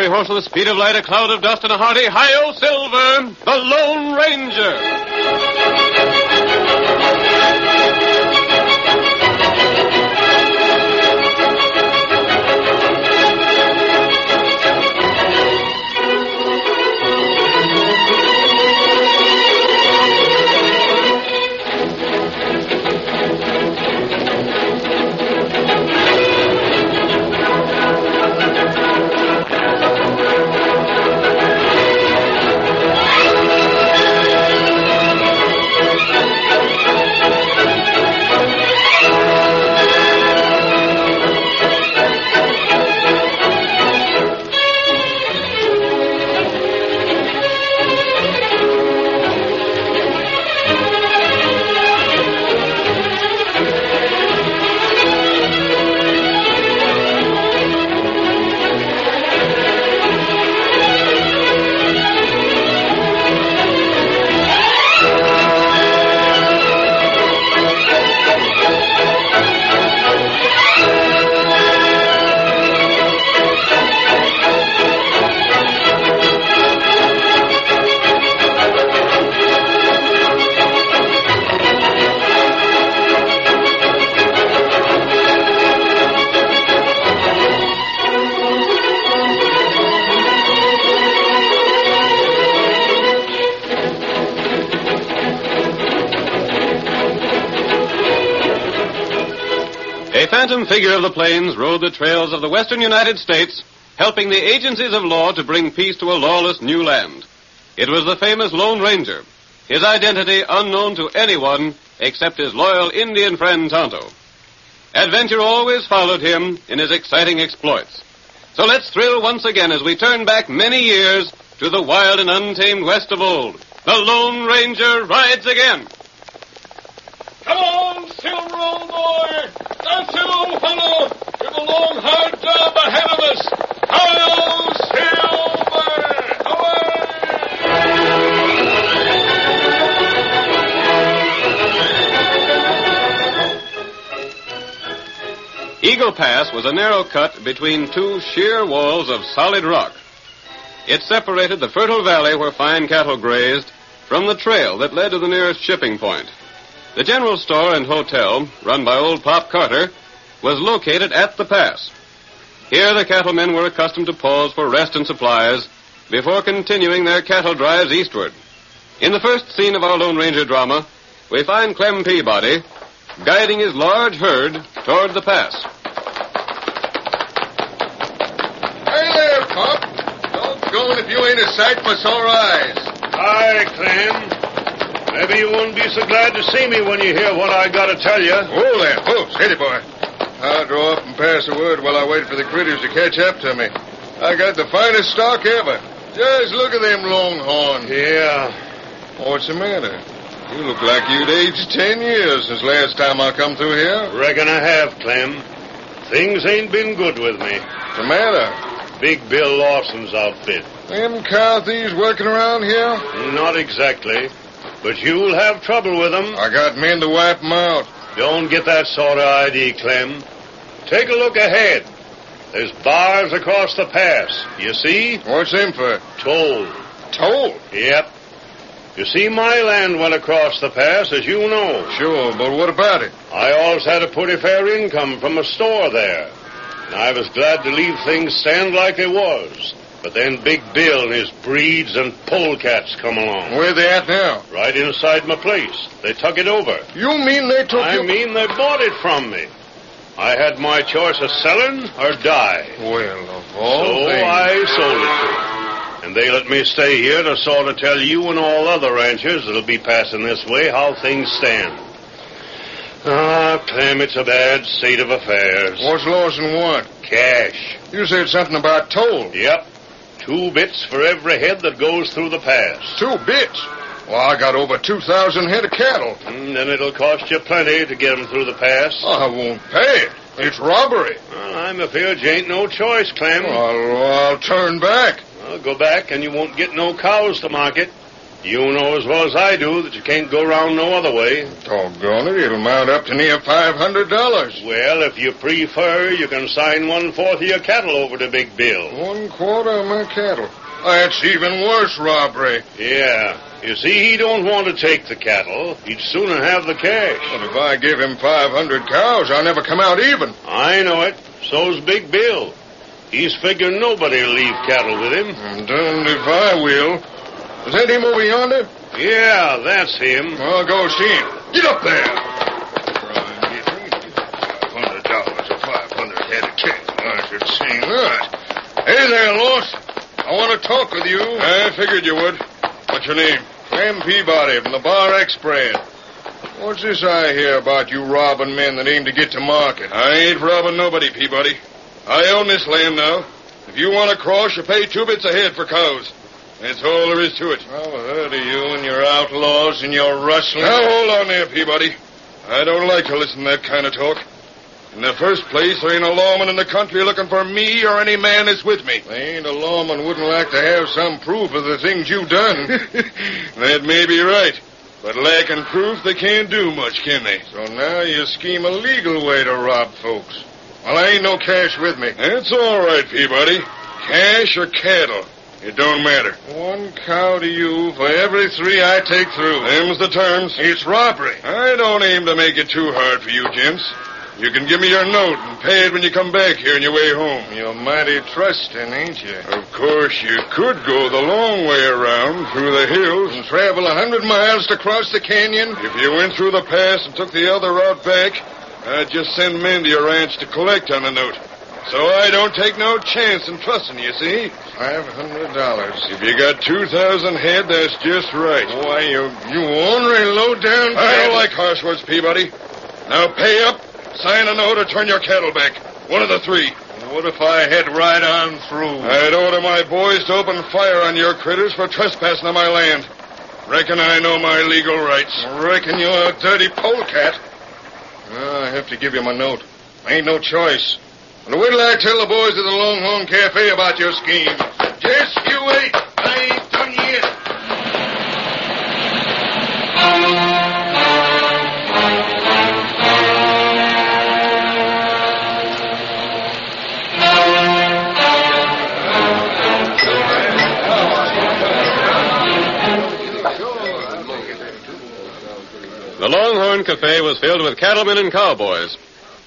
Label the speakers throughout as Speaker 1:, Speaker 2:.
Speaker 1: fiery horse with the speed of light, a cloud of dust, and a hearty hi-yo silver, the Lone Ranger. A phantom figure of the plains rode the trails of the western United States, helping the agencies of law to bring peace to a lawless new land. It was the famous Lone Ranger, his identity unknown to anyone except his loyal Indian friend Tonto. Adventure always followed him in his exciting exploits. So let's thrill once again as we turn back many years to the wild and untamed west of old. The Lone Ranger rides again.
Speaker 2: Come on, Silver, old boy! That's it, old fellow! We've a long, hard job ahead of us! Hi-yo, Silver!
Speaker 1: Away! Eagle Pass was a narrow cut between two sheer walls of solid rock. It separated the fertile valley where fine cattle grazed from the trail that led to the nearest shipping point. The general store and hotel, run by old Pop Carter, was located at the pass. Here the cattlemen were accustomed to pause for rest and supplies before continuing their cattle drives eastward. In the first scene of our Lone Ranger drama, we find Clem Peabody guiding his large herd toward the pass.
Speaker 3: Hey there, Pop. Doggone if you ain't a sight for sore eyes.
Speaker 2: Hi, Clem. Maybe you won't be so glad to see me when you hear what I got to tell you.
Speaker 3: Whoa there. Whoa, steady, boy. I'll draw up and pass the word while I wait for the critters to catch up to me. I got the finest stock ever. Just look at them longhorns.
Speaker 2: Yeah.
Speaker 3: What's the matter? You look like you'd aged 10 years since last time I come through here.
Speaker 2: Reckon I have, Clem. Things ain't been good with me.
Speaker 3: What's the matter?
Speaker 2: Big Bill Lawson's outfit.
Speaker 3: Them cow thieves working around here?
Speaker 2: Not exactly. But you'll have trouble with them.
Speaker 3: I got men to wipe them out.
Speaker 2: Don't get that sort of idea, Clem. Take a look ahead. There's bars across the pass. You see?
Speaker 3: What's them for?
Speaker 2: Toll.
Speaker 3: Toll?
Speaker 2: Yep. You see, my land went across the pass, as you know.
Speaker 3: Sure, but what about it?
Speaker 2: I always had a pretty fair income from a store there. And I was glad to leave things stand like they was. But then Big Bill and his breeds and polecats come along.
Speaker 3: Where they at now?
Speaker 2: Right inside my place. They took it over.
Speaker 3: You mean they took
Speaker 2: I mean they bought it from me. I had my choice of selling or die.
Speaker 3: Well, of all
Speaker 2: So
Speaker 3: things.
Speaker 2: I sold it to them. And they let me stay here to sort of tell you and all other ranchers that'll be passing this way how things stand. Ah, Clem, it's a bad state of affairs.
Speaker 3: What's Lawson want?
Speaker 2: Cash.
Speaker 3: You said something about toll.
Speaker 2: Yep. 2 bits for every head that goes through the pass.
Speaker 3: 2 bits? Well, I got over 2,000 head of cattle.
Speaker 2: Then it'll cost you plenty to get them through the pass.
Speaker 3: I won't pay it. It's robbery.
Speaker 2: Well, I'm afraid you ain't no choice, Clem.
Speaker 3: I'll turn back.
Speaker 2: Well, go back and you won't get no cows to market. You know as well as I do that you can't go round no other way.
Speaker 3: Doggone it, it'll mount up to near $500.
Speaker 2: Well, if you prefer, you can sign 1/4 of your cattle over to Big Bill.
Speaker 3: 1/4 of my cattle? That's even worse robbery.
Speaker 2: Yeah. You see, he don't want to take the cattle. He'd sooner have the cash.
Speaker 3: But if I give him 500 cows, I'll never come out even.
Speaker 2: I know it. So's Big Bill. He's figuring nobody'll leave cattle with him.
Speaker 3: I'm damned if I will. Is that him over yonder?
Speaker 2: Yeah, that's him.
Speaker 3: I'll go see him. Get up there. $500 or 500 head of cattle. I should see that. Hey there, Lost. I want to talk with you. I figured you would. What's your name? Clem Peabody from the Bar Express. What's this I hear about you robbing men that aim to get to market? I ain't robbing nobody, Peabody. I own this land now. If you want to cross, you pay 2 bits a head for cows. That's all there is to it. I've heard of you and your outlaws and your rustling. Now, hold on there, Peabody. I don't like to listen to that kind of talk. In the first place, there ain't a lawman in the country looking for me or any man that's with me. There ain't a lawman wouldn't like to have some proof of the things you've done. That may be right. But lacking proof, they can't do much, can they? So now you scheme a legal way to rob folks. Well, I ain't no cash with me. That's all right, Peabody. Cash or cattle. It don't matter. 1 cow to you for every 3 I take through. Them's the terms. It's robbery. I don't aim to make it too hard for you, gents. You can give me your note and pay it when you come back here on your way home. You're mighty trusting, ain't you? Of course, you could go the long way around through the hills and travel 100 miles to cross the canyon. If you went through the pass and took the other route back, I'd just send men to your ranch to collect on the note. So I don't take no chance in trusting you, see? $500. If you got 2,000 head, that's just right. Why, you ornery low-down... I don't like harsh words, Peabody. Now pay up, sign a note, or turn your cattle back. One of the 3. What if I head right on through? I'd order my boys to open fire on your critters for trespassing on my land. Reckon I know my legal rights. Reckon you're a dirty polecat. I have to give you my note. Ain't no choice. And wait till I tell the boys at the Longhorn Cafe about your scheme. Just you wait. I ain't done yet.
Speaker 1: The Longhorn Cafe was filled with cattlemen and cowboys.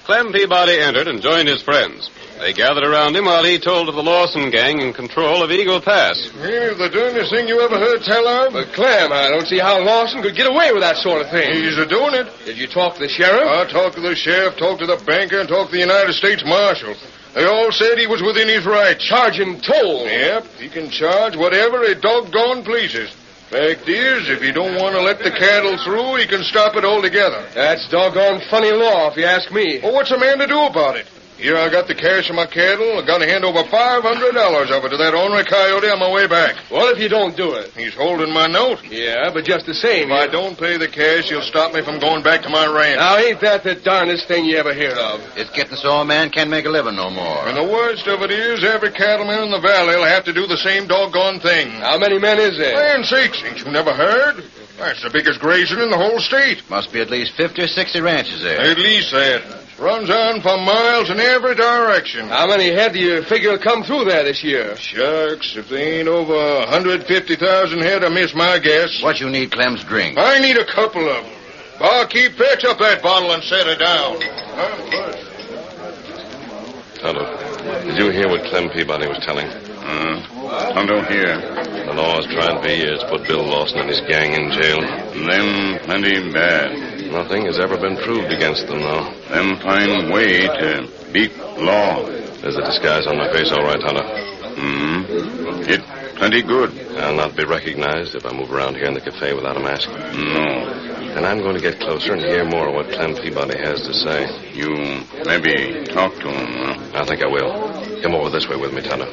Speaker 1: Clem Peabody entered and joined his friends. They gathered around him while he told of the Lawson gang in control of Eagle Pass.
Speaker 3: Here's the darndest thing you ever heard tell of.
Speaker 4: But, Clem, I don't see how Lawson could get away with that sort of thing.
Speaker 3: He's a-doing it.
Speaker 4: Did you talk to the sheriff?
Speaker 3: I talked to the sheriff, talked to the banker, and talked to the United States Marshal. They all said he was within his rights.
Speaker 4: Charge him toll.
Speaker 3: Yep, he can charge whatever he doggone pleases. Fact is, if he don't want to let the cattle through, he can stop it altogether.
Speaker 4: That's doggone funny law, if you ask me.
Speaker 3: Well, what's a man to do about it? Here I got the cash of my cattle. I got to hand over $500 of it to that ornery coyote on my way back.
Speaker 4: What if you don't do it?
Speaker 3: He's holding my note.
Speaker 4: Yeah, but just the same.
Speaker 3: If I don't pay the cash, he'll stop me from going back to my ranch.
Speaker 4: Now, ain't that the darndest thing you ever heard of?
Speaker 5: It's getting so a man can't make a living no more.
Speaker 3: And the worst of it is, every cattleman in the valley will have to do the same doggone thing.
Speaker 4: How many men is there?
Speaker 3: Land sakes, ain't you never heard? That's the biggest grazing in the whole state.
Speaker 5: Must be at least 50 or 60 ranches there.
Speaker 3: At least that. Runs on for miles in every direction.
Speaker 4: How many head do you figure will come through there this year?
Speaker 3: Shucks, if they ain't over 150,000 head, I miss my guess.
Speaker 5: What you need, Clem's drink?
Speaker 3: I need a couple of them. Barkeep, fetch up that bottle and set it down.
Speaker 1: Tonto, did you hear what Clem Peabody was telling?
Speaker 6: Tonto here.
Speaker 1: The law's trying for years to put Bill Lawson and his gang in jail.
Speaker 6: Them plenty bad.
Speaker 1: Nothing has ever been proved against them, though.
Speaker 6: Them find way to beat law.
Speaker 1: There's a disguise on my face, all right, Tonto.
Speaker 6: It plenty good.
Speaker 1: I'll not be recognized if I move around here in the cafe without a mask.
Speaker 6: No.
Speaker 1: And I'm going to get closer and hear more of what Clem Peabody has to say.
Speaker 6: You maybe talk to him, huh?
Speaker 1: I think I will. Come over this way with me, Tonto.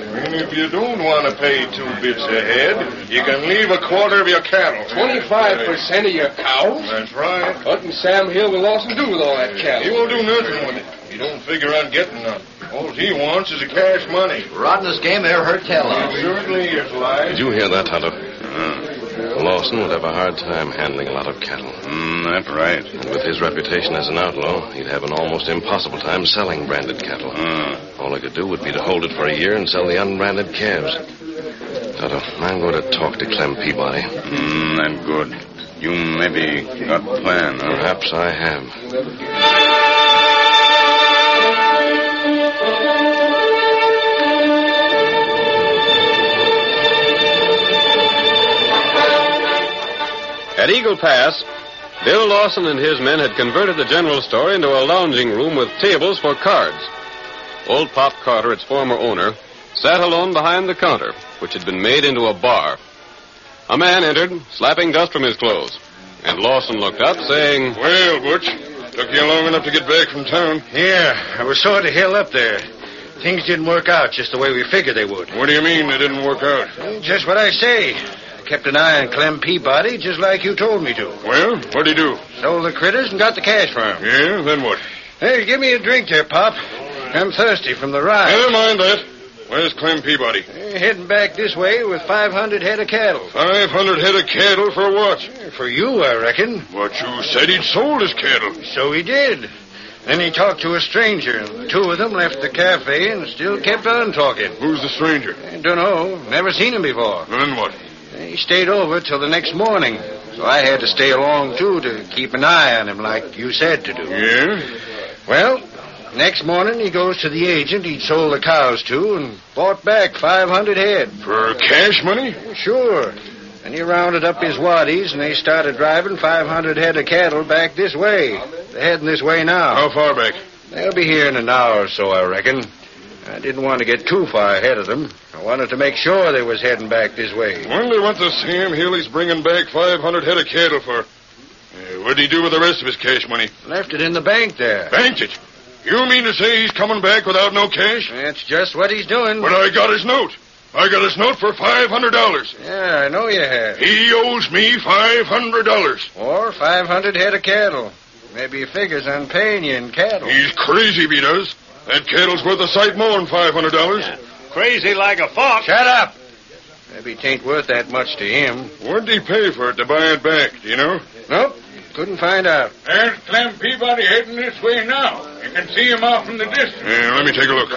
Speaker 3: And if you don't want to pay 2 bits a head, you can leave a quarter of your cattle.
Speaker 4: 25% of your cows?
Speaker 3: That's right.
Speaker 4: What can Sam Hill with Lawson do with all that cattle?
Speaker 3: He won't do nothing with it. He don't figure on getting none. All he wants is a cash money.
Speaker 5: Rottenest game I ever heard tell of.
Speaker 3: It certainly is, Lige.
Speaker 1: Did you hear that, Tonto?
Speaker 7: Lawson would have a hard time handling a lot of cattle.
Speaker 6: That's right.
Speaker 7: And with his reputation as an outlaw, he'd have an almost impossible time selling branded cattle. All he could do would be to hold it for a year and sell the unbranded calves. Tonto, I'm going to talk to Clem Peabody.
Speaker 6: That's good. You maybe got a plan, huh?
Speaker 7: Perhaps I have.
Speaker 1: At Eagle Pass, Bill Lawson and his men had converted the general store into a lounging room with tables for cards. Old Pop Carter, its former owner, sat alone behind the counter, which had been made into a bar. A man entered, slapping dust from his clothes, and Lawson looked up, saying,
Speaker 3: Well, Butch, took you long enough to get back from town.
Speaker 8: Yeah, I was sort of held up there. Things didn't work out just the way we figured they would.
Speaker 3: What do you mean they didn't work out?
Speaker 8: Just what I say. I kept an eye on Clem Peabody just like you told me to.
Speaker 3: Well, what'd he do?
Speaker 8: Sold the critters and got the cash for him.
Speaker 3: Yeah, then what?
Speaker 8: Hey, give me a drink there, Pop. I'm thirsty from the ride.
Speaker 3: Never mind that. Where's Clem Peabody?
Speaker 8: Heading back this way with 500 head of cattle.
Speaker 3: 500 head of cattle for what?
Speaker 8: For you, I reckon.
Speaker 3: But you said he'd sold his cattle.
Speaker 8: So he did. Then he talked to a stranger, and the two of them left the cafe and still kept on talking.
Speaker 3: Who's the stranger?
Speaker 8: I don't know. Never seen him before.
Speaker 3: Then what?
Speaker 8: He stayed over till the next morning, so I had to stay along, too, to keep an eye on him like you said to do.
Speaker 3: Yeah?
Speaker 8: Well, next morning he goes to the agent he'd sold the cows to and bought back 500 head.
Speaker 3: For cash money?
Speaker 8: Sure. And he rounded up his waddies, and they started driving 500 head of cattle back this way. They're heading this way now.
Speaker 3: How far back?
Speaker 8: They'll be here in an hour or so, I reckon. I didn't want to get too far ahead of them. I wanted to make sure they was heading back this way.
Speaker 3: Wonder what the Sam Healy's bringing back 500 head of cattle for. What'd he do with the rest of his cash money?
Speaker 8: Left it in the bank there.
Speaker 3: Banked it? You mean to say he's coming back without no cash?
Speaker 8: That's just what he's doing.
Speaker 3: But I got his note. I got his note for $500.
Speaker 8: Yeah, I know you have.
Speaker 3: He owes me $500.
Speaker 8: Or 500 head of cattle. Maybe he figures on paying you in cattle.
Speaker 3: He's crazy if he does. That cattle's worth a sight more than $500.
Speaker 2: Crazy like a fox.
Speaker 8: Shut up! Maybe it ain't worth that much to him.
Speaker 3: What'd he pay for it to buy it back, do you know?
Speaker 8: Nope. Couldn't find out.
Speaker 9: There's Clem Peabody heading this way now. You can see him off in the distance.
Speaker 3: Yeah, let me take a look.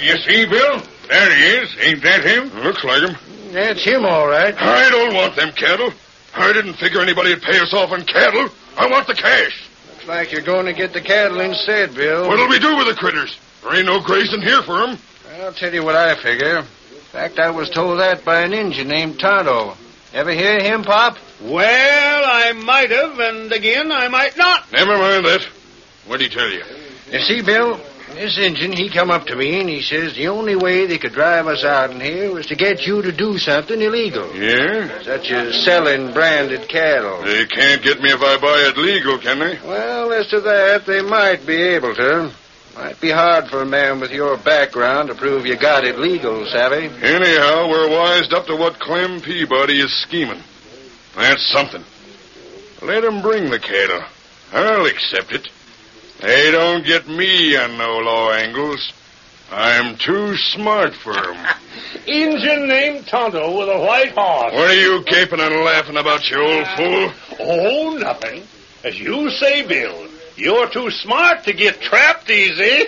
Speaker 9: You see, Bill? There he is. Ain't that him?
Speaker 3: Looks like him.
Speaker 8: That's him, all right.
Speaker 3: I don't want them cattle. I didn't figure anybody would pay us off in cattle. I want the cash.
Speaker 8: Looks like you're going to get the cattle instead, Bill.
Speaker 3: What'll we do with the critters? There ain't no grazing here for 'em.
Speaker 8: I'll tell you what I figure. In fact, I was told that by an Injun named Tonto. Ever hear him, Pop?
Speaker 2: Well, I might have, and again, I might not.
Speaker 3: Never mind that. What'd he tell you?
Speaker 8: You see, Bill, this Injun, he come up to me and he says the only way they could drive us out in here was to get you to do something illegal.
Speaker 3: Yeah?
Speaker 8: Such as selling branded cattle.
Speaker 3: They can't get me if I buy it legal, can they?
Speaker 8: Well, as to that, they might be able to. Might be hard for a man with your background to prove you got it legal, savvy?
Speaker 3: Anyhow, we're wised up to what Clem Peabody is scheming. That's something. Let him bring the cattle. I'll accept it. They don't get me on no law angles. I'm too smart for 'em.
Speaker 2: Injun named Tonto with a white horse.
Speaker 3: What are you gaping and laughing about, you old fool?
Speaker 2: Oh, nothing. As you say, Bill, you're too smart to get trapped easy.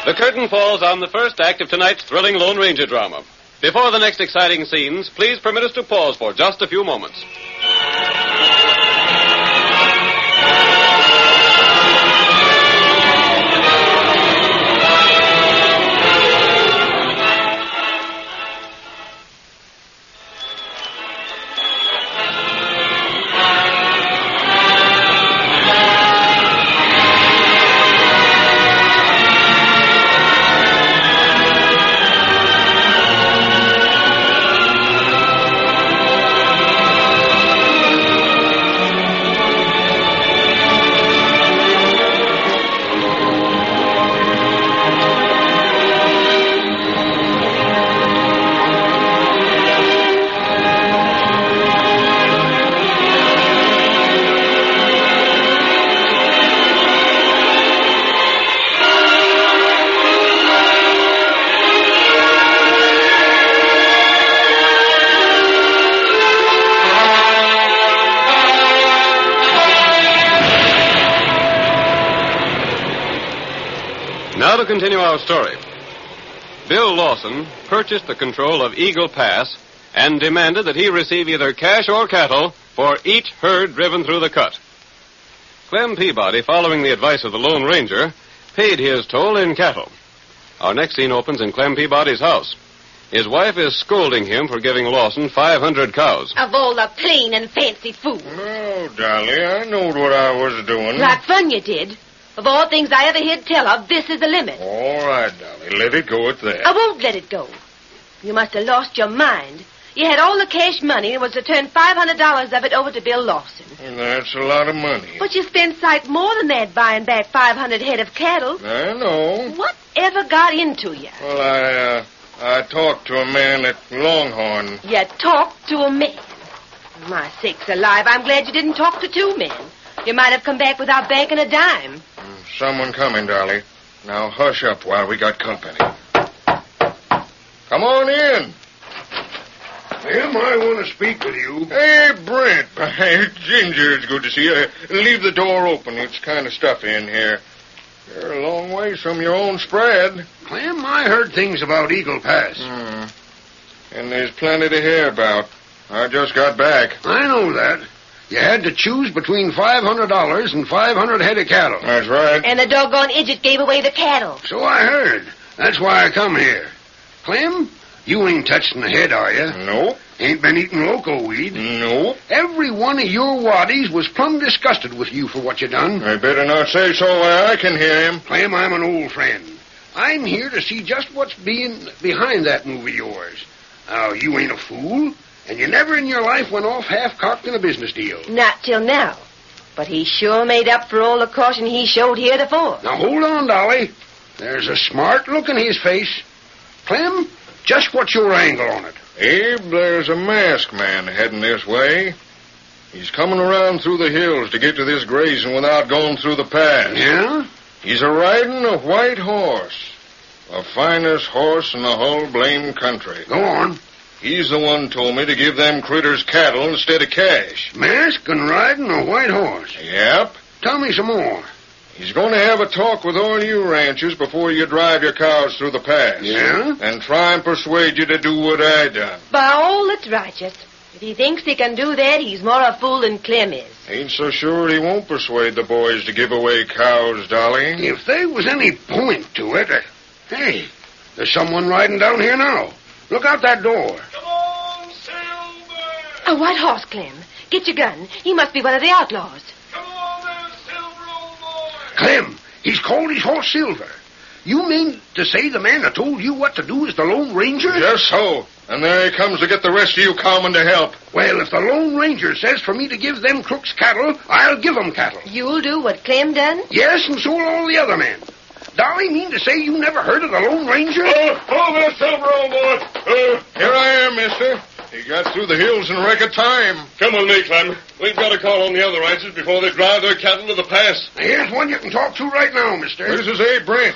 Speaker 1: The curtain falls on the first act of tonight's thrilling Lone Ranger drama. Before the next exciting scenes, please permit us to pause for just a few moments. Now to continue our story. Bill Lawson purchased the control of Eagle Pass and demanded that he receive either cash or cattle for each herd driven through the cut. Clem Peabody, following the advice of the Lone Ranger, paid his toll in cattle. Our next scene opens in Clem Peabody's house. His wife is scolding him for giving Lawson 500 cows.
Speaker 10: Of all the plain and fancy food.
Speaker 3: No, Dolly, I knowed what I was doing.
Speaker 10: Like fun you did. Of all things I ever heard tell of, this is the limit.
Speaker 3: All right, Dolly, let it go at that.
Speaker 10: I won't let it go. You must have lost your mind. You had all the cash money and was to turn $500 of it over to Bill Lawson.
Speaker 3: And that's a lot of money.
Speaker 10: But you spent sight more than that buying back 500 head of cattle.
Speaker 3: I know.
Speaker 10: Whatever got into you?
Speaker 3: Well, I talked to a man at Longhorn.
Speaker 10: You talked to a man. My sakes alive, I'm glad you didn't talk to two men. You might have come back without banking a dime.
Speaker 3: Someone coming, Dolly. Now hush up while we got company. Come on in.
Speaker 2: Him, I want to speak with you.
Speaker 3: Hey, Brent. Ginger, it's good to see you. Leave the door open. It's kind of stuffy in here. You're a long ways from your own spread.
Speaker 2: Clem, I heard things about Eagle Pass.
Speaker 3: And there's plenty to hear about. I just got back.
Speaker 2: I know that. You had to choose between $500 and 500 head of cattle.
Speaker 3: That's right.
Speaker 10: And the doggone idiot gave away the cattle.
Speaker 2: So I heard. That's why I come here. Clem, you ain't touching the head, are you?
Speaker 3: Nope.
Speaker 2: Ain't been eating loco weed?
Speaker 3: Nope.
Speaker 2: Every one of your waddies was plumb disgusted with you for what you done.
Speaker 3: I better not say so where I can hear him.
Speaker 2: Clem, I'm an old friend. I'm here to see just what's behind that move of yours. Now, you ain't a fool, and you never in your life went off half-cocked in a business deal.
Speaker 10: Not till now. But he sure made up for all the caution he showed heretofore.
Speaker 2: Now, hold on, Dolly. There's a smart look in his face. Clem, just what's your angle on it?
Speaker 3: Abe, there's a masked man heading this way. He's coming around through the hills to get to this grazing without going through the pass.
Speaker 2: Yeah?
Speaker 3: He's a-riding a white horse. The finest horse in the whole blame country.
Speaker 2: Go on.
Speaker 3: He's the one told me to give them critters cattle instead of cash.
Speaker 2: Masked and riding a white horse?
Speaker 3: Yep.
Speaker 2: Tell me some more.
Speaker 3: He's going to have a talk with all you ranchers before you drive your cows through the pass.
Speaker 2: Yeah?
Speaker 3: And try and persuade you to do what I done.
Speaker 10: By all that's righteous. If he thinks he can do that, he's more a fool than Clem is.
Speaker 3: Ain't so sure he won't persuade the boys to give away cows, Dolly.
Speaker 2: If there was any point to it... Hey, there's someone riding down here now. Look out that door.
Speaker 9: Come on, Silver!
Speaker 10: A white horse, Clem. Get your gun. He must be one of the outlaws.
Speaker 9: Come on there, Silver, old boy!
Speaker 2: Clem, he's called his horse Silver. You mean to say the man that told you what to do is the Lone Ranger?
Speaker 3: Just so. And there he comes to get the rest of you cowmen to help.
Speaker 2: Well, if the Lone Ranger says for me to give them crooks cattle, I'll give them cattle.
Speaker 10: You'll do what Clem done?
Speaker 2: Yes, and so will all the other men. Dolly, mean to say you never heard of the Lone Ranger?
Speaker 3: Oh, there, Silver, old boy. Here I am, mister. He got through the hills in record time.
Speaker 7: Come with me, Clem. We've got to call on the other ranchers before they drive their cattle to the pass.
Speaker 2: Here's one you can talk to right now, mister.
Speaker 3: This is Abe Brent.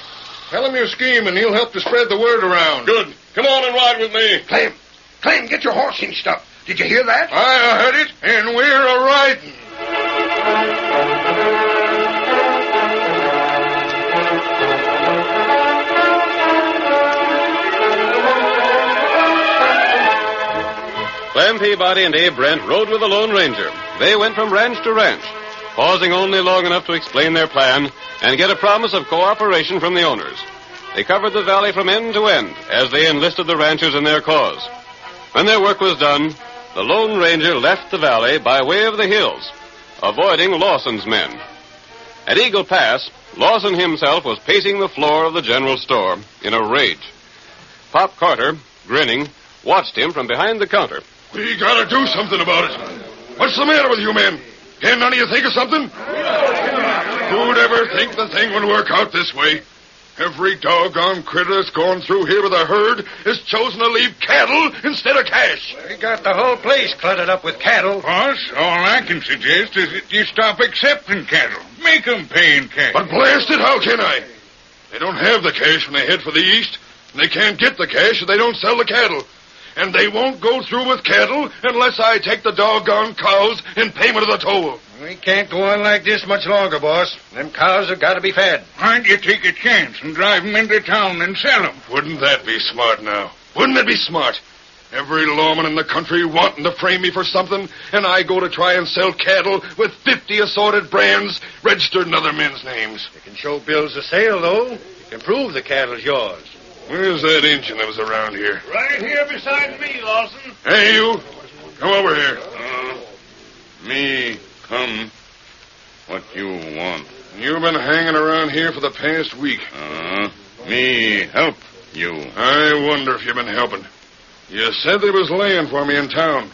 Speaker 3: Tell him your scheme, and he'll help to spread the word around.
Speaker 7: Good. Come on and ride with me.
Speaker 2: Clem, get your horse hinched up. Did you hear that?
Speaker 3: I heard it, and we're a-riding.
Speaker 1: Clem Peabody and Abe Brent rode with the Lone Ranger. They went from ranch to ranch, pausing only long enough to explain their plan and get a promise of cooperation from the owners. They covered the valley from end to end as they enlisted the ranchers in their cause. When their work was done, the Lone Ranger left the valley by way of the hills, avoiding Lawson's men. At Eagle Pass, Lawson himself was pacing the floor of the general store in a rage. Pop Carter, grinning, watched him from behind the counter.
Speaker 3: We gotta do something about it. What's the matter with you men? Can't none of you think of something? Who'd ever think the thing would work out this way? Every doggone critter that's gone through here with a herd has chosen to leave cattle instead of cash.
Speaker 8: We got the whole place cluttered up with cattle.
Speaker 9: Boss, all I can suggest is that you stop accepting cattle. Make 'em pay in cash.
Speaker 3: But blast it, how can I? They don't have the cash when they head for the east, and they can't get the cash if they don't sell the cattle. and they won't go through with cattle unless I take the doggone cows in payment of the toll.
Speaker 8: We can't go on like this much longer, boss. Them cows have got to be fed.
Speaker 9: Why'd you take a chance and drive them into town and sell them?
Speaker 3: Wouldn't that be smart now? Wouldn't it be smart? Every lawman in the country wanting to frame me for something, and I go to try and sell cattle with 50 assorted brands registered in other men's names.
Speaker 8: You can show bills of sale, though. You can prove the cattle's yours.
Speaker 3: Where's that engine that was around here?
Speaker 2: Right here beside me, Lawson.
Speaker 3: Hey, you. Come over here.
Speaker 6: Me come. What you want?
Speaker 3: You've been hanging around here for the past week.
Speaker 6: Me help you.
Speaker 3: I wonder if you've been helping. You said there was land for me in town,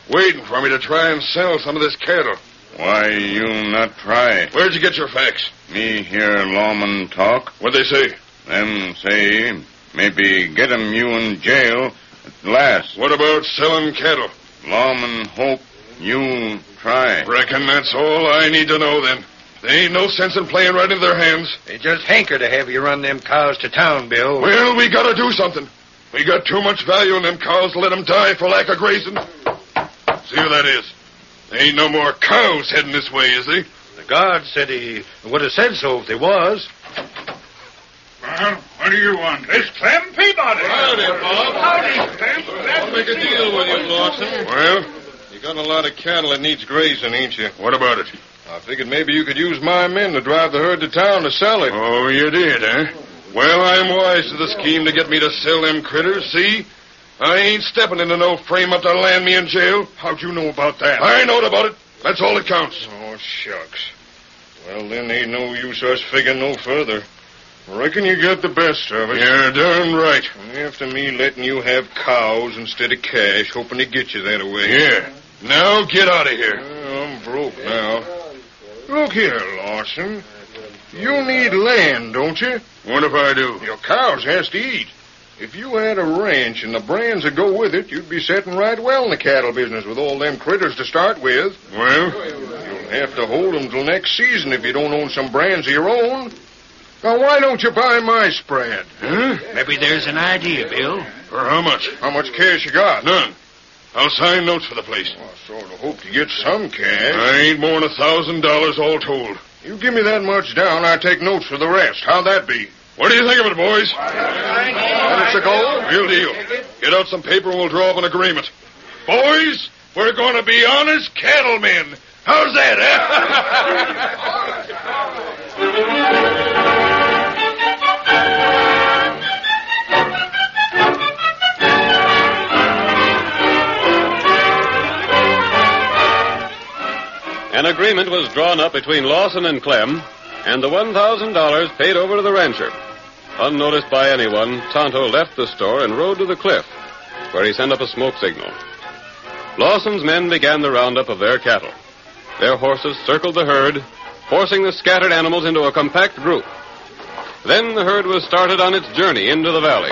Speaker 3: waiting for me to try and sell some of this cattle.
Speaker 6: Why you not try?
Speaker 3: Where'd you get your facts?
Speaker 6: Me hear lawman talk.
Speaker 3: What'd they say?
Speaker 6: Them say maybe get 'em you in jail at last.
Speaker 3: What about selling cattle?
Speaker 6: Lawman hope you try.
Speaker 3: Reckon that's all I need to know, then. There ain't no sense in playing right into their hands.
Speaker 8: They just hanker to have you run them cows to town, Bill.
Speaker 3: Well, we gotta do something. We got too much value in them cows to let them die for lack of grazing. See who that is? There ain't no more cows heading this way, is there?
Speaker 8: The guard said he would have said so if there was.
Speaker 9: Well, what do you want?
Speaker 2: It's Clem Peabody.
Speaker 3: Howdy, Bob.
Speaker 2: Howdy, Clem.
Speaker 3: I'll make a deal with you, Lawson. Well? You got a lot of cattle that needs grazing, ain't you? What about it? I figured maybe you could use my men to drive the herd to town to sell it. Oh, you did, eh? Well, I'm wise to the scheme to get me to sell them critters, see? I ain't stepping into no frame up to land me in jail.
Speaker 2: How'd you know about that?
Speaker 3: I knowed about it. That's all that counts.
Speaker 2: Oh, shucks. Well, then ain't no use us figuring no further. Reckon you got the best of it.
Speaker 3: You're darn right.
Speaker 2: After me letting you have cows instead of cash, hoping to get you that away.
Speaker 3: Here. Now get out of here.
Speaker 2: Well, I'm broke now. Look here, Lawson. You need land, don't you?
Speaker 3: What if I do?
Speaker 2: Your cows has to eat. If you had a ranch and the brands that go with it, you'd be setting right well in the cattle business with all them critters to start with.
Speaker 3: Well?
Speaker 2: You'll have to hold them till next season if you don't own some brands of your own. Now, why don't you buy my spread?
Speaker 3: Huh?
Speaker 8: Maybe there's an idea, Bill.
Speaker 3: For how much?
Speaker 2: How much cash you got?
Speaker 3: None. I'll sign notes for the place.
Speaker 2: Well, I sort of hope to get some cash.
Speaker 3: I ain't more than $1,000 all told.
Speaker 2: You give me that much down, I take notes for the rest. How'd that be?
Speaker 3: What do you think of it, boys?
Speaker 2: Want it to go?
Speaker 3: Real deal. Get out some paper and we'll draw up an agreement. Boys, we're going to be honest cattlemen. How's that,
Speaker 1: An agreement was drawn up between Lawson and Clem, and the $1,000 paid over to the rancher. Unnoticed by anyone, Tonto left the store and rode to the cliff, where he sent up a smoke signal. Lawson's men began the roundup of their cattle. Their horses circled the herd, forcing the scattered animals into a compact group. Then the herd was started on its journey into the valley.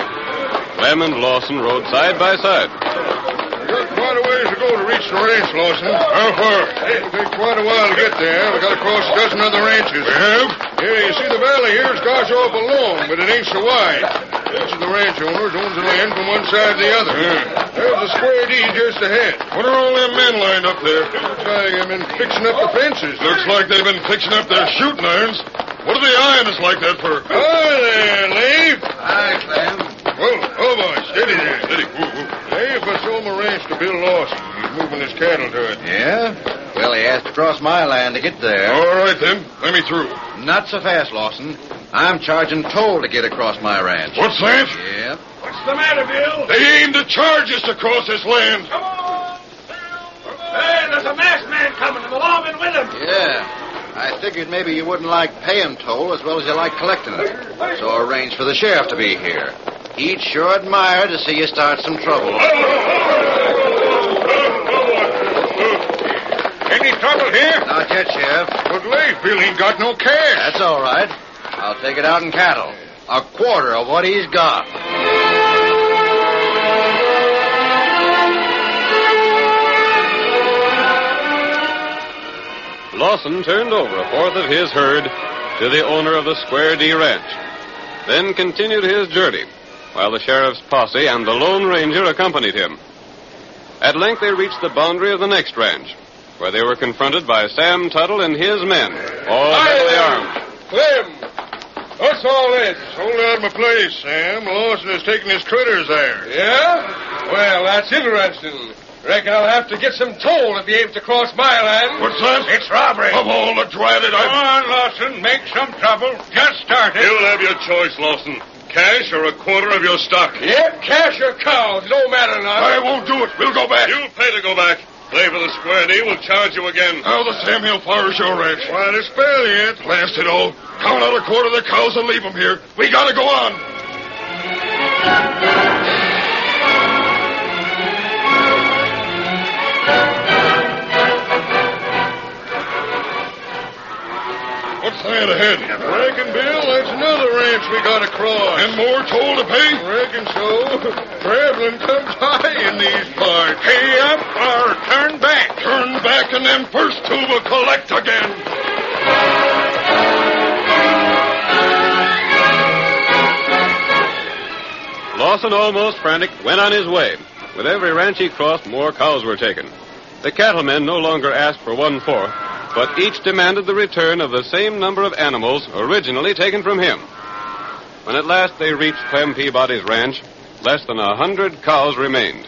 Speaker 1: Clem and Lawson rode side by side.
Speaker 2: We've got quite a ways to go to reach the ranch, Lawson.
Speaker 3: How far?
Speaker 2: It'll take quite a while to get there. We got to cross a dozen other ranches.
Speaker 3: We have?
Speaker 2: Yeah, you see the valley here's gosh awful long, but it ain't so wide. Each of the ranch owners owns the land from one side to the other. There's a square D just ahead.
Speaker 3: What are all them men lined up there?
Speaker 2: Looks like they've been fixing up the fences.
Speaker 3: Looks like they've been fixing up their shooting irons. What are they eyeing us like that for?
Speaker 2: Hi there, Leif.
Speaker 5: Hi, Clem.
Speaker 2: Oh, boy, steady there.
Speaker 3: Steady. Whoa.
Speaker 2: Leif, I sold my ranch to Bill Lawson. He's moving his cattle to it.
Speaker 5: Yeah? Well, he has to cross my land to get there.
Speaker 3: All right, then. Let me through.
Speaker 5: Not so fast, Lawson. I'm charging toll to get across my ranch.
Speaker 3: What's that?
Speaker 5: Yeah.
Speaker 9: What's the matter, Bill?
Speaker 3: They aim to charge us to cross this land.
Speaker 9: Come on! Hey, there's a masked man coming to the lawman with him.
Speaker 5: Yeah. I figured maybe you wouldn't like paying toll as well as you like collecting it. So I arranged for the sheriff to be here. He'd sure admire to see you start some trouble.
Speaker 2: Any trouble here?
Speaker 5: Not yet, Sheriff.
Speaker 2: But Leif, Bill ain't got no cash.
Speaker 5: That's all right. I'll take it out in cattle. A quarter of what he's got.
Speaker 1: Lawson turned over a fourth of his herd to the owner of the Square D Ranch, then continued his journey, while the sheriff's posse and the Lone Ranger accompanied him. At length they reached the boundary of the next ranch, where they were confronted by Sam Tuttle and his men, all heavily armed.
Speaker 4: Clem, what's all this?
Speaker 3: Sold out my place, Sam. Lawson is taking his critters there.
Speaker 4: Yeah? Well, that's interesting. Reckon I'll have to get some toll if he aims to cross my land.
Speaker 3: What's that?
Speaker 4: It's robbery.
Speaker 3: Of all the dratted,
Speaker 9: Come on, Lawson. Make some trouble. Just started.
Speaker 2: You'll have your choice, Lawson. Cash or a quarter of your stock.
Speaker 4: Yep, cash or cows. It don't matter now.
Speaker 3: I won't do it. We'll go back.
Speaker 2: You'll pay to go back. Play for the square deal. We'll charge you again.
Speaker 3: Now the Sam Hill fires your ranch. Why, to spell yet. Blast it all. Count out a quarter of the cows and leave them here. We gotta go on. What's that ahead?
Speaker 2: Reckon, Bill, that's another ranch we gotta cross.
Speaker 3: And more toll to pay?
Speaker 2: Reckon so. Traveling comes high in these parts.
Speaker 9: Pay up or turn back.
Speaker 3: Turn back and then first two will collect again.
Speaker 1: Lawson, almost frantic, went on his way. With every ranch he crossed, more cows were taken. The cattlemen no longer asked for 1/4, but each demanded the return of the same number of animals originally taken from him. When at last they reached Clem Peabody's ranch, less than 100 cows remained.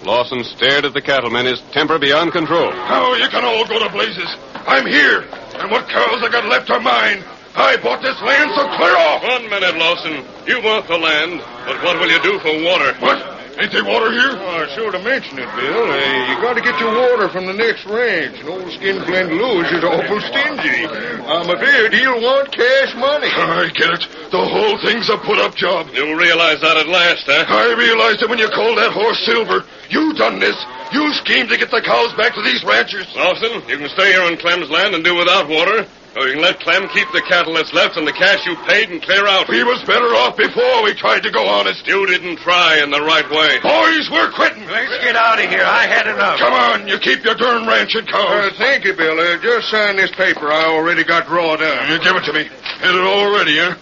Speaker 1: Lawson stared at the cattlemen, his temper beyond control.
Speaker 3: Now you can all go to blazes. I'm here, and what cows I got left are mine. I bought this land, so clear off.
Speaker 2: 1 minute, Lawson. You bought the land, but what will you do for water?
Speaker 3: What? Ain't there water here?
Speaker 2: Oh, I sure to mention it, Bill. You got to get your water from the next ranch. And old Skinflint Lewis is awful stingy. I'm afraid he'll want cash money.
Speaker 3: I get it. The whole thing's a put-up job.
Speaker 2: You'll realize that at last, huh?
Speaker 3: I realized it when you called that horse Silver. You done this. You schemed to get the cows back to these ranchers.
Speaker 2: Lawson, you can stay here on Clem's land and do without water. Or you can let Clem keep the cattle that's left and the cash you paid and clear out.
Speaker 3: We was better off before we tried to go honest.
Speaker 2: You didn't try in the right way.
Speaker 3: Boys, we're quitting.
Speaker 8: Let's get out of here. I had enough.
Speaker 3: Come on, you keep your darn ranch and cows.
Speaker 2: Thank you, Bill. Just sign this paper. I already got draw done.
Speaker 3: You give it to me. Had it all ready, huh?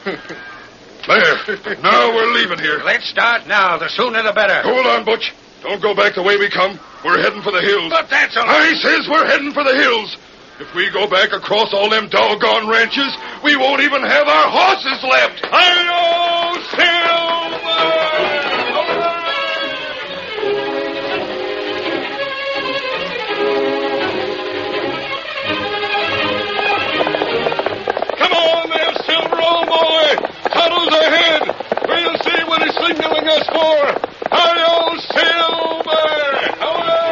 Speaker 3: There. Now we're leaving here.
Speaker 8: Let's start now. The sooner the better.
Speaker 3: Hold on, Butch. Don't go back the way we come. We're heading for the hills.
Speaker 8: But that's a...
Speaker 3: I says we're heading for the hills. If we go back across all them doggone ranches, we won't even have our horses left.
Speaker 9: Hi-yo, Silver! Come on there, Silver, old boy. Tuttle's ahead. We'll see what he's signaling us for. Hi-yo, Silver! Away!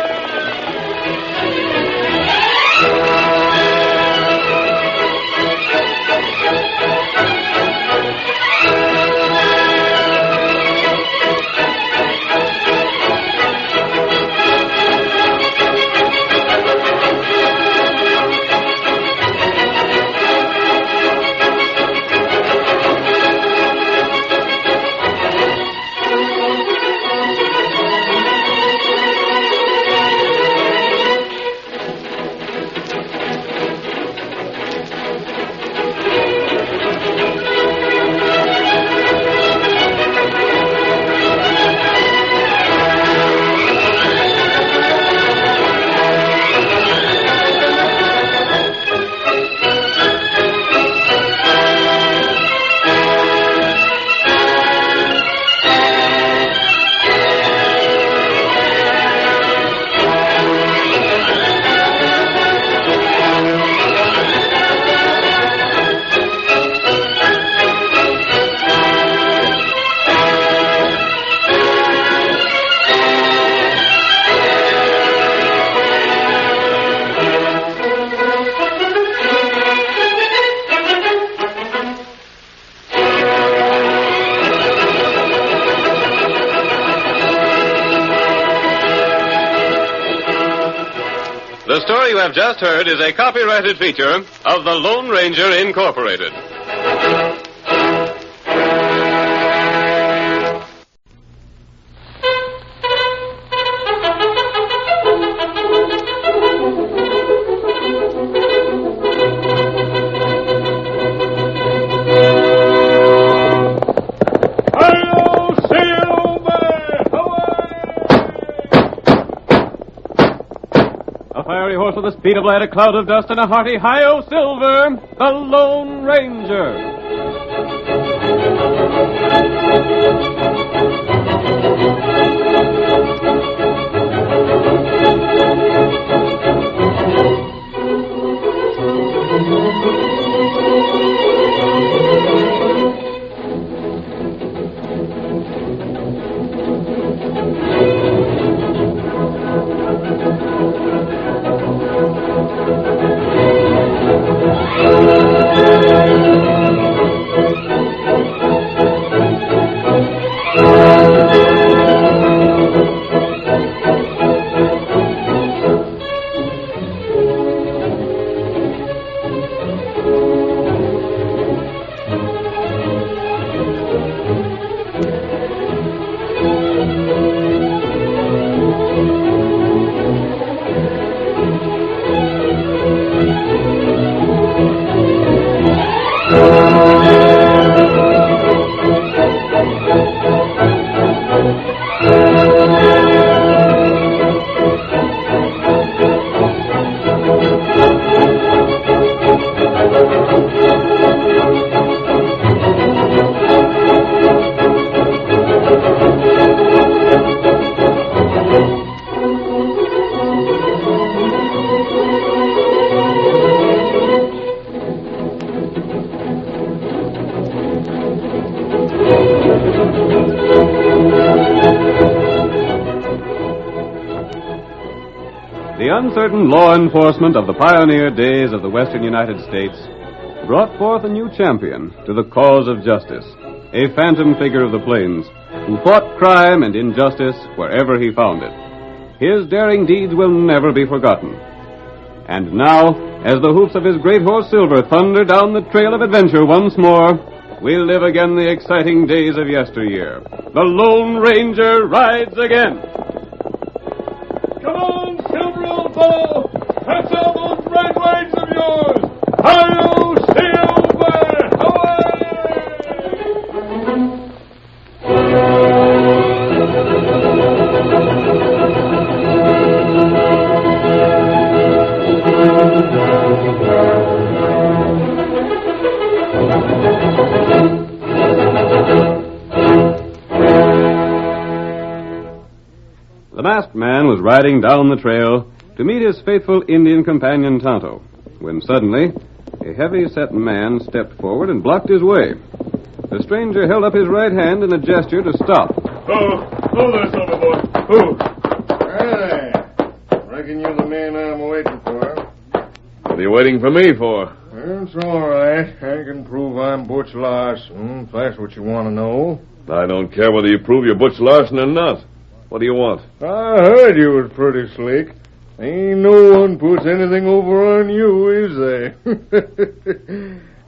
Speaker 9: The story you have just heard is a copyrighted feature of the Lone Ranger Incorporated. Hi-yo,
Speaker 1: forth with the speed of light, a cloud of dust, and a hearty hi-yo silver, the Lone Ranger. The uncertain law enforcement of the pioneer days of the western United States brought forth a new champion to the cause of justice, a phantom figure of the plains who fought crime and injustice wherever he found it. His daring deeds will never be forgotten. And now, as the hoofs of his great horse Silver thunder down the trail of adventure once more, we'll live again the exciting days of yesteryear. The Lone Ranger rides again.
Speaker 9: Come on, Silver, old fellow! Press out those right legs of yours! Hi-yo, Silver! Away!
Speaker 1: The masked man was riding down the trail to meet his faithful Indian companion Tonto, when suddenly a heavy-set man stepped forward and blocked his way. The stranger held up his right hand in a gesture to stop.
Speaker 9: Oh, there, Silver boy. Who?
Speaker 3: Hey, reckon you're the man I'm waiting for.
Speaker 6: What are you waiting for me for?
Speaker 3: It's all right. I can prove I'm Butch Larson, if that's what you want to know.
Speaker 6: I don't care whether you prove you're Butch Larson or not. What do you want?
Speaker 3: I heard you was pretty slick. Ain't no one puts anything over on you, is they?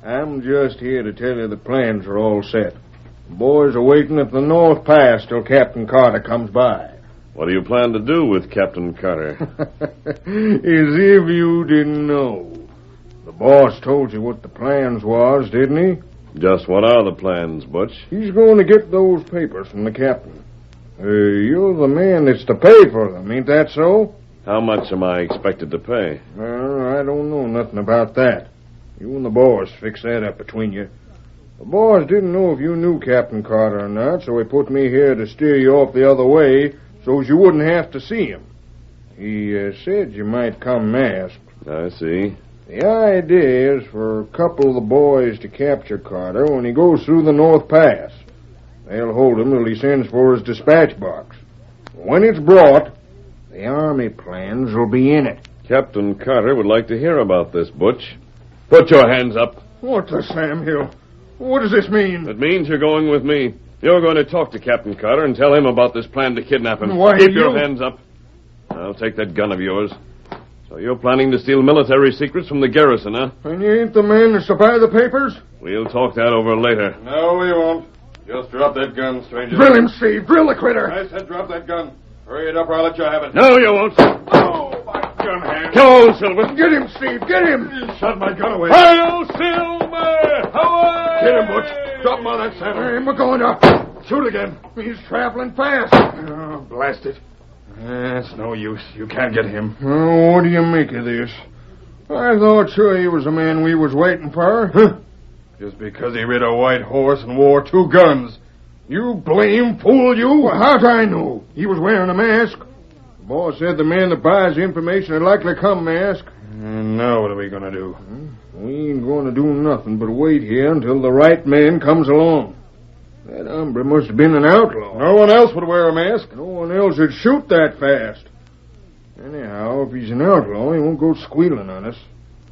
Speaker 3: I'm just here to tell you the plans are all set. The boys are waiting at the North Pass till Captain Carter comes by.
Speaker 6: What do you plan to do with Captain Carter?
Speaker 3: As if you didn't know. The boss told you what the plans was, didn't he?
Speaker 6: Just what are the plans, Butch?
Speaker 3: He's going to get those papers from the captain. You're the man that's to pay for them, ain't that so?
Speaker 6: How much am I expected to pay?
Speaker 3: I don't know nothing about that. You and the boss fix that up between you. The boss didn't know if you knew Captain Carter or not, so he put me here to steer you off the other way so as you wouldn't have to see him. He said you might come masked.
Speaker 6: I see.
Speaker 3: The idea is for a couple of the boys to capture Carter when he goes through the North Pass. They'll hold him till he sends for his dispatch box. When it's brought, the Army plans will be in it.
Speaker 6: Captain Carter would like to hear about this, Butch. Put your hands up.
Speaker 3: What the Sam Hill? What does this mean?
Speaker 6: It means you're going with me. You're going to talk to Captain Carter and tell him about this plan to kidnap him.
Speaker 3: Why,
Speaker 6: Keep your hands up. I'll take that gun of yours. So you're planning to steal military secrets from the garrison, huh?
Speaker 3: And you ain't the man that's to buy the papers?
Speaker 6: We'll talk that over later.
Speaker 3: No, we won't. Just drop that gun, stranger.
Speaker 11: Drill him, Steve. Drill the critter.
Speaker 3: I said drop that gun. Hurry it up or I'll let you have it.
Speaker 6: No, you won't.
Speaker 3: Oh, my gun hand.
Speaker 6: Come on, Silver.
Speaker 11: Get him, Steve. Get him.
Speaker 3: You shot my gun away.
Speaker 9: Hi-yo, Silver! Away!
Speaker 3: Get him, Butch. Drop him on that saddle.
Speaker 11: We're going up. Shoot again. He's traveling fast.
Speaker 3: Oh, blast it.
Speaker 9: It's no use. You can't get him.
Speaker 11: Oh, what do you make of this? I thought sure he was the man we was waiting for.
Speaker 9: Huh. Just because he rid a white horse and wore 2 guns. You blame fool, you.
Speaker 11: Well, how'd I know? He was wearing a mask. The boss said the man that buys the information would likely come masked.
Speaker 9: And now what are we going to do?
Speaker 11: We ain't going to do nothing but wait here until the right man comes along. That hombre must have been an outlaw.
Speaker 9: No one else would wear a mask.
Speaker 11: No one else would shoot that fast. Anyhow, if he's an outlaw, he won't go squealing on us.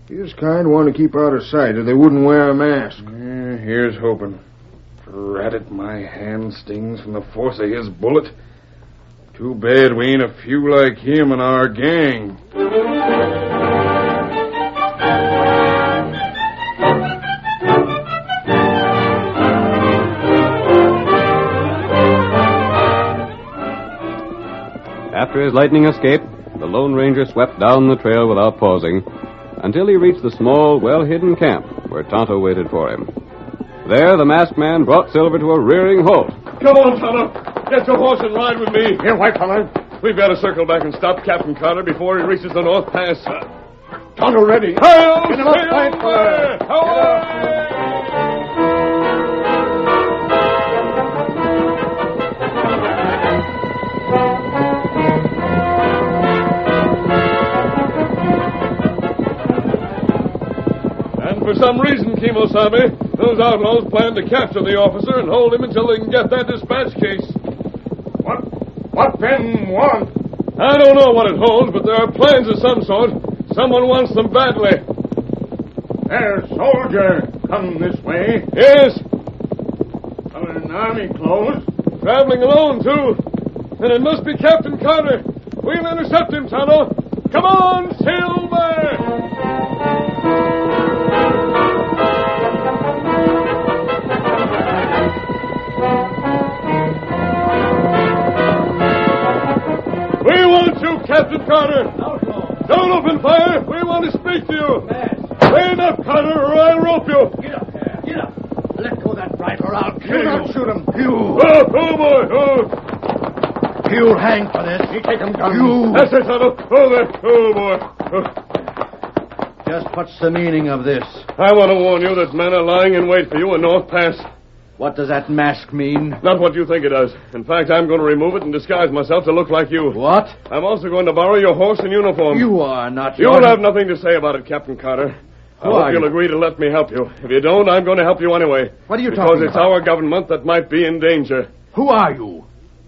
Speaker 11: His kind want to keep out of sight or they wouldn't wear a mask.
Speaker 9: Here's hoping. Drat it, my hand stings from the force of his bullet. Too bad we ain't a few like him in our gang.
Speaker 1: After his lightning escape, the Lone Ranger swept down the trail without pausing until he reached the small, well-hidden camp where Tonto waited for him. There, the masked man brought Silver to a rearing halt.
Speaker 9: Come on, Tonto. Get your horse and ride with me. Here, white fella. We've got to circle back and stop Captain Carter before he reaches the North Pass.
Speaker 11: Tonto ready.
Speaker 9: Hi-yo,
Speaker 11: Get him up, white fella.
Speaker 9: Away! For some reason, Kimosabe, those outlaws plan to capture the officer and hold him until they can get that dispatch case.
Speaker 11: What them want?
Speaker 9: I don't know what it holds, but there are plans of some sort. Someone wants them badly.
Speaker 11: There's a soldier. Come this way.
Speaker 9: Yes.
Speaker 11: In army clothes.
Speaker 9: Traveling alone, too. And it must be Captain Carter. We'll intercept him, Tonto. Come on, Silver! We want you, Captain Carter.
Speaker 12: Outlaw.
Speaker 9: Don't open fire. We want to speak to you. Stand up, Carter, or I'll rope you.
Speaker 12: Get up there. Get up. Let go of that rifle or I'll kill
Speaker 11: Do
Speaker 12: you.
Speaker 11: not shoot him. You.
Speaker 9: Oh, boy. Oh.
Speaker 12: You'll hang for this.
Speaker 11: You take him down.
Speaker 12: You.
Speaker 9: That's it, Tonto. Oh, there. Oh, boy. Oh.
Speaker 12: Just what's the meaning of this?
Speaker 9: I want to warn you that men are lying in wait for you in North Pass.
Speaker 12: What does that mask mean?
Speaker 9: Not what you think it does. In fact, I'm going to remove it and disguise myself to look like you.
Speaker 12: What?
Speaker 9: I'm also going to borrow your horse and uniform.
Speaker 12: You are not...
Speaker 9: You'll have nothing to say about it, Captain Carter. I hope you'll agree to let me help you. If you don't, I'm going to help you anyway.
Speaker 12: What are you
Speaker 9: talking about? Because it's our government that might be in danger.
Speaker 12: Who are you?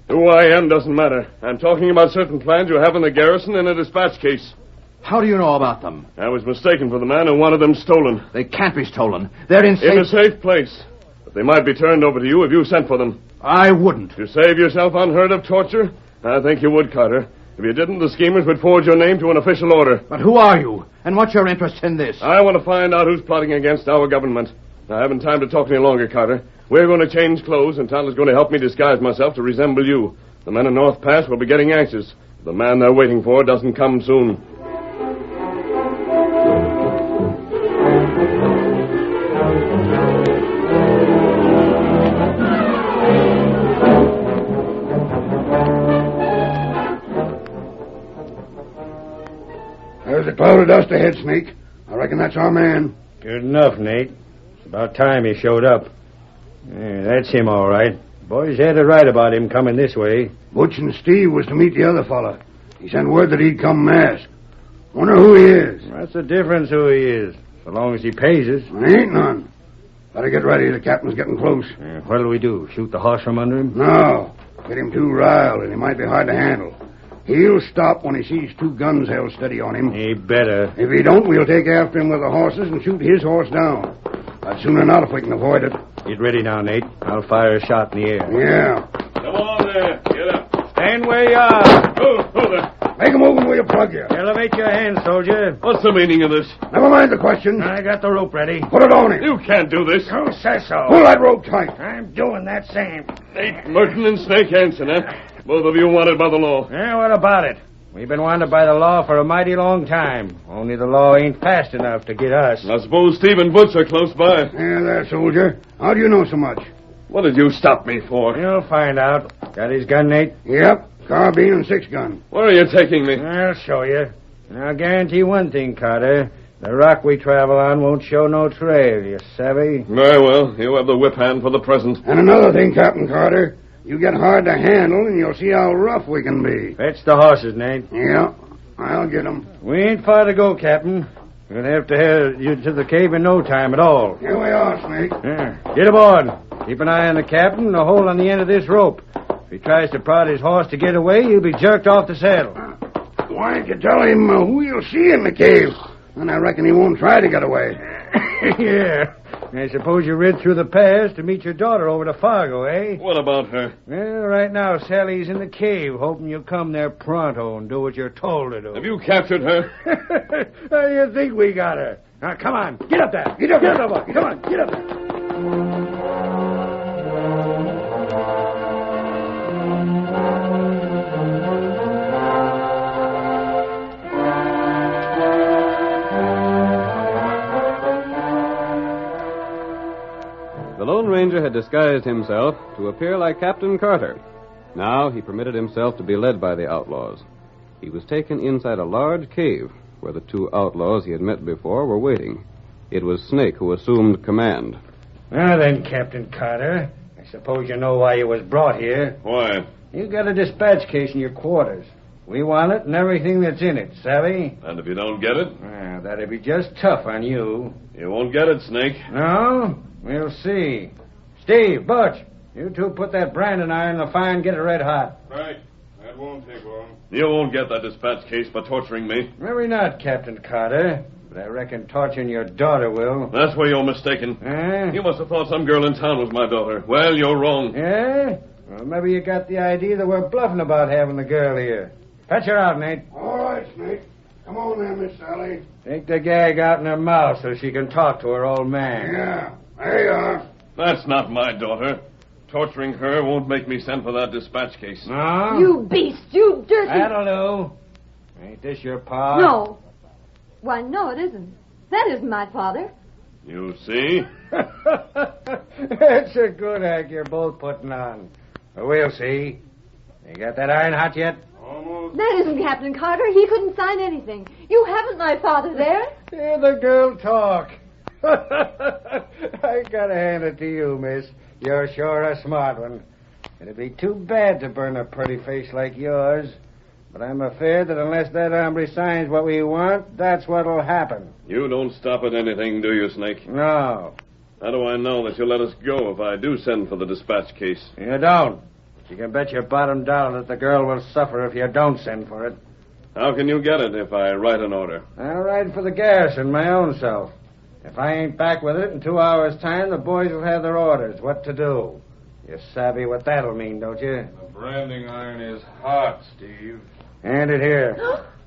Speaker 9: Who I am doesn't matter. I'm talking about certain plans you have in the garrison in a dispatch case.
Speaker 12: How do you know about them?
Speaker 9: I was mistaken for the man who wanted them stolen.
Speaker 12: They can't be stolen. They're in
Speaker 9: a safe place. But they might be turned over to you if you sent for them.
Speaker 12: I wouldn't.
Speaker 9: To save yourself unheard of torture? I think you would, Carter. If you didn't, the schemers would forge your name to an official order.
Speaker 12: But who are you? And what's your interest in this?
Speaker 9: I want to find out who's plotting against our government. I haven't time to talk any longer, Carter. We're going to change clothes, and Tonto's going to help me disguise myself to resemble you. The men in North Pass will be getting anxious. The man they're waiting for doesn't come soon.
Speaker 11: There's a cloud of dust ahead, Snake. I reckon that's our man.
Speaker 8: Good enough, Nate. It's about time he showed up. Yeah, that's him, all right. Boys had it right about him coming this way.
Speaker 11: Butch and Steve was to meet the other fella. He sent word that he'd come masked. Wonder who he is.
Speaker 8: What's the difference who he is, so long as he pays us?
Speaker 11: There ain't none. Better get ready. The captain's getting close.
Speaker 8: What'll we do, shoot the horse from under him?
Speaker 11: No. Get him too riled, and he might be hard to handle. He'll stop when he sees 2 guns held steady on him.
Speaker 8: He better.
Speaker 11: If he don't, we'll take after him with the horses and shoot his horse down. I'd sooner not if we can avoid it.
Speaker 8: Get ready now, Nate. I'll fire a shot in the air.
Speaker 11: Yeah.
Speaker 9: Come on there. Get up.
Speaker 8: Stand where you are.
Speaker 9: Oh, there.
Speaker 11: Make a move and we'll plug you.
Speaker 8: Elevate your hand, soldier.
Speaker 9: What's the meaning of this?
Speaker 11: Never mind the questions.
Speaker 8: I got the rope ready.
Speaker 11: Put it on him.
Speaker 9: You can't do this.
Speaker 8: Who says so?
Speaker 11: Pull that rope tight.
Speaker 8: I'm doing that same.
Speaker 9: Nate Merton and Snake Hansen, huh? Both of you wanted by the law.
Speaker 8: Yeah, what about it? We've been wanted by the law for a mighty long time. Only the law ain't fast enough to get us.
Speaker 9: I suppose Steve and Butch are close by.
Speaker 11: Yeah, there, soldier. How do you know so much?
Speaker 9: What did you stop me for?
Speaker 8: You'll find out. Got his gun, Nate?
Speaker 11: Yep.
Speaker 8: Carbine and 6-gun.
Speaker 9: Where are you taking me?
Speaker 8: I'll show you. And I'll guarantee one thing, Carter. The rock we travel on won't show no trail, you savvy?
Speaker 9: Very well. You have the whip hand for the present.
Speaker 8: And another thing, Captain Carter. You get hard to handle, and you'll see how rough we can be. Fetch the horses, Nate. Yeah, I'll get them. We ain't far to go, Captain. We're going to have to head you to the cave in no time at all. Here we are, Snake. Yeah. Get aboard. Keep an eye on the captain and a hold on the end of this rope. If he tries to prod his horse to get away, he'll be jerked off the saddle. Why don't you tell him who you'll see in the cave? And I reckon he won't try to get away. Yeah. I suppose you rid through the pass to meet your daughter over to Fargo, eh?
Speaker 9: What about her?
Speaker 8: Well, right now, Sally's in the cave, hoping you'll come there pronto and do what you're told to do.
Speaker 9: Have you captured her?
Speaker 8: How do you think we got her? Now, come on. Get up there. Get up there. Come on. Get up there.
Speaker 1: The Lone Ranger had disguised himself to appear like Captain Carter. Now he permitted himself to be led by the outlaws. He was taken inside a large cave where the two outlaws he had met before were waiting. It was Snake who assumed command.
Speaker 8: Now then, Captain Carter, I suppose you know why you was brought here.
Speaker 9: Why?
Speaker 8: You got a dispatch case in your quarters. We want it and everything that's in it, savvy?
Speaker 9: And if you don't get it?
Speaker 8: Well, that'd be just tough on you.
Speaker 9: You won't get it, Snake.
Speaker 8: No? We'll see. Steve, Butch, you two put that branding iron in the fire and get it red hot.
Speaker 3: Right. That won't take long.
Speaker 9: You won't get that dispatch case by torturing me.
Speaker 8: Maybe not, Captain Carter. But I reckon torturing your daughter will.
Speaker 9: That's where you're mistaken. You must have thought some girl in town was my daughter. Well, you're wrong.
Speaker 8: Yeah? Well, maybe you got the idea that we're bluffing about having the girl here. Fetch her out, Nate. All right, Snake. Come on there, Miss Sally. Take the gag out in her mouth so she can talk to her old man. Yeah. There you are.
Speaker 9: That's not my daughter. Torturing her won't make me send for that dispatch case.
Speaker 8: No?
Speaker 13: You beast, you dirty...
Speaker 8: That'll do. Ain't this your pa?
Speaker 13: No. Why, no, it isn't. That isn't my father.
Speaker 9: You see?
Speaker 8: That's a good act you're both putting on. But we'll see. You got that iron hot yet?
Speaker 3: Almost.
Speaker 13: That isn't Captain Carter. He couldn't sign anything. You haven't my father there.
Speaker 8: Hear the girl talk. I gotta hand it to you, miss. You're sure a smart one. It'd be too bad to burn a pretty face like yours. But I'm afraid that unless that hombre signs what we want, that's what'll happen.
Speaker 9: You don't stop at anything, do you, Snake?
Speaker 8: No.
Speaker 9: How do I know that you'll let us go if I do send for the dispatch case?
Speaker 8: You don't. You can bet your bottom dollar that the girl will suffer if you don't send for it.
Speaker 9: How can you get it if I write an order?
Speaker 8: I'll write for the garrison my own self. If I ain't back with it in 2 hours' time, the boys will have their orders what to do. You savvy what that'll mean, don't you?
Speaker 3: The branding iron is hot, Steve.
Speaker 8: Hand it here.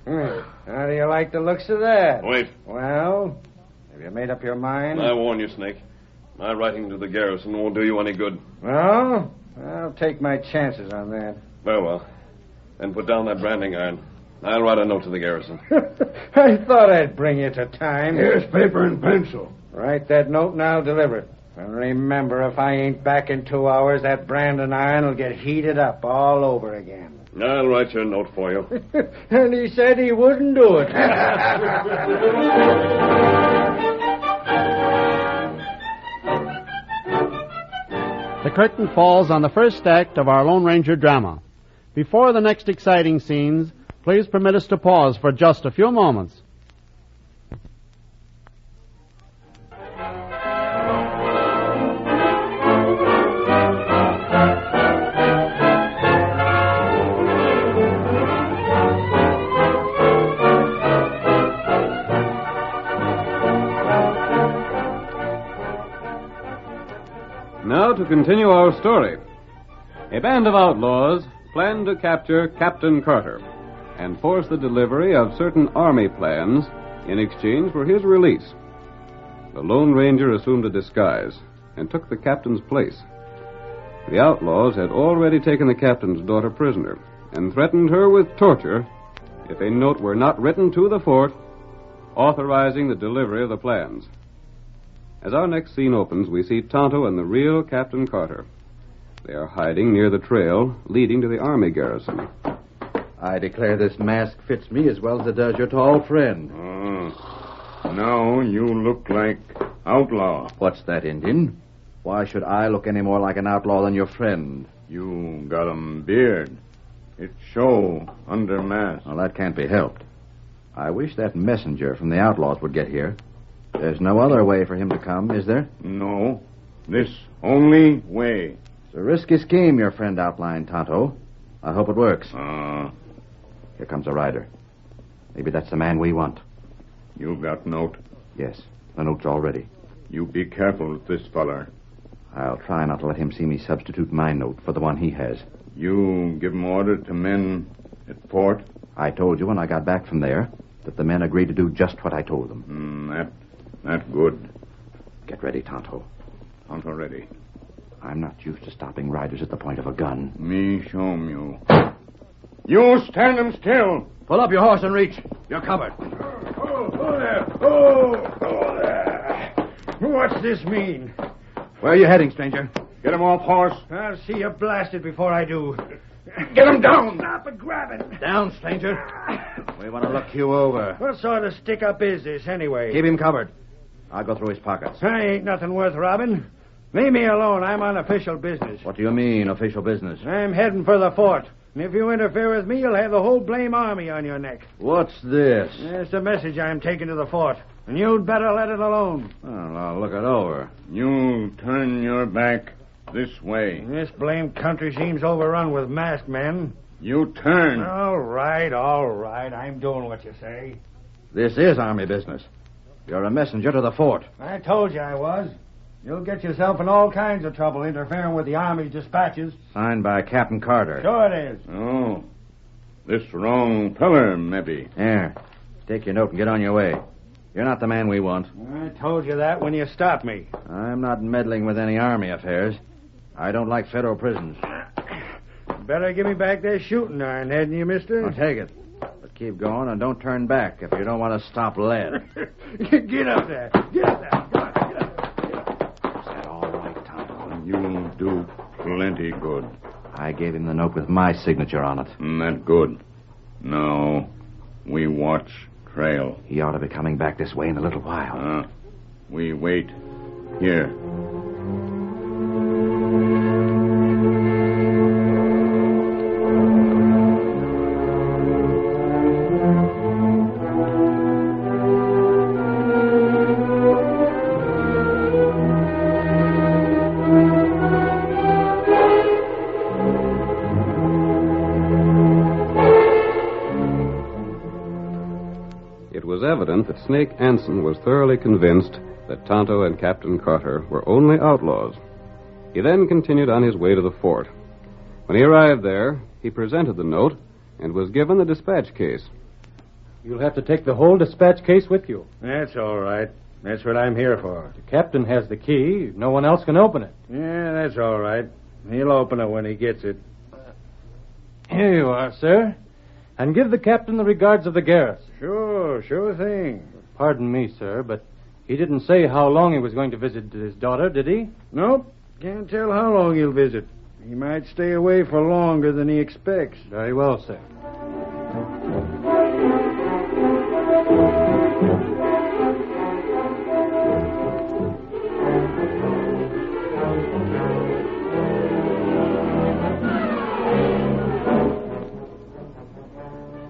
Speaker 8: How do you like the looks of that?
Speaker 9: Wait.
Speaker 8: Well, have you made up your mind?
Speaker 9: I warn you, Snake. My writing to the garrison won't do you any good.
Speaker 8: Well, I'll take my chances on that.
Speaker 9: Very well. Then put down that branding iron. I'll write a note to the garrison.
Speaker 8: I thought I'd bring you to time.
Speaker 3: Here's paper and pencil.
Speaker 8: Write that note and I'll deliver it. And remember, if I ain't back in 2 hours, that branding iron will get heated up all over again.
Speaker 9: I'll write your note for you.
Speaker 8: And he said he wouldn't do it.
Speaker 14: The curtain falls on the first act of our Lone Ranger drama. Before the next exciting scenes, please permit us to pause for just a few moments.
Speaker 1: Now to continue our story. A band of outlaws planned to capture Captain Carter and force the delivery of certain army plans in exchange for his release. The Lone Ranger assumed a disguise and took the captain's place. The outlaws had already taken the captain's daughter prisoner and threatened her with torture if a note were not written to the fort authorizing the delivery of the plans. As our next scene opens, we see Tonto and the real Captain Carter. They are hiding near the trail leading to the army garrison.
Speaker 12: I declare this mask fits me as well as it does your tall friend.
Speaker 11: Now you look like outlaw.
Speaker 12: What's that, Indian? Why should I look any more like an outlaw than your friend?
Speaker 11: You got a beard. It show under mask.
Speaker 12: Well, that can't be helped. I wish that messenger from the outlaws would get here. There's no other way for him to come, is there?
Speaker 11: No. This only way.
Speaker 12: It's a risky scheme your friend outlined, Tonto. I hope it works. Here comes a rider. Maybe that's the man we want.
Speaker 11: You got note?
Speaker 12: Yes, the note's all ready.
Speaker 11: You be careful with this feller.
Speaker 12: I'll try not to let him see me substitute my note for the one he has.
Speaker 11: You give him order to men at fort?
Speaker 12: I told you when I got back from there that the men agreed to do just what I told them.
Speaker 11: That good.
Speaker 12: Get ready, Tonto.
Speaker 11: Tonto ready.
Speaker 12: I'm not used to stopping riders at the point of a gun.
Speaker 11: Me show you. You stand them still.
Speaker 12: Pull up your horse and reach. You're covered.
Speaker 8: What's this mean?
Speaker 12: Where are you heading, stranger?
Speaker 11: Get him off horse.
Speaker 8: I'll see you blasted before I do.
Speaker 11: Get him down.
Speaker 8: Stop and grab it.
Speaker 12: Down, stranger. We want to look you over.
Speaker 8: What sort of stick-up is this, anyway?
Speaker 12: Keep him covered. I'll go through his pockets.
Speaker 8: I ain't nothing worth robbing. Leave me alone. I'm on official business.
Speaker 12: What do you mean, official business?
Speaker 8: I'm heading for the fort. And if you interfere with me, you'll have the whole blame army on your neck.
Speaker 12: What's this?
Speaker 8: It's the message I'm taking to the fort. And you'd better let it alone.
Speaker 12: Well, I'll look it over.
Speaker 11: You turn your back this way.
Speaker 8: This blamed country seems overrun with masked men.
Speaker 11: You turn.
Speaker 8: All right. I'm doing what you say.
Speaker 12: This is army business. You're a messenger to the fort.
Speaker 8: I told you I was. You'll get yourself in all kinds of trouble interfering with the army's dispatches.
Speaker 12: Signed by Captain Carter.
Speaker 8: Sure it is.
Speaker 11: Oh. This wrong feller, maybe.
Speaker 12: Here. Take your note and get on your way. You're not the man we want.
Speaker 8: I told you that when you stopped me.
Speaker 12: I'm not meddling with any army affairs. I don't like federal prisons.
Speaker 8: Better give me back that shooting iron, hadn't you, mister?
Speaker 12: I'll take it. But keep going and don't turn back if you don't want to stop lead.
Speaker 8: Get up there. Get up there. Come on, get up there.
Speaker 12: Is that all right, Tonto?
Speaker 11: You'll do plenty good.
Speaker 12: I gave him the note with my signature on it.
Speaker 11: That good. Now, we watch trail.
Speaker 12: He ought to be coming back this way in a little while.
Speaker 11: We wait here.
Speaker 1: It was evident that Snake Anson was thoroughly convinced that Tonto and Captain Carter were only outlaws. He then continued on his way to the fort. When he arrived there, he presented the note and was given the dispatch case.
Speaker 15: You'll have to take the whole dispatch case with you.
Speaker 8: That's all right. That's what I'm here for.
Speaker 15: The captain has the key. No one else can open it.
Speaker 8: Yeah, that's all right. He'll open it when he gets it.
Speaker 15: Here you are, sir. And give the captain the regards of the garrison.
Speaker 8: Sure thing.
Speaker 15: Pardon me, sir, but he didn't say how long he was going to visit his daughter, did he?
Speaker 8: Nope. Can't tell how long he'll visit. He might stay away for longer than he expects.
Speaker 15: Very well, sir.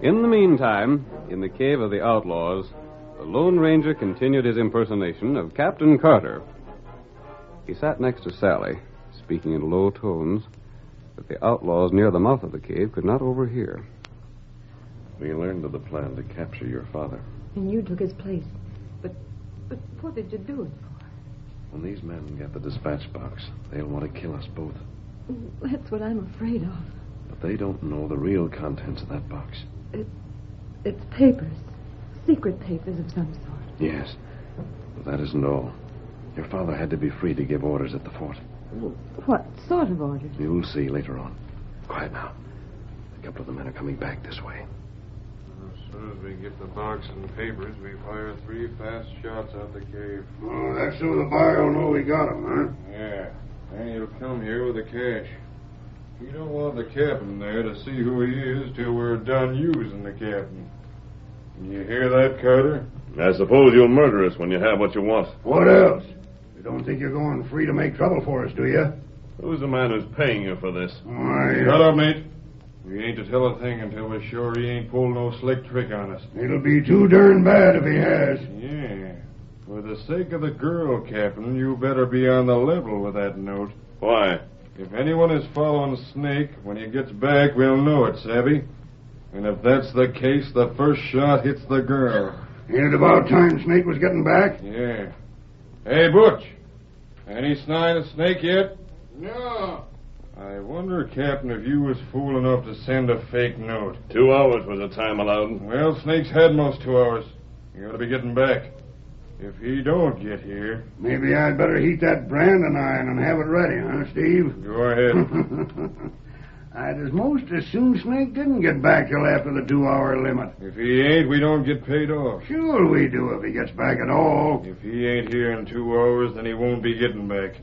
Speaker 1: In the meantime, in the cave of the outlaws, the Lone Ranger continued his impersonation of Captain Carter. He sat next to Sally, speaking in low tones that the outlaws near the mouth of the cave could not overhear.
Speaker 6: We learned of the plan to capture your father.
Speaker 13: And you took his place. But what did you do it for?
Speaker 6: When these men get the dispatch box, they'll want to kill us both.
Speaker 13: That's what I'm afraid of.
Speaker 6: But they don't know the real contents of that box.
Speaker 13: It's papers. Secret papers of some sort.
Speaker 6: Yes. But that isn't all. Your father had to be free to give orders at the fort.
Speaker 13: What sort of orders?
Speaker 6: You'll see later on. Quiet now. A couple of the men are coming back this way.
Speaker 3: As soon as we get the box and papers, we fire 3 fast shots out the cave.
Speaker 11: Oh, that's so the buyer will know we got him, huh?
Speaker 3: Yeah.
Speaker 11: And he'll come here with the cash. We don't want the captain there to see who he is till we're done using the captain. You hear that, Carter?
Speaker 6: I suppose you'll murder us when you have what you want.
Speaker 8: What else? You don't think you're going free to make trouble for us, do you?
Speaker 6: Who's the man who's paying you for this?
Speaker 11: Shut up, mate. We ain't to tell a thing until we're sure he ain't pulled no slick trick on us.
Speaker 8: It'll be too darn bad if he has.
Speaker 11: Yeah. For the sake of the girl, Captain, you better be on the level with that note.
Speaker 6: Why?
Speaker 11: If anyone is following Snake, when he gets back, we'll know it, savvy? And if that's the case, the first shot hits the girl.
Speaker 8: Ain't it about time Snake was getting back?
Speaker 11: Yeah. Hey, Butch. Any sign of Snake yet?
Speaker 3: No.
Speaker 11: I wonder, Captain, if you was fool enough to send a fake note.
Speaker 6: 2 hours was the time allowed.
Speaker 11: Well, Snake's had most 2 hours. You ought to be getting back. If he don't get here...
Speaker 8: Maybe I'd better heat that branding iron and have it ready, huh, Steve?
Speaker 11: Go ahead.
Speaker 8: I'd as most as soon Snake didn't get back till after the 2-hour limit.
Speaker 11: If he ain't, we don't get paid off.
Speaker 8: Sure we do if he gets back at all.
Speaker 11: If he ain't here in 2 hours, then he won't be getting back.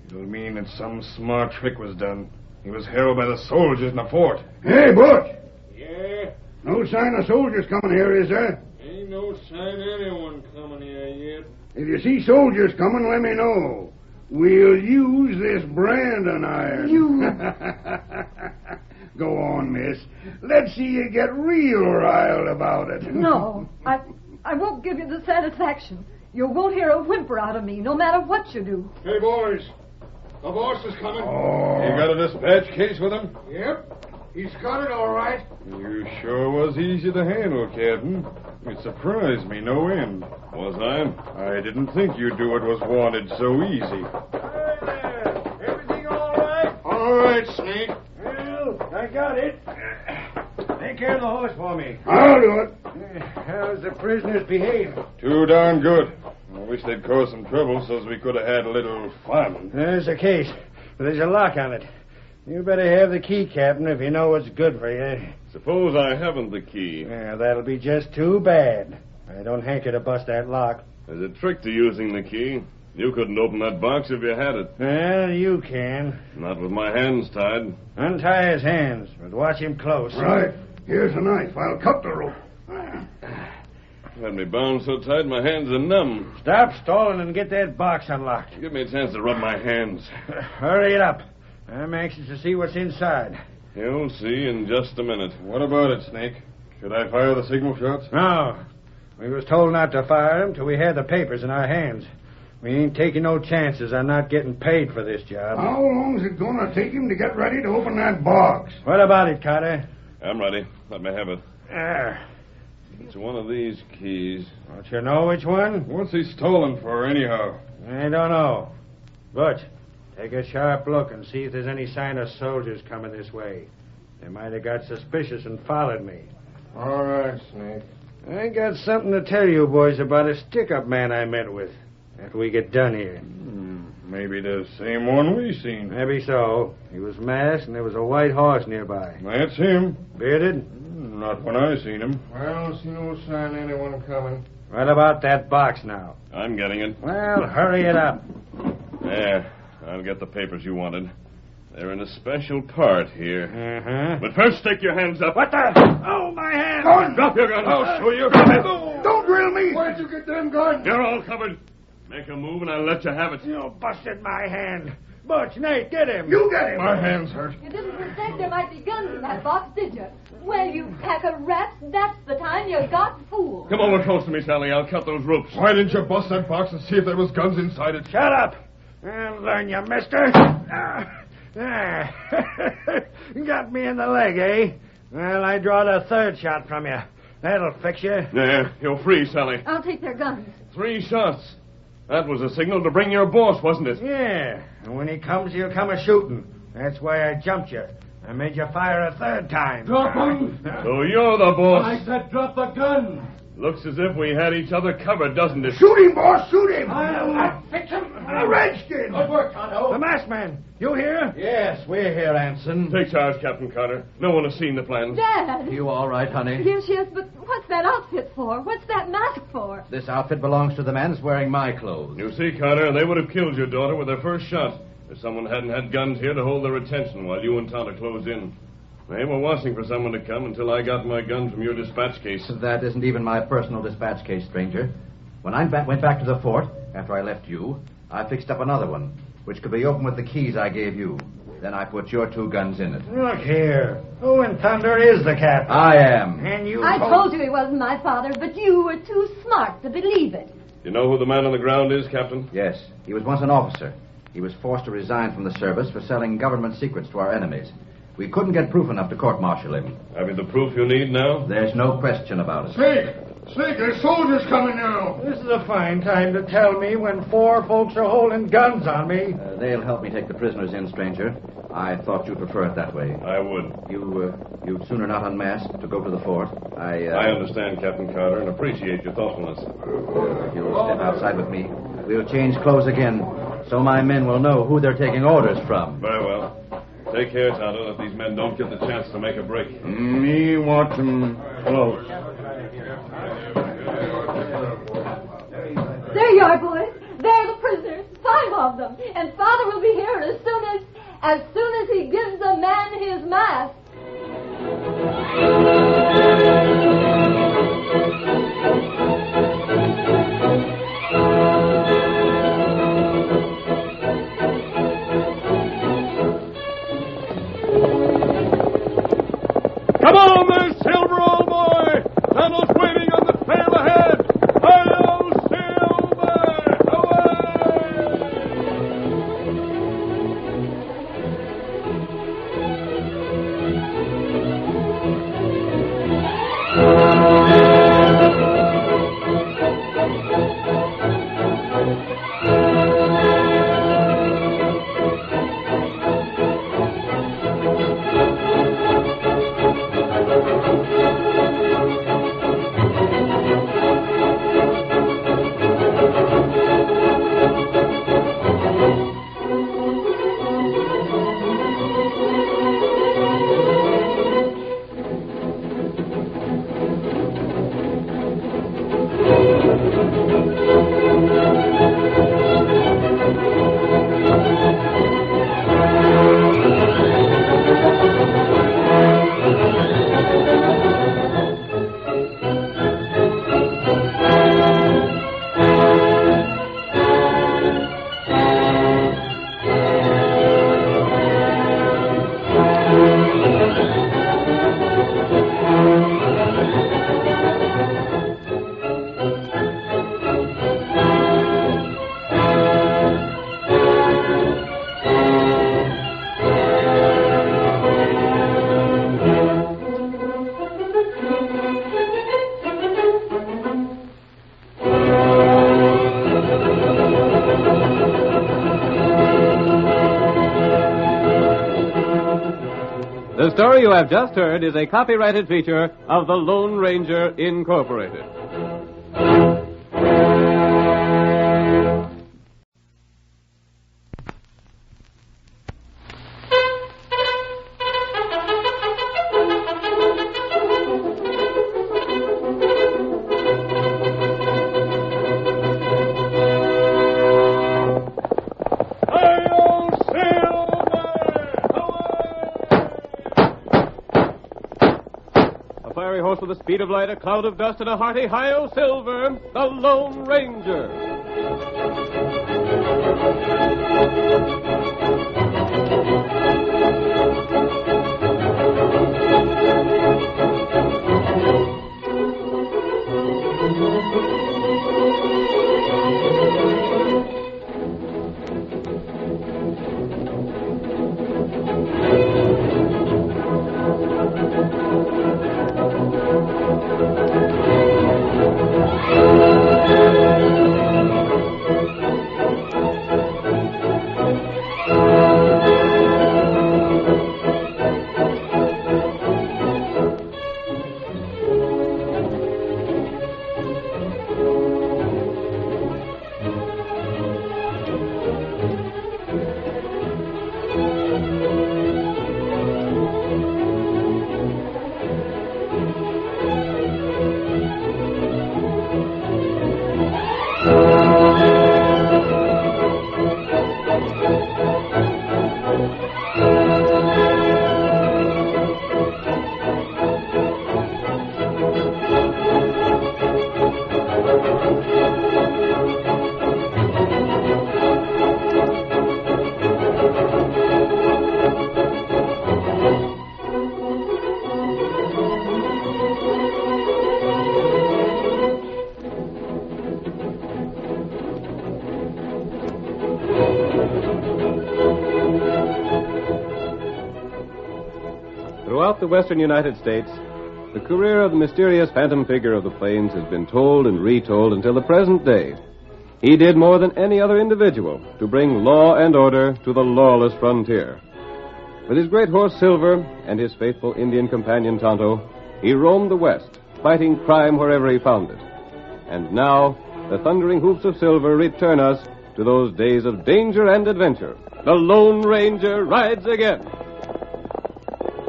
Speaker 11: It'll mean that some smart trick was done. He was held by the soldiers in the fort.
Speaker 8: Hey, Butch!
Speaker 11: Yeah?
Speaker 8: No sign of soldiers coming here, is there?
Speaker 11: Ain't no sign of anyone coming here yet.
Speaker 8: If you see soldiers coming, let me know. We'll use this branding iron.
Speaker 13: You...
Speaker 8: Go on, miss. Let's see you get real riled about it.
Speaker 13: No, I won't give you the satisfaction. You won't hear a whimper out of me, no matter what you do.
Speaker 3: Hey, boys. The boss is coming.
Speaker 11: Oh. You got a dispatch case with him?
Speaker 3: Yep. He's got it all right.
Speaker 11: You sure was easy to handle, Captain. It surprised me no end.
Speaker 6: Was I?
Speaker 11: I didn't think you'd do what was wanted so easy.
Speaker 3: Hey there. Everything all right? All right, Snake.
Speaker 8: Well, I got it.
Speaker 16: Take care of the horse for me.
Speaker 8: I'll do it.
Speaker 16: How's the prisoners behave?
Speaker 11: Too darn good. I wish they'd cause some trouble so we could have had a little fun.
Speaker 16: There's the case, but there's a lock on it. You better have the key, Captain, if you know what's good for you.
Speaker 6: Suppose I haven't the key.
Speaker 16: Yeah, that'll be just too bad. I don't hanker to bust that lock.
Speaker 6: There's a trick to using the key. You couldn't open that box if you had it.
Speaker 16: Well, you can.
Speaker 6: Not with my hands tied.
Speaker 16: Untie his hands, but watch him close.
Speaker 8: Right. Here's a knife. I'll cut the rope.
Speaker 6: Had me bound so tight my hands are numb.
Speaker 16: Stop stalling and get that box unlocked.
Speaker 6: Give me a chance to rub my hands.
Speaker 16: Hurry it up. I'm anxious to see what's inside.
Speaker 6: You'll see in just a minute.
Speaker 11: What about it, Snake? Should I fire the signal shots?
Speaker 16: No. We was told not to fire them till we had the papers in our hands. We ain't taking no chances on not getting paid for this job.
Speaker 8: How long's it going to take him to get ready to open that box?
Speaker 16: What about it, Carter?
Speaker 6: I'm ready. Let me have it. It's one of these keys.
Speaker 16: Don't you know which one?
Speaker 11: What's he stolen for, anyhow?
Speaker 16: I don't know. Butch, take a sharp look and see if there's any sign of soldiers coming this way. They might have got suspicious and followed me.
Speaker 11: All right, Snake.
Speaker 16: I got something to tell you boys about a stick-up man I met with after we get done here.
Speaker 11: Maybe the same one we seen.
Speaker 16: Maybe so. He was masked and there was a white horse nearby.
Speaker 11: That's him.
Speaker 16: Bearded?
Speaker 11: Not when I seen him. I don't see no sign of anyone coming.
Speaker 16: What about that box now?
Speaker 6: I'm getting it.
Speaker 16: Well, hurry it up.
Speaker 6: There. I'll get the papers you wanted. They're in a special part here.
Speaker 16: Uh-huh.
Speaker 6: But first, stick your hands up.
Speaker 16: What the? Oh, my hand!
Speaker 8: Gun!
Speaker 6: Drop your gun.
Speaker 11: I'll show you.
Speaker 8: Don't drill me!
Speaker 3: Where'd you get them guns?
Speaker 6: You're all covered. Make a move and I'll let you have it.
Speaker 16: You busted my hand. Butch, Nate, get him.
Speaker 8: You get him.
Speaker 11: My hand's hurt.
Speaker 13: You didn't suspect there might be guns in that box, did you? Well, you pack of rats, that's the time you got fooled.
Speaker 6: Come over close to me, Sally. I'll cut those ropes.
Speaker 11: Why didn't you bust that box and see if there was guns inside it?
Speaker 16: Shut up. I'll learn you, mister. Got me in the leg, eh? Well, I drawed a third shot from you. That'll fix you.
Speaker 6: There. You're free, Sally.
Speaker 13: I'll take their guns.
Speaker 6: 3 shots. That was a signal to bring your boss, wasn't it?
Speaker 16: Yeah. And when he comes, he'll come a-shooting. That's why I jumped you. I made you fire a third time.
Speaker 3: Drop them.
Speaker 6: So you're the boss.
Speaker 3: I said drop the gun.
Speaker 6: Looks as if we had each other covered, doesn't it?
Speaker 8: Shoot him, boss! Shoot him!
Speaker 3: I'll fix him.
Speaker 8: A redskin!
Speaker 3: Good work, Tonto.
Speaker 16: The masked man. You here?
Speaker 12: Yes, we're here, Anson.
Speaker 6: Take charge, Captain Carter. No one has seen the plans.
Speaker 13: Dad!
Speaker 12: You all right, honey?
Speaker 13: Yes, but what's that outfit for? What's that mask for?
Speaker 12: This outfit belongs to the man that's wearing my clothes.
Speaker 6: You see, Carter, they would have killed your daughter with their first shot. If someone hadn't had guns here to hold their attention while you and Tonto closed in. They were watching for someone to come until I got my gun from your dispatch case.
Speaker 12: That isn't even my personal dispatch case, stranger. When I went back to the fort, after I left you, I fixed up another one, which could be opened with the keys I gave you. Then I put your 2 guns in it.
Speaker 16: Look here. Who in thunder is the captain?
Speaker 12: I am.
Speaker 16: And you
Speaker 13: I told you he wasn't my father, but you were too smart to believe it.
Speaker 6: You know who the man on the ground is, Captain?
Speaker 12: Yes. He was once an officer. He was forced to resign from the service for selling government secrets to our enemies. We couldn't get proof enough to court-martial him.
Speaker 6: Have you the proof you need now?
Speaker 12: There's no question about it.
Speaker 11: Snake, there's soldiers coming now.
Speaker 16: This is a fine time to tell me when 4 folks are holding guns on me.
Speaker 12: They'll help me take the prisoners in, stranger. I thought you'd prefer it that way.
Speaker 6: I would.
Speaker 12: You'd sooner not unmask to go to the fort.
Speaker 6: I understand, Captain Carter, and appreciate your thoughtfulness.
Speaker 12: You'll step outside with me. We'll change clothes again, so my men will know who they're taking orders from.
Speaker 6: Very well. Take care, Tonto, that these men don't get the chance to make a break.
Speaker 11: Me want them close.
Speaker 13: There you are, boys. They're the prisoners, 5 of them. And Father will be here as soon as he gives the man his mask.
Speaker 6: Come on there, Silver, old boy! Tonto's waiting on the trail ahead! Hi-yo, Silver!
Speaker 1: The story you have just heard is a copyrighted feature of the Lone Ranger Incorporated. With the speed of light, a cloud of dust, and a hearty hi-yo Silver, the Lone Ranger. Throughout the western United States, the career of the mysterious phantom figure of the plains has been told and retold until the present day. He did more than any other individual to bring law and order to the lawless frontier. With his great horse Silver and his faithful Indian companion Tonto, he roamed the West, fighting crime wherever he found it. And now, the thundering hoofs of Silver return us to those days of danger and adventure. The Lone Ranger rides again.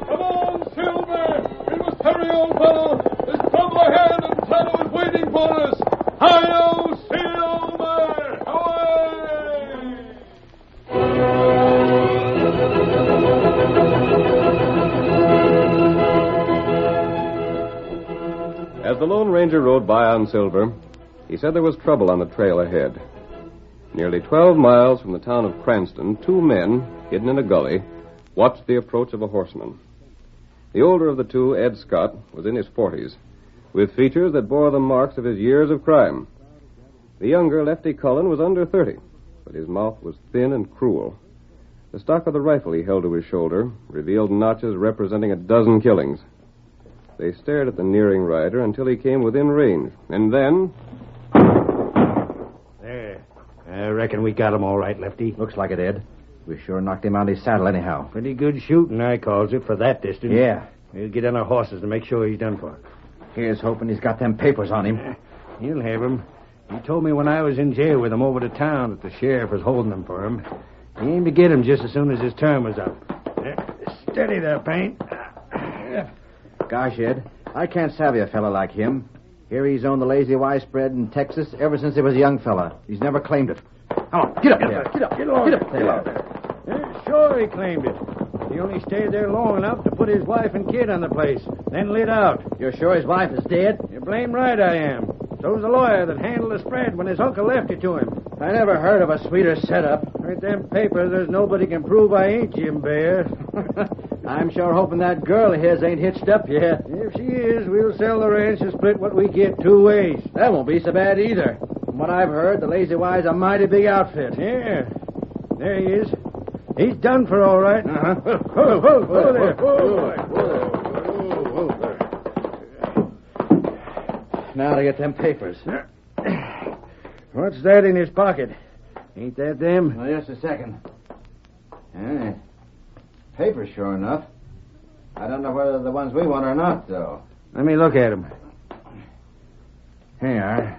Speaker 9: Come on, Silver! We must hurry, old fellow! There's trouble ahead, and Tonto is waiting for us! Hi-yo, Silver! Away!
Speaker 1: As the Lone Ranger rode by on Silver, he said there was trouble on the trail ahead. Nearly 12 miles from the town of Cranston, 2 men, hidden in a gully, watched the approach of a horseman. The older of the two, Ed Scott, was in his 40s, with features that bore the marks of his years of crime. The younger, Lefty Cullen, was under 30, but his mouth was thin and cruel. The stock of the rifle he held to his shoulder revealed notches representing a dozen killings. They stared at the nearing rider until he came within range, and then...
Speaker 16: There. I reckon we got him all right, Lefty.
Speaker 12: Looks like it, Ed. We sure knocked him out of his saddle anyhow.
Speaker 16: Pretty good shooting, I calls it, for that distance.
Speaker 12: Yeah.
Speaker 16: We'll get on our horses to make sure he's done for.
Speaker 12: Here's hoping he's got them papers on him.
Speaker 16: He'll have them. He told me when I was in jail with him over to town that the sheriff was holding them for him. He aimed to get him just as soon as his term was up. Steady there, Paint.
Speaker 12: Gosh, Ed, I can't savvy a fella like him. Here he's owned the Lazy Y spread in Texas ever since he was a young fella. He's never claimed it. Come on, get up there. Get up.
Speaker 16: Get along.
Speaker 12: Get up there.
Speaker 16: Sure he claimed it. He only stayed there long enough to put his wife and kid on the place, then lit out.
Speaker 12: You're sure his wife is dead?
Speaker 16: You're blame right I am. So's the lawyer that handled the spread when his uncle left it to him.
Speaker 12: I never heard of a sweeter setup.
Speaker 16: With them papers, there's nobody can prove I ain't Jim Bear.
Speaker 12: I'm sure hoping that girl of his ain't hitched up yet.
Speaker 16: If she is, we'll sell the ranch and split what we get 2 ways.
Speaker 12: That won't be so bad either. From what I've heard, the Lazy Y's a mighty big outfit.
Speaker 16: Yeah. There he is. He's done for all right.
Speaker 12: Uh-huh.
Speaker 16: Whoa there.
Speaker 12: Now to get them papers.
Speaker 16: What's that in his pocket? Ain't that them?
Speaker 12: Well, just a second. Papers, sure enough. I don't know whether they're the ones we want or not, though.
Speaker 16: Let me look at them. Here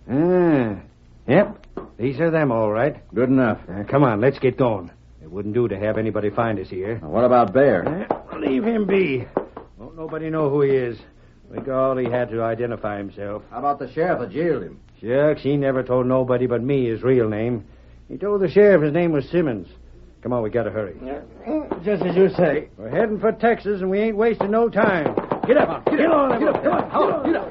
Speaker 16: you are. Yep. These are them, all right.
Speaker 12: Good enough.
Speaker 16: Come on, let's get going. It wouldn't do to have anybody find us here.
Speaker 12: Now, what about Bear?
Speaker 16: Leave him be. Won't nobody know who he is. We got all he had to identify himself.
Speaker 12: How about the sheriff that jailed him?
Speaker 16: Shucks, he never told nobody but me his real name. He told the sheriff his name was Simmons. Come on, we gotta hurry.
Speaker 12: Just as you say.
Speaker 16: We're heading for Texas, and we ain't wasting no time. Get up. Get on. Get up. Get up.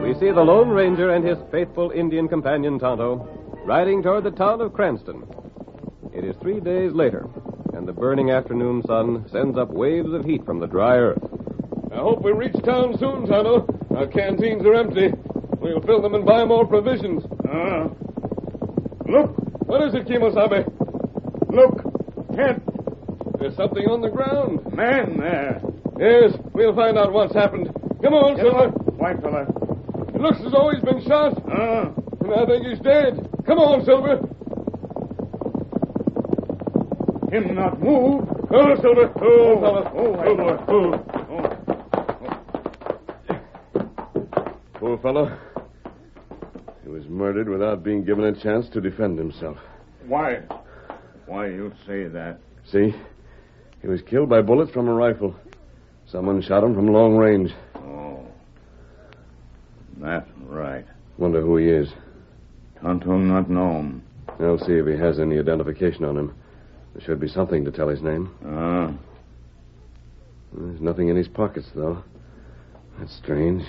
Speaker 1: We see the Lone Ranger and his faithful Indian companion Tonto riding toward the town of Cranston. It is 3 days later, and the burning afternoon sun sends up waves of heat from the dry earth.
Speaker 9: I hope we reach town soon, Tonto. Our canteens are empty. We'll fill them and buy more provisions. Look! What is it, Kimosabe? Look! Tent! There's something on the ground. Man there. Yes, we'll find out what's happened. Come on, Silver.
Speaker 11: White fella.
Speaker 9: It looks as though he's been shot. And I think he's dead. Come on, Silver.
Speaker 11: Him not move.
Speaker 9: Oh, Silver. Oh, fella. Poor fellow. He was murdered without being given a chance to defend himself.
Speaker 11: Why? Why you say that?
Speaker 9: See? He was killed by bullets from a rifle. Someone shot him from long range.
Speaker 11: Oh. That's right.
Speaker 9: Wonder who he is.
Speaker 11: Tonto not know him.
Speaker 9: I'll see if he has any identification on him. There should be something to tell his name. There's nothing in his pockets, though. That's strange.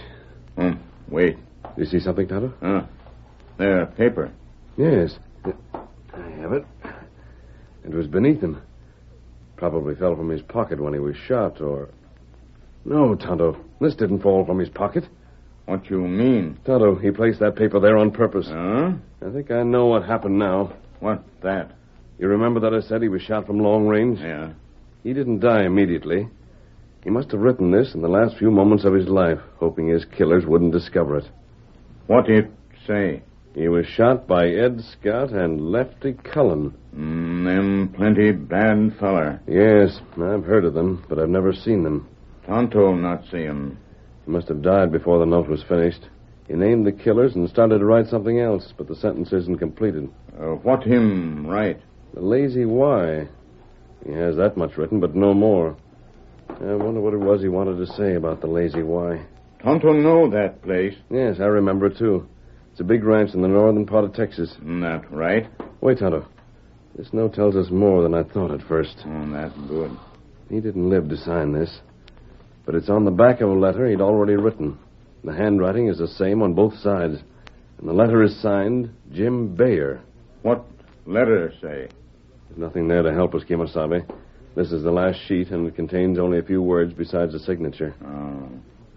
Speaker 11: Wait.
Speaker 9: You see something, Tonto?
Speaker 11: There, paper.
Speaker 9: Yes. I have it. It was beneath him. Probably fell from his pocket when he was shot, or... No, Tonto, this didn't fall from his pocket.
Speaker 11: What you mean?
Speaker 9: Tonto, he placed that paper there on purpose.
Speaker 11: Huh?
Speaker 9: I think I know what happened now.
Speaker 11: What, that?
Speaker 9: You remember that I said he was shot from long range?
Speaker 11: Yeah.
Speaker 9: He didn't die immediately. He must have written this in the last few moments of his life, hoping his killers wouldn't discover it.
Speaker 11: What it say?
Speaker 9: He was shot by Ed Scott and Lefty Cullen.
Speaker 11: Them plenty bad feller.
Speaker 9: Yes, I've heard of them, but I've never seen them.
Speaker 11: Tonto not see 'em.
Speaker 9: He must have died before the note was finished. He named the killers and started to write something else, but the sentence isn't completed.
Speaker 11: What him write?
Speaker 9: The Lazy Y. He has that much written, but no more. I wonder what it was he wanted to say about the Lazy Y.
Speaker 11: Tonto know that place.
Speaker 9: Yes, I remember it, too. It's a big ranch in the northern part of Texas.
Speaker 11: That right?
Speaker 9: Wait, Tonto. This note tells us more than I thought at first.
Speaker 11: Oh, that's good.
Speaker 9: He didn't live to sign this. But it's on the back of a letter he'd already written. The handwriting is the same on both sides. And the letter is signed Jim Bayer.
Speaker 11: What letter say?
Speaker 9: There's nothing there to help us, Kemosabe. This is the last sheet, and it contains only a few words besides the signature.
Speaker 11: Oh.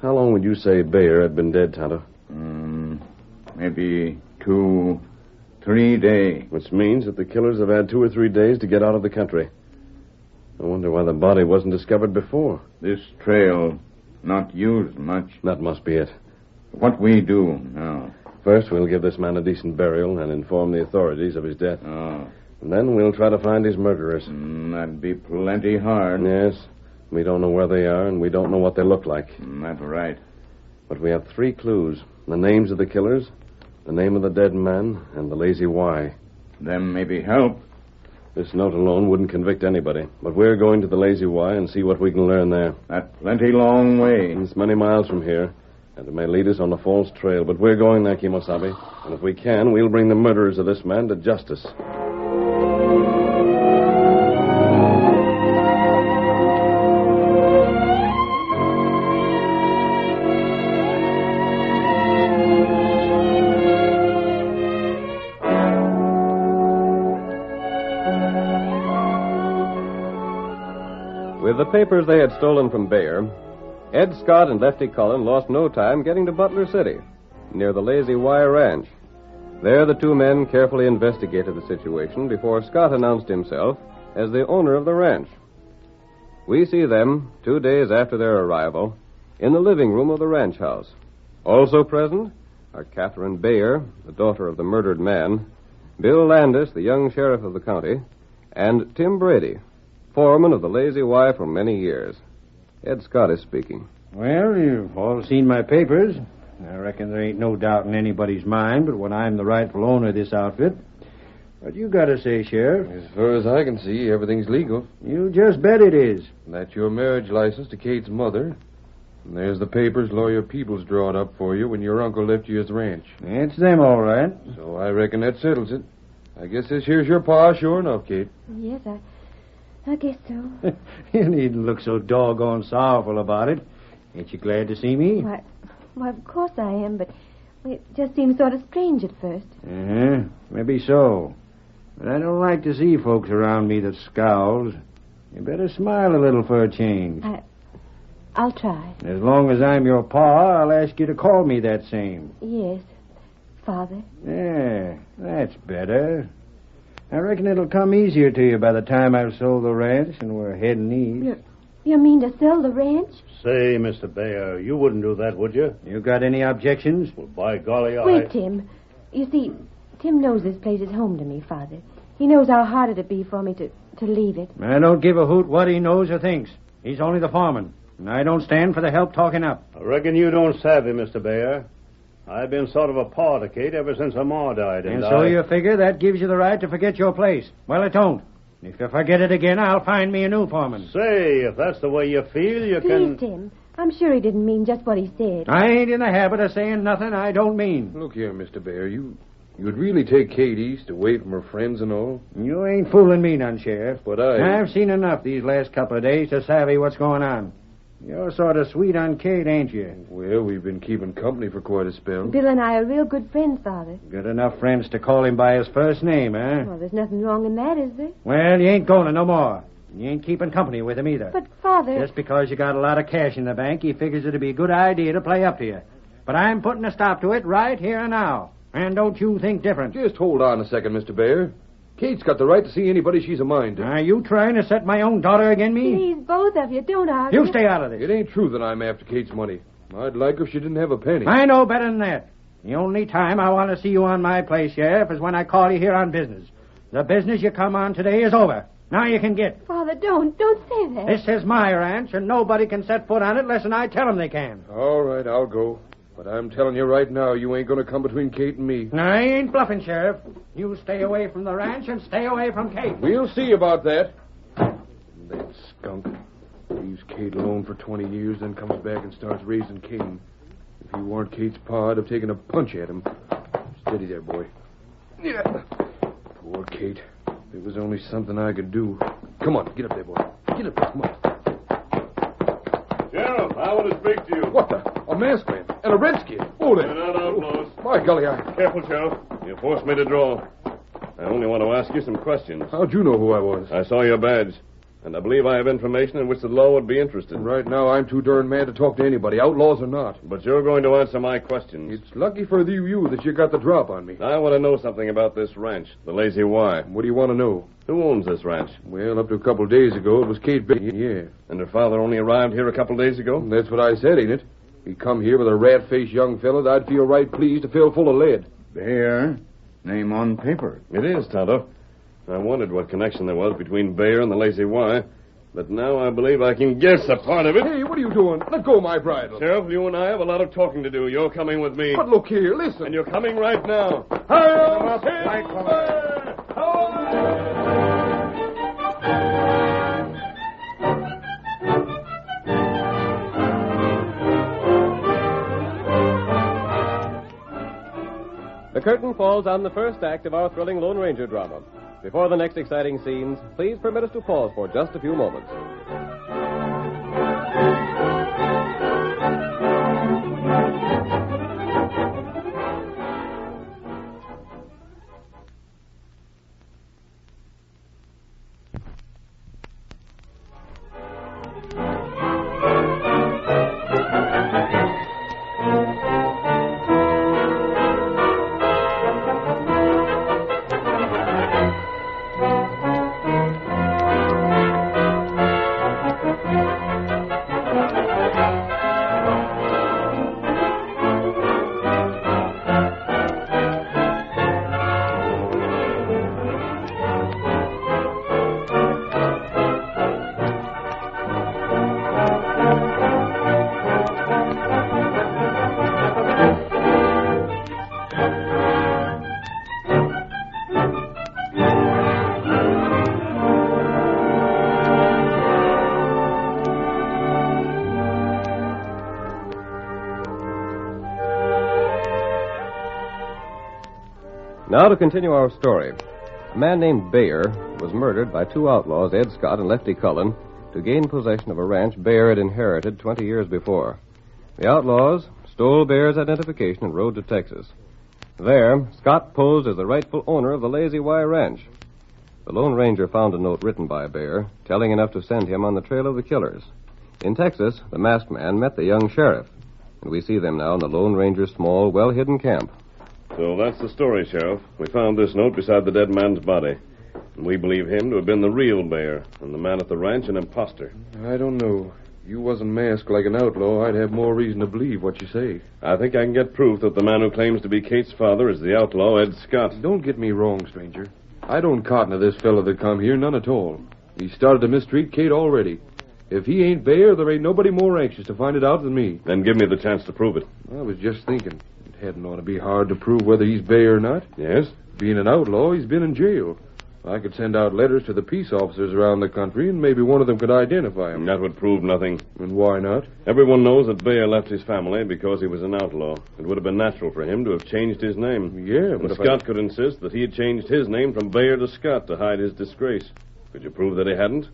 Speaker 9: How long would you say Bayer had been dead, Tonto?
Speaker 11: Maybe 2, 3 days.
Speaker 9: Which means that the killers have had 2 or 3 days to get out of the country. I wonder why the body wasn't discovered before.
Speaker 11: This trail not used much.
Speaker 9: That must be it.
Speaker 11: What we do now?
Speaker 9: First, we'll give this man a decent burial and inform the authorities of his death.
Speaker 11: Oh.
Speaker 9: And then we'll try to find his murderers.
Speaker 11: That'd be plenty hard.
Speaker 9: Yes. We don't know where they are, and we don't know what they look like.
Speaker 11: That's right.
Speaker 9: But we have 3 clues. The names of the killers, the name of the dead man, and the Lazy Y.
Speaker 11: Them maybe help.
Speaker 9: This note alone wouldn't convict anybody. But we're going to the Lazy Y and see what we can learn there.
Speaker 11: That plenty long way.
Speaker 9: It's many miles from here, and it may lead us on a false trail. But we're going there, Kemosabe. And if we can, we'll bring the murderers of this man to justice.
Speaker 17: With the papers they had stolen from Bayer, Ed Scott and Lefty Cullen lost no time getting to Butler City, near the Lazy Y Ranch. There the 2 men carefully investigated the situation before Scott announced himself as the owner of the ranch. We see them, 2 days after their arrival, in the living room of the ranch house. Also present are Catherine Bayer, the daughter of the murdered man, Bill Landis, the young sheriff of the county, and Tim Brady, foreman of the Lazy Y for many years. Ed Scott is speaking.
Speaker 8: Well, you've all seen my papers. I reckon there ain't no doubt in anybody's mind but when I'm the rightful owner of this outfit. What you got to say, Sheriff?
Speaker 18: As far as I can see, everything's legal.
Speaker 8: You just bet it is.
Speaker 18: That's your marriage license to Kate's mother. And there's the papers Lawyer Peebles drawed up for you when your uncle left you his ranch.
Speaker 8: It's them, all right.
Speaker 18: So I reckon that settles it. I guess this here's your pa, sure enough, Kate.
Speaker 13: Yes, I guess so.
Speaker 8: You needn't look so doggone sorrowful about it. Ain't you glad to see me?
Speaker 13: Why, of course I am, but it just seems sort of strange at first.
Speaker 8: Maybe so. But I don't like to see folks around me that scowls. You better smile a little for a change.
Speaker 13: I'll try.
Speaker 8: As long as I'm your pa, I'll ask you to call me that same.
Speaker 13: Yes, Father.
Speaker 8: Yeah, that's better. I reckon it'll come easier to you by the time I've sold the ranch and we're heading east.
Speaker 13: You mean to sell the ranch?
Speaker 2: Say, Mr. Bayer, you wouldn't do that, would you?
Speaker 8: You got any objections?
Speaker 2: Well, by golly,
Speaker 13: Wait, Tim. You see, Tim knows this place is home to me, Father. He knows how hard it'd be for me to leave it.
Speaker 8: I don't give a hoot what he knows or thinks. He's only the foreman, and I don't stand for the help talking up.
Speaker 2: I reckon you don't savvy, Mr. Bayer. I've been sort of a pa to Kate ever since her ma died.
Speaker 8: And so you figure that gives you the right to forget your place. Well, it don't. If you forget it again, I'll find me a new foreman.
Speaker 2: Say, if that's the way you feel, you can...
Speaker 13: Please, Tim. I'm sure he didn't mean just what he said.
Speaker 8: I ain't in the habit of saying nothing I don't mean.
Speaker 18: Look here, Mr. Bayer, you'd really take Kate east away from her friends and all?
Speaker 8: You ain't fooling me none, Sheriff.
Speaker 18: But
Speaker 8: I've seen enough these last couple of days to savvy what's going on. You're sort of sweet on Kate, ain't you?
Speaker 18: Well, we've been keeping company for quite a spell.
Speaker 13: Bill and I are real good friends, Father.
Speaker 8: Good enough friends to call him by his first name, eh?
Speaker 13: Well, there's nothing wrong in that, is there?
Speaker 8: Well, you ain't going to no more.
Speaker 16: You ain't keeping company with him either.
Speaker 13: But, Father...
Speaker 16: Just because you got a lot of cash in the bank, he figures it'd be a good idea to play up to you. But I'm putting a stop to it right here and now. And don't you think different.
Speaker 18: Just hold on a second, Mr. Bear. Kate's got the right to see anybody she's a mind to.
Speaker 16: Are you trying to set my own daughter against me?
Speaker 13: Please, both of you, don't argue.
Speaker 16: You stay out of this.
Speaker 18: It ain't true that I'm after Kate's money. I'd like her if she didn't have a penny.
Speaker 16: I know better than that. The only time I want to see you on my place, Sheriff, is when I call you here on business. The business you come on today is over. Now you can get.
Speaker 13: Father, don't say that.
Speaker 16: This is my ranch, and nobody can set foot on it unless I tell them they can.
Speaker 18: All right, I'll go. But I'm telling you right now, you ain't going to come between Kate and me.
Speaker 16: I ain't bluffing, Sheriff. You stay away from the ranch and stay away from Kate.
Speaker 18: We'll see about that. That skunk leaves Kate alone for 20 years, then comes back and starts raising Cain. If he weren't Kate's pa, I'd have taken a punch at him. Steady there, boy. Yeah. Poor Kate. There was only something I could do. Come on, get up there, boy. Get up there, come on.
Speaker 6: Sheriff, I want to speak to you.
Speaker 18: What the? A masked man and a redskin. Hold it.
Speaker 6: They're not outlaws.
Speaker 18: My golly,
Speaker 6: Careful, Sheriff. You forced me to draw. I only want to ask you some questions.
Speaker 18: How'd you know who I was?
Speaker 6: I saw your badge, and I believe I have information in which the law would be interested.
Speaker 18: Right now, I'm too darn mad to talk to anybody, outlaws or not.
Speaker 6: But you're going to answer my questions.
Speaker 18: It's lucky for you that you got the drop on me.
Speaker 6: I want to know something about this ranch, the Lazy Y.
Speaker 18: What do you want to know?
Speaker 6: Who owns this ranch?
Speaker 18: Well, up to a couple of days ago, it was Kate Baker. Yeah.
Speaker 6: And her father only arrived here a couple of days ago?
Speaker 18: That's what I said, ain't it? He come here with a rat-faced young fellow that I'd feel right pleased to fill full of lead.
Speaker 11: Bear, name on paper.
Speaker 6: It is, Tonto. I wondered what connection there was between Bear and the Lazy Y, but now I believe I can guess a part of it.
Speaker 18: Hey, what are you doing? Let go of my bridle.
Speaker 6: Sheriff, you and I have a lot of talking to do. You're coming with me.
Speaker 18: But look here, listen.
Speaker 6: And you're coming right now.
Speaker 17: The curtain falls on the first act of our thrilling Lone Ranger drama. Before the next exciting scenes, please permit us to pause for just a few moments. Now to continue our story. A man named Bear was murdered by two outlaws, Ed Scott and Lefty Cullen, to gain possession of a ranch Bear had inherited 20 years before. The outlaws stole Bear's identification and rode to Texas. There, Scott posed as the rightful owner of the Lazy Y Ranch. The Lone Ranger found a note written by Bear, telling enough to send him on the trail of the killers. In Texas, the masked man met the young sheriff, and we see them now in the Lone Ranger's small, well-hidden camp.
Speaker 6: So that's the story, Sheriff. We found this note beside the dead man's body. And we believe him to have been the real Bear, and the man at the ranch an imposter.
Speaker 18: I don't know. If you wasn't masked like an outlaw, I'd have more reason to believe what you say.
Speaker 6: I think I can get proof that the man who claims to be Kate's father is the outlaw, Ed Scott.
Speaker 18: Don't get me wrong, stranger. I don't cotton to this fellow that come here, none at all. He started to mistreat Kate already. If he ain't Bear, there ain't nobody more anxious to find it out than me.
Speaker 6: Then give me the chance to prove it.
Speaker 18: I was just thinking. It hadn't ought to be hard to prove whether he's Bear or not.
Speaker 6: Yes?
Speaker 18: Being an outlaw, he's been in jail. I could send out letters to the peace officers around the country, and maybe one of them could identify him.
Speaker 6: That would prove nothing.
Speaker 18: And why not?
Speaker 6: Everyone knows that Bear left his family because he was an outlaw. It would have been natural for him to have changed his name.
Speaker 18: Yeah,
Speaker 6: but Scott could insist that he had changed his name from Bear to Scott to hide his disgrace. Could you prove that he hadn't?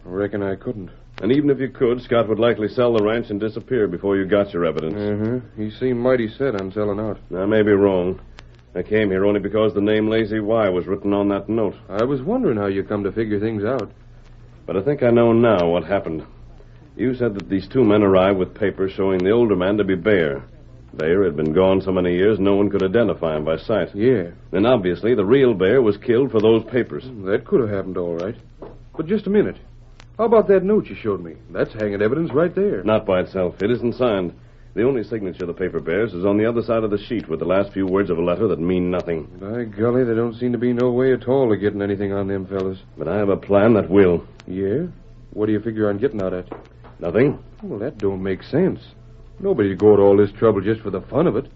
Speaker 18: I reckon I couldn't.
Speaker 6: And even if you could, Scott would likely sell the ranch and disappear before you got your evidence.
Speaker 18: He seemed mighty set on selling out.
Speaker 6: I may be wrong. I came here only because the name Lazy Y was written on that note.
Speaker 18: I was wondering how you come to figure things out.
Speaker 6: But I think I know now what happened. You said that these two men arrived with papers showing the older man to be Bear. Bear had been gone so many years, no one could identify him by sight.
Speaker 18: Yeah.
Speaker 6: Then obviously the real Bear was killed for those papers.
Speaker 18: That could have happened, all right. But just a minute. How about that note you showed me? That's hanging evidence right there.
Speaker 6: Not by itself. It isn't signed. The only signature the paper bears is on the other side of the sheet with the last few words of a letter that mean nothing.
Speaker 18: By golly, there don't seem to be no way at all of getting anything on them fellas.
Speaker 6: But I have a plan that will.
Speaker 18: Yeah? What do you figure on getting out at?
Speaker 6: Nothing.
Speaker 18: Well, that don't make sense. Nobody'd go to all this trouble just for the fun of it.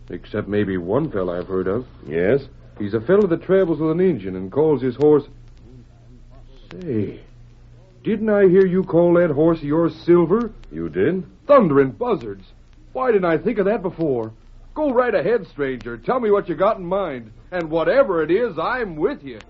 Speaker 18: Except maybe one fella I've heard of.
Speaker 6: Yes?
Speaker 18: He's a fella that travels with an engine and calls his horse... Say, didn't I hear you call that horse of yours Silver?
Speaker 6: You did?
Speaker 18: Thundering buzzards. Why didn't I think of that before? Go right ahead, stranger. Tell me what you got in mind. And whatever it is, I'm with you.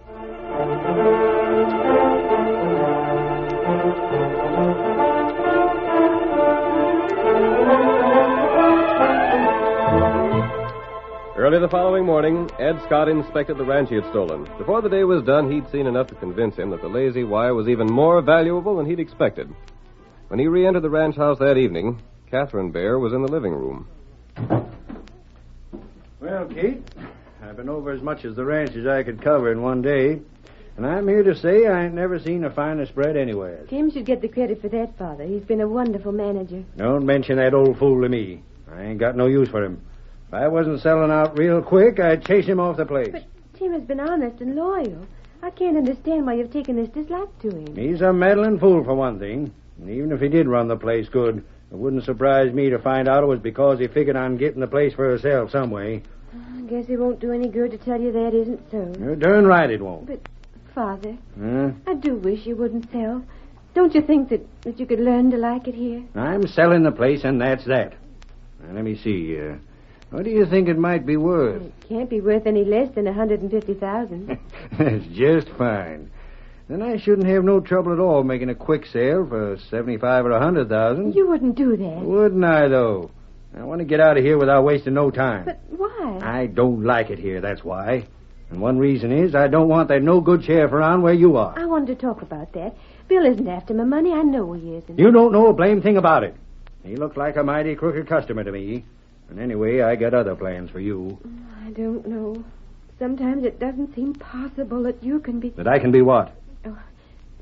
Speaker 17: Early the following morning, Ed Scott inspected the ranch he had stolen. Before the day was done, he'd seen enough to convince him that the lazy wire was even more valuable than he'd expected. When he re-entered the ranch house that evening, Catherine Bear was in the living room.
Speaker 8: Well, Kate, I've been over as much as the ranch as I could cover in one day. And I'm here to say I ain't never seen a finer spread anywhere.
Speaker 10: Tim should get the credit for that, Father. He's been a wonderful manager.
Speaker 8: Don't mention that old fool to me. I ain't got no use for him. If I wasn't selling out real quick, I'd chase him off the place.
Speaker 10: But Tim has been honest and loyal. I can't understand why you've taken this dislike to him.
Speaker 8: He's a meddling fool, for one thing. And even if he did run the place good, it wouldn't surprise me to find out it was because he figured on getting the place for himself some way.
Speaker 10: I guess it won't do any good to tell you that isn't so.
Speaker 8: You're darn right it won't.
Speaker 10: But, Father,
Speaker 8: Huh?
Speaker 10: I do wish you wouldn't sell. Don't you think that you could learn to like it here?
Speaker 8: I'm selling the place, and that's that. Now, let me see. What do you think it might be worth?
Speaker 10: It can't be worth any less than $150,000.
Speaker 8: That's just fine. Then I shouldn't have no trouble at all making a quick sale for $75,000 or $100,000.
Speaker 10: You wouldn't do that.
Speaker 8: Wouldn't I, though? I want to get out of here without wasting no time.
Speaker 10: But why?
Speaker 8: I don't like it here, that's why. And one reason is I don't want that no-good sheriff around where you are.
Speaker 10: I wanted to talk about that. Bill isn't after my money. I know he isn't.
Speaker 8: You don't know a blame thing about it. He looked like a mighty crooked customer to me. And anyway, I got other plans for you.
Speaker 10: I don't know. Sometimes it doesn't seem possible that you can be...
Speaker 8: That I can be what?
Speaker 10: Oh,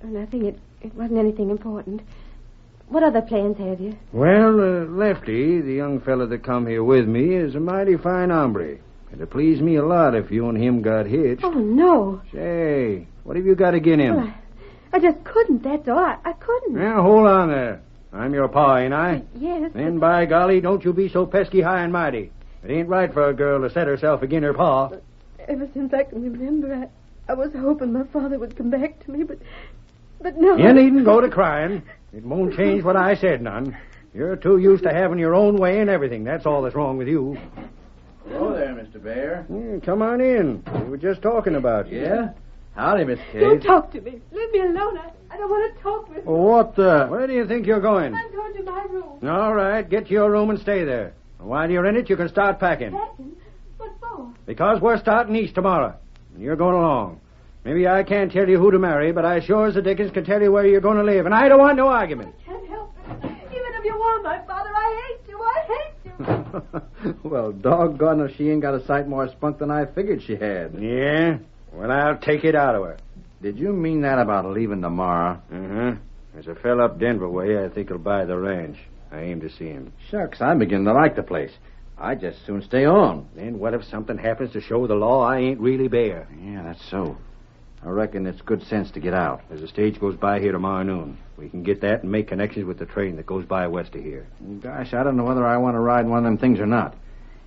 Speaker 10: nothing. It wasn't anything important. What other plans have you?
Speaker 8: Well, Lefty, the young fella that come here with me, is a mighty fine hombre. It'd please me a lot if you and him got hitched.
Speaker 10: Oh, no.
Speaker 8: Say, what have you got against him?
Speaker 10: Well, I just couldn't, that's all. I couldn't.
Speaker 8: Now, hold on there. I'm your pa, ain't I?
Speaker 10: Yes.
Speaker 8: Then, by golly, don't you be so pesky high and mighty. It ain't right for a girl to set herself agin her pa.
Speaker 10: Ever since I can remember, I was hoping my father would come back to me, but no.
Speaker 8: You needn't go to crying. It won't change what I said none. You're too used to having your own way and everything. That's all that's wrong with you.
Speaker 5: Hello there, Mr. Bear.
Speaker 8: Come on in. We were just talking about you.
Speaker 5: Yeah? Howdy, Miss Kate.
Speaker 13: Don't talk to me. Leave me alone. I don't want to talk with you.
Speaker 8: What the? Where do you think you're going?
Speaker 13: I'm going to my room.
Speaker 8: All right, get to your room and stay there. While you're in it, you can start packing.
Speaker 13: Packing? What for?
Speaker 8: Because we're starting east tomorrow. And you're going along. Maybe I can't tell you who to marry, but I sure as the dickens can tell you where you're going to live. And I don't want no argument.
Speaker 13: I can't help it. Even if you were my father, I hate you. I hate you.
Speaker 5: Well, doggone if she ain't got a sight more spunk than I figured she had.
Speaker 8: Yeah? Well, I'll take it out of her.
Speaker 5: Did you mean that about leaving tomorrow?
Speaker 8: Uh-huh. There's a fella up Denver way I think he'll buy the ranch. I aim to see him.
Speaker 5: Shucks, I'm beginning to like the place. I'd just soon stay on.
Speaker 8: Then what if something happens to show the law I ain't really Bear?
Speaker 5: Yeah, that's so. I reckon it's good sense to get out.
Speaker 8: As the stage goes by here tomorrow noon, we can get that and make connections with the train that goes by west of here.
Speaker 5: Gosh, I don't know whether I want to ride one of them things or not.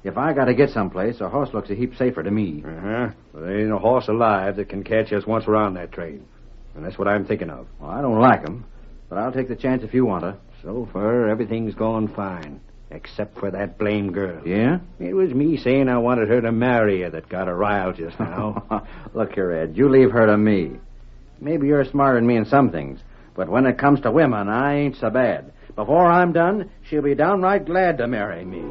Speaker 5: If I got to get someplace, a horse looks a heap safer to me.
Speaker 8: Uh-huh. Well, there ain't a horse alive that can catch us once we're on that train. And that's what I'm thinking of.
Speaker 5: Well, I don't like 'em, but I'll take the chance if you want to.
Speaker 8: So far, everything's gone fine. Except for that blame girl.
Speaker 5: Yeah?
Speaker 8: It was me saying I wanted her to marry you that got her riled just now.
Speaker 5: Look here, Ed, you leave her to me. Maybe you're smarter than me in some things, but when it comes to women, I ain't so bad. Before I'm done, she'll be downright glad to marry me.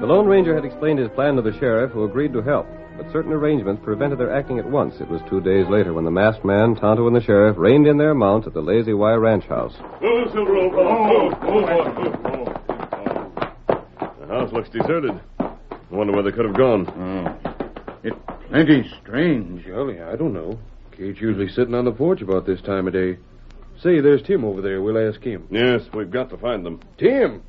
Speaker 17: The Lone Ranger had explained his plan to the sheriff, who agreed to help, but certain arrangements prevented their acting at once. It was 2 days later when the masked man, Tonto, and the sheriff reined in their mounts at the Lazy Y ranch house.
Speaker 9: Oh, Silver, The house looks deserted. I wonder where they could have gone.
Speaker 11: It's plenty strange. Well, I don't know. Kate's usually sitting on the porch about this time of day. Say, there's Tim over there. We'll ask him.
Speaker 9: Yes, we've got to find them.
Speaker 11: Tim!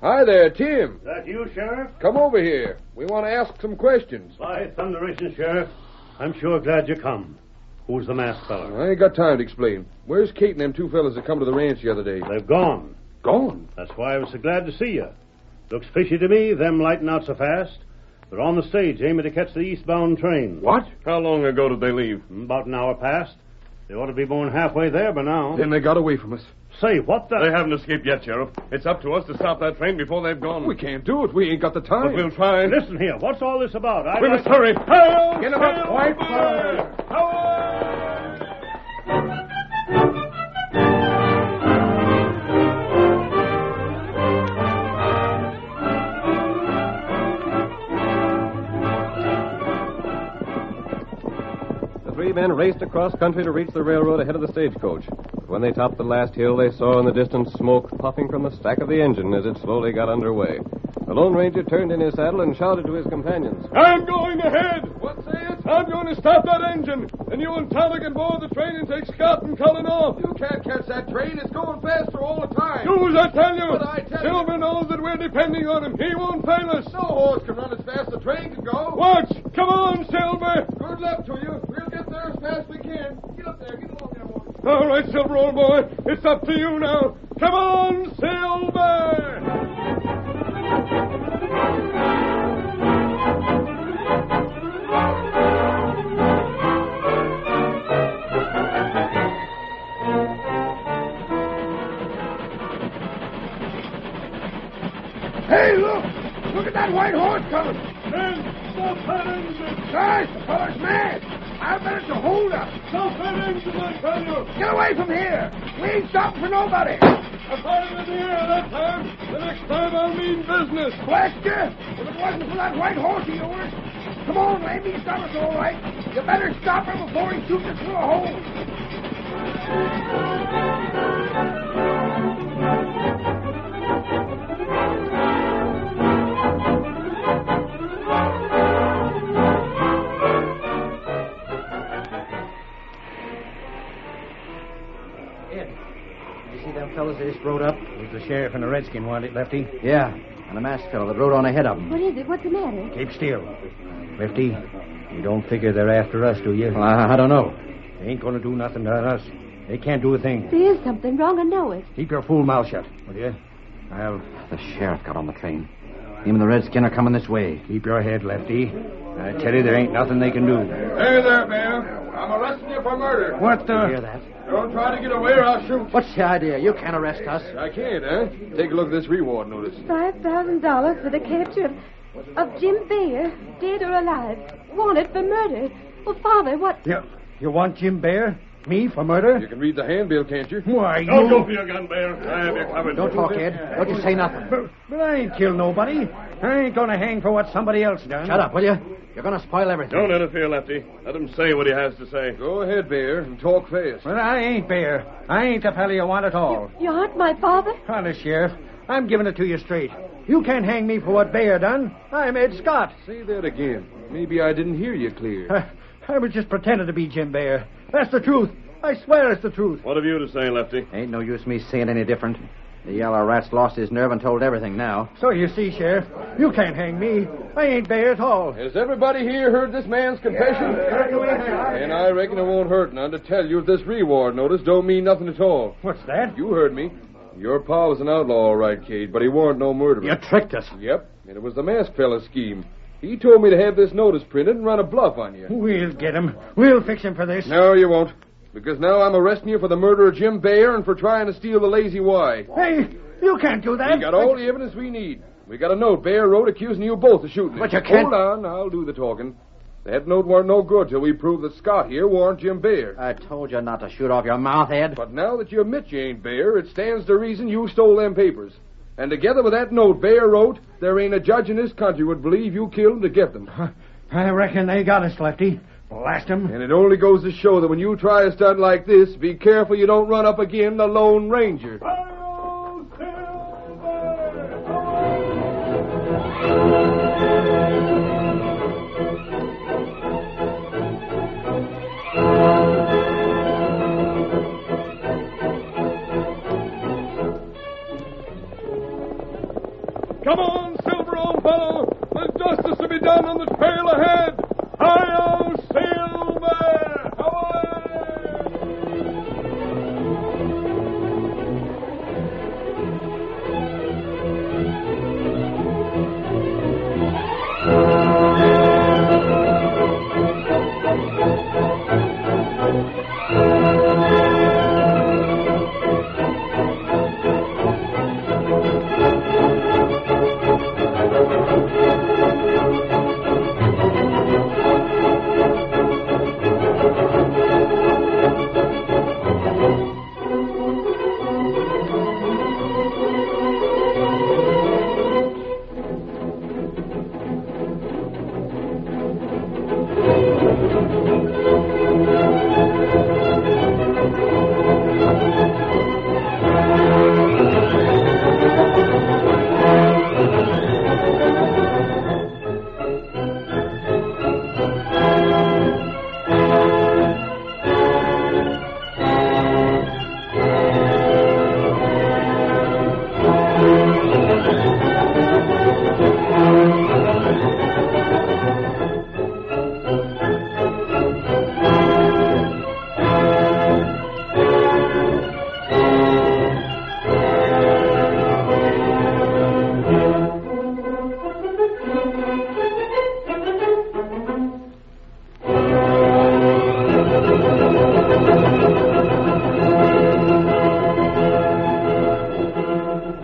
Speaker 11: Hi there, Tim.
Speaker 19: That you, Sheriff?
Speaker 11: Come over here. We want to ask some questions.
Speaker 19: By thunderation, Sheriff. I'm sure glad you come. Who's the masked fella?
Speaker 11: I ain't got time to explain. Where's Kate and them two fellas that come to the ranch the other day?
Speaker 19: They've gone.
Speaker 11: Gone?
Speaker 19: That's why I was so glad to see you. Looks fishy to me, them lighting out so fast. They're on the stage, aiming to catch the eastbound train.
Speaker 11: What?
Speaker 9: How long ago did they leave?
Speaker 19: About an hour past. They ought to be more than halfway there by now.
Speaker 11: Then they got away from us.
Speaker 19: Say, what the...
Speaker 9: They haven't escaped yet, Sheriff. It's up to us to stop that train before they've gone.
Speaker 11: We can't do it. We ain't got the time.
Speaker 9: But we'll try.
Speaker 19: Listen here. What's all this about?
Speaker 9: We must hurry. Hail!
Speaker 11: Get him up, White Fire!
Speaker 17: The three men raced across country to reach the railroad ahead of the stagecoach. But when they topped the last hill, they saw in the distance smoke puffing from the stack of the engine as it slowly got underway. The Lone Ranger turned in his saddle and shouted to his companions.
Speaker 9: I'm going ahead! What say it? I'm going to stop that engine. And you and Tonto can board the train and take Scott and Cullen off.
Speaker 11: You can't catch that train. It's going faster all the time.
Speaker 9: Do as I tell you.
Speaker 11: But I tell you.
Speaker 9: Silver knows that we're depending on him. He won't fail us.
Speaker 11: No horse can run as fast as the train can go.
Speaker 9: Watch! Come on, Silver!
Speaker 11: Good luck to you. We'll get there as fast as we can. Get up there. Get along there, boy.
Speaker 9: All right, Silver, old boy. It's up to you now. Come on, Silver!
Speaker 11: Hey, look! Look at that white horse coming!
Speaker 9: Men, stop that engine!
Speaker 11: Guys, the feller's mad! I'll bet it's a holdup!
Speaker 9: Stop that engine, I tell you!
Speaker 11: Get away from here! We ain't stopping for nobody!
Speaker 9: I fired it in the air that time. The next time I'll mean business.
Speaker 11: Blast you! If it wasn't for that white horse of yours... Come on, Lamb, he's got us all right. You better stop him before he shoots us through a hole.
Speaker 16: Fellas, they just rode up. It was the sheriff and the redskin wanted it, Lefty.
Speaker 12: Yeah, and a masked fellow that rode on ahead of them.
Speaker 13: What is it? What's the matter?
Speaker 16: Keep still. Lefty, you don't figure they're after us, do you?
Speaker 12: Well, I don't know.
Speaker 16: They ain't going to do nothing to us. They can't do a thing.
Speaker 13: There is something wrong, I know it.
Speaker 16: Keep your fool mouth shut, will you?
Speaker 12: The sheriff got on the train. Him and the redskin are coming this way.
Speaker 16: Keep your head, Lefty. I tell you, there ain't nothing they can do.
Speaker 11: Hey there, Bear. I'm arresting you for murder.
Speaker 16: What the?
Speaker 12: You hear that?
Speaker 11: Don't try to get away or I'll shoot.
Speaker 12: What's the idea? You can't arrest us.
Speaker 11: I can't, huh? Take a look at this reward notice.
Speaker 13: $5,000 for the capture of Jim Bear, dead or alive, wanted for murder. Well, Father, what...
Speaker 16: You want Jim Bear? Me for murder?
Speaker 11: You can read the handbill, can't you?
Speaker 16: Why, you...
Speaker 9: Don't go for your gun, Bear. I have you covered.
Speaker 12: Don't talk, Ed. Don't you say nothing.
Speaker 16: But I ain't killed nobody. I ain't going to hang for what somebody else done.
Speaker 12: Shut up, will you? You're going to spoil everything.
Speaker 9: Don't interfere, Lefty. Let him say what he has to say.
Speaker 11: Go ahead, Bear, and talk fast.
Speaker 16: Well, I ain't Bear. I ain't the fella you want at all.
Speaker 13: You aren't my father?
Speaker 16: Honest, Sheriff. I'm giving it to you straight. You can't hang me for what Bear done. I'm Ed Scott.
Speaker 11: Say that again. Maybe I didn't hear you clear.
Speaker 16: I was just pretending to be Jim Bear. That's the truth. I swear it's the truth.
Speaker 9: What have you to say, Lefty?
Speaker 12: Ain't no use me saying any different. The yellow rat's lost his nerve and told everything now.
Speaker 16: So you see, Sheriff, you can't hang me. I ain't Bear at all.
Speaker 11: Has everybody here heard this man's confession? And I reckon it won't hurt none to tell you if this reward notice don't mean nothing at all.
Speaker 16: What's that?
Speaker 11: You heard me. Your pa was an outlaw, all right, Cade, but he warn't no murderer.
Speaker 16: You tricked us.
Speaker 11: Yep, and it was the masked fella's scheme. He told me to have this notice printed and run a bluff on you.
Speaker 16: We'll get him. We'll fix him for this.
Speaker 11: No, you won't. Because now I'm arresting you for the murder of Jim Bear and for trying to steal the Lazy Y.
Speaker 16: Hey, you can't do that.
Speaker 11: We got all the evidence we need. We got a note Bear wrote accusing you both of shooting him.
Speaker 12: But you can't...
Speaker 11: Hold on, I'll do the talking. That note weren't no good till we proved that Scott here warn't Jim Bear.
Speaker 12: I told you not to shoot off your mouth, Ed.
Speaker 11: But now that you admit you ain't Bear, it stands to reason you stole them papers.
Speaker 18: And together with that note Bear wrote, there ain't a judge in this country would believe you killed him to get them.
Speaker 8: I reckon they got us, Lefty. Blast 'em.
Speaker 18: And it only goes to show that when you try a stunt like this, be careful you don't run up again the Lone Ranger.
Speaker 9: Come on, Silver, old fellow. There's justice to be done on the trail ahead. Hi-yo, Silver!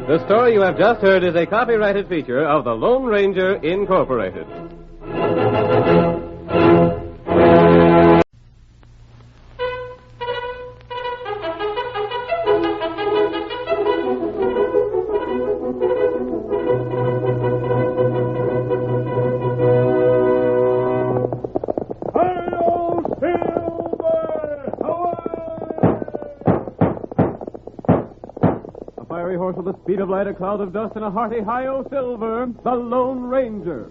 Speaker 17: The story you have just heard is a copyrighted feature of the Lone Ranger Incorporated.
Speaker 20: With the speed of light, a cloud of dust, and a hearty hi-yo Silver, the Lone Ranger.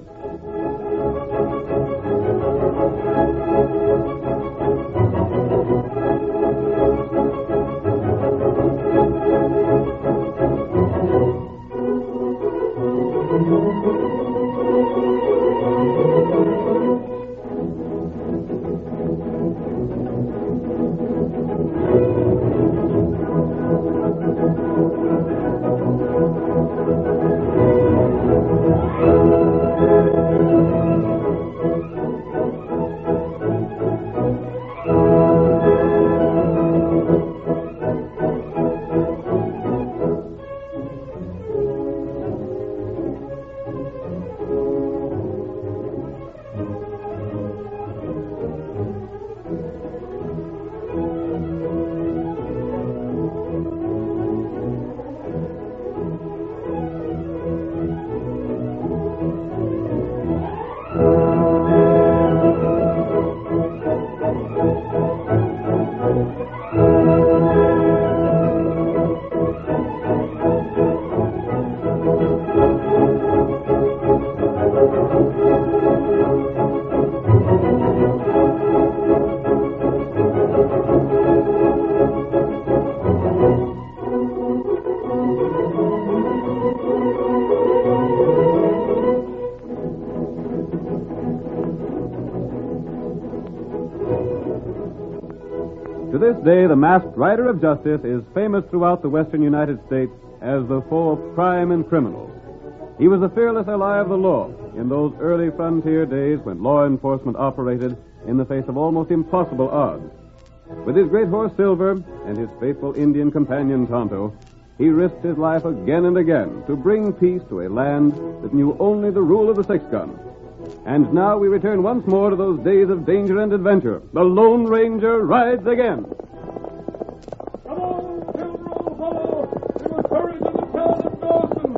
Speaker 20: To this day, the masked rider of justice is famous throughout the western United States as the foe of crime and criminals. He was a fearless ally of the law in those early frontier days when law enforcement operated in the face of almost impossible odds. With his great horse Silver and his faithful Indian companion Tonto, he risked his life again and again to bring peace to a land that knew only the rule of the six-gun. And now we return once more to those days of danger and adventure. The Lone Ranger rides again.
Speaker 9: Come on, Silver, old fellow. We must hurry to the town of Dawson.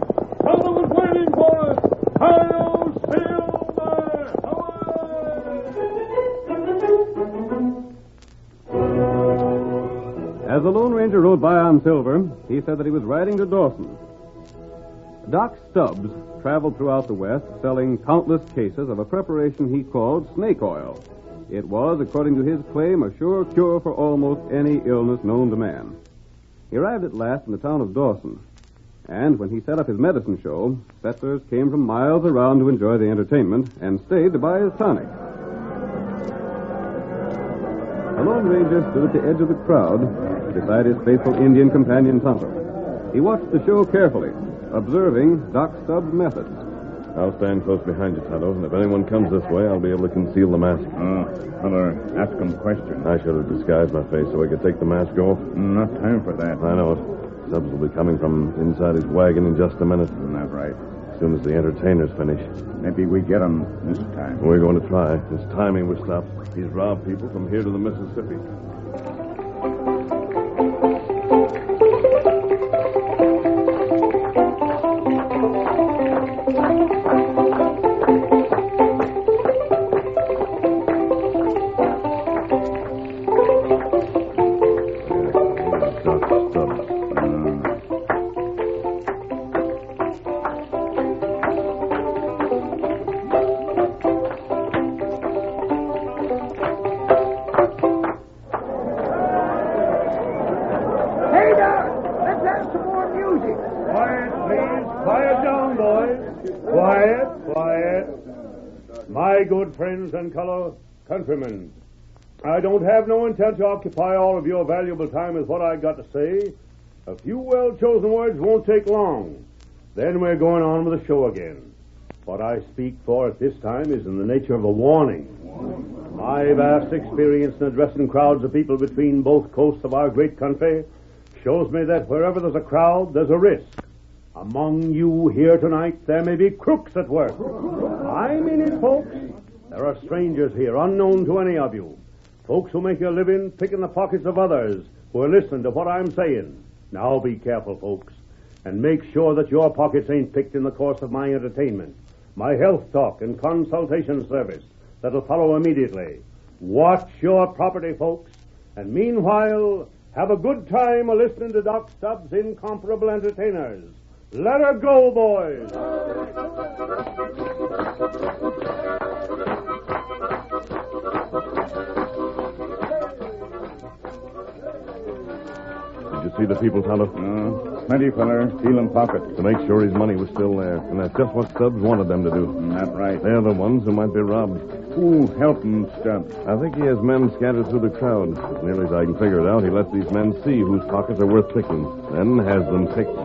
Speaker 20: on silver, he said that he was riding to Dawson. Doc Stubbs traveled throughout the West selling countless cases of a preparation he called snake oil. It was, according to his claim, a sure cure for almost any illness known to man. He arrived at last in the town of Dawson, and when he set up his medicine show, settlers came from miles around to enjoy the entertainment and stayed to buy his tonic. The Lone Ranger stood at the edge of the crowd beside his faithful Indian companion Tonto. He watched the show carefully, observing Doc Stubbs' methods.
Speaker 6: I'll stand close behind you, Tonto, and if anyone comes this way, I'll be able to conceal the mask.
Speaker 21: Hunter, ask him questions.
Speaker 6: I should have disguised my face so I could take the mask off.
Speaker 21: Not time for that.
Speaker 6: I know it. Stubbs will be coming from inside his wagon in just a minute.
Speaker 21: Not right.
Speaker 6: As soon as the entertainers finish.
Speaker 21: Maybe we get him this time.
Speaker 6: We're going to try. His timing was stopped. He's robbed people from here to the Mississippi.
Speaker 2: Friends and fellow countrymen, I don't have no intent to occupy all of your valuable time with what I got to say. A few well-chosen words won't take long. Then we're going on with the show again. What I speak for at this time is in the nature of a warning. My vast experience in addressing crowds of people between both coasts of our great country shows me that wherever there's a crowd, there's a risk. Among you here tonight, there may be crooks at work. I mean it, folks. There are strangers here, unknown to any of you. Folks who make a living picking the pockets of others who are listening to what I'm saying. Now be careful, folks, and make sure that your pockets ain't picked in the course of my entertainment, my health talk and consultation service that'll follow immediately. Watch your property, folks, and meanwhile, have a good time listening to Doc Stubbs' incomparable entertainers. Let her go, boys!
Speaker 6: Did you see the people, Tonto?
Speaker 21: Plenty, feller. Stealing pockets.
Speaker 6: To make sure his money was still there. And that's just what Stubbs wanted them to do.
Speaker 21: That's right.
Speaker 6: They're the ones who might be robbed.
Speaker 21: Who helped him, Stubbs?
Speaker 6: I think he has men scattered through the crowd. As nearly as I can figure it out, he lets these men see whose pockets are worth picking. Then has them picked.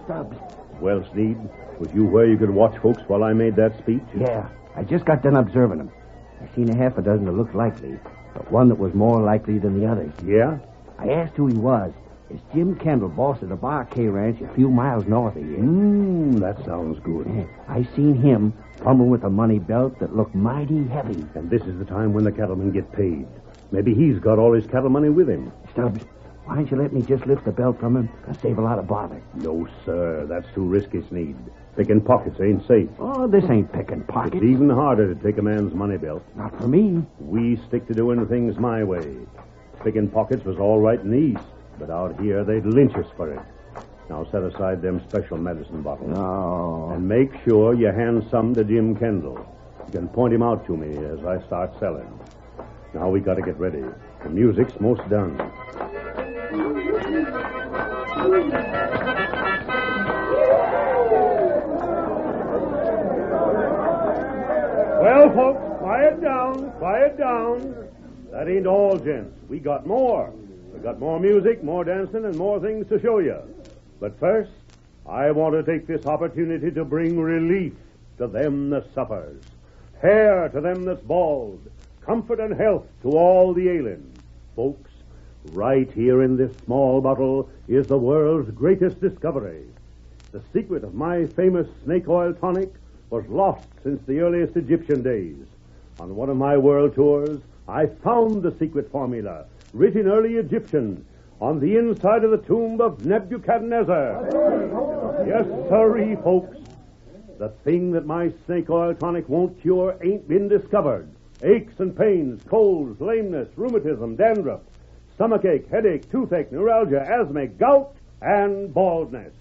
Speaker 21: Stubbs.
Speaker 2: Well, Sneed, was you where you could watch folks while I made that speech?
Speaker 8: Yeah, I just got done observing them. I seen a half a dozen that looked likely, but one that was more likely than the others.
Speaker 2: Yeah?
Speaker 8: I asked who he was. It's Jim Kendall, boss of the Bar K Ranch a few miles north of here.
Speaker 2: That sounds good.
Speaker 8: Yeah, I seen him fumbling with a money belt that looked mighty heavy.
Speaker 2: And this is the time when the cattlemen get paid. Maybe he's got all his cattle money with him.
Speaker 8: Stubbs, why don't you let me just lift the belt from him and save a lot of bother?
Speaker 2: No, sir. That's too risky, Sneed. Picking pockets ain't safe.
Speaker 8: Oh, this ain't picking pockets.
Speaker 2: It's even harder to take a man's money belt.
Speaker 8: Not for me.
Speaker 2: We stick to doing things my way. Picking pockets was all right in the East, but out here they'd lynch us for it. Now set aside them special medicine bottles.
Speaker 8: No.
Speaker 2: And make sure you hand some to Jim Kendall. You can point him out to me as I start selling. Now we got to get ready. The music's most done. Well, folks, quiet down, quiet down. That ain't all, gents. We got more. We got more music, more dancing, and more things to show you. But first, I want to take this opportunity to bring relief to them that suffers, hair to them that's bald, comfort and health to all the ailing. Folks, right here in this small bottle is the world's greatest discovery. The secret of my famous snake oil tonic was lost since the earliest Egyptian days. On one of my world tours, I found the secret formula, written in early Egyptian,
Speaker 19: on the inside of the tomb of Nebuchadnezzar. Yes, sirree, folks. The thing that my snake oil tonic won't cure ain't been discovered. Aches and pains, colds, lameness, rheumatism, dandruff, stomachache, headache, toothache, neuralgia, asthma, gout, and baldness.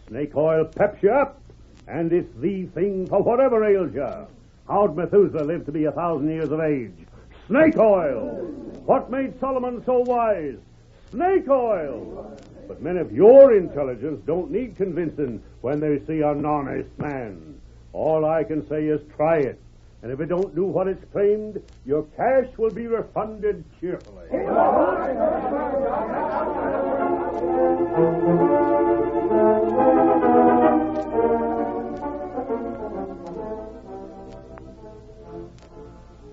Speaker 19: Snake oil peps you up, and it's the thing for whatever ails you. How'd Methuselah live to be 1,000 years of age? Snake oil! What made Solomon so wise? Snake oil! But men of your intelligence don't need convincing when they see an honest man. All I can say is try it. And if it don't do what it's claimed, your cash will be refunded cheerfully.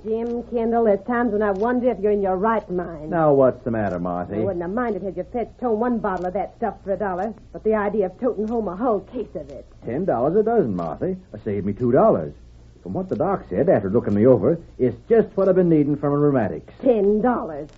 Speaker 10: Jim Kendall, there's times when I wonder if you're in your right mind.
Speaker 12: Now, what's the matter, Marthy?
Speaker 10: I wouldn't have minded had you fetched home one bottle of that stuff for $1, but the idea of toting home a whole case of it.
Speaker 12: $10 a dozen, Marthy. It saved me $2. From what the doc said after looking me over, it's just what I've been needing from a rheumatics.
Speaker 10: $10.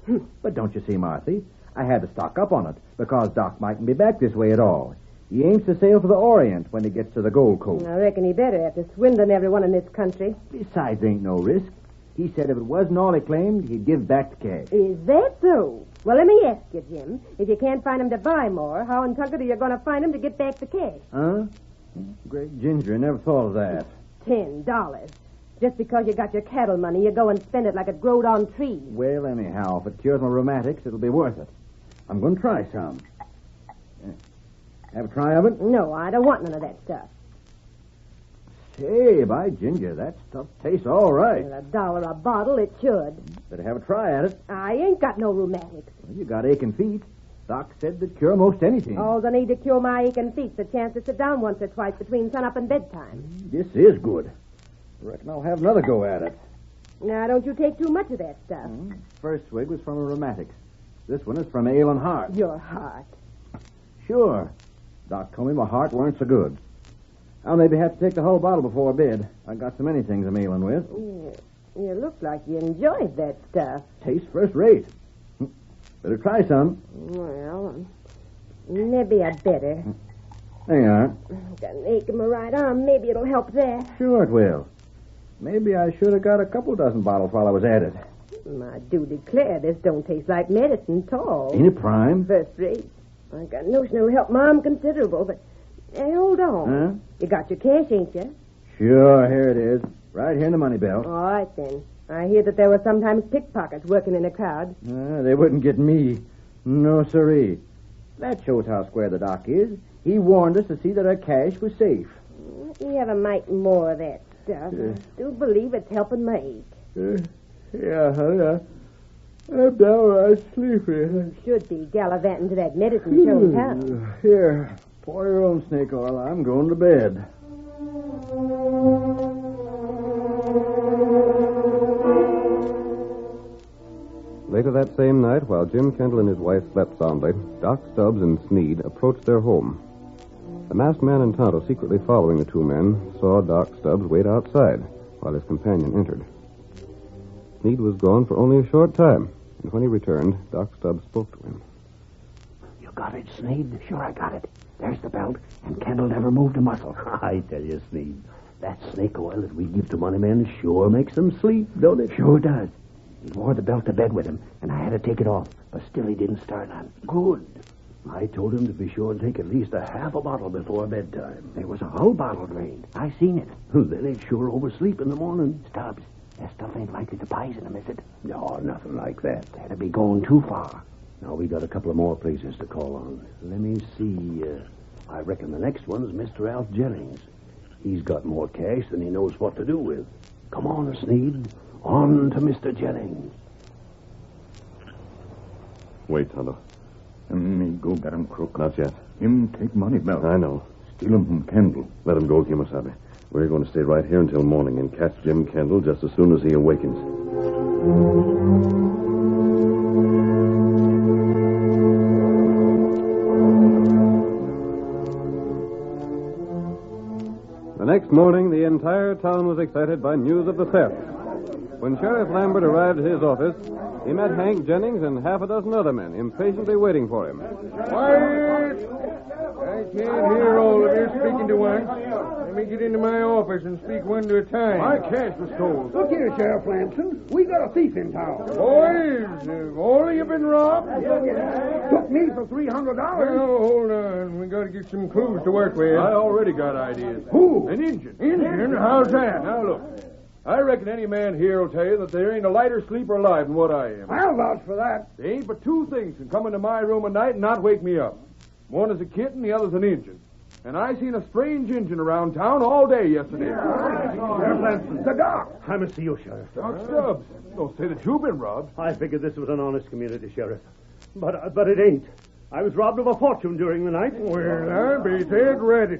Speaker 12: But don't you see, Marthy? I had to stock up on it because Doc mightn't be back this way at all. He aims to sail for the Orient when he gets to the Gold Coast.
Speaker 10: I reckon he better after swindling everyone in this country.
Speaker 12: Besides, ain't no risk. He said if it wasn't all he claimed, he'd give back the cash.
Speaker 10: Is that so? Well, let me ask you, Jim. If you can't find him to buy more, how in Tucket are you going to find him to get back the cash?
Speaker 12: Huh? Great ginger, I never thought of that.
Speaker 10: $10. Just because you got your cattle money, you go and spend it like it growed on trees.
Speaker 12: Well, anyhow, if it cures my rheumatics, it'll be worth it. I'm going to try some. Have a try of it?
Speaker 10: No, I don't want none of that stuff.
Speaker 12: Say, by ginger, that stuff tastes all right.
Speaker 10: Well, $1 a bottle, it should.
Speaker 12: Better have a try at it.
Speaker 10: I ain't got no rheumatics.
Speaker 12: Well, you got aching feet. Doc said they'd cure most anything.
Speaker 10: All I need to cure my aching feet's the chance to sit down once or twice between sunup and bedtime.
Speaker 12: This is good. I reckon I'll have another go at it.
Speaker 10: Now, don't you take too much of that stuff.
Speaker 12: First swig was from a rheumatics. This one is from ale and heart.
Speaker 10: Your heart.
Speaker 12: Sure. Doc told me my heart weren't so good. I'll maybe have to take the whole bottle before bed. I got so many things I'm ailing with.
Speaker 10: You look like you enjoyed that stuff.
Speaker 12: Tastes first rate. Better try some.
Speaker 10: Well, maybe I'd better.
Speaker 12: There you are.
Speaker 10: Got an ache in my right arm. Maybe it'll help that.
Speaker 12: Sure it will. Maybe I should have got a couple dozen bottles while I was at it.
Speaker 10: I do declare this don't taste like medicine at all.
Speaker 12: Ain't it prime?
Speaker 10: First rate. I got a notion it'll help Mom considerable, but hey, hold on.
Speaker 12: Huh?
Speaker 10: You got your cash, ain't you?
Speaker 12: Sure, here it is. Right here in the money belt.
Speaker 10: All right, then. I hear that there were sometimes pickpockets working in a crowd.
Speaker 12: They wouldn't get me. No, siree. That shows how square the doc is. He warned us to see that our cash was safe.
Speaker 10: Let me have a mite more of that stuff. I do believe it's helping my ache.
Speaker 11: Yeah, honey. I'm downright sleepy.
Speaker 10: Should be gallivanting to that medicine-shown town.
Speaker 12: Here, pour your own snake oil. I'm going to bed.
Speaker 17: Later that same night, while Jim Kendall and his wife slept soundly, Doc Stubbs and Sneed approached their home. The masked man and Tonto, secretly following the two men, saw Doc Stubbs wait outside while his companion entered. Sneed was gone for only a short time, and when he returned, Doc Stubbs spoke to him.
Speaker 7: You got it, Sneed? Sure, I got it. There's the belt, and Kendall never moved a muscle.
Speaker 22: I tell you, Sneed, that snake oil that we give to money men sure makes them sleep, don't it?
Speaker 7: Sure does. He wore the belt to bed with him, and I had to take it off, but still he didn't start on.
Speaker 22: Good. I told him to be sure and take at least a half a bottle before bedtime.
Speaker 7: There was a whole bottle drained. I seen it.
Speaker 22: Then he'd sure oversleep in the morning.
Speaker 7: Stubbs, that stuff ain't likely to poison him, is it?
Speaker 22: No, nothing like that.
Speaker 7: That'd be going too far.
Speaker 22: Now, we got a couple of more places to call on. Let me see. I reckon the next one's Mr. Alf Jennings. He's got more cash than he knows what to do with. Come on, Sneed. On to Mr. Jennings.
Speaker 6: Wait, Tonto.
Speaker 21: Me go get him, Crook.
Speaker 6: Not yet.
Speaker 21: Him take money belt.
Speaker 6: I know.
Speaker 21: Steal him from Kendall.
Speaker 6: Let him go, Kimasabi. We're going to stay right here until morning and catch Jim Kendall just as soon as he awakens.
Speaker 17: The next morning, the entire town was excited by news of the theft.
Speaker 20: When Sheriff Lambert arrived at his office, he met Hank Jennings and half a dozen other men impatiently waiting for him.
Speaker 11: Quiet! I can't hear all of you speaking to once. Let me get into my office and speak one at a time. My cash was stolen.
Speaker 8: Look here, Sheriff Lamson. We got a thief in town.
Speaker 11: Boys, have all of you been robbed?
Speaker 8: Took me for $300.
Speaker 11: Now, hold on. We got to get some clues to work with.
Speaker 18: I already got ideas.
Speaker 11: Who?
Speaker 18: An Injun.
Speaker 11: Injun? How's that?
Speaker 18: Now, look. I reckon any man here will tell you that there ain't a lighter sleeper alive than what I am.
Speaker 8: I'll vouch for that.
Speaker 18: There ain't but two things can come into my room at night and not wake me up. One is a kitten, the other's an Injun. And I seen a strange Injun around town all day yesterday.
Speaker 8: Sheriff Lamson, the doc. I must see you, Sheriff.
Speaker 18: Doc Stubbs, don't say that you've been robbed.
Speaker 19: I figured this was an honest community, Sheriff. But it ain't. I was robbed of a fortune during the night.
Speaker 11: Well, I'll be dead ready.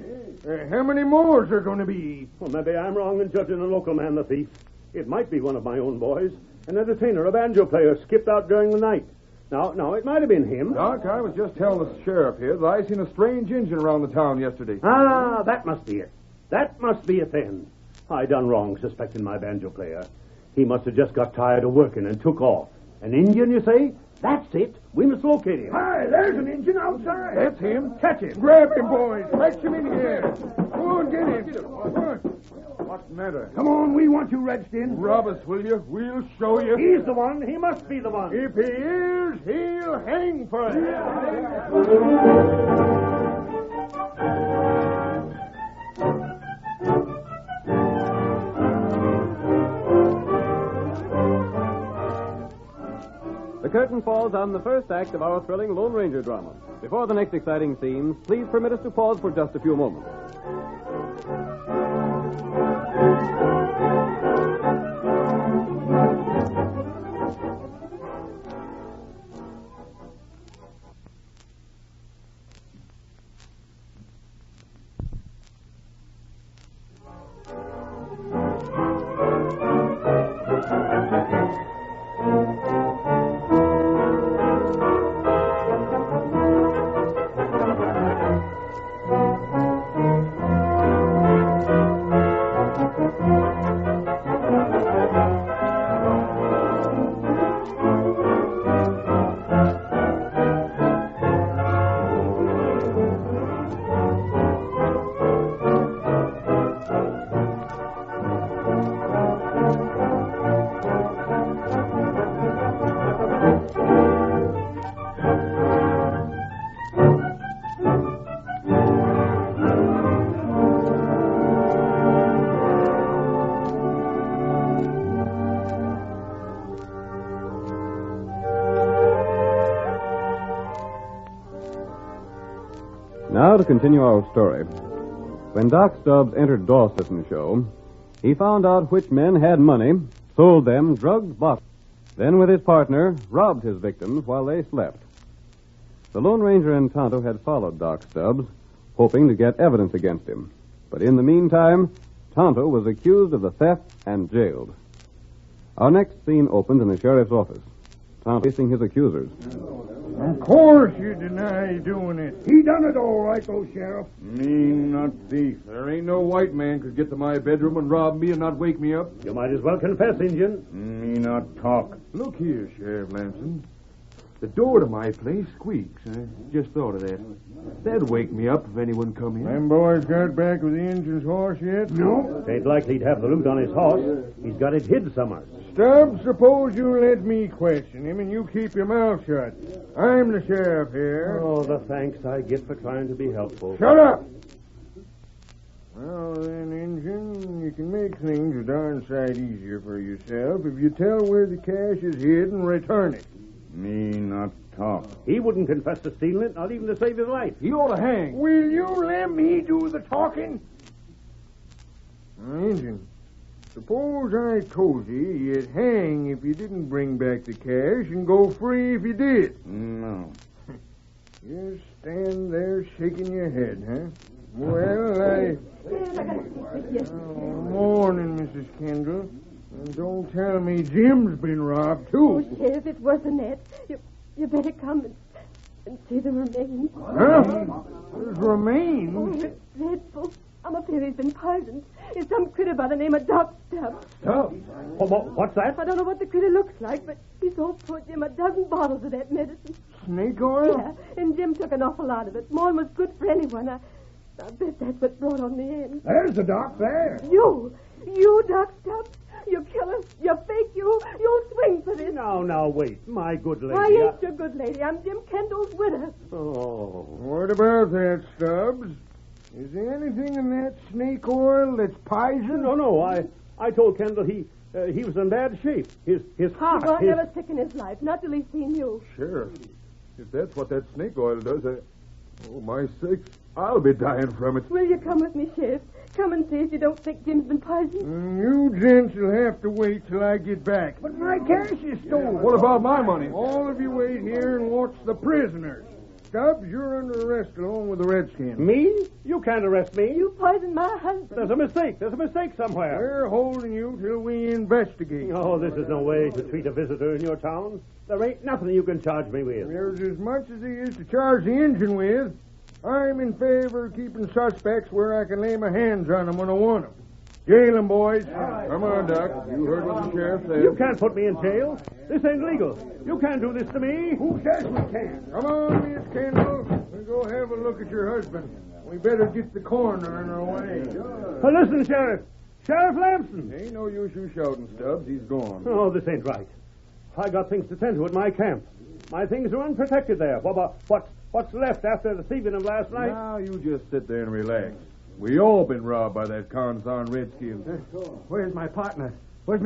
Speaker 11: How many more is there going to be?
Speaker 19: Well, maybe I'm wrong in judging a local man the thief. It might be one of my own boys. An entertainer, a banjo player, skipped out during the night. Now, it might have been him.
Speaker 18: Doc, I was just telling the sheriff here that I seen a strange Injun around the town yesterday.
Speaker 19: Ah, that must be it. That must be it then. I done wrong suspecting my banjo player. He must have just got tired of working and took off. An Indian, you say? That's it. We must locate him.
Speaker 8: Hi, there's an Injun outside.
Speaker 11: That's him. Catch him. Grab him, boys. Fetch him in here. Go on, get him. Come on. What's the matter?
Speaker 8: Come on, we want you, Redskin.
Speaker 11: Rob us, will you? We'll show you.
Speaker 19: He's the one. He must be the one.
Speaker 11: If he is, he'll hang for it.
Speaker 20: The curtain falls on the first act of our thrilling Lone Ranger drama. Before the next exciting scenes, please permit us to pause for just a few moments. Now to continue our story. When Doc Stubbs entered Dawson's show, he found out which men had money, sold them, drugged boxes, then with his partner, robbed his victims while they slept. The Lone Ranger and Tonto had followed Doc Stubbs, hoping to get evidence against him. But in the meantime, Tonto was accused of the theft and jailed. Our next scene opens in the sheriff's office. Tonto facing his accusers.
Speaker 11: Of course you deny doing it.
Speaker 8: He done it all right, though, Sheriff.
Speaker 18: Me not thief. There ain't no white man could get to my bedroom and rob me and not wake me up.
Speaker 19: You might as well confess, Injun.
Speaker 18: Me not talk. Look here, Sheriff Lamson. The door to my place squeaks. I just thought of that. That'd wake me up if anyone come in.
Speaker 11: Them boys got back with the Injun's horse yet?
Speaker 8: No.
Speaker 19: Ain't likely to have the loot on his horse. He's got it hid somewhere.
Speaker 11: Stubbs, suppose you let me question him and you keep your mouth shut. I'm the sheriff here.
Speaker 19: Oh, the thanks I get for trying to be helpful.
Speaker 11: Shut up! Well, then, Injun, you can make things a darn sight easier for yourself if you tell where the cash is hid and return it.
Speaker 18: Me not talk.
Speaker 19: He wouldn't confess to stealing it, not even to save his life.
Speaker 18: He ought to hang.
Speaker 11: Will you let me do the talking? Injun, suppose I told you you'd hang if you didn't bring back the cash and go free if you did.
Speaker 18: No.
Speaker 11: You stand there shaking your head, huh? Well, morning, Mrs. Kendall. And don't tell me Jim's been robbed, too.
Speaker 13: Oh, Sheriff, it's worse than that. You better come and see the remains.
Speaker 11: Huh? There's remains?
Speaker 13: Oh, it's dreadful. I'm up here
Speaker 4: he's been poisoned. It's some critter by the name of Doc Stubbs.
Speaker 19: Stubbs? What's that?
Speaker 4: I don't know what the critter looks like, but he sold poor Jim a dozen bottles of that medicine.
Speaker 11: Snake oil?
Speaker 4: Yeah, and Jim took an awful lot of it. More than was good for anyone. I bet that's what brought on the end.
Speaker 8: There's the doc there.
Speaker 4: You, Doc Stubbs? You killer, you fake, you'll swing for this.
Speaker 19: Now, wait. My good lady.
Speaker 4: I ain't your good lady. I'm Jim Kendall's widow.
Speaker 19: Oh.
Speaker 11: What about that, Stubbs? Is there anything in that snake oil that's poison?
Speaker 19: No. I told Kendall he was in bad shape. His heart.
Speaker 4: He won't never sick in his life, not till he's seen you.
Speaker 18: Sheriff, if that's what that snake oil does, oh, my sakes, I'll be dying from it.
Speaker 4: Will you come with me, Sheriff? Come and see if you don't think Jim's been poisoned.
Speaker 11: You gents will have to wait till I get back.
Speaker 8: But my cash is stolen.
Speaker 18: What about my money?
Speaker 11: All of you wait here and watch the prisoners. Stubbs, you're under arrest along with the Redskins.
Speaker 19: Me? You can't arrest me.
Speaker 4: You poisoned my husband.
Speaker 19: There's a mistake somewhere.
Speaker 11: We're holding you till we investigate.
Speaker 19: Oh, this is no way to treat a visitor in your town. There ain't nothing you can charge me with.
Speaker 11: There's as much as there is to charge the engine with. I'm in favor of keeping suspects where I can lay my hands on them when I want them. Jail them, boys.
Speaker 18: Come on, Doc. You heard what the sheriff said.
Speaker 19: You can't put me in jail. This ain't legal. You can't do this to me.
Speaker 11: Who says we can? Come on, Miss Kendall. We'll go have a look at your husband. We better get the coroner in our way.
Speaker 19: Listen, Sheriff. Sheriff Lamson.
Speaker 18: Ain't no use you shouting, Stubbs. He's gone.
Speaker 19: Oh, this ain't right. I got things to tend to at my camp. My things are unprotected there. What's left after the thieving of last night?
Speaker 18: Now, you just sit there and relax. We all been robbed by that consarn redskin.
Speaker 16: Where's my partner? Where's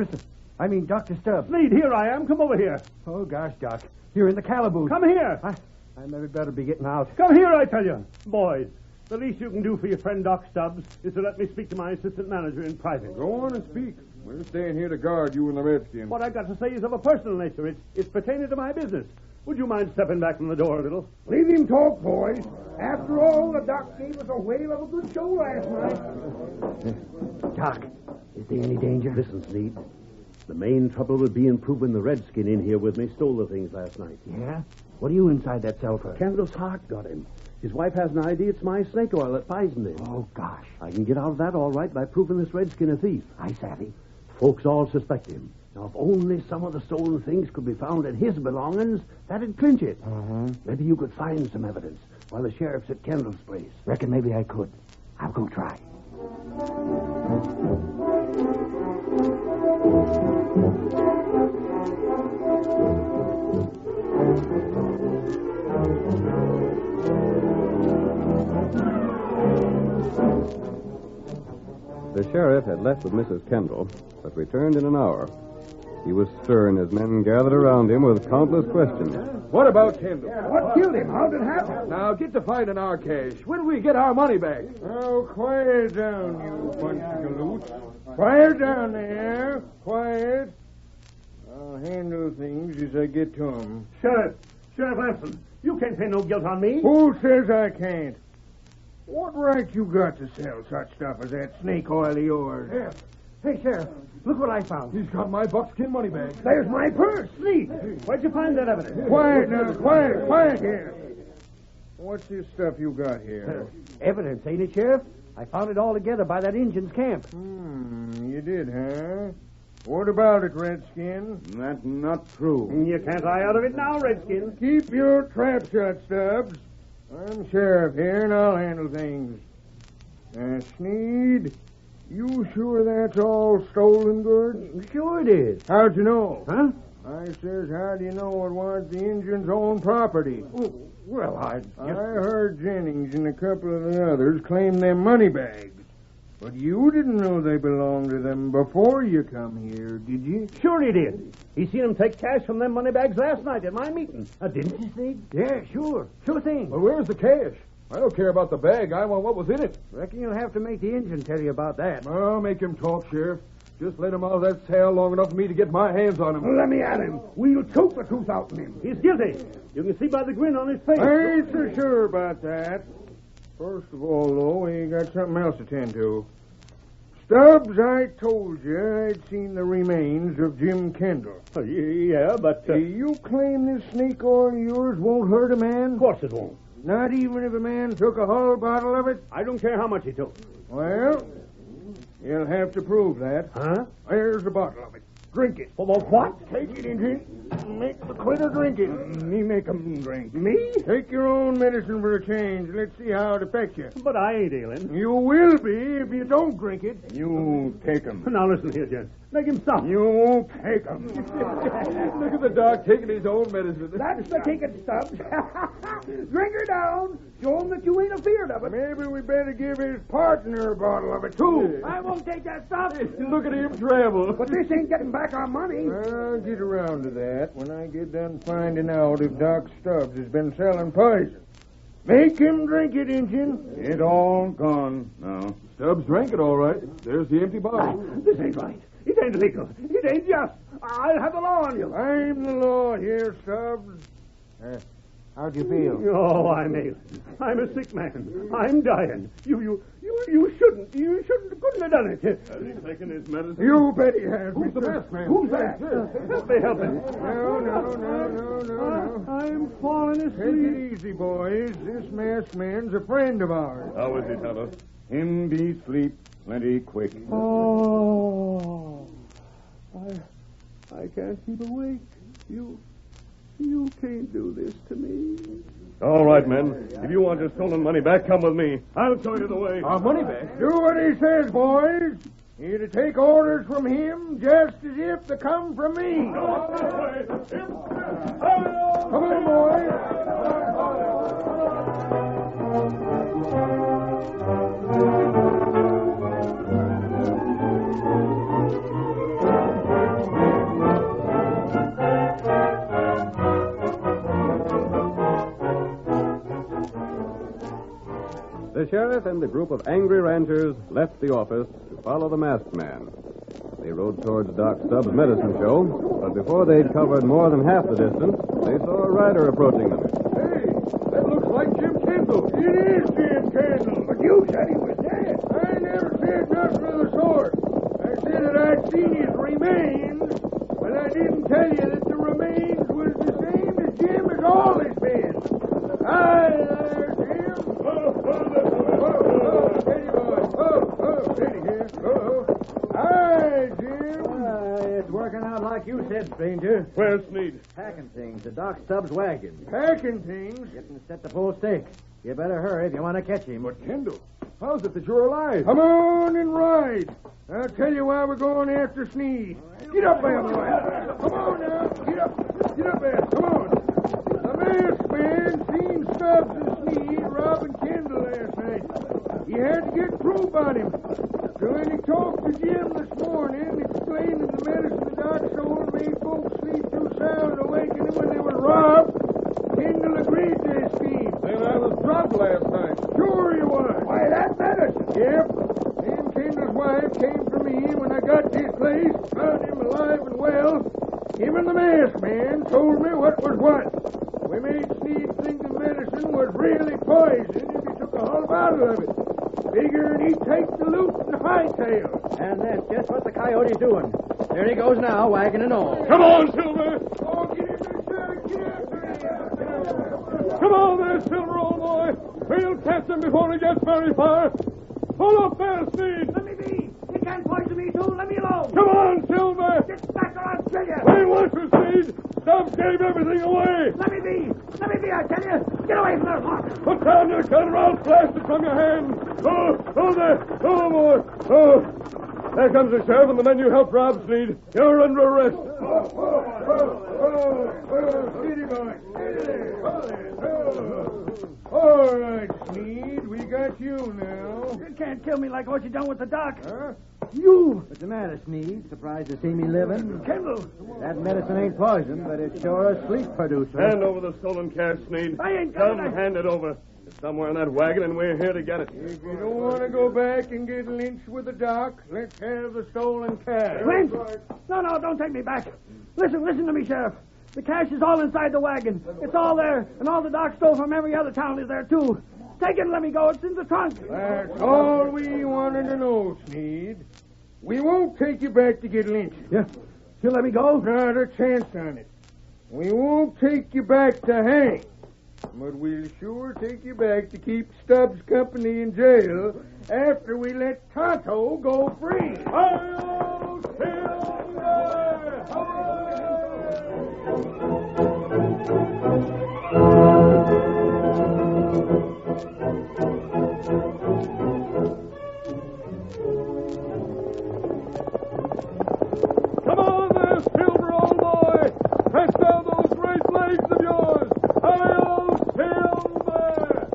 Speaker 16: Dr. Stubbs?
Speaker 19: Sneed, here I am. Come over here.
Speaker 16: Oh, gosh, Doc. You're in the calaboose.
Speaker 19: Come here.
Speaker 16: I never better be getting out.
Speaker 19: Come here, I tell you. Boys, the least you can do for your friend Doc Stubbs is to let me speak to my assistant manager in private.
Speaker 18: Go on and speak. We're staying here to guard you and the redskins.
Speaker 19: What I've got to say is of a personal nature. It's pertaining to my business. Would you mind stepping back from the door a little?
Speaker 8: Leave him talk, boys. After all, the doc gave us a whale of a good show last night.
Speaker 22: Doc, is there any danger? Listen, Sneed. The main trouble would be in proving the redskin in here with me stole the things last night.
Speaker 16: Yeah?
Speaker 22: What are you inside that cell for? Kendall's heart got him. His wife has an idea it's my snake oil that poisoned him.
Speaker 16: Oh, gosh.
Speaker 22: I can get out of that all right by proving this redskin a thief.
Speaker 16: I savvy.
Speaker 22: Folks all suspect him. Now, if only some of the stolen things could be found at his belongings, that'd clinch it. Maybe you could find some evidence while the sheriff's at Kendall's place.
Speaker 16: Reckon maybe I could. I'll go try.
Speaker 17: The sheriff had left with Mrs. Kendall, but returned in an hour. He was stern as men gathered around him with countless questions.
Speaker 18: What about Kendall?
Speaker 8: What killed him? How did it happen?
Speaker 18: Now, get to finding our cash. When do we get our money back?
Speaker 11: Oh, quiet down, you bunch of galoots. Quiet down there. Quiet. I'll handle things as I get to them.
Speaker 19: Sheriff Lamson, you can't pay no guilt on me.
Speaker 11: Who says I can't? What right you got to sell such stuff as that snake oil of yours?
Speaker 16: Hey, Sheriff, look what I found.
Speaker 18: He's got my buckskin money bag.
Speaker 8: There's my purse.
Speaker 19: Sneed, where'd you find that evidence?
Speaker 11: Quiet now, quiet here. What's this stuff you got here?
Speaker 16: Evidence, ain't it, Sheriff? I found it all together by that Injun's camp.
Speaker 11: You did, huh? What about it, Redskin?
Speaker 18: That's not true.
Speaker 19: You can't lie out of it now, Redskin.
Speaker 11: Keep your trap shut, Stubbs. I'm sheriff here, and I'll handle things. Sneed, you sure that's all stolen goods?
Speaker 16: Sure it is.
Speaker 11: How'd you know?
Speaker 16: Huh?
Speaker 11: I says, how do you know it was the Injun's own property?
Speaker 16: Well, I
Speaker 11: heard Jennings and a couple of the others claim them money bags. But you didn't know they belonged to them before you come here, did you?
Speaker 19: Sure he did. He seen him take cash from them money bags last night at my meeting. Didn't you, Sneed?
Speaker 16: Yeah, sure. Sure thing.
Speaker 18: Well, where's the cash? I don't care about the bag. I want what was in it.
Speaker 16: Reckon you'll have to make the Injun tell you about that.
Speaker 18: Oh, make him talk, Sheriff. Just let him out of that cell long enough for me to get my hands on him.
Speaker 8: Let me at him. We'll choke the truth out of him.
Speaker 19: He's guilty. You can see by the grin on his face.
Speaker 11: I ain't so sure about that. First of all, though, we got something else to tend to. Stubbs, I told you I'd seen the remains of Jim Kendall.
Speaker 19: Yeah, but...
Speaker 11: Do you claim this snake oil of yours won't hurt a man?
Speaker 19: Of course it won't.
Speaker 11: Not even if a man took a whole bottle of it?
Speaker 19: I don't care how much he took.
Speaker 11: Well, you'll have to prove that.
Speaker 19: Huh?
Speaker 11: There's a bottle of it. Drink it.
Speaker 19: Well, what?
Speaker 11: Take it, Injun. Make the critter drink it.
Speaker 19: Me make him drink. Me?
Speaker 11: Take your own medicine for a change. Let's see how it affects you.
Speaker 19: But I ain't ailing.
Speaker 11: You will be if you don't drink it.
Speaker 19: You take him. Now listen here, gents. Make him stop.
Speaker 11: You won't take him.
Speaker 18: Look at the doc taking his own medicine.
Speaker 8: That's the ticket, Stubbs. Drink her down. Show him that you ain't afeard of it.
Speaker 11: Maybe we better give his partner a bottle of it, too.
Speaker 8: I won't take that stuff.
Speaker 18: Look at him travel.
Speaker 8: But this ain't getting back our money.
Speaker 11: I'll get around to that when I get done finding out if Doc Stubbs has been selling poison. Make him drink it, Injun. It all gone now.
Speaker 18: Stubbs drank it all right. There's the empty bottle.
Speaker 8: This ain't right. It ain't legal. It ain't just. I'll have the law on you.
Speaker 11: I'm the law here, Stubbs. How'd you feel?
Speaker 19: Oh, I'm ailing. I'm a sick man. I'm dying. You shouldn't. You couldn't have done it.
Speaker 18: Has he taken his medicine?
Speaker 11: You bet he has.
Speaker 18: Who's the best man?
Speaker 19: Who's that? Help me, help me.
Speaker 11: No.
Speaker 19: I'm falling asleep.
Speaker 11: Take it easy, boys. This masked man's a friend of ours.
Speaker 18: How is he, Tonto?
Speaker 11: Him be sleep plenty quick.
Speaker 19: Oh, I can't keep awake. You can't do this to me.
Speaker 18: All right, men. If you want your stolen money back, come with me. I'll show you the way.
Speaker 11: Our money back? Do what he says, boys. You're to take orders from him just as if they come from me. Come on, boys.
Speaker 17: The sheriff and the group of angry ranchers left the office to follow the masked man. They rode towards Doc Stubbs' medicine show, but before they'd covered more than half the distance, they saw a rider approaching them.
Speaker 11: Hey, that looks like Jim Kendall. It is Jim Kendall. But you said he was dead. I never said nothing of the sort. I said that I'd seen his remains, but I didn't tell you that the remains was the same as Jim has always been. Hi there, Jim. Steady here. Hi, Jim.
Speaker 12: It's working out like you said, stranger.
Speaker 18: Where's Sneed?
Speaker 12: Packing things to Doc Stubbs' wagon.
Speaker 11: Packing things?
Speaker 12: Getting set to pull stake. You better hurry if you want to catch him.
Speaker 18: But Kendall, how's it that you're alive?
Speaker 11: Come on and ride. I'll tell you why we're going after Sneed. Get up there, boy. Come on now. Get up there. Come on. The masked man seen Stubbs and Sneed robbing Kendall last night. He had to get proof on him. So when he talked to Jim this morning, explaining the medicine the doc sold made folks sleep too sound, awakening when they were robbed, Kendall agreed to his scheme.
Speaker 18: Then I was drugged last night.
Speaker 11: Sure you was.
Speaker 8: Why, that medicine?
Speaker 11: Yep. Then Kendall's wife came for me when I got to his place, found him alive and well. Him and the masked man told me what was what. We made Sneed think the medicine was really poison if he took a whole bottle of it. Figuring he'd take the loot and hightail.
Speaker 12: And that's just what the coyote's doing. There he goes now, wagon and all.
Speaker 18: Come on, Silver!
Speaker 11: Oh, get in there, sir. Get up.
Speaker 18: Come on there, Silver, old boy. We'll catch him before he gets very far. Pull up there, Sneed.
Speaker 8: Let me be. You can't poison me, too. Let me alone.
Speaker 18: Come on, Silver.
Speaker 8: Get back or I'll kill you.
Speaker 18: Hey, watch your Sneed. Stubbs gave everything away.
Speaker 8: Let me be, I tell you. Get away from that horse.
Speaker 18: Put down your gun or I'll blast it from your hand. Oh, there. Oh, boy. Oh. There comes the sheriff and the men you helped rob, Sneed. You're under arrest.
Speaker 11: Steady, boy. All right, Sneed. We got you now.
Speaker 8: You can't kill me like what you done with the doc.
Speaker 11: Huh?
Speaker 8: You.
Speaker 12: What's the matter, Sneed? Surprised to see me living?
Speaker 8: Kendall.
Speaker 12: That medicine ain't poison, but it's sure a sleep producer.
Speaker 18: Hand over the stolen cash, Sneed.
Speaker 8: I ain't got
Speaker 18: Come,
Speaker 8: it.
Speaker 18: hand it over. It's somewhere in that wagon, and we're here to get it.
Speaker 11: If you don't want to go back and get lynched with the doc, let's have the stolen cash.
Speaker 8: Lynch? No, don't take me back. Listen to me, Sheriff. The cash is all inside the wagon. It's all there, and all the doc stole from every other town is there, too. Take it and let me go. It's in the trunk.
Speaker 11: That's all we wanted to know, Sneed. We won't take you back to get lynched.
Speaker 8: Yeah. You'll let me go?
Speaker 11: Not a chance on it. We won't take you back to hang. But we'll sure take you back to keep Stubbs company in jail after we let Tonto go free. Hi-yo, Silver!
Speaker 19: Come on there, Silver, old boy! Press down those great legs of yours! Hi-yo, Silver!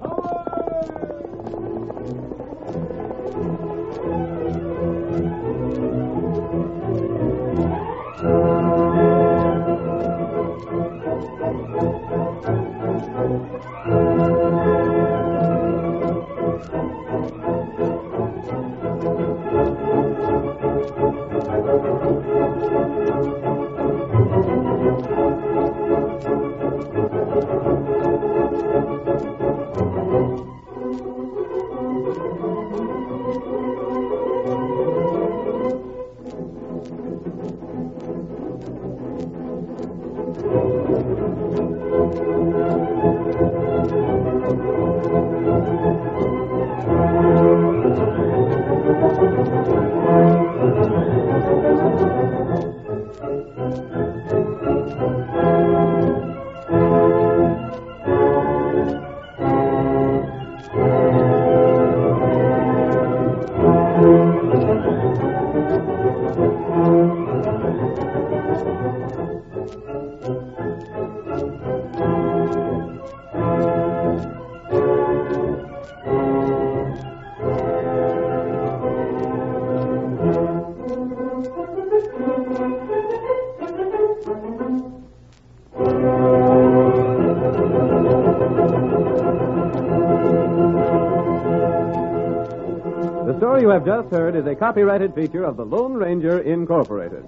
Speaker 20: The story you have just heard is a copyrighted feature of the Lone Ranger Incorporated.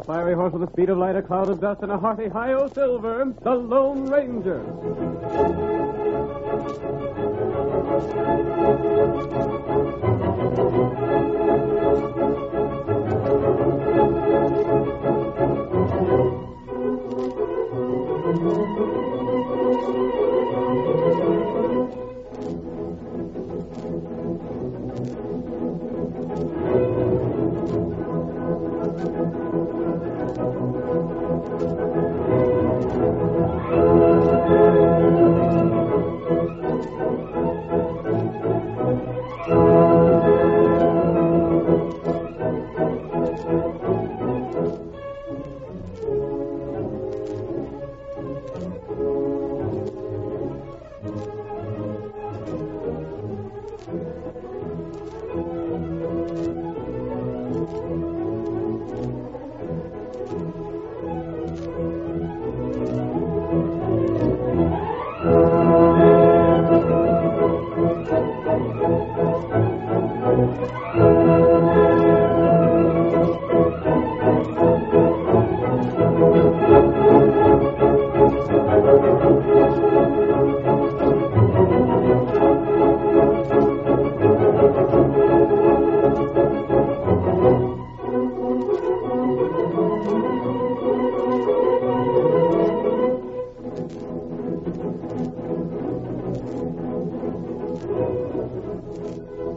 Speaker 20: Fiery horse with the speed of light, a cloud of dust, and a hearty hi-yo Silver, the Lone Ranger.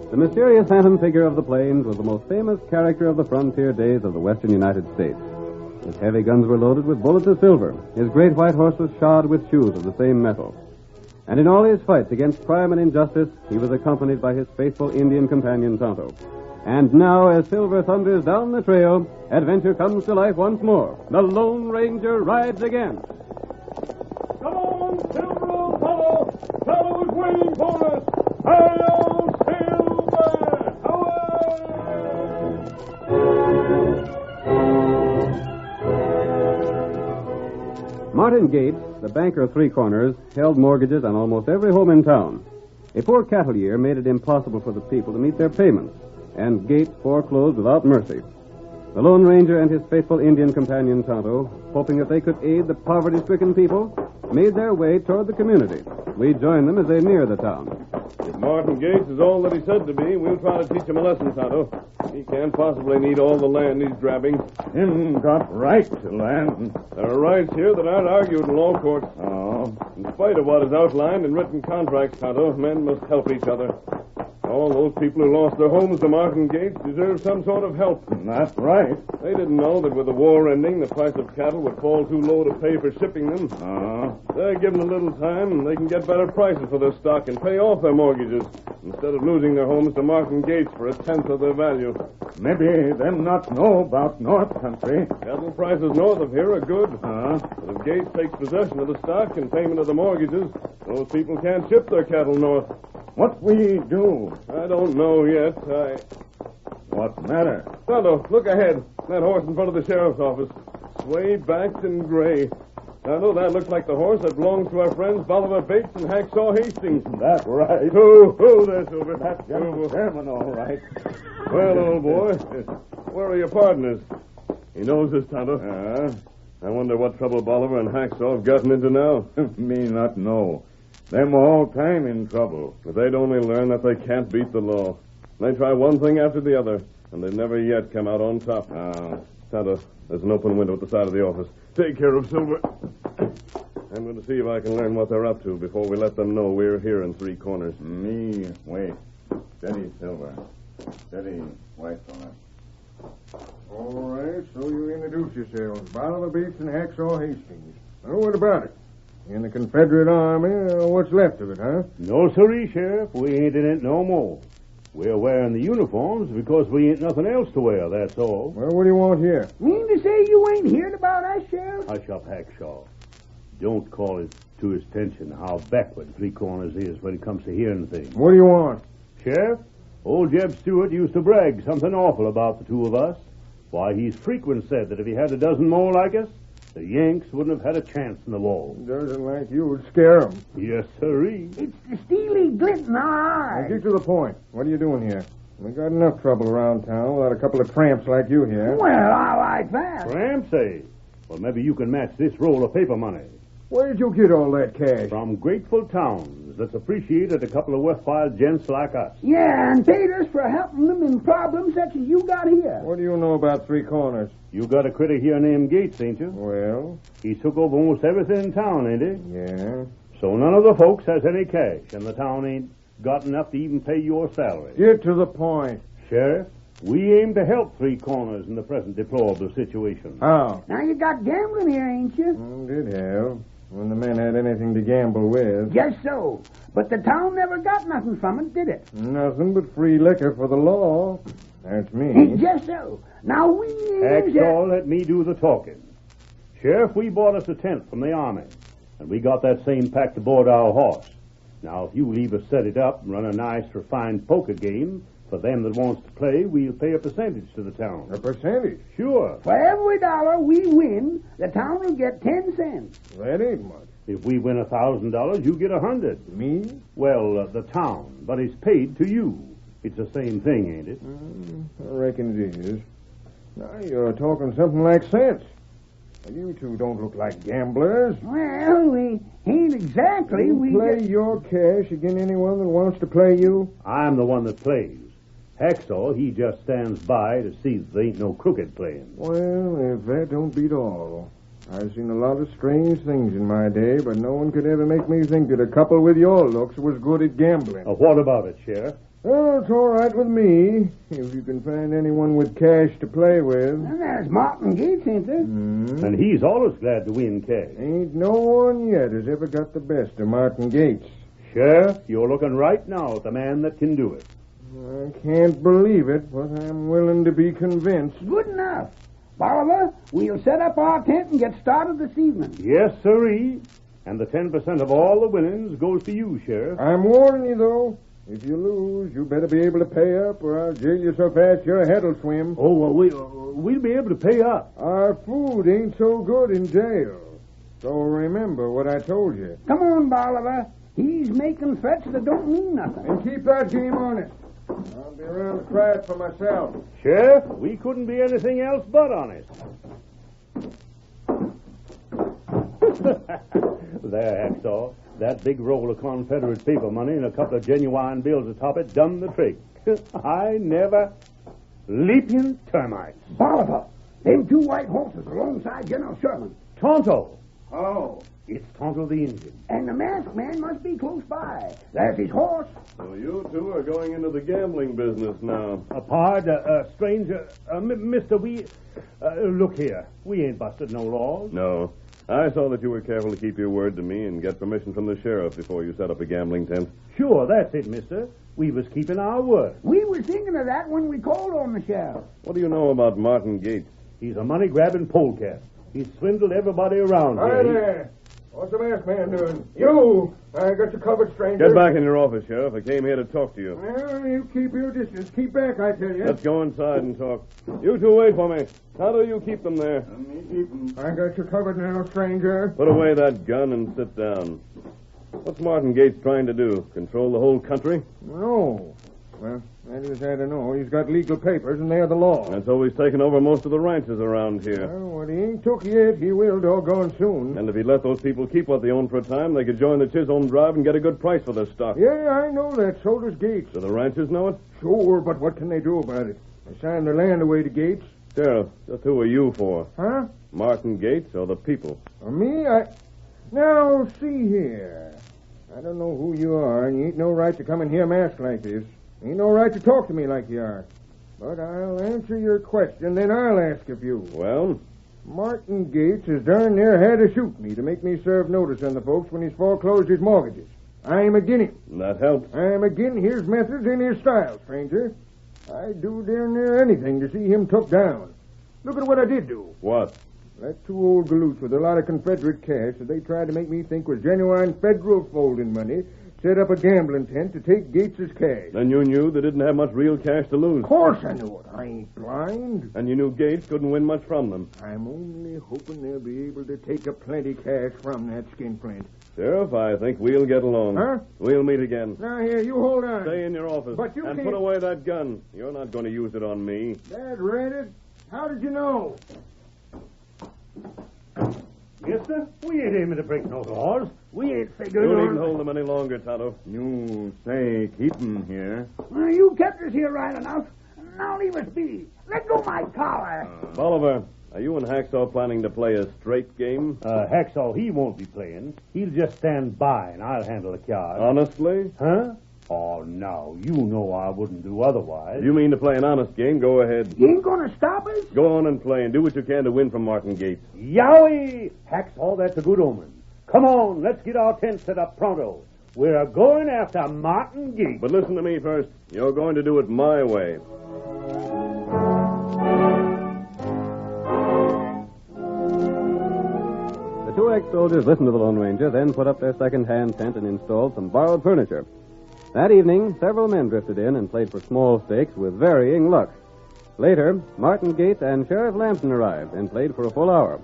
Speaker 20: The mysterious phantom figure of the plains was the most famous character of the frontier days of the western United States. His heavy guns were loaded with bullets of silver. His great white horse was shod with shoes of the same metal. And in all his fights against crime and injustice, he was accompanied by his faithful Indian companion, Tonto. And now, as Silver thunders down the trail, adventure comes to life once more. The Lone Ranger rides again.
Speaker 19: Come on, Silver, old fellow! Fellow's waiting for us! Hi-yo, Silver!
Speaker 20: Martin Gates, the banker of Three Corners, held mortgages on almost every home in town. A poor cattle year made it impossible for the people to meet their payments, and gates foreclosed without mercy. The Lone Ranger and his faithful Indian companion, Tonto, hoping that they could aid the poverty-stricken people, made their way toward the community. We joined them as they near the town.
Speaker 9: If Martin Gates is all that he said to be, we'll try to teach him a lesson, Tonto. He can't possibly need all the land he's grabbing.
Speaker 8: Him got rights to land.
Speaker 9: There are rights here that aren't argued in law courts.
Speaker 8: Oh.
Speaker 9: In spite of what is outlined in written contracts, Tonto, men must help each other. All those people who lost their homes to Martin Gates deserve some sort of help.
Speaker 8: That's right.
Speaker 9: They didn't know that with the war ending, the price of cattle would fall too low to pay for shipping them. They're given a little time, and they can get better prices for their stock and pay off their mortgages, instead of losing their homes to Martin Gates for 1/10 of their value.
Speaker 8: Maybe them not know about North Country.
Speaker 9: Cattle prices north of here are good. But if Gates takes possession of the stock and payment of the mortgages, those people can't ship their cattle north.
Speaker 8: What we do?
Speaker 9: I don't know yet.
Speaker 8: What matter?
Speaker 9: Tonto, look ahead. That horse in front of the sheriff's office. Sway-backed and gray. Tonto, that looks like the horse that belongs to our friends Bolivar Bates and Hacksaw Hastings.
Speaker 8: That's right.
Speaker 9: Who there, Silver?
Speaker 8: That's General Sherman, all right.
Speaker 9: Well, old boy, where are your partners? He knows this, Tonto. I wonder what trouble Bolivar and Hacksaw have gotten into now.
Speaker 8: Me not know. Them all time in trouble.
Speaker 9: If they'd only learn that they can't beat the law. They try one thing after the other, and they've never yet come out on top. Tonto, there's an open window at the side of the office. Take care of Silver. I'm going to see if I can learn what they're up to before we let them know we're here in Three Corners.
Speaker 8: Me, wait. Steady, Silver. Steady, White on it.
Speaker 11: All right, so you introduce yourselves. Bolivar Bates and Hacksaw Hastings. Now, what about it? In the Confederate Army, what's left of it, huh?
Speaker 19: No, sirree, Sheriff. We ain't in it no more. We're wearing the uniforms because we ain't nothing else to wear, that's all.
Speaker 11: Well, what do you want here?
Speaker 7: Mean to say you ain't heard about us, Sheriff?
Speaker 19: Hush up, Hackshaw. Don't call it to his attention how backward Three Corners is when it comes to hearing things.
Speaker 11: What do you want?
Speaker 19: Sheriff, old Jeb Stewart used to brag something awful about the two of us. Why, he's frequent said that if he had a dozen more like us, the Yanks wouldn't have had a chance in the war.
Speaker 11: Doesn't like you would scare them.
Speaker 19: Yes, sirree.
Speaker 7: It's the steely glint in our eyes.
Speaker 11: Now, get to the point. What are you doing here? We got enough trouble around town without a couple of tramps like you here.
Speaker 7: Well, I like that.
Speaker 19: Tramps, eh? Well, maybe you can match this roll of paper money.
Speaker 11: Where did you get all that cash?
Speaker 19: From grateful towns that's appreciated a couple of worthwhile gents like us.
Speaker 7: Yeah, and paid us for helping them in problems such as you got here.
Speaker 11: What do you know about Three Corners?
Speaker 19: You got a critter here named Gates, ain't you?
Speaker 11: Well?
Speaker 19: He took over almost everything in town, ain't he?
Speaker 11: Yeah.
Speaker 19: So none of the folks has any cash, and the town ain't got enough to even pay your salary.
Speaker 11: Get to the point.
Speaker 19: Sheriff, we aim to help Three Corners in the present deplorable situation.
Speaker 11: How?
Speaker 7: Now you got gambling here, ain't you?
Speaker 11: Did have. When the men had anything to gamble with.
Speaker 7: Just so. But the town never got nothing from it, did it?
Speaker 11: Nothing but free liquor for the law. That's me.
Speaker 7: Just so. Now we...
Speaker 19: Hacksaw, let me do the talking. Sheriff, we bought us a tent from the Army, and we got that same packed aboard our horse. Now, if you leave us set it up and run a nice, refined poker game, for them that wants to play, we'll pay a percentage to the town.
Speaker 11: A percentage?
Speaker 19: Sure.
Speaker 7: For every dollar we win, the town will get 10 cents.
Speaker 11: That ain't much.
Speaker 19: If we win $1,000, you get 100.
Speaker 11: Me?
Speaker 19: Well, the town, but it's paid to you. It's the same thing, ain't it?
Speaker 11: I reckon it is. Now you're talking something like sense. You two don't look like gamblers.
Speaker 7: Well, we ain't exactly.
Speaker 11: You play your cash against anyone that wants to play you?
Speaker 19: I'm the one that plays. Hacksaw, he just stands by to see that there ain't no crooked playing.
Speaker 11: Well, if that don't beat all. I've seen a lot of strange things in my day, but no one could ever make me think that a couple with your looks was good at gambling.
Speaker 19: What about it, Sheriff?
Speaker 11: Well, it's all right with me, if you can find anyone with cash to play with.
Speaker 7: And there's Martin Gates, ain't there?
Speaker 11: Mm-hmm.
Speaker 19: And he's always glad to win cash.
Speaker 11: Ain't no one yet has ever got the best of Martin Gates.
Speaker 19: Sheriff, you're looking right now at the man that can do it.
Speaker 11: I can't believe it, but I'm willing to be convinced.
Speaker 7: Good enough. Bolivar, we'll set up our tent and get started this evening.
Speaker 19: Yes, sirree. And the 10% of all the winnings goes to you, Sheriff.
Speaker 11: I'm warning you, though. If you lose, you better be able to pay up, or I'll jail you so fast your head will swim.
Speaker 19: Oh, well, we'll be able to pay up.
Speaker 11: Our food ain't so good in jail. So remember what I told you.
Speaker 7: Come on, Bolivar. He's making threats that don't mean nothing.
Speaker 11: And keep that game on it. I'll be around to try it for myself.
Speaker 19: Sheriff, we couldn't be anything else but honest. There, Hacksaw. That big roll of Confederate paper money and a couple of genuine bills atop it done the trick. I never... Leaping termites.
Speaker 8: Bolivar, them 2 white horses alongside General Sherman.
Speaker 19: Tonto.
Speaker 8: Oh.
Speaker 19: It's Tonto the Indian.
Speaker 8: And the masked man must be close by. There's his horse.
Speaker 6: So you two are going into the gambling business now.
Speaker 19: Stranger, mister, look here. We ain't busted no laws.
Speaker 6: No. I saw that you were careful to keep your word to me and get permission from the sheriff before you set up a gambling tent.
Speaker 19: Sure, that's it, mister. We was keeping our word.
Speaker 8: We was thinking of that when we called on the sheriff.
Speaker 6: What do you know about Martin Gates?
Speaker 19: He's a money-grabbing polecat. He's swindled everybody around
Speaker 11: Hi
Speaker 19: here.
Speaker 11: there. What's the masked man doing? You! I got you covered, stranger.
Speaker 6: Get back in your office, Sheriff. I came here to talk to you.
Speaker 11: Well, you keep your distance. Keep back, I tell you.
Speaker 6: Let's go inside and talk. You two wait for me. How do you keep them there?
Speaker 11: I got you covered now, stranger.
Speaker 6: Put away that gun and sit down. What's Martin Gates trying to do? Control the whole country?
Speaker 11: No. Well, that is, I don't know. He's got legal papers, and they're the law.
Speaker 6: And so he's taken over most of the ranches around here.
Speaker 11: Well, what he ain't took yet, he will doggone soon.
Speaker 6: And if he let those people keep what they own for a time, they could join the Chisholm Drive and get a good price for their stock.
Speaker 11: Yeah, I know that. So does Gates.
Speaker 6: Do the ranchers know it?
Speaker 11: Sure, but what can they do about it? They signed their land away to Gates.
Speaker 6: Sheriff, just who are you for?
Speaker 11: Huh?
Speaker 6: Martin Gates or the people?
Speaker 11: Me? Now, see here. I don't know who you are, and you ain't no right to come in here masked like this. Ain't no right to talk to me like you are. But I'll answer your question, then I'll ask a few.
Speaker 6: Well?
Speaker 11: Martin Gates has darn near had to shoot me to make me serve notice on the folks when he's foreclosed his mortgages. I'm agin him.
Speaker 6: That helps.
Speaker 11: I'm agin his methods and his style, stranger. I'd do darn near anything to see him took down. Look at what I did do.
Speaker 6: What?
Speaker 11: That 2 old galoots with a lot of Confederate cash that they tried to make me think was genuine federal folding money set up a gambling tent to take Gates's cash.
Speaker 6: Then you knew they didn't have much real cash to lose.
Speaker 11: Of course I knew it. I ain't blind.
Speaker 6: And you knew Gates couldn't win much from them.
Speaker 11: I'm only hoping they'll be able to take a plenty cash from that skinflint.
Speaker 6: Sheriff, I think we'll get along.
Speaker 11: Huh?
Speaker 6: We'll meet again.
Speaker 11: Now, here, you hold on.
Speaker 6: Stay in your office.
Speaker 11: But you
Speaker 6: and
Speaker 11: can't...
Speaker 6: put away that gun. You're not going to use it on me.
Speaker 11: Dad read it. How did you know?
Speaker 19: Mister, we ain't aiming to break no laws. We ain't figuring
Speaker 6: You
Speaker 19: on...
Speaker 6: needn't hold them any longer, Tonto.
Speaker 18: You say Keaton here.
Speaker 8: You kept us here right enough. Now leave us be. Let go my collar.
Speaker 6: Bolivar, are you and Hacksaw planning to play a straight game?
Speaker 19: Hacksaw, he won't be playing. He'll just stand by, and I'll handle the cards.
Speaker 6: Honestly?
Speaker 19: Huh? Oh, now, you know I wouldn't do otherwise.
Speaker 6: If you mean to play an honest game, go ahead.
Speaker 8: You ain't gonna stop us?
Speaker 6: Go on and play, and do what you can to win from Martin Gates.
Speaker 19: Yowie! Hacksaw, that's a good omen. Come on, let's get our tent set up pronto. We're going after Martin Gates.
Speaker 6: But listen to me first. You're going to do it my way.
Speaker 17: The 2 ex-soldiers listened to the Lone Ranger, then put up their second-hand tent and installed some borrowed furniture. That evening, several men drifted in and played for small stakes with varying luck. Later, Martin Gates and Sheriff Lamson arrived and played for a full hour.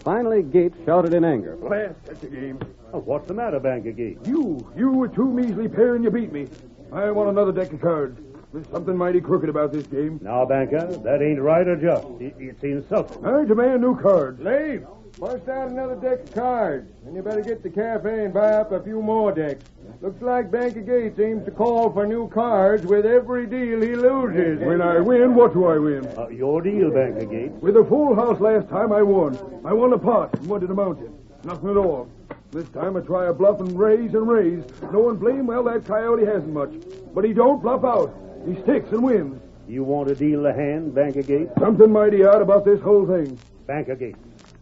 Speaker 17: Finally, Gates shouted in anger.
Speaker 11: Last at the game.
Speaker 19: What's the matter, Banker Gates?
Speaker 11: You were too measly pair and you beat me. I want another deck of cards. There's something mighty crooked about this game.
Speaker 19: Now, Banker, that ain't right or just. It's insulting.
Speaker 11: I demand new cards. Leave. Bust out another deck of cards. And you better get to the cafe and buy up a few more decks. Looks like Banker Gates aims to call for new cards with every deal he loses.
Speaker 14: When I win, what do I win?
Speaker 19: Your deal, Banker Gates.
Speaker 14: With a full house last time, I won. I won a pot and wanted to mount it. Nothing at all. This time I try a bluff and raise and raise. Knowing blame well that coyote hasn't much. But he don't bluff out. He sticks and wins.
Speaker 19: You want to deal the hand, Banker Gates?
Speaker 14: Something mighty odd about this whole thing.
Speaker 19: Banker Gates,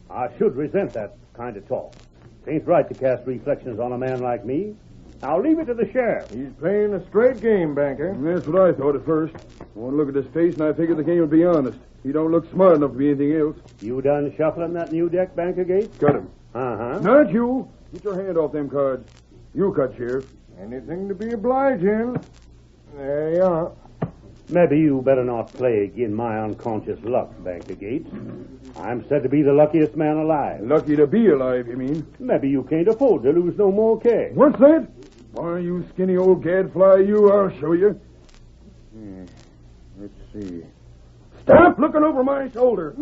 Speaker 19: I should resent that kind of talk. It ain't right to cast reflections on a man like me. I'll leave it to the sheriff.
Speaker 11: He's playing a straight game, Banker.
Speaker 14: That's what I thought at first. I want to look at his face, and I figured the game would be honest. He don't look smart enough to be anything else.
Speaker 19: You done shuffling that new deck, Banker Gates?
Speaker 14: Cut him.
Speaker 19: Uh-huh.
Speaker 14: Not you. Get your hand off them cards. You cut, Sheriff.
Speaker 11: Anything to be obliging. There you are.
Speaker 19: Maybe you better not play again my unconscious luck, Banker Gates. I'm said to be the luckiest man alive.
Speaker 14: Lucky to be alive, you mean?
Speaker 19: Maybe you can't afford to lose no more cash.
Speaker 14: What's that? Why, you skinny old gadfly, you, I'll show you. Let's see. Stop looking over my shoulder.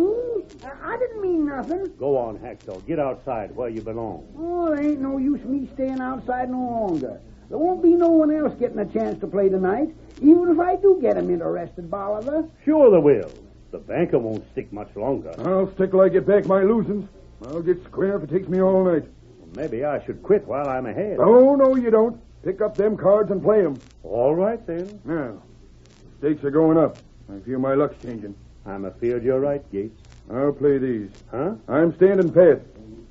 Speaker 8: I didn't mean nothing.
Speaker 19: Go on, Hacksaw. Get outside where you belong.
Speaker 8: Oh, there ain't no use me staying outside no longer. There won't be no one else getting a chance to play tonight, even if I do get him interested, Bolivar.
Speaker 19: Sure there will. The banker won't stick much longer.
Speaker 14: I'll stick till I get back my losings. I'll get square if it takes me all night.
Speaker 19: Maybe I should quit while I'm ahead.
Speaker 14: Oh, no, you don't. Pick up them cards and play them.
Speaker 19: All right, then.
Speaker 14: Now, the stakes are going up. I feel my luck's changing.
Speaker 19: I'm afraid you're right, Gates.
Speaker 14: I'll play these.
Speaker 19: Huh?
Speaker 14: I'm standing pat.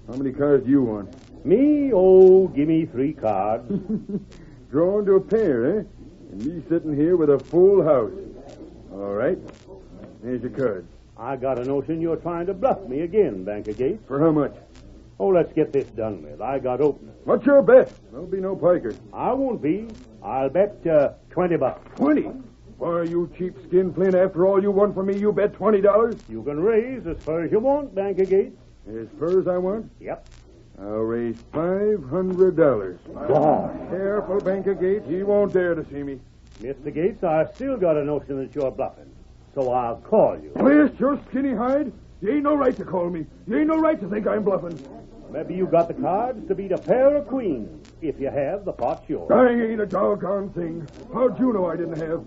Speaker 14: How many cards do you want?
Speaker 19: Me? Oh, give me 3 cards.
Speaker 14: Drawn to a pair, eh? And me sitting here with a full house. All right. Here's your cards.
Speaker 19: I got a notion you're trying to bluff me again, Banker Gates.
Speaker 14: For how much?
Speaker 19: Oh, let's get this done with. I got openers.
Speaker 14: What's your bet? There'll be no piker.
Speaker 19: I won't be. I'll bet $20.
Speaker 14: 20? Why, you cheap skin Flint, after all you won from me, you bet $20?
Speaker 19: You can raise as far as you want, Banker Gates.
Speaker 14: As far as I want?
Speaker 19: Yep.
Speaker 14: I'll raise $500.
Speaker 19: God.
Speaker 14: Careful, Banker Gates. He won't dare to see me.
Speaker 19: Mr. Gates, I've still got a notion that you're bluffing. So I'll call you.
Speaker 14: Blast your skinny hide. You ain't no right to call me. You ain't no right to think I'm bluffing.
Speaker 19: Maybe you got the cards to beat a pair of queens. If you have, the pot's yours.
Speaker 14: I ain't a doggone thing. How'd you know I didn't have?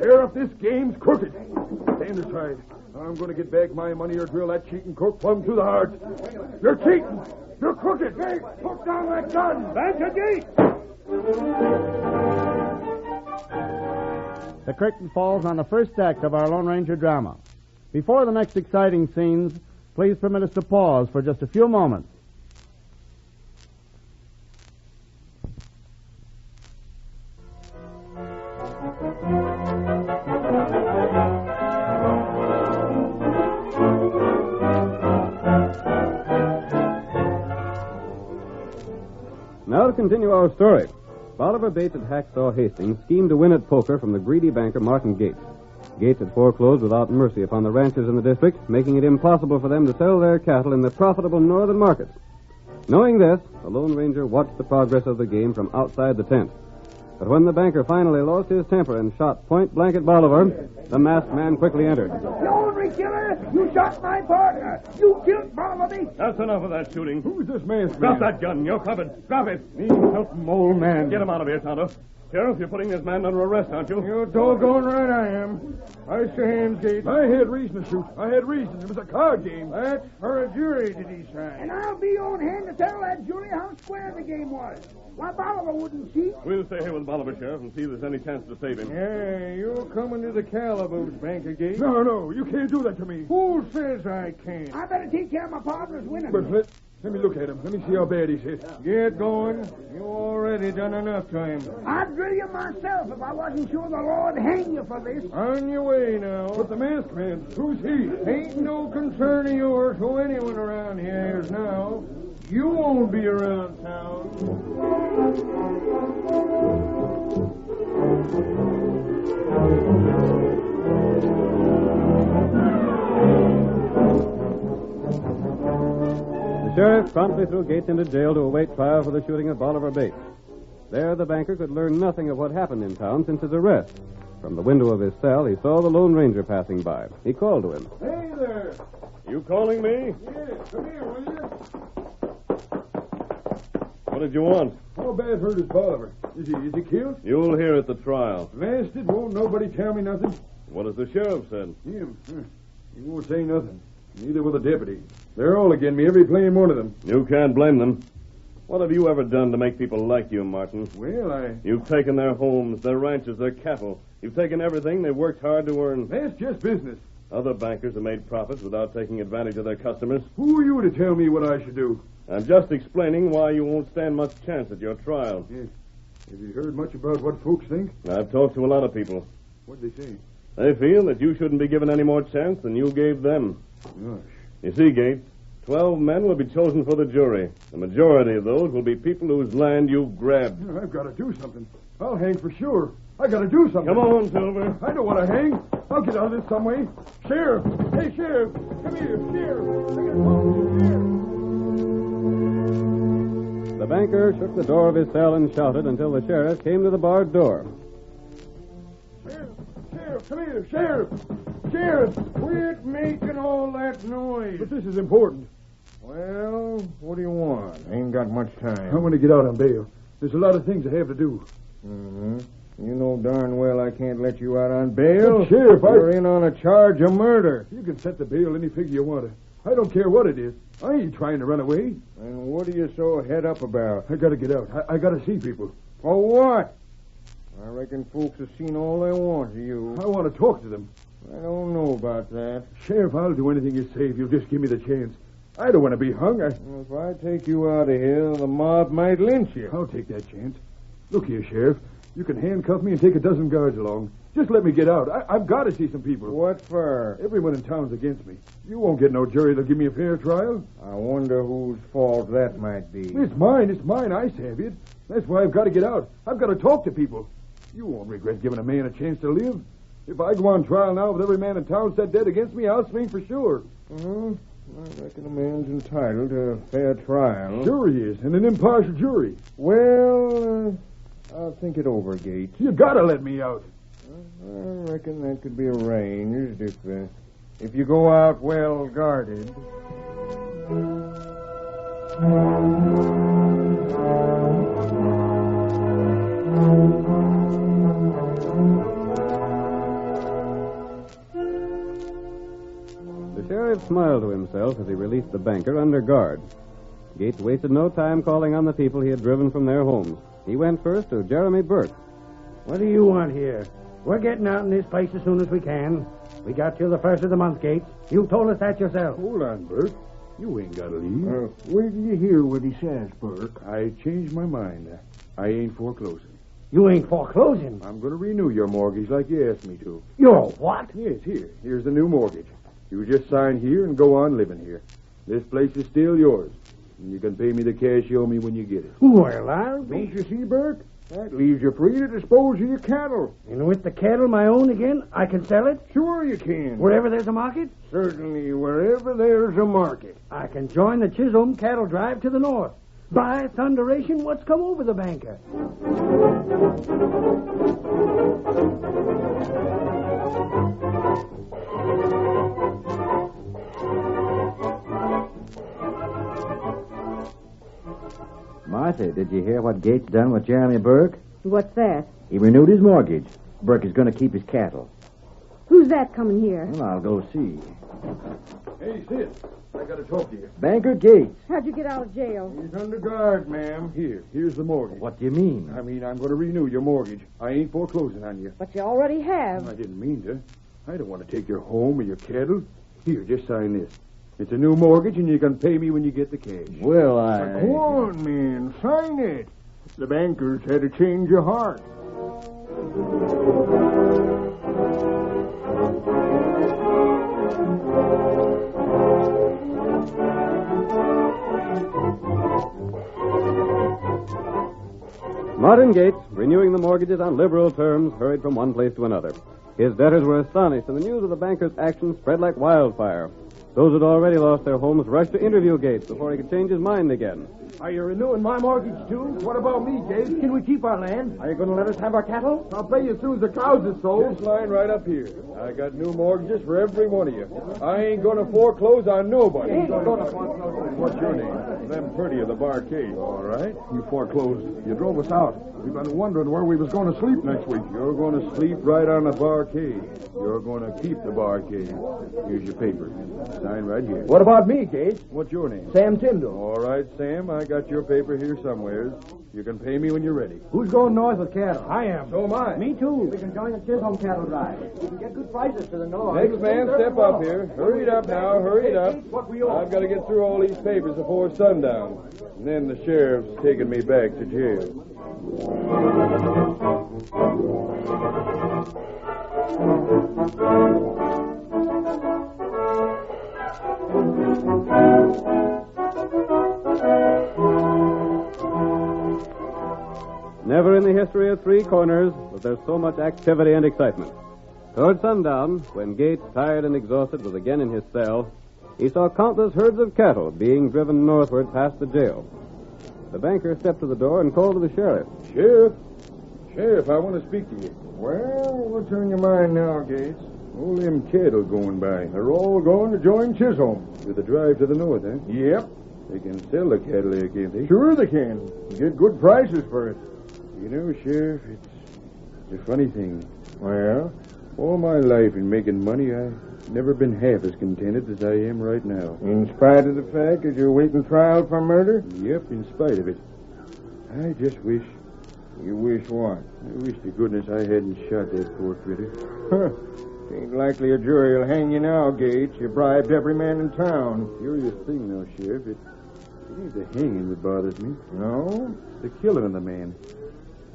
Speaker 14: Sheriff, this game's crooked. Stand aside. I'm going to get back my money or drill that cheating cook plumb through the heart. You're cheating. You're crooked. Hey, put down that gun.
Speaker 19: Banker Gates!
Speaker 3: The curtain falls on the first act of our Lone Ranger drama. Before the next exciting scenes, please permit us to pause for just a few moments.
Speaker 20: Now to continue our story. Bolivar Bates at Hacksaw Hastings schemed to win at poker from the greedy banker Martin Gates. Gates had foreclosed without mercy upon the ranchers in the district, making it impossible for them to sell their cattle in the profitable northern markets. Knowing this, the Lone Ranger watched the progress of the game from outside the tent. But when the banker finally lost his temper and shot point blank at Bolivar, the masked man quickly entered.
Speaker 8: You ornery killer! You shot my partner! You killed Bolivar!
Speaker 9: That's enough of that shooting.
Speaker 14: Who's this masked
Speaker 9: Drop
Speaker 14: man?
Speaker 9: that gun. You're covered. Drop it.
Speaker 14: Need help from old man.
Speaker 9: Get him out of here, Tonto. Sheriff, you're putting this man under arrest, aren't you?
Speaker 14: You're doggone right I am. I say hands, Gates. I had reason to shoot. I had reason. It was a card game. That's for a jury to decide.
Speaker 8: And I'll be on hand to tell that jury how square the game was. Why, Bolivar wouldn't cheat.
Speaker 9: We'll stay here with Bolivar, Sheriff, and see if there's any chance to save him.
Speaker 14: Yeah, you're coming to the calaboose, Banker Gates. No, you can't do that to me. Who says I can't?
Speaker 8: I better take care of my partner's winning.
Speaker 14: But let me look at him. Let me see how bad he's hit. Get going. You already done enough to him.
Speaker 8: I'd drill you myself if I wasn't sure the Lord'd hang you for this.
Speaker 14: On your way now. But the masked man, who's he? Ain't no concern of yours who anyone around here is now. You won't be around town.
Speaker 20: The sheriff promptly threw Gates into jail to await trial for the shooting of Bolivar Bates. There, the banker could learn nothing of what happened in town since his arrest. From the window of his cell, he saw the Lone Ranger passing by. He called to him.
Speaker 14: Hey there.
Speaker 9: You calling me?
Speaker 14: Yes, come here, will you?
Speaker 9: What did you want?
Speaker 14: How bad hurt is Bolivar? Is he killed?
Speaker 9: You'll hear at the trial.
Speaker 14: Blasted, won't nobody tell me nothing?
Speaker 9: What has the sheriff said?
Speaker 14: Him? He won't say nothing. Neither will the deputy. They're all against me, every plain one of them.
Speaker 9: You can't blame them. What have you ever done to make people like you, Martin?
Speaker 14: Well,
Speaker 9: You've taken their homes, their ranches, their cattle. You've taken everything they've worked hard to earn.
Speaker 14: That's just business.
Speaker 9: Other bankers have made profits without taking advantage of their customers.
Speaker 14: Who are you to tell me what I should do?
Speaker 9: I'm just explaining why you won't stand much chance at your trial.
Speaker 14: Yes. Have you heard much about what folks think?
Speaker 9: I've talked to a lot of people.
Speaker 14: What'd they say?
Speaker 9: They feel that you shouldn't be given any more chance than you gave them.
Speaker 14: Gosh.
Speaker 9: You see, Gates, 12 men will be chosen for the jury. The majority of those will be people whose land you've grabbed.
Speaker 14: I've got to do something. I'll hang for sure. I got to do something.
Speaker 9: Come on, Silver.
Speaker 14: I don't want to hang. I'll get out of this some way. Sheriff! Hey, Sheriff! Come here, Sheriff! I gotta talk to you, Sheriff!
Speaker 20: The banker shook the door of his cell and shouted until the sheriff came to the barred door.
Speaker 14: Sheriff!
Speaker 11: Come here, Sheriff! Sheriff, quit making all that noise. But this is important.
Speaker 8: Well, what do you want? Ain't got much time.
Speaker 11: I want to get out on bail. There's a lot of things I have to do.
Speaker 8: Mm-hmm. You know darn well I can't let you out on bail.
Speaker 11: But, Sheriff,
Speaker 8: You're in on a charge of murder.
Speaker 11: You can set the bail any figure you want to. I don't care what it is. I ain't trying to run away.
Speaker 8: And what are you so head up about?
Speaker 11: I gotta get out. I gotta see people.
Speaker 8: For what? I reckon folks have seen all they want of you.
Speaker 11: I want to talk to them.
Speaker 8: I don't know about that.
Speaker 11: Sheriff, I'll do anything you say if you'll just give me the chance. I don't want to be hung.
Speaker 8: If I take you out of here, the mob might lynch you.
Speaker 11: I'll take that chance. Look here, Sheriff. You can handcuff me and take a dozen guards along. Just let me get out. I've got to see some people.
Speaker 8: What for?
Speaker 11: Everyone in town's against me. You won't get no jury that'll give me a fair trial.
Speaker 8: I wonder whose fault that might be.
Speaker 11: It's mine. I saved it. That's why I've got to get out. I've got to talk to people. You won't regret giving a man a chance to live. If I go on trial now with every man in town set dead against me, I'll swing for sure.
Speaker 8: I reckon a man's entitled to a fair trial.
Speaker 11: Sure he is, and an impartial jury.
Speaker 8: Well, I'll think it over, Gates.
Speaker 11: You gotta let me out.
Speaker 8: I reckon that could be arranged if you go out well guarded.
Speaker 20: The sheriff smiled to himself as he released the banker under guard. Gates wasted no time calling on the people he had driven from their homes. He went first to Jeremy Burke.
Speaker 16: What do you want here? We're getting out in this place as soon as we can. We got till the first of the month, Gates. You told us that yourself.
Speaker 11: Hold on, Burke. You ain't got to leave.
Speaker 8: Where do you hear what he says, Burke?
Speaker 11: I changed my mind. I ain't foreclosing.
Speaker 16: You ain't foreclosing?
Speaker 11: I'm going to renew your mortgage like you asked me to.
Speaker 16: Your what?
Speaker 11: Yes, here. Here's the new mortgage. You just sign here and go on living here. This place is still yours. And you can pay me the cash you owe me when you get it.
Speaker 16: Well, I'll
Speaker 8: Don't you see, Burke? That leaves you free to dispose of your cattle.
Speaker 16: And with the cattle my own again, I can sell it?
Speaker 8: Sure you can.
Speaker 16: Wherever there's a market?
Speaker 8: Certainly, wherever there's a market.
Speaker 16: I can join the Chisholm cattle drive to the north. By thunderation, what's come over the banker?
Speaker 12: Martha, did you hear what Gates done with Jeremy Burke?
Speaker 4: What's that?
Speaker 12: He renewed his mortgage. Burke is going to keep his cattle.
Speaker 4: Who's that coming here?
Speaker 12: Well, I'll go see.
Speaker 11: Hey, Sid. I got to talk to you.
Speaker 12: Banker Gates.
Speaker 4: How'd you get out of jail?
Speaker 11: He's under guard, ma'am. Here's the mortgage.
Speaker 12: What do you mean?
Speaker 11: I mean, I'm going to renew your mortgage. I ain't foreclosing on you.
Speaker 4: But you already have.
Speaker 11: I didn't mean to. I don't want to take your home or your cattle. Here, just sign this. It's a new mortgage, and you can pay me when you get the cash.
Speaker 12: Well,
Speaker 8: Go on, man. Sign it. The bankers had a change of heart.
Speaker 20: Martin Gates, renewing the mortgages on liberal terms, hurried from one place to another. His debtors were astonished, and the news of the banker's actions spread like wildfire. Those who had already lost their homes rushed to interview Gates before he could change his mind again.
Speaker 16: Are you renewing my mortgage, too?
Speaker 11: What about me, Gates?
Speaker 16: Can we keep our land? Are you going to let us have our cattle?
Speaker 11: I'll pay you as soon as the cows are sold. Just line right up here. I got new mortgages for every one of you. I ain't going to foreclose on nobody. What's your name? Them Purdy of the Barcade. All right. You foreclosed. You drove us out. We've been wondering where we was going to sleep next week. You're going to sleep right on the barcade. You're going to keep the barcade. Here's your paper. Sign right here.
Speaker 16: What about me, Gates?
Speaker 11: What's your name?
Speaker 16: Sam Tyndall.
Speaker 11: All right, Sam. I got your paper here somewhere. You can pay me when you're ready.
Speaker 16: Who's going north with cattle? I am.
Speaker 11: So am I.
Speaker 16: Me, too. We can join the Chisholm cattle drive. We can get good prices to the north.
Speaker 11: Next man, step up here. Hurry it up now. Hurry it up. I've got to get through all these papers before sundown. And then the sheriff's taking me back to jail.
Speaker 20: Never in the history of Three Corners was there so much activity and excitement. Toward sundown, when Gates, tired and exhausted, was again in his cell, he saw countless herds of cattle being driven northward past the jail. The banker stepped to the door and called to the sheriff.
Speaker 11: Sheriff!
Speaker 14: Sheriff, I want to speak to you. Well, what's on your mind now, Gates? All them cattle going by. They're all going to join Chisholm. With the drive to the north, eh? Yep. They can sell the cattle there, can't they? Sure they can. Get good prices for it. You know, Sheriff, it's a funny thing. Well? All my life in making money, I've never been half as contented as I am right now. In spite of the fact that you're waiting trial for murder? Yep, in spite of it. I just wish... You wish what? I wish to goodness I hadn't shot that poor critter. Huh. Ain't likely a jury will hang you now, Gates. You bribed every man in town. Curious thing, though, Sheriff. It ain't the hanging that bothers me. No? It's the killing of the man.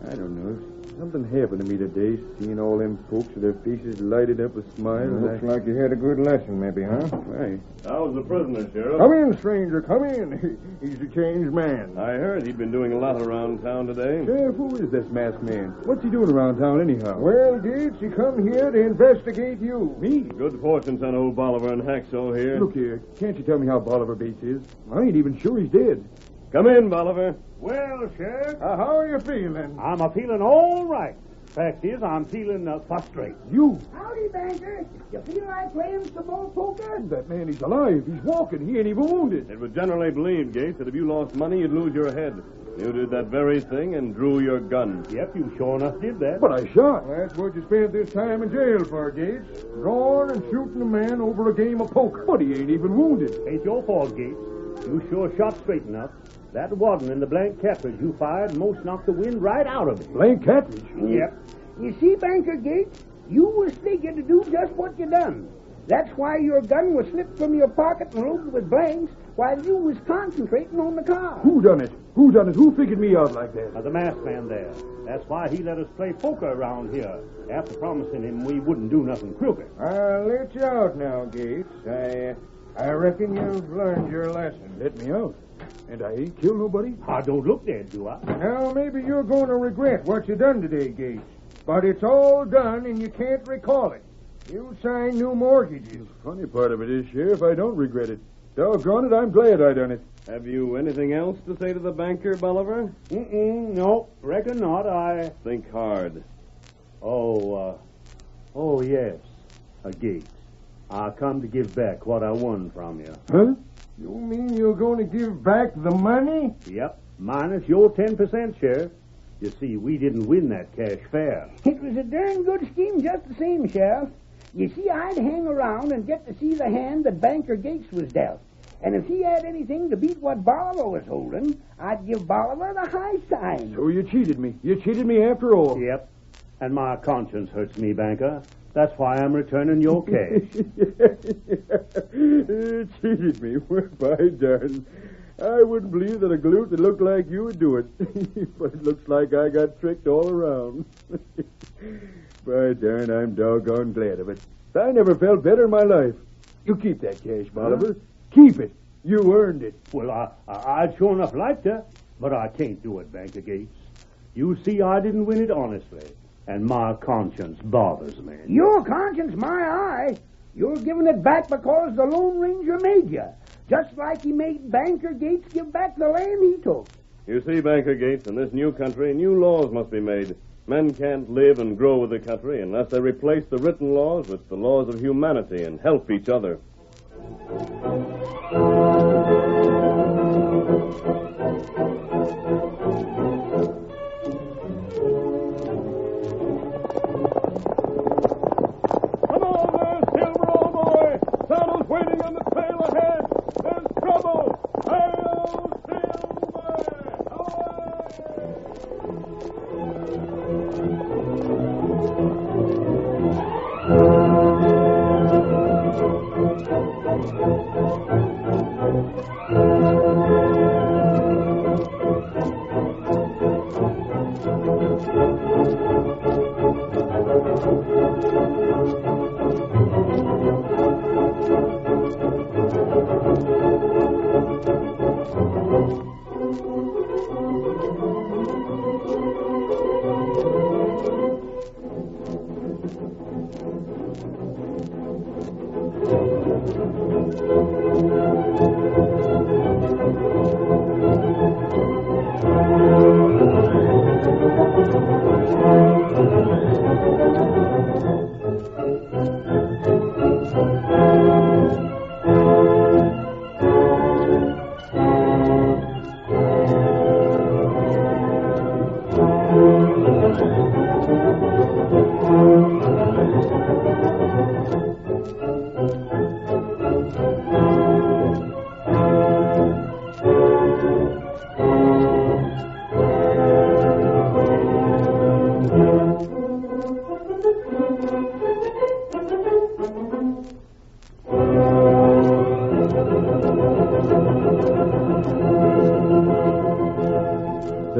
Speaker 14: I don't know. Something happened to me today, seeing all them folks with their faces lighted up with smiles. Looks like you had a good lesson, maybe, huh? Right.
Speaker 6: How's the prisoner, Sheriff?
Speaker 14: Come in, stranger, come in. He's a changed man.
Speaker 6: I heard he'd been doing a lot around town today.
Speaker 14: Sheriff, who is this masked man? What's he doing around town, anyhow? Well, Gates, he come here to investigate you. Me?
Speaker 6: Good fortunes on old Bolivar and Hacksaw here.
Speaker 14: Look here, can't you tell me how Bolivar Bates is? I ain't even sure he's dead.
Speaker 6: Come in, Bolivar.
Speaker 11: Well, Sheriff.
Speaker 14: How are you feeling?
Speaker 19: I'm feeling all right. Fact is, I'm feeling frustrated.
Speaker 14: You?
Speaker 1: Howdy, banker. You feel like playing some more poker?
Speaker 14: That man, he's alive. He's walking. He ain't even wounded.
Speaker 6: It was generally believed, Gates, that if you lost money, you'd lose your head. You did that very thing and drew your gun.
Speaker 19: Yep, you sure enough did that.
Speaker 14: But I shot. That's what you spent this time in jail for, Gates. Drawing and shooting a man over a game of poker. But he ain't even wounded.
Speaker 19: Ain't your fault, Gates. You sure shot straight enough. That wasn't in the blank cartridge you fired most knocked the wind right out of it.
Speaker 14: Blank cartridge?
Speaker 1: Yep. You see, Banker Gates, you was thinking to do just what you done. That's why your gun was slipped from your pocket and loaded with blanks while you was concentrating on the car.
Speaker 14: Who done it? Who done it? Who figured me out like that?
Speaker 19: The masked man there. That's why he let us play poker around here, after promising him we wouldn't do nothing crooked.
Speaker 14: I'll let you out now, Gates. I reckon you've learned your lesson. Let me out. And I ain't killed nobody?
Speaker 19: I don't look dead, do I?
Speaker 14: Now, maybe you're going to regret what you done today, Gates. But it's all done, and you can't recall it. You signed new mortgages. The funny part of it is, Sheriff, I don't regret it. Doggone it, I'm glad I done it.
Speaker 6: Have you anything else to say to the banker, Bolivar?
Speaker 19: No, reckon not. I...
Speaker 6: Think hard.
Speaker 19: Oh, yes. Gates. I come to give back what I won from you.
Speaker 14: Huh? You mean you're going to give back the money?
Speaker 19: Yep, minus your 10%, Sheriff. You see, we didn't win that cash fair.
Speaker 1: It was a darn good scheme just the same, Sheriff. You see, I'd hang around and get to see the hand that Banker Gates was dealt. And if he had anything to beat what Bolivar was holding, I'd give Bolivar the high sign.
Speaker 14: So you cheated me. You cheated me after all.
Speaker 19: Yep. And my conscience hurts me, Banker. That's why I'm returning your cash.
Speaker 14: Cheated me. Well, by darn. I wouldn't believe that a galoot that looked like you would do it. But it looks like I got tricked all around. By darn, I'm doggone glad of it. I never felt better in my life. You keep that cash, Bolivar. Keep it. You earned it.
Speaker 19: Well, I'd sure enough like to, but I can't do it, Banker Gates. You see, I didn't win it honestly, and my conscience bothers me.
Speaker 1: Your conscience, my eye. You're giving it back because the Lone Ranger made you. Just like he made Banker Gates give back the land he took.
Speaker 6: You see, Banker Gates, in this new country, new laws must be made. Men can't live and grow with the country unless they replace the written laws with the laws of humanity and help each other.
Speaker 11: Come on there, Silver, old boy. Saddle's waiting on the trail ahead. There's trouble. Hail, Silver!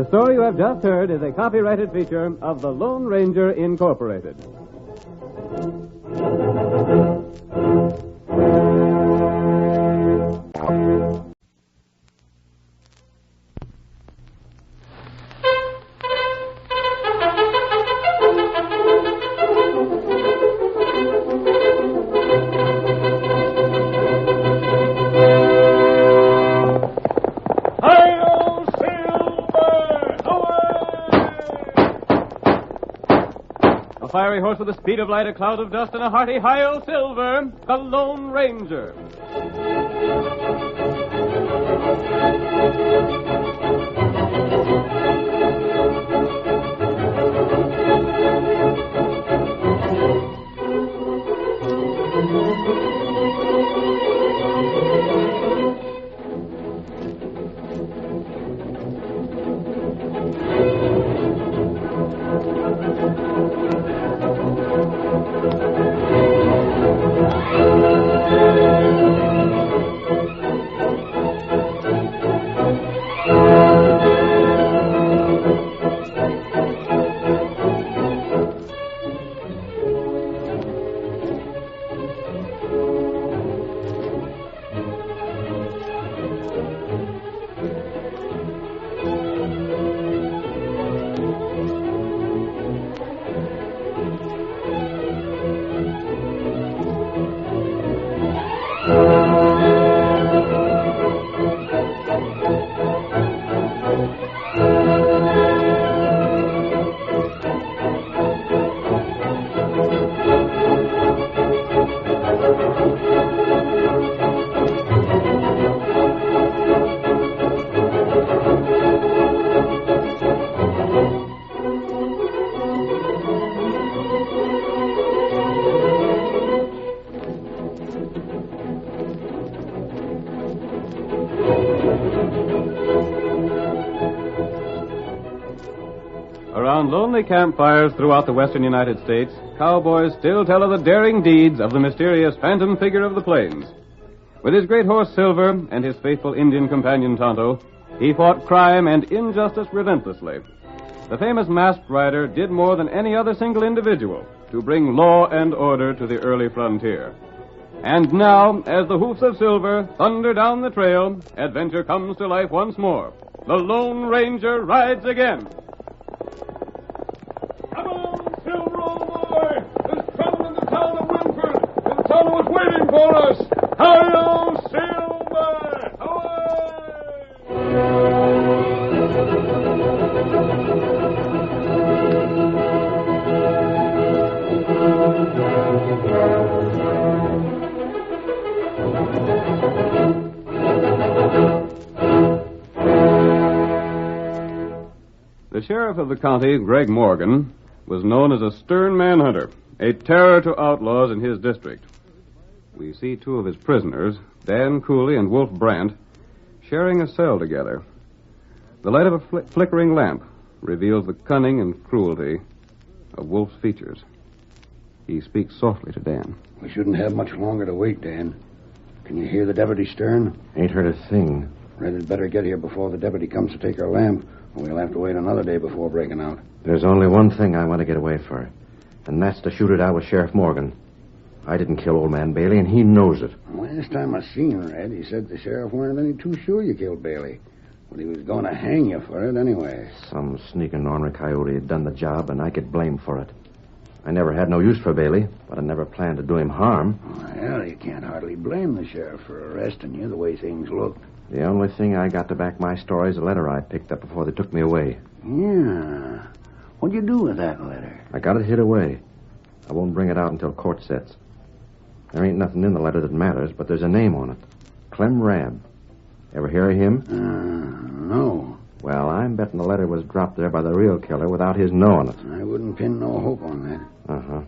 Speaker 20: The story you have just heard is a copyrighted feature of the Lone Ranger Incorporated. Fiery horse with the speed of light, a cloud of dust, and a hearty hi-yo silver, the Lone Ranger. Around lonely campfires throughout the western United States, cowboys still tell of the daring deeds of the mysterious phantom figure of the plains. With his great horse Silver and his faithful Indian companion Tonto, he fought crime and injustice relentlessly. The famous masked rider did more than any other single individual to bring law and order to the early frontier. And now, as the hoofs of Silver thunder down the trail, adventure comes to life once more. The Lone Ranger rides again.
Speaker 11: Tonto is waiting for us. Hi-yo, Silver!
Speaker 20: The sheriff of the county, Greg Morgan, was known as a stern manhunter, a terror to outlaws in his district. We see two of his prisoners, Dan Cooley and Wolf Brandt, sharing a cell together. The light of a flickering lamp reveals the cunning and cruelty of Wolf's features. He speaks softly to Dan.
Speaker 7: We shouldn't have much longer to wait, Dan. Can you hear the deputy stern?
Speaker 12: Ain't heard a thing.
Speaker 7: Red'd better get here before the deputy comes to take our lamp, or we'll have to wait another day before breaking out.
Speaker 12: There's only one thing I want to get away for, and that's to shoot it out with Sheriff Morgan. I didn't kill old man Bailey, and he knows it.
Speaker 7: Last time I seen Red, he said the sheriff weren't any too sure you killed Bailey. But he was going to hang you for it anyway.
Speaker 12: Some sneaking ornery coyote had done the job, and I get blamed for it. I never had no use for Bailey, but I never planned to do him harm.
Speaker 7: Well, you can't hardly blame the sheriff for arresting you the way things looked.
Speaker 12: The only thing I got to back my story is a letter I picked up before they took me away.
Speaker 7: Yeah. What'd you do with that letter?
Speaker 12: I got it hid away. I won't bring it out until court sets. There ain't nothing in the letter that matters, but there's a name on it. Clem Rabb. Ever hear of him?
Speaker 7: No.
Speaker 12: Well, I'm betting the letter was dropped there by the real killer without his knowing it.
Speaker 7: I wouldn't pin no hope on that.
Speaker 12: Uh-huh.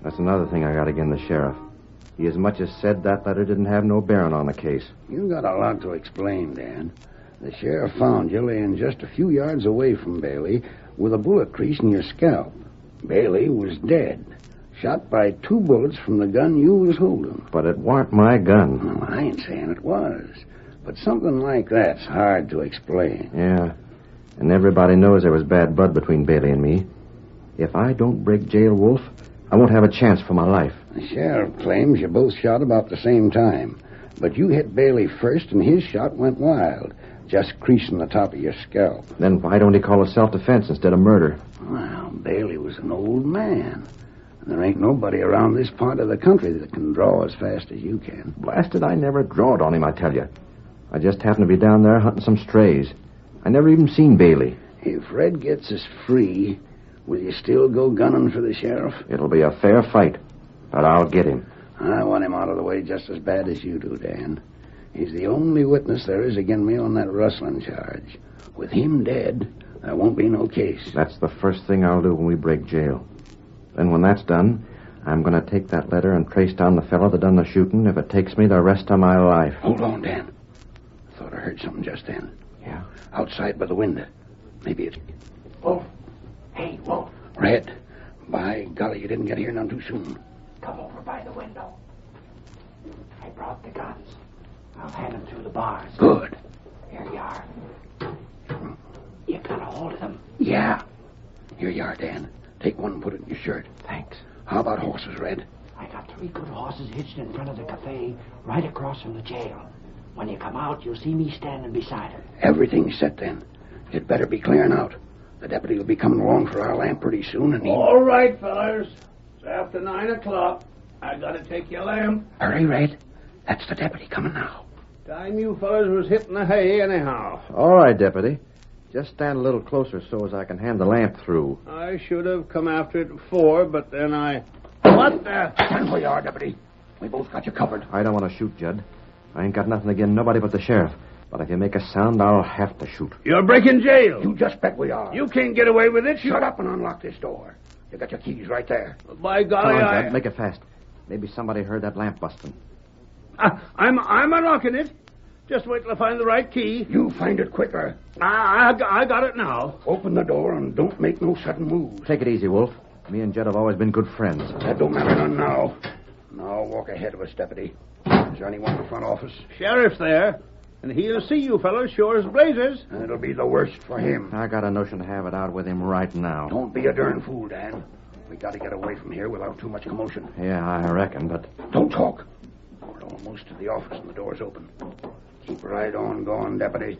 Speaker 12: That's another thing I got against the sheriff. He as much as said that letter didn't have no bearing on the case.
Speaker 7: You got a lot to explain, Dan. The sheriff found you laying just a few yards away from Bailey with a bullet crease in your scalp. Bailey was dead. Shot by 2 bullets from the gun you was holding.
Speaker 12: But it weren't my gun.
Speaker 7: Well, I ain't saying it was. But something like that's hard to explain.
Speaker 12: Yeah. And everybody knows there was bad blood between Bailey and me. If I don't break jail, Wolf, I won't have a chance for my life.
Speaker 7: The sheriff claims you both shot about the same time. But you hit Bailey first, and his shot went wild, just creasing the top of your scalp.
Speaker 12: Then why don't he call it self-defense instead of murder?
Speaker 7: Well, Bailey was an old man. And there ain't nobody around this part of the country that can draw as fast as you can.
Speaker 12: Blasted, I never drawed on him, I tell you. I just happened to be down there hunting some strays. I never even seen Bailey.
Speaker 7: If Red gets us free, will you still go gunning for the sheriff?
Speaker 12: It'll be a fair fight, but I'll get him.
Speaker 7: I want him out of the way just as bad as you do, Dan. He's the only witness there is against me on that rustling charge. With him dead, there won't be no case.
Speaker 12: That's the first thing I'll do when we break jail. Then when that's done, I'm going to take that letter and trace down the fellow that done the shooting if it takes me the rest of my life.
Speaker 7: Hold on, Dan. I thought I heard something just then.
Speaker 12: Yeah?
Speaker 7: Outside by the window. Maybe it's... Wolf. Hey, Wolf. Red. By golly, you didn't get here none too soon.
Speaker 5: Come over by the window. I brought the guns. I'll hand them through the bars.
Speaker 7: Good.
Speaker 5: Here you are. You got a hold of them?
Speaker 7: Yeah. Here you are, Dan. Take one and put it in your shirt.
Speaker 5: Thanks.
Speaker 7: How about horses, Red?
Speaker 5: I got 3 good horses hitched in front of the cafe right across from the jail. When you come out, you'll see me standing beside them.
Speaker 7: Everything's set then. You'd better be clearing out. The deputy will be coming along for our lamp pretty soon, and he...
Speaker 11: All right, fellas. It's after 9 o'clock. I gotta take your lamp.
Speaker 7: Hurry, Red. That's the deputy coming now.
Speaker 11: Time you fellas was hitting the hay anyhow.
Speaker 12: All right, Deputy. Just stand a little closer so as I can hand the lamp through.
Speaker 11: I should have come after it before, but then I... What the...
Speaker 7: Stand where you are, Deputy. We both got you covered.
Speaker 12: I don't want to shoot, Judd. I ain't got nothing against nobody but the sheriff. But if you make a sound, I'll have to shoot.
Speaker 11: You're breaking jail.
Speaker 7: You just bet we are.
Speaker 11: You can't get away with it.
Speaker 7: Shut up and unlock this door. You got your keys right there.
Speaker 11: By golly,
Speaker 12: Come on, Judd. Make it fast. Maybe somebody heard that lamp busting.
Speaker 11: I'm unlocking it. Just wait till I find the right key.
Speaker 7: You find it quicker.
Speaker 11: I got it now.
Speaker 7: Open the door and don't make no sudden moves.
Speaker 12: Take it easy, Wolf. Me and Judd have always been good friends.
Speaker 7: That don't matter none now. Now walk ahead of us, Deputy. Is there anyone in the front office?
Speaker 11: Sheriff's there. And he'll see you fellas sure as blazes.
Speaker 7: And it'll be the worst for him.
Speaker 12: I got a notion to have it out with him right now.
Speaker 7: Don't be a darn fool, Dan. We got to get away from here without too much commotion.
Speaker 12: Yeah, I reckon, but...
Speaker 7: Don't talk. We're almost to the office and the door's open. Keep right on going, Deputy.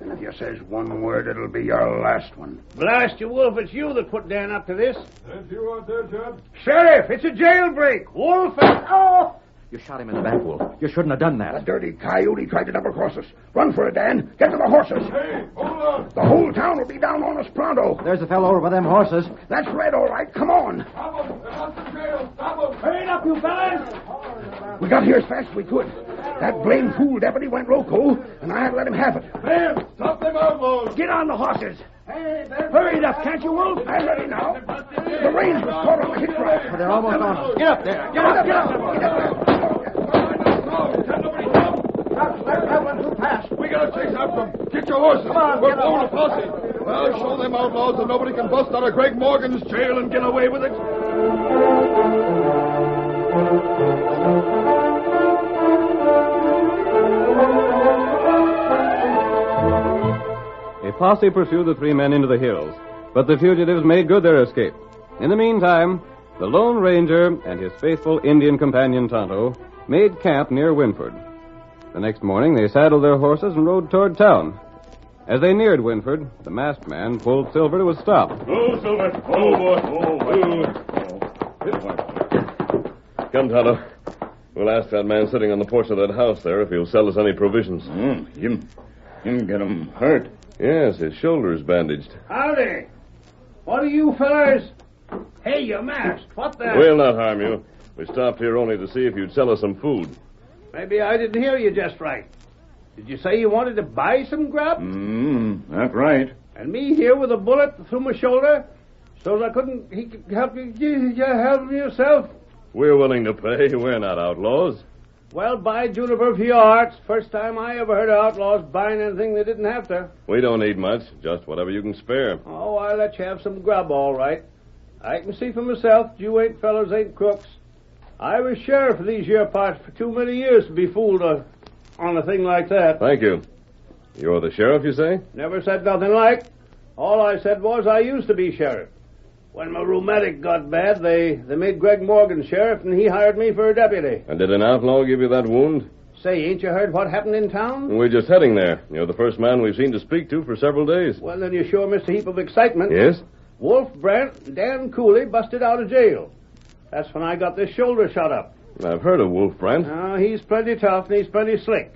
Speaker 7: And if you says one word, it'll be your last one.
Speaker 11: Blast you, Wolf. It's you that put Dan up to this.
Speaker 14: That's you out there, Judd?
Speaker 11: Sheriff, it's a jailbreak. Wolf and... Oh!
Speaker 12: You shot him in the back, Wolf. You shouldn't have done that.
Speaker 7: That dirty coyote tried to double-cross us. Run for it, Dan. Get to the horses.
Speaker 14: Hey, hold on.
Speaker 7: The whole town will be down on us pronto.
Speaker 12: There's a fellow over by them horses.
Speaker 7: That's Red, all right. Come on.
Speaker 14: Stop him. They're not in jail. Stop him.
Speaker 11: Hurry up, you fellas.
Speaker 7: We got here as fast as we could. That blame fool deputy went loco, and I had to let him have it.
Speaker 14: Man, stop them outlaws.
Speaker 11: Get on the horses. Hurry it up, can't you, Wolf?
Speaker 7: I'm ready now. The reins was caught on the hitch rod.
Speaker 12: They're almost on.
Speaker 11: Get up there. Get up.
Speaker 7: Get up there.
Speaker 14: That went too fast. We gotta chase after them. Get your horses. Come on, we're blowing a posse. Well, show them outlaws that nobody can bust out of Greg Morgan's jail and get away with it.
Speaker 17: A posse pursued the 3 men into the hills, but the fugitives made good their escape. In the meantime, the Lone Ranger and his faithful Indian companion Tonto made camp near Winford. The next morning, they saddled their horses and rode toward town. As they neared Winford, the masked man pulled Silver to a stop.
Speaker 9: Oh, Silver. Oh, boy. Come, Tonto. We'll ask that man sitting on the porch of that house there if he'll sell us any provisions.
Speaker 8: Him get him hurt.
Speaker 9: Yes, his shoulder's bandaged.
Speaker 11: Howdy. What are you fellas? Hey, you're masked. What the...
Speaker 9: We'll not harm you. We stopped here only to see if you'd sell us some food.
Speaker 11: Maybe I didn't hear you just right. Did you say you wanted to buy some grub?
Speaker 8: That's right.
Speaker 11: And me here with a bullet through my shoulder? So I couldn't... He could help you help yourself?
Speaker 9: We're willing to pay. We're not outlaws.
Speaker 11: Well, by Juniper for your arts. First time I ever heard of outlaws buying anything they didn't have to.
Speaker 9: We don't need much. Just whatever you can spare.
Speaker 11: Oh, I'll let you have some grub, all right. I can see for myself you ain't fellows ain't crooks. I was sheriff of these here parts for too many years to be fooled on a thing like that.
Speaker 9: Thank you. You're the sheriff, you say?
Speaker 11: Never said nothing like.
Speaker 2: All I said was I used to be sheriff. When my rheumatic got bad, they made Greg Morgan sheriff, and he hired me for a deputy.
Speaker 6: And did an outlaw give you that wound?
Speaker 2: Say, ain't you heard what happened in town?
Speaker 6: We're just heading there. You're the first man we've seen to speak to for several days.
Speaker 2: Well, then you sure missed a heap of excitement.
Speaker 6: Yes?
Speaker 2: Wolf Brent, Dan Cooley, busted out of jail. That's when I got this shoulder shot up.
Speaker 6: I've heard of Wolf Brent.
Speaker 2: Oh, he's plenty tough, and he's plenty slick.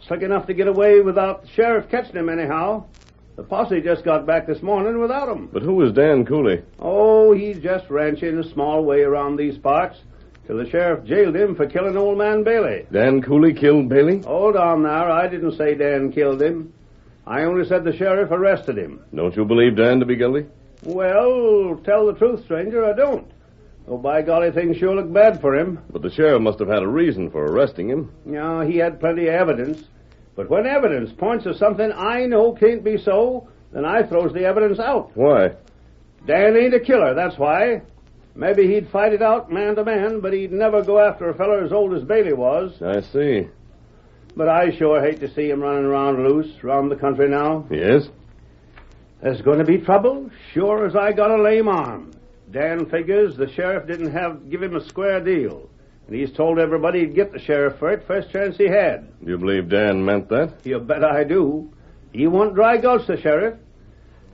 Speaker 2: Slick enough to get away without the sheriff catching him anyhow. The posse just got back this morning without him.
Speaker 6: But who is Dan Cooley?
Speaker 2: Oh, he's just ranching a small way around these parts till the sheriff jailed him for killing old man Bailey.
Speaker 6: Dan Cooley killed Bailey?
Speaker 2: Hold on there. I didn't say Dan killed him. I only said the sheriff arrested him.
Speaker 6: Don't you believe Dan to be guilty?
Speaker 2: Well, tell the truth, stranger, I don't. Oh, by golly, things sure look bad for him.
Speaker 6: But the sheriff must have had a reason for arresting him.
Speaker 2: No, he had plenty of evidence. But when evidence points to something I know can't be so, then I throws the evidence out.
Speaker 6: Why?
Speaker 2: Dan ain't a killer, that's why. Maybe he'd fight it out man to man, but he'd never go after a feller as old as Bailey was.
Speaker 6: I see.
Speaker 2: But I sure hate to see him running around loose around the country now.
Speaker 6: Yes?
Speaker 2: There's going to be trouble, sure as I got a lame arm. Dan figures the sheriff didn't give him a square deal. And he's told everybody he'd get the sheriff for it first chance he had.
Speaker 6: You believe Dan meant that?
Speaker 2: You bet I do. He won't dry gulch the sheriff.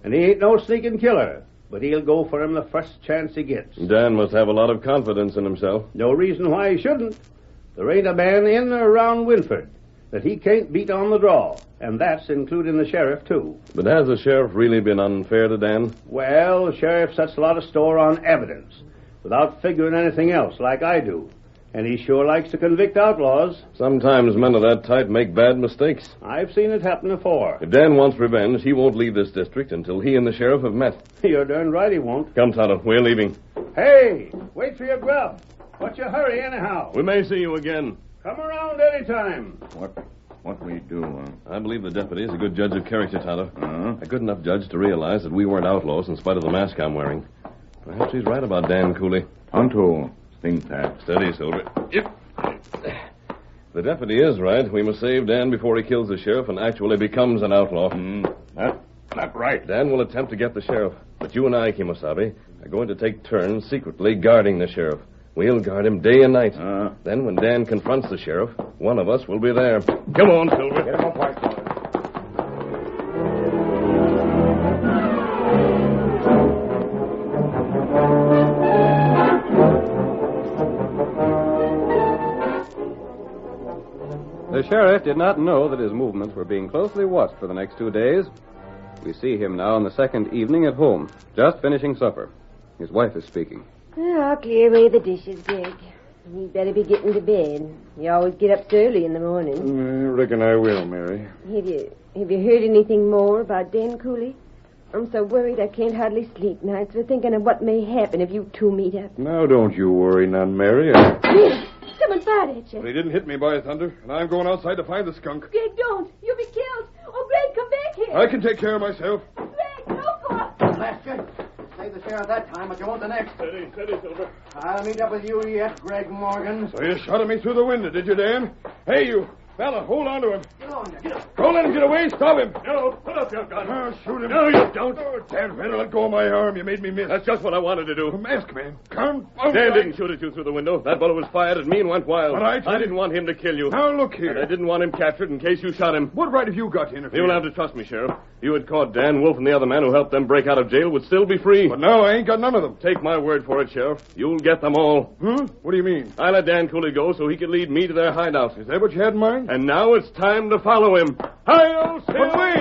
Speaker 2: And he ain't no sneaking killer. But he'll go for him the first chance he gets.
Speaker 6: Dan must have a lot of confidence in himself.
Speaker 2: No reason why he shouldn't. There ain't a man in or around Winford that he can't beat on the draw. And that's including the sheriff, too.
Speaker 6: But has the sheriff really been unfair to Dan?
Speaker 2: Well, the sheriff sets a lot of store on evidence, without figuring anything else, like I do. And he sure likes to convict outlaws.
Speaker 6: Sometimes men of that type make bad mistakes.
Speaker 2: I've seen it happen before.
Speaker 6: If Dan wants revenge, he won't leave this district until he and the sheriff have met.
Speaker 2: You're darn right he won't.
Speaker 6: Come, Tonto, we're leaving.
Speaker 2: Hey, wait for your grub. What's your hurry, anyhow?
Speaker 6: We may see you again.
Speaker 2: Come around any time.
Speaker 21: What we do?
Speaker 6: I believe the deputy is a good judge of character, Tonto. A good enough judge to realize that we weren't outlaws in spite of the mask I'm wearing. Perhaps he's right about Dan Cooley.
Speaker 21: Tonto, think that.
Speaker 6: Steady, Silver. Yep. The deputy is right. We must save Dan before he kills the sheriff and actually becomes an outlaw.
Speaker 21: That's right.
Speaker 6: Dan will attempt to get the sheriff. But you and I, Kimosabe, are going to take turns secretly guarding the sheriff. We'll guard him day and night. Then when Dan confronts the sheriff, one of us will be there. Come on, Silver.
Speaker 21: Get him up, White.
Speaker 17: The sheriff did not know that his movements were being closely watched for the next 2 days. We see him now on the second evening at home, just finishing supper. His wife is speaking.
Speaker 10: I'll clear away the dishes, Greg. You'd better be getting to bed. You always get up so early in the morning.
Speaker 18: I reckon I will, Mary.
Speaker 10: Have you heard anything more about Dan Cooley? I'm so worried I can't hardly sleep nights. We're thinking of what may happen if you two meet up.
Speaker 18: Now, don't you worry none, Mary.
Speaker 4: Someone fired at you.
Speaker 18: But he didn't hit me, by thunder, and I'm going outside to find the skunk.
Speaker 4: Greg, don't. You'll be killed. Oh, Greg, come back here.
Speaker 18: I can take care of myself.
Speaker 4: Greg, don't go up.
Speaker 12: Blast you. Save the sheriff that time, but you won't the next.
Speaker 18: Steady, Silver.
Speaker 12: I'll meet up with you yet, Greg Morgan.
Speaker 18: So you shot at me through the window, did you, Dan? Hey, you fella, hold on to him.
Speaker 12: Get on, get up.
Speaker 18: Don't let him get away. Stop him.
Speaker 9: No, put up your gun.
Speaker 18: Oh, shoot him.
Speaker 9: No, you don't.
Speaker 18: Oh, damn, better let go of my arm. You made me miss.
Speaker 9: That's just what I wanted to do.
Speaker 18: Mask man. Confound
Speaker 9: Dan didn't shoot at you through the window. That bullet was fired at me and went wild.
Speaker 18: But I
Speaker 9: didn't want him to kill you.
Speaker 18: Now, look here.
Speaker 9: And I didn't want him captured in case you shot him.
Speaker 18: What right have you got to interfere?
Speaker 9: You'll have to trust me, Sheriff. You had caught Dan Wolf and the other man who helped them break out of jail would still be free.
Speaker 18: But now I ain't got none of them.
Speaker 9: Take my word for it, Sheriff. You'll get them all.
Speaker 18: What do you mean?
Speaker 9: I let Dan Cooley go so he could lead me to their hideout.
Speaker 18: Is that what you had in mind?
Speaker 9: And now it's time to follow him. Hi-yo, Silver!
Speaker 18: But wait!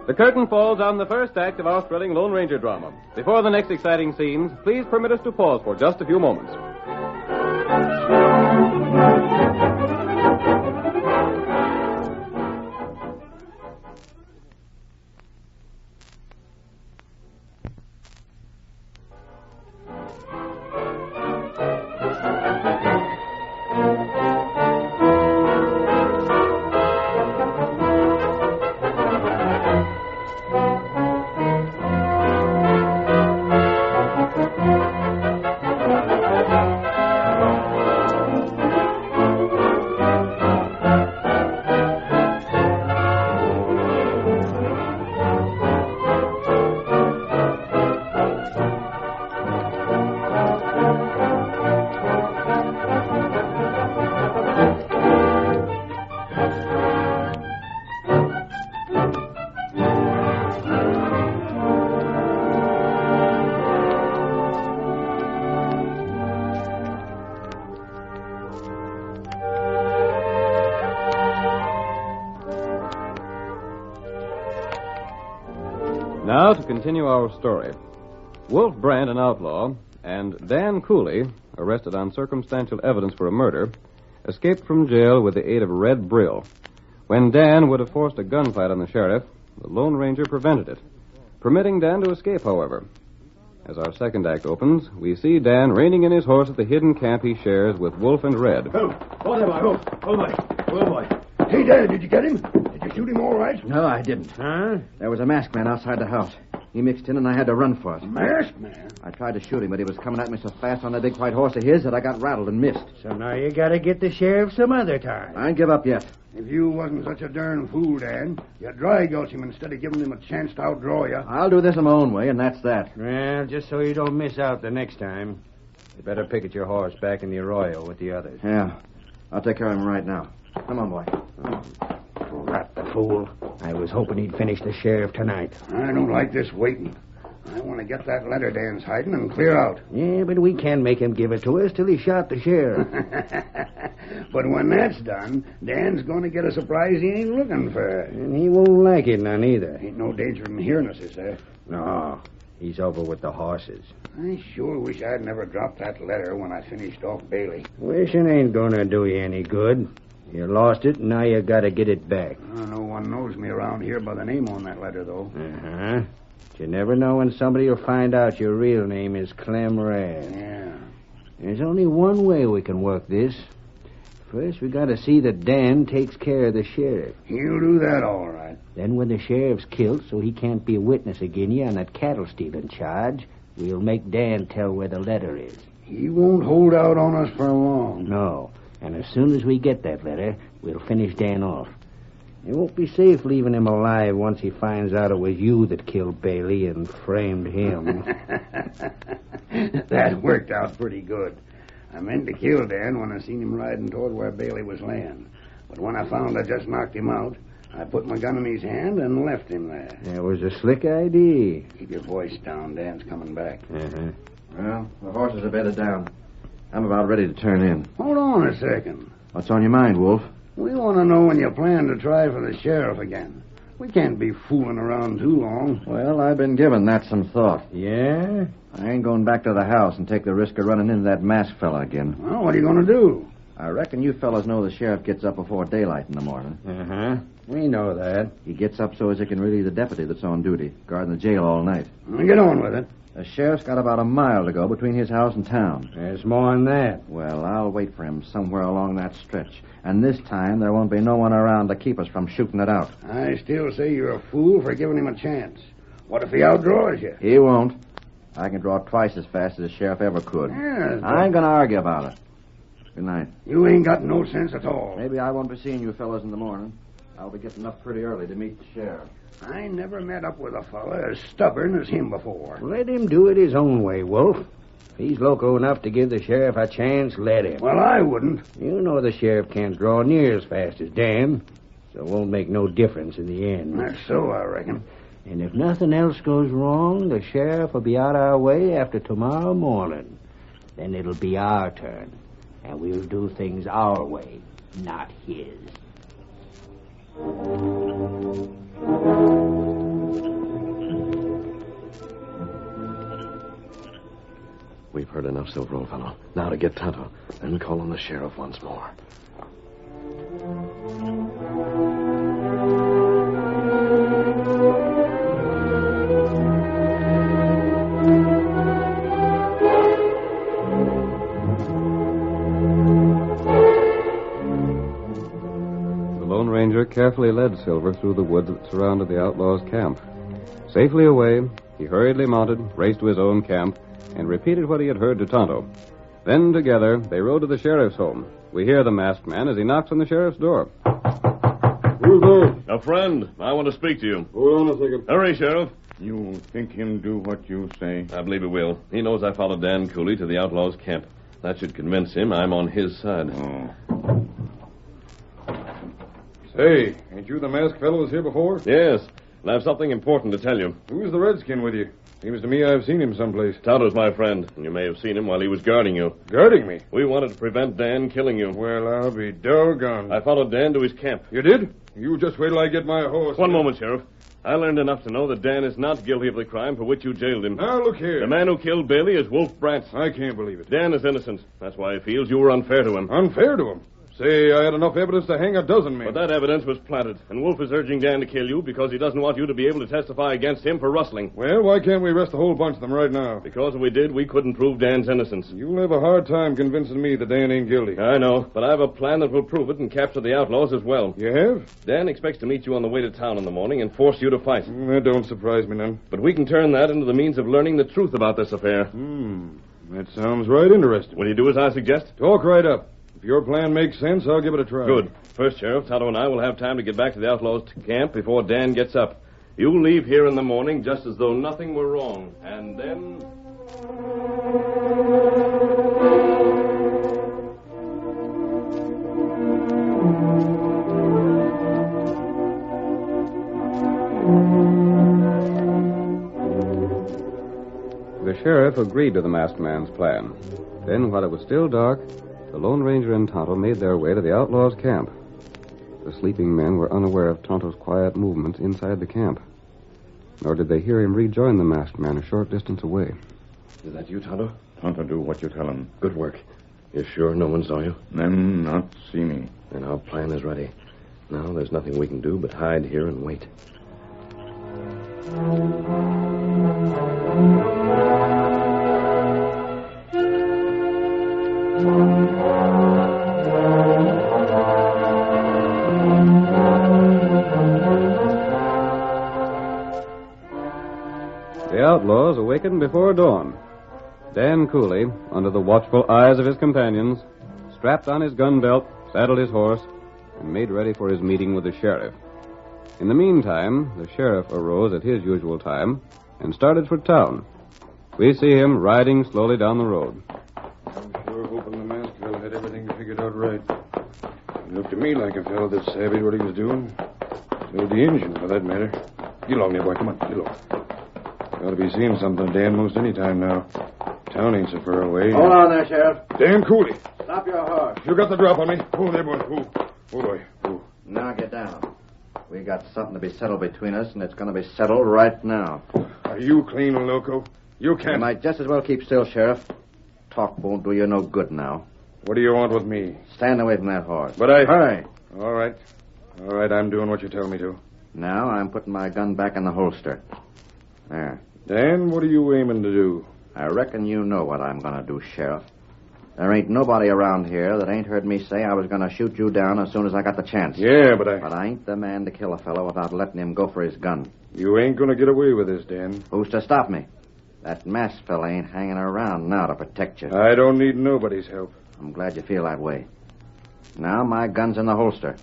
Speaker 17: The curtain falls on the first act of our thrilling Lone Ranger drama. Before the next exciting scenes, please permit us to pause for just a few moments. continue our story. Wolf Brand, an outlaw, and Dan Cooley, arrested on circumstantial evidence for a murder, escaped from jail with the aid of Red Brill. When Dan would have forced a gunfight on the sheriff, the Lone Ranger prevented it, permitting Dan to escape, however. As our second act opens, we see Dan reining in his horse at the hidden camp he shares with Wolf and Red.
Speaker 8: What am I? Oh, my.
Speaker 7: Hey, Dad, did you get him? Did you shoot him all right?
Speaker 12: No, I didn't.
Speaker 8: Huh?
Speaker 12: There was a masked man outside the house. He mixed in, and I had to run for it.
Speaker 7: Masked man?
Speaker 12: I tried to shoot him, but he was coming at me so fast on that big white horse of his that I got rattled and missed.
Speaker 8: So now you gotta get the sheriff some other time.
Speaker 12: I ain't give up yet.
Speaker 7: If you wasn't such a darn fool, Dan, you'd dry gulch him instead of giving him a chance to outdraw you.
Speaker 12: I'll do this in my own way, and that's that.
Speaker 8: Well, just so you don't miss out the next time, you better picket your horse back in the arroyo with the others.
Speaker 12: Yeah. I'll take care of him right now. Come on, boy.
Speaker 8: Rat the fool. I was hoping he'd finish the sheriff tonight.
Speaker 7: I don't like this waiting. I want to get that letter Dan's hiding and clear out.
Speaker 8: Yeah, but we can't make him give it to us till he shot the sheriff.
Speaker 7: But when that's done, Dan's going to get a surprise he ain't looking for.
Speaker 8: And he won't like it none either.
Speaker 7: Ain't no danger in hearing us, is there?
Speaker 8: No, he's over with the horses.
Speaker 7: I sure wish I'd never dropped that letter when I finished off Bailey.
Speaker 8: Wishing ain't gonna do you any good. You lost it, and now you gotta get it back.
Speaker 7: No one knows me around here by the name on that letter, though.
Speaker 8: Uh-huh. But you never know when somebody will find out your real name is Clem Rad.
Speaker 7: Yeah.
Speaker 8: There's only one way we can work this. First, we gotta see that Dan takes care of the sheriff.
Speaker 7: He'll do that all right.
Speaker 8: Then when the sheriff's killed so he can't be a witness again you on that cattle stealing charge, we'll make Dan tell where the letter is.
Speaker 7: He won't hold out on us for long.
Speaker 8: No. And as soon as we get that letter, we'll finish Dan off. It won't be safe leaving him alive once he finds out it was you that killed Bailey and framed him.
Speaker 7: That worked out pretty good. I meant to kill Dan when I seen him riding toward where Bailey was laying. But when I found I just knocked him out, I put my gun in his hand and left him there.
Speaker 8: That was a slick idea.
Speaker 7: Keep your voice down. Dan's coming back.
Speaker 8: Uh-huh.
Speaker 12: Well, the horses are bedded down. I'm about ready to turn in.
Speaker 7: Hold on a second.
Speaker 12: What's on your mind, Wolf?
Speaker 7: We want to know when you plan to try for the sheriff again. We can't be fooling around too long.
Speaker 12: Well, I've been giving that some thought.
Speaker 8: Yeah?
Speaker 12: I ain't going back to the house and take the risk of running into that masked fella again.
Speaker 7: Well, what are you going to do?
Speaker 12: I reckon you fellas know the sheriff gets up before daylight in the morning.
Speaker 8: Uh-huh. We know that.
Speaker 12: He gets up so as he can relieve the deputy that's on duty, guarding the jail all night.
Speaker 7: Well, get on with it.
Speaker 12: The sheriff's got about a mile to go between his house and town.
Speaker 8: There's more than that.
Speaker 12: Well, I'll wait for him somewhere along that stretch. And this time, there won't be no one around to keep us from shooting it out.
Speaker 7: I still say you're a fool for giving him a chance. What if he outdraws you?
Speaker 12: He won't. I can draw twice as fast as the sheriff ever could.
Speaker 7: Yeah,
Speaker 12: I ain't going to argue about it. Good night.
Speaker 7: You ain't got no sense at all.
Speaker 12: Maybe I won't be seeing you fellas in the morning. I'll be getting up pretty early to meet the sheriff.
Speaker 7: I never met up with a fella as stubborn as him before.
Speaker 8: Let him do it his own way, Wolf. If he's loco enough to give the sheriff a chance, let him.
Speaker 7: Well, I wouldn't.
Speaker 8: You know the sheriff can't draw near as fast as Dan, so it won't make no difference in the end.
Speaker 7: That's so, I reckon.
Speaker 8: And if nothing else goes wrong, the sheriff will be out our way after tomorrow morning. Then it'll be our turn, and we'll do things our way, not his.
Speaker 6: We've heard enough, Silver, old fellow. Now to get Tonto, then call on the sheriff once more.
Speaker 17: The Lone Ranger carefully led Silver through the woods that surrounded the outlaws' camp. Safely away, he hurriedly mounted, raced to his own camp, and repeated what he had heard to Tonto. Then, together, they rode to the sheriff's home. We hear the masked man as he knocks on the sheriff's door.
Speaker 18: Who's there?
Speaker 9: A friend. I want to speak to you.
Speaker 18: Hold on a second.
Speaker 9: Hurry, Sheriff.
Speaker 21: You think him do what you say?
Speaker 9: I believe he will. He knows I followed Dan Cooley to the outlaws' camp. That should convince him I'm on his side.
Speaker 21: Oh.
Speaker 18: Say, ain't you the masked fellow was here before?
Speaker 9: Yes. And I have something important to tell you.
Speaker 18: Who's the redskin with you? Seems to me I've seen him someplace.
Speaker 9: Tonto's my friend, and you may have seen him while he was guarding you.
Speaker 18: Guarding me?
Speaker 9: We wanted to prevent Dan killing you.
Speaker 18: Well, I'll be doggone.
Speaker 9: I followed Dan to his camp.
Speaker 18: You did? You just wait till I get my horse.
Speaker 9: One moment, Sheriff. I learned enough to know that Dan is not guilty of the crime for which you jailed him.
Speaker 18: Now, look here.
Speaker 9: The man who killed Bailey is Wolf Bratz.
Speaker 18: I can't believe it.
Speaker 9: Dan is innocent. That's why he feels you were unfair to him.
Speaker 18: Unfair to him? Say, I had enough evidence to hang a dozen men.
Speaker 9: But that evidence was planted, and Wolf is urging Dan to kill you because he doesn't want you to be able to testify against him for rustling.
Speaker 18: Well, why can't we arrest the whole bunch of them right now?
Speaker 9: Because if we did, we couldn't prove Dan's innocence.
Speaker 18: You'll have a hard time convincing me that Dan ain't guilty.
Speaker 9: I know, but I have a plan that will prove it and capture the outlaws as well.
Speaker 18: You have?
Speaker 9: Dan expects to meet you on the way to town in the morning and force you to fight.
Speaker 18: That don't surprise me none.
Speaker 9: But we can turn that into the means of learning the truth about this affair.
Speaker 18: That sounds right interesting.
Speaker 9: Will you do as I suggest?
Speaker 18: Talk right up. If your plan makes sense, I'll give it a try.
Speaker 9: Good. First, Sheriff, Tonto and I will have time to get back to the outlaws' camp before Dan gets up. You leave here in the morning just as though nothing were wrong. And then...
Speaker 17: The sheriff agreed to the masked man's plan. Then, while it was still dark, the Lone Ranger and Tonto made their way to the outlaws' camp. The sleeping men were unaware of Tonto's quiet movements inside the camp. Nor did they hear him rejoin the masked man a short distance away.
Speaker 9: Is that you, Tonto?
Speaker 21: Tonto, do what you tell him.
Speaker 9: Good work. You're sure no one saw you?
Speaker 21: Them not see me.
Speaker 9: Then our plan is ready. Now there's nothing we can do but hide here and wait.
Speaker 17: The outlaws awakened before dawn. Dan Cooley, under the watchful eyes of his companions, strapped on his gun belt, saddled his horse, and made ready for his meeting with the sheriff. In the meantime, the sheriff arose at his usual time and started for town. We see him riding slowly down the road.
Speaker 18: I'm sure hoping the masked fellow had everything figured out right. It looked to me like a fellow that savvied what he was doing. So the engine, for that matter. Get along there, boy. Come on, get along. Ought to be seeing something of Dan most any time now. Town ain't so far away.
Speaker 12: Hold on there, Sheriff.
Speaker 18: Dan Cooley.
Speaker 12: Stop your horse.
Speaker 18: You got the drop on me. Oh, there, boy. Oh, boy. Oh.
Speaker 12: Now get down. We got something to be settled between us, and it's going to be settled right now.
Speaker 18: Are you clean, loco? You can't.
Speaker 12: You might just as well keep still, Sheriff. Talk won't do you no good now.
Speaker 18: What do you want with me?
Speaker 12: Stand away from that horse.
Speaker 18: But I...
Speaker 12: Hurry.
Speaker 18: All right, I'm doing what you tell me to.
Speaker 12: Now I'm putting my gun back in the holster. There.
Speaker 18: Dan, what are you aiming to do?
Speaker 12: I reckon you know what I'm going to do, Sheriff. There ain't nobody around here that ain't heard me say I was going to shoot you down as soon as I got the chance.
Speaker 18: Yeah, but
Speaker 12: But I ain't the man to kill a fellow without letting him go for his gun.
Speaker 18: You ain't going to get away with this, Dan.
Speaker 12: Who's to stop me? That masked fella ain't hanging around now to protect you.
Speaker 18: I don't need nobody's help.
Speaker 12: I'm glad you feel that way. Now my gun's in the holster.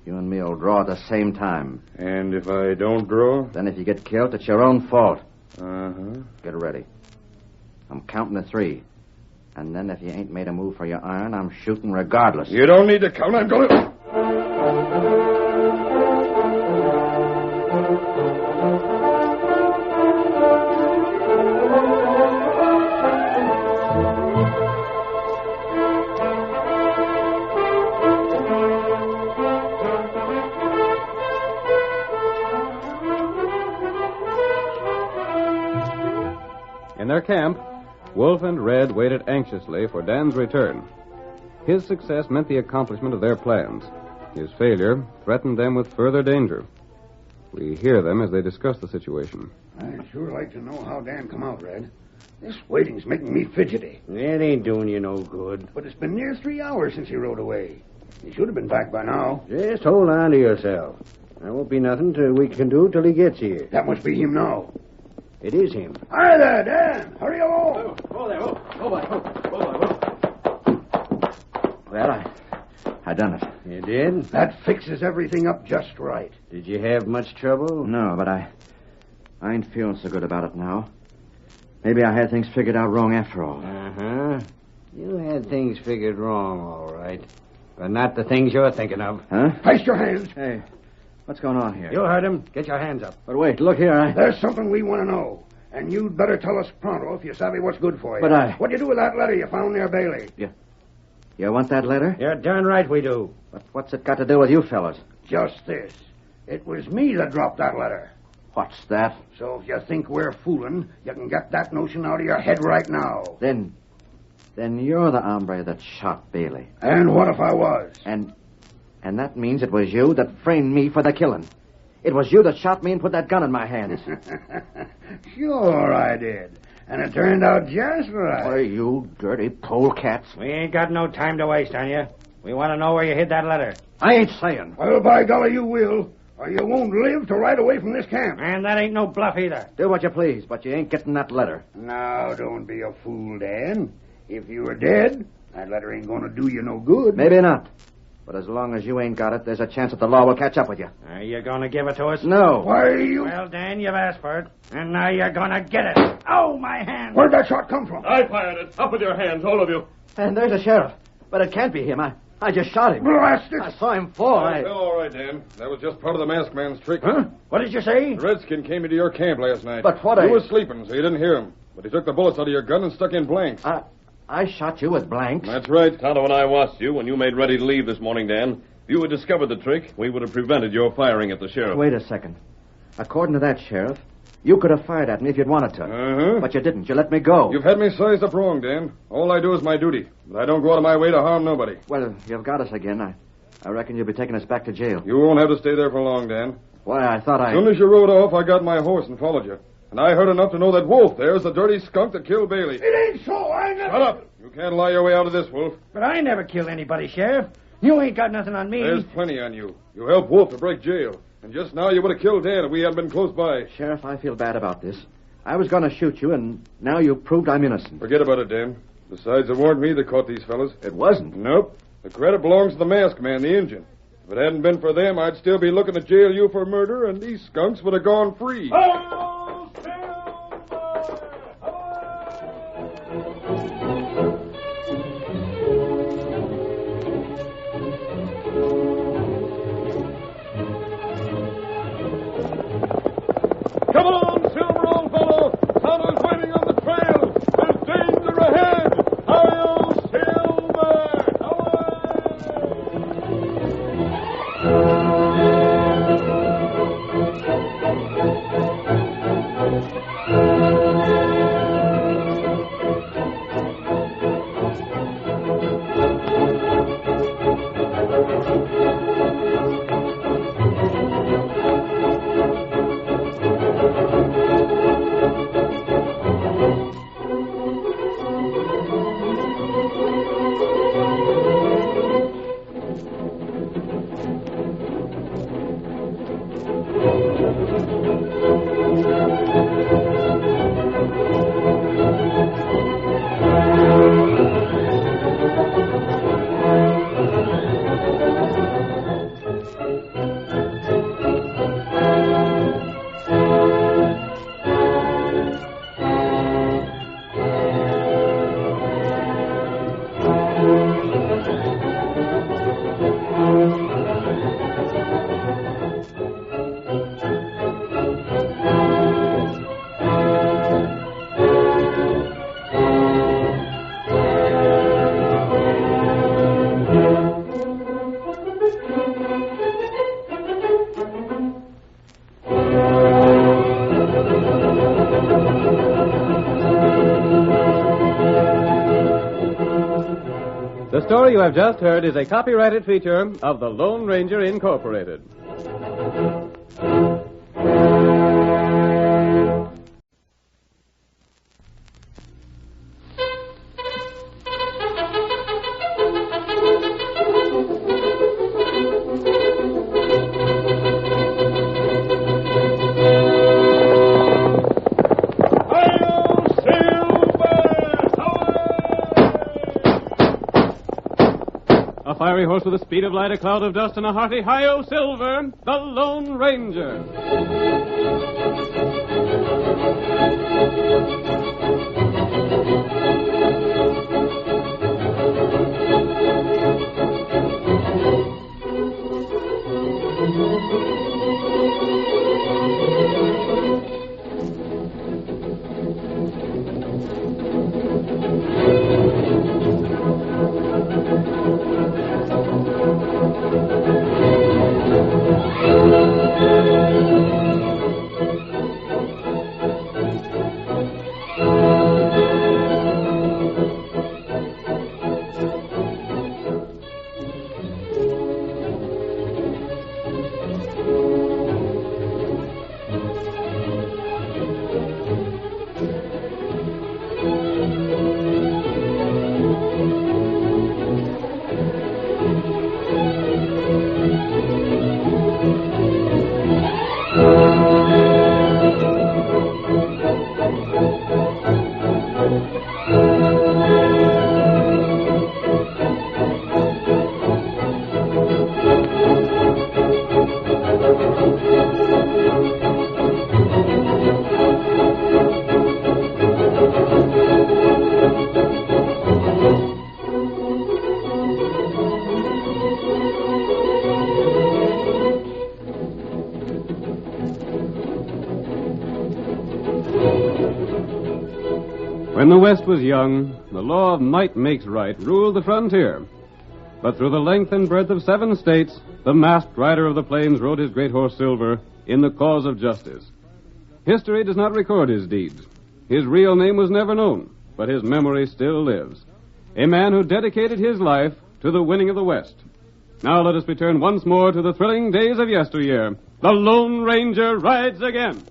Speaker 12: You and me'll draw at the same time.
Speaker 18: And if I don't draw?
Speaker 12: Then if you get killed, it's your own fault.
Speaker 18: Uh-huh.
Speaker 12: Get ready. I'm counting to 3. And then if you ain't made a move for your iron, I'm shooting regardless.
Speaker 18: You don't need to count. I'm going to...
Speaker 17: In their camp, Wolf and Red waited anxiously for Dan's return. His success meant the accomplishment of their plans. His failure threatened them with further danger. We hear them as they discuss the situation.
Speaker 7: I'd sure like to know how Dan come out, Red. This waiting's making me fidgety.
Speaker 8: It ain't doing you no good.
Speaker 7: But it's been near 3 hours since he rode away. He should have been back by now.
Speaker 8: Just hold on to yourself. There won't be nothing we can do till he gets here.
Speaker 7: That must be him now.
Speaker 8: It is him.
Speaker 7: Hi there, Dan. Hurry along.
Speaker 12: Oh, there. Well, I done it.
Speaker 8: You did?
Speaker 7: That fixes everything up just right.
Speaker 8: Did you have much trouble?
Speaker 12: No, but I ain't feeling so good about it now. Maybe I had things figured out wrong after all.
Speaker 8: Uh-huh. You had things figured wrong, all right. But not the things you're thinking of.
Speaker 12: Huh?
Speaker 7: Place your hands.
Speaker 12: Hey, what's going on here?
Speaker 8: You heard him. Get your hands up.
Speaker 12: But wait, look here.
Speaker 7: There's something we want to know. And you'd better tell us pronto if you savvy what's good for you.
Speaker 12: But
Speaker 7: What'd you do with that letter you found near Bailey?
Speaker 12: You want that letter?
Speaker 8: You're darn right we do.
Speaker 12: But what's it got to do with you fellas?
Speaker 7: Just this. It was me that dropped that letter.
Speaker 5: What's that?
Speaker 7: So if you think we're fooling, you can get that notion out of your head right now.
Speaker 5: Then you're the hombre that shot Bailey.
Speaker 7: And what if I was?
Speaker 5: And that means it was you that framed me for the killing. It was you that shot me and put that gun in my hands.
Speaker 7: Sure I did. And it turned out just right.
Speaker 5: Why, you dirty polecats.
Speaker 16: We ain't got no time to waste on you. We want to know where you hid that letter.
Speaker 5: I ain't saying.
Speaker 7: Well, by golly, you will. Or you won't live to ride away from this camp.
Speaker 16: And that ain't no bluff either.
Speaker 5: Do what you please, but you ain't getting that letter.
Speaker 7: Now, don't be a fool, Dan. If you were dead, that letter ain't going to do you no good.
Speaker 5: Maybe not. But as long as you ain't got it, there's a chance that the law will catch up with you.
Speaker 16: Are you going to give it to us?
Speaker 5: No.
Speaker 7: Why, you...
Speaker 16: Well, Dan, you've asked for it. And now you're going to get it. Oh, my hand.
Speaker 7: Where'd that shot come from?
Speaker 9: I fired it. Up with your hands, all of you.
Speaker 5: And there's a sheriff. But it can't be him. I just shot him.
Speaker 7: Blast it.
Speaker 5: I saw him fall.
Speaker 9: All right, Dan. That was just part of the masked man's trick.
Speaker 16: Huh? What did you say?
Speaker 9: The redskin came into your camp last night.
Speaker 5: But what
Speaker 9: You was sleeping, so you didn't hear him. But he took the bullets out of your gun and stuck in blanks.
Speaker 5: I shot you with blanks.
Speaker 9: That's right.
Speaker 6: Tonto and I watched you when you made ready to leave this morning, Dan. If you had discovered the trick, we would have prevented your firing at the sheriff.
Speaker 5: Wait a second. According to that sheriff, you could have fired at me if you'd wanted to.
Speaker 9: Uh-huh.
Speaker 5: But you didn't. You let me go.
Speaker 9: You've had me sized up wrong, Dan. All I do is my duty. But I don't go out of my way to harm nobody.
Speaker 5: Well, you've got us again. I reckon you'll be taking us back to jail.
Speaker 9: You won't have to stay there for long, Dan.
Speaker 5: Why, I thought
Speaker 9: As soon as you rode off, I got my horse and followed you. And I heard enough to know that Wolf there's the dirty skunk that killed Bailey.
Speaker 7: It ain't so. I never...
Speaker 9: Shut up. You can't lie your way out of this, Wolf.
Speaker 16: But I never killed anybody, Sheriff. You ain't got nothing on me.
Speaker 9: There's plenty on you. You helped Wolf to break jail. And just now you would have killed Dan if we hadn't been close by.
Speaker 5: Sheriff, I feel bad about this. I was going to shoot you, and now you've proved I'm innocent.
Speaker 9: Forget about it, Dan. Besides, it weren't me that caught these fellas.
Speaker 5: It wasn't?
Speaker 9: Nope. The credit belongs to the masked man, the Injun. If it hadn't been for them, I'd still be looking to jail you for murder, and these skunks would have gone free.
Speaker 14: Come on, Silver, old fellow. Tonto's waiting on the trail. There's danger ahead. Hi-yo, Silver!
Speaker 17: The story you have just heard is a copyrighted feature of the Lone Ranger Incorporated. A fiery horse with the speed of light, a cloud of dust, and a hearty hi-yo Silver, the Lone Ranger.
Speaker 20: When the West was young, the law of might makes right ruled the frontier. But through the length and breadth of 7 states, the masked rider of the plains rode his great horse Silver in the cause of justice. History does not record his deeds. His real name was never known, but his memory still lives. A man who dedicated his life to the winning of the West. Now let us return once more to the thrilling days of yesteryear. The Lone Ranger rides again.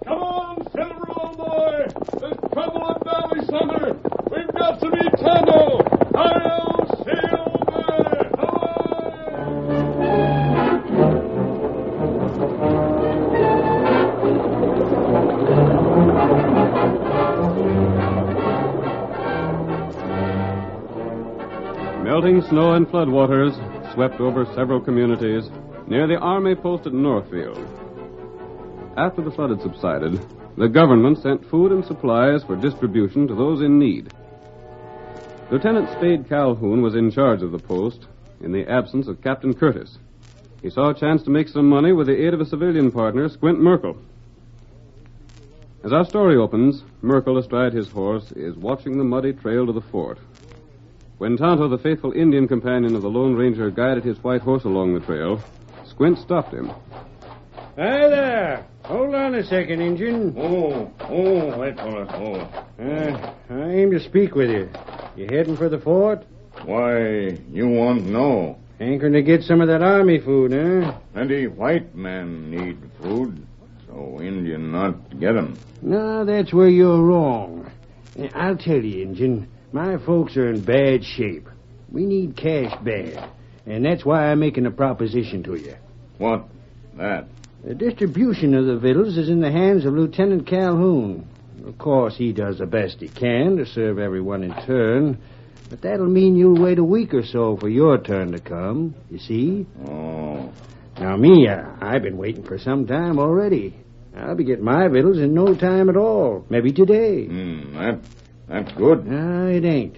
Speaker 9: Come on, Silver, old boy. There's trouble at Valley Center. We've got to meet Tonto. Hi-yo, Silver!
Speaker 20: Melting snow and floodwaters swept over several communities near the army post at Northfield. After the flood had subsided, the government sent food and supplies for distribution to those in need. Lieutenant Spade Calhoun was in charge of the post in the absence of Captain Curtis. He saw a chance to make some money with the aid of a civilian partner, Squint Merkel. As our story opens, Merkel, astride his horse, is watching the muddy trail to the fort. When Tonto, the faithful Indian companion of the Lone Ranger, guided his white horse along the trail, Squint stopped him.
Speaker 16: Hi there. Hold on a second, Injun.
Speaker 21: Wait for us.
Speaker 16: I aim to speak with you. You heading for the fort?
Speaker 21: Why, you won't know.
Speaker 16: Hankering to get some of that army food, huh?
Speaker 21: Plenty white men need food, so Indian not get 'em.
Speaker 16: No, that's where you're wrong. I'll tell you, Injun, my folks are in bad shape. We need cash bad, and that's why I'm making a proposition to you.
Speaker 21: What? That?
Speaker 16: The distribution of the victuals is in the hands of Lieutenant Calhoun. Of course, he does the best he can to serve everyone in turn, but that'll mean you'll wait a week or so for your turn to come, you see?
Speaker 21: Oh.
Speaker 16: Now, me, I've been waiting for some time already. I'll be getting my victuals in no time at all, maybe today.
Speaker 21: That's good.
Speaker 16: No, it ain't.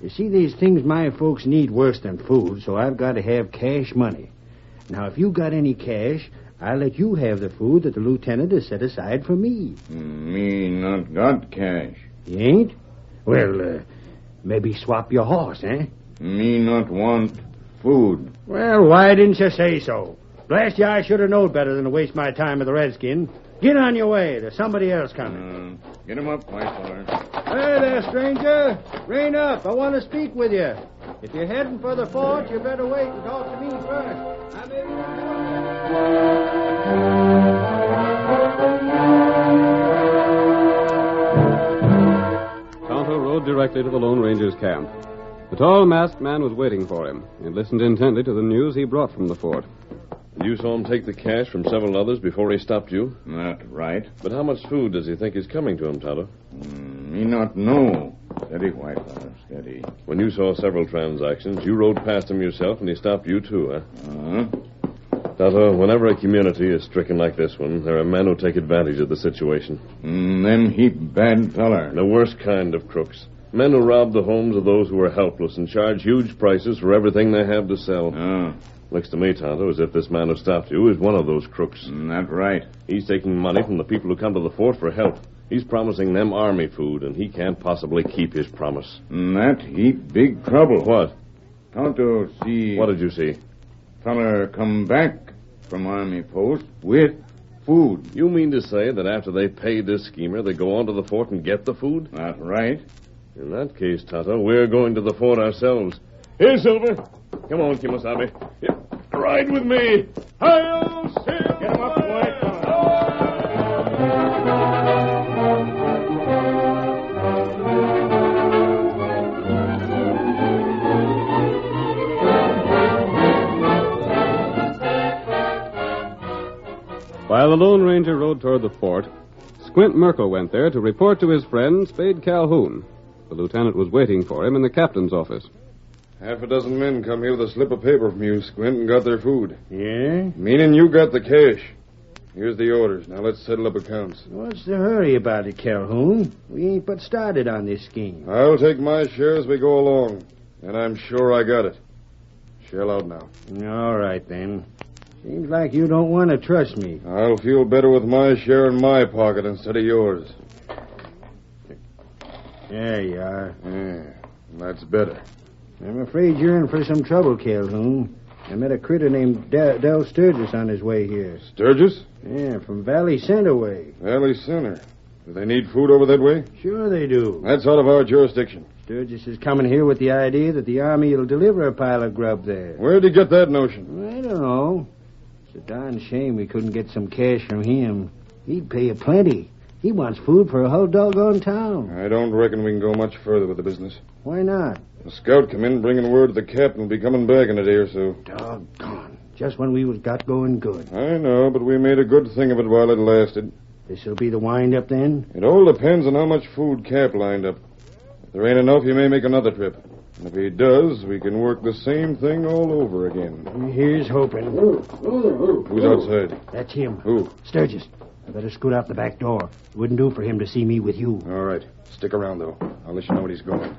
Speaker 16: You see, there's things my folks need worse than food, so I've got to have cash money. Now, if you got any cash, I'll let you have the food that the lieutenant has set aside for me.
Speaker 21: Me not got cash.
Speaker 16: You ain't? Well, maybe swap your horse, eh?
Speaker 21: Me not want food.
Speaker 16: Well, why didn't you say so? Blast you, I should have known better than to waste my time with the redskin. Get on your way. There's somebody else coming.
Speaker 21: Get him up, white feller.
Speaker 16: Hey there, stranger. Rein up. I want to speak with you. If you're heading for the fort, you better wait and talk to me first. I may...
Speaker 20: Tonto rode directly to the Lone Ranger's camp. The tall, masked man was waiting for him and listened intently to the news he brought from the fort.
Speaker 6: You saw him take the cash from several others before he stopped you?
Speaker 21: Not right.
Speaker 6: But how much food does he think is coming to him, Tonto?
Speaker 21: Me not know. Steady, white feller, steady.
Speaker 6: When you saw several transactions, you rode past him yourself and he stopped you too, huh? Tonto, whenever a community is stricken like this one, there are men who take advantage of the situation.
Speaker 21: Them heap bad feller.
Speaker 6: The worst kind of crooks. Men who rob the homes of those who are helpless and charge huge prices for everything they have to sell. Looks to me, Tonto, as if this man who stopped you is one of those crooks.
Speaker 21: That's right.
Speaker 6: He's taking money from the people who come to the fort for help. He's promising them army food, and he can't possibly keep his promise.
Speaker 21: That heap big trouble.
Speaker 6: What?
Speaker 21: Tonto see...
Speaker 6: What did you see?
Speaker 21: Feller come back from army post with food.
Speaker 6: You mean to say that after they pay this schemer, they go on to the fort and get the food?
Speaker 21: That's right.
Speaker 6: In that case, Tonto, we're going to the fort ourselves. Here, Silver. Come on, Kimosabe. Here. Ride with me. Hi-yo, Silver!
Speaker 21: Get him up, white feller.
Speaker 20: While the Lone Ranger rode toward the fort, Squint Merkel went there to report to his friend, Spade Calhoun. The lieutenant was waiting for him in the captain's office.
Speaker 18: Half a dozen men come here with a slip of paper from you, Squint, and got their food.
Speaker 16: Yeah?
Speaker 18: Meaning you got the cash. Here's the orders. Now let's settle up accounts.
Speaker 16: What's the hurry about it, Calhoun? We ain't but started on this scheme.
Speaker 18: I'll take my share as we go along. And I'm sure I got it. Shell out now.
Speaker 16: All right, then. Seems like you don't want to trust me.
Speaker 21: I'll feel better with my share in my pocket instead of yours.
Speaker 16: There you are.
Speaker 21: Yeah, that's better.
Speaker 16: I'm afraid you're in for some trouble, Calhoun. I met a critter named Del Sturgis on his way here.
Speaker 21: Sturgis?
Speaker 16: Yeah, from Valley Center way.
Speaker 21: Valley Center. Do they need food over that way?
Speaker 16: Sure they do.
Speaker 21: That's out of our jurisdiction.
Speaker 16: Sturgis is coming here with the idea that the Army will deliver a pile of grub there.
Speaker 21: Where'd he get that notion?
Speaker 16: I don't know. It's a darn shame we couldn't get some cash from him. He'd pay you plenty. He wants food for a whole doggone town.
Speaker 21: I don't reckon we can go much further with the business.
Speaker 16: Why not?
Speaker 21: A scout come in bringing word the captain will be coming back in a day or so.
Speaker 16: Doggone. Just when we was got going good.
Speaker 21: I know, but we made a good thing of it while it lasted.
Speaker 16: This'll be the wind-up then?
Speaker 21: It all depends on how much food Cap lined up. If there ain't enough, he may make another trip. And if he does, we can work the same thing all over again.
Speaker 16: Here's hoping.
Speaker 21: Who's outside?
Speaker 16: That's him.
Speaker 21: Who?
Speaker 16: Sturgis. I better scoot out the back door. It wouldn't do for him to see me with you.
Speaker 21: All right. Stick around, though. I'll let you know when he's going.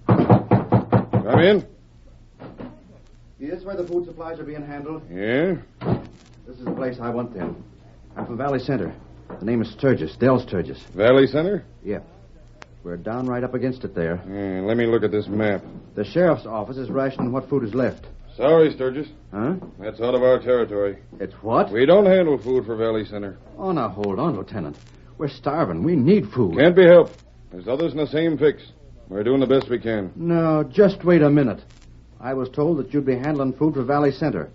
Speaker 21: Come in.
Speaker 12: Is this where the food supplies are being handled?
Speaker 21: Yeah?
Speaker 12: This is the place I want then. I'm from Valley Center. The name is Sturgis, Del Sturgis.
Speaker 21: Valley Center?
Speaker 12: Yeah. We're down right up against it there.
Speaker 21: Yeah, let me look at this map.
Speaker 12: The sheriff's office is rationing what food is left.
Speaker 21: Sorry, Sturgis.
Speaker 12: Huh?
Speaker 21: That's out of our territory.
Speaker 12: It's what?
Speaker 21: We don't handle food for Valley Center.
Speaker 12: Oh, now hold on, Lieutenant. We're starving. We need food.
Speaker 21: Can't be helped. There's others in the same fix. We're doing the best we can.
Speaker 12: No, just wait a minute. I was told that you'd be handling food for Valley Center.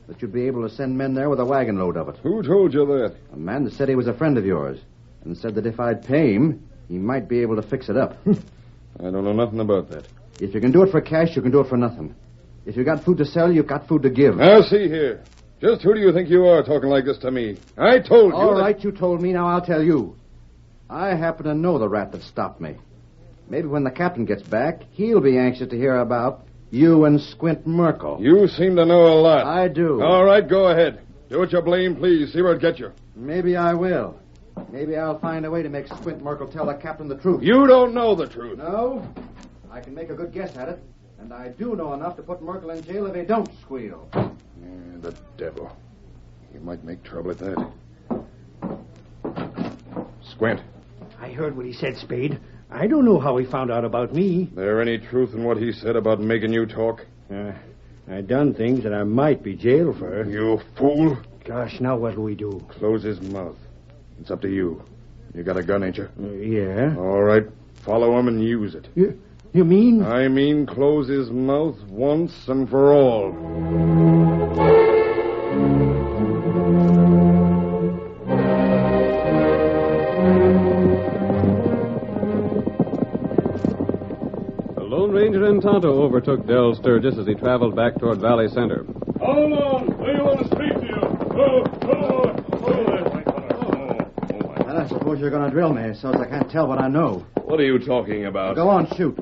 Speaker 12: That you'd be able to send men there with a wagon load of it.
Speaker 21: Who told you that?
Speaker 12: A man that said he was a friend of yours. And said that if I'd pay him, he might be able to fix it up.
Speaker 21: I don't know nothing about that.
Speaker 12: If you can do it for cash, you can do it for nothing. If you got food to sell, you've got food to give.
Speaker 21: Now, see here. Just who do you think you are talking like this to me? I told you.
Speaker 12: All right, you told me. Now I'll tell you. I happen to know the rat that stopped me. Maybe when the captain gets back, he'll be anxious to hear about you and Squint Merkel.
Speaker 21: You seem to know a lot.
Speaker 12: I do.
Speaker 21: All right, go ahead. Do what you blame, please. See where it gets you.
Speaker 12: Maybe I will. Maybe I'll find a way to make Squint Merkel tell the captain the truth.
Speaker 21: You don't know the truth.
Speaker 12: No? I can make a good guess at it. And I do know enough to put Merkel in jail if he don't squeal.
Speaker 21: Yeah, the devil. He might make trouble at that. Squint.
Speaker 16: I heard what he said, Spade. I don't know how he found out about me.
Speaker 21: There any truth in what he said about making you talk?
Speaker 16: I done things that I might be jailed for.
Speaker 21: You fool.
Speaker 16: Gosh, now what'll we do?
Speaker 21: Close his mouth. It's up to you. You got a gun, ain't you?
Speaker 16: Yeah.
Speaker 21: All right. Follow him and use it.
Speaker 16: You mean?
Speaker 21: I mean close his mouth once and for all.
Speaker 17: The Lone Ranger and Tonto overtook Del Sturgis as he traveled back toward Valley Center.
Speaker 9: Hold on. I want to speak to you.
Speaker 12: I suppose you're going to drill me so as I can't tell what I know.
Speaker 9: What are you talking about?
Speaker 12: Go on, shoot.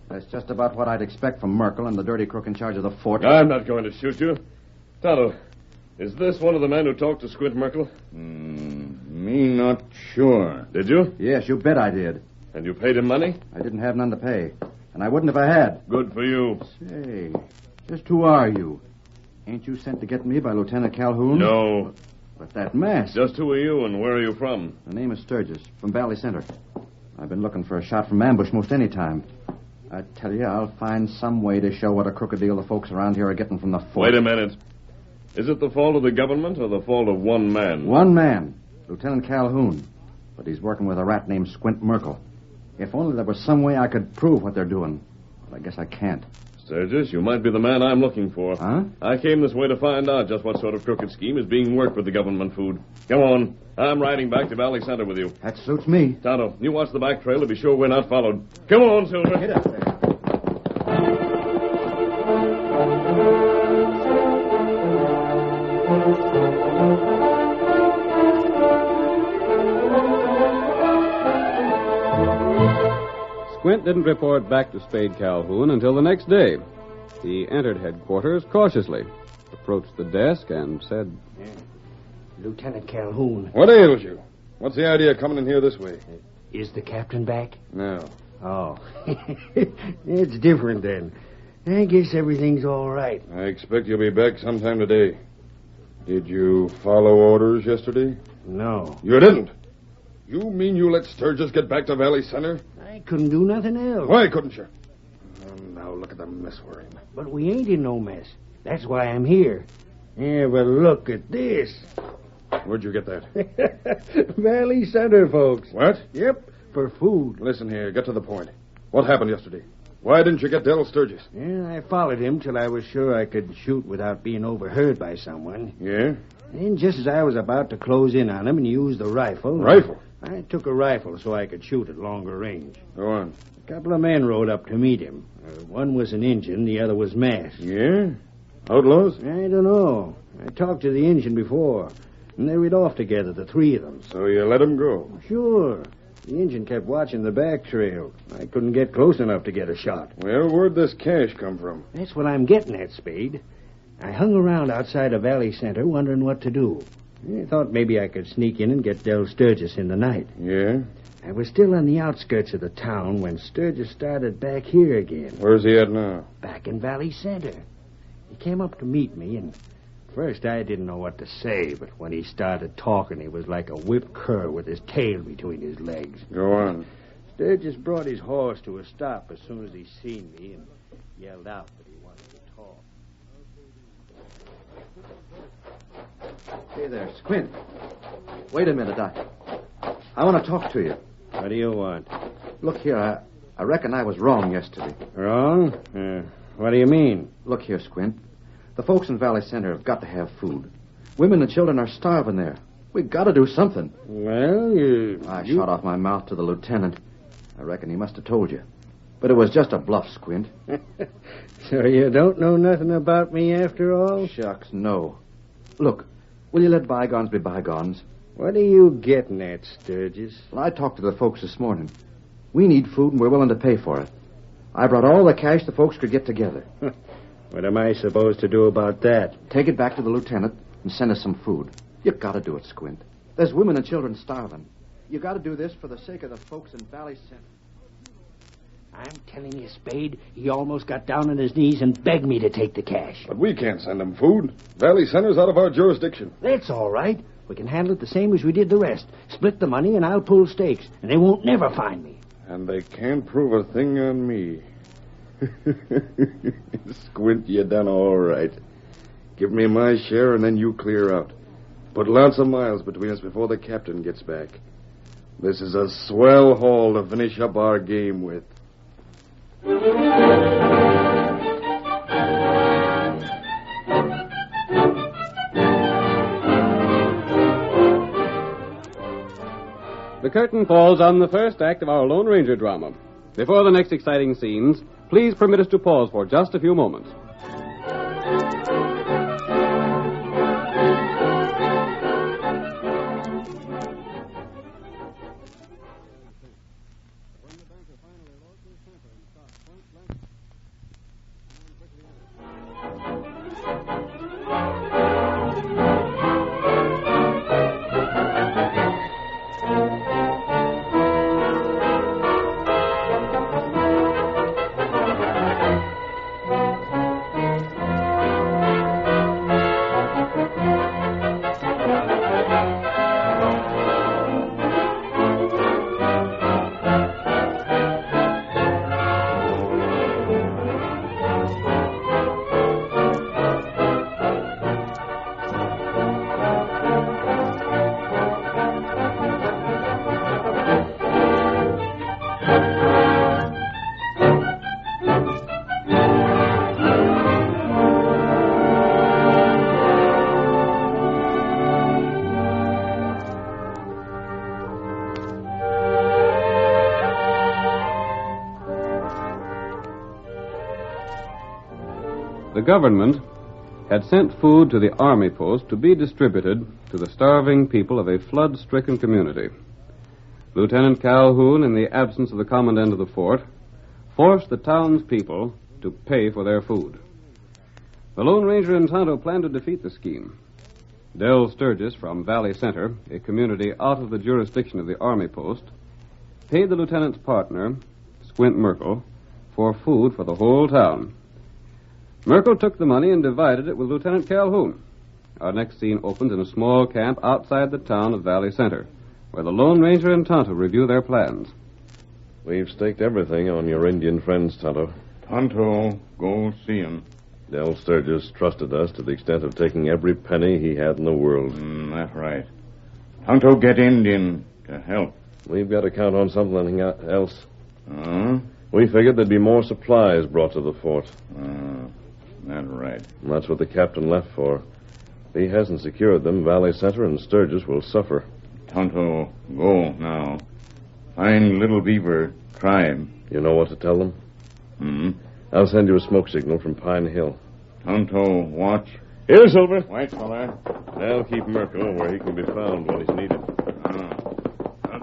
Speaker 12: That's just about what I'd expect from Merkel and the dirty crook in charge of the fort.
Speaker 9: I'm not going to shoot you. Tonto, is this one of the men who talked to Squint Merkel?
Speaker 21: Me not sure.
Speaker 9: Did you?
Speaker 12: Yes, you bet I did.
Speaker 9: And you paid him money?
Speaker 12: I didn't have none to pay. And I wouldn't if I had.
Speaker 9: Good for you.
Speaker 12: Say, just who are you? Ain't you sent to get me by Lieutenant Calhoun?
Speaker 9: No.
Speaker 12: But that mask.
Speaker 9: Just who are you and where are you from?
Speaker 12: The name is Sturgis, from Valley Center. I've been looking for a shot from ambush most any time. I tell you, I'll find some way to show what a crooked deal the folks around here are getting from the fort.
Speaker 9: Wait a minute. Is it the fault of the government or the fault of one man?
Speaker 12: One man, Lieutenant Calhoun. But he's working with a rat named Squint Merkel. If only there was some way I could prove what they're doing. But I guess I can't.
Speaker 9: Sturgis, you might be the man I'm looking for.
Speaker 12: Huh?
Speaker 9: I came this way to find out just what sort of crooked scheme is being worked with the government food. Come on. I'm riding back to Valley Center with you.
Speaker 12: That suits me.
Speaker 9: Tonto, you watch the back trail to be sure we're not followed. Come on, Silver.
Speaker 12: Get up there.
Speaker 17: Squint didn't report back to Spade Calhoun until the next day. He entered headquarters cautiously, approached the desk, and said,
Speaker 16: Lieutenant Calhoun.
Speaker 21: What ails you? What's the idea of coming in here this way?
Speaker 16: Is the captain back?
Speaker 21: No.
Speaker 16: Oh. It's different then. I guess everything's all right.
Speaker 21: I expect you'll be back sometime today. Did you follow orders yesterday?
Speaker 16: No.
Speaker 21: You didn't? You mean you let Sturgis get back to Valley Center?
Speaker 16: I couldn't do nothing else.
Speaker 21: Why couldn't you? Oh, now look at the mess we're in.
Speaker 16: But we ain't in no mess. That's why I'm here. Yeah, but look at this.
Speaker 21: Where'd you get that?
Speaker 16: Valley Center, folks.
Speaker 21: What?
Speaker 16: Yep, for food.
Speaker 21: Listen here, get to the point. What happened yesterday? Why didn't you get Del Sturgis?
Speaker 16: Yeah, I followed him till I was sure I could shoot without being overheard by someone.
Speaker 21: Yeah?
Speaker 16: And just as I was about to close in on him and use the rifle...
Speaker 21: Rifle?
Speaker 16: I took a rifle so I could shoot at longer range.
Speaker 21: Go on.
Speaker 16: A couple of men rode up to meet him. One was an Injun, the other was masked.
Speaker 21: Yeah? Outlaws?
Speaker 16: I don't know. I talked to the Injun before, and they rid off together, the three of them.
Speaker 21: So you let them go?
Speaker 16: Sure. The Injun kept watching the back trail. I couldn't get close enough to get a shot.
Speaker 21: Well, where'd this cash come from?
Speaker 16: That's what I'm getting at, Spade. I hung around outside of Valley Center wondering what to do. I thought maybe I could sneak in and get Del Sturgis in the night.
Speaker 21: Yeah?
Speaker 16: I was still on the outskirts of the town when Sturgis started back here again.
Speaker 21: Where's he at now?
Speaker 16: Back in Valley Center. He came up to meet me, and first I didn't know what to say, but when he started talking, he was like a whipped cur with his tail between his legs.
Speaker 21: Go on.
Speaker 16: Sturgis brought his horse to a stop as soon as he seen me and yelled out that he wanted to talk.
Speaker 12: Hey there, Squint. Wait a minute. I want to talk to you.
Speaker 16: What do you want?
Speaker 12: Look here, I reckon I was wrong yesterday.
Speaker 16: Wrong? What do you mean?
Speaker 12: Look here, Squint. The folks in Valley Center have got to have food. Women and children are starving there. We've got to do something.
Speaker 16: Well,
Speaker 12: I shot off my mouth to the lieutenant. I reckon he must have told you. But it was just a bluff, Squint.
Speaker 16: So you don't know nothing about me after all?
Speaker 12: Shucks, no. Look, will you let bygones be bygones?
Speaker 16: What are you getting at, Sturgis?
Speaker 12: Well, I talked to the folks this morning. We need food, and we're willing to pay for it. I brought all the cash the folks could get together.
Speaker 16: What am I supposed to do about that?
Speaker 12: Take it back to the lieutenant and send us some food. You got to do it, Squint. There's women and children starving. You got to do this for the sake of the folks in Valley Center.
Speaker 5: I'm telling you, Spade, he almost got down on his knees and begged me to take the cash.
Speaker 21: But we can't send him food. Valley Center's out of our jurisdiction.
Speaker 5: That's all right. We can handle it the same as we did the rest. Split the money and I'll pull stakes, and they won't never find me.
Speaker 21: And they can't prove a thing on me. Squint, you done all right. Give me my share and then you clear out. Put lots of miles between us before the captain gets back. This is a swell haul to finish up our game with.
Speaker 17: The curtain falls on the first act of our Lone Ranger drama. Before the next exciting scenes, please permit us to pause for just a few moments. The government had sent food to the army post to be distributed to the starving people of a flood-stricken community. Lieutenant Calhoun, in the absence of the commandant of the fort, forced the townspeople to pay for their food. The Lone Ranger and Tonto planned to defeat the scheme. Del Sturgis from Valley Center, a community out of the jurisdiction of the army post, paid the lieutenant's partner, Squint Merkle, for food for the whole town. Merkle took the money and divided it with Lieutenant Calhoun.
Speaker 20: Our next scene opens in a small camp outside the town of Valley Center, where the Lone Ranger and Tonto review their plans.
Speaker 6: We've staked everything on your Indian friends, Tonto.
Speaker 21: Tonto, go see him.
Speaker 6: Del Sturgis trusted us to the extent of taking every penny he had in the world.
Speaker 21: That's right. Tonto get Indian to help.
Speaker 6: We've got to count on something else. We figured there'd be more supplies brought to the fort.
Speaker 21: That's right.
Speaker 6: And that's what the captain left for. If he hasn't secured them, Valley Center and Sturgis will suffer.
Speaker 21: Tonto, go now. Find Little Beaver tribe.
Speaker 6: You know what to tell them? I'll send you a smoke signal from Pine Hill.
Speaker 21: Tonto, watch.
Speaker 6: Here, Silver.
Speaker 21: White fella.
Speaker 6: I'll keep Merkel where he can be found when he's needed.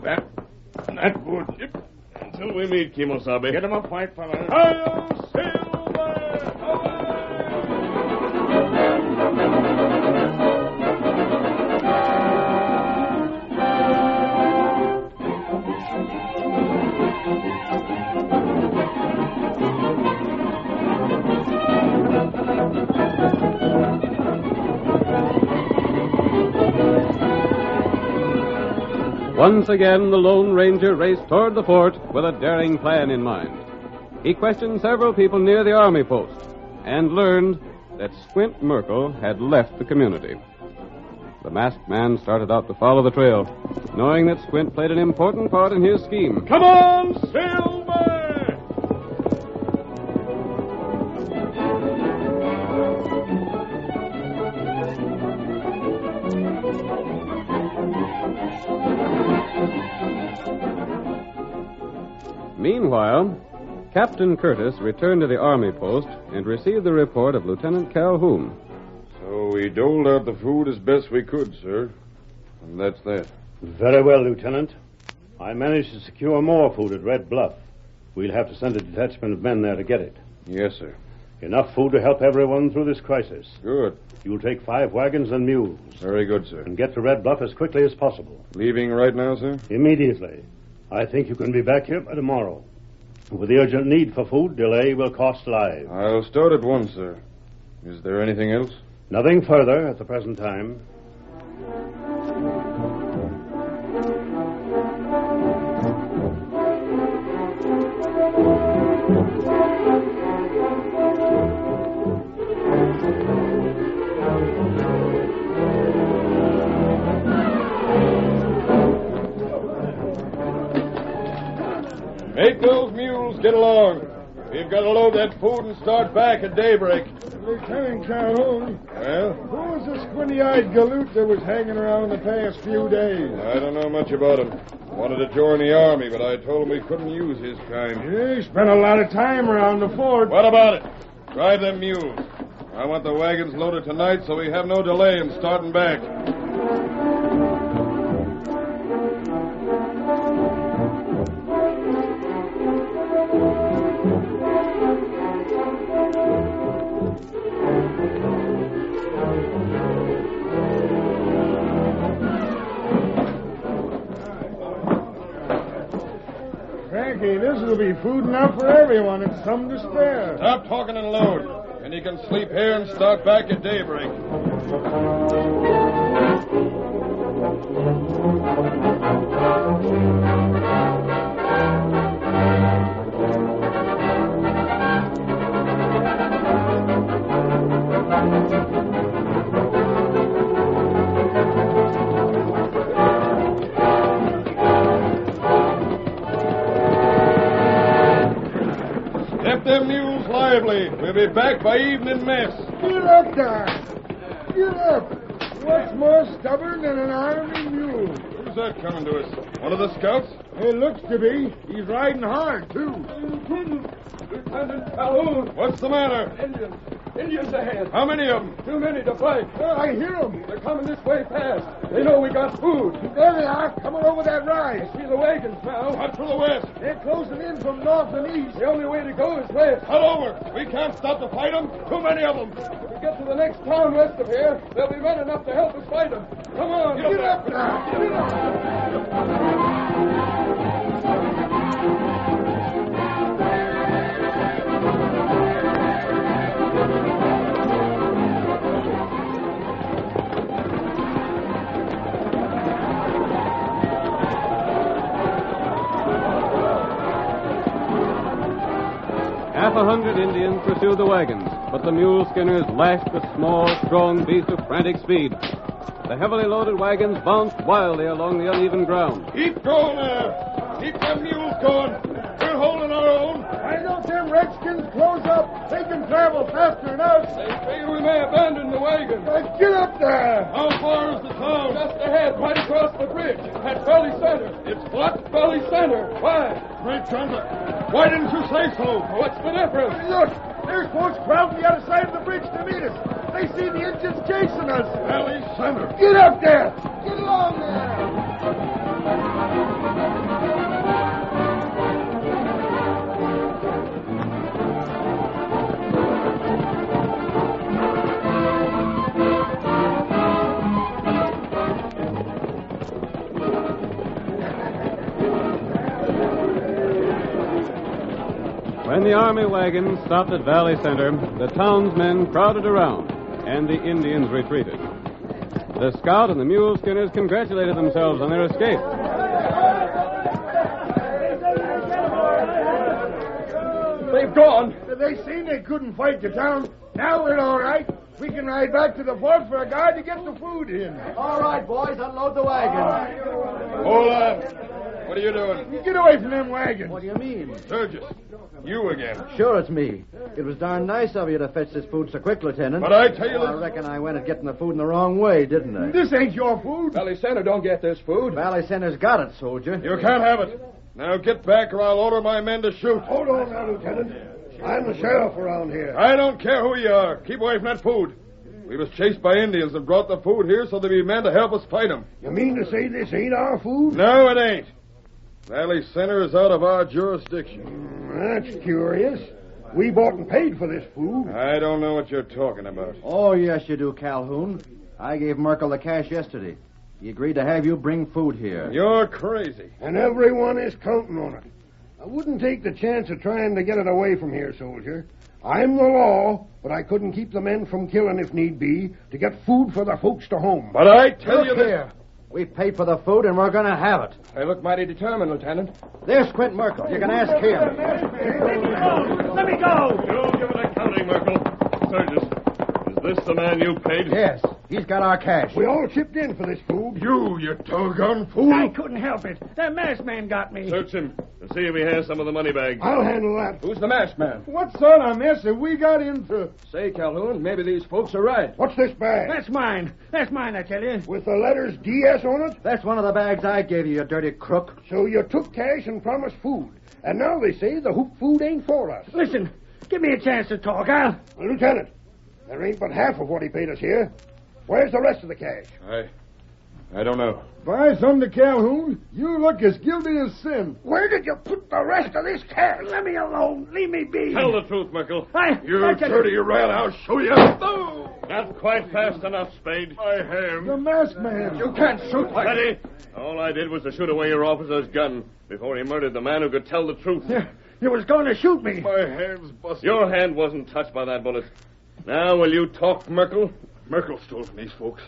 Speaker 21: That good.
Speaker 6: Until we meet, Kimosabe.
Speaker 21: Get him up, white fella.
Speaker 6: Hi-yo, Silver!
Speaker 20: Once again, the Lone Ranger raced toward the fort with a daring plan in mind. He questioned several people near the army post and learned that Squint Merkel had left the community. The masked man started out to follow the trail, knowing that Squint played an important part in his scheme.
Speaker 6: Come on, Silver!
Speaker 20: Meanwhile, Captain Curtis returned to the army post and received the report of Lieutenant Calhoun.
Speaker 21: So we doled out the food as best we could, sir. And that's that.
Speaker 19: Very well, Lieutenant. I managed to secure more food at Red Bluff. We'll have to send a detachment of men there to get it.
Speaker 21: Yes, sir.
Speaker 19: Enough food to help everyone through this crisis.
Speaker 21: Good.
Speaker 19: You'll take 5 wagons and mules.
Speaker 21: Very good, sir.
Speaker 19: And get to Red Bluff as quickly as possible.
Speaker 21: Leaving right now, sir?
Speaker 19: Immediately. I think you can be back here by tomorrow. With the urgent need for food, delay will cost lives.
Speaker 21: I'll start at once, sir. Is there anything else?
Speaker 19: Nothing further at the present time.
Speaker 21: Make those mules get along. We've got to load that food and start back at daybreak.
Speaker 11: Lieutenant Calhoun.
Speaker 21: Well?
Speaker 11: Who was the squinty-eyed galoot that was hanging around the past few days?
Speaker 21: I don't know much about him. Wanted to join the army, but I told him we couldn't use his kind.
Speaker 11: Yeah, he spent a lot of time around the fort.
Speaker 21: What about it? Drive them mules. I want the wagons loaded tonight so we have no delay in starting back.
Speaker 11: Frankie, this will be food enough for everyone. It's some to spare.
Speaker 21: Stop talking and load. And you can sleep here and start back at daybreak. Them mules lively. We'll be back by evening mess.
Speaker 11: Get up there. Get up. What's more stubborn than an army mule?
Speaker 21: Who's that coming to us? One of the scouts?
Speaker 11: It looks to be. He's riding hard, too.
Speaker 21: Lieutenant Calhoun. What's the matter?
Speaker 11: Indians ahead.
Speaker 21: How many of them?
Speaker 11: Too many to fight. I hear them.
Speaker 21: They're coming this way fast. They know we got food.
Speaker 11: There they are, coming over that rise.
Speaker 21: I see the wagons now. Cut to the west.
Speaker 11: They're closing in from north and east.
Speaker 21: The only way to go is west. Cut over. We can't stop to fight them. Too many of them.
Speaker 11: If we get to the next town west of here, there'll be men enough to help us fight them. Come on. Get up now. Get up.
Speaker 20: 100 Indians pursued the wagons, but the mule skinners lashed the small, strong beast with frantic speed. The heavily loaded wagons bounced wildly along the uneven ground.
Speaker 11: Keep going there. Keep them mules going. We're holding our own. Why don't them redskins close up? They can travel faster than us. They figure we may abandon the wagon. Get up there. How far is the town? Just ahead, right across the bridge. At Valley Center. It's what? Valley Center. Why? Great thunder. Why didn't you say so? What's the difference? Look, there's folks crowding the other side of the bridge to meet us. They see the Indians chasing us. Valley Center. Get up there. Get along there.
Speaker 20: When the army wagon stopped at Valley Center, the townsmen crowded around, and the Indians retreated. The scout and the mule skinners congratulated themselves on their escape.
Speaker 11: They've gone. They seen they couldn't fight the town. Now we're all right. We can ride back to the fort for a guard to get the food in.
Speaker 12: All right, boys, unload the wagon.
Speaker 11: Hold on. What are you doing? Get away from them wagons.
Speaker 12: What do you mean?
Speaker 11: Sturgis, you again.
Speaker 12: Sure, it's me. It was darn nice of you to fetch this food so quick, Lieutenant.
Speaker 11: But I tell you...
Speaker 12: I reckon I went at getting the food in the wrong way, didn't I?
Speaker 11: This ain't your food. Valley Center don't get this food.
Speaker 12: Valley Center's got it, soldier.
Speaker 11: You can't have it. Now get back or I'll order my men to shoot. Hold on now, Lieutenant. I'm the sheriff around here. I don't care who you are. Keep away from that food. We was chased by Indians and brought the food here so there'd be men to help us fight them. You mean to say this ain't our food? No, it ain't. Valley Center is out of our jurisdiction. That's curious. We bought and paid for this food. I don't know what you're talking about.
Speaker 12: Oh, yes, you do, Calhoun. I gave Merkel the cash yesterday. He agreed to have you bring food here.
Speaker 11: You're crazy. And everyone is counting on it. I wouldn't take the chance of trying to get it away from here, soldier. I'm the law, but I couldn't keep the men from killing if need be to get food for the folks to home. But I tell you this...
Speaker 12: Here. We paid for the food, and we're going to have it.
Speaker 11: I look mighty determined, Lieutenant.
Speaker 12: There's Squint Merkel. You can ask him.
Speaker 11: Let me go!
Speaker 9: Don't give it accounting, Merkel. Sturgis, is this the man you paid?
Speaker 12: Yes. He's got our cash.
Speaker 11: We all chipped in for this food. You doggone fool.
Speaker 1: I couldn't help it. That masked man got me.
Speaker 9: Search him and see if he has some of the money bags.
Speaker 11: I'll handle that. Who's the masked man? What sort of mess have we got into? Say, Calhoun, maybe these folks are right. What's this bag?
Speaker 1: That's mine. That's mine, I tell you.
Speaker 11: With the letters DS on it?
Speaker 12: That's one of the bags I gave you, you dirty crook.
Speaker 11: So you took cash and promised food. And now they say the hoop food ain't for us.
Speaker 1: Listen, give me a chance to talk.
Speaker 11: Lieutenant, there ain't but half of what he paid us here. Where's the rest of the cash? I don't know. By thunder, Calhoun, you look as guilty as sin. Where did you put the rest of this cash?
Speaker 1: Let me alone. Leave me be.
Speaker 9: Tell the truth, Merkel.
Speaker 11: You dirty rat, I'll show you.
Speaker 9: Not quite fast enough, Spade.
Speaker 11: I have. The masked man. You can't shoot like...
Speaker 9: Steady. All I did was to shoot away your officer's gun before he murdered the man who could tell the truth.
Speaker 1: You was going to shoot me.
Speaker 11: My hand's busted.
Speaker 9: Your hand wasn't touched by that bullet. Now, will you talk, Merkel?
Speaker 11: Merkel stole from these folks.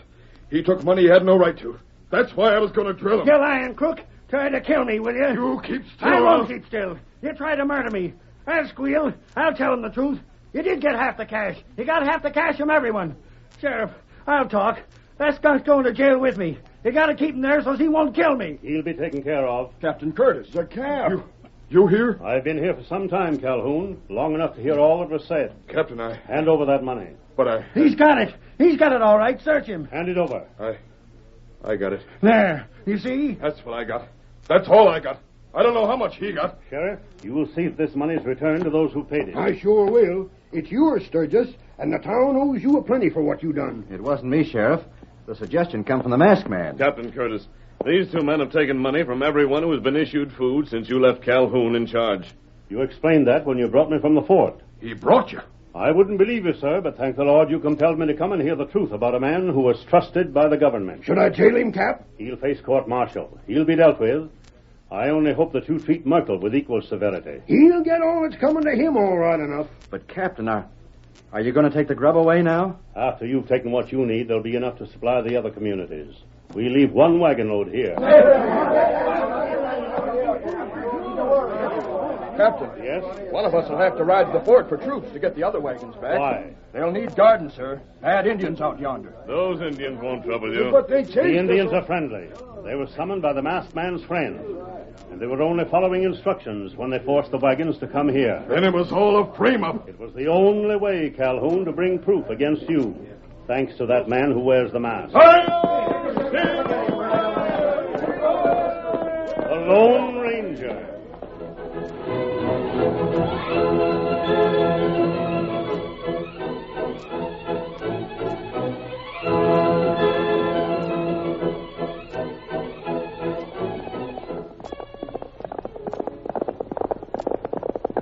Speaker 11: He took money he had no right to. That's why I was going to drill him.
Speaker 1: You lying crook. Try to kill me, will you?
Speaker 11: You keep still.
Speaker 1: I won't keep still. You try to murder me. I'll squeal. I'll tell him the truth. You did get half the cash. You got half the cash from everyone. Sheriff, I'll talk. That skunk's going to jail with me. You got to keep him there so he won't kill me.
Speaker 19: He'll be taken care of.
Speaker 11: Captain Curtis. The cab. You here?
Speaker 19: I've been here for some time, Calhoun. Long enough to hear all that was said.
Speaker 11: Captain,
Speaker 19: Hand over that money.
Speaker 11: But
Speaker 1: He's got it. He's got it all right. Search him.
Speaker 19: Hand it over.
Speaker 11: I got it.
Speaker 1: There. You see?
Speaker 11: That's what I got. That's all I got. I don't know how much he got.
Speaker 19: Sheriff, you will see if this money is returned to those who paid it.
Speaker 11: I sure will. It's yours, Sturgis, and the town owes you a plenty for what you done.
Speaker 12: It wasn't me, Sheriff. The suggestion come from the masked man.
Speaker 9: Captain Curtis, these two men have taken money from everyone who has been issued food since you left Calhoun in charge.
Speaker 19: You explained that when you brought me from the fort.
Speaker 11: He brought you?
Speaker 19: I wouldn't believe you, sir, but thank the Lord you compelled me to come and hear the truth about a man who was trusted by the government.
Speaker 11: Should I jail him, Cap?
Speaker 19: He'll face court-martial. He'll be dealt with. I only hope that you treat Merkel with equal severity.
Speaker 11: He'll get all that's coming to him all right enough.
Speaker 12: But, Captain, are you going to take the grub away now?
Speaker 19: After you've taken what you need, there'll be enough to supply the other communities. We leave one wagon load here.
Speaker 13: Captain.
Speaker 2: Yes?
Speaker 13: One of us will have to ride to the fort for troops to get the other wagons back.
Speaker 2: Why?
Speaker 13: They'll need guarding, sir. Bad Indians out yonder.
Speaker 9: Those Indians won't trouble you.
Speaker 11: But they chased
Speaker 2: The Indians
Speaker 11: us.
Speaker 2: are friendly. They were summoned by the masked man's friend. And they were only following instructions when they forced the wagons to come here.
Speaker 9: Then it was all a frame-up.
Speaker 2: It was the only way, Calhoun, to bring proof against you. Thanks to that man who wears the mask. The Lone Ranger.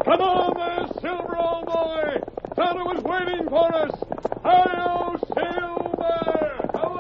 Speaker 9: Come on there, Silver, old boy. Tonto is waiting for us. Hi-yo, Silver! Come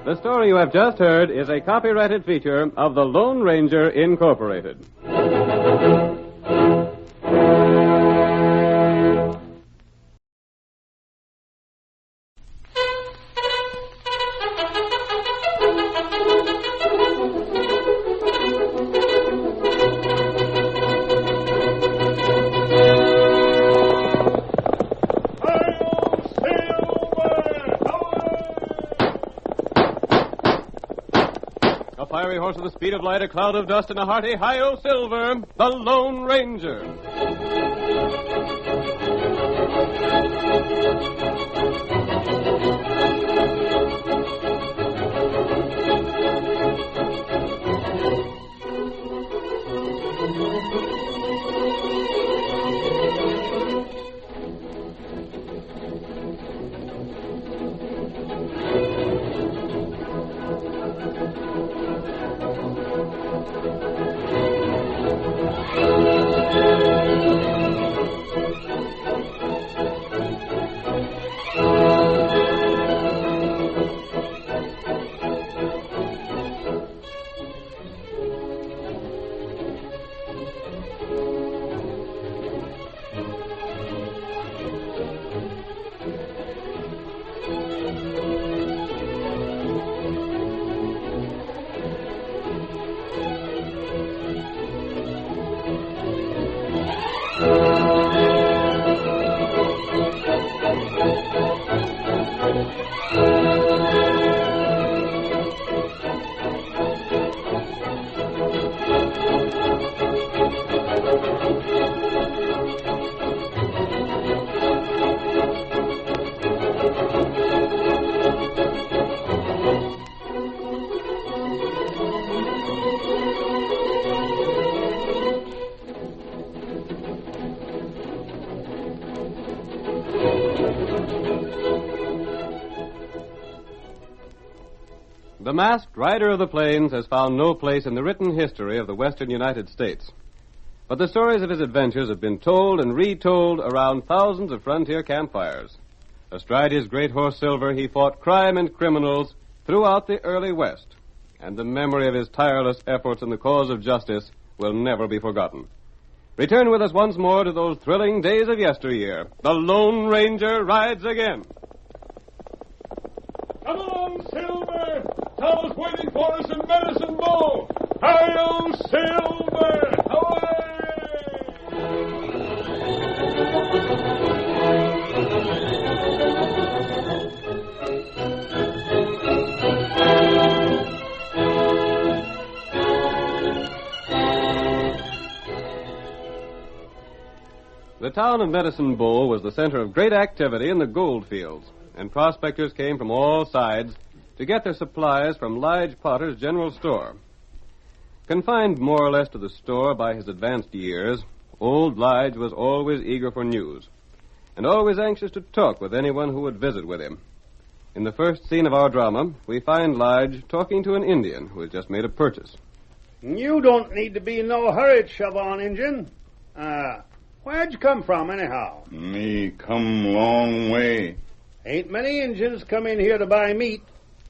Speaker 17: The story you have just heard is a copyrighted feature of the Lone Ranger Incorporated. A fiery horse with the speed of light, a cloud of dust, and a hearty hi-yo Silver, the Lone Ranger. The Masked Rider of the Plains has found no place in the written history of the western United States. But the stories of his adventures have been told and retold around thousands of frontier campfires. Astride his great horse Silver, he fought crime and criminals throughout the early West. and the memory of his tireless efforts in the cause of justice will never be forgotten. Return with us once more to those thrilling days of yesteryear. The Lone Ranger rides again.
Speaker 9: Come on, Silver! Tonto's waiting for us in Medicine Bow! Hi-yo, Silver!
Speaker 17: The town of Medicine Bow was the center of great activity in the gold fields, and prospectors came from all sides to get their supplies from Lige Potter's general store. Confined more or less to the store by his advanced years, old Lige was always eager for news, and always anxious to talk with anyone who would visit with him. In the first scene of our drama, we find Lige talking to an Indian who has just made a purchase.
Speaker 2: You don't need to be in no hurry to shove on, Injun. Where'd you come from, anyhow?
Speaker 21: Me come long way.
Speaker 2: Ain't many Injuns come in here to buy meat.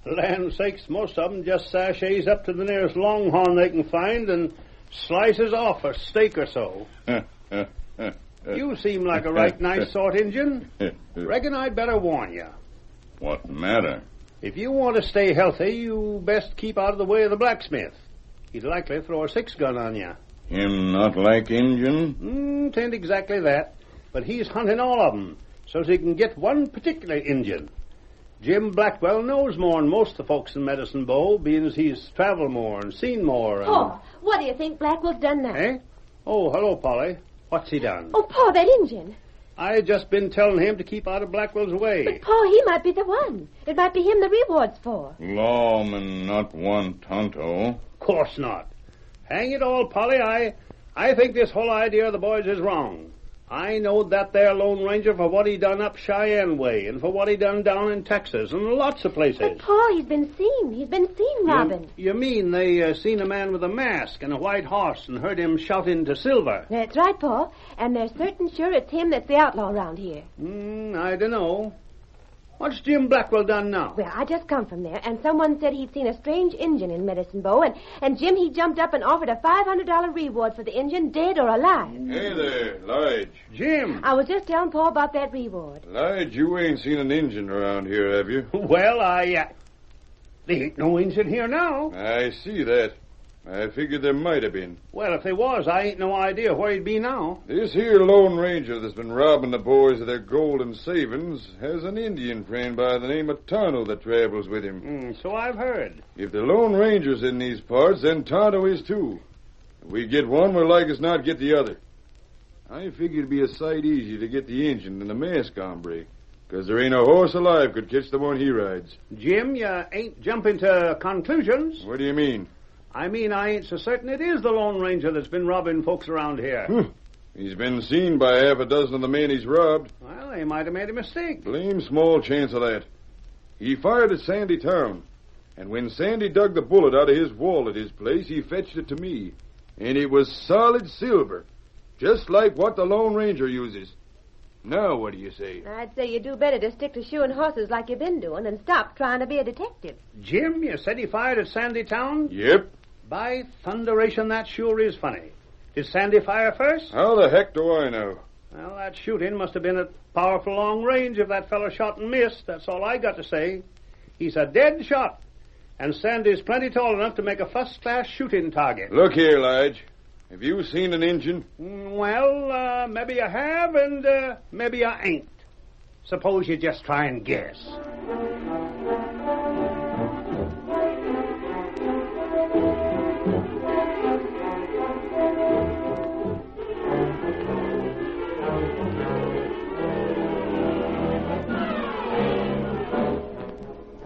Speaker 2: Land sakes, most of them just sashays up to the nearest longhorn they can find and slices off a steak or so. You seem like a right nice sort, Injun. Reckon I'd better warn you.
Speaker 21: What matter?
Speaker 2: If you want to stay healthy, you best keep out of the way of the blacksmith. He'd likely throw a 6-gun on you.
Speaker 21: Him not like Injun?
Speaker 2: Tain't exactly that, but he's hunting all of them, so's he can get one particular Injun. Jim Blackwell knows more than most of the folks in Medicine Bow, being as he's traveled more and seen more. And...
Speaker 10: Oh, what do you think Blackwell's done now?
Speaker 2: Eh? Oh, hello, Polly. What's he done?
Speaker 10: Oh, Pa, that Injun.
Speaker 2: I just been telling him to keep out of Blackwell's way.
Speaker 10: But, Pa, he might be the one. It might be him the reward's for.
Speaker 21: Lawman not want Tonto.
Speaker 2: Course not. Hang it all, Polly, I think this whole idea of the boys is wrong. I knowed that there Lone Ranger for what he done up Cheyenne way and for what he done down in Texas and lots of places.
Speaker 10: But, Pa, he's been seen robbing.
Speaker 2: You mean they seen a man with a mask and a white horse and heard him shouting to Silver?
Speaker 10: That's right, Pa. And they're certain sure it's him that's the outlaw around here.
Speaker 2: I dunno. What's Jim Blackwell done now?
Speaker 10: Well, I just come from there, and someone said he'd seen a strange Injun in Medicine Bow, and Jim, he jumped up and offered a $500 reward for the Injun, dead or alive.
Speaker 21: Hey there, Lige.
Speaker 2: Jim.
Speaker 10: I was just telling Pa about that reward.
Speaker 21: Lige, you ain't seen an Injun around here, have you?
Speaker 2: Well, there ain't no Injun here now.
Speaker 21: I see that. I figured there might have been.
Speaker 2: Well, if there was, I ain't no idea where he'd be now.
Speaker 21: This here Lone Ranger that's been robbing the boys of their gold and savings has an Indian friend by the name of Tonto that travels with him.
Speaker 2: So I've heard.
Speaker 21: If the Lone Ranger's in these parts, then Tonto is too. If we get one, we're like as not get the other. I figured it'd be a sight easier to get the Injun than the mask hombre, because there ain't a horse alive could catch the one he rides.
Speaker 2: Jim, you ain't jumping to conclusions.
Speaker 21: What do you mean?
Speaker 2: I mean, I ain't so certain it is the Lone Ranger that's been robbing folks around here.
Speaker 21: He's been seen by half a dozen of the men he's robbed.
Speaker 2: Well, they might have made a mistake.
Speaker 21: Blame small chance of that. He fired at Sandy Town, and when Sandy dug the bullet out of his wall at his place, he fetched it to me. And it was solid silver, just like what the Lone Ranger uses. Now, what do you say?
Speaker 10: I'd say you do better to stick to shoeing horses like you've been doing and stop trying to be a detective.
Speaker 2: Jim, you said he fired at Sandy Town?
Speaker 21: Yep.
Speaker 2: By thunderation, that sure is funny. Did Sandy fire first?
Speaker 21: How the heck do I know?
Speaker 2: Well, that shooting must have been at powerful long range if that fellow shot and missed. That's all I got to say. He's a dead shot. And Sandy's plenty tall enough to make a first-class shooting target.
Speaker 21: Look here, Lige. Have you seen an Injun?
Speaker 2: Well, maybe you have, and maybe you ain't. Suppose you just try and guess.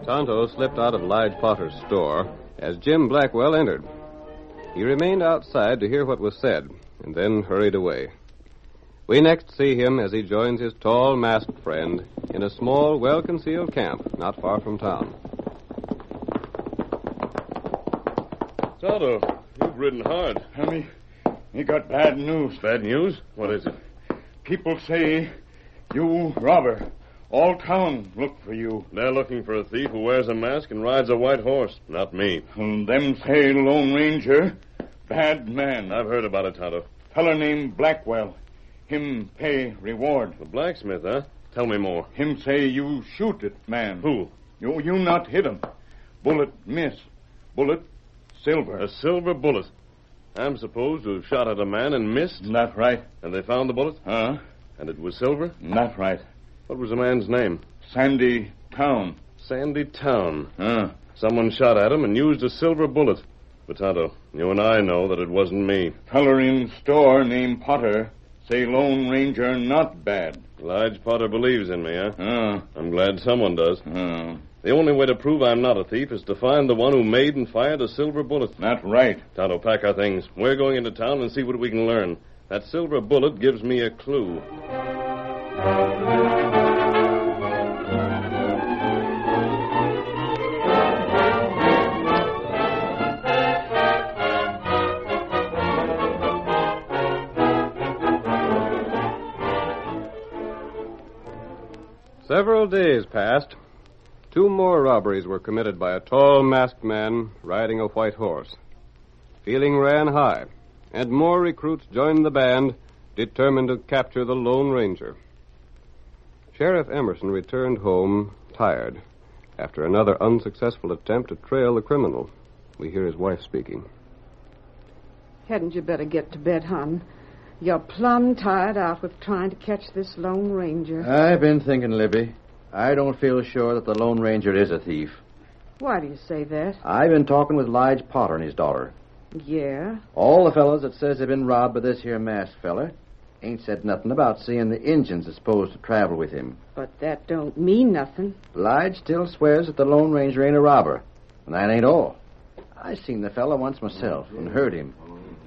Speaker 17: Tonto slipped out of Lige Potter's store as Jim Blackwell entered. He remained outside to hear what was said, and then hurried away. We next see him as he joins his tall, masked friend in a small, well-concealed camp not far from town.
Speaker 21: Tonto, you've ridden hard.
Speaker 14: Honey, you got bad news.
Speaker 21: Bad news? What is it?
Speaker 14: People say you robber.
Speaker 21: All town look for you.
Speaker 9: They're looking for a thief who wears a mask and rides a white horse. Not me.
Speaker 21: Them say Lone Ranger. Bad man.
Speaker 9: I've heard about it, Tonto.
Speaker 21: Feller named Blackwell. Him pay reward.
Speaker 9: The blacksmith, huh? Tell me more.
Speaker 21: Him say you shoot it, man.
Speaker 9: Who?
Speaker 21: You not hit him. Bullet miss. Bullet silver.
Speaker 9: A silver bullet. I'm supposed to have shot at a man and missed?
Speaker 21: That right.
Speaker 9: And they found the bullet?
Speaker 21: Huh?
Speaker 9: And it was silver?
Speaker 21: That right.
Speaker 9: What was the man's name?
Speaker 21: Sandy Town.
Speaker 9: Sandy Town.
Speaker 21: Huh?
Speaker 9: Someone shot at him and used a silver bullet. But, Tonto, you and I know that it wasn't me.
Speaker 21: Feller in store named Potter say Lone Ranger not bad.
Speaker 9: Lige Potter believes in me, huh?
Speaker 21: I'm
Speaker 9: glad someone does. The only way to prove I'm not a thief is to find the one who made and fired a silver bullet.
Speaker 21: That's right.
Speaker 9: Tonto, pack our things. We're going into town and see what we can learn. That silver bullet gives me a clue.
Speaker 17: Several days passed. 2 more robberies were committed by a tall, masked man riding a white horse. Feeling ran high, and more recruits joined the band, determined to capture the Lone Ranger. Sheriff Emerson returned home tired after another unsuccessful attempt to trail the criminal. We hear his wife speaking.
Speaker 15: Hadn't you better get to bed, hon? You're plumb tired out with trying to catch this Lone Ranger.
Speaker 12: I've been thinking, Libby. I don't feel sure that the Lone Ranger is a thief.
Speaker 15: Why do you say that?
Speaker 12: I've been talking with Lige Potter and his daughter.
Speaker 15: Yeah?
Speaker 12: All the fellas that says they've been robbed by this here masked feller ain't said nothing about seeing the Injuns that's supposed to travel with him.
Speaker 15: But that don't mean nothing.
Speaker 12: Lige still swears that the Lone Ranger ain't a robber, and that ain't all. I seen the fella once myself and heard him.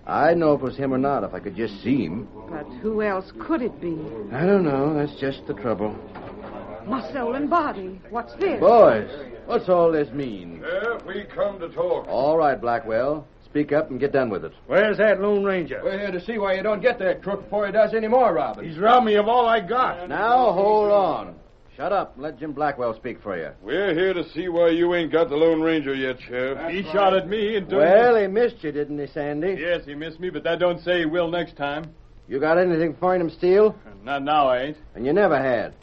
Speaker 12: I'd know if it was him or not if I could just see him.
Speaker 15: But who else could it be?
Speaker 12: I don't know. That's just the trouble.
Speaker 15: My soul and body. What's this?
Speaker 12: Boys, what's all this mean?
Speaker 21: We come to talk.
Speaker 12: All right, Blackwell. Speak up and get done with it.
Speaker 8: Where's that Lone Ranger?
Speaker 13: We're here to see why you don't get that crook before he does any more robbing.
Speaker 21: He's robbed me of all I got.
Speaker 12: Now, hold on. Shut up and let Jim Blackwell speak for you.
Speaker 21: We're here to see why you ain't got the Lone Ranger yet, Sheriff.
Speaker 13: He shot at me and...
Speaker 12: Well, he missed you, didn't he, Sandy?
Speaker 13: Yes, he missed me, but that don't say he will next time.
Speaker 12: You got anything for him, Steele?
Speaker 13: Not now, I ain't.
Speaker 12: And you never had.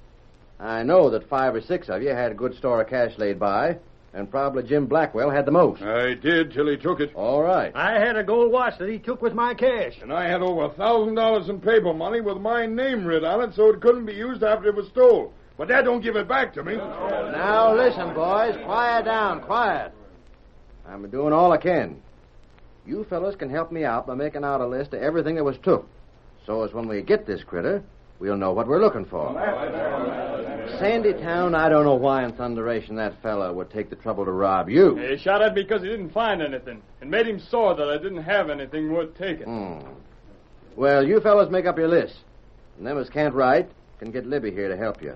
Speaker 12: I know that 5 or 6 of you had a good store of cash laid by, and probably Jim Blackwell had the most.
Speaker 21: I did till he took it.
Speaker 12: All right.
Speaker 8: I had a gold watch that he took with my cash.
Speaker 21: And I had over $1,000 in paper money with my name writ on it so it couldn't be used after it was stole. But that don't give it back to me.
Speaker 12: Now, listen, boys. Quiet down, quiet. I'm doing all I can. You fellas can help me out by making out a list of everything that was took. So as when we get this critter, we'll know what we're looking for. Sandytown, I don't know why in thunderation that fella would take the trouble to rob you.
Speaker 13: He shot at me because he didn't find anything. It made him sore that I didn't have anything worth taking.
Speaker 12: Well, you fellas make up your list. And them as can't write can get Libby here to help you.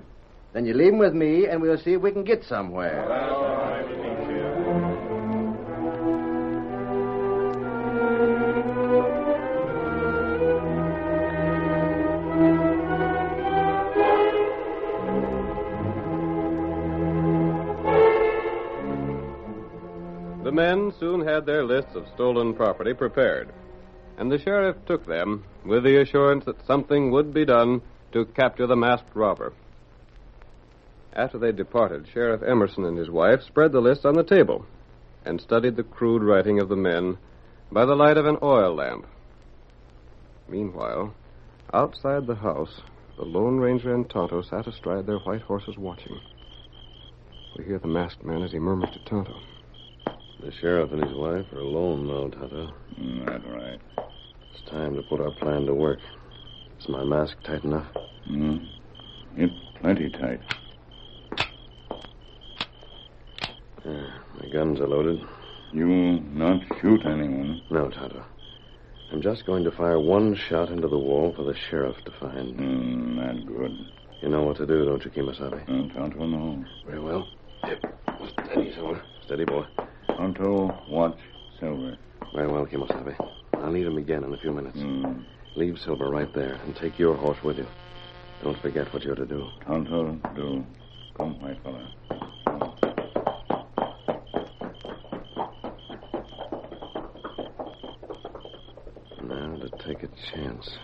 Speaker 12: Then you leave them with me, and we'll see if we can get somewhere.
Speaker 17: The men soon had their lists of stolen property prepared, and the sheriff took them with the assurance that something would be done to capture the masked robber. After they departed, Sheriff Emerson and his wife spread the list on the table and studied the crude writing of the men by the light of an oil lamp. Meanwhile, outside the house, the Lone Ranger and Tonto sat astride their white horses watching. We hear the masked man as he murmurs to Tonto.
Speaker 9: The sheriff and his wife are alone now, Tonto.
Speaker 21: That's right.
Speaker 9: It's time to put our plan to work. Is my mask tight enough?
Speaker 21: It's plenty tight.
Speaker 9: My guns are loaded.
Speaker 21: You not shoot anyone?
Speaker 9: No, Tonto. I'm just going to fire one shot into the wall for the sheriff to find.
Speaker 21: Not good.
Speaker 9: You know what to do, don't you, Kemosabe?
Speaker 21: Tonto knows.
Speaker 9: Very well. Steady, Silver. Steady, boy.
Speaker 21: Tonto, watch Silver.
Speaker 9: Very well, Kemosabe. I'll need him again in a few minutes. Leave Silver right there and take your horse with you.
Speaker 6: Don't forget what you're to do.
Speaker 21: Tonto, do. Come, white fella.
Speaker 6: Now to take a chance.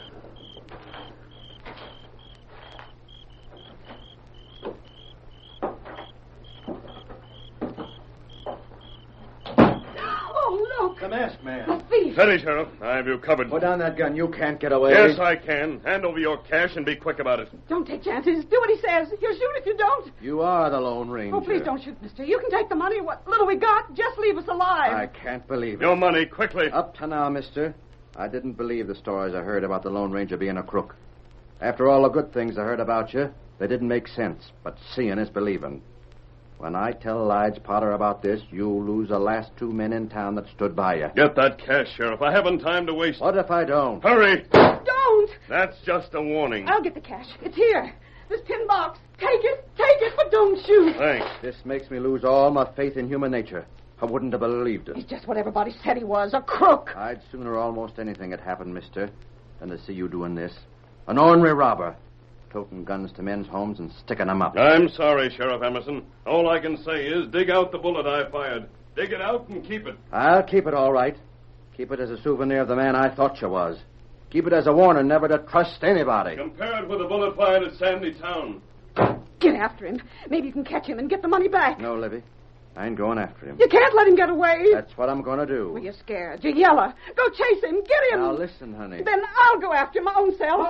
Speaker 10: Oh, look!
Speaker 12: The masked man.
Speaker 10: The thief.
Speaker 9: Steady, Sheriff. I have you covered.
Speaker 12: Put down that gun. You can't get away.
Speaker 9: Yes, I can. Hand over your cash and be quick about it.
Speaker 15: Don't take chances. Do what he says. He'll shoot if you don't.
Speaker 12: You are the Lone Ranger.
Speaker 15: Oh, please don't shoot, mister. You can take the money. What little we got, just leave us alive.
Speaker 12: I can't believe it.
Speaker 9: Your money, quickly.
Speaker 12: Up to now, mister, I didn't believe the stories I heard about the Lone Ranger being a crook. After all the good things I heard about you, they didn't make sense. But seeing is believing. When I tell Lige Potter about this, you'll lose the last 2 men in town that stood by you.
Speaker 9: Get that cash, Sheriff. I haven't time to waste.
Speaker 12: What if I don't?
Speaker 9: Hurry!
Speaker 15: Don't!
Speaker 9: That's just a warning.
Speaker 15: I'll get the cash. It's here. This tin box. Take it, but don't shoot.
Speaker 9: Thanks.
Speaker 12: This makes me lose all my faith in human nature. I wouldn't have believed it.
Speaker 15: He's just what everybody said he was, a crook.
Speaker 12: I'd sooner almost anything had happened, mister, than to see you doing this. An ornery robber. Toting guns to men's homes and sticking them up.
Speaker 9: I'm sorry, Sheriff Emerson. All I can say is dig out the bullet I fired. Dig it out and keep it.
Speaker 12: I'll keep it all right. Keep it as a souvenir of the man I thought you was. Keep it as a warning never to trust anybody.
Speaker 9: Compare it with the bullet fired at Sandy Town.
Speaker 15: Get after him. Maybe you can catch him and get the money back.
Speaker 12: No, Libby. I ain't going after him.
Speaker 15: You can't let him get away.
Speaker 12: That's what I'm going to do.
Speaker 15: Well, you're scared. You're yellow. Go chase him. Get him.
Speaker 12: Now, listen, honey.
Speaker 15: Then I'll go after him my own self.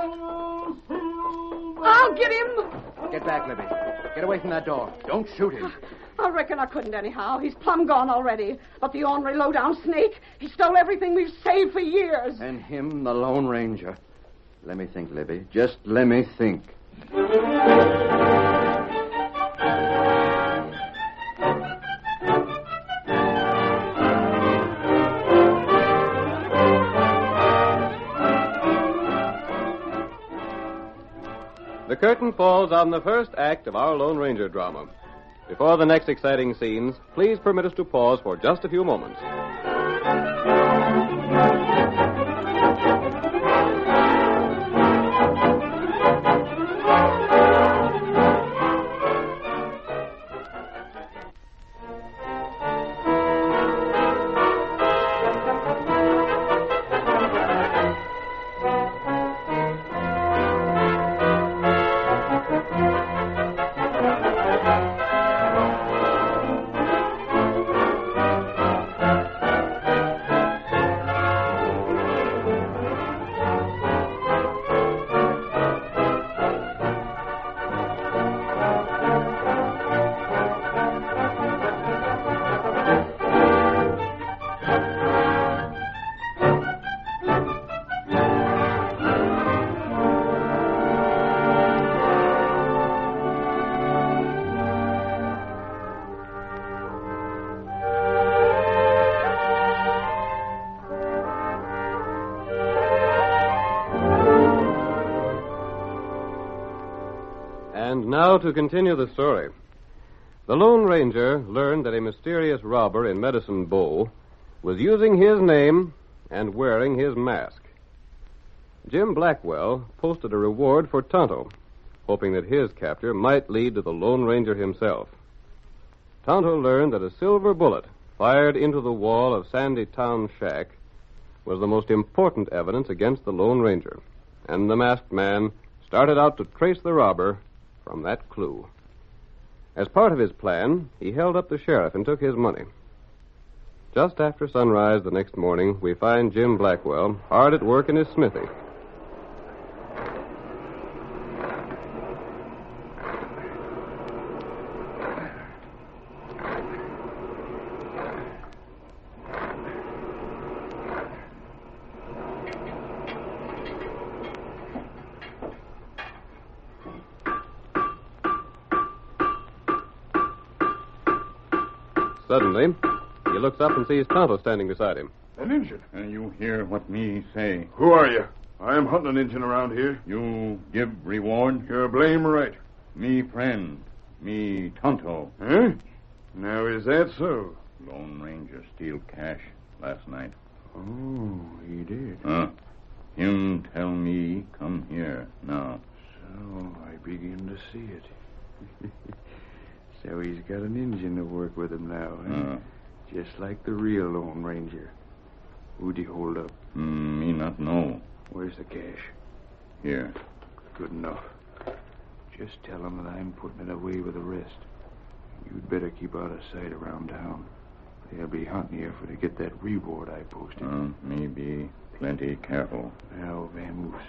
Speaker 15: I'll get him.
Speaker 12: Get back, Libby. Get away from that door. Don't shoot him.
Speaker 15: I reckon I couldn't anyhow. He's plumb gone already. But the ornery low-down snake, he stole everything we've saved for years.
Speaker 12: And him, the Lone Ranger. Let me think, Libby. Just let me think.
Speaker 17: The curtain falls on the first act of our Lone Ranger drama. Before the next exciting scenes, please permit us to pause for just a few moments. Now to continue the story. The Lone Ranger learned that a mysterious robber in Medicine Bow was using his name and wearing his mask. Jim Blackwell posted a reward for Tonto, hoping that his capture might lead to the Lone Ranger himself. Tonto learned that a silver bullet fired into the wall of Sandy Town shack was the most important evidence against the Lone Ranger, and the masked man started out to trace the robber from that clue. As part of his plan, he held up the sheriff and took his money. Just after sunrise the next morning, we find Jim Blackwell hard at work in his smithy. Suddenly, he looks up and sees Tonto standing beside him.
Speaker 21: An Injun. And you hear what me say.
Speaker 14: Who are you? I am hunting an Injun around here.
Speaker 21: You give reward?
Speaker 14: You're blame right.
Speaker 21: Me friend. Me Tonto.
Speaker 14: Huh? Now, is that so?
Speaker 21: Lone Ranger steal cash last night.
Speaker 14: Oh, he did.
Speaker 21: Him tell me come here now.
Speaker 18: Oh, I begin to see it. So he's got an Injun to work with him now, huh? Just like the real Lone Ranger. Who'd he hold up?
Speaker 21: Me not know.
Speaker 18: Where's the cash?
Speaker 21: Here.
Speaker 18: Good enough. Just tell him that I'm putting it away with the rest. You'd better keep out of sight around town. They'll be hunting you for to get that reward I posted.
Speaker 21: Maybe plenty careful.
Speaker 18: Now, vamoose.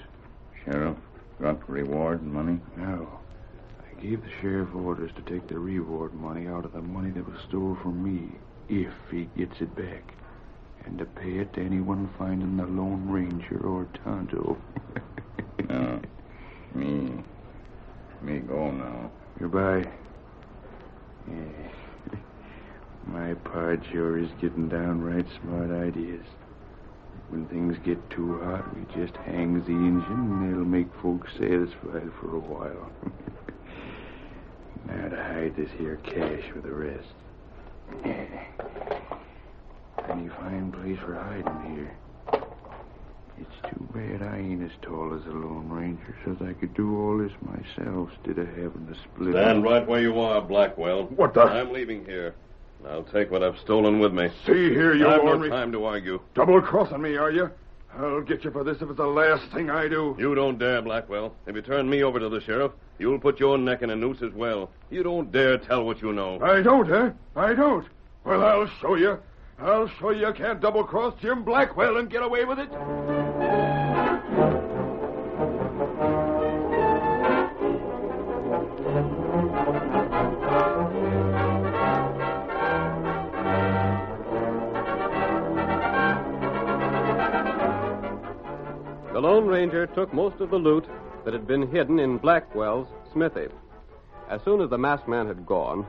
Speaker 21: Sheriff, got reward money?
Speaker 18: No. I gave the sheriff orders to take the reward money out of the money that was stole from me, if he gets it back. And to pay it to anyone finding the Lone Ranger or Tonto.
Speaker 21: No. Me go now.
Speaker 18: Goodbye. Yeah. My pard sure is getting downright smart ideas. When things get too hot, we just hangs the engine and it'll make folks satisfied for a while. Now to hide this here cash with the rest. Any fine place for hiding here. It's too bad I ain't as tall as the Lone Ranger, so I could do all this myself instead of having to split.
Speaker 6: Stand right where you are, Blackwell.
Speaker 21: What the?
Speaker 6: I'm leaving here. I'll take what I've stolen with me.
Speaker 21: See here, you
Speaker 6: I've
Speaker 21: ornery...
Speaker 6: no time to argue.
Speaker 21: Double-crossing me, are you? I'll get you for this if it's the last thing I do.
Speaker 6: You don't dare, Blackwell. If you turn me over to the sheriff, you'll put your neck in a noose as well. You don't dare tell what you know.
Speaker 21: I don't, huh? I don't. Well, I'll show you. I'll show you can't double-cross Jim Blackwell and get away with it.
Speaker 17: The Lone Ranger took most of the loot that had been hidden in Blackwell's smithy. As soon as the masked man had gone,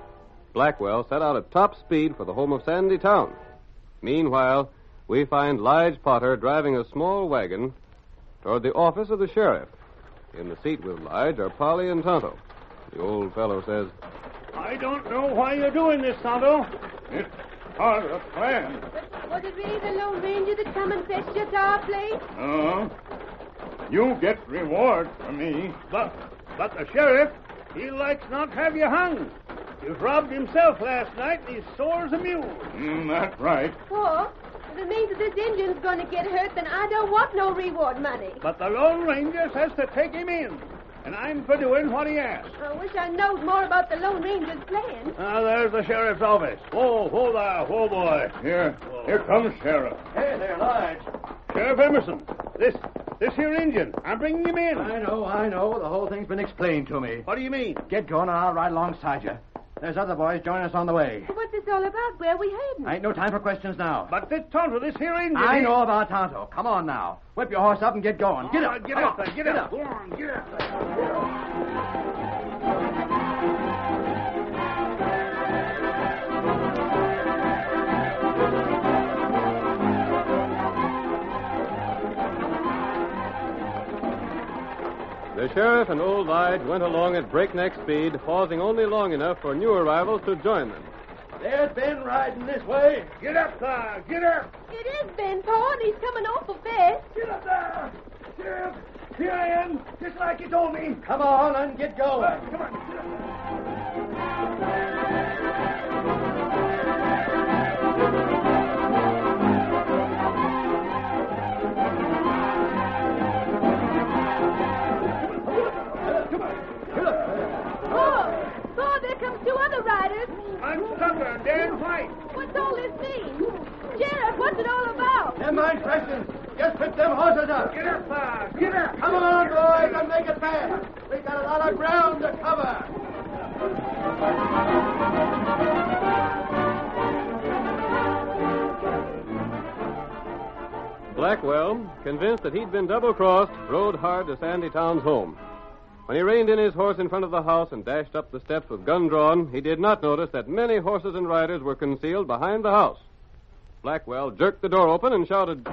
Speaker 17: Blackwell set out at top speed for the home of Sandy Town. Meanwhile, we find Lige Potter driving a small wagon toward the office of the sheriff. In the seat with Lige are Polly and Tonto. The old fellow says,
Speaker 2: I don't know why you're doing this, Tonto. It's part of the plan.
Speaker 10: Was it really the Lone Ranger that come and fetched you to our place?
Speaker 2: You get reward from me. But the sheriff, he likes not have you hung. He robbed himself last night, and he's sore as a mule. That's right.
Speaker 10: Well, if it means that this Indian's going to get hurt, then I don't want no reward money.
Speaker 2: But the Lone Ranger says to take him in, and I'm for doing what he asks.
Speaker 10: I wish I knowed more about the Lone Ranger's plan.
Speaker 2: There's the sheriff's office. Whoa there, whoa, boy. Here comes Sheriff.
Speaker 12: Hey there, Lige.
Speaker 2: Sheriff Emerson, this here Indian, I'm bringing him in.
Speaker 12: I know. The whole thing's been explained to me.
Speaker 2: What do you mean?
Speaker 12: Get going and I'll ride alongside you. There's other boys joining us on the way.
Speaker 10: What's this all about? Where are we heading?
Speaker 12: I ain't no time for questions now.
Speaker 2: But this Tonto, this here Indian...
Speaker 12: I know about Tonto. Come on now. Whip your horse up and get going. Get up.
Speaker 2: Get up. Go on, get up.
Speaker 17: The sheriff and old Lige went along at breakneck speed, pausing only long enough for new arrivals to join them.
Speaker 12: There's Ben riding this way.
Speaker 2: Get up there. Get up.
Speaker 10: It is Ben, Pa, and he's coming awful fast.
Speaker 2: Get up there. Sheriff, here I am, just like you told me.
Speaker 12: Come on and get going.
Speaker 2: Come on, get up.
Speaker 10: Two other riders.
Speaker 2: I'm Tucker, Dan White.
Speaker 10: What's all this mean? Sheriff, what's it all about?
Speaker 12: Never mind questions. Just pick them horses up.
Speaker 2: Get up, Pa. Get up.
Speaker 12: Come on, boys, and make it fast. We got a lot of ground to cover.
Speaker 17: Blackwell, convinced that he'd been double-crossed, rode hard to Sandy Town's home. When he reined in his horse in front of the house and dashed up the steps with gun drawn, he did not notice that many horses and riders were concealed behind the house. Blackwell jerked the door open and shouted,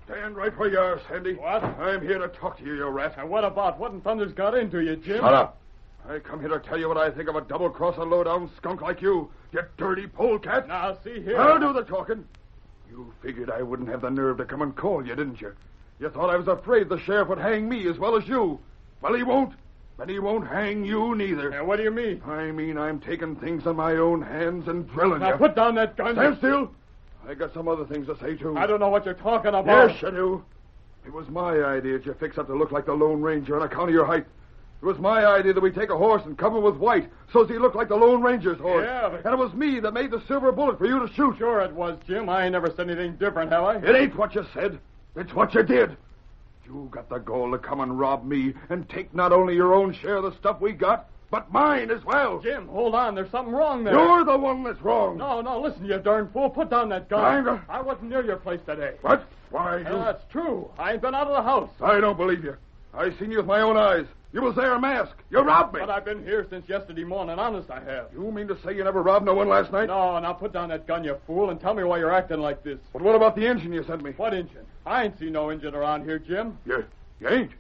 Speaker 21: Stand right where you are, Sandy.
Speaker 13: What?
Speaker 21: I'm here to talk to you, you rat.
Speaker 13: What about? What in thunder's got into you, Jim?
Speaker 21: Shut up. I come here to tell you what I think of a double-cross, a low-down skunk like you dirty polecat.
Speaker 13: Now, see here.
Speaker 21: I'll do the talking. You figured I wouldn't have the nerve to come and call you, didn't you? You thought I was afraid the sheriff would hang me as well as you. Well, he won't.
Speaker 14: But he won't hang you neither.
Speaker 13: Now, what do you mean?
Speaker 14: I mean I'm taking things in my own hands and drilling you.
Speaker 13: Now, put down that gun.
Speaker 14: Stand still. I got some other things to say, too.
Speaker 13: I don't know what you're talking about.
Speaker 14: Yes, you do. It was my idea that you fix up to look like the Lone Ranger on account of your height. It was my idea that we take a horse and cover him with white so as he looked like the Lone Ranger's horse.
Speaker 13: Yeah, but...
Speaker 14: And it was me that made the silver bullet for you to shoot.
Speaker 13: Sure it was, Jim. I ain't never said anything different, have I?
Speaker 14: It ain't what you said. It's what you did. You got the gall to come and rob me and take not only your own share of the stuff we got, but mine as well.
Speaker 13: Jim, hold on. There's something wrong there.
Speaker 14: You're the one that's wrong.
Speaker 13: No, listen, you darn fool. Put down that gun. I wasn't near your place today.
Speaker 14: What? Why, you...
Speaker 13: That's true. I ain't been out of the house.
Speaker 14: I don't believe you. I seen you with my own eyes. You was there masked. You robbed me.
Speaker 13: But I've been here since yesterday morning. Honest, I have.
Speaker 14: You mean to say you never robbed no one last night?
Speaker 13: No, now put down that gun, you fool, and tell me why you're acting like this.
Speaker 14: But what about the engine you sent me?
Speaker 13: What engine? I ain't seen no engine around here, Jim.
Speaker 14: You ain't?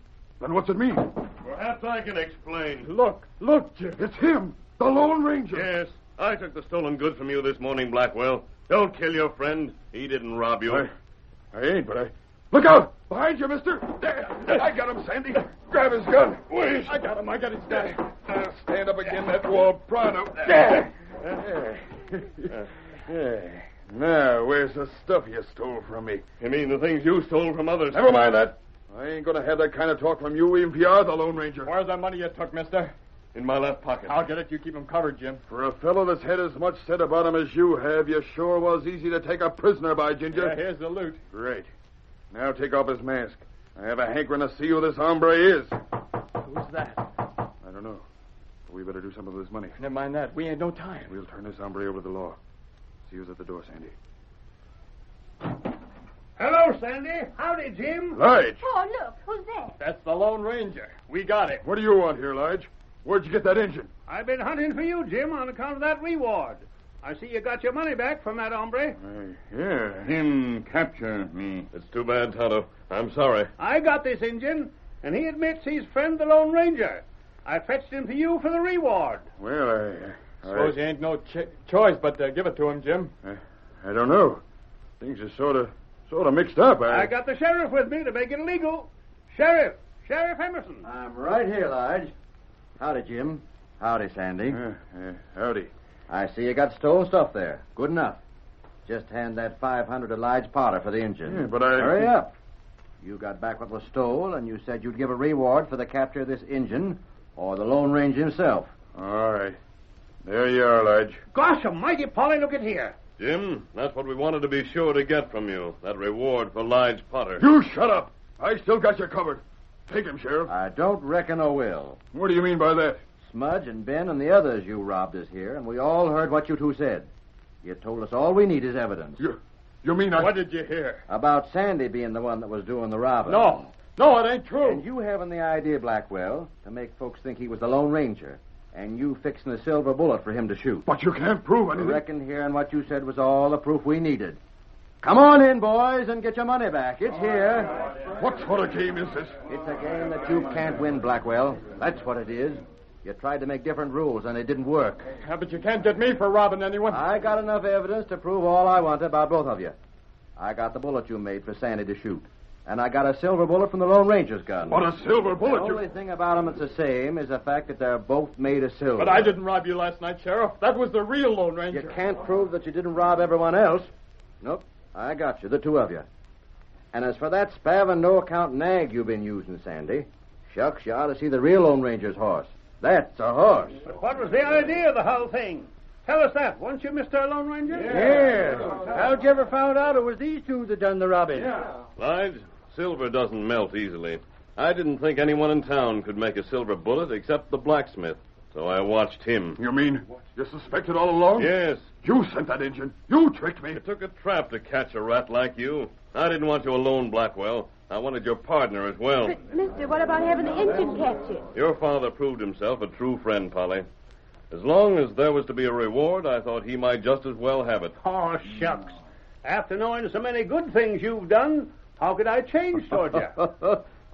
Speaker 14: Then what's it mean?
Speaker 9: Perhaps I can explain.
Speaker 13: Look, Jim.
Speaker 14: It's him, the Lone Ranger.
Speaker 9: Yes, I took the stolen goods from you this morning, Blackwell. Don't kill your friend. He didn't rob you.
Speaker 14: I ain't, but I... Look out! Behind you, mister! There! I got him, Sandy. Grab his gun. Wait.
Speaker 13: I got him. I got his gun.
Speaker 14: Now stand up again that wall pronto. Now, where's the stuff you stole from me?
Speaker 9: You mean the things you stole from others?
Speaker 14: Never mind that. I ain't going to have that kind of talk from you, even if you are the Lone Ranger.
Speaker 13: Where's that money you took, mister?
Speaker 9: In my left pocket.
Speaker 13: I'll get it. You keep him covered, Jim.
Speaker 14: For a fellow that's had as much said about him as you have, you sure was easy to take a prisoner by, Ginger.
Speaker 13: Yeah, here's the loot.
Speaker 14: Great. Now take off his mask. I have a hankering to see who this hombre is.
Speaker 13: Who's that?
Speaker 14: I don't know. But we better do something with this money.
Speaker 13: Never mind that. We ain't no time.
Speaker 14: We'll turn this hombre over to the law. See who's at the door, Sandy.
Speaker 2: Hello, Sandy. Howdy, Jim.
Speaker 14: Lige.
Speaker 4: Oh, look. Who's that?
Speaker 13: That's the Lone Ranger. We got it.
Speaker 14: What do you want here, Lige? Where'd you get that engine?
Speaker 2: I've been hunting for you, Jim, on account of that reward. I see you got your money back from that hombre.
Speaker 21: Yeah, him capture me.
Speaker 9: It's too bad, Tonto. I'm sorry.
Speaker 2: I got this engine, and he admits he's friend the Lone Ranger. I fetched him to you for the reward.
Speaker 14: Well,
Speaker 13: Suppose you ain't no choice but to give it to him, Jim.
Speaker 14: I don't know. Things are sort of mixed up.
Speaker 2: I got the sheriff with me to make it legal. Sheriff Emerson.
Speaker 12: I'm right here, Lige. Howdy, Jim. Howdy, Sandy.
Speaker 14: Howdy.
Speaker 12: I see you got stolen stuff there. Good enough. Just hand that 500 to Lige Potter for the engine.
Speaker 14: Yeah, but I...
Speaker 12: Hurry up. You got back what was stole, and you said you'd give a reward for the capture of this engine or the Lone Ranger himself.
Speaker 14: All right. There you are, Lige.
Speaker 2: Gosh almighty, Polly, look at here.
Speaker 9: Jim, that's what we wanted to be sure to get from you. That reward for Lige Potter.
Speaker 14: You shut up. I still got you covered. Take him, Sheriff.
Speaker 12: I don't reckon I will.
Speaker 14: What do you mean by that?
Speaker 12: Smudge and Ben and the others you robbed us here, and we all heard what you two said. You told us all we need is evidence.
Speaker 14: You mean I...
Speaker 13: What did you hear?
Speaker 12: About Sandy being the one that was doing the robbing.
Speaker 13: No, it ain't true.
Speaker 12: And you having the idea, Blackwell, to make folks think he was the Lone Ranger, and you fixing a silver bullet for him to shoot.
Speaker 14: But you can't prove anything.
Speaker 12: I reckon hearing what you said was all the proof we needed. Come on in, boys, and get your money back. It's here.
Speaker 14: What sort of game is this?
Speaker 12: It's a game that you can't win, Blackwell. That's what it is. You tried to make different rules, and it didn't work.
Speaker 13: Yeah, but you can't get me for robbing anyone.
Speaker 12: I got enough evidence to prove all I want about both of you. I got the bullet you made for Sandy to shoot. And I got a silver bullet from the Lone Ranger's gun.
Speaker 14: What, a silver bullet?
Speaker 12: The only thing about them that's the same is the fact that they're both made of silver.
Speaker 13: But I didn't rob you last night, Sheriff. That was the real Lone Ranger.
Speaker 12: You can't prove that you didn't rob everyone else. Nope. I got you, the two of you. And as for that spavin' no-account nag you've been using, Sandy, shucks, you ought to see the real Lone Ranger's horse. That's a horse.
Speaker 2: But what was the idea of the whole thing? Tell us that, won't you, Mr. Lone Ranger?
Speaker 12: Yeah. How'd you ever found out it was these two that done the robbing?
Speaker 9: Lige, silver doesn't melt easily. I didn't think anyone in town could make a silver bullet except the blacksmith. So I watched him.
Speaker 14: You mean you suspected all along?
Speaker 9: Yes.
Speaker 14: You sent that engine. You tricked me.
Speaker 9: It took a trap to catch a rat like you. I didn't want you alone, Blackwell. I wanted your partner as well.
Speaker 4: But, mister, what about having the engine captured?
Speaker 9: Your father proved himself a true friend, Polly. As long as there was to be a reward, I thought he might just as well have it.
Speaker 2: Oh, shucks. After knowing so many good things you've done, how could I change toward you?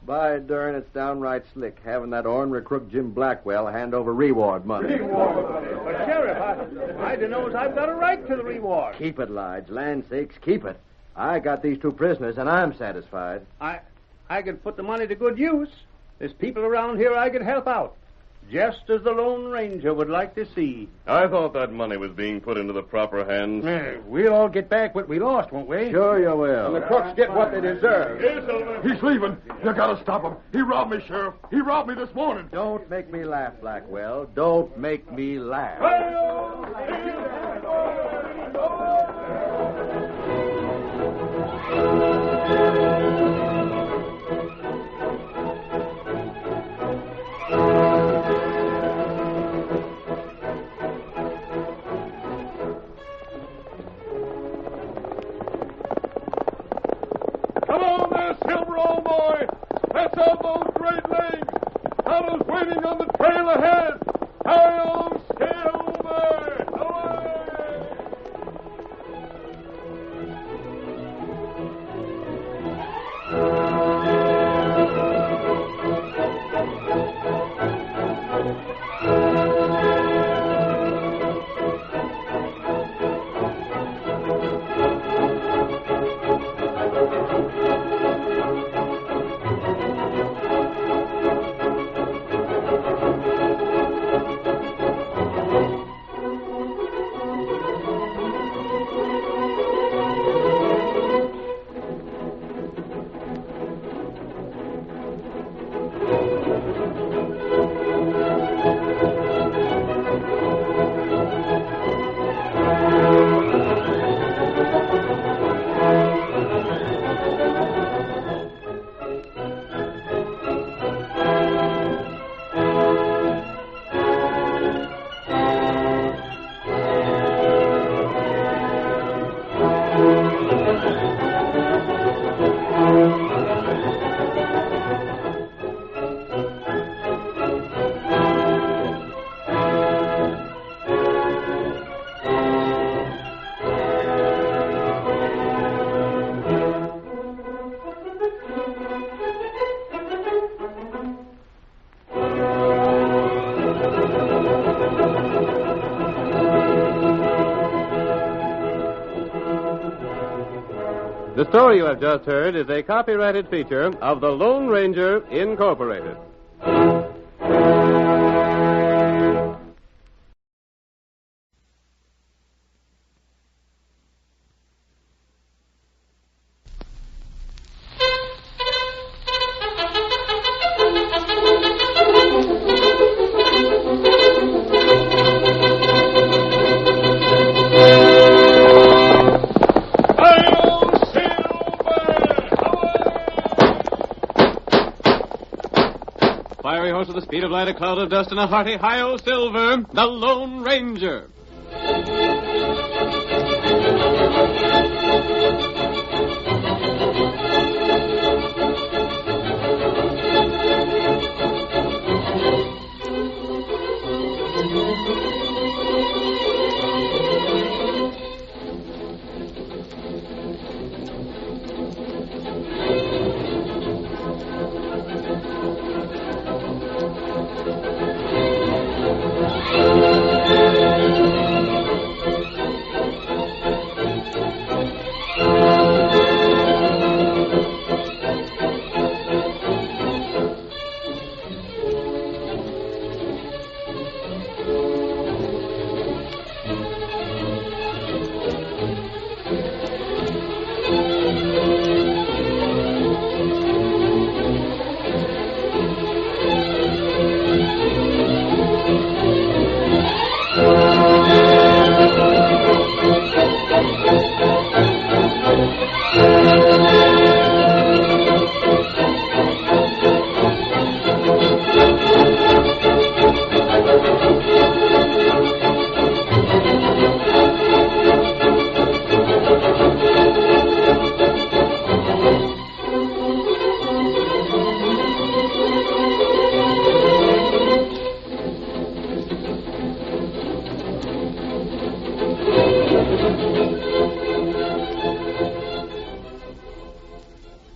Speaker 12: By darn, it's downright slick having that ornery crook Jim Blackwell hand over reward money.
Speaker 2: But, Sheriff, I know I've got a right to the reward.
Speaker 12: Keep it, Lige. Land sakes, keep it. I got these two prisoners, and I'm satisfied.
Speaker 2: I could put the money to good use. There's people around here I could help out. just as the Lone Ranger would like to see.
Speaker 9: I thought that money was being put into the proper hands.
Speaker 8: We'll all get back what we lost, won't we?
Speaker 18: Sure you will.
Speaker 8: And the crooks get what they deserve.
Speaker 18: He's leaving. You gotta stop him. He robbed me, Sheriff. He robbed me this morning.
Speaker 12: Don't make me laugh, Blackwell. Don't make me laugh.
Speaker 9: Come on there, Silver, old boy. Let's have those great legs. Tonto's waiting on the trail ahead. Hi-yo, Silver! Away!
Speaker 17: The story you have just heard is a copyrighted feature of the Lone Ranger, Incorporated. Fiery horse with the speed of light, a cloud of dust, and a hearty hi-yo Silver, the Lone Ranger.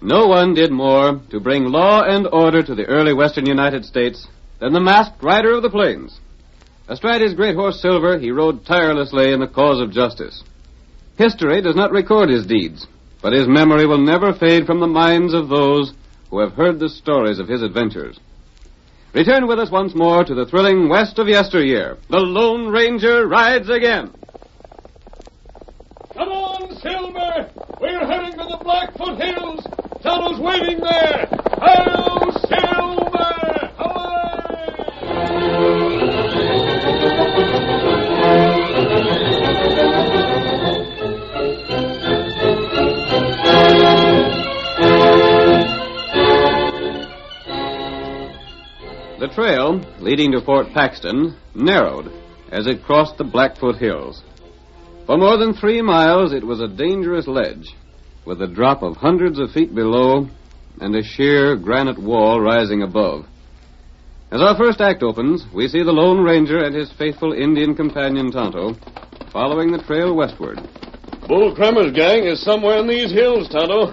Speaker 17: No one did more to bring law and order to the early western United States than the masked rider of the plains. Astride his great horse Silver, he rode tirelessly in the cause of justice. History does not record his deeds, but his memory will never fade from the minds of those who have heard the stories of his adventures. Return with us once more to the thrilling West of yesteryear. The Lone Ranger rides again.
Speaker 9: Come on, Silver! We're heading to the Blackfoot Hills! Tonto's waiting there! Hail, Silver!
Speaker 17: The trail leading to Fort Paxton narrowed as it crossed the Blackfoot Hills. For more than 3 miles, it was a dangerous ledge, with a drop of hundreds of feet below and a sheer granite wall rising above. As our first act opens, we see the Lone Ranger and his faithful Indian companion Tonto following the trail westward.
Speaker 9: Bull Kramer's gang is somewhere in these hills, Tonto.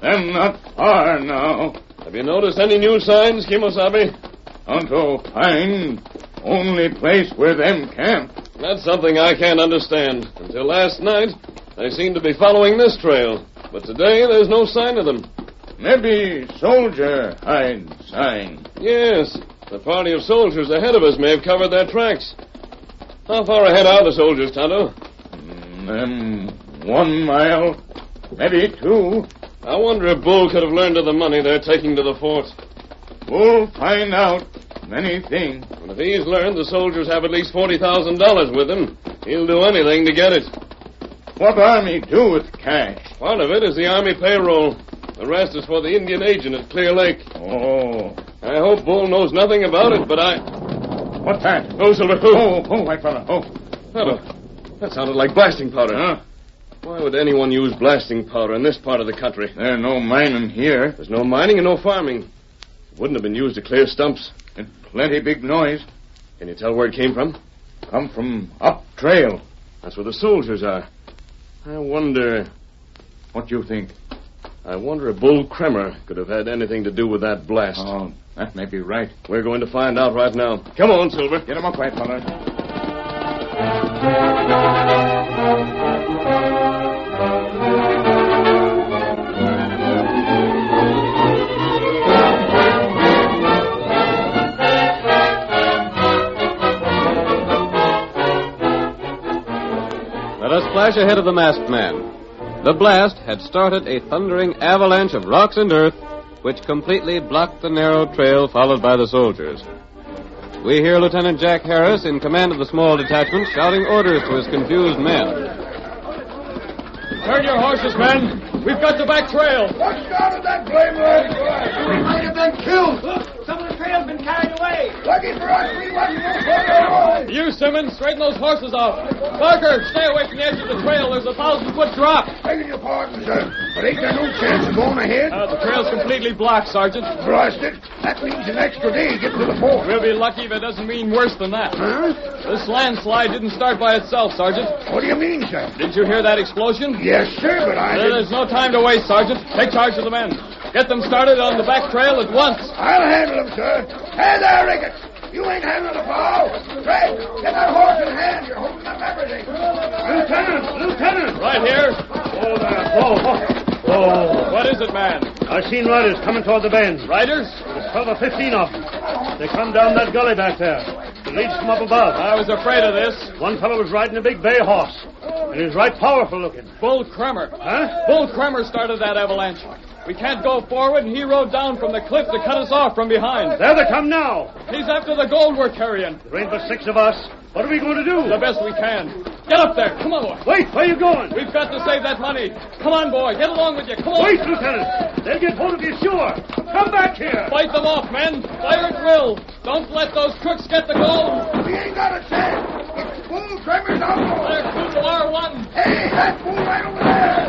Speaker 21: Them not far now.
Speaker 9: Have you noticed any new signs, Kimosabe?
Speaker 21: Tonto find only place where them camp.
Speaker 9: That's something I can't understand. Until last night, they seemed to be following this trail. But today, there's no sign of them.
Speaker 21: Maybe soldier hide sign.
Speaker 9: Yes, the party of soldiers ahead of us may have covered their tracks. How far ahead are the soldiers, Tonto?
Speaker 21: 1 mile, maybe 2.
Speaker 9: I wonder if Bull could have learned of the money they're taking to the fort.
Speaker 21: We'll find out many things.
Speaker 9: And if he's learned the soldiers have at least $40,000 with them, he'll do anything to get it.
Speaker 21: What Army do with cash?
Speaker 9: Part of it is the Army payroll. The rest is for the Indian agent at Clear Lake.
Speaker 21: Oh.
Speaker 9: I hope Bull knows nothing about it, but
Speaker 21: What's that?
Speaker 9: Oh, Silver.
Speaker 21: Oh, white fella.
Speaker 9: That sounded like blasting powder.
Speaker 21: Huh?
Speaker 9: Why would anyone use blasting powder in this part of the country?
Speaker 21: There's no mining here.
Speaker 9: There's no mining and no farming. It wouldn't have been used to clear stumps.
Speaker 21: And plenty big noise.
Speaker 9: Can you tell where it came from?
Speaker 21: Come from up trail.
Speaker 9: That's where the soldiers are. I wonder...
Speaker 21: What do you think?
Speaker 9: I wonder if Bull Kremer could have had anything to do with that blast.
Speaker 21: Oh, that may be right.
Speaker 9: We're going to find out right now. Come on, Silver.
Speaker 21: Get him up, white fella.
Speaker 17: Let us flash ahead of the masked man. The blast had started a thundering avalanche of rocks and earth, which completely blocked the narrow trail followed by the soldiers. We hear Lieutenant Jack Harris, in command of the small detachment, shouting orders to his confused men.
Speaker 13: Turn your horses, men. We've got the back trail.
Speaker 11: What started that blame leg?
Speaker 5: We might have been killed. Look, some of the trail's been carried away.
Speaker 11: Lucky for us, we wasn't no further away.
Speaker 13: You, Simmons, straighten those horses off. Barker, stay away from the edge of the trail. There's a 1,000-foot drop.
Speaker 11: Begging your pardon, sir, but ain't there no chance of going ahead?
Speaker 13: The trail's completely blocked, Sergeant.
Speaker 11: Blast it. That means an extra day getting to the fort.
Speaker 13: We'll be lucky if it doesn't mean worse than that.
Speaker 11: Huh?
Speaker 13: This landslide didn't start by itself, Sergeant.
Speaker 11: What do you mean, sir?
Speaker 13: Did you hear that explosion?
Speaker 11: Yes, sir, but I didn't...
Speaker 13: There's no time to waste, Sergeant. Take charge of the men. Get them started on the back trail at once.
Speaker 11: I'll handle them, sir. Hey there, Ricketts. You ain't handling the plow. Fred, get that horse in hand. You're holding up everything.
Speaker 2: Lieutenant!
Speaker 13: Right here.
Speaker 2: Oh, there. Oh.
Speaker 13: What is it, man?
Speaker 2: I've seen riders coming toward the bend.
Speaker 13: Riders?
Speaker 2: There's 12 or 15 of them. They come down that gully back there. The leads from up above.
Speaker 13: I was afraid of this.
Speaker 2: One fellow was riding a big bay horse. And he's right powerful looking.
Speaker 13: Bull Kremer.
Speaker 2: Huh?
Speaker 13: Bull Kremer started that avalanche. We can't go forward, and he rode down from the cliff to cut us off from behind.
Speaker 2: There they come now.
Speaker 13: He's after the gold we're carrying.
Speaker 2: There ain't but 6 of us. What are we going to do?
Speaker 13: The best we can. Get up there. Come on, boy.
Speaker 2: Wait, where are you going?
Speaker 13: We've got to save that money. Come on, boy. Get along with you. Come on.
Speaker 2: Wait, Lieutenant. They'll get hold of you, sure. Come back here.
Speaker 13: Fight them off, men. Fire at will. Don't let those crooks get the gold.
Speaker 11: We ain't got a chance. It's Bull Kremer's outlaw.
Speaker 13: They're true to our one.
Speaker 11: Hey, that fool right over there.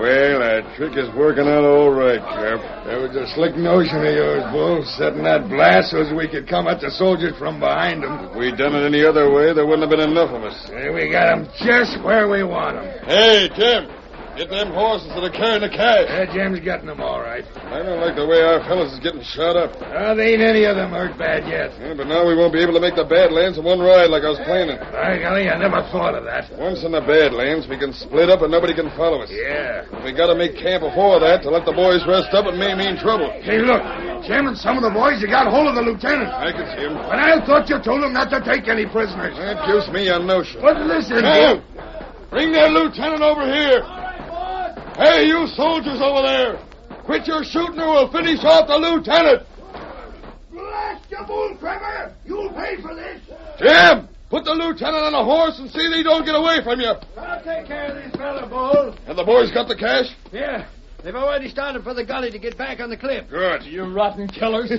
Speaker 21: Well, that trick is working out all right, Sheriff. That was a slick notion of yours, Bull, setting that blast so as we could come at the soldiers from behind them.
Speaker 9: If we'd done it any other way, there wouldn't have been enough of us.
Speaker 21: We got them just where we want them.
Speaker 9: Hey, Tim.
Speaker 21: Get them horses that are carrying the cash.
Speaker 11: Jim's getting them all right.
Speaker 21: I don't like the way our fellas is getting shot up.
Speaker 11: There ain't any of them hurt bad yet.
Speaker 21: Yeah, but now we won't be able to make the Badlands in one ride like I was planning.
Speaker 11: By golly, I never thought of that.
Speaker 21: Once in the Badlands, we can split up and nobody can follow us.
Speaker 11: Yeah.
Speaker 21: If we gotta make camp before that to let the boys rest up, it may mean trouble.
Speaker 11: Hey, look. Jim and some of the boys, you got hold of the lieutenant.
Speaker 21: I can see him.
Speaker 11: But I thought you told him not to take any prisoners.
Speaker 21: That gives me a notion.
Speaker 11: But listen,
Speaker 21: Jim, bring that lieutenant over here. Hey, you soldiers over there. Quit your shooting or we'll finish off the lieutenant.
Speaker 11: Blast you, bull crabber. You'll pay for this.
Speaker 21: Jim, put the lieutenant on a horse and see that he don't get away from you.
Speaker 11: I'll take care of this fella, Bull.
Speaker 21: And the boys got the cash?
Speaker 5: Yeah. They've already started for the gully to get back on the cliff.
Speaker 21: Good.
Speaker 13: You rotten killers.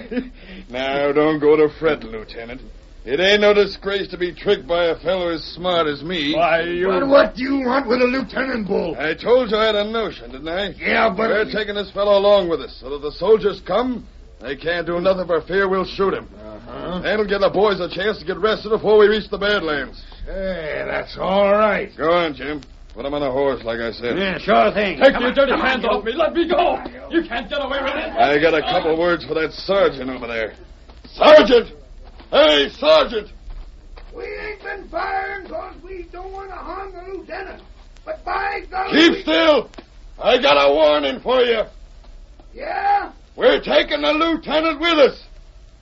Speaker 21: Now, don't go to fretting, Lieutenant. It ain't no disgrace to be tricked by a fellow as smart as me.
Speaker 13: Why, you...
Speaker 11: But what do you want with a lieutenant, Bull?
Speaker 21: I told you I had a notion, didn't I?
Speaker 11: Yeah, but...
Speaker 21: We're taking this fellow along with us, so that the soldiers come, they can't do nothing for fear we'll shoot him. That'll give the boys a chance to get rested before we reach the Badlands.
Speaker 11: Hey, that's all right.
Speaker 21: Go on, Jim. Put him on a horse, like I said.
Speaker 5: Yeah, sure thing.
Speaker 13: Take your dirty hands off me. Let me go. You can't get away with it.
Speaker 21: I got a couple words for that sergeant over there. Sergeant! Hey, Sergeant!
Speaker 11: We ain't been firing because we don't want to harm the lieutenant. But by golly...
Speaker 21: Keep still! I got a warning for you.
Speaker 11: Yeah?
Speaker 21: We're taking the lieutenant with us.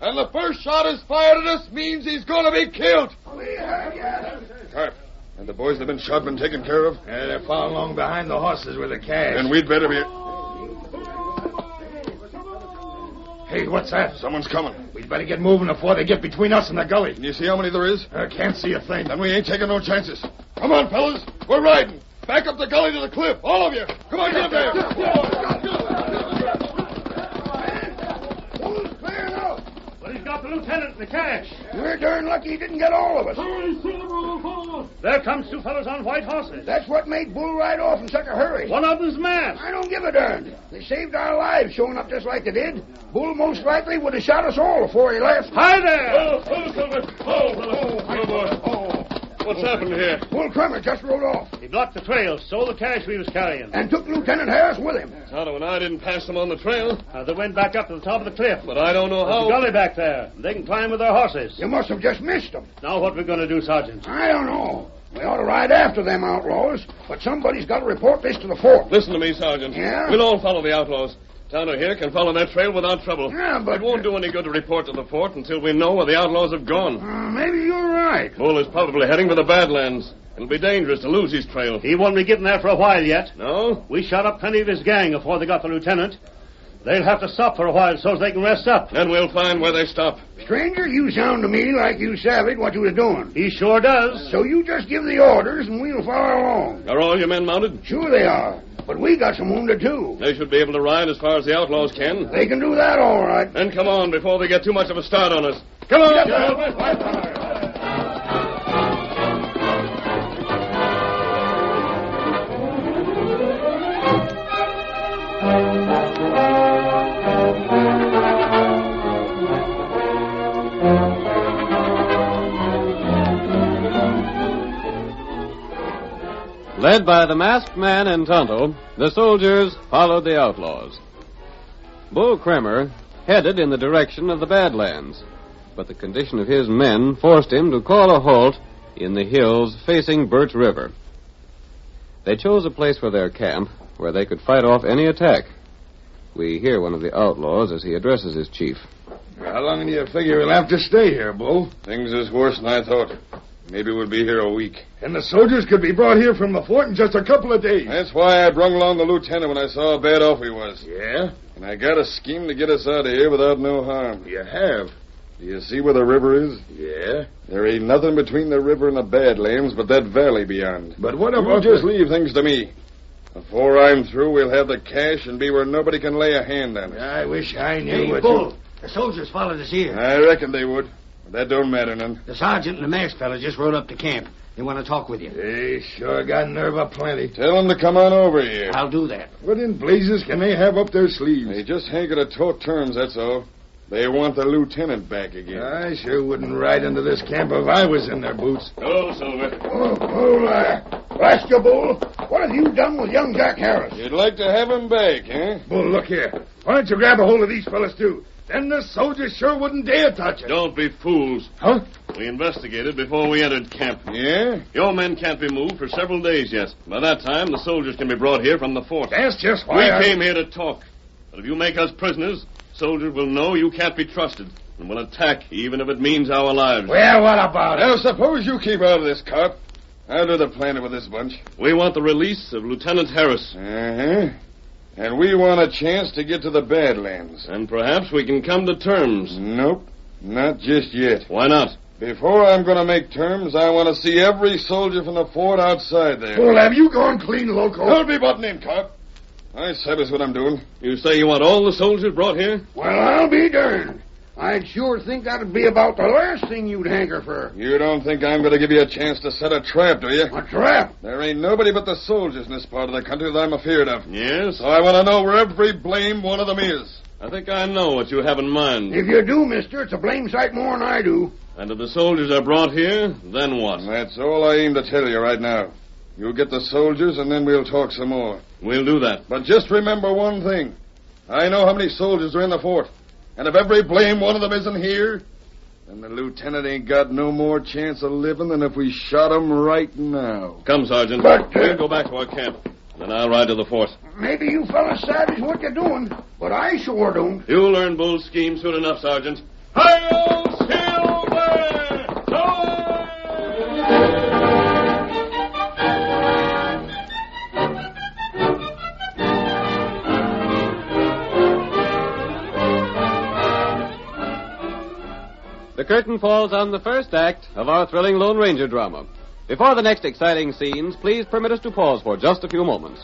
Speaker 21: And the first shot is fired at us means he's going to be killed.
Speaker 11: We heard you.
Speaker 21: Carp, and the boys that have been shot been taken care of?
Speaker 11: Yeah, they're far along behind the horses with the cash.
Speaker 21: Then we'd better be...
Speaker 11: Hey, what's that?
Speaker 21: Someone's coming.
Speaker 11: We'd better get moving before they get between us and the gully.
Speaker 21: Can you see how many there is?
Speaker 11: I can't see a thing.
Speaker 21: Then we ain't taking no chances. Come on, fellas. We're riding. Back up the gully to the cliff. All of you. Come on, get up there.
Speaker 11: Who's clearing out?
Speaker 19: But he's got the lieutenant and the cash.
Speaker 11: We're darn lucky he didn't get all of us.
Speaker 19: There comes two fellows on white horses.
Speaker 11: That's what made Bull ride off in such a hurry.
Speaker 19: One of them's masked.
Speaker 11: I don't give a darn. They saved our lives showing up just like they did. Bull most likely would have shot us all before he left.
Speaker 19: Hi there!
Speaker 21: What's happened here?
Speaker 11: Bull Crummer just rode off.
Speaker 19: He blocked the trail, stole the cash we was carrying.
Speaker 11: And took Lieutenant Harris with him.
Speaker 21: Tonto and I didn't pass them on the trail.
Speaker 19: They went back up to the top of the cliff.
Speaker 21: But I don't know
Speaker 19: There's
Speaker 21: how.
Speaker 19: a gully back there. They can climb with their horses.
Speaker 11: You must have just missed them.
Speaker 19: Now what we going to do, Sergeant?
Speaker 11: I don't know. We ought to ride after them outlaws, but somebody's got to report this to the fort.
Speaker 21: Listen to me, Sergeant.
Speaker 11: Yeah?
Speaker 21: We'll all follow the outlaws. Tonto here can follow that trail without trouble.
Speaker 11: Yeah, but...
Speaker 21: It won't do any good to report to the fort until we know where the outlaws have gone.
Speaker 11: Maybe you're right.
Speaker 21: Bull is probably heading for the Badlands. It'll be dangerous to lose his trail.
Speaker 19: He won't be getting there for a while yet.
Speaker 21: No?
Speaker 19: We shot up plenty of his gang before they got the lieutenant. They'll have to stop for a while so they can rest up.
Speaker 21: Then we'll find where they stop.
Speaker 11: Stranger, you sound to me like you savvied what you was doing.
Speaker 19: He sure does.
Speaker 11: So you just give the orders and we'll follow along.
Speaker 21: Are all your men mounted?
Speaker 11: Sure they are. But we got some wounded, too.
Speaker 21: They should be able to ride as far as the outlaws can.
Speaker 11: They can do that all right.
Speaker 21: Then come on before they get too much of a start on us. Come on!
Speaker 17: Led by the masked man and Tonto, the soldiers followed the outlaws. Bull Kremer headed in the direction of the Badlands, but the condition of his men forced him to call a halt in the hills facing Birch River. They chose a place for their camp where they could fight off any attack. We hear one of the outlaws as he addresses his chief.
Speaker 21: How long do you figure we'll have to stay here, Bull? Things is worse than I thought. Maybe we'll be here a week.
Speaker 11: And the soldiers could be brought here from the fort in just a couple of days.
Speaker 21: That's why I brung along the lieutenant when I saw how bad off he was.
Speaker 11: Yeah?
Speaker 21: And I got a scheme to get us out of here without no harm.
Speaker 11: You have?
Speaker 21: Do you see where the river is?
Speaker 11: Yeah.
Speaker 21: There ain't nothing between the river and the Badlands but that valley beyond.
Speaker 11: But what about...
Speaker 21: You just leave things to me. Before I'm through, we'll have the cash and be where nobody can lay a hand on it.
Speaker 11: I wish I knew
Speaker 5: Hey,
Speaker 11: what
Speaker 5: Bull, the soldiers followed us here.
Speaker 21: I reckon they would. But that don't matter none.
Speaker 5: The sergeant and the masked fella just rode up to camp. They want to talk with you.
Speaker 11: They sure got nerve aplenty.
Speaker 21: Tell them to come on over here.
Speaker 5: I'll do that.
Speaker 11: What in blazes can they have up their sleeves?
Speaker 21: They just ain't got to talk terms, that's all. They want the lieutenant back again.
Speaker 11: I sure wouldn't ride into this camp if I was in their boots.
Speaker 21: Oh, Silver.
Speaker 11: Oh,
Speaker 7: Blast you, Bull. What have you done with young Jack Harris?
Speaker 21: You'd like to have him back, eh?
Speaker 11: Bull, look here. Why don't you grab a hold of these fellas, too? Then the soldiers sure wouldn't dare touch it.
Speaker 9: Don't be fools.
Speaker 11: Huh?
Speaker 9: We investigated before we entered camp.
Speaker 21: Yeah?
Speaker 9: Your men can't be moved for several days yet. By that time, the soldiers can be brought here from the fort.
Speaker 11: That's just why
Speaker 9: we came here to talk. But if you make us prisoners, soldiers will know you can't be trusted and will attack, even if it means our lives.
Speaker 11: Well, what about it?
Speaker 21: Now, suppose you keep out of this, Carp. I'll do the planning with this bunch.
Speaker 9: We want the release of Lieutenant Harris.
Speaker 21: Uh-huh. And we want a chance to get to the Badlands.
Speaker 9: And perhaps we can come to terms.
Speaker 21: Nope, not just yet.
Speaker 9: Why not?
Speaker 21: Before I'm going to make terms, I want to see every soldier from the fort outside there.
Speaker 11: Well, have you gone clean loco?
Speaker 21: Don't be butting in, Carp. I sabes what I'm doing.
Speaker 9: You say you want all the soldiers brought here?
Speaker 7: Well, I'll be darned. I'd sure think that'd be about the last thing you'd hanker for.
Speaker 21: You don't think I'm going to give you a chance to set a trap, do you?
Speaker 7: A trap?
Speaker 21: There ain't nobody but the soldiers in this part of the country that I'm afeard of.
Speaker 9: Yes?
Speaker 21: So I want to know where every blame one of them is.
Speaker 9: I think I know what you have in mind.
Speaker 7: If you do, mister, it's a blame sight more than I do.
Speaker 9: And if the soldiers are brought here, then what?
Speaker 21: That's all I aim to tell you right now. You'll get the soldiers, and then we'll talk some more.
Speaker 9: We'll do that.
Speaker 21: But just remember one thing. I know how many soldiers are in the fort. And if every blame one of them isn't here, then the lieutenant ain't got no more chance of living than if we shot him right now.
Speaker 9: Come, Sergeant. We'll go back to our camp. Then I'll ride to the fort.
Speaker 7: Maybe you fellas savage what you're doing, but I sure don't.
Speaker 9: You'll learn Bull's scheme soon enough, Sergeant. Hi-yo, Silver!
Speaker 17: The curtain falls on the first act of our thrilling Lone Ranger drama. Before the next exciting scenes, please permit us to pause for just a few moments.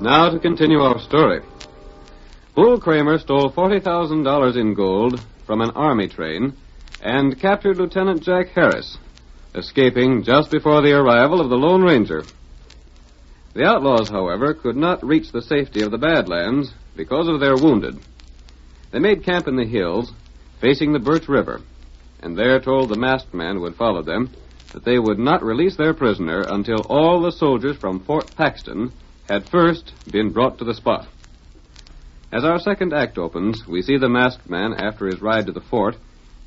Speaker 17: Now to continue our story. Bull Kramer stole $40,000 in gold from an army train and captured Lieutenant Jack Harris, escaping just before the arrival of the Lone Ranger. The outlaws, however, could not reach the safety of the Badlands because of their wounded. They made camp in the hills, facing the Birch River, and there told the masked man who would follow them that they would not release their prisoner until all the soldiers from Fort Paxton had first been brought to the spot. As our second act opens, we see the masked man, after his ride to the fort,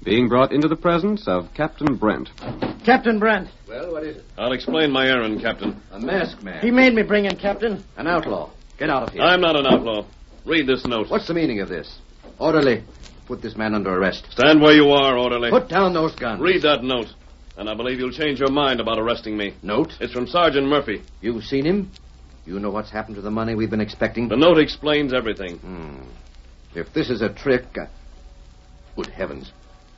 Speaker 17: being brought into the presence of Captain Brent.
Speaker 12: Captain Brent.
Speaker 21: Well, what is it?
Speaker 9: I'll explain my errand, Captain.
Speaker 12: A masked man. He made me bring in, Captain. An outlaw. Get out of here.
Speaker 9: I'm not an outlaw. Read this note.
Speaker 12: What's the meaning of this? Orderly, put this man under arrest.
Speaker 9: Stand where you are, orderly.
Speaker 12: Put down those guns.
Speaker 9: Read that note, and I believe you'll change your mind about arresting me.
Speaker 12: Note?
Speaker 9: It's from Sergeant Murphy.
Speaker 12: You've seen him? You know what's happened to the money we've been expecting?
Speaker 9: The note explains everything.
Speaker 12: If this is a trick, good heavens.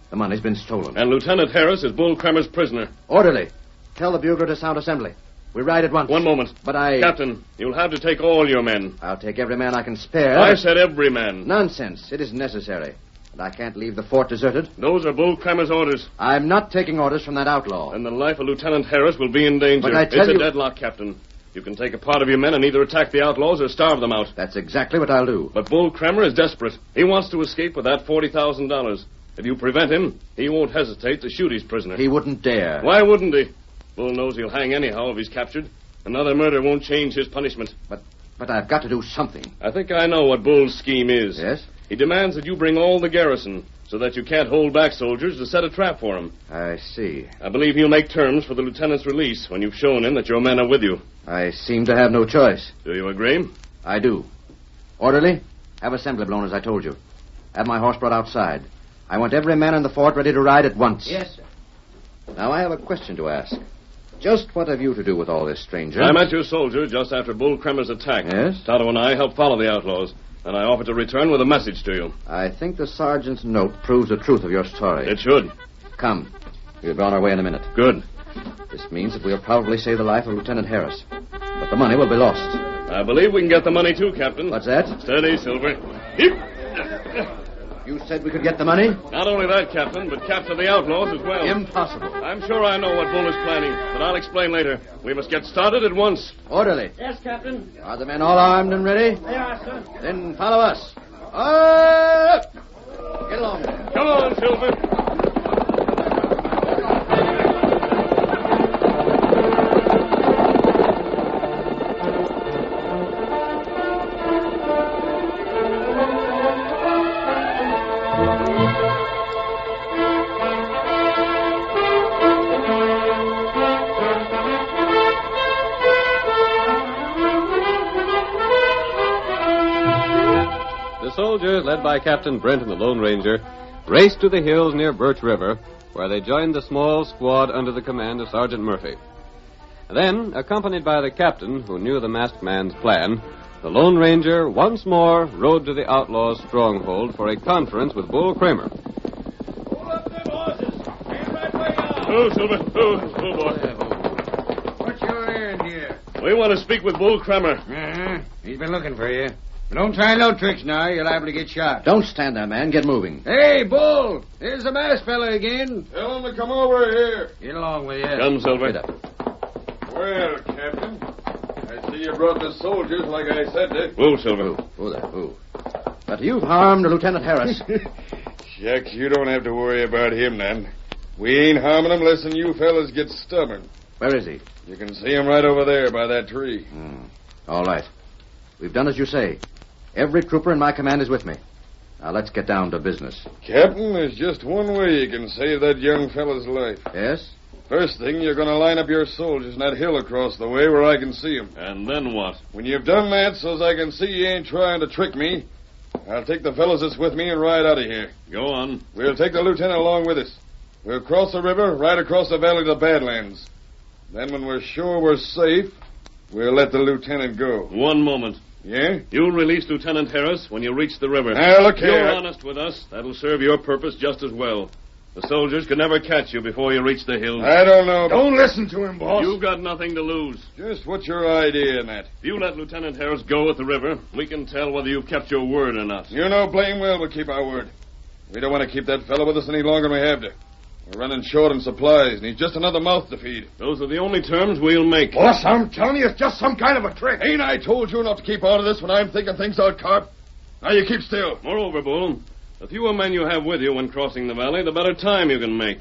Speaker 12: The money's been stolen.
Speaker 9: And Lieutenant Harris is Bull Kramer's prisoner.
Speaker 12: Orderly, tell the bugler to sound assembly. We ride at once.
Speaker 9: One moment.
Speaker 12: But I...
Speaker 9: Captain, you'll have to take all your men.
Speaker 12: I'll take every man I can spare.
Speaker 9: I said every man.
Speaker 12: Nonsense. It isn't necessary. And I can't leave the fort deserted.
Speaker 9: Those are Bull Kramer's orders.
Speaker 12: I'm not taking orders from that outlaw.
Speaker 9: And the life of Lieutenant Harris will be in danger.
Speaker 12: But I tell
Speaker 9: you...
Speaker 12: It's
Speaker 9: a deadlock, Captain. You can take a part of your men and either attack the outlaws or starve them out.
Speaker 12: That's exactly what I'll do.
Speaker 9: But Bull Kramer is desperate. He wants to escape with that $40,000. If you prevent him, he won't hesitate to shoot his prisoner.
Speaker 12: He wouldn't dare.
Speaker 9: Why wouldn't he? Bull knows he'll hang anyhow if he's captured. Another murder won't change his punishment.
Speaker 12: But I've got to do something.
Speaker 9: I think I know what Bull's scheme is.
Speaker 12: Yes?
Speaker 9: He demands that you bring all the garrison so that you can't hold back soldiers to set a trap for him.
Speaker 12: I see.
Speaker 9: I believe he'll make terms for the lieutenant's release when you've shown him that your men are with you.
Speaker 12: I seem to have no choice.
Speaker 9: Do you agree?
Speaker 12: I do. Orderly, have assembly blown as I told you. Have my horse brought outside. I want every man in the fort ready to ride at once.
Speaker 5: Yes, sir.
Speaker 12: Now, I have a question to ask. Just what have you to do with all this, stranger?
Speaker 9: I met your soldier just after Bull Kremer's attack.
Speaker 12: Yes?
Speaker 9: Tonto and I helped follow the outlaws, and I offered to return with a message to you.
Speaker 12: I think the sergeant's note proves the truth of your story.
Speaker 9: It should.
Speaker 12: Come. We'll be on our way in a minute.
Speaker 9: Good.
Speaker 12: This means that we'll probably save the life of Lieutenant Harris. But the money will be lost.
Speaker 9: I believe we can get the money, too, Captain.
Speaker 12: What's that?
Speaker 9: Steady, Silver.
Speaker 12: You said we could get the money?
Speaker 9: Not only that, Captain, but capture the outlaws as well.
Speaker 12: Impossible.
Speaker 9: I'm sure I know what Bull is planning, but I'll explain later. We must get started at once.
Speaker 12: Orderly.
Speaker 5: Yes, Captain.
Speaker 12: Are the men all armed and ready?
Speaker 5: They are, sir.
Speaker 12: Then follow us. Up! Get along there.
Speaker 9: Come on, Silver.
Speaker 17: Soldiers, led by Captain Brent and the Lone Ranger, raced to the hills near Birch River, where they joined the small squad under the command of Sergeant Murphy. Then, accompanied by the captain, who knew the masked man's plan, the Lone Ranger once more rode to the outlaws' stronghold for a conference with Bull Kremer.
Speaker 9: Hold up them horses. Stand right way out. Oh, Silver. Oh, boy.
Speaker 8: What's your errand here?
Speaker 9: We want to speak with Bull Kremer.
Speaker 8: Uh-huh. He's been looking for you. But don't try no tricks now. You're liable to get shot.
Speaker 12: Don't stand there, man. Get moving.
Speaker 8: Hey, Bull. Here's the masked fella again.
Speaker 21: Tell him to come over here.
Speaker 8: Get along with you.
Speaker 9: Come, Silver.
Speaker 12: Get up.
Speaker 21: Well, Captain, I see you brought the soldiers like I said to.
Speaker 9: Whoa, Silver.
Speaker 12: Who there? Who? But you've harmed Lieutenant Harris.
Speaker 21: Shucks, you don't have to worry about him, then. We ain't harming him less than you fellas get stubborn.
Speaker 12: Where is he?
Speaker 21: You can see him right over there by that tree.
Speaker 12: All right. We've done as you say. Every trooper in my command is with me. Now, let's get down to business.
Speaker 21: Captain, there's just one way you can save that young fella's life.
Speaker 12: Yes?
Speaker 21: First thing, you're going to line up your soldiers in that hill across the way where I can see them.
Speaker 9: And then what?
Speaker 21: When you've done that, so's I can see you ain't trying to trick me, I'll take the fellas that's with me and ride out of here.
Speaker 9: Go on.
Speaker 21: We'll take the lieutenant along with us. We'll cross the river, right across the valley to the Badlands. Then when we're sure we're safe, we'll let the lieutenant go.
Speaker 9: One moment.
Speaker 21: Yeah?
Speaker 9: You'll release Lieutenant Harris when you reach the river.
Speaker 21: Now, look
Speaker 9: If you're
Speaker 21: here.
Speaker 9: honest with us, that'll serve your purpose just as well. The soldiers could never catch you before you reach the hills.
Speaker 21: I don't know.
Speaker 8: Don't listen to him, boss.
Speaker 9: You've got nothing to lose.
Speaker 21: Just what's your idea in that?
Speaker 9: If you let Lieutenant Harris go at the river, we can tell whether you've kept your word or not.
Speaker 21: You know blame well we'll keep our word. We don't want to keep that fellow with us any longer than we have to. We're running short on supplies, and he's just another mouth to feed.
Speaker 9: Those are the only terms we'll make.
Speaker 8: Boss, I'm telling you, it's just some kind of a trick.
Speaker 21: Ain't I told you not to keep out of this when I'm thinking things out, Carp? Now you keep still.
Speaker 9: Moreover, Bull, the fewer men you have with you when crossing the valley, the better time you can make.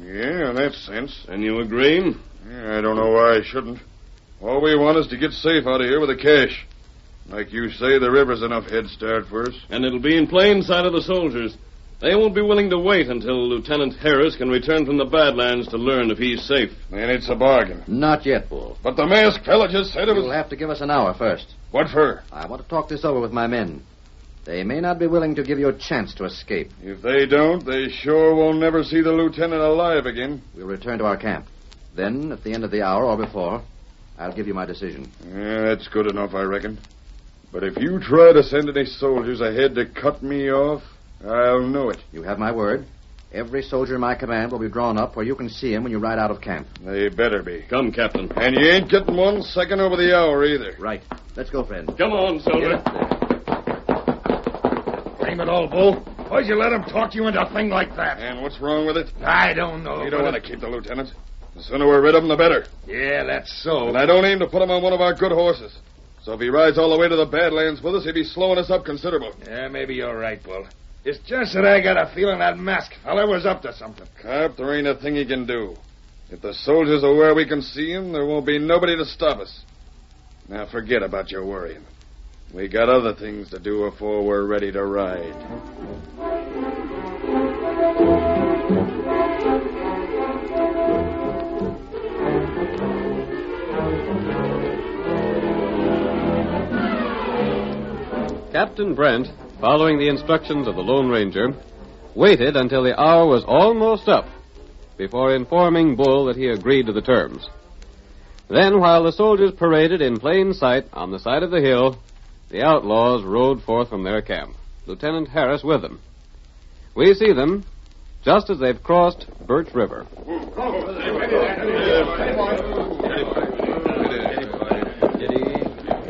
Speaker 21: Yeah, in that sense.
Speaker 9: And you agree?
Speaker 21: Yeah, I don't know why I shouldn't. All we want is to get safe out of here with the cash. Like you say, the river's enough head start for us.
Speaker 9: And it'll be in plain sight of the soldiers. They won't be willing to wait until Lieutenant Harris can return from the Badlands to learn if he's safe.
Speaker 21: Then it's a bargain.
Speaker 12: Not yet, Bull.
Speaker 21: But the masked fella just said it was...
Speaker 12: You'll have to give us an hour first.
Speaker 21: What for?
Speaker 12: I want to talk this over with my men. They may not be willing to give you a chance to escape.
Speaker 21: If they don't, they sure will never see the lieutenant alive again.
Speaker 12: We'll return to our camp. Then, at the end of the hour or before, I'll give you my decision.
Speaker 21: Yeah, that's good enough, I reckon. But if you try to send any soldiers ahead to cut me off, I'll know it.
Speaker 12: You have my word. Every soldier in my command will be drawn up where you can see him when you ride out of camp.
Speaker 21: They better be.
Speaker 9: Come, Captain.
Speaker 21: And you ain't getting 1 second over the hour either.
Speaker 12: Right. Let's go, friend.
Speaker 9: Come on, Silver.
Speaker 8: Blame it all, Bull. Why'd you let him talk you into a thing like that?
Speaker 21: And what's wrong with it?
Speaker 8: I don't know.
Speaker 21: We don't want to keep the lieutenant. The sooner we're rid of him, the better.
Speaker 8: Yeah, that's so.
Speaker 21: And I don't aim to put him on one of our good horses. So if he rides all the way to the Badlands with us, he'd be slowing us up considerable.
Speaker 8: Yeah, maybe you're right, Bull. It's just that I got a feeling that masked fella was up to something.
Speaker 21: Carp, there ain't a thing he can do. If the soldiers are where we can see him, there won't be nobody to stop us. Now forget about your worrying. We got other things to do before we're ready to ride.
Speaker 17: Captain Brent, following the instructions of the Lone Ranger, waited until the hour was almost up before informing Bull that he agreed to the terms. Then, while the soldiers paraded in plain sight on the side of the hill, the outlaws rode forth from their camp, Lieutenant Harris with them. We see them just as they've crossed Birch River.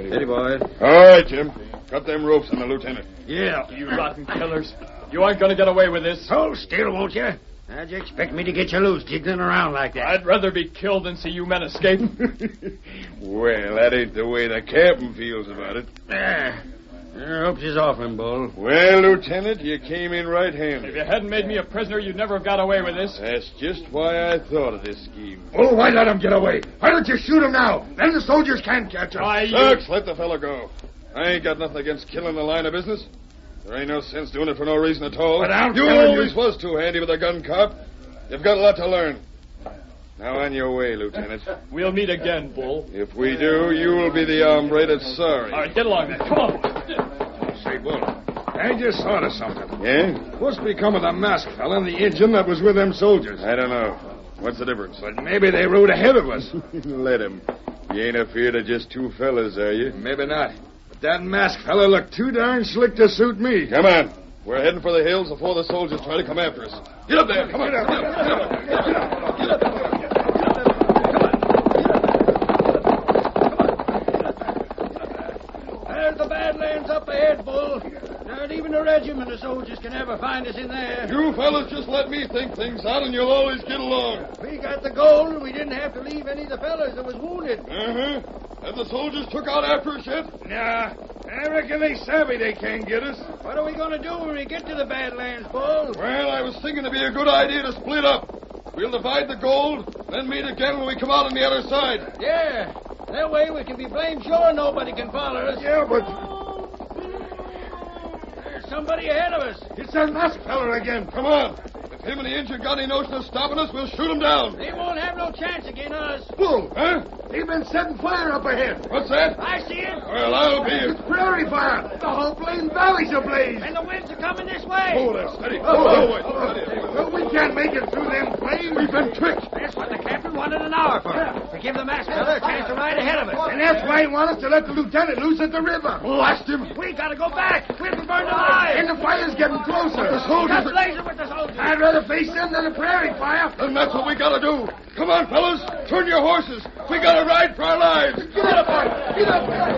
Speaker 21: Steady, boy. All right, Jim. Cut them ropes on the lieutenant.
Speaker 13: Yeah. You rotten killers. You aren't going to get away with this.
Speaker 1: Hold still, won't you? How'd you expect me to get you loose, jiggling around like that?
Speaker 13: I'd rather be killed than see you men escape.
Speaker 21: Well, that ain't the way the captain feels about it.
Speaker 1: Your ropes is off him, Bull.
Speaker 21: Well, Lieutenant, you came in right-handed.
Speaker 13: If you hadn't made me a prisoner, you'd never have got away with this.
Speaker 21: That's just why I thought of this scheme.
Speaker 11: Oh, why let him get away? Why don't you shoot him now? Then the soldiers can't catch him.
Speaker 21: Shucks, let the fellow go. I ain't got nothing against killing the line of business. There ain't no sense doing it for no reason at all.
Speaker 11: But I'm
Speaker 21: you
Speaker 11: telling
Speaker 21: always was too handy with a gun, cop. You've got a lot to learn. Now on your way, Lieutenant.
Speaker 13: We'll meet again, Bull.
Speaker 21: If we do, you will be the hombre that's sorry.
Speaker 13: All right, get along then. Come on.
Speaker 11: Say, Bull, I just thought of something.
Speaker 21: Yeah?
Speaker 11: What's become of the masked fella and the Injun that was with them soldiers?
Speaker 21: I don't know. What's the difference?
Speaker 11: But maybe they rode ahead of us.
Speaker 21: Let him. You ain't afeard of just two fellas, are you?
Speaker 11: Maybe not. But that masked fella looked too darn slick to suit me.
Speaker 21: Come on. We're heading for the hills before the soldiers try to come after us. Get up there. Come on. Get up.
Speaker 1: There's the Badlands up ahead, Bull. Not even a regiment of soldiers can ever find us in there.
Speaker 21: You fellas just let me think things out and you'll always get along.
Speaker 1: We got the gold and we didn't have to leave any of the fellas that was wounded.
Speaker 21: Uh-huh. Have the soldiers took out after us yet?
Speaker 11: Nah. I reckon they savvy they can't get us.
Speaker 1: What are we going to do when we get to the Badlands, Bull?
Speaker 21: Well, I was thinking it'd be a good idea to split up. We'll divide the gold, then meet again when we come out on the other side.
Speaker 1: Yeah. That way we can be blamed sure nobody can follow us.
Speaker 11: Yeah, but...
Speaker 1: There's somebody ahead of us.
Speaker 11: It's that masked fella again.
Speaker 21: Come on. If him and the Injun got any notion of stopping us, we'll shoot him down.
Speaker 1: They won't have no chance against us.
Speaker 11: Bull,
Speaker 21: huh?
Speaker 11: They've been setting fire up ahead.
Speaker 21: What's that?
Speaker 1: I see it.
Speaker 21: Well, I'll be it.
Speaker 11: It's prairie fire. The whole plain valley's ablaze.
Speaker 1: And the winds are coming this way.
Speaker 21: Hold it, steady.
Speaker 11: Well, we can't make it through them flames.
Speaker 21: We've been tricked.
Speaker 1: That's what the captain wanted an hour for. To give the masked fella a chance to ride ahead of us.
Speaker 11: And that's why he wanted us to let the lieutenant loose at the river.
Speaker 21: Blast him.
Speaker 1: We gotta go back. We'll be burned alive.
Speaker 11: And the fire's getting closer.
Speaker 21: The soldiers
Speaker 1: Just laser with the soldiers.
Speaker 11: I'd rather face them than the prairie fire.
Speaker 21: Then that's what we gotta do. Come on, fellas. Turn your horses. We gotta ride for our lives.
Speaker 11: Get up, boy. Get up. Get up.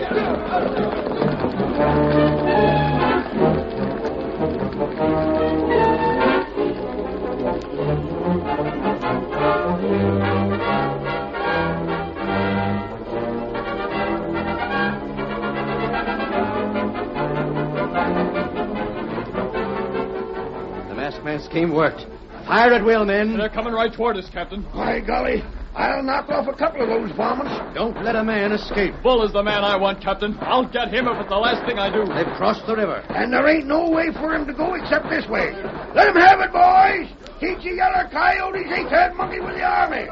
Speaker 12: The masked man's scheme worked. Fire at will, men.
Speaker 13: They're coming right toward us, Captain.
Speaker 11: By golly, I'll knock off a couple of those varmints.
Speaker 12: Don't let a man escape.
Speaker 13: Bull is the man I want, Captain. I'll get him if it's the last thing I do.
Speaker 12: They've crossed the river.
Speaker 11: And there ain't no way for him to go except this way. Let him have it, boys. Teach you yeller coyotes ain't that monkey with the army.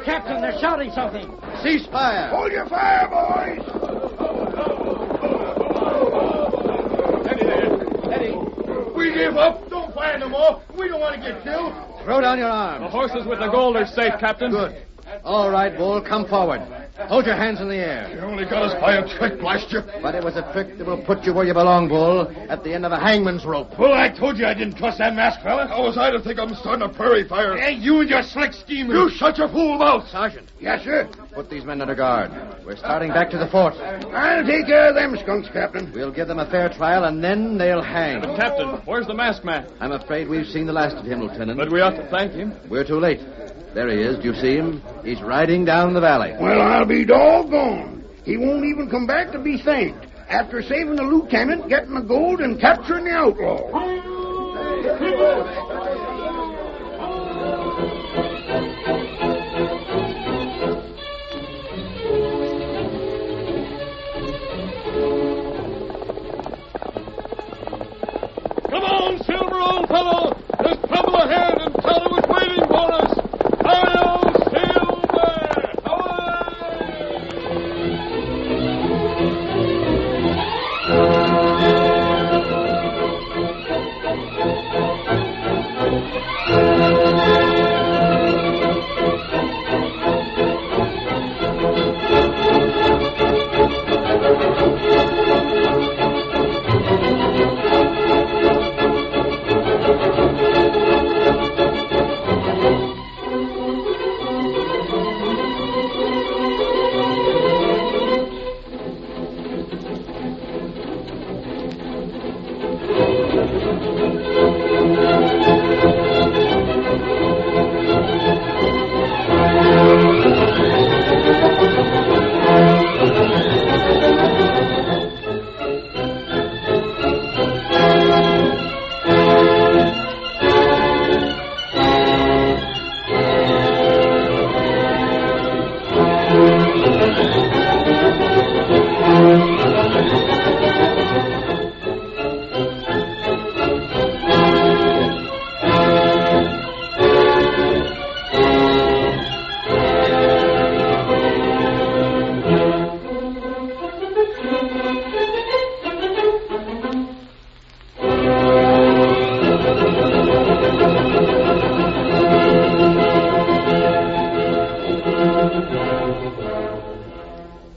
Speaker 1: Captain, they're shouting something.
Speaker 12: Cease fire.
Speaker 11: Hold your fire, boys.
Speaker 13: Eddie.
Speaker 11: We give up. Don't fire no more. We don't want to get killed.
Speaker 12: Throw down your arms.
Speaker 13: The horses with the gold are safe, Captain.
Speaker 12: Good. All right, Bull, come forward. Hold your hands in the air.
Speaker 21: You only got us by a trick, blast you.
Speaker 12: But it was a trick that will put you where you belong, Bull, at the end of a hangman's rope.
Speaker 11: Well, I told you I didn't trust that masked fella.
Speaker 21: How was I to think I'm starting a prairie fire?
Speaker 11: Hey, you and your slick schemers.
Speaker 21: You shut your fool mouth.
Speaker 12: Sergeant.
Speaker 11: Yes, sir.
Speaker 12: Put these men under guard. We're starting back to the fort.
Speaker 11: I'll take care of them skunks, Captain.
Speaker 12: We'll give them a fair trial, and then they'll hang.
Speaker 13: But, Captain, where's the masked man?
Speaker 12: I'm afraid we've seen the last of him, Lieutenant.
Speaker 13: But we ought to thank him.
Speaker 12: We're too late. There he is. Do you see him? He's riding down the valley.
Speaker 11: Well, I'll be doggone. He won't even come back to be thanked after saving the lieutenant, getting the gold, and capturing the outlaw.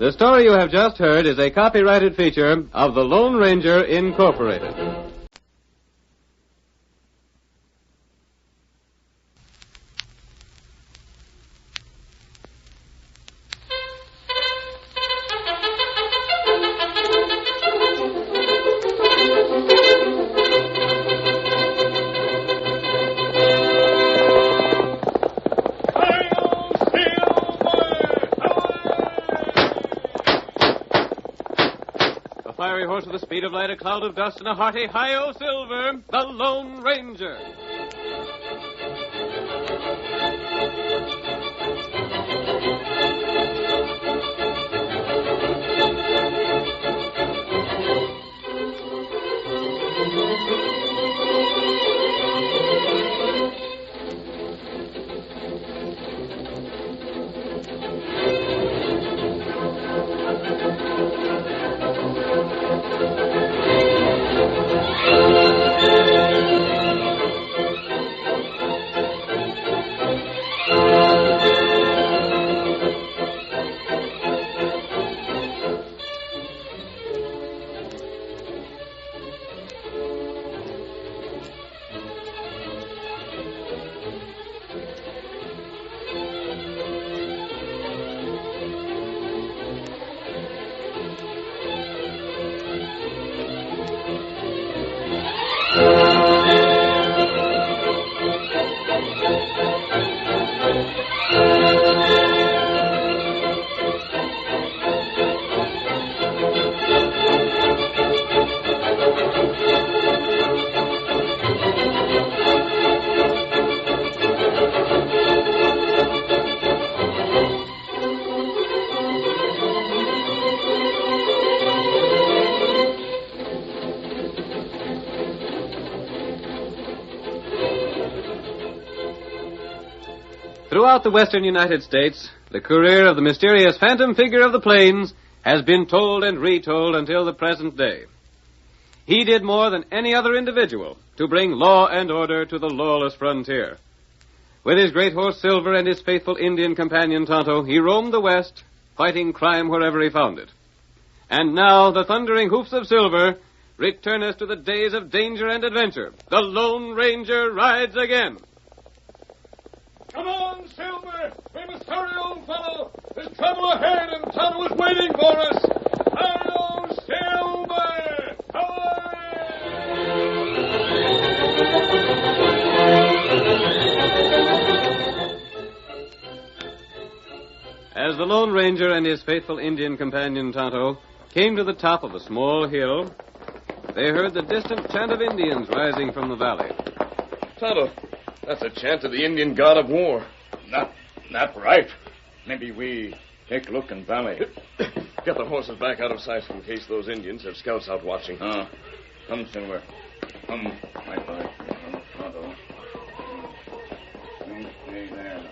Speaker 17: The story you have just heard is a copyrighted feature of the Lone Ranger Incorporated. With the speed of light, a cloud of dust, and a hearty hi-yo Silver, the Lone Ranger. Throughout the western United States, the career of the mysterious phantom figure of the plains has been told and retold until the present day. He did more than any other individual to bring law and order to the lawless frontier. With his great horse Silver and his faithful Indian companion Tonto, he roamed the West, fighting crime wherever he found it. And now the thundering hoofs of Silver return us to the days of danger and adventure. The Lone Ranger rides again.
Speaker 11: Come on, Silver! We must hurry, old fellow! There's trouble ahead, and Tonto is waiting for us! Hurry, Silver!
Speaker 17: As the Lone Ranger and his faithful Indian companion Tonto came to the top of a small hill, they heard the distant chant of Indians rising from the valley.
Speaker 9: Tonto, that's a chant of the Indian god of war.
Speaker 8: Not right. Maybe we take a look in valley.
Speaker 9: Get the horses back out of sight in case those Indians have scouts out watching.
Speaker 8: Come, Silver. Come, my boy. Come, Tonto. You stay there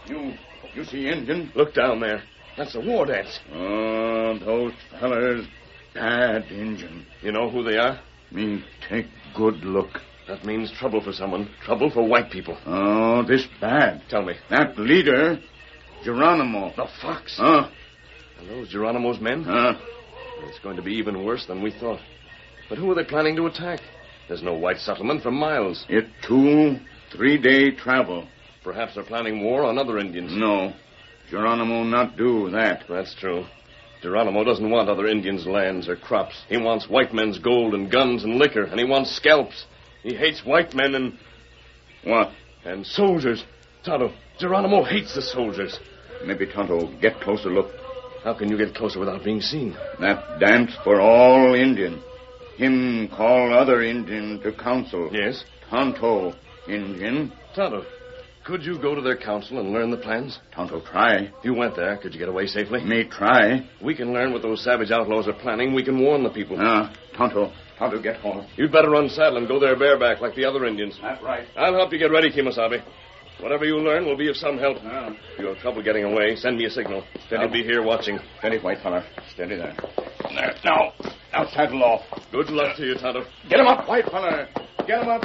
Speaker 8: now. You see Indian?
Speaker 9: Look down there. That's a war dance.
Speaker 8: Oh, those fellers, bad Indian.
Speaker 9: You know who they are?
Speaker 8: Me take good look.
Speaker 9: That means trouble for someone. Trouble for white people.
Speaker 8: Oh, this bad.
Speaker 9: Tell me.
Speaker 8: That leader, Geronimo.
Speaker 9: The Fox?
Speaker 8: Are
Speaker 9: those Geronimo's men? It's going to be even worse than we thought. But who are they planning to attack? There's no white settlement for miles.
Speaker 8: It 2-3 day travel.
Speaker 9: Perhaps they're planning war on other Indians.
Speaker 8: No. Geronimo not do that.
Speaker 9: That's true. Geronimo doesn't want other Indians' lands or crops. He wants white men's gold and guns and liquor, and he wants scalps. He hates white men and...
Speaker 8: What?
Speaker 9: And soldiers. Tonto, Geronimo hates the soldiers.
Speaker 8: Maybe Tonto get closer look.
Speaker 9: How can you get closer without being seen?
Speaker 8: That dance for all Indian. Him call other Indian to council.
Speaker 9: Yes?
Speaker 8: Tonto, Indian.
Speaker 9: Tonto, could you go to their council and learn the plans?
Speaker 8: Tonto, try.
Speaker 9: You went there. Could you get away safely?
Speaker 8: Me try.
Speaker 9: We can learn what those savage outlaws are planning. We can warn the people.
Speaker 8: Tonto, get home.
Speaker 9: You'd better run saddle and go there bareback like the other Indians.
Speaker 8: That's right.
Speaker 9: I'll help you get ready, Kemosabe. Whatever you learn will be of some help. If you have trouble getting away, send me a signal. I'll be here watching.
Speaker 8: Steady, white fella. Steady there. There. Now saddle off.
Speaker 9: Good luck to you, Tonto.
Speaker 8: Get him up, white fella. Get him up.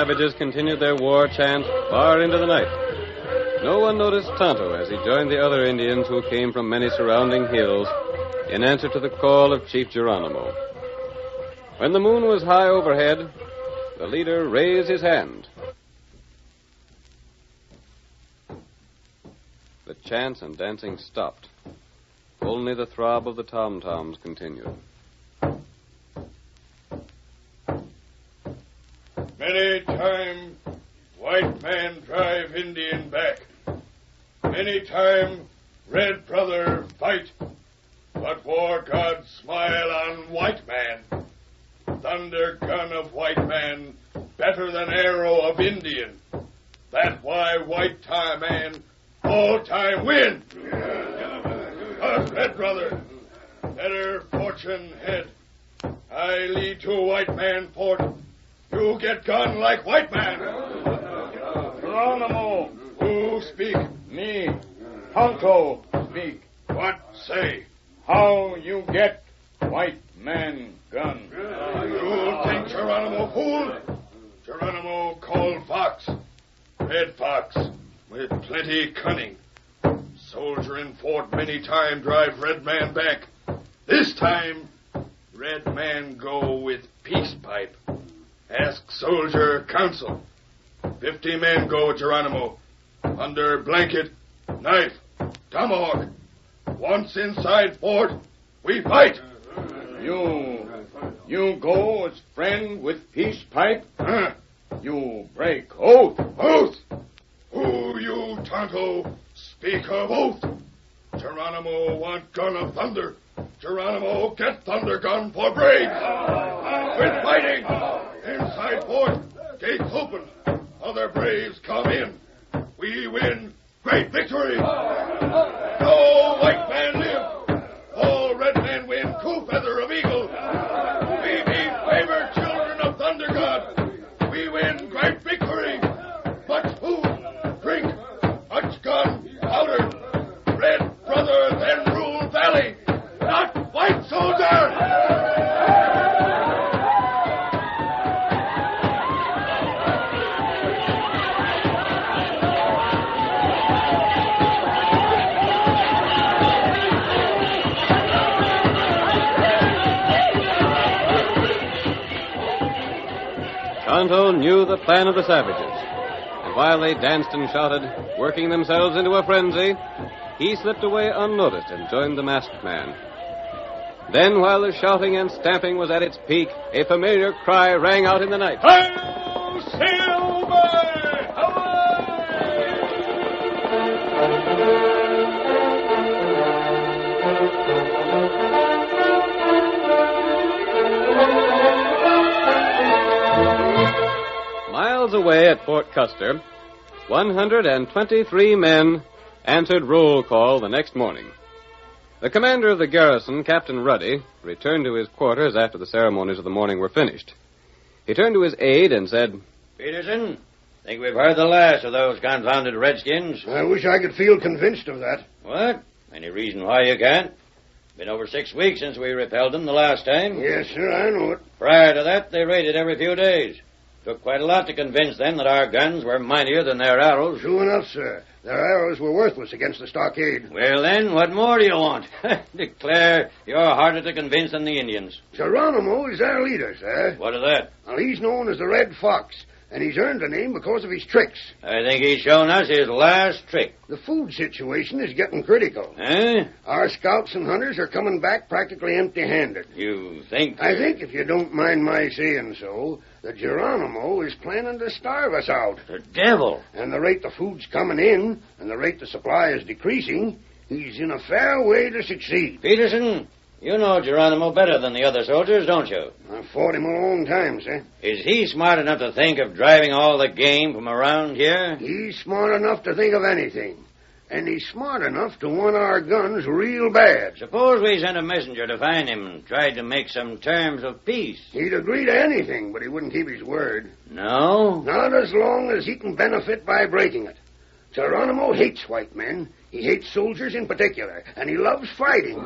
Speaker 17: savages continued their war chant far into the night. No one noticed Tonto as he joined the other Indians who came from many surrounding hills in answer to the call of Chief Geronimo. When the moon was high overhead, the leader raised his hand. The chants and dancing stopped. Only the throb of the tom-toms continued.
Speaker 21: Many time white man drive Indian back. Many time red brother fight. But war god smile on white man. Thunder gun of white man better than arrow of Indian. That why white time man all time win. Red brother, better fortune head. I lead to white man port. You get gun like white man. Geronimo, who speak? Me. Tonto speak. What say? How you get white man gun? You think Geronimo fool? Geronimo called fox. Red fox with plenty cunning. Soldier in fort many time drive red man back. This time, red man go with peace pipe. Ask soldier counsel. 50 men go, Geronimo. Under blanket, knife, tomahawk. Once inside fort, we fight. You go as friend with peace pipe? You break oath. Oath? Who you, Tonto? Speak of oath. Geronimo want gun of thunder. Geronimo get thunder gun for braves. Quit fighting. Inside fort, gates open. Other braves come in. We win great victory. No white man live. All red men win coup feather of eagle. We be favored children of thunder god. We win great victory. Much food, drink, much gun, powder. Red brother then rule valley, not white soldier.
Speaker 17: Tonto knew the plan of the savages, and while they danced and shouted, working themselves into a frenzy, he slipped away unnoticed and joined the masked man. Then, while the shouting and stamping was at its peak, a familiar cry rang out in the night.
Speaker 21: Hail, Silver!
Speaker 17: Miles away at Fort Custer, 123 men answered roll call the next morning. The commander of the garrison, Captain Ruddy, returned to his quarters after the ceremonies of the morning were finished. He turned to his aide and said,
Speaker 12: Peterson, think we've heard the last of those confounded redskins?
Speaker 8: I wish I could feel convinced of that.
Speaker 12: What? Any reason why you can't? Been over 6 weeks since we repelled them the last time.
Speaker 8: Yes, sir, I know it.
Speaker 12: Prior to that, they raided every few days. Took quite a lot to convince them that our guns were mightier than their arrows.
Speaker 8: True enough, sir. Their arrows were worthless against the stockade.
Speaker 12: Well, then, what more do you want? Declare you're harder to convince than the Indians.
Speaker 8: Geronimo is our leader, sir.
Speaker 12: What of that?
Speaker 8: Well, he's known as the Red Fox, and he's earned the name because of his tricks.
Speaker 12: I think he's shown us his last trick.
Speaker 8: The food situation is getting critical.
Speaker 12: Eh?
Speaker 8: Our scouts and hunters are coming back practically empty-handed.
Speaker 12: You think...
Speaker 8: I think, if you don't mind my saying so, that Geronimo is planning to starve us out.
Speaker 12: The devil!
Speaker 8: And the rate the food's coming in, and the rate the supply is decreasing, he's in a fair way to succeed.
Speaker 12: Peterson, you know Geronimo better than the other soldiers, don't you?
Speaker 8: I've fought him a long time, sir.
Speaker 12: Is he smart enough to think of driving all the game from around here?
Speaker 8: He's smart enough to think of anything. And he's smart enough to want our guns real bad.
Speaker 12: Suppose we sent a messenger to find him and tried to make some terms of peace.
Speaker 8: He'd agree to anything, but he wouldn't keep his word.
Speaker 12: No?
Speaker 8: Not as long as he can benefit by breaking it. Geronimo hates white men.
Speaker 7: He hates soldiers in particular, and he loves fighting.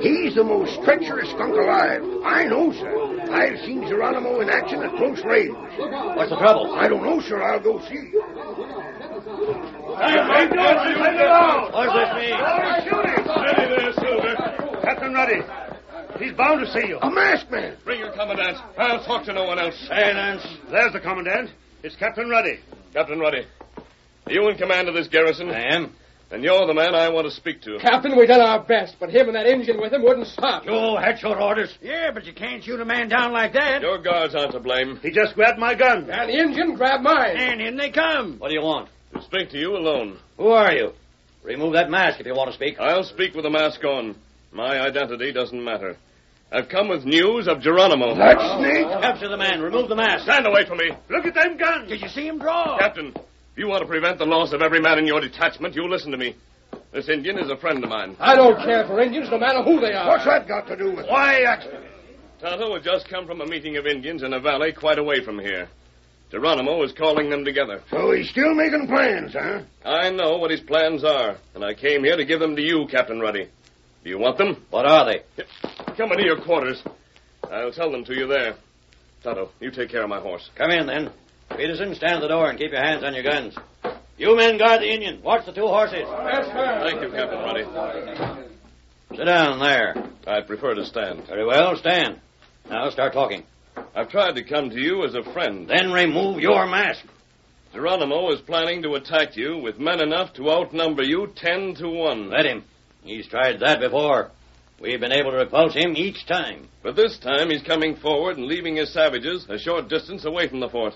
Speaker 7: He's the most treacherous skunk alive. I know, sir. I've seen Geronimo in action at close range.
Speaker 12: What's the trouble?
Speaker 7: I don't know, sir. I'll go see.
Speaker 12: What's this mean?
Speaker 2: Steady there, Silver. Captain Ruddy. He's bound to see you.
Speaker 7: A masked man.
Speaker 9: Bring your commandant. I'll talk to no one else.
Speaker 2: Silence. There's the commandant. It's Captain Ruddy.
Speaker 9: Captain Ruddy, are you in command of this garrison?
Speaker 12: I am.
Speaker 9: Then you're the man I want to speak to.
Speaker 3: Captain, we done our best, but him and that Indian with him wouldn't stop.
Speaker 12: You had your orders.
Speaker 5: Yeah, but you can't shoot a man down like that.
Speaker 9: Your guards aren't to blame.
Speaker 2: He just grabbed my gun.
Speaker 3: And the Indian grabbed mine.
Speaker 5: And in they come.
Speaker 12: What do you want?
Speaker 9: To speak to you alone.
Speaker 12: Who are you? Remove that mask if you want to speak.
Speaker 9: I'll speak with the mask on. My identity doesn't matter. I've come with news of Geronimo.
Speaker 7: That snake?
Speaker 12: Capture the man. Remove the mask.
Speaker 9: Stand away from me.
Speaker 2: Look at them guns.
Speaker 5: Did you see him draw?
Speaker 9: Captain, if you want to prevent the loss of every man in your detachment, you listen to me. This Indian is a friend of mine.
Speaker 3: I don't care for Indians, no matter who they are.
Speaker 7: What's that got to do with it?
Speaker 9: Why, Tonto had just come from a meeting of Indians in a valley quite away from here. Geronimo is calling them together.
Speaker 7: So he's still making plans, huh?
Speaker 9: I know what his plans are, and I came here to give them to you, Captain Ruddy. Do you want them?
Speaker 12: What are they?
Speaker 9: Come into your quarters. I'll tell them to you there. Tonto, you take care of my horse.
Speaker 12: Come in, then. Peterson, stand at the door and keep your hands on your guns. You men guard the Indian. Watch the two horses.
Speaker 3: Yes, sir.
Speaker 9: Thank you, Captain Ruddy.
Speaker 12: Sit down there.
Speaker 9: I'd prefer to stand.
Speaker 12: Very well, stand. Now start talking.
Speaker 9: I've tried to come to you as a friend.
Speaker 12: Then remove your mask.
Speaker 9: Geronimo is planning to attack you with men enough to outnumber you 10 to 1.
Speaker 12: Let him. He's tried that before. We've been able to repulse him each time.
Speaker 9: But this time he's coming forward and leaving his savages a short distance away from the fort.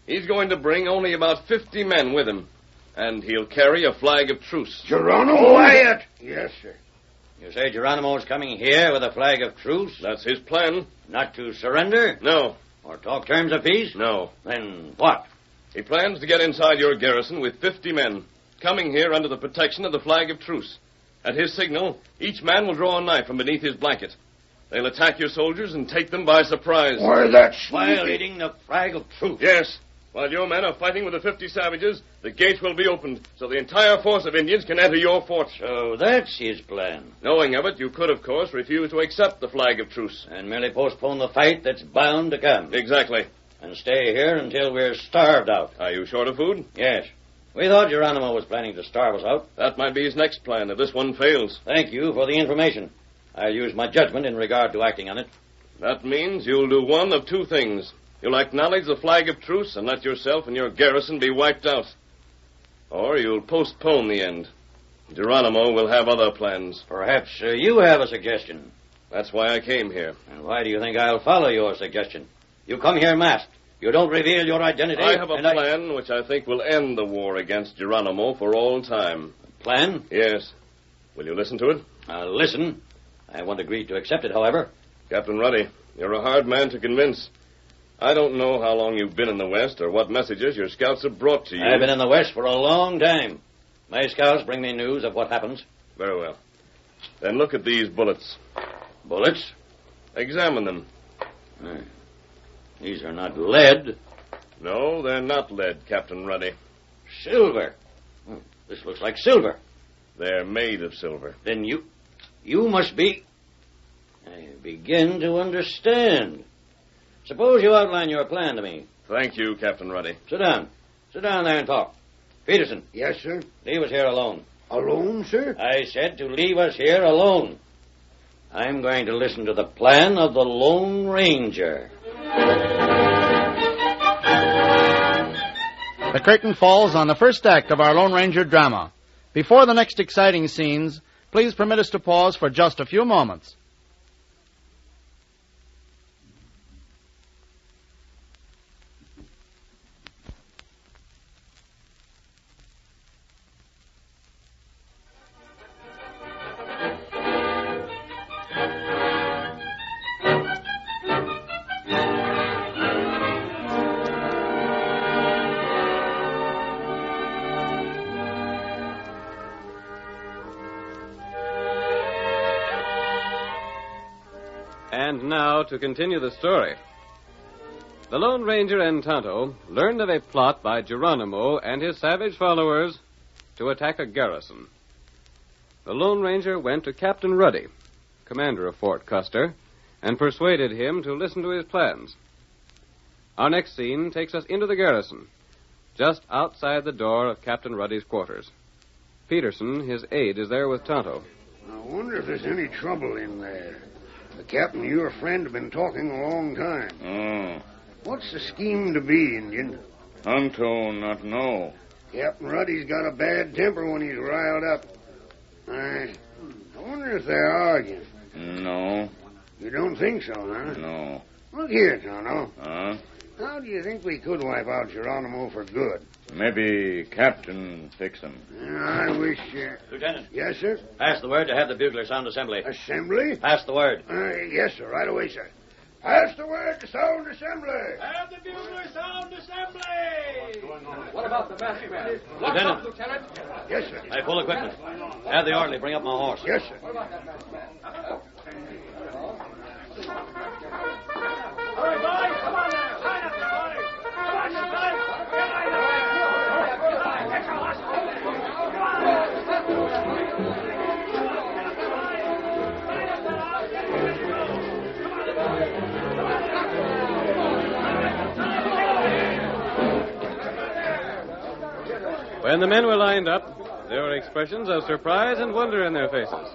Speaker 9: He's going to bring only about 50 men with him. And he'll carry a flag of truce.
Speaker 7: Geronimo? Quiet! Yes, sir.
Speaker 12: You say Geronimo's coming here with a flag of truce?
Speaker 9: That's his plan.
Speaker 12: Not to surrender?
Speaker 9: No.
Speaker 12: Or talk terms of peace?
Speaker 9: No.
Speaker 12: Then what?
Speaker 9: He plans to get inside your garrison with 50 men, coming here under the protection of the flag of truce. At his signal, each man will draw a knife from beneath his blanket. They'll attack your soldiers and take them by surprise.
Speaker 7: Why, that's...
Speaker 12: Violating the flag of truce.
Speaker 9: Yes. While your men are fighting with the 50 savages, the gates will be opened so the entire force of Indians can enter your fort.
Speaker 12: So that's his plan.
Speaker 9: Knowing of it, you could, of course, refuse to accept the flag of truce.
Speaker 12: And merely postpone the fight that's bound to come.
Speaker 9: Exactly.
Speaker 12: And stay here until we're starved out.
Speaker 9: Are you short of food?
Speaker 12: Yes. We thought Geronimo was planning to starve us out.
Speaker 9: That might be his next plan if this one fails.
Speaker 12: Thank you for the information. I'll use my judgment in regard to acting on it.
Speaker 9: That means you'll do one of two things. You'll acknowledge the flag of truce and let yourself and your garrison be wiped out. Or you'll postpone the end. Geronimo will have other plans.
Speaker 12: Perhaps you have a suggestion.
Speaker 9: That's why I came here.
Speaker 12: And why do you think I'll follow your suggestion? You come here masked. You don't reveal your identity.
Speaker 9: I have a plan which I think will end the war against Geronimo for all time.
Speaker 12: A plan?
Speaker 9: Yes. Will you listen to it?
Speaker 12: I'll listen. I won't agree to accept it, however.
Speaker 9: Captain Ruddy, you're a hard man to convince. I don't know how long you've been in the West or what messages your scouts have brought to you.
Speaker 12: I've been in the West for a long time. My scouts bring me news of what happens.
Speaker 9: Very well. Then look at these bullets.
Speaker 12: Bullets?
Speaker 9: Examine them.
Speaker 12: These are not lead.
Speaker 9: No, they're not lead, Captain Ruddy.
Speaker 12: Silver. This looks like silver.
Speaker 9: They're made of silver.
Speaker 12: Then you must be... I begin to understand. Suppose you outline your plan to me.
Speaker 9: Thank you, Captain Ruddy.
Speaker 12: Sit down. Sit down there and talk. Peterson.
Speaker 7: Yes, sir?
Speaker 12: Leave us here alone.
Speaker 7: Alone, sir?
Speaker 12: I said to leave us here alone. I'm going to listen to the plan of the Lone Ranger.
Speaker 22: The curtain falls on the first act of our Lone Ranger drama. Before the next exciting scenes, please permit us to pause for just a few moments.
Speaker 17: And now to continue the story. The Lone Ranger and Tonto learned of a plot by Geronimo and his savage followers to attack a garrison. the Lone Ranger went to Captain Ruddy, commander of Fort Custer, and persuaded him to listen to his plans. Our next scene takes us into the garrison, just outside the door of Captain Ruddy's quarters. Peterson, his aide, is there with Tonto.
Speaker 7: I wonder if there's any trouble in there. The captain and your friend have been talking a long time.
Speaker 21: Oh.
Speaker 7: What's the scheme to be, Indian?
Speaker 21: Tonto not know.
Speaker 7: Captain Ruddy's got a bad temper when he's riled up. I wonder if they're arguing.
Speaker 21: No.
Speaker 7: You don't think so, huh?
Speaker 21: No.
Speaker 7: Look here, Tonto.
Speaker 21: Huh?
Speaker 7: How do you think we could wipe out Geronimo for good?
Speaker 21: Maybe Captain fix him.
Speaker 7: I wish...
Speaker 16: Lieutenant.
Speaker 7: Yes, sir?
Speaker 16: Pass the word to have the bugler sound assembly.
Speaker 7: Assembly?
Speaker 16: Pass the word.
Speaker 7: Yes, sir. Right away, sir. Pass the word to sound assembly.
Speaker 16: Have the bugler sound assembly.
Speaker 3: What about the masked man?
Speaker 16: Lieutenant.
Speaker 3: Lieutenant.
Speaker 7: Yes, sir.
Speaker 16: Hey, full equipment. Have the orderly bring up my horse.
Speaker 7: Yes, sir.
Speaker 3: What about that masked man?
Speaker 11: All right, boys, come on now. Line up, boys. Come on, you guys. Get line up. Get your horse.
Speaker 17: When the men were lined up, there were expressions of surprise and wonder in their faces.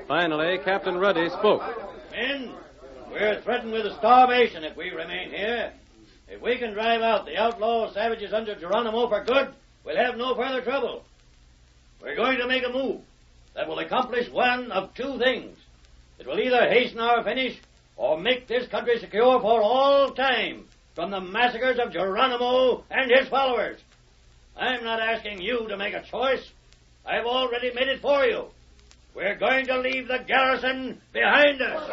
Speaker 17: Finally, Captain Ruddy spoke.
Speaker 16: Men, we're threatened with starvation if we remain here. If we can drive out the outlaw savages under Geronimo for good, we'll have no further trouble. We're going to make a move that will accomplish one of two things. It will either hasten our finish or make this country secure for all time from the massacres of Geronimo and his followers. I'm not asking you to make a choice. I've already made it for you. We're going to leave the garrison behind us.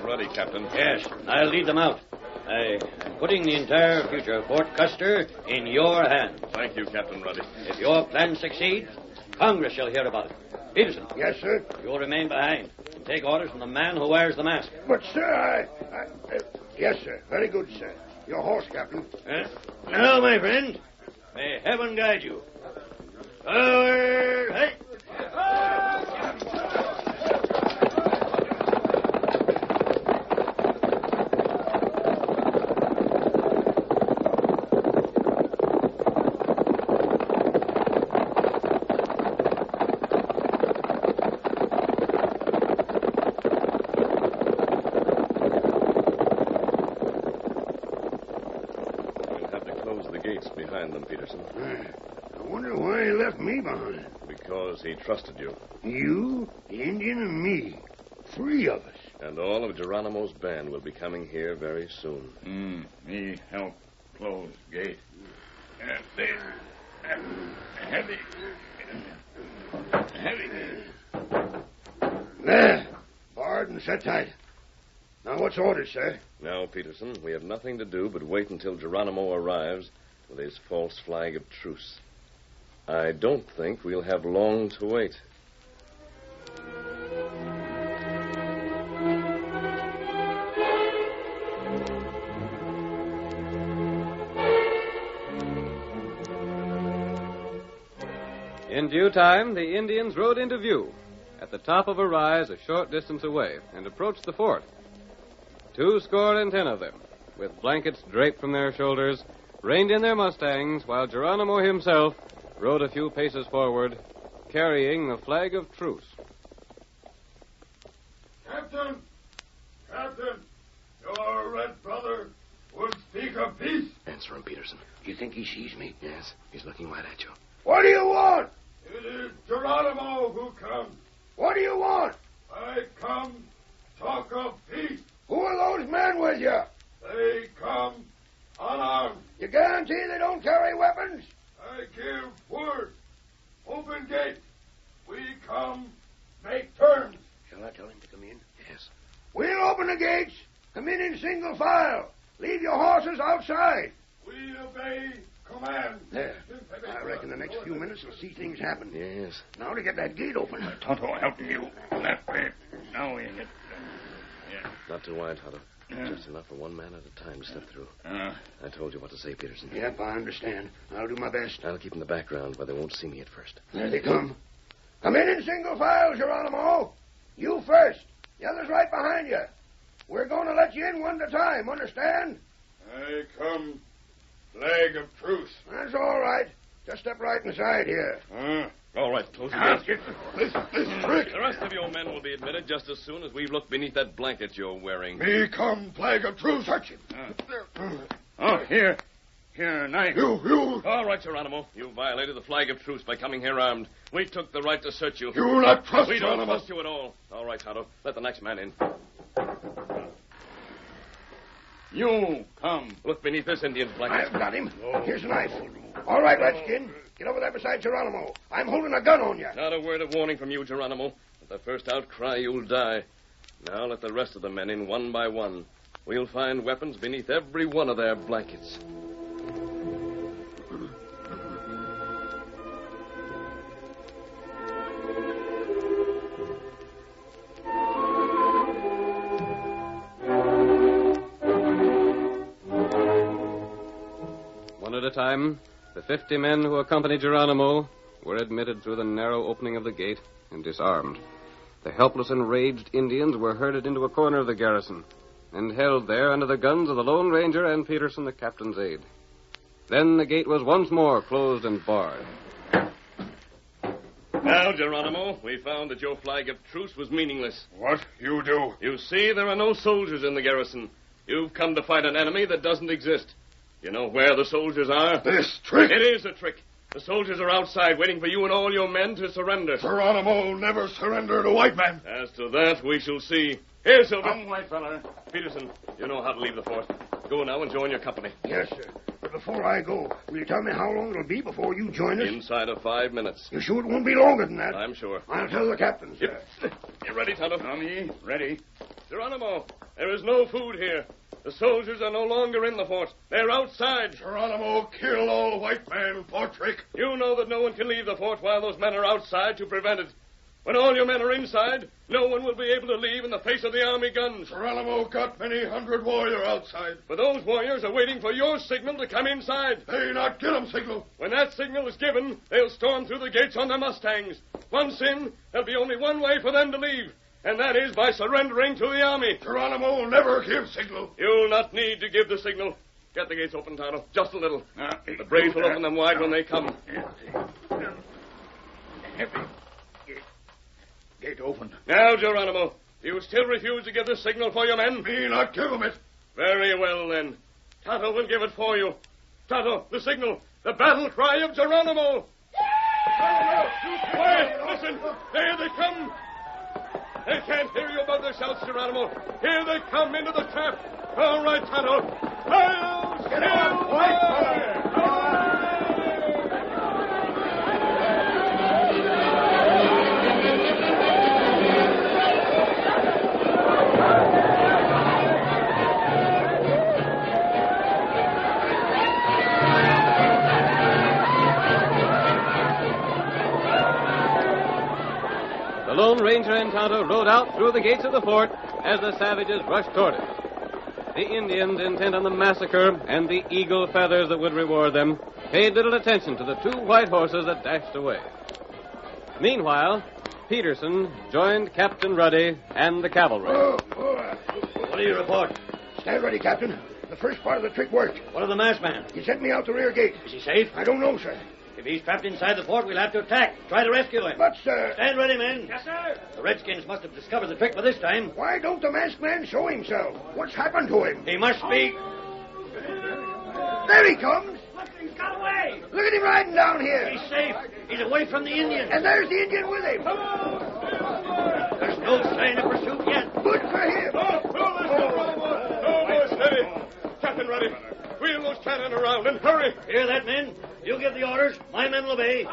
Speaker 6: Ready, Captain.
Speaker 16: Yes, I'll lead them out. I'm putting the entire future of Fort Custer in your hands.
Speaker 6: Thank you, Captain Ruddy.
Speaker 16: If your plan succeeds, Congress shall hear about it. Peterson.
Speaker 7: Yes, sir?
Speaker 16: You'll remain behind and take orders from the man who wears the mask.
Speaker 7: But, sir, yes, sir. Very good, sir. Your horse, Captain.
Speaker 16: Now, my friend, may heaven guide you. Forward, hey!
Speaker 6: Behind them, Peterson.
Speaker 7: I wonder why he left me behind.
Speaker 6: Because he trusted you.
Speaker 7: You, the Indian, and me. 3 of us.
Speaker 6: And all of Geronimo's band will be coming here very soon.
Speaker 21: Me help close gate. Heavy.
Speaker 7: There. Barred and set tight. Now, what's orders, sir?
Speaker 6: Now, Peterson, we have nothing to do but wait until Geronimo arrives with his false flag of truce. I don't think we'll have long to wait.
Speaker 17: In due time, the Indians rode into view at the top of a rise a short distance away and approached the fort. 210 of them, with blankets draped from their shoulders, reined in their Mustangs, while Geronimo himself rode a few paces forward, carrying the flag of truce.
Speaker 11: Captain! Captain! Your red brother would speak of peace.
Speaker 5: Answer him, Peterson. Do you think he sees me? Yes. He's looking right at you.
Speaker 7: What do you want?
Speaker 11: It is Geronimo who comes.
Speaker 7: What do you want?
Speaker 11: I come talk of peace.
Speaker 7: Who are those men with you?
Speaker 11: They come unarmed.
Speaker 7: You guarantee they don't carry weapons?
Speaker 11: I give word. Open gate. We come make terms.
Speaker 5: Shall I tell him to come in? Yes.
Speaker 7: We'll open the gates. Come in single file.
Speaker 11: Leave your horses outside.
Speaker 21: We obey command.
Speaker 11: There. I reckon the next few minutes we'll see things happen.
Speaker 6: Yes.
Speaker 11: Now to get that gate open.
Speaker 8: Tonto, helping you. That way. Now we get... Yeah.
Speaker 6: Not too wide, Tonto. Just enough for one man at a time to step through. I told you what to say, Peterson.
Speaker 11: Yep, I understand. I'll do my best.
Speaker 6: I'll keep in the background where they won't see me at first.
Speaker 11: There they come. Come in single file, Geronimo. You first. The others right behind you. We're going to let you in one at a time, understand?
Speaker 21: I come. Flag of truce.
Speaker 11: That's all right. Just step right inside here.
Speaker 9: All right, close
Speaker 21: Now,
Speaker 9: again.
Speaker 21: this trick.
Speaker 9: The rest of your men will be admitted just as soon as we've looked beneath that blanket you're wearing.
Speaker 21: Me come, flag of truce. Touch him.
Speaker 8: Oh, here. Here, knife.
Speaker 21: You.
Speaker 9: All right, Geronimo. You violated the flag of truce by coming here armed. We took the right to search you.
Speaker 21: You not trust
Speaker 9: We don't
Speaker 21: Geronimo.
Speaker 9: trust you at all. All right, Tonto. Let the next man in.
Speaker 8: You come.
Speaker 9: Look beneath this Indian's blanket.
Speaker 11: I've got him. Here's a knife. All right, Redskin. Get over there beside Geronimo. I'm holding a gun on you.
Speaker 9: Not a word of warning from you, Geronimo. At the first outcry, you'll die. Now let the rest of the men in one by one. We'll find weapons beneath every one of their blankets.
Speaker 17: One at a time, the 50 men who accompanied Geronimo were admitted through the narrow opening of the gate and disarmed. The helpless, enraged Indians were herded into a corner of the garrison and held there under the guns of the Lone Ranger and Peterson, the captain's aide. Then the gate was once more closed and barred.
Speaker 9: Now, Geronimo, we found that your flag of truce was meaningless.
Speaker 21: What you do?
Speaker 9: You see, there are no soldiers in the garrison. You've come to fight an enemy that doesn't exist. You know where the soldiers are?
Speaker 21: This trick.
Speaker 9: It is a trick. The soldiers are outside waiting for you and all your men to surrender.
Speaker 21: Geronimo never surrender to white man.
Speaker 9: As to that, we shall see. Here, Silver.
Speaker 8: Come, white fella.
Speaker 9: Peterson, you know how to leave the fort. Go now and join your company.
Speaker 11: Yes, sir. But before I go, will you tell me how long it'll be before you join us?
Speaker 9: Inside of 5 minutes.
Speaker 11: You sure it won't be longer than that?
Speaker 9: I'm sure.
Speaker 11: I'll tell the captain, sir.
Speaker 9: You ready, Tonto?
Speaker 8: Tommy, ready.
Speaker 9: Geronimo, there is no food here. The soldiers are no longer in the fort. They're outside.
Speaker 21: Geronimo kill all white man for trick.
Speaker 9: You know that no one can leave the fort while those men are outside to prevent it. When all your men are inside, no one will be able to leave in the face of the army guns.
Speaker 21: Geronimo got many hundred warrior outside.
Speaker 9: But those warriors are waiting for your signal to come inside.
Speaker 21: They not get 'em signal.
Speaker 9: When that signal is given, they'll storm through the gates on their Mustangs. Once in, there'll be only one way for them to leave, and that is by surrendering to the army.
Speaker 21: Geronimo will never give signal.
Speaker 9: You'll not need to give the signal. Get the gates open, Tonto. Just a little. The braves will open them wide when they come.
Speaker 21: Gate open.
Speaker 9: Now, Geronimo, you still refuse to give the signal for your men?
Speaker 21: Me not give 'em it.
Speaker 9: Very well, then. Tonto will give it for you. Tonto, the signal. The battle cry of Geronimo. Quiet! Listen! There they come! They can't hear you above the shouts, Geronimo. Here they come into the trap. All right, Tonto. Hail!
Speaker 21: Get on, white fire!
Speaker 17: The Lone Ranger and Tonto rode out through the gates of the fort as the savages rushed toward it. The Indians, intent on the massacre and the eagle feathers that would reward them, paid little attention to the 2 white horses that dashed away. Meanwhile, Peterson joined Captain Ruddy and the cavalry.
Speaker 16: What do you report?
Speaker 11: Stand ready, Captain. The first part of the trick worked.
Speaker 16: What of the masked man?
Speaker 11: He sent me out the rear gate.
Speaker 16: Is he safe?
Speaker 11: I don't know, sir.
Speaker 16: If he's trapped inside the fort, we'll have to attack. Try to rescue him.
Speaker 11: But, sir...
Speaker 16: Stand ready, men.
Speaker 11: Yes, sir.
Speaker 16: The Redskins must have discovered the trick by this time.
Speaker 11: Why don't the masked man show himself? What's happened to him?
Speaker 16: He must speak.
Speaker 11: There he comes.
Speaker 16: He's got away.
Speaker 11: Look at him riding down here.
Speaker 16: He's safe. He's away from the Indians.
Speaker 11: And there's the Indian with him.
Speaker 16: There's no sign of pursuit yet.
Speaker 11: Good for him.
Speaker 9: Oh, steady. Captain Ruddy, wheel those cannon around and hurry.
Speaker 16: Hear that, men? You give the orders. My men will obey.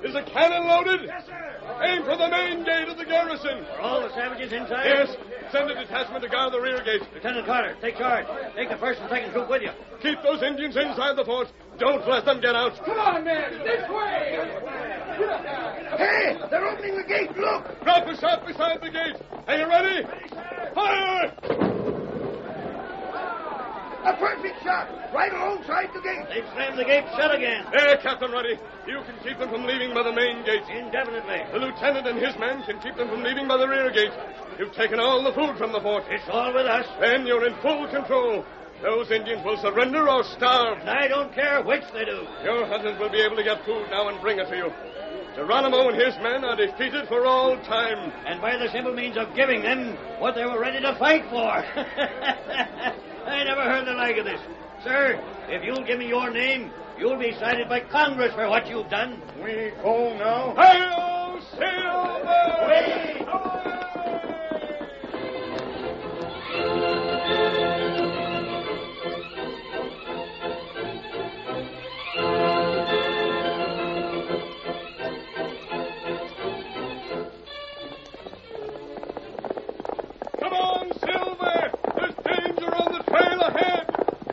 Speaker 9: Is the cannon loaded?
Speaker 16: Yes, sir.
Speaker 9: Aim for the main gate of the garrison.
Speaker 16: Are all the savages inside?
Speaker 9: Yes. Send a detachment to guard the rear gate.
Speaker 16: Lieutenant Carter, take charge. Take the first and second troop with you.
Speaker 9: Keep those Indians inside the fort. Don't let them get out.
Speaker 11: Come on, men. This way.
Speaker 1: Hey, they're opening the gate. Look.
Speaker 9: Drop a shot beside the gate. Are you ready? Fire!
Speaker 1: A perfect shot. Right alongside the gate.
Speaker 16: They've slammed the gate shut again.
Speaker 9: There, Captain Ruddy. You can keep them from leaving by the main gate.
Speaker 16: Indefinitely.
Speaker 9: The lieutenant and his men can keep them from leaving by the rear gate. You've taken all the food from the fort.
Speaker 16: It's all with us.
Speaker 9: Then you're in full control. Those Indians will surrender or starve.
Speaker 16: And I don't care which they do.
Speaker 9: Your hunters will be able to get food now and bring it to you. Geronimo and his men are defeated for all time.
Speaker 16: And by the simple means of giving them what they were ready to fight for. I never heard the like of this. Sir, if you'll give me your name, you'll be cited by Congress for what you've done.
Speaker 11: We go now.
Speaker 9: Hail, Silver!
Speaker 16: Wait!
Speaker 9: Come on, Silver! There's danger on the trail ahead!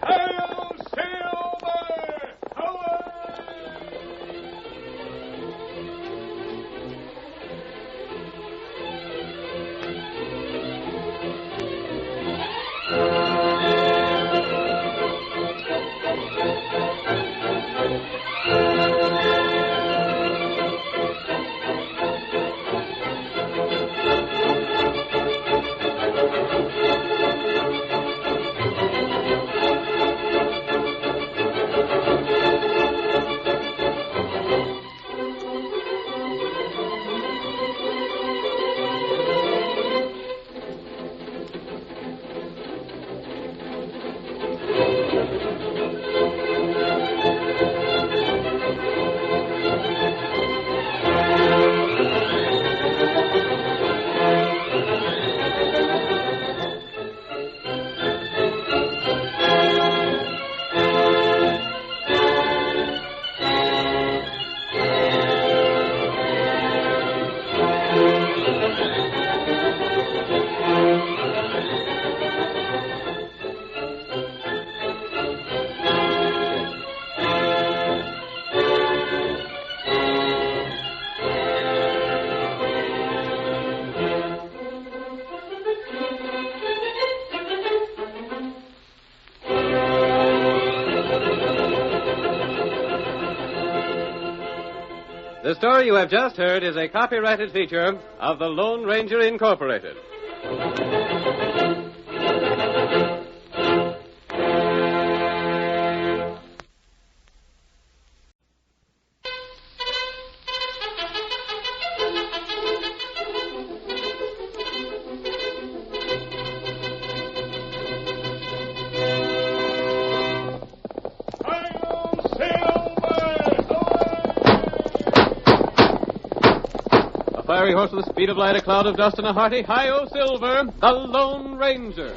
Speaker 9: Hail, Silver!
Speaker 17: The story you have just heard is a copyrighted feature of the Lone Ranger Incorporated. Fiery horse with the speed of light, a cloud of dust, and a hearty hi-yo Silver, the Lone Ranger.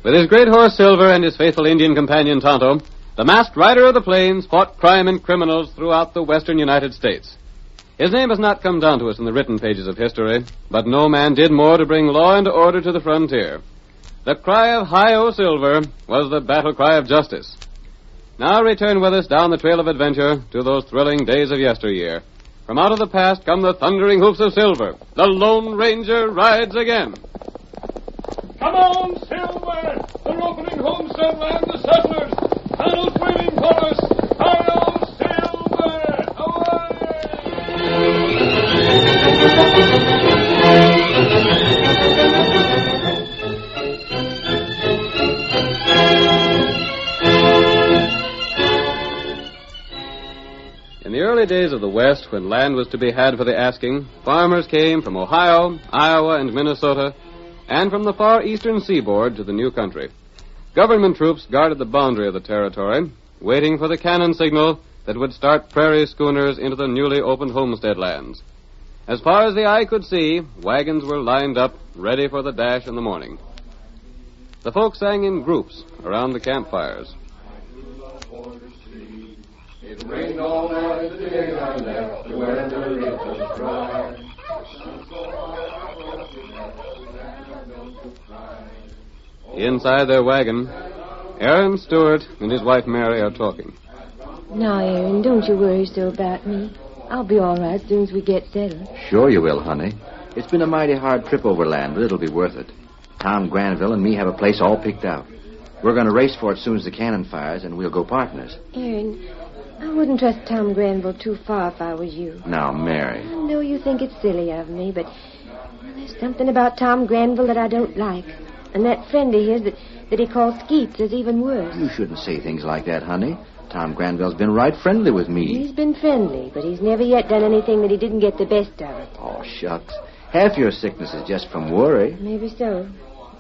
Speaker 17: With his great horse Silver and his faithful Indian companion Tonto, the masked rider of the plains fought crime and criminals throughout the western United States. His name has not come down to us in the written pages of history, but no man did more to bring law and order to the frontier. The cry of Hi-Yo Silver was the battle cry of justice. Now return with us down the trail of adventure to those thrilling days of yesteryear. From out of the past come the thundering hoofs of Silver. The Lone Ranger rides again.
Speaker 13: Come on, Silver! They're opening homestead land, the settlers! Tunnel's waiting for us! Hi-Yo Silver!
Speaker 17: In the early days of the West, when land was to be had for the asking, farmers came from Ohio, Iowa, and Minnesota, and from the far eastern seaboard to the new country. Government troops guarded the boundary of the territory, waiting for the cannon signal that would start prairie schooners into the newly opened homestead lands. As far as the eye could see, wagons were lined up, ready for the dash in the morning. The folks sang in groups around the campfires.
Speaker 11: It rained all night, the day I left, when the river cried.
Speaker 17: Inside their wagon, Aaron Stewart and his wife Mary are talking.
Speaker 10: Now, Aaron, don't you worry so about me. I'll be all right as soon as we get settled.
Speaker 12: Sure you will, honey. It's been a mighty hard trip overland, but it'll be worth it. Tom Granville and me have a place all picked out. We're going to race for it as soon as the cannon fires, and we'll go partners.
Speaker 10: Aaron, I wouldn't trust Tom Granville too far if I was you.
Speaker 12: Now, Mary.
Speaker 10: I know you think it's silly of me, but there's something about Tom Granville that I don't like. And that friend of his that he calls Skeets is even worse.
Speaker 12: You shouldn't say things like that, honey. Tom Granville's been right friendly with me.
Speaker 10: He's been friendly, but he's never yet done anything that he didn't get the best of it.
Speaker 12: Oh, shucks. Half your sickness is just from worry.
Speaker 10: Maybe so.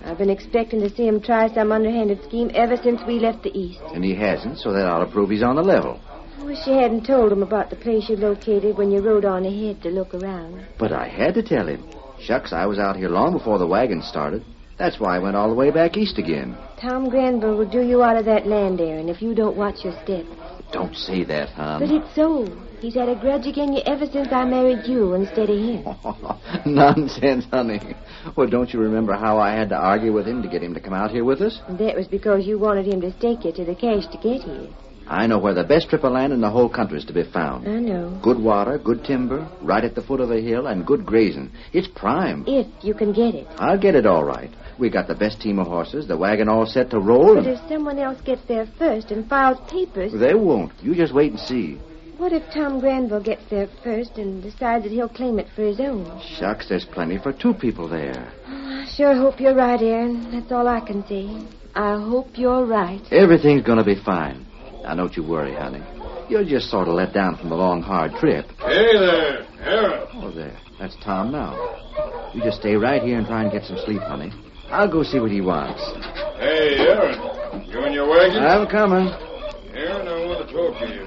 Speaker 10: I've been expecting to see him try some underhanded scheme ever since we left the East.
Speaker 12: And he hasn't, so that ought to prove he's on the level.
Speaker 10: I wish you hadn't told him about the place you located when you rode on ahead to look around.
Speaker 12: But I had to tell him. Shucks, I was out here long before the wagon started. That's why I went all the way back east again.
Speaker 10: Tom Granville will do you out of that land, Aaron, if you don't watch your steps.
Speaker 12: Don't say that, Tom.
Speaker 10: But it's so. He's had a grudge against you ever since I married you instead of him.
Speaker 12: Nonsense, honey. Well, don't you remember how I had to argue with him to get him to come out here with us?
Speaker 10: And that was because you wanted him to stake you to the cash to get here.
Speaker 12: I know where the best strip of land in the whole country is to be found.
Speaker 10: I know.
Speaker 12: Good water, good timber, right at the foot of the hill, and good grazing. It's prime.
Speaker 10: If you can get it.
Speaker 12: I'll get it all right. We got the best team of horses, the wagon all set to roll.
Speaker 10: But if someone else gets there first and files papers...
Speaker 12: They won't. You just wait and see.
Speaker 10: What if Tom Granville gets there first and decides that he'll claim it for his own?
Speaker 12: Shucks, there's plenty for two people there.
Speaker 10: Oh, I sure hope you're right, Aaron. That's all I can say. I hope you're right.
Speaker 12: Everything's going to be fine. Now, don't you worry, honey. You're just sort of let down from the long, hard trip.
Speaker 13: Hey there, Aaron.
Speaker 12: Oh, there. That's Tom now. You just stay right here and try and get some sleep, honey. I'll go see what he wants.
Speaker 13: Hey, Aaron. You in your wagon?
Speaker 12: I'm coming.
Speaker 13: Aaron, I want to talk to you.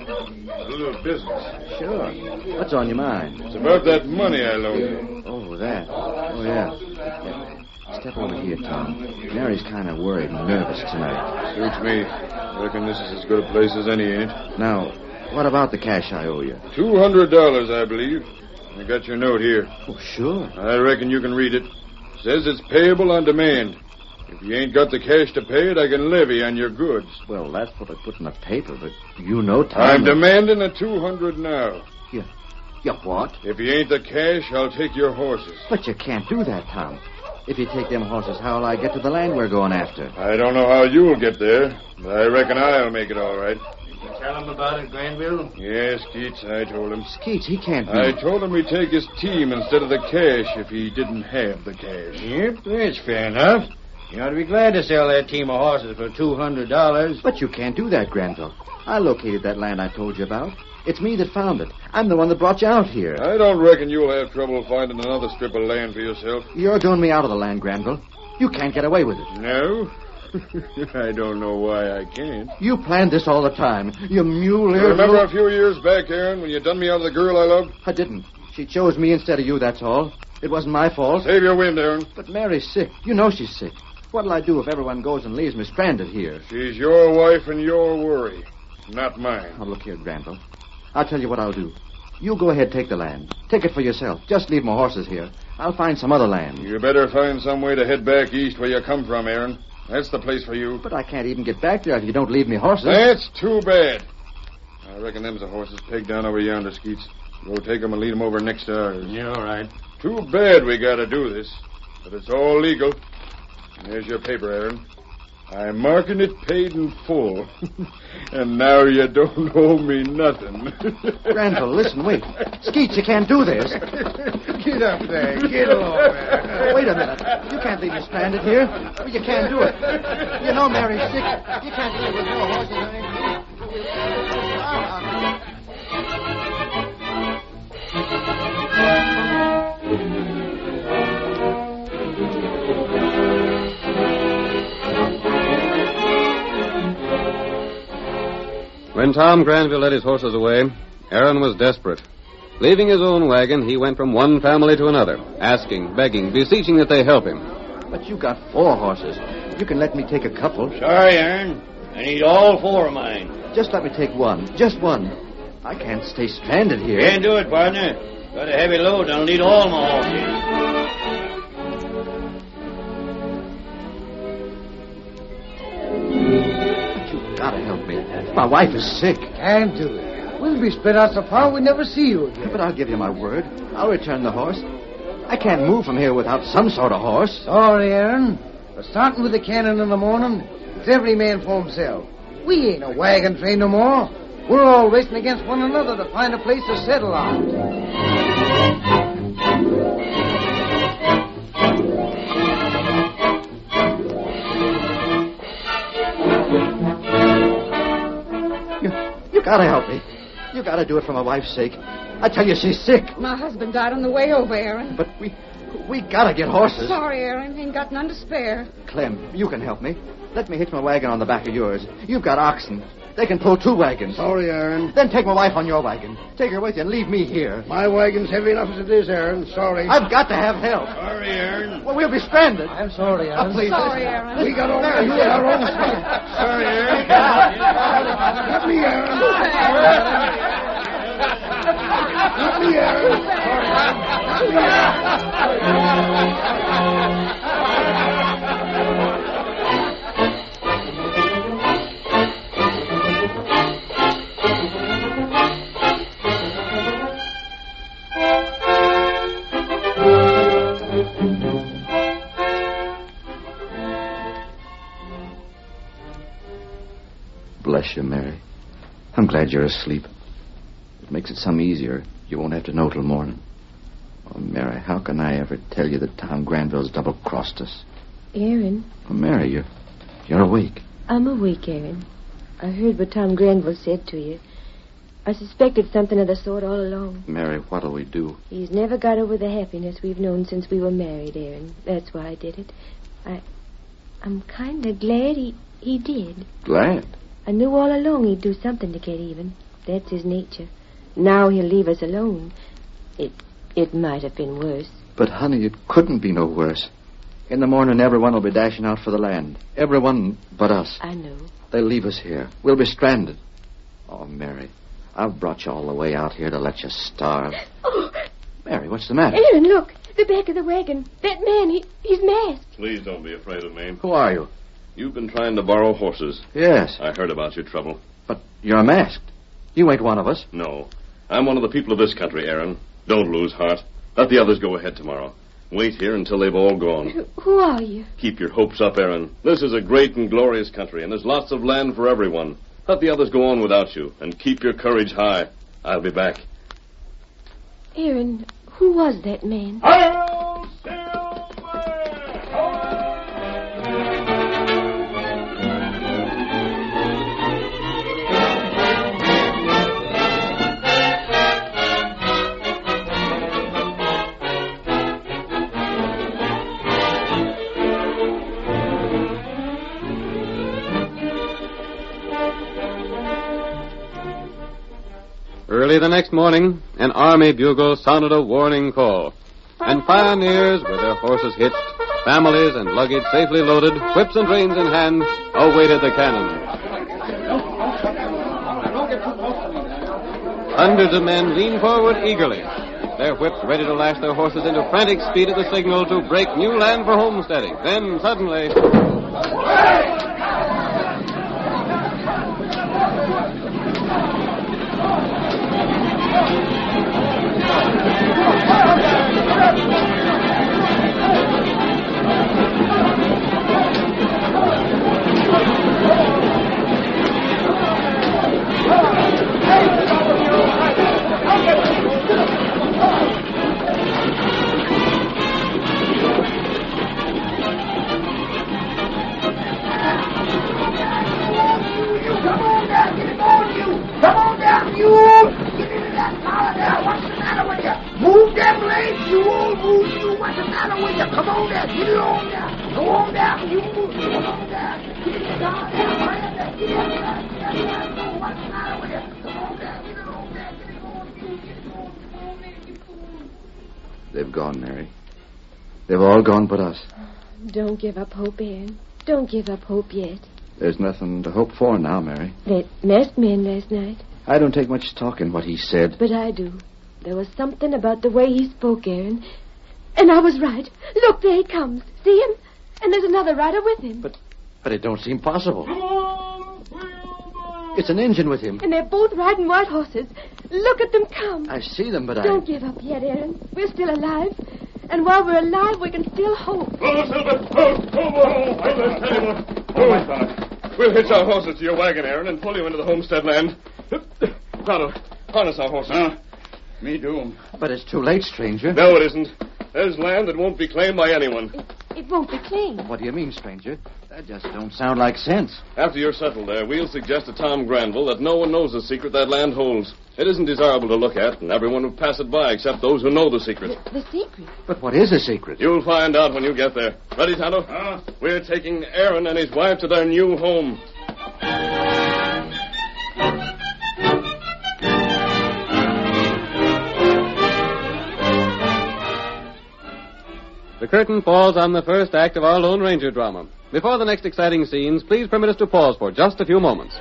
Speaker 13: A little business.
Speaker 12: Sure. What's on your mind?
Speaker 13: It's about that money I loaned you.
Speaker 12: Oh, that. Oh, yeah. Step over here, Tom. Mary's kind of worried and nervous tonight.
Speaker 13: Suits me. I reckon this is as good a place as any, ain't?
Speaker 12: Now, what about the cash I owe you?
Speaker 13: $200, I believe. I got your note here.
Speaker 12: Oh, sure.
Speaker 13: I reckon you can read it. Says it's payable on demand. If you ain't got the cash to pay it, I can levy on your goods.
Speaker 12: Well, that's what I put in the paper, but you know, Tom...
Speaker 13: I'm demanding the $200 now.
Speaker 12: You what?
Speaker 13: If you ain't the cash, I'll take your horses.
Speaker 12: But you can't do that, Tom. If you take them horses, how'll I get to the land we're going after?
Speaker 13: I don't know how you'll get there, but I reckon I'll make it all right.
Speaker 16: Did you tell him about it, Granville?
Speaker 13: Yes, Skeets, I told him.
Speaker 12: Skeets, he can't be...
Speaker 13: I told him he'd take his team instead of the cash if he didn't have the cash.
Speaker 8: Yep, that's fair enough. You ought to be glad to sell that team of horses for $200.
Speaker 12: But you can't do that, Granville. I located that land I told you about. It's me that found it. I'm the one that brought you out here.
Speaker 13: I don't reckon you'll have trouble finding another strip of land for yourself.
Speaker 12: You're doing me out of the land, Granville. You can't get away with it.
Speaker 13: No? I don't know why I can't.
Speaker 12: You planned this all the time. You mule-eared...
Speaker 13: Remember a few years back, Aaron, when you done me out of the girl I loved?
Speaker 12: I didn't. She chose me instead of you, that's all. It wasn't my fault.
Speaker 13: Save your wind, Aaron.
Speaker 12: But Mary's sick. You know she's sick. What'll I do if everyone goes and leaves me stranded here?
Speaker 21: She's your wife and your worry, not mine.
Speaker 12: Oh, look here, Granville. I'll tell you what I'll do. You go ahead, take the land. Take it for yourself. Just leave my horses here. I'll find some other land.
Speaker 21: You better find some way to head back east where you come from, Aaron. That's the place for you.
Speaker 12: But I can't even get back there if you don't leave me horses.
Speaker 21: That's too bad. I reckon them's the horses pegged down over yonder, Skeets. Go take them and lead them over next to ours.
Speaker 8: Yeah, all right.
Speaker 21: Too bad we gotta do this. But it's all legal. Here's your paper, Aaron. I'm marking it paid in full. And now you don't owe me nothing.
Speaker 12: Granville, listen, wait. Skeets, you can't do this.
Speaker 21: Get up there. Get along there.
Speaker 12: Wait a minute. You can't leave me stranded here. You can't do it. You know Mary's sick. You can't leave with no horses or anything.
Speaker 17: When Tom Granville led his horses away, Aaron was desperate. Leaving his own wagon, he went from one family to another, asking, begging, beseeching that they help him.
Speaker 12: But you got 4 horses. You can let me take a couple.
Speaker 16: Sorry, Aaron. I need all 4 of mine.
Speaker 12: Just let me take one. Just one. I can't stay stranded here.
Speaker 16: Can't do it, partner. Got a heavy load. I'll need all my horses.
Speaker 12: Gotta help me. My wife is sick.
Speaker 15: Can't do it. We'll be spread out so far we'll never see you again.
Speaker 12: But I'll give you my word. I'll return the horse. I can't move from here without some sort of horse.
Speaker 15: Sorry, Aaron. But starting with the cannon in the morning, it's every man for himself. We ain't a wagon train no more. We're all racing against one another to find a place to settle on.
Speaker 12: You gotta help me. You gotta do it for my wife's sake. I tell you, she's sick.
Speaker 20: My husband died on the way over, Aaron.
Speaker 12: But we gotta get horses.
Speaker 20: Sorry, Aaron. Ain't got none to spare.
Speaker 12: Clem, you can help me. Let me hitch my wagon on the back of yours. You've got oxen. They can pull 2 wagons.
Speaker 21: Sorry, Aaron.
Speaker 12: Then take my wife on your wagon. Take her with you and leave me here.
Speaker 21: My wagon's heavy enough as it is, Aaron. Sorry.
Speaker 12: I've got to have help.
Speaker 16: Sorry, Aaron.
Speaker 12: Well, we'll be stranded.
Speaker 15: I'm sorry, Aaron.
Speaker 12: Please.
Speaker 20: Sorry, Aaron.
Speaker 21: We got all that you our own stuff. Sorry, Aaron. Help me, Aaron. Help me, Aaron.
Speaker 12: Bless you, Mary. I'm glad you're asleep. It makes it some easier. You won't have to know till morning. Oh, Mary, how can I ever tell you that Tom Granville's double-crossed us?
Speaker 10: Aaron?
Speaker 12: Oh, Mary, you're awake.
Speaker 10: I'm awake, Aaron. I heard what Tom Granville said to you. I suspected something of the sort all along.
Speaker 12: Mary, what'll we do?
Speaker 10: He's never got over the happiness we've known since we were married, Aaron. That's why I did it. I'm kind of glad he did.
Speaker 12: Glad?
Speaker 10: I knew all along he'd do something to get even. That's his nature. Now he'll leave us alone. It might have been worse.
Speaker 12: But, honey, it couldn't be no worse. In the morning, everyone will be dashing out for the land. Everyone but us.
Speaker 10: I know.
Speaker 12: They'll leave us here. We'll be stranded. Oh, Mary, I've brought you all the way out here to let you starve.
Speaker 10: Oh!
Speaker 12: Mary, what's the matter?
Speaker 10: Aaron, look. The back of the wagon. That man, he's masked.
Speaker 9: Please don't be afraid of me.
Speaker 12: Who are you?
Speaker 9: You've been trying to borrow horses.
Speaker 12: Yes.
Speaker 9: I heard about your trouble.
Speaker 12: But you're masked. You ain't one of us.
Speaker 9: No. I'm one of the people of this country, Aaron. Don't lose heart. Let the others go ahead tomorrow. Wait here until they've all gone.
Speaker 10: Who are you?
Speaker 9: Keep your hopes up, Aaron. This is a great and glorious country, and there's lots of land for everyone. Let the others go on without you, and keep your courage high. I'll be back.
Speaker 10: Aaron, who was that man?
Speaker 13: I'll Silver!
Speaker 17: Early the next morning, an army bugle sounded a warning call, and pioneers, with their horses hitched, Families and luggage safely loaded, whips and reins in hand, awaited the cannon. Hundreds of men leaned forward eagerly, their whips ready to lash their horses into frantic speed at the signal to break new land for homesteading. Then, suddenly...
Speaker 1: Move them legs, you old move you. What's the matter with you? Come on there, get it on there. Go on down, you move. Come on there. Get it down there, hurry up there. Get it on there, get it on there. What's the matter with you? Come on there, get it on there, get it on you, get it on, come on there, you fool.
Speaker 12: They've gone, Mary. They've all gone but us.
Speaker 10: Don't give up hope, Aaron. Don't give up hope yet.
Speaker 12: There's nothing to hope for now, Mary.
Speaker 10: That masked man last night.
Speaker 12: I don't take much stock in what he said.
Speaker 10: But I do. There was something about the way he spoke, Aaron. And I was right. Look, there he comes. See him? And there's another rider with him.
Speaker 12: But it don't seem possible. It's an engine with him.
Speaker 10: And they're both riding white horses. Look at them come.
Speaker 12: I see them, but
Speaker 10: Don't give up yet, Aaron. We're still alive. And while we're alive, we can still hope.
Speaker 9: Oh, Silver! Oh, my God. We'll hitch our horses to your wagon, Aaron, and pull you into the homestead land. Tonto, harness our horses.
Speaker 8: Me do 'em.
Speaker 12: But it's too late, stranger.
Speaker 9: No, it isn't. There's land that won't be claimed by anyone.
Speaker 10: It won't be claimed.
Speaker 12: What do you mean, stranger? That just don't sound like sense.
Speaker 9: After you're settled there, we'll suggest to Tom Granville that no one knows the secret that land holds. It isn't desirable to look at, and everyone will pass it by except those who know the secret.
Speaker 10: The secret?
Speaker 12: But what is the secret?
Speaker 9: You'll find out when you get there. Ready, Tonto? We're taking Aaron and his wife to their new home.
Speaker 17: The curtain falls on the first act of our Lone Ranger drama. Before the next exciting scenes, please permit us to pause for just a few moments.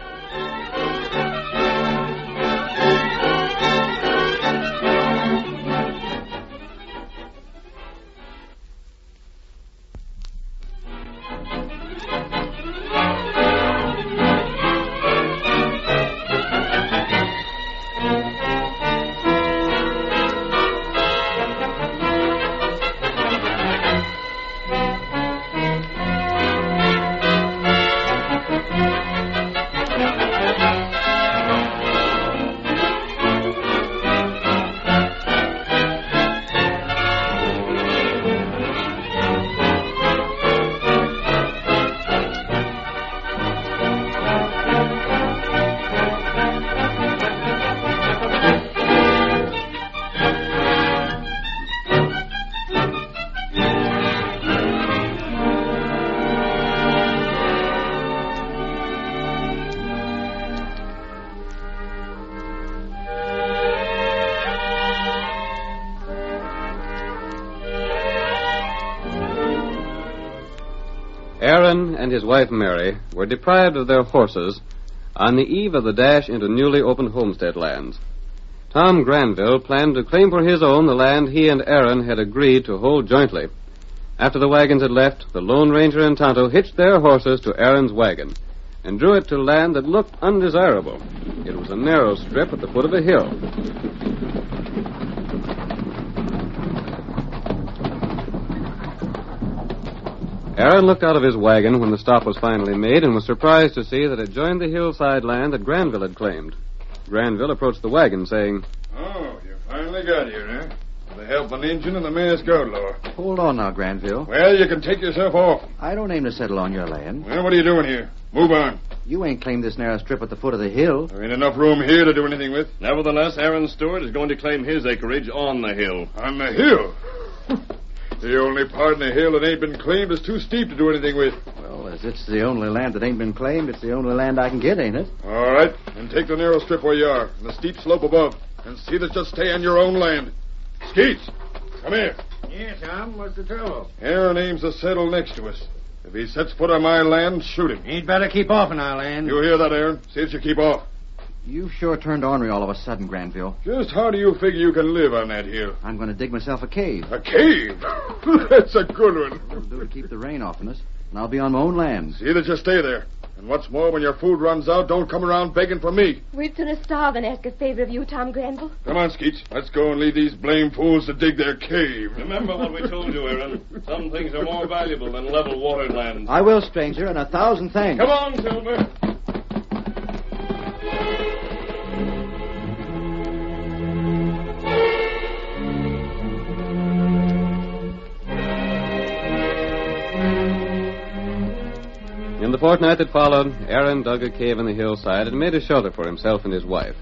Speaker 17: Aaron and his wife Mary were deprived of their horses on the eve of the dash into newly opened homestead lands. Tom Granville planned to claim for his own the land he and Aaron had agreed to hold jointly. After the wagons had left, the Lone Ranger and Tonto hitched their horses to Aaron's wagon and drew it to land that looked undesirable. It was a narrow strip at the foot of a hill. Aaron looked out of his wagon when the stop was finally made and was surprised to see that it joined the hillside land that Granville had claimed. Granville approached the wagon, saying,
Speaker 21: "Oh, you finally got here, huh? With the help of an engine and the masked outlaw.
Speaker 12: Hold on now, Granville.
Speaker 21: Well, you can take yourself off.
Speaker 12: I don't aim to settle on your land.
Speaker 21: Well, what are you doing here? Move on.
Speaker 12: You ain't claimed this narrow strip at the foot of the hill.
Speaker 21: There ain't enough room here to do anything with.
Speaker 9: Nevertheless, Aaron Stewart is going to claim his acreage on the hill.
Speaker 21: On the hill? The only part in the hill that ain't been claimed is too steep to do anything with.
Speaker 12: Well, as it's the only land that ain't been claimed, it's the only land I can get, ain't it?
Speaker 21: All right, then take the narrow strip where you are, and the steep slope above, and see that you stay on your own land. Skeets, come here.
Speaker 8: Yeah, Tom. What's the trouble?
Speaker 21: Aaron aims to settle next to us. If he sets foot on my land, shoot him.
Speaker 8: He'd better keep off on our land.
Speaker 21: You hear that, Aaron? See that you keep off.
Speaker 12: You've sure turned ornery all of a sudden, Granville.
Speaker 21: Just how do you figure you can live on that hill?
Speaker 12: I'm going to dig myself a cave.
Speaker 21: A cave? That's a good one.
Speaker 12: It'll do to keep the rain off on us, and I'll be on my own land.
Speaker 21: See that you stay there. And what's more, when your food runs out, don't come around begging for me.
Speaker 10: We'd sooner starve than ask a favor of you, Tom Granville.
Speaker 21: Come on, Skeets. Let's go and leave these blame fools to dig their cave.
Speaker 6: Remember what we told you, Aaron. Some things are more valuable than level watered land.
Speaker 12: I will, stranger, and 1,000 thanks.
Speaker 6: Come on, Silver.
Speaker 17: In the fortnight that followed, Aaron dug a cave in the hillside and made a shelter for himself and his wife.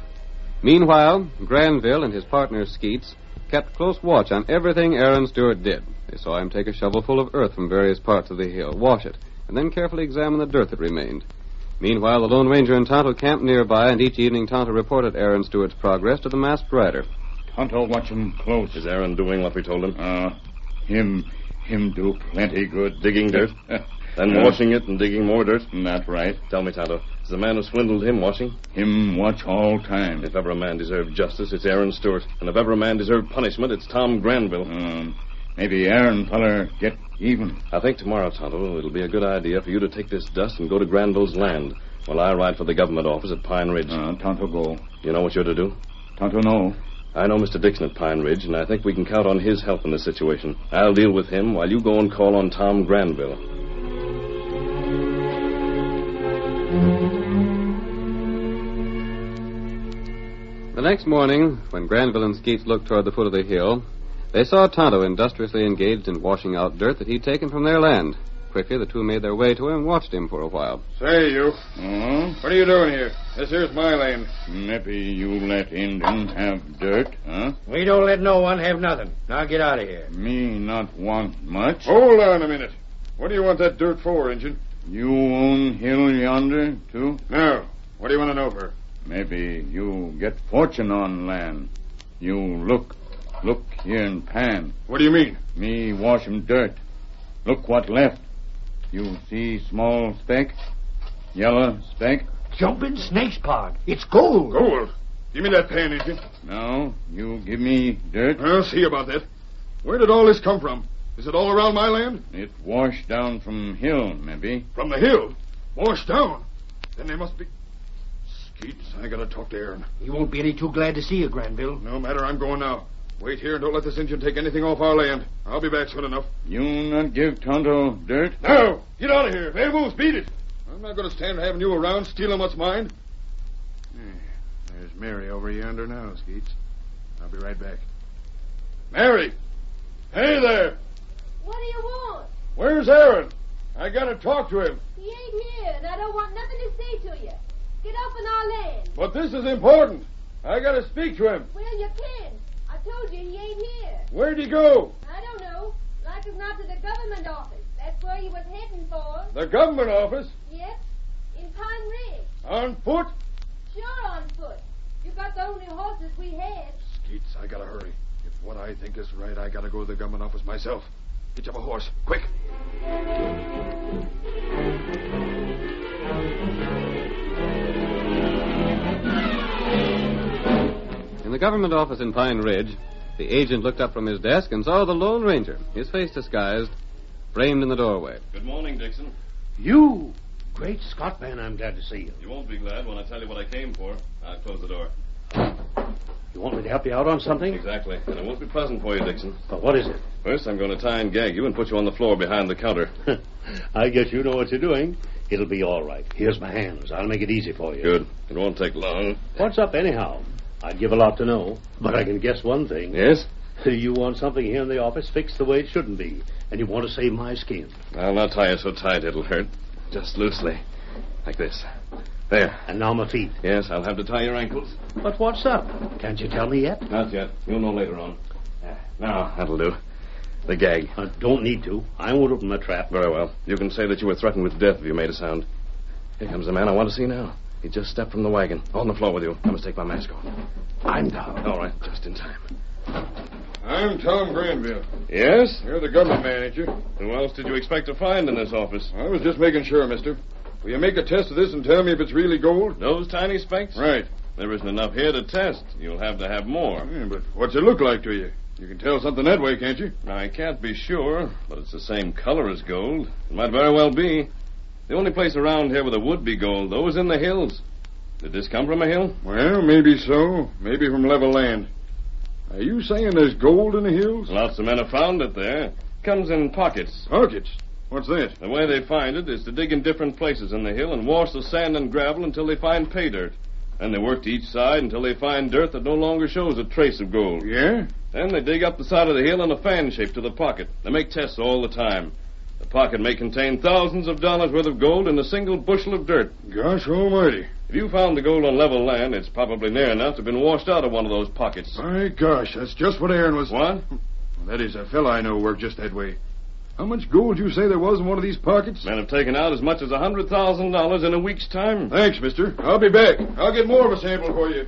Speaker 17: Meanwhile, Granville and his partner Skeets kept close watch on everything Aaron Stewart did. They saw him take a shovelful of earth from various parts of the hill, wash it, and then carefully examine the dirt that remained. Meanwhile, the Lone Ranger and Tonto camped nearby, and each evening Tonto reported Aaron Stewart's progress to the masked rider.
Speaker 21: Tonto, watch him close.
Speaker 6: Is Aaron doing what we told him?
Speaker 21: Him do plenty good.
Speaker 6: Digging dirt? Then washing it and digging more dirt?
Speaker 21: That's right.
Speaker 6: Tell me, Tonto, is the man who swindled him washing?
Speaker 21: Him watch all time.
Speaker 6: If ever a man deserved justice, it's Aaron Stewart. And if ever a man deserved punishment, it's Tom Granville.
Speaker 21: Maybe Aaron feller get even.
Speaker 6: I think tomorrow, Tonto, it'll be a good idea for you to take this dust and go to Granville's land while I ride for the government office at Pine Ridge.
Speaker 21: Tonto go.
Speaker 6: You know what you're to do?
Speaker 21: Tonto know.
Speaker 6: I know Mr. Dixon at Pine Ridge, and I think we can count on his help in this situation. I'll deal with him while you go and call on Tom Granville.
Speaker 17: The next morning, when Granville and Skeets looked toward the foot of the hill, they saw Tonto industriously engaged in washing out dirt that he'd taken from their land. Quickly, the two made their way to him and watched him for a while.
Speaker 21: Say, you. What are you doing here? This here's my land.
Speaker 8: Maybe you let Indian have dirt, huh? We don't let no one have nothing. Now get out of here. Me not want much.
Speaker 21: Hold on a minute. What do you want that dirt for, Injun?
Speaker 8: You own hill yonder, too?
Speaker 21: No. What do you want to know for?
Speaker 8: Maybe you get fortune on land. You look here in pan.
Speaker 21: What do you mean?
Speaker 8: Me wash 'em dirt. Look what left. You see small speck? Yellow speck?
Speaker 5: Jumping snake's pod. It's gold.
Speaker 21: Gold? Give me that pan, Injun.
Speaker 8: No, you give me dirt.
Speaker 21: I'll see about that. Where did all this come from? Is it all around my land?
Speaker 8: It washed down from hill, maybe.
Speaker 21: From the hill? Washed down? Then they must be... Skeets, I gotta talk to Aaron.
Speaker 5: He won't be any too glad to see you, Granville.
Speaker 21: No matter, I'm going now. Wait here and don't let this Injun take anything off our land. I'll be back soon enough.
Speaker 8: You not give Tonto dirt?
Speaker 21: No! Get out of here. Hey, moves, beat it. I'm not going to stand having you around stealing what's mine. There's Mary over yonder now, Skeets. I'll be right back. Mary! Hey there!
Speaker 10: What do you want?
Speaker 21: Where's Aaron? I got to talk to him.
Speaker 10: He ain't here, and I don't want nothing to say to you. Get off on our land.
Speaker 21: But this is important. I got to speak to him.
Speaker 10: Well, you can. I told you he ain't here.
Speaker 21: Where'd he go?
Speaker 10: I don't know. Like as not to the government office. That's where he was heading for.
Speaker 21: The government office?
Speaker 10: Yep. In Pine Ridge.
Speaker 21: On foot?
Speaker 10: Sure on foot. You got the only horses we had.
Speaker 21: Skeets, I gotta hurry. If what I think is right, I gotta go to the government office myself. Hitch up a horse. Quick.
Speaker 17: In the government office in Pine Ridge, the agent looked up from his desk and saw the Lone Ranger, his face disguised, framed in the doorway.
Speaker 6: Good morning, Dixon.
Speaker 5: You! Great Scott, man, I'm glad to see you.
Speaker 6: You won't be glad when I tell you what I came for. I'll close the door.
Speaker 5: You want me to help you out on something?
Speaker 6: Exactly. And it won't be pleasant for you, Dixon.
Speaker 5: But what is it?
Speaker 6: First, I'm going to tie and gag you and put you on the floor behind the counter.
Speaker 5: I guess you know what you're doing. It'll be all right. Here's my hands. I'll make it easy for you.
Speaker 6: Good. It won't take long.
Speaker 5: What's up, anyhow? I'd give a lot to know, but I can guess one thing.
Speaker 6: Yes?
Speaker 5: You want something here in the office fixed the way it shouldn't be, and you want to save my skin.
Speaker 6: I'll not tie you so tight it'll hurt. Just loosely. Like this. There.
Speaker 5: And now my feet.
Speaker 6: Yes, I'll have to tie your ankles.
Speaker 5: But what's up? Can't you tell me yet?
Speaker 6: Not yet. You'll know later on. Now, that'll do. The gag.
Speaker 5: Don't need to. I won't open the trap.
Speaker 6: Very well. You can say that you were threatened with death if you made a sound. Here comes the man I want to see now. He just stepped from the wagon. On the floor with you. I must take my mask off.
Speaker 5: I'm down.
Speaker 6: All right, just in time.
Speaker 21: I'm Tom Granville.
Speaker 9: Yes?
Speaker 21: You're the government man, ain't you?
Speaker 9: Who else did you expect to find in this office?
Speaker 21: I was just making sure, mister. Will you make a test of this and tell me if it's really gold?
Speaker 9: Those tiny specks?
Speaker 21: Right.
Speaker 9: There isn't enough here to test. You'll have to have more.
Speaker 21: Yeah, but what's it look like to you? You can tell something that way, can't you?
Speaker 9: I can't be sure, but it's the same color as gold. It might very well be. The only place around here where there would be gold, though, is in the hills. Did this come from a hill?
Speaker 21: Well, maybe so. Maybe from level land. Are you saying there's gold in the hills?
Speaker 9: Lots of men have found it there. Comes in pockets.
Speaker 21: Pockets? What's that?
Speaker 9: The way they find it is to dig in different places in the hill and wash the sand and gravel until they find pay dirt. Then they work to each side until they find dirt that no longer shows a trace of gold.
Speaker 21: Yeah?
Speaker 9: Then they dig up the side of the hill in a fan shape to the pocket. They make tests all the time. The pocket may contain thousands of dollars worth of gold in a single bushel of dirt.
Speaker 21: Gosh almighty.
Speaker 9: If you found the gold on level land, it's probably near enough to have been washed out of one of those pockets.
Speaker 21: My gosh, that's just what Aaron was...
Speaker 9: What?
Speaker 21: That is, a fella I know worked just that way. How much gold you say there was in one of these pockets?
Speaker 9: Men have taken out as much as $100,000 in a week's time.
Speaker 21: Thanks, mister. I'll be back. I'll get more of a sample for you.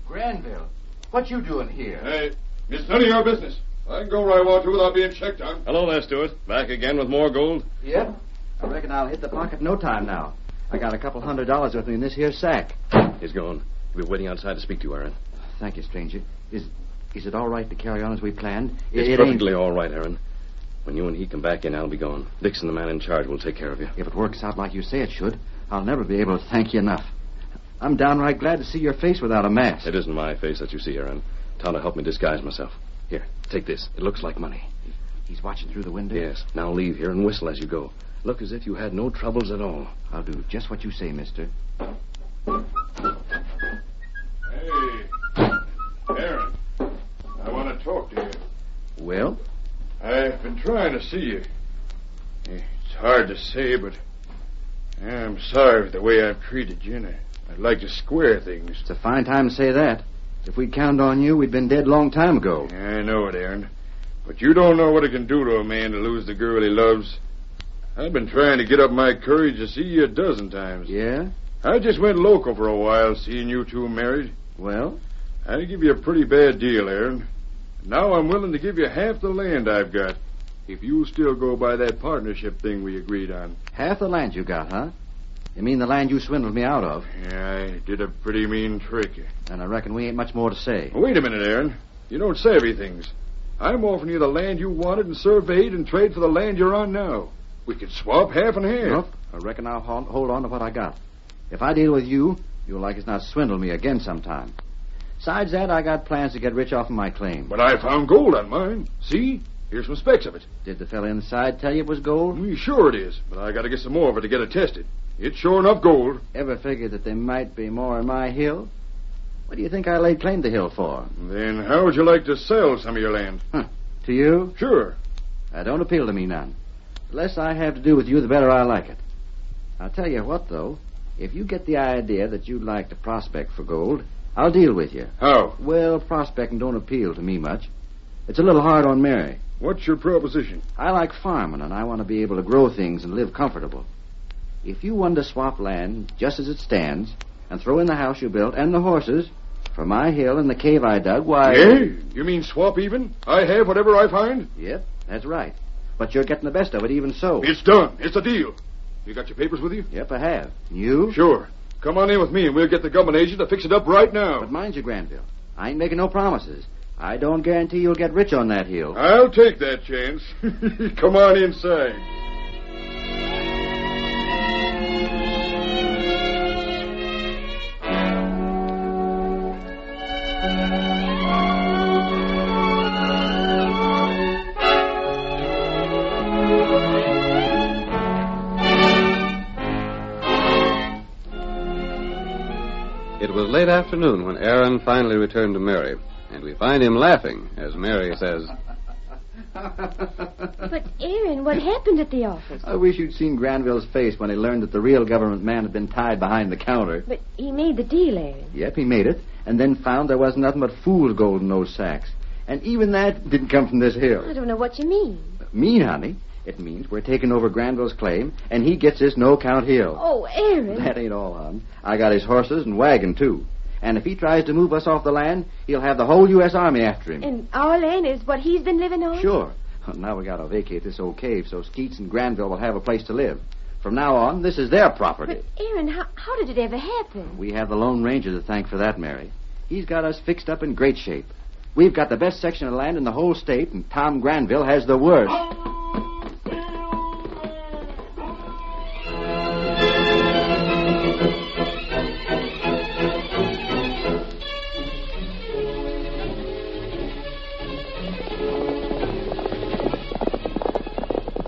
Speaker 12: Granville, what you doing here?
Speaker 21: Hey, it's none of your business. I can go where I want to without being checked on.
Speaker 9: Hello there, Stewart. Back again with more gold?
Speaker 12: Yep. I reckon I'll hit the pocket no time now. I got $200 with me in this here sack.
Speaker 6: He's gone. He'll be waiting outside to speak to you, Aaron.
Speaker 12: Thank you, stranger. Is it all right to carry on as we planned?
Speaker 6: It's perfectly all right, Aaron. When you and he come back in, I'll be gone. Dixon, the man in charge, will take care of you.
Speaker 12: If it works out like you say it should, I'll never be able to thank you enough. I'm downright glad to see your face without a mask.
Speaker 6: It isn't my face that you see, Aaron. Tonto helped me disguise myself. Here, take this. It looks like money.
Speaker 12: He's watching through the window?
Speaker 6: Yes. Now leave here and whistle as you go. Look as if you had no troubles at all.
Speaker 12: I'll do just what you say, mister.
Speaker 21: Hey, Aaron. I want to talk to you.
Speaker 12: Well?
Speaker 21: I've been trying to see you. It's hard to say, but I'm sorry for the way I've treated you, and I'd like to square things.
Speaker 12: It's a fine time to say that. If we'd counted on you, we'd been dead long time ago.
Speaker 21: I know it, Aaron. But you don't know what it can do to a man to lose the girl he loves. I've been trying to get up my courage to see you a dozen times.
Speaker 12: Yeah?
Speaker 21: I just went local for a while, seeing you two married.
Speaker 12: Well?
Speaker 21: I'd give you a pretty bad deal, Aaron. Now I'm willing to give you half the land I've got, if you'll still go by that partnership thing we agreed on.
Speaker 12: Half the land you got, huh? You mean the land you swindled me out of?
Speaker 21: Yeah, I did a pretty mean trick.
Speaker 12: And I reckon we ain't much more to say.
Speaker 21: Wait a minute, Aaron. You don't savvy things. I'm offering you the land you wanted and surveyed in trade for the land you're on now. We could swap half and half.
Speaker 12: Nope. I reckon I'll hold on to what I got. If I deal with you, you'll like as not swindle me again sometime. Besides that, I got plans to get rich off of my claim.
Speaker 21: But I found gold on mine. See? Here's some specks of it.
Speaker 12: Did the fella inside tell you it was gold?
Speaker 21: Sure it is, but I gotta get some more of it to get it tested. It's sure enough gold.
Speaker 12: Ever figured that there might be more in my hill? What do you think I laid claim to the hill for?
Speaker 21: Then how would you like to sell some of your land?
Speaker 12: To you?
Speaker 21: Sure.
Speaker 12: That don't appeal to me none. The less I have to do with you, the better I like it. I'll tell you what, though. If you get the idea that you'd like to prospect for gold, I'll deal with you.
Speaker 21: How?
Speaker 12: Well, prospecting don't appeal to me much. It's a little hard on Mary.
Speaker 21: What's your proposition?
Speaker 12: I like farming, and I want to be able to grow things and live comfortable. If you wanted to swap land just as it stands and throw in the house you built and the horses for my hill and the cave I dug, why...
Speaker 21: Yeah? You mean swap even? I have whatever I find?
Speaker 12: Yep, that's right. But you're getting the best of it even so.
Speaker 21: It's done. It's a deal. You got your papers with you?
Speaker 12: Yep, I have. You?
Speaker 21: Sure. Come on in with me and we'll get the government agent to fix it up right now.
Speaker 12: But mind you, Granville, I ain't making no promises. I don't guarantee you'll get rich on that hill.
Speaker 21: I'll take that chance. Come on inside.
Speaker 17: It was late afternoon when Aaron finally returned to Mary, and we find him laughing as Mary says,
Speaker 10: But, Aaron, what happened at the office?
Speaker 12: I wish you'd seen Granville's face when he learned that the real government man had been tied behind the counter.
Speaker 10: But he made the deal, Aaron.
Speaker 12: Yep, he made it, and then found there wasn't nothing but fool's gold in those sacks. And even that didn't come from this hill.
Speaker 10: I don't know what you mean.
Speaker 12: Mean, honey? It means we're taking over Granville's claim, and he gets this no-count hill.
Speaker 10: Oh, Aaron.
Speaker 12: That ain't all, hon. I got his horses and wagon, too. And if he tries to move us off the land, he'll have the whole U.S. Army after him.
Speaker 10: And our land is what he's been living on?
Speaker 12: Sure. Now we gotta vacate this old cave so Skeets and Granville will have a place to live. From now on, this is their property.
Speaker 10: But, Aaron, how did it ever happen?
Speaker 12: We have the Lone Ranger to thank for that, Mary. He's got us fixed up in great shape. We've got the best section of land in the whole state, and Tom Granville has the worst.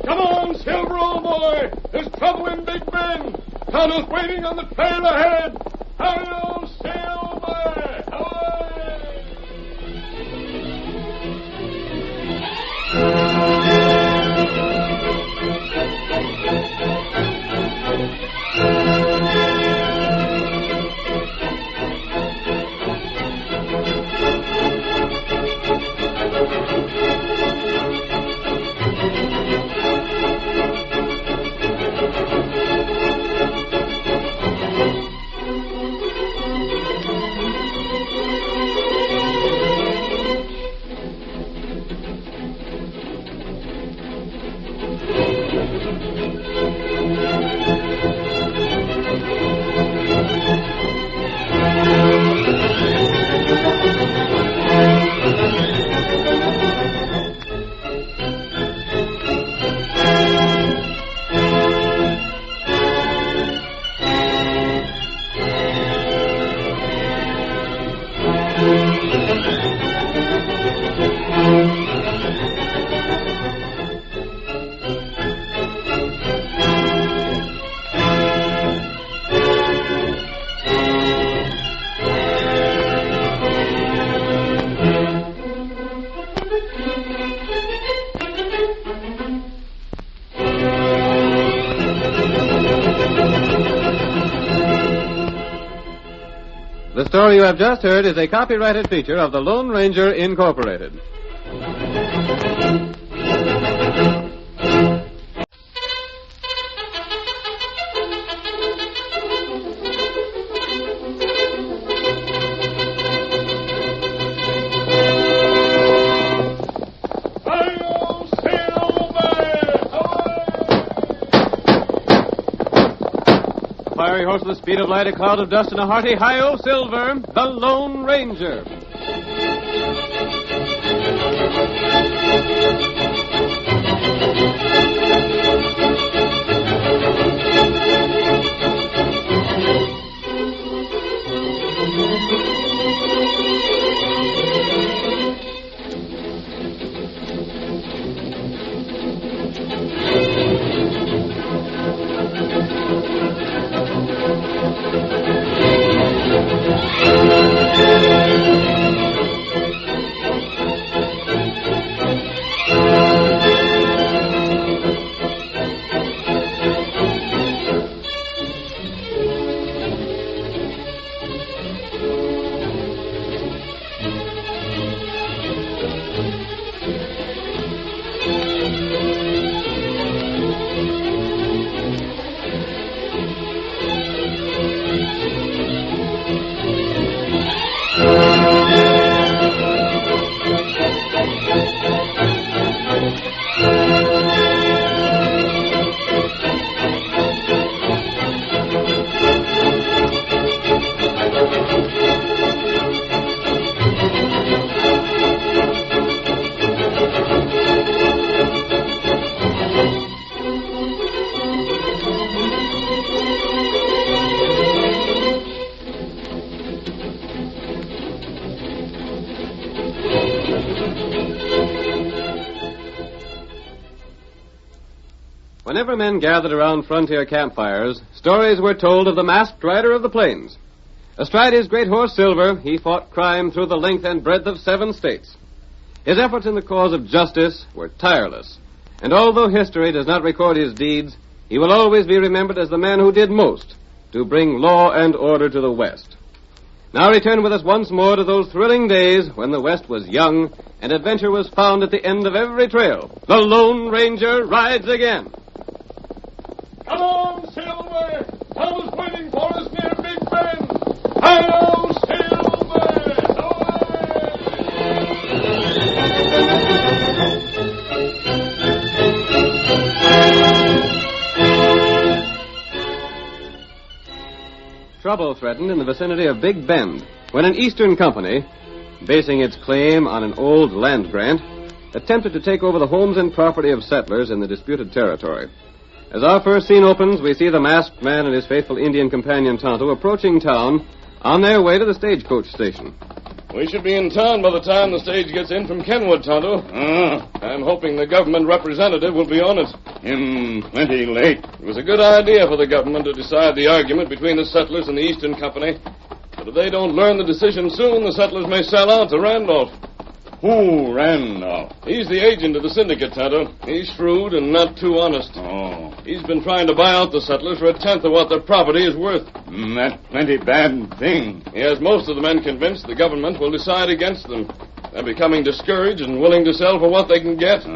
Speaker 13: Come on, Silver, old boy. There's trouble in Big Bend. Tonto's waiting on the trail ahead. Hi-yo, Silver!
Speaker 17: The story you have just heard is a copyrighted feature of the Lone Ranger Incorporated. Fiery horse with the speed of light, a cloud of dust, and a hearty hi-yo Silver, the Lone Ranger. Whenever men gathered around frontier campfires, stories were told of the masked rider of the plains. Astride his great horse Silver, he fought crime through the length and breadth of 7 states. His efforts in the cause of justice were tireless, and although history does not record his deeds, he will always be remembered as the man who did most to bring law and order to the West. Now return with us once more to those thrilling days when the West was young and adventure was found at the end of every trail. The Lone Ranger rides again.
Speaker 13: Come on, Silver! Tonto's waiting for us near Big Bend. Hi-yo, Silver!
Speaker 17: trouble threatened in the vicinity of Big Bend when an Eastern company, basing its claim on an old land grant, attempted to take over the homes and property of settlers in the disputed territory. As our first scene opens, we see the masked man and his faithful Indian companion Tonto approaching town on their way to the stagecoach station.
Speaker 9: We should be in town by the time the stage gets in from Kenwood, Tonto. I'm hoping the government representative will be on it. Plenty late. It was a good idea for the government to decide the argument between the settlers and the Eastern Company. But if they don't learn the decision soon, the settlers may sell out to Randolph. Who, Randolph? He's the agent of the syndicate, Tonto. He's shrewd and not too honest. He's been trying to buy out the settlers for a tenth of what their property is worth. That's plenty bad thing. He has most of the men convinced the government will decide against them. They're becoming discouraged and willing to sell for what they can get.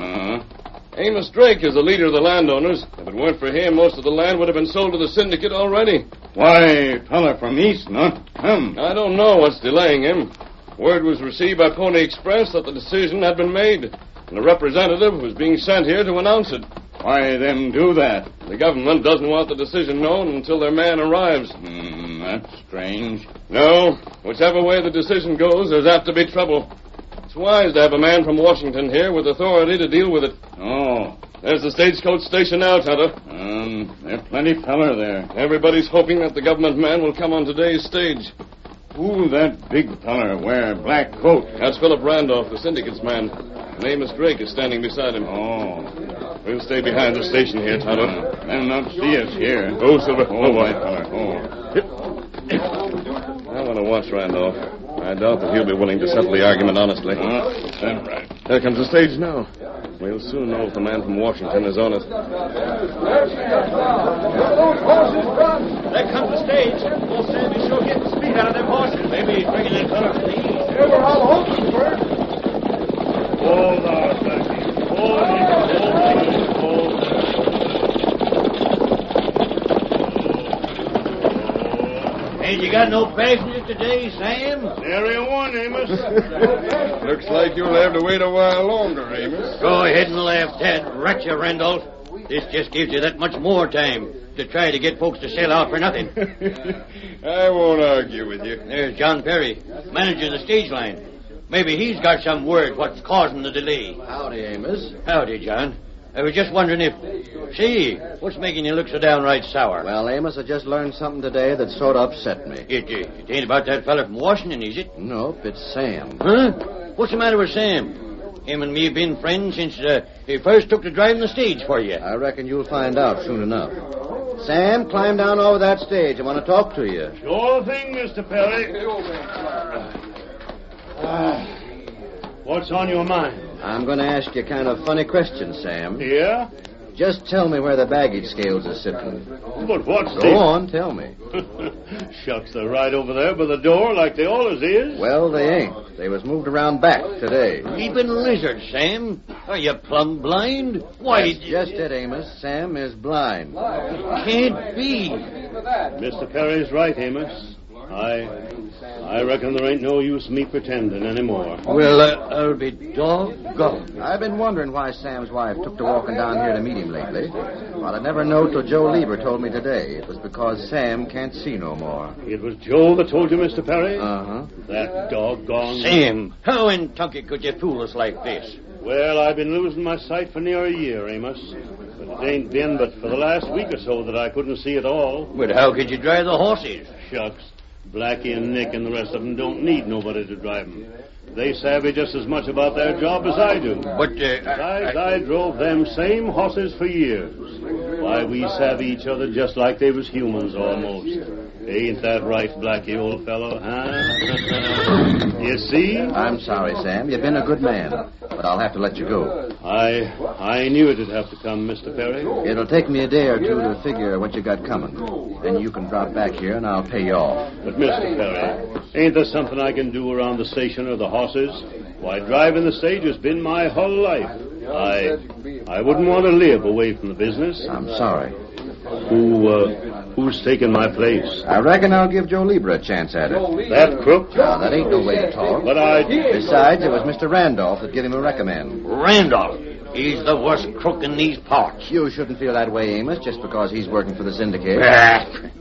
Speaker 9: Amos Drake is the leader of the landowners. If it weren't for him, most of the land would have been sold to the syndicate already. Why, fella from East, not come. I don't know what's delaying him. Word was received by Pony Express that the decision had been made, and a representative was being sent here to announce it. Why them do that? The government doesn't want the decision known until their man arrives. That's strange. No, whichever way the decision goes, there's apt to be trouble. It's wise to have a man from Washington here with authority to deal with it. There's the stagecoach station now, Tonto. There's plenty feller there. Everybody's hoping that the government man will come on today's stage. Who that big feller wear a black coat? That's Philip Randolph, the syndicate's man. And Amos Drake is standing beside him. We'll stay behind the station here, Tonto. They'll not see us here. Silver. White feller. I want to watch Randolph. I doubt that he'll be willing to settle the argument honestly. That's right. There comes the stage now. We'll soon know if the man from Washington is on it.
Speaker 16: There comes the stage. Old Sammy's sure getting speed out of them horses. Maybe he's bringing that color from the east.
Speaker 11: Yeah, we're all hoping for it.
Speaker 19: Hold on, Blackie. Hold on.
Speaker 16: Ain't you got no passengers today, Sam?
Speaker 19: Nary one, Amos.
Speaker 21: Looks like you'll have to wait a while longer, Amos.
Speaker 16: Go ahead and laugh, Ted. Rat you, Randolph. This just gives you that much more time to try to get folks to sell out for nothing.
Speaker 21: I won't argue with you.
Speaker 16: There's John Perry, manager of the stage line. Maybe he's got some word what's causing the delay.
Speaker 12: Howdy, Amos.
Speaker 16: Howdy, John. I was just wondering if... See, what's making you look so downright sour?
Speaker 12: Well, Amos, I just learned something today that sort of upset me.
Speaker 16: It ain't about that fella from Washington, is it?
Speaker 12: Nope, it's Sam.
Speaker 16: Huh? What's the matter with Sam? Him and me have been friends since he first took to driving the stage for you.
Speaker 12: I reckon you'll find out soon enough. Sam, climb down over that stage. I want to talk to you.
Speaker 19: Sure thing, Mr. Perry. What's on your mind?
Speaker 12: I'm going to ask you a kind of funny question, Sam.
Speaker 19: Yeah?
Speaker 12: Just tell me where the baggage scales are sitting.
Speaker 19: But what's
Speaker 12: Go on, tell me.
Speaker 19: Shucks, they're right over there by the door like they always is.
Speaker 12: Well, they ain't. They was moved around back today.
Speaker 16: Leaping lizards, Sam. Are you plumb blind? Why...
Speaker 12: That's just it, Amos. Sam is blind.
Speaker 16: Can't be.
Speaker 19: Mr. Perry's right, Amos. I reckon there ain't no use me pretending anymore.
Speaker 16: Well, I'll be doggone.
Speaker 12: I've been wondering why Sam's wife took to walking down here to meet him lately. Well, I never know till Joe Lieber told me today. It was because Sam can't see no more.
Speaker 19: It was Joe that told you, Mr. Perry?
Speaker 12: Uh-huh.
Speaker 19: That doggone...
Speaker 16: Sam, how in Tunky could you fool us like this?
Speaker 19: Well, I've been losing my sight for near a year, Amos. But it ain't been but for the last week or so that I couldn't see at all.
Speaker 16: But how could you drive the horses?
Speaker 19: Shucks. Blackie and Nick and the rest of them don't need nobody to drive them. They savvy just as much about their job as I do.
Speaker 16: But,
Speaker 19: Besides, I drove them same horses for years. Why, we savvy each other just like they was humans almost. Ain't that right, Blackie, old fellow, huh? You see?
Speaker 12: I'm sorry, Sam. You've been a good man. But I'll have to let you go.
Speaker 19: I knew it'd have to come, Mr. Perry.
Speaker 12: It'll take me a day or two to figure what you got coming. Then you can drop back here and I'll pay you off.
Speaker 19: But, Mr. Perry, ain't there something I can do around the station or the horses? Why, driving the stage has been my whole life. I wouldn't want to live away from the business.
Speaker 12: I'm sorry.
Speaker 19: Who's taking my place?
Speaker 12: I reckon I'll give Joe Lieber a chance at it.
Speaker 19: That crook?
Speaker 12: Now, that ain't no way to talk.
Speaker 19: But
Speaker 12: Besides, it was Mr. Randolph that gave him a recommend.
Speaker 16: Randolph? He's the worst crook in these parts.
Speaker 12: You shouldn't feel that way, Amos, just because he's working for the syndicate.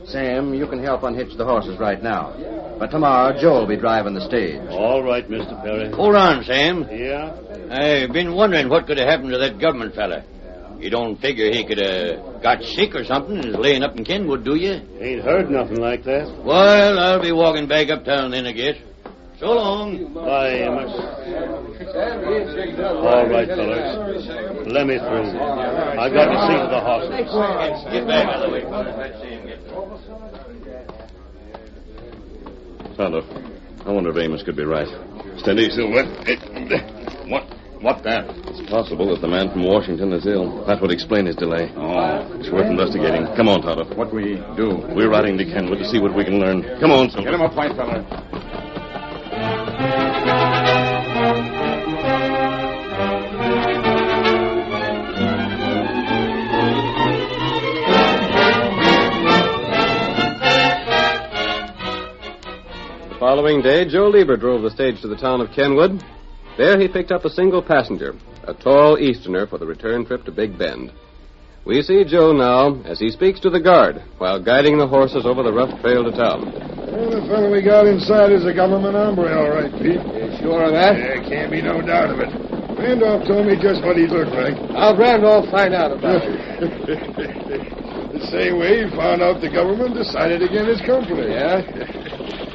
Speaker 12: Sam, you can help unhitch the horses right now. But tomorrow, Joe'll be driving the stage.
Speaker 2: All right, Mr. Perry.
Speaker 16: Hold on, Sam.
Speaker 2: Yeah?
Speaker 16: I've been wondering what could have happened to that government fella. You don't figure he could have got sick or something and is laying up in Kenwood, do you?
Speaker 2: Ain't heard nothing like that.
Speaker 16: Well, I'll be walking back uptown then, I guess. So long.
Speaker 2: Bye, Amos. All right, fellas. Let me through. I got to see to the horses.
Speaker 16: Get back out of the way.
Speaker 9: Tonto, I wonder if Amos could be right. Steady, Silver. What that? It's possible that the man from Washington is ill. That would explain his delay.
Speaker 21: Oh.
Speaker 9: It's worth investigating. Come on, Tonto.
Speaker 21: What we do?
Speaker 9: We're riding to Kenwood to see what we can learn. Come on, Silver.
Speaker 21: Get him up, white fella.
Speaker 17: The following day, Joe Lieber drove the stage to the town of Kenwood. There he picked up a single passenger, a tall Easterner for the return trip to Big Bend. We see Joe now as he speaks to the guard while guiding the horses over the rough trail to town.
Speaker 11: Well, the fellow we got inside is a government hombre, all right, Pete.
Speaker 15: You sure of that?
Speaker 11: There can't be no doubt of it. Randolph told me just what he looked like.
Speaker 15: How'd Randolph find out about it?
Speaker 11: The same way he found out the government decided against his company.
Speaker 15: Yeah?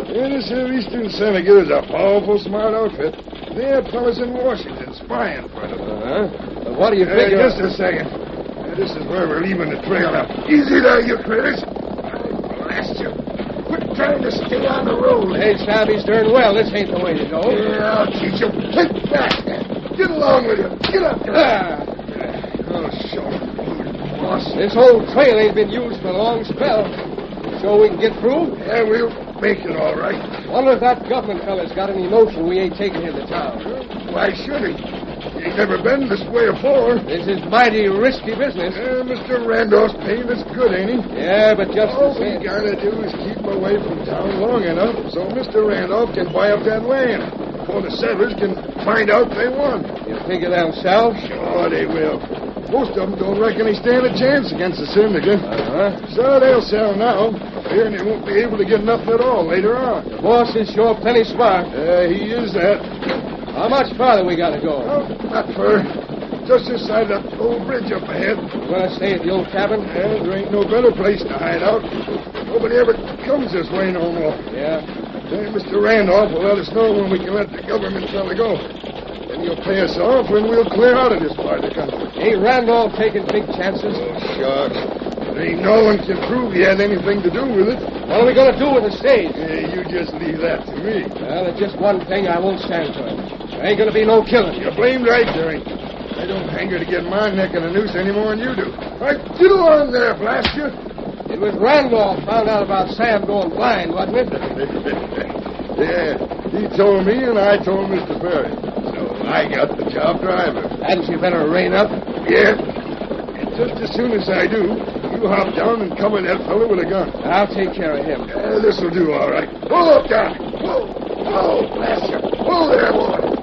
Speaker 11: Yeah, this here Eastern Senegal is a powerful smart outfit. They had fellas in Washington spying for them.
Speaker 15: Uh-huh. What do you figure?
Speaker 11: Just a second. This is where we're leaving the trail now. Easy there, you critters. Blast you. Quit trying to stay on the road.
Speaker 15: Hey, Shabby's darn well. This ain't the way to go.
Speaker 11: Yeah, I'll teach you. Take back. Get along with you. Get up. Oh, sure. Boss.
Speaker 15: This whole trail ain't been used for a long spell. So we can get through?
Speaker 11: Yeah, we'll make it all right.
Speaker 15: Wonder if that government fella's got any notion we ain't taking him to town.
Speaker 11: Why should he? He ain't never been this way afore.
Speaker 15: This is mighty risky business.
Speaker 11: Mr. Randolph's paying us good, ain't he?
Speaker 15: Yeah, but just
Speaker 11: all
Speaker 15: the same.
Speaker 11: we gotta do is keep him away from town long enough so Mr. Randolph can buy up that land before the settlers can find out they won.
Speaker 15: You figure they'll sell?
Speaker 11: Sure they will. Most of them don't reckon he stand a chance against the syndicate.
Speaker 15: Uh-huh.
Speaker 11: So they'll sell now. Fearing they won't be able to get nothing at all later on.
Speaker 15: The boss is sure plenty smart.
Speaker 11: He is that.
Speaker 15: How much farther we gotta go?
Speaker 11: Oh, not far. Just this side of that old bridge up ahead.
Speaker 15: You gonna stay at the old cabin?
Speaker 11: Yeah, there ain't no better place to hide out. Nobody ever comes this way no more.
Speaker 15: Yeah.
Speaker 11: Mr. Randolph will let us know when we can let the government fella go. Then he'll pay us off and we'll clear out of this part of the country.
Speaker 15: Ain't Randolph taking big chances?
Speaker 11: Oh, shucks. There ain't no one can prove he had anything to do with it.
Speaker 15: What are we gonna do with the stage?
Speaker 11: You just leave that to me.
Speaker 15: Well, there's just one thing I won't stand for. There ain't gonna be no killing.
Speaker 11: You're blamed right, there ain't. I don't hanker to get my neck in a noose any more than you do. All right, get along there, blast you.
Speaker 15: It was Randolph found out about Sam going blind, wasn't it?
Speaker 11: Yeah, he told me and I told Mr. Perry. So I got the job driver.
Speaker 15: Hadn't you better rein up?
Speaker 11: Yeah. And just as soon as I do, you hop down and cover that fellow with a gun.
Speaker 15: I'll take care of him.
Speaker 11: This'll do all right. Whoa, Doc. Whoa. Whoa, blast you. Whoa there, boy.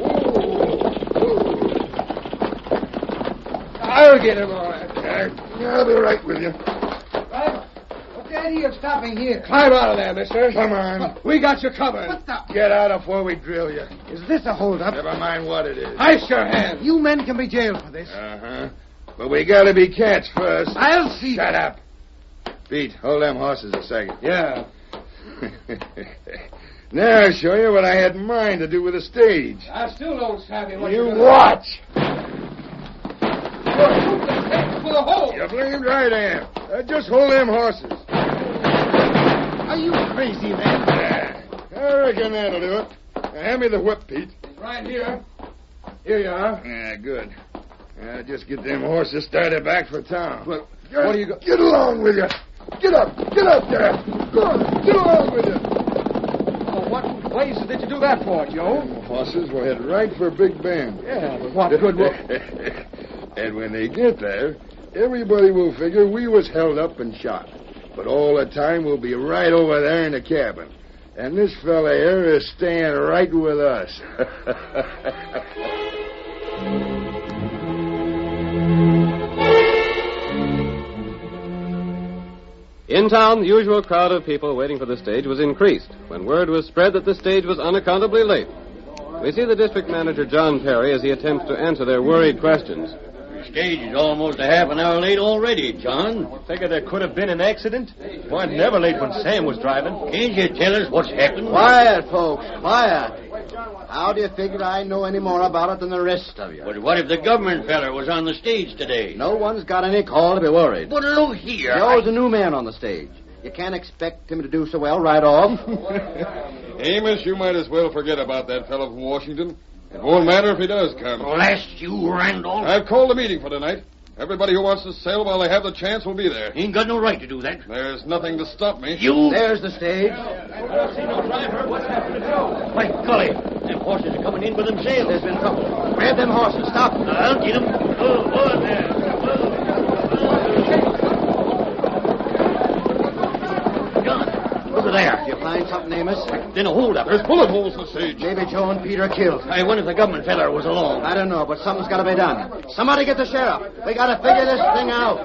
Speaker 15: I'll get him all right.
Speaker 11: I'll be right with you.
Speaker 15: What's the idea of stopping here? Climb out of there, mister.
Speaker 11: Come on.
Speaker 15: We got you covered. What the?
Speaker 11: Get out before we drill you.
Speaker 15: Is this a holdup?
Speaker 11: Never mind what it is.
Speaker 15: Ice your hand.
Speaker 11: You men can be jailed for this. Uh-huh. But we gotta be catch first.
Speaker 15: I'll see.
Speaker 11: Shut up. Pete, hold them horses a second.
Speaker 15: Yeah.
Speaker 11: Now I'll show you what I had in mind to do with the stage.
Speaker 15: I still don't savvy what
Speaker 11: You
Speaker 15: you're
Speaker 11: watch.
Speaker 15: For the hole.
Speaker 11: You're blamed right, I am. Just hold them horses.
Speaker 15: Are you crazy, man?
Speaker 11: I reckon that'll do it. Now, hand me the whip, Pete.
Speaker 15: Right here. Here you are.
Speaker 11: Yeah, good. Just get them horses started back for town.
Speaker 15: Well, what do you go...
Speaker 11: Get along with you. Get up there. Go on, get along with you.
Speaker 15: Oh, what blazes did you do that for, Joe?
Speaker 11: The horses will head right for Big Bend.
Speaker 15: Yeah, but what good will...
Speaker 11: And when they get there, everybody will figure we was held up and shot. But all the time we'll be right over there in the cabin. And this fella here is staying right with us.
Speaker 17: In town, the usual crowd of people waiting for the stage was increased when word was spread that the stage was unaccountably late. We see the district manager, John Perry, as he attempts to answer their worried questions.
Speaker 16: The stage is almost a half an hour late already, John.
Speaker 4: Figure there could have been an accident. Weren't never late when Sam was driving.
Speaker 16: Can't you tell us what's happened?
Speaker 12: Quiet, folks, quiet. How do you figure I know any more about it than the rest of you?
Speaker 16: But what if the government feller was on the stage today?
Speaker 12: No one's got any call to be worried.
Speaker 16: But look here.
Speaker 12: Joe's a new man on the stage. You can't expect him to do so well right off.
Speaker 21: Amos, you might as well forget about that fellow from Washington. It won't matter if he does come.
Speaker 16: Blast you, Randolph.
Speaker 21: I've called a meeting for tonight. Everybody who wants to sail while they have the chance will be there.
Speaker 16: Ain't got no right to do that.
Speaker 21: There's nothing to stop me.
Speaker 12: There's the stage.
Speaker 4: I don't see no driver. What's happened to Joe?
Speaker 16: My golly. Them horses are coming in with themselves.
Speaker 12: There's been trouble. Grab them horses. Stop.
Speaker 16: I'll get them. Oh, there. John, look at there.
Speaker 12: You find something, Amos?
Speaker 16: Then a hold-up.
Speaker 21: There's bullet holes in the stage.
Speaker 12: Maybe Joe and Peter are killed.
Speaker 16: I wonder if the government feller was along.
Speaker 12: I don't know, but something's got to be done. Somebody get the sheriff. We got to figure this thing out.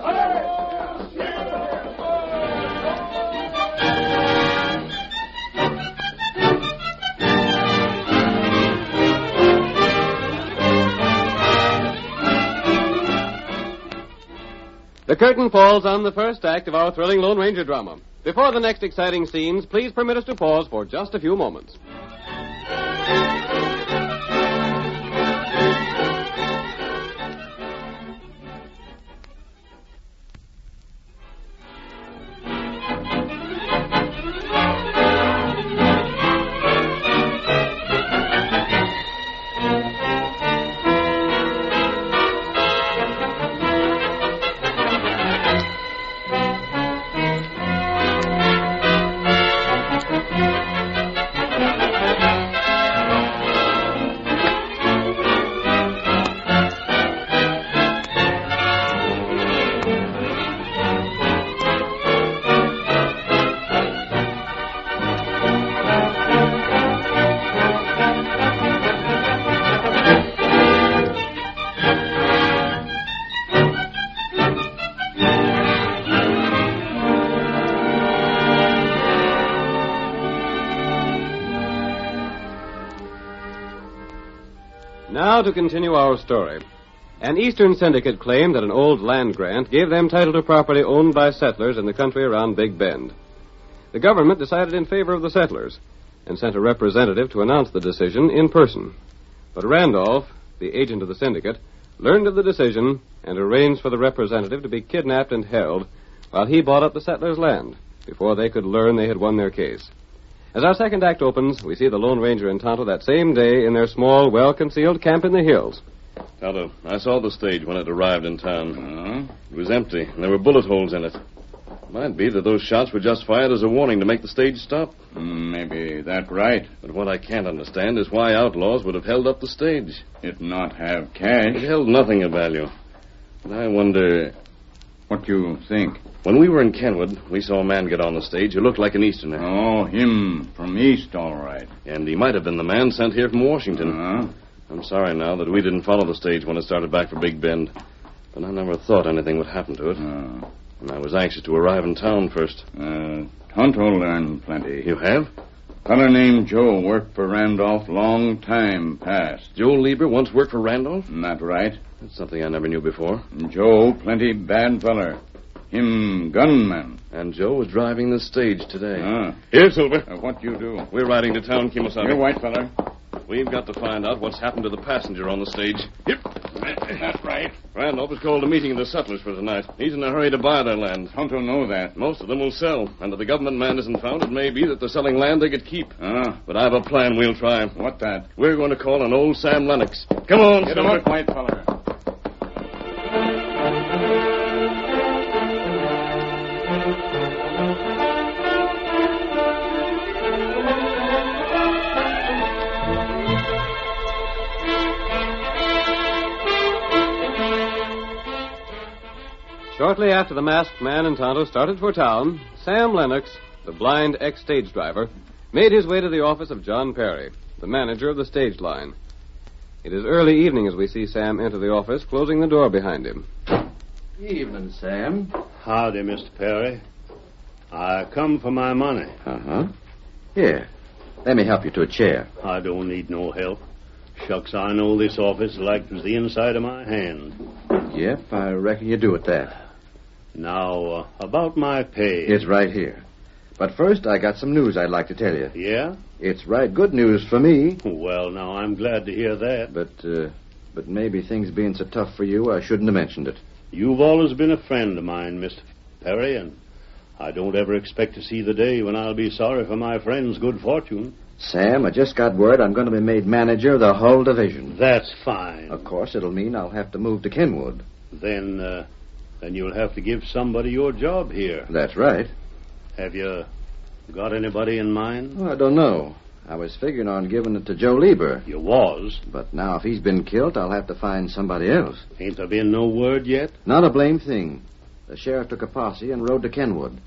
Speaker 17: The curtain falls on the first act of our thrilling Lone Ranger drama. Before the next exciting scenes, please permit us to pause for just a few moments. Now to continue our story. An Eastern syndicate claimed that an old land grant gave them title to property owned by settlers in the country around Big Bend. The government decided in favor of the settlers and sent a representative to announce the decision in person. But Randolph, the agent of the syndicate, learned of the decision and arranged for the representative to be kidnapped and held while he bought up the settlers' land before they could learn they had won their case. As our second act opens, we see the Lone Ranger and Tonto that same day in their small, well-concealed camp in the hills.
Speaker 6: Tonto, I saw the stage when it arrived in town. It was empty, and there were bullet holes in it. It might be that those shots were just fired as a warning to make the stage stop.
Speaker 8: Maybe that's right.
Speaker 6: But what I can't understand is why outlaws would have held up the stage.
Speaker 8: It not have cash.
Speaker 6: It held nothing of value. And I wonder...
Speaker 8: What you think?
Speaker 6: When we were in Kenwood, we saw a man get on the stage who looked like an Easterner.
Speaker 8: Oh, him from East, all right.
Speaker 6: And he might have been the man sent here from Washington. I'm sorry now that we didn't follow the stage when it started back for Big Bend. But I never thought anything would happen to it. And I was anxious to arrive in town first.
Speaker 8: Tonto learned plenty.
Speaker 6: You have?
Speaker 8: Fellow named Joe worked for Randolph long time past.
Speaker 6: Joe Lieber once worked for Randolph?
Speaker 8: That right.
Speaker 6: That's something I never knew before.
Speaker 8: Joe, plenty bad feller. Him gunman.
Speaker 6: And Joe was driving the stage today.
Speaker 8: Here, Silver. What you do?
Speaker 6: We're riding to town, Kimosabe.
Speaker 8: You're white feller.
Speaker 6: We've got to find out what's happened to the passenger on the stage.
Speaker 8: Yep. That's right.
Speaker 6: Randolph has called a meeting of the settlers for tonight. He's in a hurry to buy their land.
Speaker 8: Tonto know that.
Speaker 6: Most of them will sell. And if the government man isn't found, it may be that they're selling land they could keep. But I have a plan we'll try.
Speaker 8: What that?
Speaker 6: We're going to call on old Sam Lennox. Come on,
Speaker 8: Get
Speaker 6: Silver.
Speaker 8: him up, white feller.
Speaker 17: Shortly after the masked man and Tonto started for town, Sam Lennox, the blind ex-stage driver, made his way to the office of John Perry, the manager of the stage line. It is early evening as we see Sam enter the office, closing the door behind him.
Speaker 12: Evening, Sam.
Speaker 2: Howdy, Mr. Perry. I come for my money.
Speaker 12: Uh-huh. Here, let me help you to a chair.
Speaker 2: I don't need no help. Shucks, I know this office like it was the inside of my hand.
Speaker 12: Yep, I reckon you do at that.
Speaker 2: Now, about my pay.
Speaker 12: It's right here. But first, I got some news I'd like to tell you.
Speaker 2: Yeah?
Speaker 12: It's right good news for me.
Speaker 2: Well, now, I'm glad to hear that.
Speaker 12: But maybe things being so tough for you, I shouldn't have mentioned it.
Speaker 2: You've always been a friend of mine, Mr. Perry, and I don't ever expect to see the day when I'll be sorry for my friend's good fortune.
Speaker 12: Sam, I just got word I'm going to be made manager of the whole division.
Speaker 2: That's fine.
Speaker 12: Of course, it'll mean I'll have to move to Kenwood.
Speaker 2: Then you'll have to give somebody your job here.
Speaker 12: That's right.
Speaker 2: Have you got anybody in mind?
Speaker 12: Well, I don't know. I was figuring on giving it to Joe Lieber.
Speaker 2: You was?
Speaker 12: But now if he's been killed, I'll have to find somebody else.
Speaker 2: Ain't there been no word yet?
Speaker 12: Not a blame thing. The sheriff took a posse and rode to Kenwood.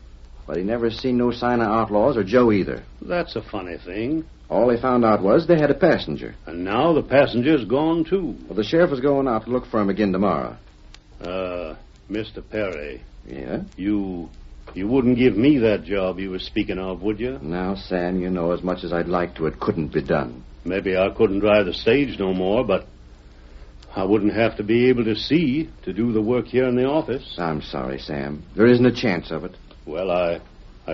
Speaker 12: But he never seen no sign of outlaws or Joe either.
Speaker 2: That's a funny thing.
Speaker 12: All they found out was they had a passenger.
Speaker 2: And now the passenger's gone, too.
Speaker 12: Well, the sheriff is going out to look for him again tomorrow.
Speaker 2: Mr. Perry.
Speaker 12: Yeah?
Speaker 2: You wouldn't give me that job you were speaking of, would you?
Speaker 12: Now, Sam, you know as much as I'd like to, it couldn't be done.
Speaker 2: Maybe I couldn't drive the stage no more, but I wouldn't have to be able to see to do the work here in the office.
Speaker 12: I'm sorry, Sam. There isn't a chance of it.
Speaker 2: Well, I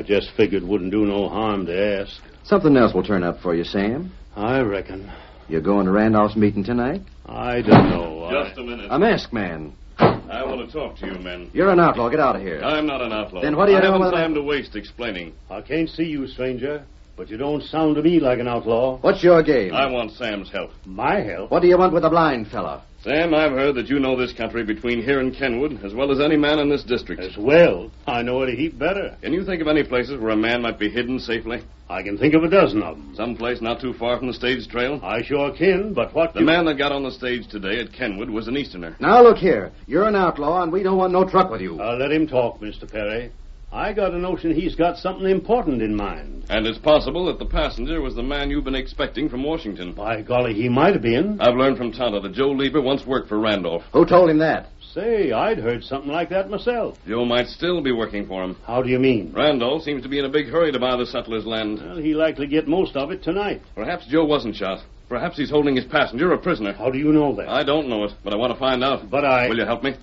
Speaker 2: just figured wouldn't do no harm to ask.
Speaker 12: Something else will turn up for you, Sam.
Speaker 2: I reckon.
Speaker 12: You're going to Randolph's meeting tonight?
Speaker 2: I don't know.
Speaker 9: Just a minute.
Speaker 12: A masked man.
Speaker 9: I want to talk to you, men.
Speaker 12: You're an outlaw. Get out of here.
Speaker 9: I'm not an outlaw.
Speaker 12: Then what are you doing
Speaker 9: with
Speaker 12: with
Speaker 9: time to waste explaining.
Speaker 2: I can't see you, stranger, but you don't sound to me like an outlaw.
Speaker 12: What's your game?
Speaker 9: I want Sam's help.
Speaker 2: My help?
Speaker 12: What do you want with a blind fella?
Speaker 9: Sam, I've heard that you know this country between here and Kenwood as well as any man in this district.
Speaker 2: As well? I know it a heap better.
Speaker 9: Can you think of any places where a man might be hidden safely?
Speaker 2: I can think of a dozen of them.
Speaker 9: Some place not too far from the stage trail?
Speaker 2: I sure can, but what...
Speaker 9: The man that got on the stage today at Kenwood was an Easterner.
Speaker 12: Now, look here. You're an outlaw, and we don't want no truck with you.
Speaker 2: Let him talk, Mr. Perry. I got a notion he's got something important in mind.
Speaker 9: And it's possible that the passenger was the man you've been expecting from Washington.
Speaker 2: By golly, he might have been.
Speaker 9: I've learned from Tonto that Joe Lieber once worked for Randolph.
Speaker 12: Who told him that?
Speaker 2: Say, I'd heard something like that myself.
Speaker 9: Joe might still be working for him.
Speaker 2: How do you mean?
Speaker 9: Randolph seems to be in a big hurry to buy the settler's land.
Speaker 2: Well, he'll likely get most of it tonight.
Speaker 9: Perhaps Joe wasn't shot. Perhaps he's holding his passenger a prisoner.
Speaker 2: How do you know that?
Speaker 9: I don't know it, but I want to find out.
Speaker 2: But
Speaker 9: Will you help me?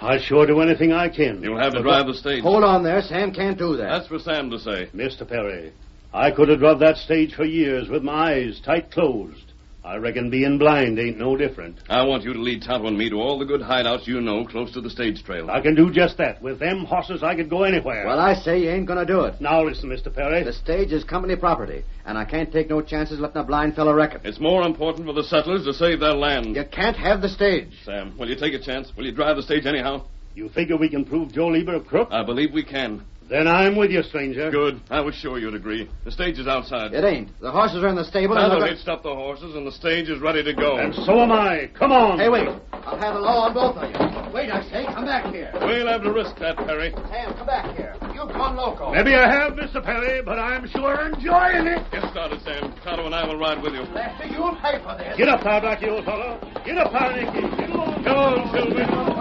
Speaker 2: I'll sure do anything I can.
Speaker 9: You'll have to drive the stage.
Speaker 12: Hold on there. Sam can't do that.
Speaker 9: That's for Sam to say.
Speaker 2: Mr. Perry, I could have drove that stage for years with my eyes tight closed. I reckon being blind ain't no different.
Speaker 9: I want you to lead Tonto and me to all the good hideouts you know close to the stage trail.
Speaker 2: I can do just that. With them horses, I could go anywhere.
Speaker 12: Well, I say you ain't gonna do it.
Speaker 2: Now listen, Mr. Perry.
Speaker 12: The stage is company property, and I can't take no chances letting a blind fellow wreck it.
Speaker 9: It's more important for the settlers to save their land.
Speaker 12: You can't have the stage.
Speaker 9: Sam, will you take a chance? Will you drive the stage anyhow?
Speaker 2: You figure we can prove Joe Lieber a crook?
Speaker 9: I believe we can.
Speaker 2: Then I'm with you, stranger.
Speaker 9: Good. I was sure you'd agree. The stage is outside.
Speaker 12: It ain't. The horses are in the stable.
Speaker 9: Tonto hitched up the horses, and the stage is ready to go.
Speaker 2: And so am I. Come on.
Speaker 12: Hey, wait. I'll have the law on both of you. Wait, I say. Come back here.
Speaker 9: We'll have to risk that, Perry.
Speaker 12: Sam, come back here. You've gone loco.
Speaker 2: Maybe I have, Mr. Perry, but I'm sure enjoying it.
Speaker 9: Get started, Sam. Tonto and I will ride with you.
Speaker 12: Lester, you'll pay for this.
Speaker 2: Get up there, Blackie, old fellow. Get up there, Nicky. Get along.
Speaker 9: Come on, Sylvie.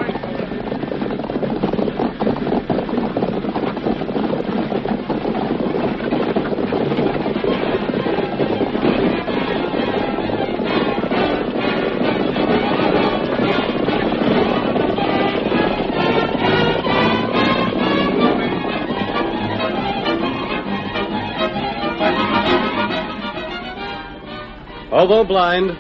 Speaker 17: Although blind,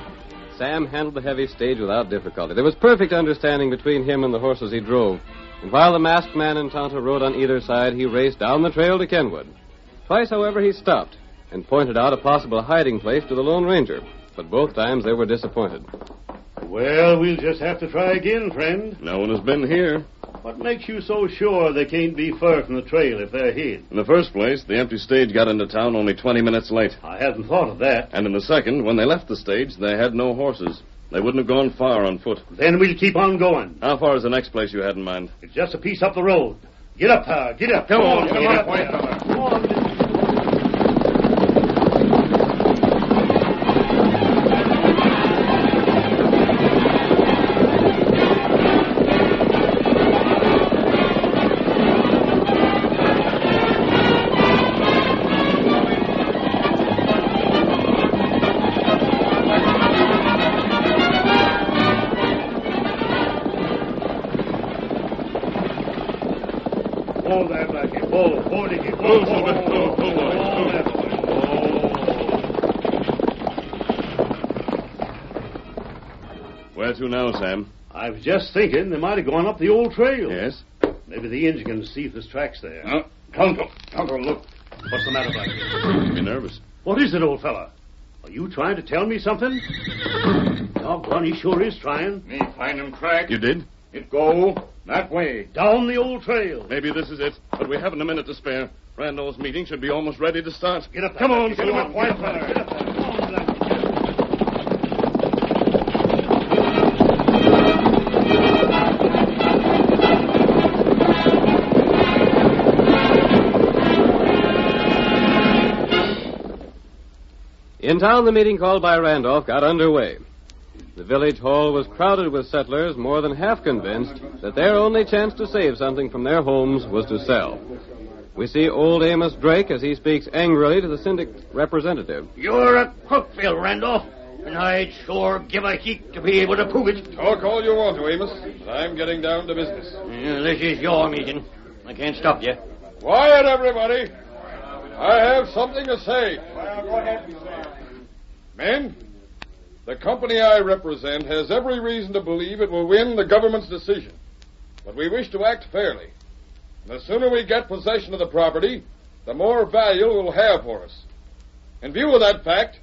Speaker 17: Sam handled the heavy stage without difficulty. There was perfect understanding between him and the horses he drove. And while the masked man and Tonto rode on either side, he raced down the trail to Kenwood. Twice, however, he stopped and pointed out a possible hiding place to the Lone Ranger. But both times they were disappointed.
Speaker 2: Well, we'll just have to try again, friend.
Speaker 9: No one has been here.
Speaker 2: What makes you so sure they can't be far from the trail if they're hid?
Speaker 9: In the first place, the empty stage got into town only 20 minutes late.
Speaker 2: I hadn't thought of that.
Speaker 9: And in the second, when they left the stage, they had no horses. They wouldn't have gone far on foot.
Speaker 2: Then we'll keep on going.
Speaker 9: How far is the next place you had in mind?
Speaker 2: It's just a piece up the road. Get up, Todd. Get up.
Speaker 9: Come on,
Speaker 2: come
Speaker 9: up.
Speaker 2: Come on. Hold that, Blackie. Hold it.
Speaker 9: Where to now, Sam?
Speaker 2: I was just thinking they might have gone up the old trail.
Speaker 9: Yes?
Speaker 2: Maybe the engine can see if there's tracks there.
Speaker 9: Tonto,
Speaker 2: look. What's the matter, Blackie?
Speaker 9: Be nervous.
Speaker 2: What is it, old fella? Are you trying to tell me something? Doggone, he sure is trying.
Speaker 9: Me find him track. You did? It go that way.
Speaker 2: Down the old trail.
Speaker 9: Maybe this is it, but we haven't a minute to spare. Randall's meeting should be almost ready to start.
Speaker 2: Get up there.
Speaker 9: Come on,
Speaker 2: Get him up,
Speaker 9: white
Speaker 2: fella.
Speaker 9: fella.
Speaker 2: Get up there. Come on, Blackie.
Speaker 17: In town, the meeting called by Randolph got underway. The village hall was crowded with settlers, more than half convinced that their only chance to save something from their homes was to sell. We see old Amos Drake as he speaks angrily to the syndic representative.
Speaker 16: You're a crook, Phil Randolph, and I'd sure give a heap to be able to prove it.
Speaker 9: Talk all you want to, Amos, but I'm getting down to business.
Speaker 16: This is your meeting. I can't stop you.
Speaker 9: Quiet, everybody. I have something to say.
Speaker 11: Go ahead.
Speaker 9: Men, the company I represent has every reason to believe it will win the government's decision. But we wish to act fairly. And the sooner we get possession of the property, the more value it will have for us. In view of that fact,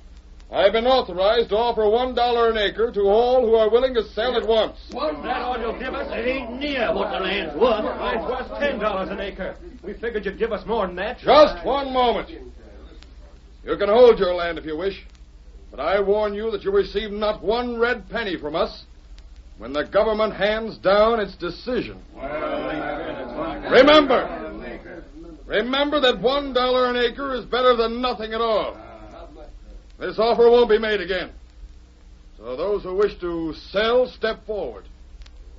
Speaker 9: I have been authorized to offer $1 an acre to all who are willing to sell at once.
Speaker 16: What's that all you'll give us? It ain't near what the land's worth.
Speaker 4: Mine's worth $10 an acre. We figured you'd give us more than that.
Speaker 9: Just one moment. You can hold your land if you wish. But I warn you that you receive not one red penny from us when the government hands down its decision. Remember that $1 an acre is better than nothing at all. This offer won't be made again. So those who wish to sell, step forward.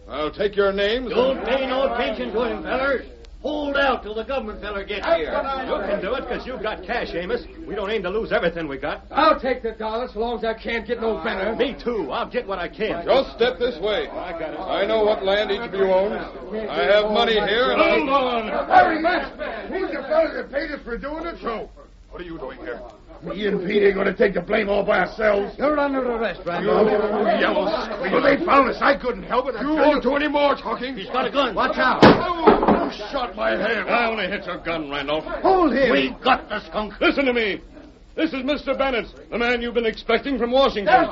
Speaker 9: I'll take your names.
Speaker 16: Don't pay no attention to him, fellers. Hold out till the government feller gets here.
Speaker 4: You can do it because you've got cash, Amos. We don't aim to lose everything we got.
Speaker 11: I'll take the dollar so long as I can't get no better.
Speaker 4: Me too. I'll get what I can.
Speaker 9: Just step this way.
Speaker 4: I got it.
Speaker 9: I know what land each of you owns. I have money here. And
Speaker 11: Hold on. Hurry, man. Who's the fella that paid us for doing it?
Speaker 9: So, what are you doing here?
Speaker 11: Me and Pete ain't going to take the blame all by ourselves.
Speaker 15: You're under arrest, Randolph.
Speaker 11: You yellow squeak. Well, they found us. I couldn't help it.
Speaker 9: You won't do any more talking.
Speaker 16: He's got a gun.
Speaker 15: Watch out.
Speaker 11: You shot my hand.
Speaker 9: I only hit your gun, Randolph.
Speaker 15: Hold him.
Speaker 16: We got the skunk.
Speaker 9: Listen to me. This is Mr. Bennett, the man you've been expecting from Washington.
Speaker 12: Then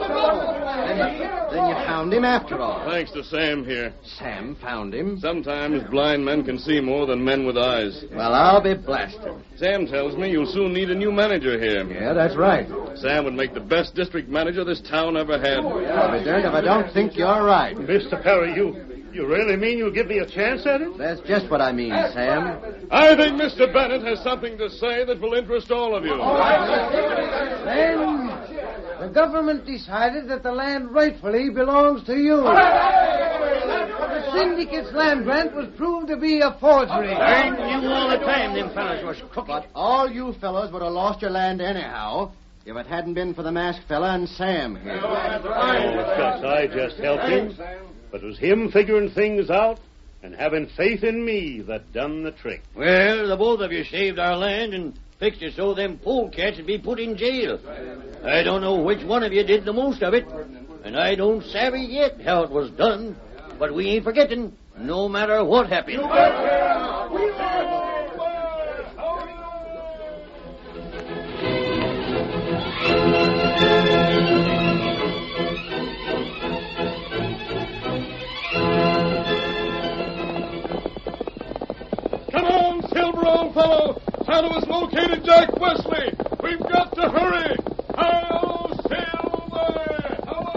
Speaker 12: you found him after all.
Speaker 9: Thanks to Sam here.
Speaker 12: Sam found him.
Speaker 9: Sometimes blind men can see more than men with eyes.
Speaker 12: Well, I'll be blasted.
Speaker 9: Sam tells me you'll soon need a new manager here.
Speaker 12: Yeah, that's right.
Speaker 9: Sam would make the best district manager this town ever had.
Speaker 12: I'll be darned if I don't think you're right.
Speaker 2: Mr. Perry, you really mean you'll give me a chance at it?
Speaker 12: That's just what I mean, Sam.
Speaker 9: I think Mr. Bennett has something to say that will interest all of you.
Speaker 15: Then the government decided that the land rightfully belongs to you. The syndicate's land grant was proved to be a forgery.
Speaker 16: I knew all the time them fellas was crooked.
Speaker 12: But all you fellows would have lost your land anyhow if it hadn't been for the masked fella and Sam here.
Speaker 2: I just helped him. But it was him figuring things out and having faith in me that done the trick.
Speaker 16: Well, the both of you saved our land and fixed it so them polecats would be put in jail. I don't know which one of you did the most of it, and I don't savvy yet how it was done, but we ain't forgetting, no matter what happened.
Speaker 9: Come on, Silver, old fellow. Tonto has located Jack Wesley. We've got to hurry. Hi-yo, Silver! Away!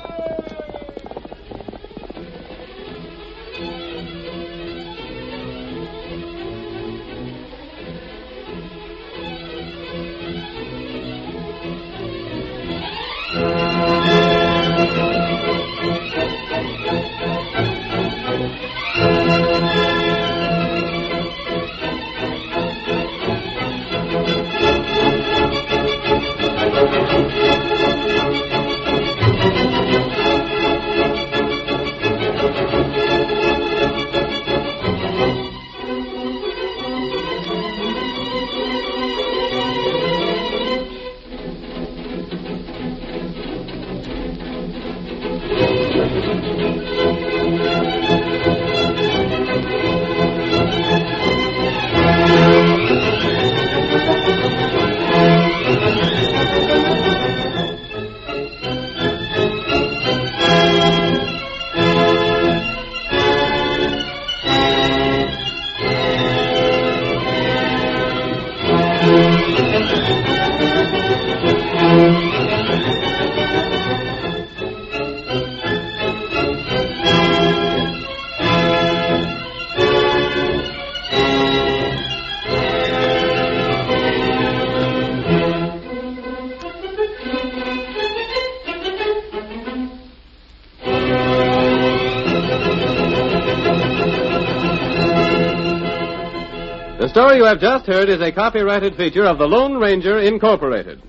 Speaker 17: The story you have just heard is a copyrighted feature of the Lone Ranger Incorporated.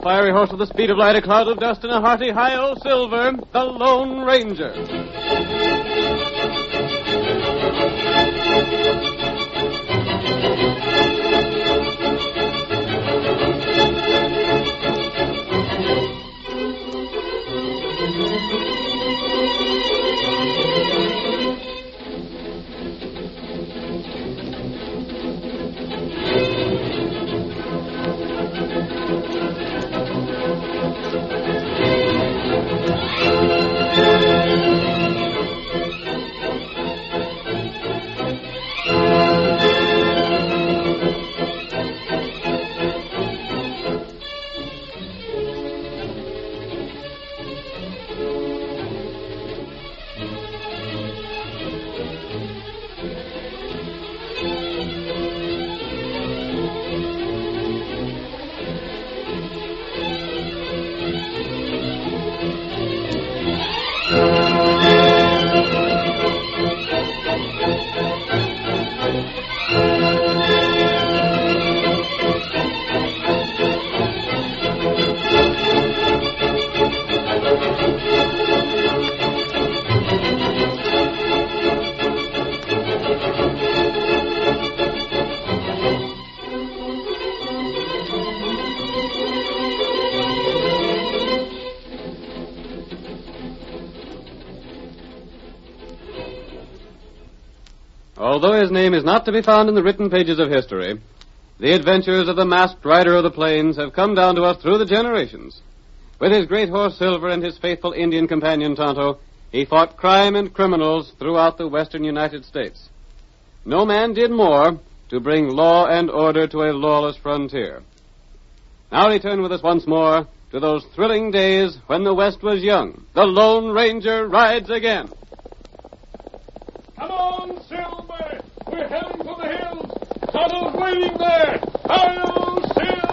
Speaker 17: Fiery horse with the speed of light, a cloud of dust, and a hearty hi-o silver, the Lone Ranger. Although his name is not to be found in the written pages of history, the adventures of the masked rider of the plains have come down to us through the generations. With his great horse Silver and his faithful Indian companion Tonto, he fought crime and criminals throughout the western United States. No man did more to bring law and order to a lawless frontier. Now return with us once more to those thrilling days when the West was young. The Lone Ranger rides again.
Speaker 13: Come on, Silver! We're heading for the hills! Tonto's waiting there! Hi-yo, Silver!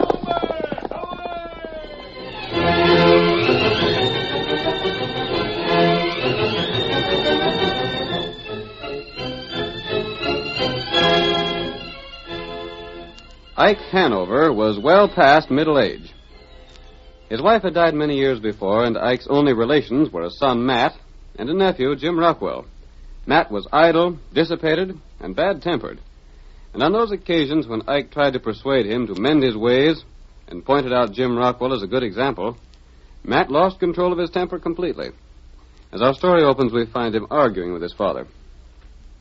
Speaker 17: Ike Hanover was well past middle age. His wife had died many years before, and Ike's only relations were a son, Matt, and a nephew, Jim Rockwell. Matt was idle, dissipated, and bad-tempered. And on those occasions when Ike tried to persuade him to mend his ways and pointed out Jim Rockwell as a good example, Matt lost control of his temper completely. As our story opens, we find him arguing with his father.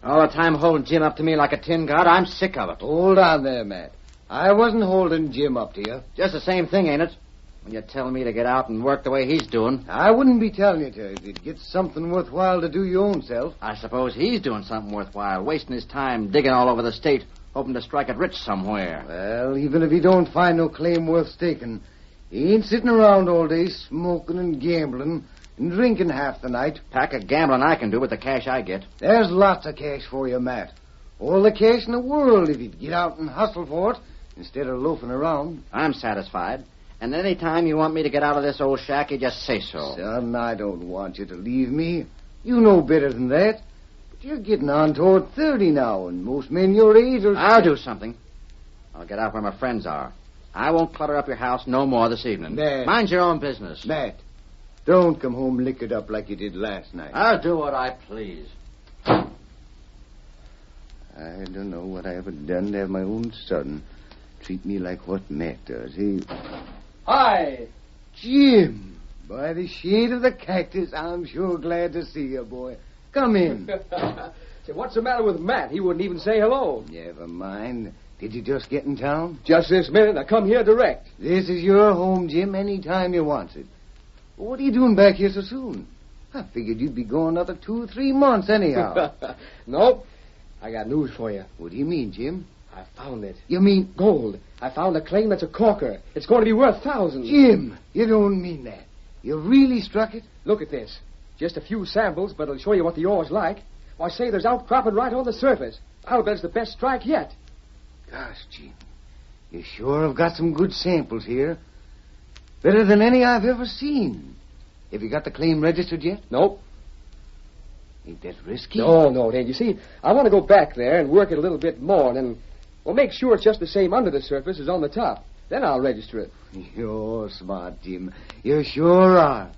Speaker 12: All the time holding Jim up to me like a tin god, I'm sick of it.
Speaker 15: Hold on there, Matt. I wasn't holding Jim up to you.
Speaker 12: Just the same thing, ain't it? When you're telling me to get out and work the way he's doing.
Speaker 15: I wouldn't be telling you to if you'd get something worthwhile to do your own self.
Speaker 12: I suppose he's doing something worthwhile, wasting his time digging all over the state, hoping to strike it rich somewhere.
Speaker 15: Well, even if he don't find no claim worth staking, he ain't sitting around all day smoking and gambling and drinking half the night.
Speaker 12: Pack of gambling I can do with the cash I get.
Speaker 15: There's lots of cash for you, Matt. All the cash in the world if you'd get out and hustle for it instead of loafing around.
Speaker 12: I'm satisfied. And any time you want me to get out of this old shack, you just say so.
Speaker 15: Son, I don't want you to leave me. You know better than that. But you're getting on toward 30 now, and most men your age are...
Speaker 12: I'll do something. I'll get out where my friends are. I won't clutter up your house no more this evening.
Speaker 15: Matt.
Speaker 12: Mind your own business.
Speaker 15: Matt, don't come home liquored up like you did last night.
Speaker 12: I'll do what I please.
Speaker 15: I don't know what I ever done to have my own son treat me like what Matt does.
Speaker 14: Hi.
Speaker 15: Jim, by the shade of the cactus, I'm sure glad to see you, boy. Come in.
Speaker 14: Say, what's the matter with Matt? He wouldn't even say hello.
Speaker 15: Never mind. Did you just get in town?
Speaker 14: Just this minute. I come here direct.
Speaker 15: This is your home, Jim, any time you want it. What are you doing back here so soon? I figured you'd be going another 2 or 3 months anyhow.
Speaker 14: Nope. I got news for you.
Speaker 15: What do you mean, Jim?
Speaker 14: I found it.
Speaker 15: You mean...
Speaker 14: Gold. I found a claim that's a corker. It's going to be worth thousands.
Speaker 15: Jim, you don't mean that. You really struck it?
Speaker 14: Look at this. Just a few samples, but it'll show you what the ore's like. Why, say, there's outcropping right on the surface. I'll bet it's the best strike yet.
Speaker 15: Gosh, Jim, you sure have got some good samples here. Better than any I've ever seen. Have you got the claim registered yet?
Speaker 14: Nope.
Speaker 15: Ain't that risky?
Speaker 14: No, it ain't. You see, I want to go back there and work it a little bit more, and then, well, make sure it's just the same under the surface as on the top. Then I'll register it.
Speaker 15: You're smart, Jim. You sure are.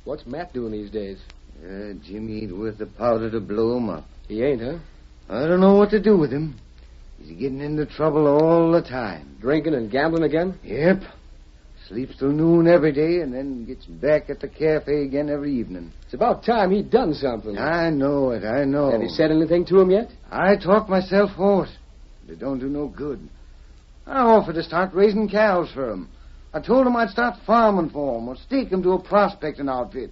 Speaker 14: What's Matt doing these days?
Speaker 15: Jim ain't worth the powder to blow him up.
Speaker 14: He ain't, huh?
Speaker 15: I don't know what to do with him. He's getting into trouble all the time.
Speaker 14: Drinking and gambling again?
Speaker 15: Yep. Sleeps till noon every day and then gets back at the cafe again every evening.
Speaker 14: It's about time he'd done something.
Speaker 15: I know it.
Speaker 14: Have you said anything to him yet?
Speaker 15: I talked myself hoarse. It don't do no good. I offered to start raising cows for him. I told him I'd start farming for him or stake him to a prospecting outfit.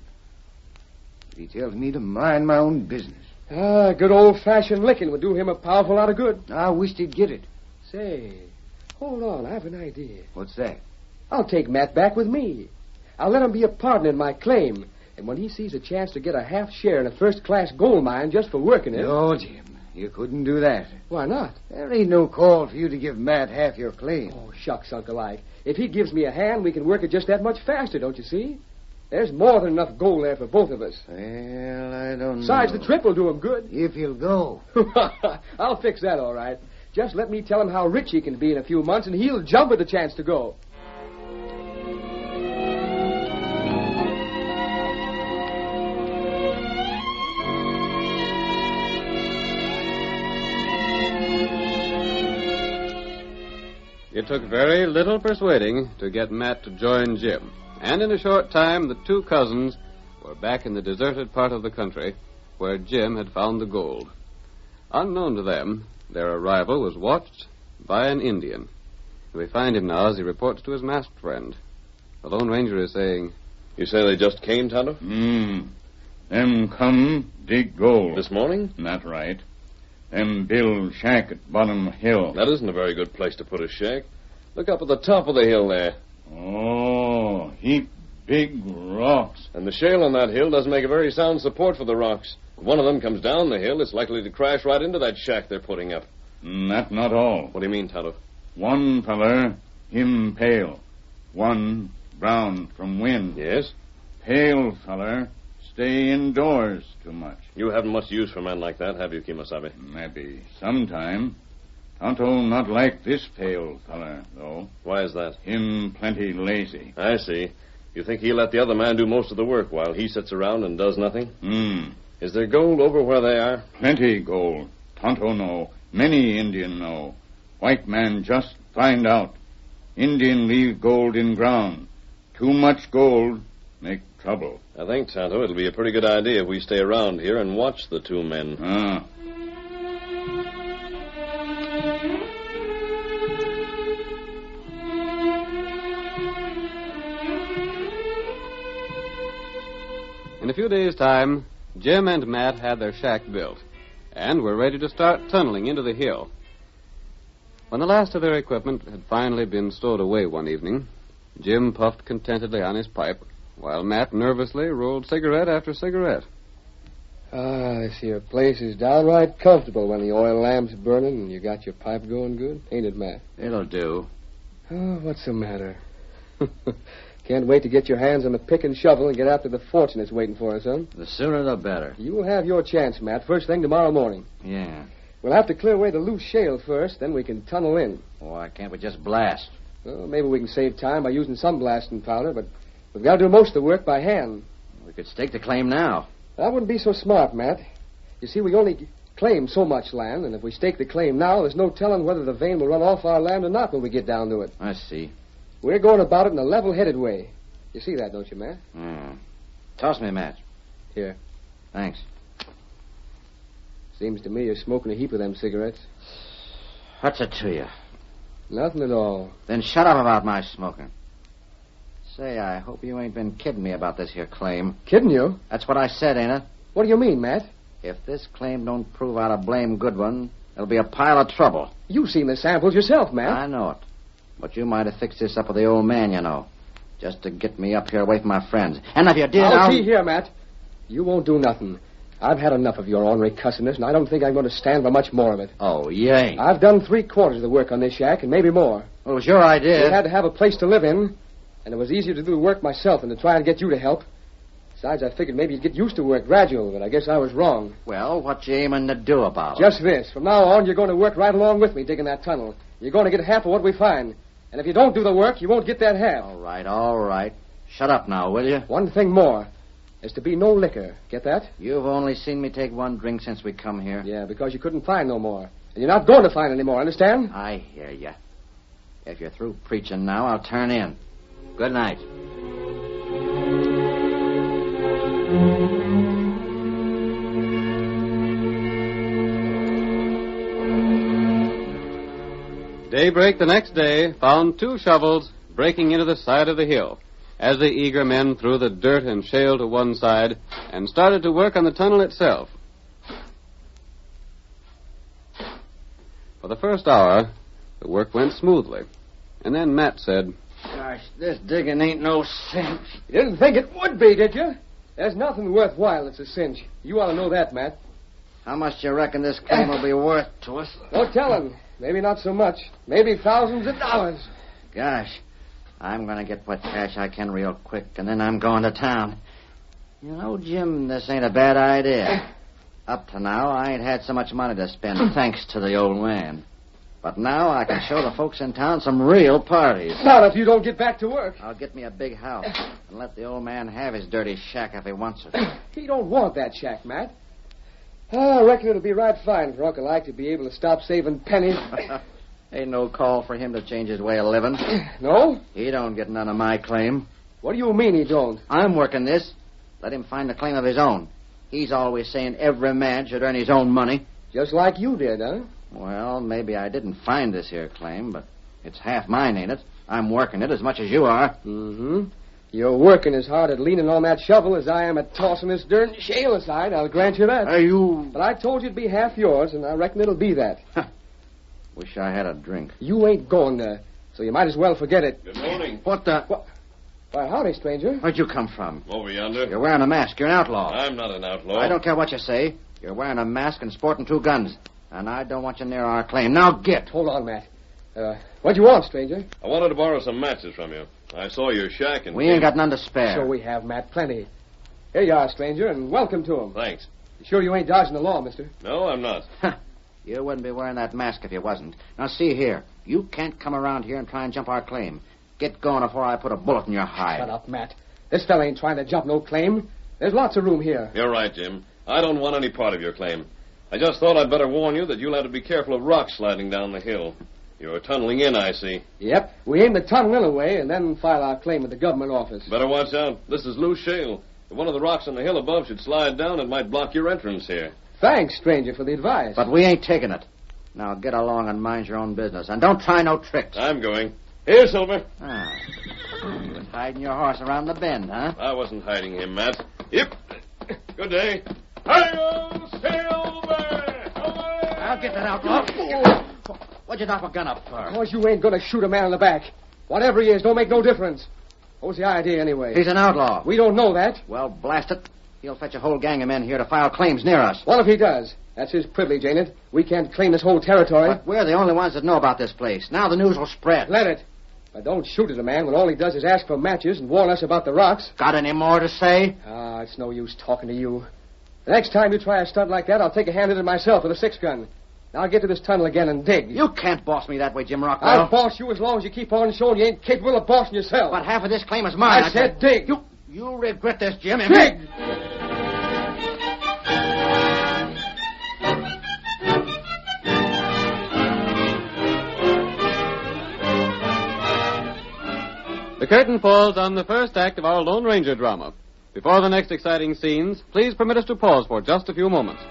Speaker 15: But he tells me to mind my own business.
Speaker 14: Good old-fashioned licking would do him a powerful lot of good.
Speaker 15: I wished he'd get it.
Speaker 14: Say, hold on, I have an idea.
Speaker 15: What's that?
Speaker 14: I'll take Matt back with me. I'll let him be a partner in my claim. And when he sees a chance to get a half share in a first-class gold mine just for working it...
Speaker 15: No, Jim, you couldn't do that.
Speaker 14: Why not?
Speaker 15: There ain't no call for you to give Matt half your claim.
Speaker 14: Oh, shucks, Uncle Ike. If he gives me a hand, we can work it just that much faster, don't you see? There's more than enough gold there for both of us.
Speaker 15: Well, I don't know.
Speaker 14: Besides, the trip will do him good.
Speaker 15: If he'll go.
Speaker 14: I'll fix that all right. Just let me tell him how rich he can be in a few months, and he'll jump at the chance to go.
Speaker 17: It took very little persuading to get Matt to join Jim. And in a short time, the two cousins were back in the deserted part of the country where Jim had found the gold. Unknown to them, their arrival was watched by an Indian. We find him now as he reports to his masked friend. The Lone Ranger is saying...
Speaker 6: You say they just came, Tonto?
Speaker 8: Them come dig gold.
Speaker 6: This morning?
Speaker 8: That's right. Them build shack at bottom hill.
Speaker 6: That isn't a very good place to put a shack. Look up at the top of the hill there.
Speaker 8: Oh, heap big rocks.
Speaker 6: And the shale on that hill doesn't make a very sound support for the rocks. If one of them comes down the hill, it's likely to crash right into that shack they're putting up.
Speaker 8: That's not all.
Speaker 6: What do you mean, Tonto?
Speaker 8: One feller, him pale. One brown from wind.
Speaker 6: Yes?
Speaker 8: Pale feller, stay indoors too much.
Speaker 6: You haven't much use for men like that, have you, Kemosabe?
Speaker 8: Maybe sometime. Tonto not like this pale feller, though.
Speaker 6: Why is that?
Speaker 8: Him plenty lazy.
Speaker 6: I see. You think he'll let the other man do most of the work while he sits around and does nothing? Is there gold over where they are?
Speaker 8: Plenty gold. Tonto know. Many Indian know. White man just find out. Indian leave gold in ground. Too much gold make trouble.
Speaker 6: I think, Tonto, it'll be a pretty good idea if we stay around here and watch the two men.
Speaker 17: In a few days' time, Jim and Matt had their shack built and were ready to start tunneling into the hill. When the last of their equipment had finally been stowed away one evening, Jim puffed contentedly on his pipe, while Matt nervously rolled cigarette after cigarette.
Speaker 14: This here place is downright comfortable when the oil lamp's burning and you got your pipe going good, ain't it, Matt?
Speaker 12: It'll do.
Speaker 14: Oh, what's the matter? Can't wait to get your hands on the pick and shovel and get after the fortune that's waiting for us, huh?
Speaker 12: The sooner the better.
Speaker 14: You'll have your chance, Matt, first thing tomorrow morning.
Speaker 12: Yeah.
Speaker 14: We'll have to clear away the loose shale first, then we can tunnel in.
Speaker 12: Why can't we just blast?
Speaker 14: Well, maybe we can save time by using some blasting powder, but we've got to do most of the work by hand.
Speaker 12: We could stake the claim now.
Speaker 14: That wouldn't be so smart, Matt. You see, we only claim so much land, and if we stake the claim now, there's no telling whether the vein will run off our land or not when we get down to it.
Speaker 12: I see.
Speaker 14: We're going about it in a level-headed way. You see that, don't you, Matt?
Speaker 12: Toss me a match.
Speaker 14: Here.
Speaker 12: Thanks.
Speaker 14: Seems to me you're smoking a heap of them cigarettes.
Speaker 12: What's it to you?
Speaker 14: Nothing at all.
Speaker 12: Then shut up about my smoking. Say, I hope you ain't been kidding me about this here claim.
Speaker 14: Kidding you?
Speaker 12: That's what I said, ain't it?
Speaker 14: What do you mean, Matt?
Speaker 12: If this claim don't prove out a blame good one, It'll be a pile of trouble.
Speaker 14: You've seen the samples yourself, Matt.
Speaker 12: I know it. But you might have fixed this up with the old man, you know. Just to get me up here away from my friends. And if you did,
Speaker 14: I'll see here, Matt. You won't do nothing. I've had enough of your ornery cussedness, and I don't think I'm going to stand for much more of it.
Speaker 12: Oh, you ain't.
Speaker 14: I've done 3/4 of the work on this shack, and maybe more.
Speaker 12: Well, it was your idea.
Speaker 14: We had to have a place to live in, and it was easier to do the work myself than to try and get you to help. Besides, I figured maybe you'd get used to work gradual, but I guess I was wrong.
Speaker 12: Well, what you aiming to do about it?
Speaker 14: Just this. From now on, you're going to work right along with me digging that tunnel. You're going to get half of what we find. And if you don't do the work, you won't get that half.
Speaker 12: All right. Shut up now, will you?
Speaker 14: One thing more. There's to be no liquor. Get that?
Speaker 12: You've only seen me take one drink since we come here.
Speaker 14: Yeah, because you couldn't find no more. And you're not going to find any more, understand?
Speaker 12: I hear you. If you're through preaching now, I'll turn in. Good night.
Speaker 17: Daybreak the next day found 2 shovels breaking into the side of the hill as the eager men threw the dirt and shale to one side and started to work on the tunnel itself. For the first hour, the work went smoothly. And then Matt said,
Speaker 12: Gosh, this digging ain't no cinch.
Speaker 14: You didn't think it would be, did you? There's nothing worthwhile that's a cinch. You ought to know that, Matt.
Speaker 12: How much do you reckon this claim will be worth to us?
Speaker 14: No telling. Maybe not so much. Maybe thousands of dollars.
Speaker 12: Gosh, I'm going to get what cash I can real quick, and then I'm going to town. You know, Jim, this ain't a bad idea. Up to now, I ain't had so much money to spend, thanks to the old man. But now I can show the folks in town some real parties.
Speaker 14: Not if you don't get back to work.
Speaker 12: I'll get me a big house and let the old man have his dirty shack if he wants it.
Speaker 14: He don't want that shack, Matt. I reckon it'll be right fine for Uncle Ike to be able to stop saving pennies.
Speaker 12: Ain't no call for him to change his way of living.
Speaker 14: No?
Speaker 12: He don't get none of my claim.
Speaker 14: What do you mean he don't?
Speaker 12: I'm working this. Let him find a claim of his own. He's always saying every man should earn his own money.
Speaker 14: Just like you did, huh?
Speaker 12: Well, maybe I didn't find this here claim, but it's half mine, ain't it? I'm working it as much as you are.
Speaker 14: Mm-hmm. You're working as hard at leaning on that shovel as I am at tossing this dirt and shale aside. I'll grant you that. But I told you it'd be half yours, and I reckon it'll be that.
Speaker 12: Wish I had a drink.
Speaker 14: You ain't going there, so you might as well forget it.
Speaker 9: Good morning.
Speaker 12: What the...
Speaker 14: Why, howdy, stranger.
Speaker 12: Where'd you come from?
Speaker 9: Over yonder.
Speaker 12: You're wearing a mask. You're an outlaw.
Speaker 9: I'm not an outlaw.
Speaker 12: I don't care what you say. You're wearing a mask and sporting 2 guns. And I don't want you near our claim. Now get.
Speaker 14: Hold on, Matt. What do you want, stranger?
Speaker 9: I wanted to borrow some matches from you. I saw your shack and...
Speaker 12: We ain't got none to spare.
Speaker 14: Sure we have, Matt. Plenty. Here you are, stranger, and welcome to 'em.
Speaker 9: Thanks.
Speaker 14: You sure you ain't dodging the law, mister?
Speaker 9: No, I'm not.
Speaker 12: You wouldn't be wearing that mask if you wasn't. Now, see here. You can't come around here and try and jump our claim. Get going before I put a bullet in your hide.
Speaker 14: Shut up, Matt. This fella ain't trying to jump no claim. There's lots of room here.
Speaker 9: You're right, Jim. I don't want any part of your claim. I just thought I'd better warn you that you'll have to be careful of rocks sliding down the hill. You're tunneling in, I see.
Speaker 14: Yep. We aim the tunnel in away and then file our claim at the government office.
Speaker 9: Better watch out. This is loose shale. If one of the rocks on the hill above should slide down, it might block your entrance here.
Speaker 14: Thanks, stranger, for the advice.
Speaker 12: But we ain't taking it. Now get along and mind your own business. And don't try no tricks.
Speaker 9: I'm going. Here, Silver.
Speaker 12: You was hiding your horse around the bend, huh?
Speaker 9: I wasn't hiding him, Matt. Yep. Good day. Hi-yo, Silver!
Speaker 12: I'll get that outlaw. What'd you knock a gun up for?
Speaker 14: Because you ain't going to shoot a man in the back. Whatever he is, don't make no difference. What was the idea, anyway?
Speaker 12: He's an outlaw.
Speaker 14: We don't know that.
Speaker 12: Well, blast it. He'll fetch a whole gang of men here to file claims near us.
Speaker 14: What if he does? That's his privilege, ain't it? We can't claim this whole territory.
Speaker 12: But we're the only ones that know about this place. Now the news will spread.
Speaker 14: Let it. But don't shoot at a man when all he does is ask for matches and warn us about the rocks.
Speaker 12: Got any more to say?
Speaker 14: It's no use talking to you. The next time you try a stunt like that, I'll take a hand at it myself with a 6-gun. Now I'll get to this tunnel again and dig.
Speaker 12: You can't boss me that way, Jim Rockwell.
Speaker 14: I'll boss you as long as you keep on showing you ain't capable of bossing yourself.
Speaker 12: But half of this claim is mine.
Speaker 14: I said dig.
Speaker 12: You'll regret this, Jim.
Speaker 14: Dig!
Speaker 17: The curtain falls on the first act of our Lone Ranger drama. Before the next exciting scenes, please permit us to pause for just a few moments.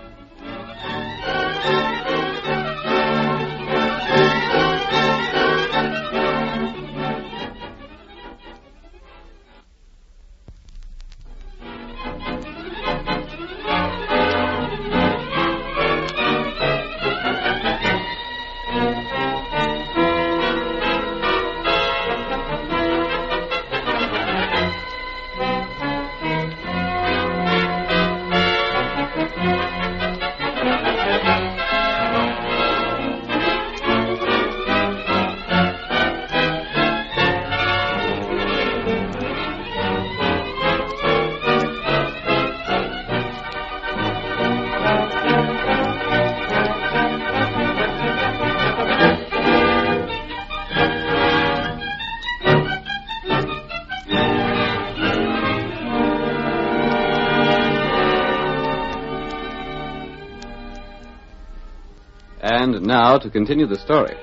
Speaker 18: And now to continue the story.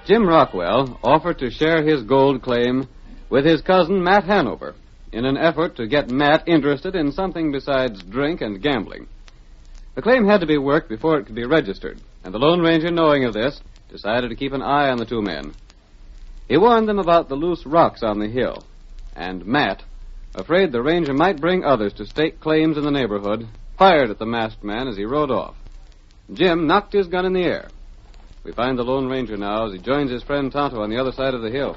Speaker 18: Jim Rockwell offered to share his gold claim with his cousin Matt Hanover in an effort to get Matt interested in something besides drink and gambling. The claim had to be worked before it could be registered, and the Lone Ranger, knowing of this, decided to keep an eye on the two men. He warned them about the loose rocks on the hill, and Matt, afraid the Ranger might bring others to stake claims in the neighborhood, fired at the masked man as he rode off. Jim knocked his gun in the air. We find the Lone Ranger now as he joins his friend Tonto on the other side of the hill.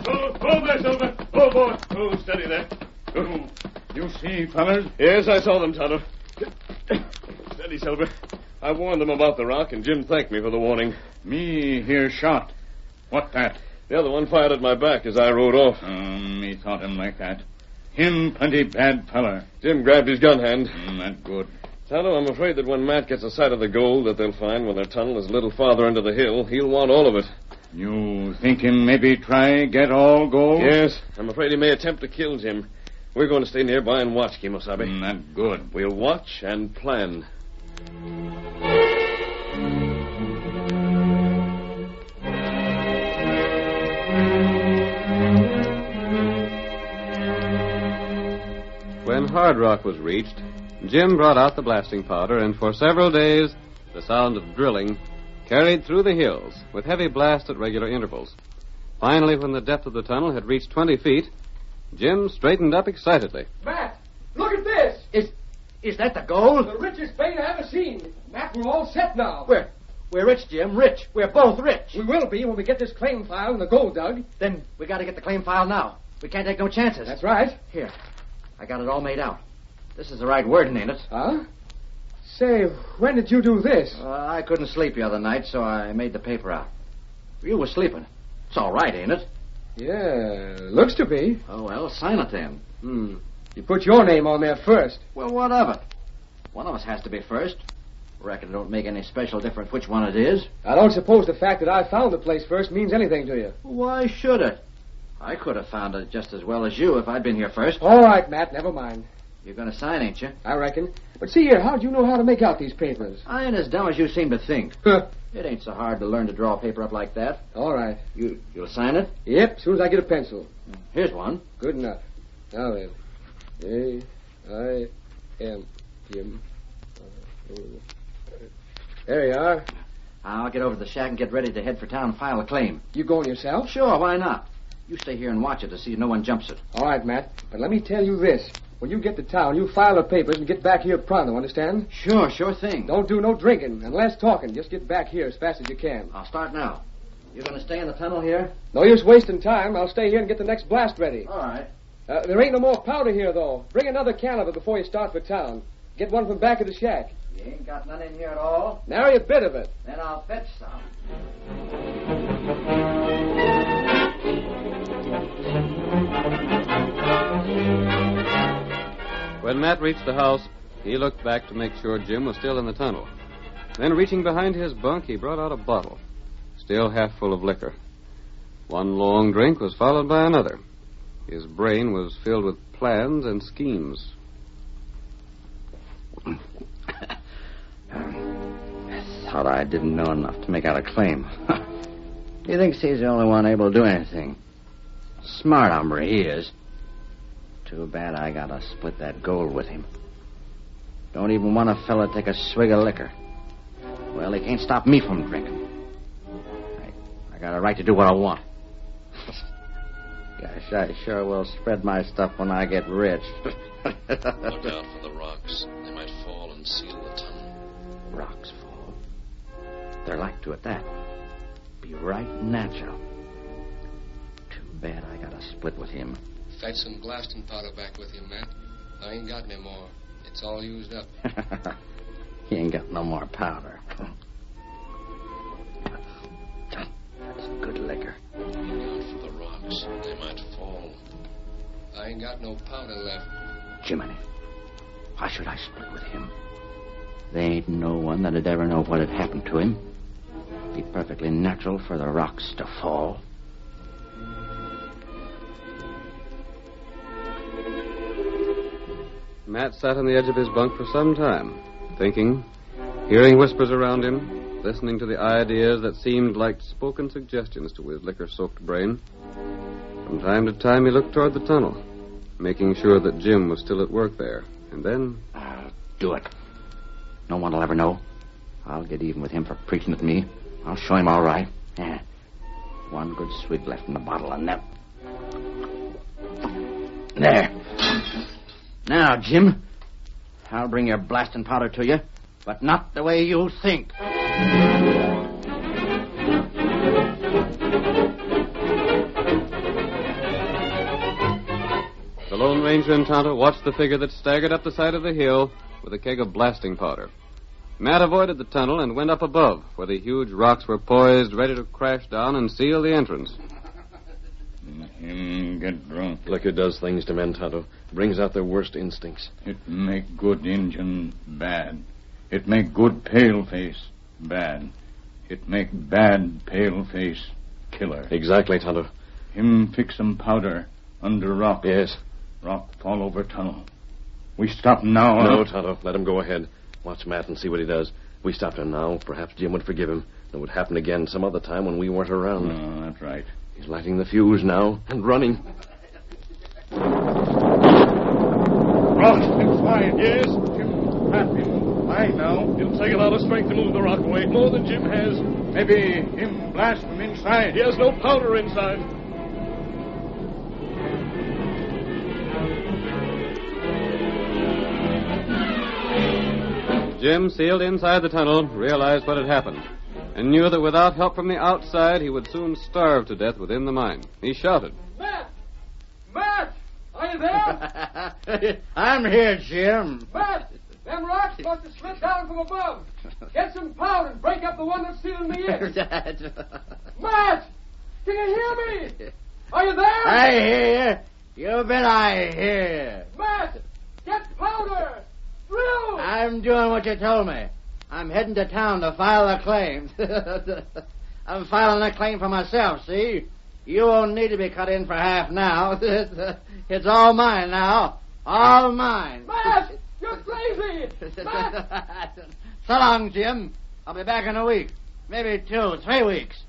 Speaker 9: Oh, there, Silver. Oh, boy. Oh, steady there. Oh.
Speaker 8: You see, fellas?
Speaker 9: Yes, I saw them, Tonto. Steady, Silver. I warned them about the rock, and Jim thanked me for the warning.
Speaker 8: Me hear shot. What that?
Speaker 9: The other one fired at my back as I rode off.
Speaker 8: Me thought him like that. Him plenty bad feller.
Speaker 9: Jim grabbed his gun hand.
Speaker 8: That good.
Speaker 9: Tonto, I'm afraid that when Matt gets a sight of the gold that they'll find when their tunnel is a little farther into the hill, he'll want all of it.
Speaker 8: You think him maybe try get all gold?
Speaker 9: Yes. I'm afraid he may attempt to kill Jim. We're going to stay nearby and watch, Kimosabe.
Speaker 8: That good.
Speaker 9: We'll watch and plan.
Speaker 18: When Hard Rock was reached, Jim brought out the blasting powder, and for several days the sound of drilling carried through the hills with heavy blasts at regular intervals. Finally, when the depth of the tunnel had reached 20 feet, Jim straightened up excitedly.
Speaker 14: Matt, look at this.
Speaker 12: Is that the gold?
Speaker 14: The richest vein I ever seen. Matt, we're all set now.
Speaker 12: We're rich, Jim. Rich. We're both rich.
Speaker 14: We will be when we get this claim file and the gold dug.
Speaker 12: Then we got to get the claim file now. We can't take no chances.
Speaker 14: That's right.
Speaker 12: Here. I got it all made out. This is the right wording, ain't it?
Speaker 14: Huh? Say, when did you do this?
Speaker 12: I couldn't sleep the other night, so I made the paper out. You were sleeping. It's all right, ain't it?
Speaker 14: Yeah, looks to be.
Speaker 12: Oh, well, sign it then.
Speaker 14: You put your name on there first.
Speaker 12: Well, what of it? One of us has to be first. Reckon it don't make any special difference which one it is.
Speaker 14: I don't suppose the fact that I found the place first means anything to you.
Speaker 12: Why should it? I could have found it just as well as you if I'd been here first.
Speaker 14: All right, Matt, never mind.
Speaker 12: You're going to sign, ain't you?
Speaker 14: I reckon. But see here, how'd you know how to make out these papers?
Speaker 12: I ain't as dumb as you seem to think. It ain't so hard to learn to draw paper up like that.
Speaker 14: All right.
Speaker 12: You'll sign it?
Speaker 14: Yep, as soon as I get a pencil.
Speaker 12: Here's one.
Speaker 14: Good enough. Now then. A-I-M. Jim. There you are.
Speaker 12: I'll get over to the shack and get ready to head for town and file a claim.
Speaker 14: You going yourself?
Speaker 12: Sure, why not? You stay here and watch it to see no one jumps it.
Speaker 14: All right, Matt. But let me tell you this. When you get to town, you file the papers and get back here pronto, understand?
Speaker 12: Sure thing.
Speaker 14: Don't do no drinking and less talking. Just get back here as fast as you can.
Speaker 12: I'll start now. You're going to stay in the tunnel here?
Speaker 14: No use wasting time. I'll stay here and get the next blast ready.
Speaker 12: All right.
Speaker 14: There ain't no more powder here, though. Bring another can of it before you start for town. Get one from back of the shack.
Speaker 12: You ain't got none in here at all?
Speaker 14: Nary a bit of it.
Speaker 12: Then I'll fetch some.
Speaker 18: When Matt reached the house, he looked back to make sure Jim was still in the tunnel. Then, reaching behind his bunk, he brought out a bottle, still half full of liquor. One long drink was followed by another. His brain was filled with plans and schemes.
Speaker 12: Thought I didn't know enough to make out a claim. He thinks he's the only one able to do anything. Smart hombre he is. Too bad I gotta split that gold with him. Don't even want a fella to take a swig of liquor. Well, he can't stop me from drinking. I got a right to do what I want. Gosh, I sure will spread my stuff when I get rich.
Speaker 6: Look out for the rocks. They might fall and seal the tunnel.
Speaker 12: Rocks fall? They're like to at that. Be right natural. Too bad I gotta split with him.
Speaker 22: Fetch some blasting powder back with you, Matt. I ain't got any more. It's all used up.
Speaker 12: He ain't got no more powder. That's good liquor.
Speaker 6: Look out for the rocks. They might fall.
Speaker 22: I ain't got no powder left.
Speaker 12: Jiminy, why should I split with him? There ain't no one that'd ever know what had happened to him. Be perfectly natural for the rocks to fall.
Speaker 18: Matt sat on the edge of his bunk for some time, thinking, Hearing whispers around him, listening to the ideas that seemed like spoken suggestions to his liquor-soaked brain. From time to time, he looked toward the tunnel, making sure that Jim was still at work there. And then...
Speaker 5: Do it. No one will ever know. I'll get even with him for preaching at me. I'll show him all right. Yeah. One good swig left in the bottle, and that... There. Now, Jim, I'll bring your blasting powder to you, but not the way you think.
Speaker 18: The Lone Ranger and Tonto watched the figure that staggered up the side of the hill with a keg of blasting powder. Matt avoided the tunnel and went up above, where the huge rocks were poised, ready to crash down and seal the entrance.
Speaker 8: Him get drunk.
Speaker 6: Liquor does things to men, Tonto. Brings out their worst instincts.
Speaker 8: It make good Injun bad. It make good pale-face bad. It make bad pale-face killer.
Speaker 6: Exactly, Tonto.
Speaker 8: Him fix some powder under rock.
Speaker 6: Yes.
Speaker 8: Rock fall over tunnel. We stop now.
Speaker 6: No, Tonto. Let him go ahead. Watch Matt and see what he does. We stopped him now. Perhaps Jim would forgive him. It would happen again some other time when we weren't around.
Speaker 8: Oh, that's right.
Speaker 6: He's lighting the fuse now and running.
Speaker 9: Rock's inside. Yes. Jim tap him. Why now? It'll take a lot of strength to move the rock away. More than Jim has.
Speaker 8: Maybe him blast from inside.
Speaker 9: He has no powder inside.
Speaker 18: Jim, sealed inside the tunnel, realized what had happened, and knew that without help from the outside, he would soon starve to death within the mine. He shouted.
Speaker 11: Matt! Matt! Are you there?
Speaker 12: I'm here, Jim.
Speaker 11: Matt! Them rocks must have slid down from above. Get some powder and break up the one that's sealing me in. Matt! Can you hear me? Are you there?
Speaker 12: I hear you. You bet I hear you.
Speaker 11: Matt! Get powder! Drill!
Speaker 12: I'm doing what you told me. I'm heading to town to file a claim. I'm filing a claim for myself, see? You won't need to be cut in for half now. It's all mine now. All mine.
Speaker 11: Matt! You're crazy! Matt!
Speaker 12: So long, Jim. I'll be back in a week. Maybe 2, 3 weeks.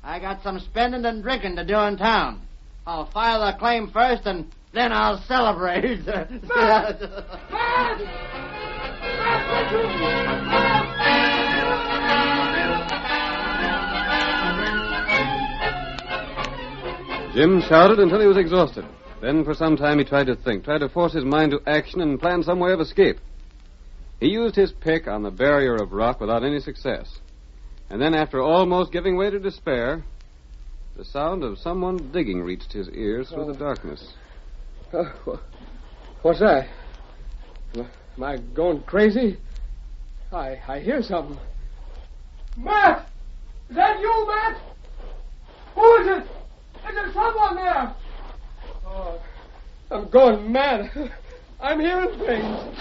Speaker 12: I got some spending and drinking to do in town. I'll file a claim first, and then I'll celebrate.
Speaker 11: Matt! Matt!
Speaker 18: Jim shouted until he was exhausted. Then for some time he tried to think, tried to force his mind to action and plan some way of escape. He used his pick on the barrier of rock without any success. And then, after almost giving way to despair, the sound of someone digging reached his ears through the darkness.
Speaker 14: What's that? Am I going crazy? I hear something.
Speaker 11: Matt! Is that you, Matt? Who is it? Is there someone there?
Speaker 14: Oh, I'm going mad. I'm hearing things.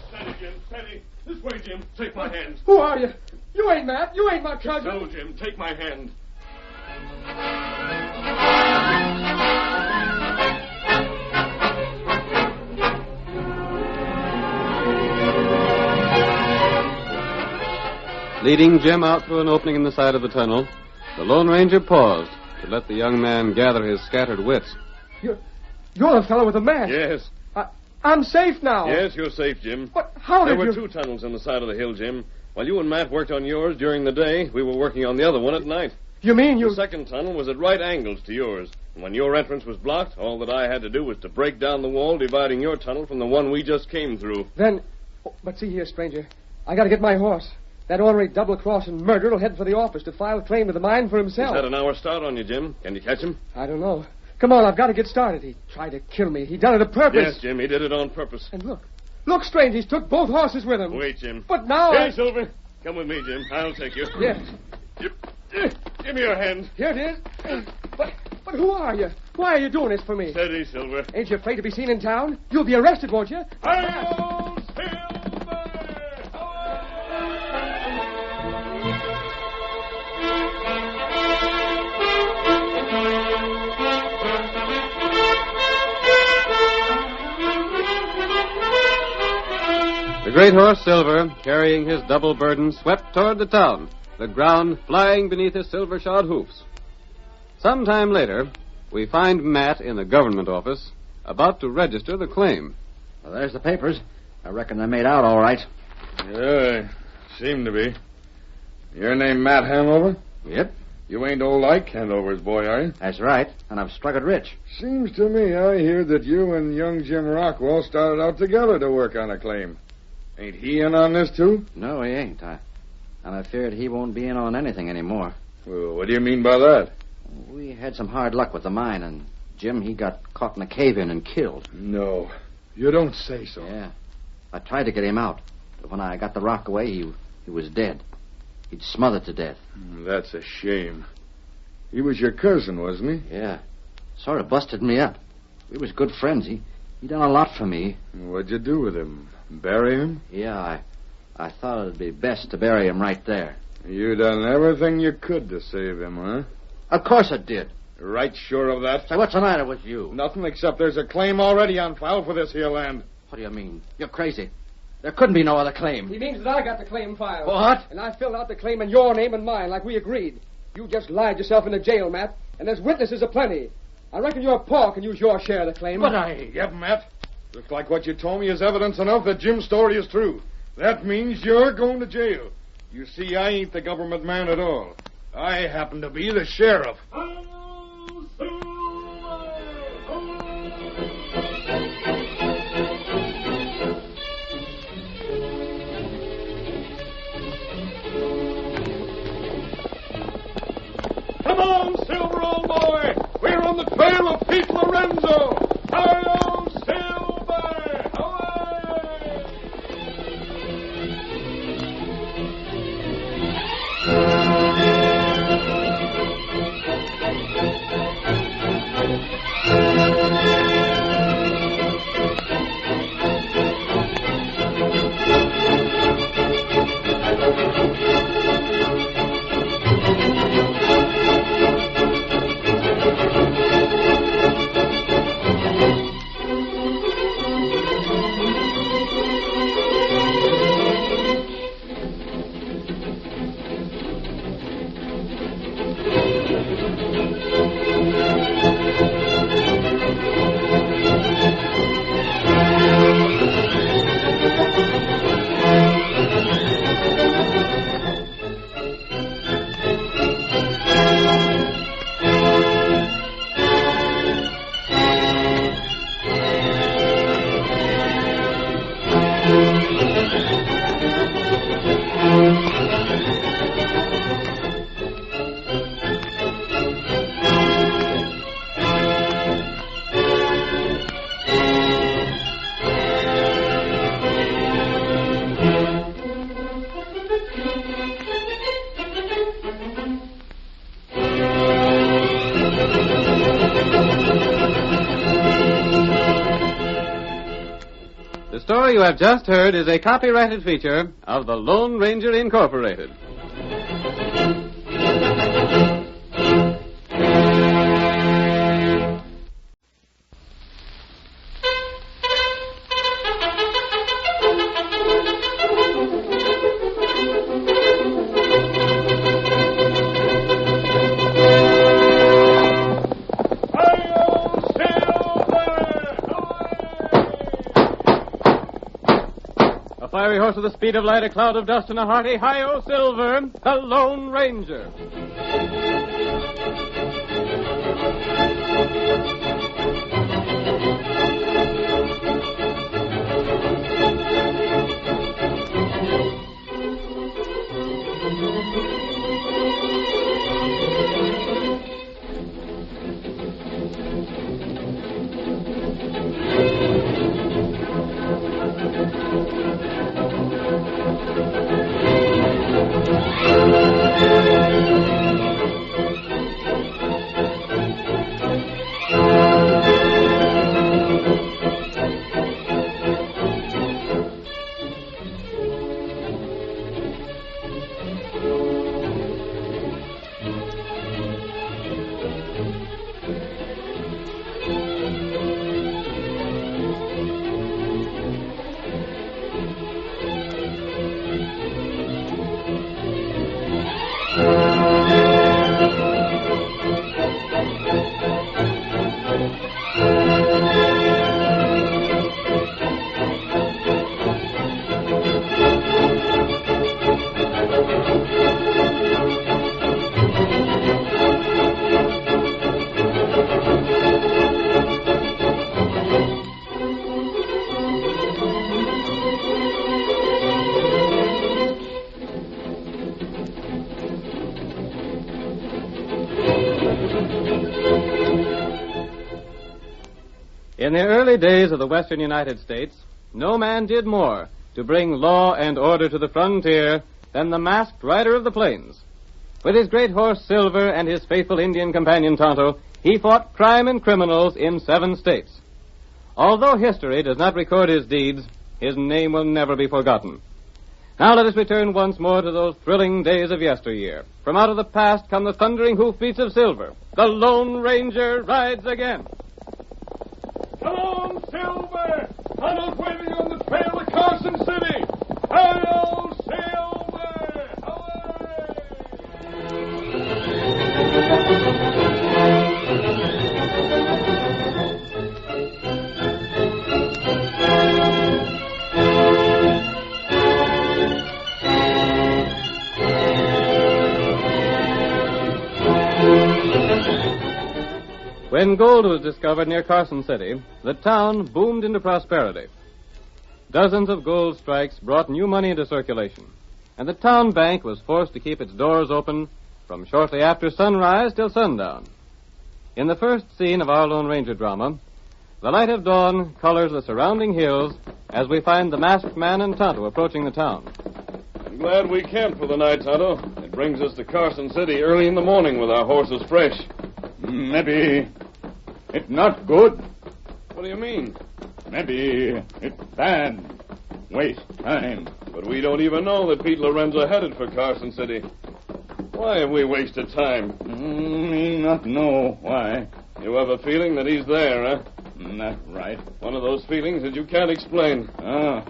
Speaker 9: Steady, Jim, steady. This way, Jim. Take my hand.
Speaker 11: Who are you? You ain't Matt. You ain't my cousin.
Speaker 9: No, Jim. Take my hand.
Speaker 18: Leading Jim out through an opening in the side of the tunnel, the Lone Ranger paused to let the young man gather his scattered wits.
Speaker 14: You're the fellow with the mask.
Speaker 9: Yes.
Speaker 14: I'm safe now.
Speaker 9: Yes, you're safe, Jim.
Speaker 14: But how did
Speaker 9: There were 2 tunnels on the side of the hill, Jim. While you and Matt worked on yours during the day, we were working on the other one at night.
Speaker 14: You mean you...
Speaker 9: The second tunnel was at right angles to yours. And when your entrance was blocked, all that I had to do was to break down the wall dividing your tunnel from the one we just came through.
Speaker 14: Then... Oh, but see here, stranger. I gotta get my horse. That ornery double-crossing murderer will head for the office to file a claim to the mine for himself.
Speaker 9: He's had an hour start on you, Jim. Can you catch him?
Speaker 14: I don't know. Come on, I've got to get started. He tried to kill me. He done it on purpose.
Speaker 9: Yes, Jim, he did it on purpose.
Speaker 14: And look. Look, stranger, he's took both horses with him.
Speaker 9: Wait, Jim.
Speaker 14: But now
Speaker 9: Hey, Silver. Come with me, Jim. I'll take you.
Speaker 14: Yes.
Speaker 9: Give me your hand.
Speaker 14: Here it is. But who are you? Why are you doing this for me?
Speaker 9: Steady, Silver.
Speaker 14: Ain't you afraid to be seen in town? You'll be arrested, won't you?
Speaker 9: Hi-yo, Silver!
Speaker 18: The great horse Silver, carrying his double burden, swept toward the town, the ground flying beneath his silver-shod hoofs. Some time later, we find Matt in the government office, about to register the claim.
Speaker 12: Well, there's the papers. I reckon they're made out all right.
Speaker 21: Yeah, seem to be. Your name Matt Hanover?
Speaker 12: Yep.
Speaker 21: You ain't old Ike Hanover's boy, are you?
Speaker 12: That's right, and I've struck it rich.
Speaker 21: Seems to me I hear that you and young Jim Rockwell started out together to work on a claim. Ain't he in on this, too?
Speaker 12: No, he ain't. I'm afraid he won't be in on anything anymore.
Speaker 21: Well, what do you mean by that?
Speaker 12: We had some hard luck with the mine, and Jim, he got caught in a cave-in and killed.
Speaker 21: No. You don't say so.
Speaker 12: Yeah. I tried to get him out, but when I got the rock away, he was dead. He'd smothered to death.
Speaker 21: That's a shame. He was your cousin, wasn't he?
Speaker 12: Yeah. Sort of busted me up. We was good friends. He done a lot for me.
Speaker 21: What'd you do with him? Bury him?
Speaker 12: Yeah, I thought it'd be best to bury him right there.
Speaker 21: You done everything you could to save him, huh?
Speaker 12: Of course I did.
Speaker 21: Right sure of that?
Speaker 12: Say, what's the matter with you?
Speaker 21: Nothing except there's a claim already on file for this here land.
Speaker 12: What do you mean? You're crazy. There couldn't be no other claim.
Speaker 14: He means that I got the claim filed.
Speaker 12: What?
Speaker 14: And I filled out the claim in your name and mine, like we agreed. You just lied yourself into jail, Matt, and there's witnesses aplenty. I reckon your pa can use your share of the claim.
Speaker 21: But Yep, Matt. Looks like what you told me is evidence enough that Jim's story is true. That means you're going to jail. You see, I ain't the government man at all. I happen to be the sheriff.
Speaker 13: Come on, Silver, old boy! We're on the trail of Pete Lorenzo! Hi-yo, Silver!
Speaker 18: The story you have just heard is a copyrighted feature of the Lone Ranger Incorporated. Fiery horse with the speed of light, a cloud of dust, and a hearty hi-yo Silver, the Lone Ranger. In the early days of the western United States, no man did more to bring law and order to the frontier than the masked rider of the plains. With his great horse Silver and his faithful Indian companion Tonto, he fought crime and criminals in 7 states. Although history does not record his deeds, his name will never be forgotten. Now let us return once more to those thrilling days of yesteryear. From out of the past come the thundering hoofbeats of Silver. The Lone Ranger rides again.
Speaker 13: Come on, Silver! Tonto's waiting on the trail to Carson City! Hi-yo, Silver!
Speaker 18: When gold was discovered near Carson City, the town boomed into prosperity. Dozens of gold strikes brought new money into circulation, and the town bank was forced to keep its doors open from shortly after sunrise till sundown. In the first scene of our Lone Ranger drama, the light of dawn colors the surrounding hills as we find the masked man and Tonto approaching the town.
Speaker 9: I'm glad we camped for the night, Tonto. It brings us to Carson City early in the morning with our horses fresh.
Speaker 8: Maybe it's not good.
Speaker 9: What do you mean?
Speaker 8: Maybe it's bad. Waste time.
Speaker 9: But we don't even know that Pete Lorenzo headed for Carson City. Why have we wasted time?
Speaker 8: Me not know why.
Speaker 9: You have a feeling that he's there, huh?
Speaker 8: That's right.
Speaker 9: One of those feelings that you can't explain. I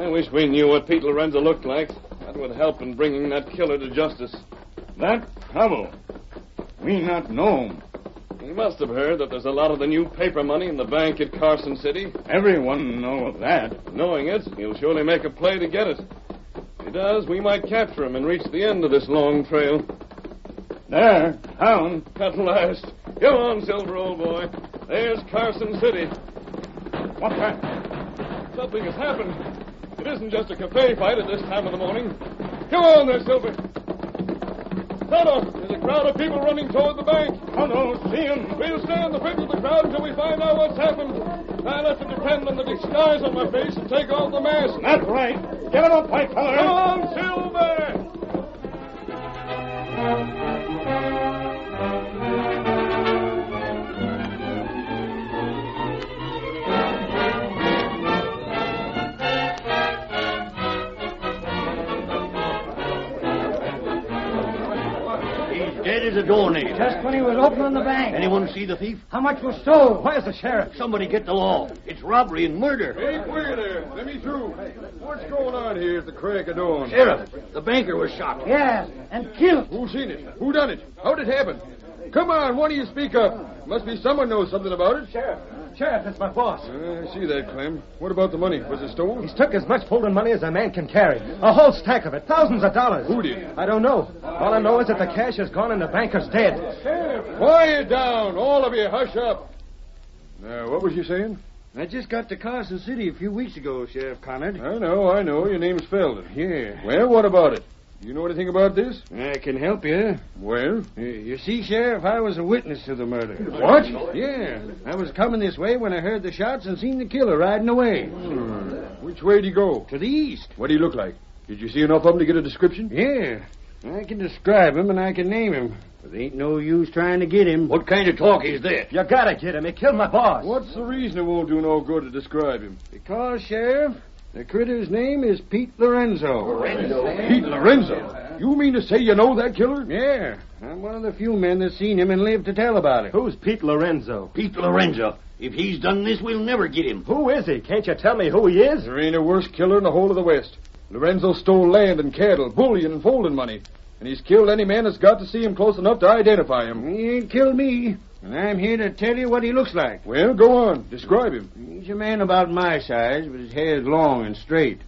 Speaker 9: wish we knew what Pete Lorenzo looked like. That would help in bringing that killer to justice.
Speaker 8: That trouble. We not know.
Speaker 9: He must have heard that there's a lot of the new paper money in the bank at Carson City.
Speaker 8: Everyone knows that.
Speaker 9: Knowing it, he'll surely make a play to get it. If he does, we might capture him and reach the end of this long trail.
Speaker 8: There, town.
Speaker 9: At last. Come on, Silver, old boy. There's Carson City.
Speaker 8: What's that?
Speaker 9: Something has happened. It isn't just a cafe fight at this time of the morning. Come on there, Silver. Tonto, there's a crowd of people running toward the bank.
Speaker 8: Tonto, see him.
Speaker 9: We'll stay on the fringe of the crowd until we find out what's happened. I'll have to depend on the disguise on my face and take off the mask.
Speaker 8: That's right. Get him up, white feller.
Speaker 9: Come on, Silver!
Speaker 16: Dead as a doornail.
Speaker 1: Just when he was opening the bank.
Speaker 16: Anyone see the thief?
Speaker 1: How much was stole?
Speaker 16: Where's the sheriff? Somebody get the law. It's robbery and murder.
Speaker 11: Hey, quick there. Let me through. What's going on here at the crack of dawn?
Speaker 16: Sheriff, the banker was shot.
Speaker 1: Yes, and killed.
Speaker 11: Who seen it? Who done it? How'd it happen? Come on, one of you speak up. Must be someone knows something about it.
Speaker 14: Sheriff, that's my boss.
Speaker 11: I see that, Clem. What about the money? Was it stolen?
Speaker 14: He's took as much folding money as a man can carry. A whole stack of it. Thousands of dollars.
Speaker 11: Who did?
Speaker 14: I don't know. All I know is that the cash is gone and the banker's dead.
Speaker 11: Sheriff! Quiet down. All of you, hush up. Now, what was you saying?
Speaker 8: I just got to Carson City a few weeks ago, Sheriff Conard.
Speaker 11: I know. Your name's Felden.
Speaker 8: Yeah.
Speaker 11: Well, what about it? You know anything about this?
Speaker 8: I can help you.
Speaker 11: Well?
Speaker 8: You see, Sheriff, I was a witness to the murder.
Speaker 11: What?
Speaker 8: Yeah. I was coming this way when I heard the shots and seen the killer riding away.
Speaker 11: Which way did he go?
Speaker 8: To the east.
Speaker 11: What did he look like? Did you see enough of him to get a description?
Speaker 8: Yeah. I can describe him and I can name him. But there ain't no use trying to get him.
Speaker 16: What kind of talk is that?
Speaker 14: You gotta get him. He killed my boss.
Speaker 11: What's the reason it won't do no good to describe him?
Speaker 8: Because, Sheriff, the critter's name is Pete Lorenzo.
Speaker 11: Pete Lorenzo? You mean to say you know that killer?
Speaker 8: Yeah. I'm one of the few men that's seen him and lived to tell about it.
Speaker 14: Who's Pete Lorenzo?
Speaker 16: Pete Lorenzo. If he's done this, we'll never get him.
Speaker 14: Who is he? Can't you tell me who he is?
Speaker 11: There ain't a worse killer in the whole of the West. Lorenzo stole land and cattle, bullion and folding money. And he's killed any man that's got to see him close enough to identify him.
Speaker 8: He ain't killed me. And I'm here to tell you what he looks like.
Speaker 11: Well, go on. Describe him.
Speaker 8: He's a man about my size, but his hair's long and straight.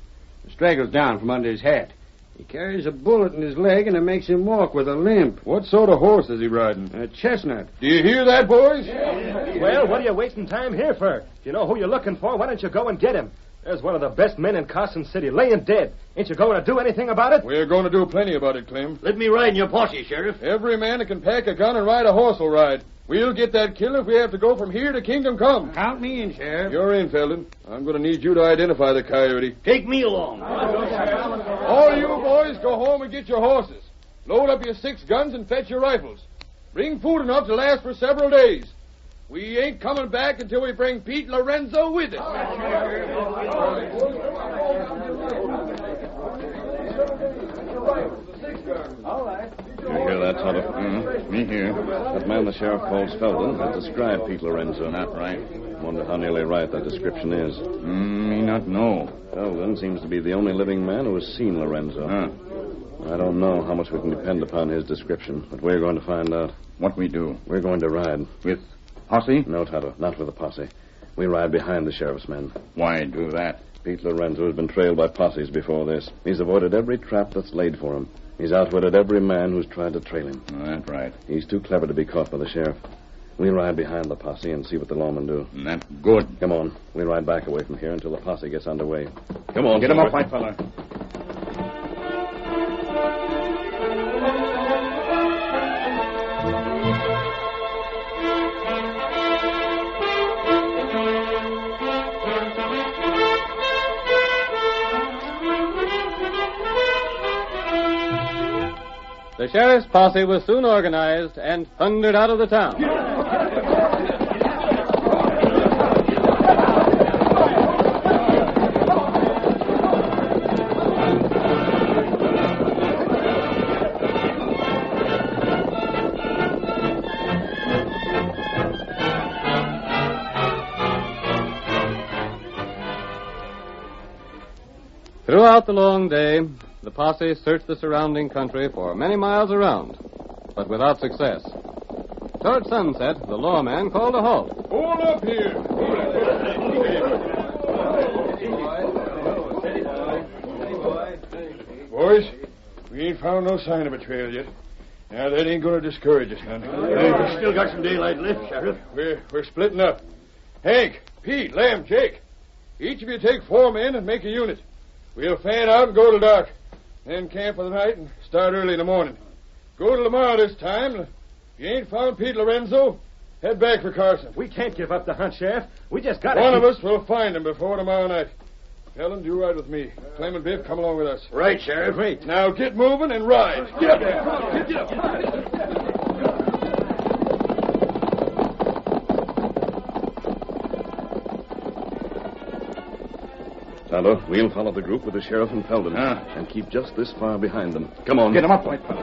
Speaker 8: It straggles down from under his hat. He carries a bullet in his leg, and it makes him walk with a limp.
Speaker 11: What sort of horse is he riding?
Speaker 8: A chestnut.
Speaker 11: Do you hear that, boys?
Speaker 14: Well, what are you wasting time here for? If you know who you're looking for, why don't you go and get him? There's one of the best men in Carson City, laying dead. Ain't you going to do anything about it?
Speaker 11: We're going to do plenty about it, Clem.
Speaker 16: Let me ride in your posse, Sheriff.
Speaker 11: Every man that can pack a gun and ride a horse will ride. We'll get that killer if we have to go from here to Kingdom Come.
Speaker 8: Count me in, Sheriff.
Speaker 11: You're in, Felden. I'm going to need you to identify the coyote.
Speaker 8: Take me along.
Speaker 11: All you boys go home and get your horses. Load up your 6 guns and fetch your rifles. Bring food enough to last for several days. We ain't coming back until we bring Pete Lorenzo with us.
Speaker 6: You hear that, Tonto?
Speaker 3: Me here.
Speaker 6: That man the sheriff calls Felden has described Pete Lorenzo.
Speaker 3: Not right.
Speaker 6: Wonder how nearly right that description is.
Speaker 3: Me not know.
Speaker 6: Felden seems to be the only living man who has seen Lorenzo. I don't know how much we can depend upon his description, but we're going to find out.
Speaker 3: What we do?
Speaker 6: We're going to ride.
Speaker 3: With posse?
Speaker 6: No, Tonto, not with a posse. We ride behind the sheriff's men.
Speaker 3: Why do that?
Speaker 6: Pete Lorenzo has been trailed by posses before this. He's avoided every trap that's laid for him. He's outwitted every man who's tried to trail him.
Speaker 3: That's right.
Speaker 6: He's too clever to be caught by the sheriff. We ride behind the posse and see what the lawmen do.
Speaker 3: That's good.
Speaker 6: Come on. We ride back away from here until the posse gets underway. Come on.
Speaker 3: Get him up, white fella.
Speaker 18: The sheriff's posse was soon organized and thundered out of the town. Throughout the long day, the posse searched the surrounding country for many miles around, but without success. Toward sunset, the lawman called a halt.
Speaker 11: Hold up here. Boys, we ain't found no sign of a trail yet. Now, that ain't going to discourage us none.
Speaker 8: We've still got some daylight left, Sheriff.
Speaker 11: We're splitting up. Hank, Pete, Lamb, Jake. Each of you take 4 men and make a unit. We'll fan out and go till dark. Then camp for the night and start early in the morning. Go till tomorrow this time. If you ain't found Pete Lorenzo, head back for Carson.
Speaker 8: We can't give up the hunt, Sheriff. We just got to...
Speaker 11: One of us will find him before tomorrow night. Helen, you ride with me. Clem and Biff, come along with us.
Speaker 8: Right, Sheriff. Great.
Speaker 11: Now get moving and ride. Get up there. Come on, get up.
Speaker 6: Tonto, we'll follow the group with the sheriff and Felden. And keep just this far behind them. Come on.
Speaker 3: Get him up, white fella.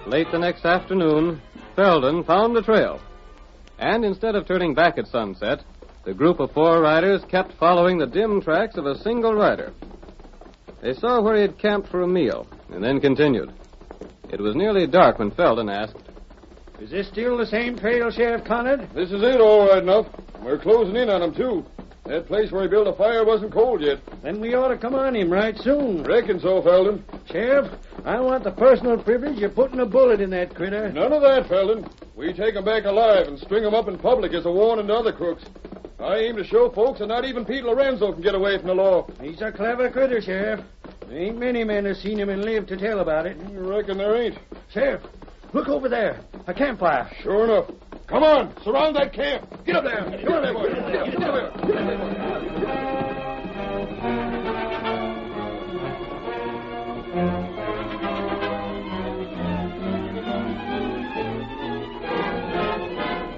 Speaker 18: Late the next afternoon, Felden found the trail. And instead of turning back at sunset, the group of 4 riders kept following the dim tracks of a single rider. They saw where he had camped for a meal, and then continued. It was nearly dark when Felden asked,
Speaker 8: Is this still the same trail, Sheriff Conrad?
Speaker 11: This is it, all right enough. We're closing in on him, too. That place where he built a fire wasn't cold yet.
Speaker 8: Then we ought to come on him right soon.
Speaker 11: Reckon so, Felden.
Speaker 8: Sheriff, I want the personal privilege of putting a bullet in that critter.
Speaker 11: None of that, Felden. We take him back alive and string him up in public as a warning to other crooks. I aim to show folks that not even Pete Lorenzo can get away from the law.
Speaker 8: He's a clever critter, Sheriff. There ain't many men have seen him and lived to tell about it.
Speaker 11: You reckon there ain't?
Speaker 8: Sheriff, look over there. A campfire.
Speaker 11: Sure enough. Come on, surround that camp. Get up there. Come on, there, boy. Get up there.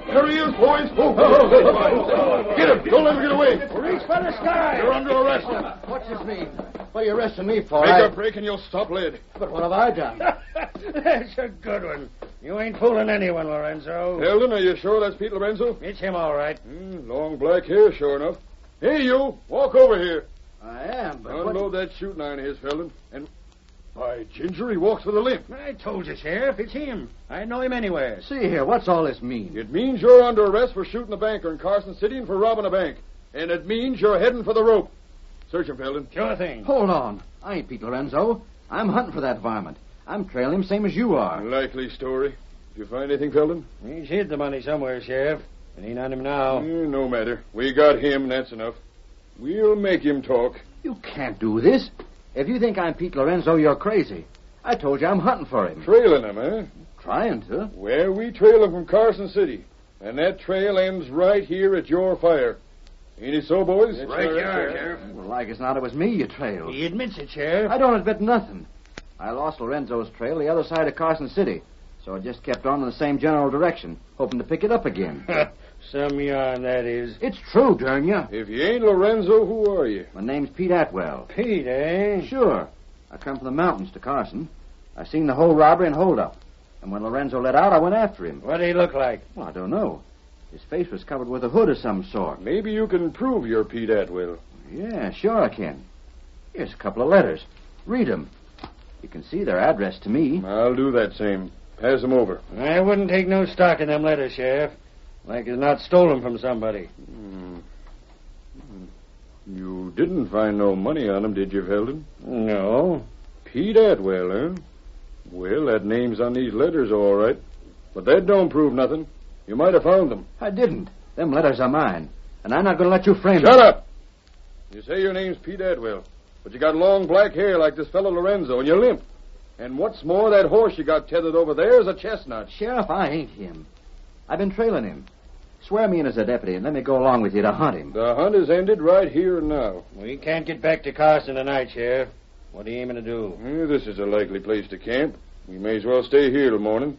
Speaker 11: There he is, boys. Get him. Don't let him get away.
Speaker 8: Reach for the sky.
Speaker 11: You're under arrest.
Speaker 12: What's this mean? What are you arresting me for?
Speaker 11: Make a break and you'll stop lead.
Speaker 12: But what have I done?
Speaker 8: That's a good one. You ain't fooling anyone, Lorenzo.
Speaker 11: Felden, are you sure that's Pete Lorenzo?
Speaker 8: It's him, all right.
Speaker 11: Long black hair, sure enough. Hey, you. Walk over here.
Speaker 12: I am, but
Speaker 11: unload that shooting iron of his, Felden. And, by ginger, he walks with a limp.
Speaker 8: I told you, Sheriff. It's him. I know him anywhere.
Speaker 12: See here, what's all this mean?
Speaker 11: It means you're under arrest for shooting a banker in Carson City and for robbing a bank. And it means you're heading for the rope. Search him, Felden.
Speaker 8: Sure thing.
Speaker 12: Hold on. I ain't Pete Lorenzo. I'm hunting for that varmint. I'm trailing him same as you are.
Speaker 11: Likely story. Did you find anything, Felden?
Speaker 8: He's hid the money somewhere, Sheriff. It ain't on him now.
Speaker 11: No matter. We got him, and that's enough.
Speaker 21: We'll make him talk.
Speaker 12: You can't do this. If you think I'm Pete Lorenzo, you're crazy. I told you I'm hunting for him.
Speaker 21: Trailing him, eh?
Speaker 12: Trying to.
Speaker 21: Well, we trail him from Carson City. And that trail ends right here at your fire. Ain't it so, boys?
Speaker 12: That's right, Sheriff. Well, like as not, it was me you trailed.
Speaker 1: He admits it, Sheriff.
Speaker 12: I don't admit nothing. I lost Lorenzo's trail the other side of Carson City, so I just kept on in the same general direction, hoping to pick it up again.
Speaker 1: Some yarn, that is.
Speaker 12: It's true, darn you.
Speaker 21: If you ain't Lorenzo, who are you?
Speaker 12: My name's Pete Atwell.
Speaker 1: Pete, eh?
Speaker 12: Sure. I come from the mountains to Carson. I seen the whole robbery and holdup. And when Lorenzo let out, I went after him.
Speaker 1: What did he look like?
Speaker 12: Well, I don't know. His face was covered with a hood of some sort.
Speaker 21: Maybe you can prove you're Pete Atwell.
Speaker 12: Yeah, sure I can. Here's a couple of letters. Read them. You can see their address to me.
Speaker 21: I'll do that same. Pass them over.
Speaker 1: I wouldn't take no stock in them letters, Sheriff. Like it's not stolen from somebody.
Speaker 21: You didn't find no money on them, did you, Felden?
Speaker 1: No.
Speaker 21: Pete Atwell, eh? Well, that name's on these letters, all right. But that don't prove nothing. You might have found them.
Speaker 12: I didn't. Them letters are mine. And I'm not going to let you frame them.
Speaker 21: Shut up! You say your name's Pete Atwell, but you got long black hair like this fellow Lorenzo, and you limp. And what's more, that horse you got tethered over there is a chestnut.
Speaker 12: Sheriff, I ain't him. I've been trailing him. Swear me in as a deputy and let me go along with you to hunt him.
Speaker 21: The hunt is ended right here and now.
Speaker 1: We can't get back to Carson tonight, Sheriff. What are you aiming to do?
Speaker 21: This is a likely place to camp. We may as well stay here till morning.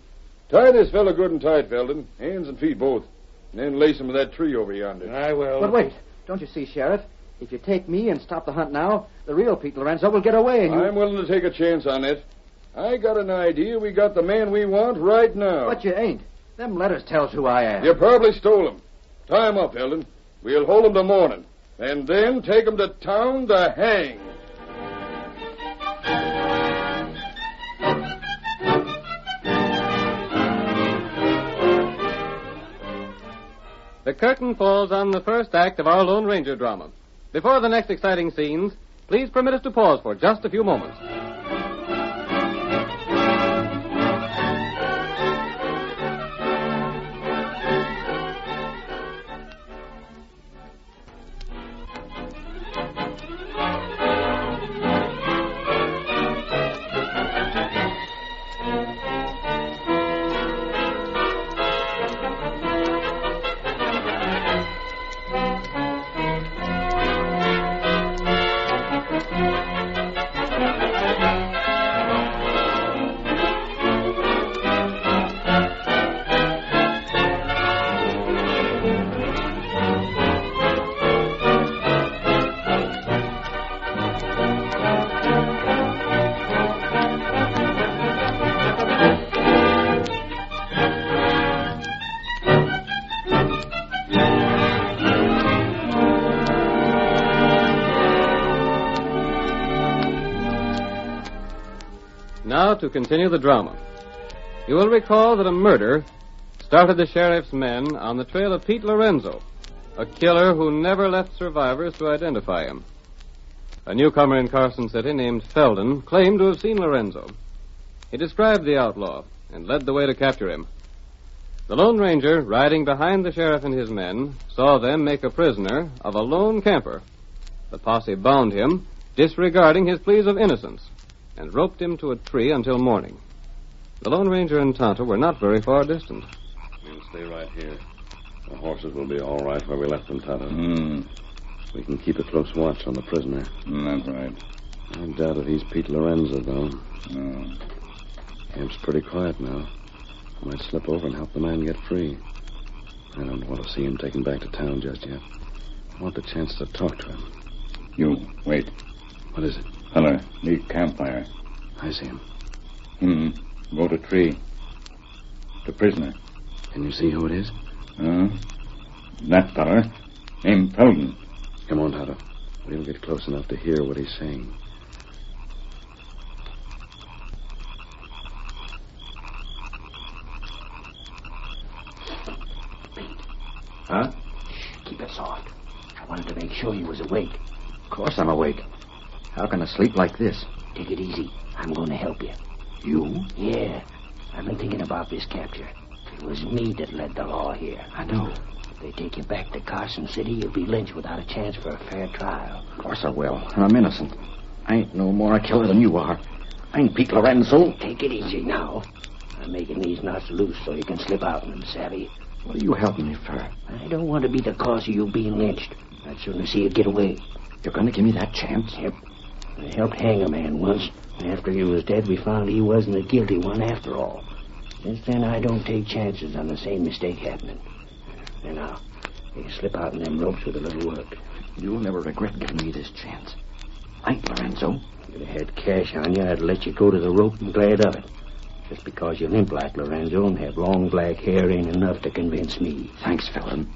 Speaker 21: Tie this fellow good and tight, Felden. Hands and feet both. And then lace him with that tree over yonder.
Speaker 1: I will.
Speaker 12: But wait. Don't you see, Sheriff? If you take me and stop the hunt now, the real Pete Lorenzo will get away and you...
Speaker 21: I'm willing to take a chance on it. I got an idea we got the man we want right now.
Speaker 12: But you ain't. Them letters tells who I am.
Speaker 21: You probably stole him. Tie him up, Felden. We'll hold him till morning. And then take him to town to hang.
Speaker 18: The curtain falls on the first act of our Lone Ranger drama. Before the next exciting scenes, please permit us to pause for just a few moments. Now to continue the drama. You will recall that a murder started the sheriff's men on the trail of Pete Lorenzo, a killer who never left survivors to identify him. A newcomer in Carson City named Felden claimed to have seen Lorenzo. He described the outlaw and led the way to capture him. The Lone Ranger, riding behind the sheriff and his men, saw them make a prisoner of a lone camper. The posse bound him, disregarding his pleas of innocence, and roped him to a tree until morning. The Lone Ranger and Tonto were not very far distant.
Speaker 6: We'll stay right here. The horses will be all right where we left them, Tonto. We can keep a close watch on the prisoner.
Speaker 3: That's right.
Speaker 6: I doubt if he's Pete Lorenzo, though. Camp's pretty quiet now. I might slip over and help the man get free. I don't want to see him taken back to town just yet. I want the chance to talk to him.
Speaker 3: You, wait.
Speaker 6: What is it?
Speaker 3: Feller, need campfire.
Speaker 6: I see him.
Speaker 3: Go to tree. The prisoner.
Speaker 6: Can you see who it is?
Speaker 3: That feller. Named Felden.
Speaker 6: Come on, Tonto. We'll get close enough to hear what he's saying.
Speaker 1: Huh? Keep it soft. I wanted to make sure you was awake.
Speaker 12: Of course I'm awake. How can I sleep like this?
Speaker 1: Take it easy. I'm going to help you. You? Yeah. I've been thinking about this capture. It was me that led the law here.
Speaker 12: I know.
Speaker 1: If they take you back to Carson City, you'll be lynched without a chance for a fair trial.
Speaker 5: Of course I will. And I'm innocent. I ain't no more a killer than you are. I ain't Pete Lorenzo.
Speaker 1: Take it easy now. I'm making these knots loose so you can slip out in them, savvy?
Speaker 5: What are you helping me for?
Speaker 1: I don't want to be the cause of you being lynched. I'd sooner see you get away.
Speaker 5: You're going to give me that chance?
Speaker 1: Yep. I helped hang a man once. After he was dead, we found he wasn't the guilty one after all. Since then, I don't take chances on the same mistake happening. And now, you slip out in them ropes with a little work.
Speaker 5: You'll never regret giving me this chance. I ain't Lorenzo.
Speaker 1: If I had cash on you, I'd let you go to the rope and glad of it. Just because you limp like Lorenzo and have long black hair ain't enough to convince me.
Speaker 5: Thanks, Felton.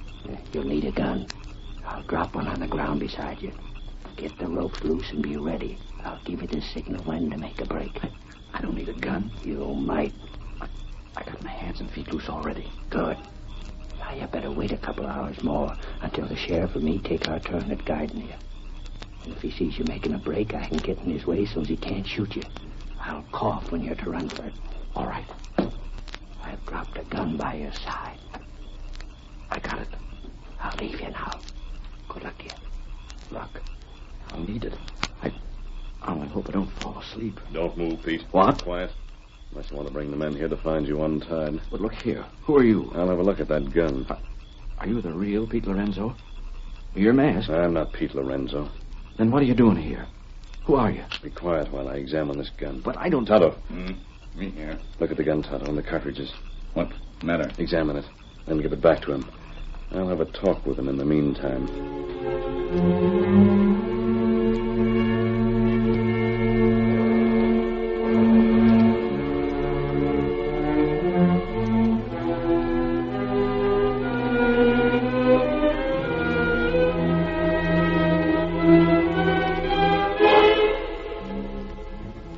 Speaker 1: You'll need a gun. I'll drop one on the ground beside you. Get the ropes loose and be ready. I'll give you the signal when to make a break.
Speaker 5: I don't need a gun.
Speaker 1: You might.
Speaker 5: I got my hands and feet loose already.
Speaker 1: Good. Now you better wait a couple hours more until the sheriff and me take our turn at guarding you. And if he sees you making a break, I can get in his way so he can't shoot you. I'll cough when you're to run for it.
Speaker 5: All right.
Speaker 1: I've dropped a gun by your side.
Speaker 5: I got it.
Speaker 1: I'll leave you now. Good luck to you.
Speaker 5: Luck. I'll need it. I only hope I don't fall asleep.
Speaker 6: Don't move, Pete.
Speaker 5: What?
Speaker 6: Quiet. Unless you want to bring the men here to find you untied.
Speaker 5: But look here. Who are you?
Speaker 6: I'll have a look at that gun.
Speaker 5: Are you the real Pete Lorenzo? Your mask?
Speaker 6: I'm not Pete Lorenzo.
Speaker 5: Then what are you doing here? Who are you?
Speaker 6: Be quiet while I examine this gun.
Speaker 5: But I don't...
Speaker 6: Tonto.
Speaker 3: Me here.
Speaker 6: Look at the gun, Tonto, and the cartridges.
Speaker 3: What matter?
Speaker 6: Examine it, then give it back to him. I'll have a talk with him in the meantime.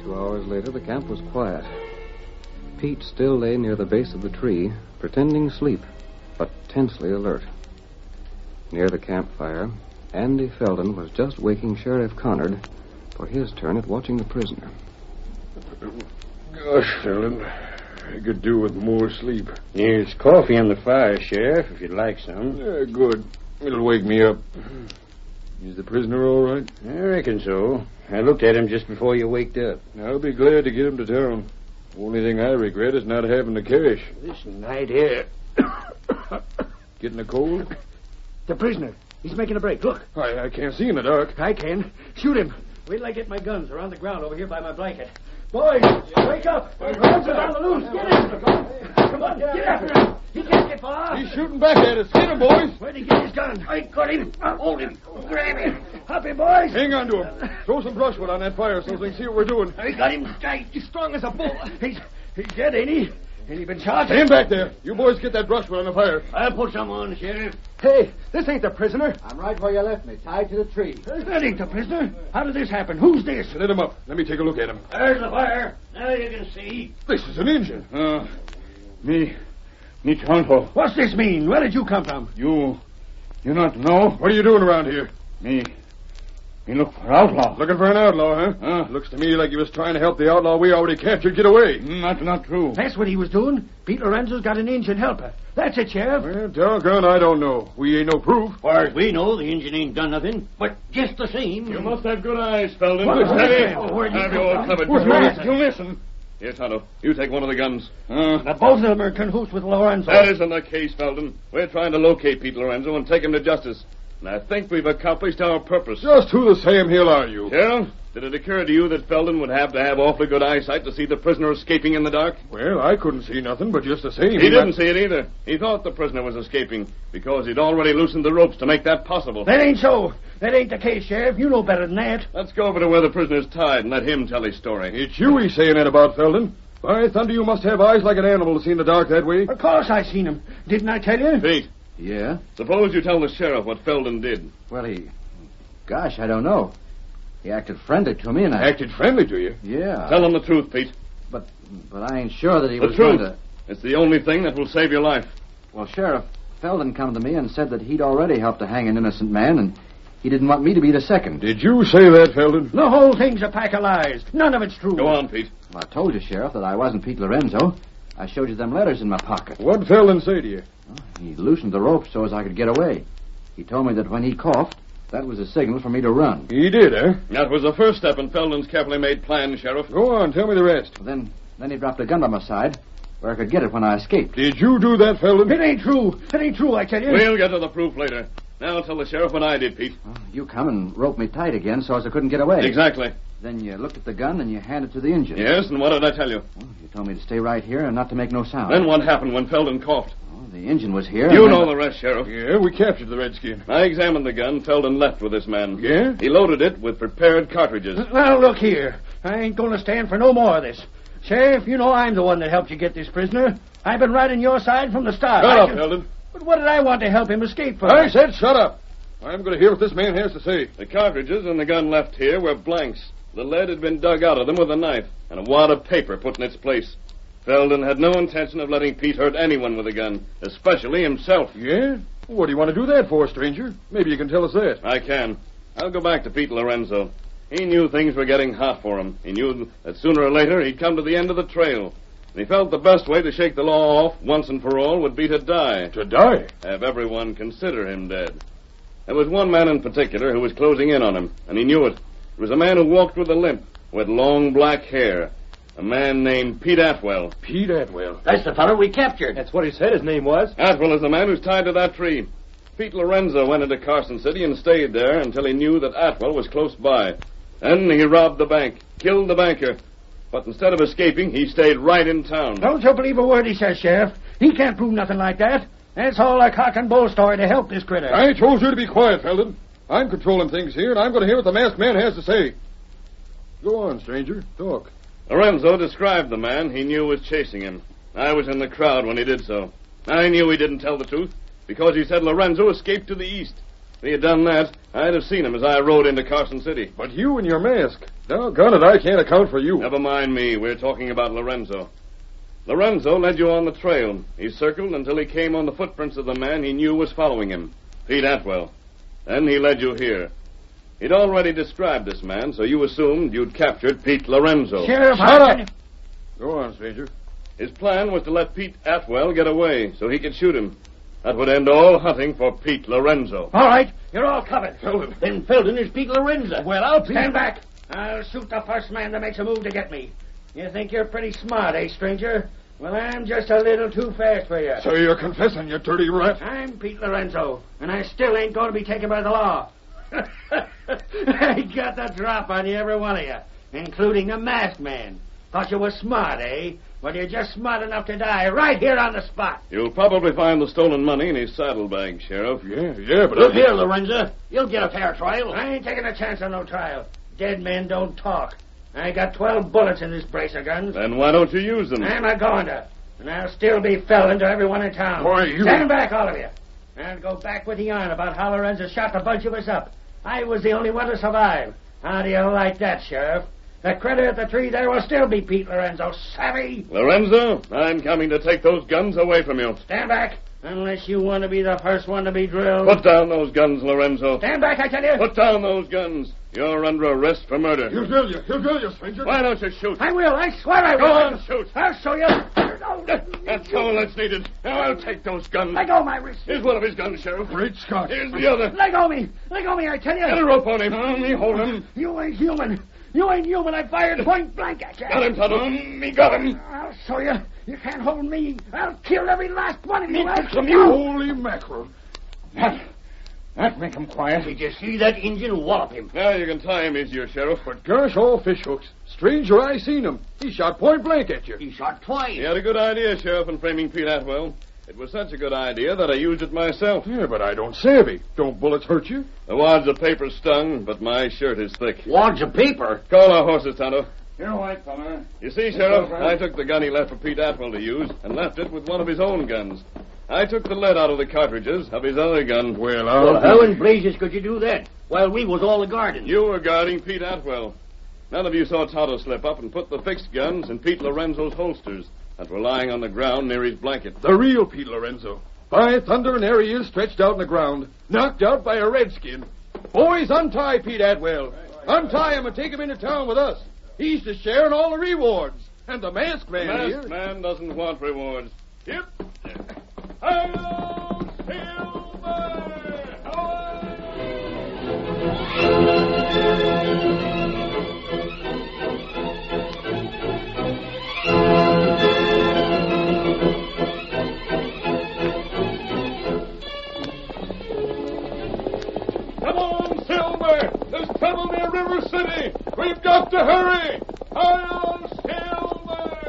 Speaker 17: 2 hours later, the camp was quiet. Pete still lay near the base of the tree, pretending sleep, but tensely alert. Near the campfire, Andy Felton was just waking Sheriff Connard for his turn at watching the prisoner.
Speaker 8: Gosh, Felton, I could do with more sleep.
Speaker 7: There's coffee on the fire, Sheriff, if you'd like some.
Speaker 8: Good. It'll wake me up. Is the prisoner all right?
Speaker 7: I reckon so. I looked at him just before you waked up.
Speaker 8: I'll be glad to get him to town. Only thing I regret is not having the cash.
Speaker 7: This night air.
Speaker 8: Getting a cold?
Speaker 7: The prisoner. He's making a break. Look.
Speaker 8: I can't see in the dark.
Speaker 7: I can. Shoot him. Wait till I get my guns. They're on the ground over here by my blanket. Boys, wake up. Lorenzo's on the loose. Get him. Come on, get after him. He can't get far.
Speaker 8: He's shooting back at us. Get him, boys.
Speaker 7: Where'd he get his gun? I got him. Hold him. Grab him. Hop him, boys.
Speaker 8: Hang on to him. Throw some brushwood on that fire so they can see what we're doing.
Speaker 7: I got him tight. He's strong as a bull. He's dead, ain't he? Ain't he been shot?
Speaker 8: Stand back there. You boys get that brushwood on the fire.
Speaker 7: I'll put some on, Sheriff.
Speaker 12: Hey, this ain't the prisoner. I'm right where you left me, tied to the tree.
Speaker 7: That ain't the prisoner. How did this happen? Who's this?
Speaker 8: Let him up. Let me take a look at him.
Speaker 7: There's the fire. Now you can see.
Speaker 8: This is an Indian.
Speaker 7: Me Tonto. What's this mean? Where did you come from?
Speaker 8: You not know? What are you doing around here?
Speaker 7: Me look for outlaw.
Speaker 8: Looking for an outlaw, huh? Looks to me like he was trying to help the outlaw we already captured get away.
Speaker 7: Not true. That's what he was doing. Pete Lorenzo's got an Indian helper. That's it, Sheriff.
Speaker 8: Well, doggone, I don't know. We ain't no proof.
Speaker 7: As far as we know, the Indian ain't done nothing. But just the same...
Speaker 9: You must have good eyes, Felton.
Speaker 8: Steady.
Speaker 9: Have you all covered.
Speaker 8: You listen.
Speaker 9: Here, Tonto, you take one of the guns.
Speaker 7: Now, both of them are in cahoots with Lorenzo.
Speaker 9: That isn't the case, Felton. We're trying to locate Pete Lorenzo and take him to justice. And I think we've accomplished our purpose.
Speaker 8: Just who the Sam Hill are you?
Speaker 9: Sheriff, did it occur to you that Felton would have to have awfully good eyesight to see the prisoner escaping in the dark?
Speaker 8: Well, I couldn't see nothing, but just the same...
Speaker 9: He didn't see it either. He thought the prisoner was escaping because he'd already loosened the ropes to make that possible.
Speaker 7: That ain't so. That ain't the case, Sheriff. You know better than that.
Speaker 9: Let's go over to where the prisoner's tied and let him tell his story.
Speaker 8: It's you he's saying that about, Felton. By thunder, you must have eyes like an animal to see in the dark that way.
Speaker 7: Of course I seen him. Didn't I tell you?
Speaker 9: Pete.
Speaker 5: Yeah?
Speaker 9: Suppose you tell the sheriff what Felton did.
Speaker 5: Well, Gosh, I don't know. He acted friendly to me, and I...
Speaker 8: Acted friendly to you?
Speaker 5: Yeah.
Speaker 9: Tell him the truth, Pete.
Speaker 5: But I ain't sure that he was
Speaker 9: going
Speaker 5: to...
Speaker 9: The truth. It's the only thing that will save your life.
Speaker 5: Well, Sheriff, Felton come to me and said that he'd already helped to hang an innocent man, and he didn't want me to be the second.
Speaker 8: Did you say that, Felton?
Speaker 7: The whole thing's a pack of lies. None of it's true.
Speaker 9: Go on, Pete.
Speaker 5: Well, I told you, Sheriff, that I wasn't Pete Lorenzo. I showed you them letters in my pocket.
Speaker 11: What'd Felden say to you?
Speaker 5: He loosened the rope so as I could get away. He told me that when he coughed, that was a signal for me to run.
Speaker 11: He did, eh?
Speaker 9: That was the first step in Felden's carefully made plan, Sheriff.
Speaker 11: Go on, tell me the rest.
Speaker 5: Then he dropped a gun by my side where I could get it when I escaped.
Speaker 11: Did you do that, Felden?
Speaker 7: It ain't true. It ain't true, I tell you.
Speaker 9: We'll get to the proof later. Now tell the sheriff what I did, Pete.
Speaker 5: You come and roped me tight again so as I couldn't get away.
Speaker 9: Exactly.
Speaker 5: Then you looked at the gun and you handed it to the engine.
Speaker 9: Yes, and what did I tell you?
Speaker 5: You told me to stay right here and not to make no sound.
Speaker 9: Then what happened when Felden coughed?
Speaker 5: The engine was here.
Speaker 9: You know the rest, Sheriff.
Speaker 11: Yeah, we captured the redskin.
Speaker 9: I examined the gun Felden left with this man.
Speaker 11: Yeah?
Speaker 9: He loaded it with prepared cartridges.
Speaker 7: Now, look here. I ain't going to stand for no more of this. Sheriff, you know I'm the one that helped you get this prisoner. I've been right on your side from the start.
Speaker 9: Shut up, Felden.
Speaker 7: But what did I want to help him escape from?
Speaker 11: I said shut up. I'm going to hear what this man has to say.
Speaker 9: The cartridges and the gun left here were blanks. The lead had been dug out of them with a knife, and a wad of paper put in its place. Felden had no intention of letting Pete hurt anyone with a gun, especially himself.
Speaker 11: Yeah? What do you want to do that for, stranger? Maybe you can tell us that.
Speaker 9: I can. I'll go back to Pete Lorenzo. He knew things were getting hot for him. He knew that sooner or later he'd come to the end of the trail. And he felt the best way to shake the law off once and for all would be to die.
Speaker 11: To die?
Speaker 9: Have everyone consider him dead. There was one man in particular who was closing in on him, and he knew it. It was a man who walked with a limp, with long black hair. A man named Pete Atwell.
Speaker 11: Pete Atwell?
Speaker 7: That's the fellow we captured.
Speaker 8: That's what he said his name was.
Speaker 9: Atwell is the man who's tied to that tree. Pete Lorenzo went into Carson City and stayed there until he knew that Atwell was close by. Then he robbed the bank, killed the banker. But instead of escaping, he stayed right in town.
Speaker 7: Don't you believe a word he says, Sheriff. He can't prove nothing like that. That's all a cock and bull story to help this critter.
Speaker 11: I told you to be quiet, Felden. I'm controlling things here, and I'm going to hear what the masked man has to say. Go on, stranger. Talk.
Speaker 9: Lorenzo described the man he knew was chasing him. I was in the crowd when he did so. I knew he didn't tell the truth, because he said Lorenzo escaped to the east. If he had done that, I'd have seen him as I rode into Carson City.
Speaker 11: But you and your mask. Doggone it, I can't account for you.
Speaker 9: Never mind me. We're talking about Lorenzo. Lorenzo led you on the trail. He circled until he came on the footprints of the man he knew was following him, Pete Atwell. Then he led you here. He'd already described this man, so you assumed you'd captured Pete Lorenzo.
Speaker 7: Sheriff,
Speaker 11: shut up! Go on, stranger.
Speaker 9: His plan was to let Pete Atwell get away so he could shoot him. That would end all hunting for Pete Lorenzo.
Speaker 7: All right, you're all covered.
Speaker 11: Felden.
Speaker 7: Then Felden is Pete Lorenzo.
Speaker 11: Well, I'll be...
Speaker 7: Stand back. I'll shoot the first man that makes a move to get me. You think you're pretty smart, eh, stranger? Well, I'm just a little too fast for you.
Speaker 11: So you're confessing, you dirty rat?
Speaker 7: I'm Pete Lorenzo, and I still ain't going to be taken by the law. I got the drop on you, every one of you, including the masked man. Thought you were smart, eh? Well, you're just smart enough to die right here on the spot.
Speaker 9: You'll probably find the stolen money in his saddlebag, Sheriff.
Speaker 11: Yeah, but...
Speaker 7: Look here, Lorenzo. You'll get a fair trial. I ain't taking a chance on no trial. Dead men don't talk. I got 12 bullets in this brace of guns.
Speaker 9: Then why don't you use them?
Speaker 7: I'm not going to. And I'll still be Felden to everyone in town.
Speaker 11: Why, you...
Speaker 7: Stand back, all of you. I'll go back with the yarn about how Lorenzo shot the bunch of us up. I was the only one to survive. How do you like that, Sheriff? The critter at the tree there will still be Pete Lorenzo. Savvy?
Speaker 9: Lorenzo, I'm coming to take those guns away from you.
Speaker 7: Stand back. Unless you want to be the first one to be drilled.
Speaker 9: Put down those guns, Lorenzo.
Speaker 7: Stand back, I tell you.
Speaker 9: Put down those guns. You're under arrest for murder.
Speaker 11: He'll drill you. He'll drill you, stranger.
Speaker 9: Why don't you shoot?
Speaker 7: I will. I swear I will.
Speaker 9: Go on, shoot.
Speaker 7: I'll show you.
Speaker 9: That's all that's needed. Now I'll take those guns.
Speaker 7: Let go my wrist.
Speaker 9: Here's one of his guns, Sheriff.
Speaker 11: Great Scott.
Speaker 9: Here's the other.
Speaker 7: Let go me. Let go me, I tell you.
Speaker 9: Get a rope on him. Me hold him.
Speaker 7: You ain't human. You ain't human. I fired point blank at you.
Speaker 9: Got him, Tonto. Me got him.
Speaker 7: I'll show you. You can't hold me. I'll kill every last one of you.
Speaker 11: Holy mackerel.
Speaker 7: That make him quiet. Did you see that Indian wallop him?
Speaker 9: Now you can tie him easier, Sheriff.
Speaker 11: But gosh, all fish hooks. Stranger, I seen him. He shot point blank at you.
Speaker 7: He shot twice.
Speaker 9: He had a good idea, Sheriff, in framing Pete Atwell. It was such a good idea that I used it myself.
Speaker 11: Yeah, but I don't savvy. Don't bullets hurt you?
Speaker 9: The wads of paper stung, but my shirt is thick.
Speaker 7: Wads of paper?
Speaker 9: Call our horses, Tonto.
Speaker 8: You're white, fella.
Speaker 9: You see, Sheriff, I took the gun he left for Pete Atwell to use and left it with one of his own guns. I took the lead out of the cartridges of his other gun.
Speaker 11: Well,
Speaker 7: how in blazes could you do that while we was all guarding?
Speaker 9: You were guarding Pete Atwell. None of you saw Tonto slip up and put the fixed guns in Pete Lorenzo's holsters that were lying on the ground near his blanket.
Speaker 11: The real Pete Lorenzo. By thunder, and there he is, stretched out on the ground, knocked out by a redskin. Boys, untie Pete Atwell. Untie him and take him into town with us. He's to share in all the rewards.
Speaker 13: And the masked man
Speaker 9: The
Speaker 13: here.
Speaker 9: masked man doesn't want rewards. Yep. Hi-yo, Silver!
Speaker 13: Come on, Silver! There's trouble near River City! We've got to hurry! Hi-yo, Silver!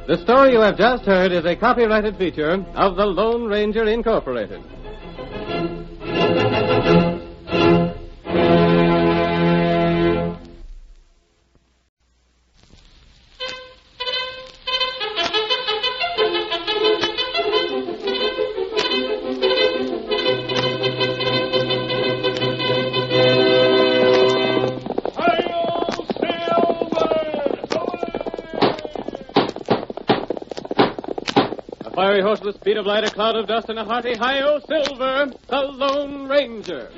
Speaker 18: The story you have just heard is a copyrighted feature of the Lone Ranger Incorporated. Fiery horse with the speed of light, a cloud of dust, and a hearty hi-yo Silver, the Lone Ranger.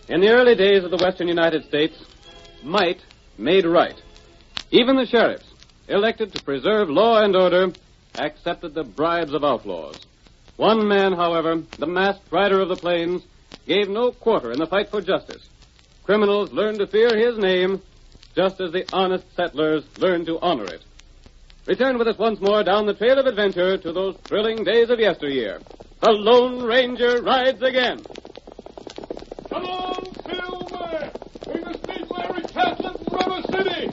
Speaker 18: In the early days of the western United States, might made right. Even the sheriffs, elected to preserve law and order, accepted the bribes of outlaws. One man, however, the masked rider of the plains, gave no quarter in the fight for justice. Criminals learned to fear his name, just as the honest settlers learned to honor it. Return with us once more down the trail of adventure to those thrilling days of yesteryear. The Lone Ranger rides again.
Speaker 13: Come on, Silver! We must meet Larry Catlett in River City!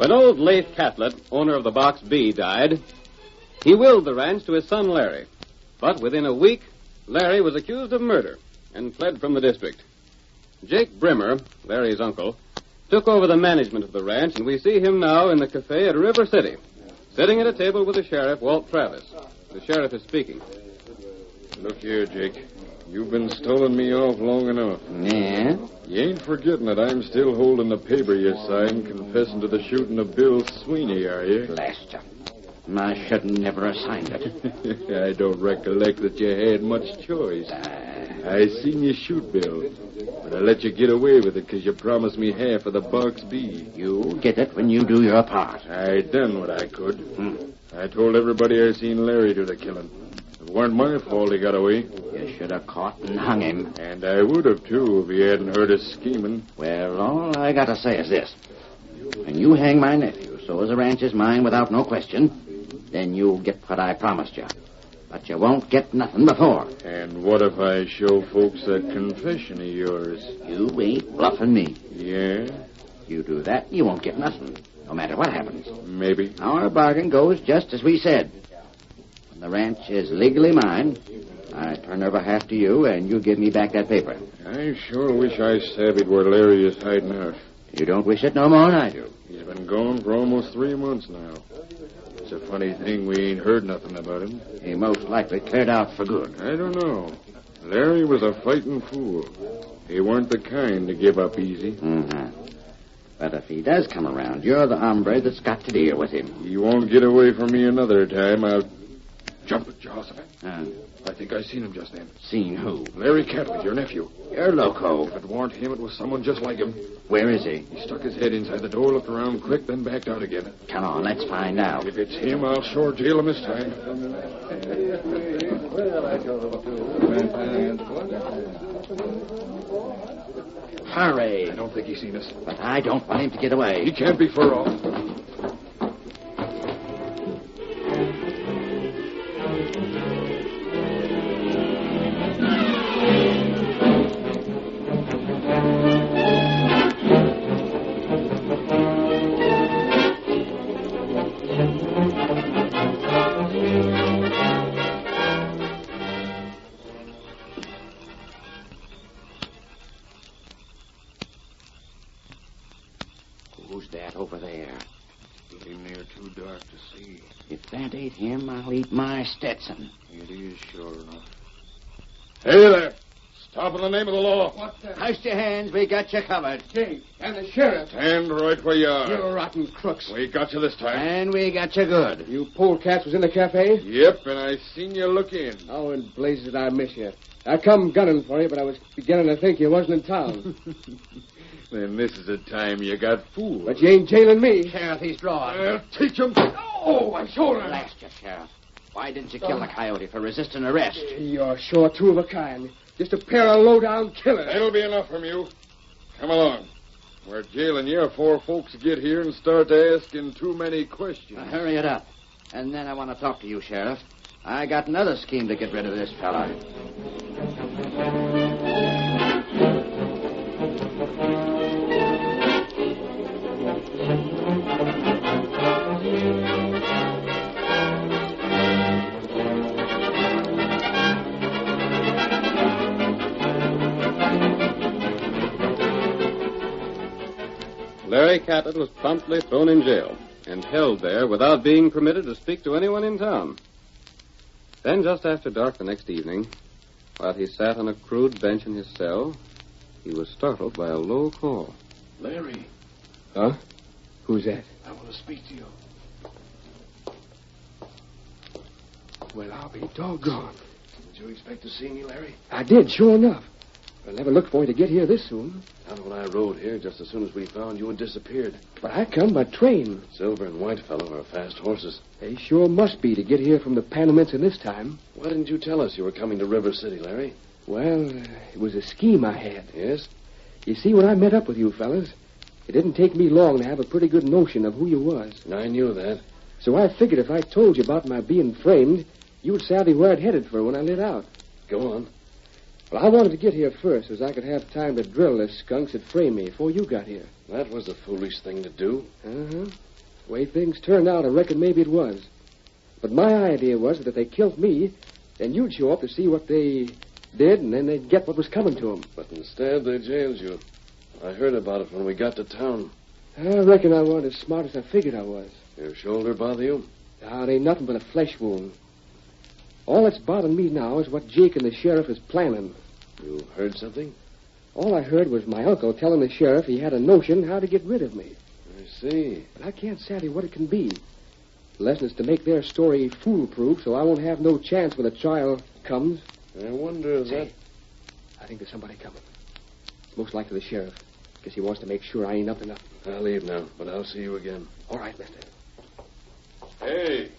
Speaker 18: When old Leif Catlett, owner of the Box B, died, he willed the ranch to his son Larry. But within a week, Larry was accused of murder and fled from the district. Jake Brimmer, Larry's uncle, took over the management of the ranch, and we see him now in the cafe at River City, sitting at a table with the sheriff, Walt Travis. The sheriff is speaking.
Speaker 21: Look here, Jake. You've been stoling me off long enough.
Speaker 5: Yeah?
Speaker 21: You ain't forgetting that I'm still holding the paper you signed confessing to the shooting of Bill Sweeney, are you?
Speaker 5: Blast you. I should never have signed it.
Speaker 21: I don't recollect that you had much choice. I seen you shoot Bill, but I let you get away with it because you promised me half of the Box B.
Speaker 5: You get it when you do your part.
Speaker 21: I done what I could. I told everybody I seen Larry do the killing. It weren't my fault he got away.
Speaker 5: You should have caught and hung him.
Speaker 21: And I would have, too, if he hadn't heard us scheming.
Speaker 5: Well, all I got to say is this. When you hang my nephew, so as the ranch is mine without no question, then you'll get what I promised you. But you won't get nothing before.
Speaker 21: And what if I show folks that confession of yours?
Speaker 5: You ain't bluffing me.
Speaker 21: Yeah?
Speaker 5: You do that, you won't get nothing, no matter what happens.
Speaker 21: Maybe.
Speaker 5: Our bargain goes just as we said. When the ranch is legally mine, I turn over half to you, and you give me back that paper.
Speaker 21: I sure wish I savvied where Larry is hiding out.
Speaker 5: You don't wish it no more than I do.
Speaker 21: He's been gone for almost 3 months now. It's a funny thing we ain't heard nothing about him.
Speaker 5: He most likely cleared out for good.
Speaker 21: I don't know. Larry was a fighting fool. He weren't the kind to give up easy.
Speaker 5: But if he does come around, you're the hombre that's got to deal with him.
Speaker 21: He won't get away from me another time. I'll jump it, Jehoshaphat. I think I seen him just then.
Speaker 5: Seen who?
Speaker 21: Larry Catlett, your nephew.
Speaker 5: You're loco.
Speaker 21: If it weren't him, it was someone just like him.
Speaker 5: Where is he?
Speaker 21: He stuck his head inside the door, looked around quick, then backed out again.
Speaker 5: Come on, let's find out.
Speaker 21: If it's him, I'll sure jail him this time.
Speaker 5: Hurry.
Speaker 21: I don't think he's seen us.
Speaker 5: But I don't want him to get away.
Speaker 21: He can't be far off.
Speaker 5: Who's that over there?
Speaker 21: Getting near too dark to see.
Speaker 5: If that ain't him, I'll eat my Stetson.
Speaker 21: It is sure enough. Hey there! Stop in the name of the law.
Speaker 14: What the?
Speaker 5: Hoist your hands. We got you covered.
Speaker 14: Jake and the sheriff.
Speaker 21: Stand right where you are.
Speaker 14: You rotten crooks.
Speaker 21: We got you this time.
Speaker 5: And we got you good.
Speaker 14: You polecats was in the cafe?
Speaker 21: Yep, and I seen you look in.
Speaker 14: Oh, in blazes did I miss you. I come gunning for you, but I was beginning to think you wasn't in town.
Speaker 21: Then this is the time you got fooled.
Speaker 14: But you ain't jailing me.
Speaker 5: Sheriff, he's drawn.
Speaker 21: I'll teach him.
Speaker 14: Oh, my shoulder.
Speaker 5: Blast you, Sheriff. Why didn't you kill the coyote for resisting arrest?
Speaker 14: You're sure two of a kind. Just a pair of low-down killers.
Speaker 21: That'll be enough from you. Come along. We're jailing you before folks get here and start asking too many questions.
Speaker 5: Hurry it up. And then I want to talk to you, Sheriff. I got another scheme to get rid of this fella.
Speaker 18: Larry Catlett was promptly thrown in jail and held there without being permitted to speak to anyone in town. Then, just after dark the next evening, while he sat on a crude bench in his cell, he was startled by a low call.
Speaker 21: Larry.
Speaker 14: Huh? Who's that?
Speaker 21: I want to speak to you.
Speaker 14: Well, I'll be doggone.
Speaker 21: Did you expect to see me, Larry?
Speaker 14: I did, sure enough. I never looked for you to get here this soon.
Speaker 6: Not when I rode here, just as soon as we found you had disappeared.
Speaker 14: But I come by train.
Speaker 6: Silver and White Fellow are fast horses.
Speaker 14: They sure must be to get here from the Panamints in this time.
Speaker 6: Why didn't you tell us you were coming to River City, Larry?
Speaker 14: Well, it was a scheme I had.
Speaker 6: Yes?
Speaker 14: You see, when I met up with you fellas, it didn't take me long to have a pretty good notion of who you was.
Speaker 6: I knew that.
Speaker 14: So I figured if I told you about my being framed, you'd savvy where I'd headed for when I lit out.
Speaker 6: Go on.
Speaker 14: Well, I wanted to get here first so I could have time to drill the skunks that framed me before you got here.
Speaker 6: That was a foolish thing to do.
Speaker 14: Uh-huh. The way things turned out, I reckon maybe it was. But my idea was that if they killed me, then you'd show up to see what they did, and then they'd get what was coming to them.
Speaker 6: But instead, they jailed you. I heard about it when we got to town.
Speaker 14: I reckon I wasn't as smart as I figured I was.
Speaker 6: Your shoulder bother you?
Speaker 14: Now, it ain't nothing but a flesh wound. All that's bothering me now is what Jake and the sheriff is planning.
Speaker 6: You heard something?
Speaker 14: All I heard was my uncle telling the sheriff he had a notion how to get rid of me.
Speaker 6: I see.
Speaker 14: But I can't savvy what it can be. The lesson is to make their story foolproof so I won't have no chance when the trial comes.
Speaker 6: I wonder if that...
Speaker 14: I think there's somebody coming. It's most likely the sheriff. Guess he wants to make sure I ain't up to nothing.
Speaker 6: I'll leave now, but I'll see you again.
Speaker 14: All right, mister.
Speaker 9: Hey,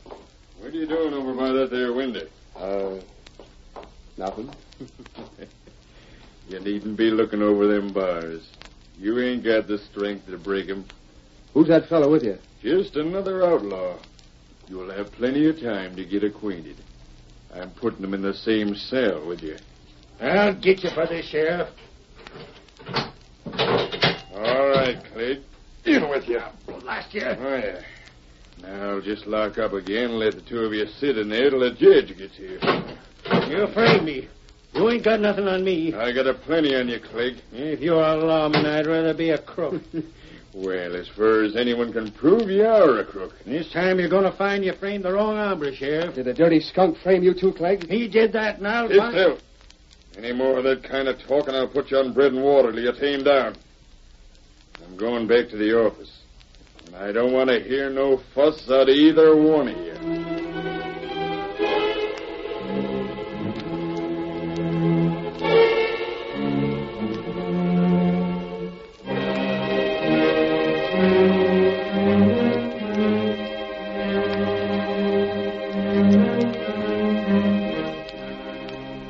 Speaker 9: what are you doing over by that there window?
Speaker 14: Nothing.
Speaker 9: You needn't be looking over them bars. You ain't got the strength to break 'em.
Speaker 14: Who's that fellow with you?
Speaker 9: Just another outlaw. You'll have plenty of time to get acquainted. I'm putting them in the same cell with you.
Speaker 7: I'll get you for this, Sheriff.
Speaker 9: All right, Clegg. In with you.
Speaker 7: Last year.
Speaker 9: Oh, yeah. Now, just lock up again and let the two of you sit in there till the judge gets here.
Speaker 7: You afraid me. You ain't got nothing on me.
Speaker 9: I got a plenty on you, Clegg.
Speaker 7: If you're a lawman, I'd rather be a crook.
Speaker 9: Well, as far as anyone can prove, you are a crook.
Speaker 7: This time you're going to find you framed the wrong hombre, Sheriff.
Speaker 14: Did the dirty skunk frame you too, Clegg?
Speaker 7: He did that, and I'll...
Speaker 9: Sit still. Any more of that kind of talk, and I'll put you on bread and water till you tame down. I'm going back to the office. And I don't want to hear no fuss out of either one of you.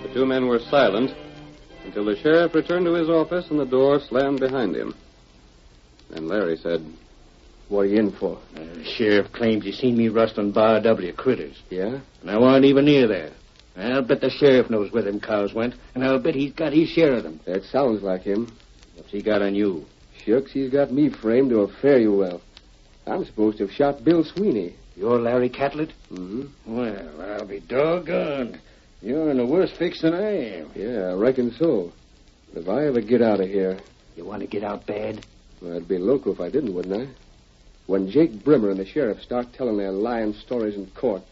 Speaker 18: The two men were silent until the sheriff returned to his office and the door slammed behind him. Then Larry said,
Speaker 7: "What are you in for?" The sheriff claims he seen me rustling Bar W critters.
Speaker 14: Yeah?
Speaker 7: And I wasn't even near there. I'll bet the sheriff knows where them cows went, and I'll bet he's got his share of them.
Speaker 14: That sounds like him.
Speaker 7: What's he got on you?
Speaker 14: Shucks, he's got me framed to a fare-you-well. I'm supposed to have shot Bill Sweeney.
Speaker 7: You're Larry Catlett?
Speaker 14: Mm-hmm.
Speaker 7: Well, I'll be doggone. You're in a worse fix than I am.
Speaker 14: Yeah, I reckon so. If I ever get out of here...
Speaker 7: You want to get out bad?
Speaker 14: Well, I'd be loco if I didn't, wouldn't I? When Jake Beemer and the sheriff start telling their lying stories in court,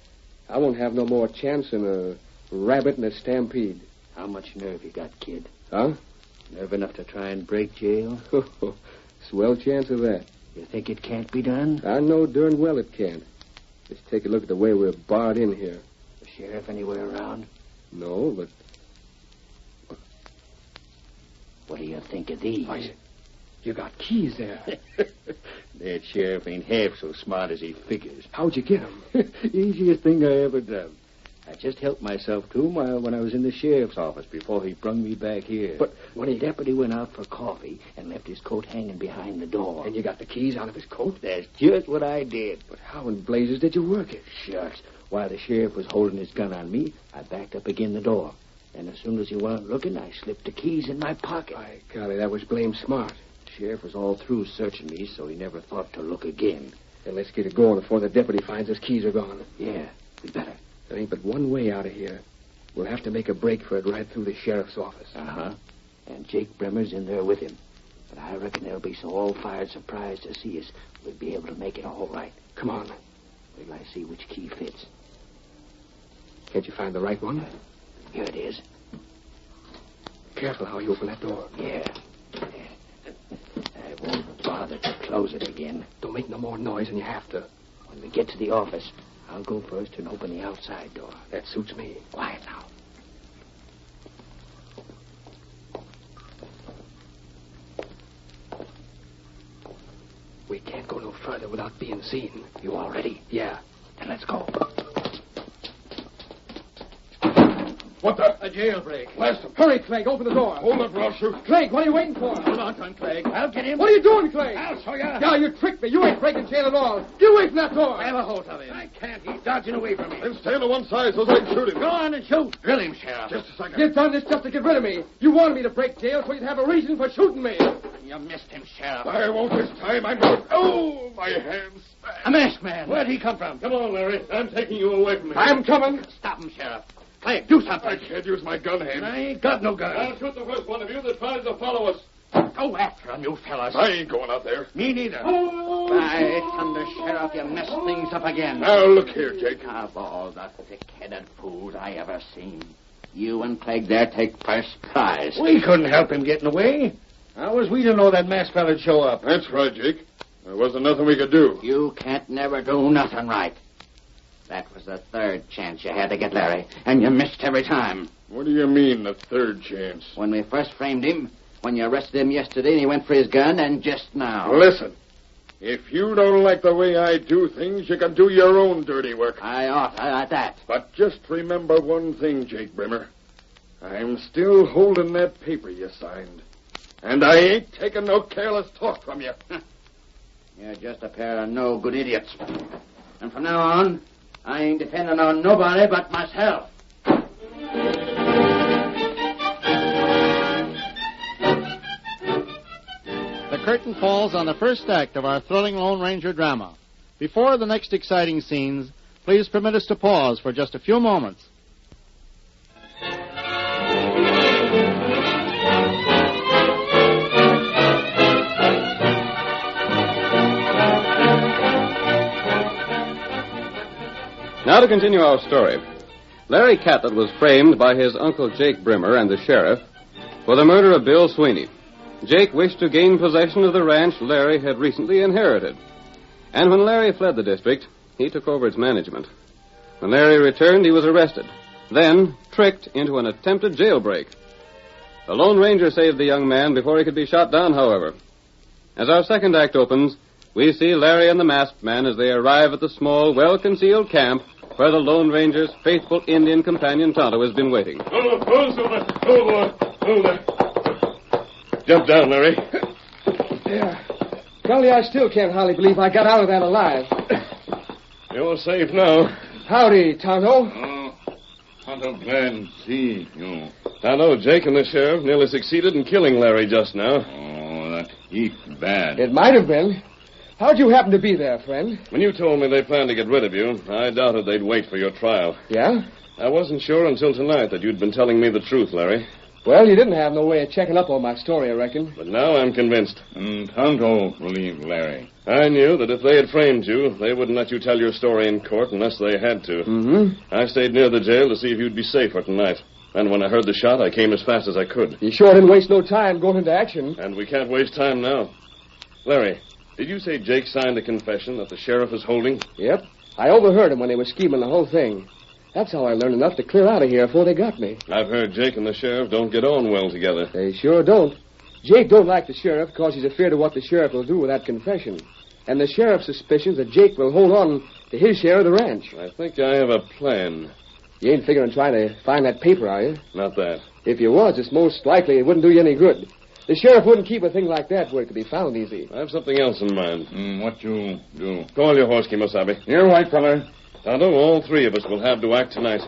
Speaker 14: I won't have no more chance than a rabbit in a stampede.
Speaker 7: How much nerve you got, kid?
Speaker 14: Huh?
Speaker 7: Nerve enough to try and break jail?
Speaker 14: Swell chance of that.
Speaker 7: You think it can't be done?
Speaker 14: I know darn well it can't. Just take a look at the way we're barred in here.
Speaker 7: The sheriff anywhere around?
Speaker 14: No, but...
Speaker 7: What do you think of these?
Speaker 14: Why, you got keys there.
Speaker 7: That sheriff ain't half so smart as he figures.
Speaker 14: How'd you get them?
Speaker 7: Easiest thing I ever done. I just helped myself to him when I was in the sheriff's office before he brung me back here.
Speaker 14: But
Speaker 7: when the deputy went out for coffee and left his coat hanging behind the door.
Speaker 14: And you got the keys out of his coat?
Speaker 7: That's just what I did.
Speaker 14: But how in blazes did you work it?
Speaker 7: Shucks. While the sheriff was holding his gun on me, I backed up again the door. And as soon as he wasn't looking, I slipped the keys in my pocket.
Speaker 14: By golly, that was blame smart.
Speaker 7: The sheriff was all through searching me, so he never thought to look again.
Speaker 14: Then let's get it going before the deputy finds his keys are gone.
Speaker 7: Yeah, we better.
Speaker 14: There ain't but one way out of here. We'll have to make a break for it right through the sheriff's office.
Speaker 7: Uh-huh. And Jake Bremer's in there with him. But I reckon they'll be so all-fired surprised to see us, we'll be able to make it all right.
Speaker 14: Come on.
Speaker 7: Wait till I see which key fits.
Speaker 14: Can't you find the right one?
Speaker 7: Here it is.
Speaker 14: Careful how you open that door.
Speaker 7: Yeah. I won't bother to close it again.
Speaker 14: Don't make no more noise than you have to.
Speaker 7: When we get to the office, I'll go first and open the outside door.
Speaker 14: That suits me.
Speaker 7: Quiet now.
Speaker 14: We can't go no further without being seen.
Speaker 7: You all ready?
Speaker 14: Yeah.
Speaker 7: Then let's go.
Speaker 9: What the?
Speaker 7: A jailbreak.
Speaker 9: Blast him.
Speaker 14: Hurry, Clegg. Open the door.
Speaker 9: Hold up or I'll shoot.
Speaker 14: Clegg, what are you waiting for?
Speaker 7: Hold on to him, Clegg. I'll get him.
Speaker 14: What are you doing, Clegg?
Speaker 7: I'll show you.
Speaker 14: Yeah, you tricked me. You ain't breaking jail at all. Get away from that door.
Speaker 7: Grab a hold of him. I can't. He's dodging away from me.
Speaker 9: Then stay on one side so I can shoot him.
Speaker 7: Go on and shoot. Drill him, Sheriff.
Speaker 9: Just a second.
Speaker 14: You've done this just to get rid of me. You wanted me to break jail so you'd have a reason for shooting me.
Speaker 7: You missed him, Sheriff.
Speaker 9: I won't this time. I'm going. Oh, my hands.
Speaker 7: A masked man.
Speaker 9: Where'd he come from? Come on, Larry. I'm taking you away from here.
Speaker 7: I'm coming. Stop him, Sheriff. Clay, do something.
Speaker 9: I can't use my gun hand.
Speaker 7: I ain't got no gun.
Speaker 9: I'll shoot the first one of you that tries to follow us.
Speaker 7: Go after him, you fellas.
Speaker 9: I ain't going out there.
Speaker 7: Me neither.
Speaker 9: Oh.
Speaker 7: By thunder, Sheriff, you messed things up again.
Speaker 9: Now, look here, Jake.
Speaker 5: Of all the thick-headed fools I ever seen, you and Clegg there take first prize.
Speaker 7: We couldn't help him getting away. How was we to know that masked fella'd show up?
Speaker 9: That's right, Jake. There wasn't nothing we could do.
Speaker 5: You can't never do nothing right. That was the third chance you had to get Larry, and you missed every time.
Speaker 9: What do you mean, the third chance?
Speaker 5: When we first framed him, when you arrested him yesterday and he went for his gun, and just now.
Speaker 9: Listen, if you don't like the way I do things, you can do your own dirty work.
Speaker 5: I ought, at that.
Speaker 9: But just remember one thing, Jake Beemer. I'm still holding that paper you signed. And I ain't taking no careless talk from you.
Speaker 5: You're just a pair of no-good idiots. And from now on, I ain't depending on nobody but myself.
Speaker 10: The curtain falls on the first act of our thrilling Lone Ranger drama. Before the next exciting scenes, please permit us to pause for just a few moments.
Speaker 17: Now to continue our story. Larry Catlett was framed by his uncle Jake Brimmer and the sheriff for the murder of Bill Sweeney. Jake wished to gain possession of the ranch Larry had recently inherited. And when Larry fled the district, he took over its management. When Larry returned, he was arrested, then tricked into an attempted jailbreak. The Lone Ranger saved the young man before he could be shot down, however. As our second act opens, we see Larry and the masked man as they arrive at the small, well-concealed camp where the Lone Ranger's faithful Indian companion Tonto has been waiting.
Speaker 9: Oh, Silver. Oh, boy. Oh, there. Jump down, Larry.
Speaker 14: Yeah. Golly, I still can't hardly believe I got out of that alive.
Speaker 9: You're safe now.
Speaker 14: Howdy, Tonto.
Speaker 21: Oh, Tonto, glad to see you.
Speaker 9: Tonto, Jake and the sheriff nearly succeeded in killing Larry just now.
Speaker 21: Oh, that heap bad.
Speaker 14: It might have been. How'd you happen to be there, friend?
Speaker 9: When you told me they planned to get rid of you, I doubted they'd wait for your trial.
Speaker 14: Yeah?
Speaker 9: I wasn't sure until tonight that you'd been telling me the truth, Larry.
Speaker 14: Well, you didn't have no way of checking up on my story, I reckon.
Speaker 9: But now I'm convinced.
Speaker 21: And Tonto believed Larry.
Speaker 9: I knew that if they had framed you, they wouldn't let you tell your story in court unless they had to.
Speaker 14: Mm-hmm.
Speaker 9: I stayed near the jail to see if you'd be safe for tonight. And when I heard the shot, I came as fast as I could.
Speaker 14: You sure didn't waste no time going into action.
Speaker 9: And we can't waste time now. Larry, did you say Jake signed a confession that the sheriff is holding?
Speaker 14: Yep. I overheard him when they were scheming the whole thing. That's how I learned enough to clear out of here before they got me.
Speaker 9: I've heard Jake and the sheriff don't get on well together.
Speaker 14: They sure don't. Jake don't like the sheriff because he's afraid of what the sheriff will do with that confession. And the sheriff's suspicions that Jake will hold on to his share of the ranch.
Speaker 9: I think I have a plan.
Speaker 14: You ain't figuring trying to find that paper, are you?
Speaker 9: Not that.
Speaker 14: If you was, it's most likely it wouldn't do you any good. The sheriff wouldn't keep a thing like that where it could be found easy.
Speaker 9: I have something else in mind.
Speaker 21: What you do?
Speaker 9: Call your horse, Kimosabe.
Speaker 21: Here, white fella.
Speaker 9: Tonto, all three of us will have to act tonight.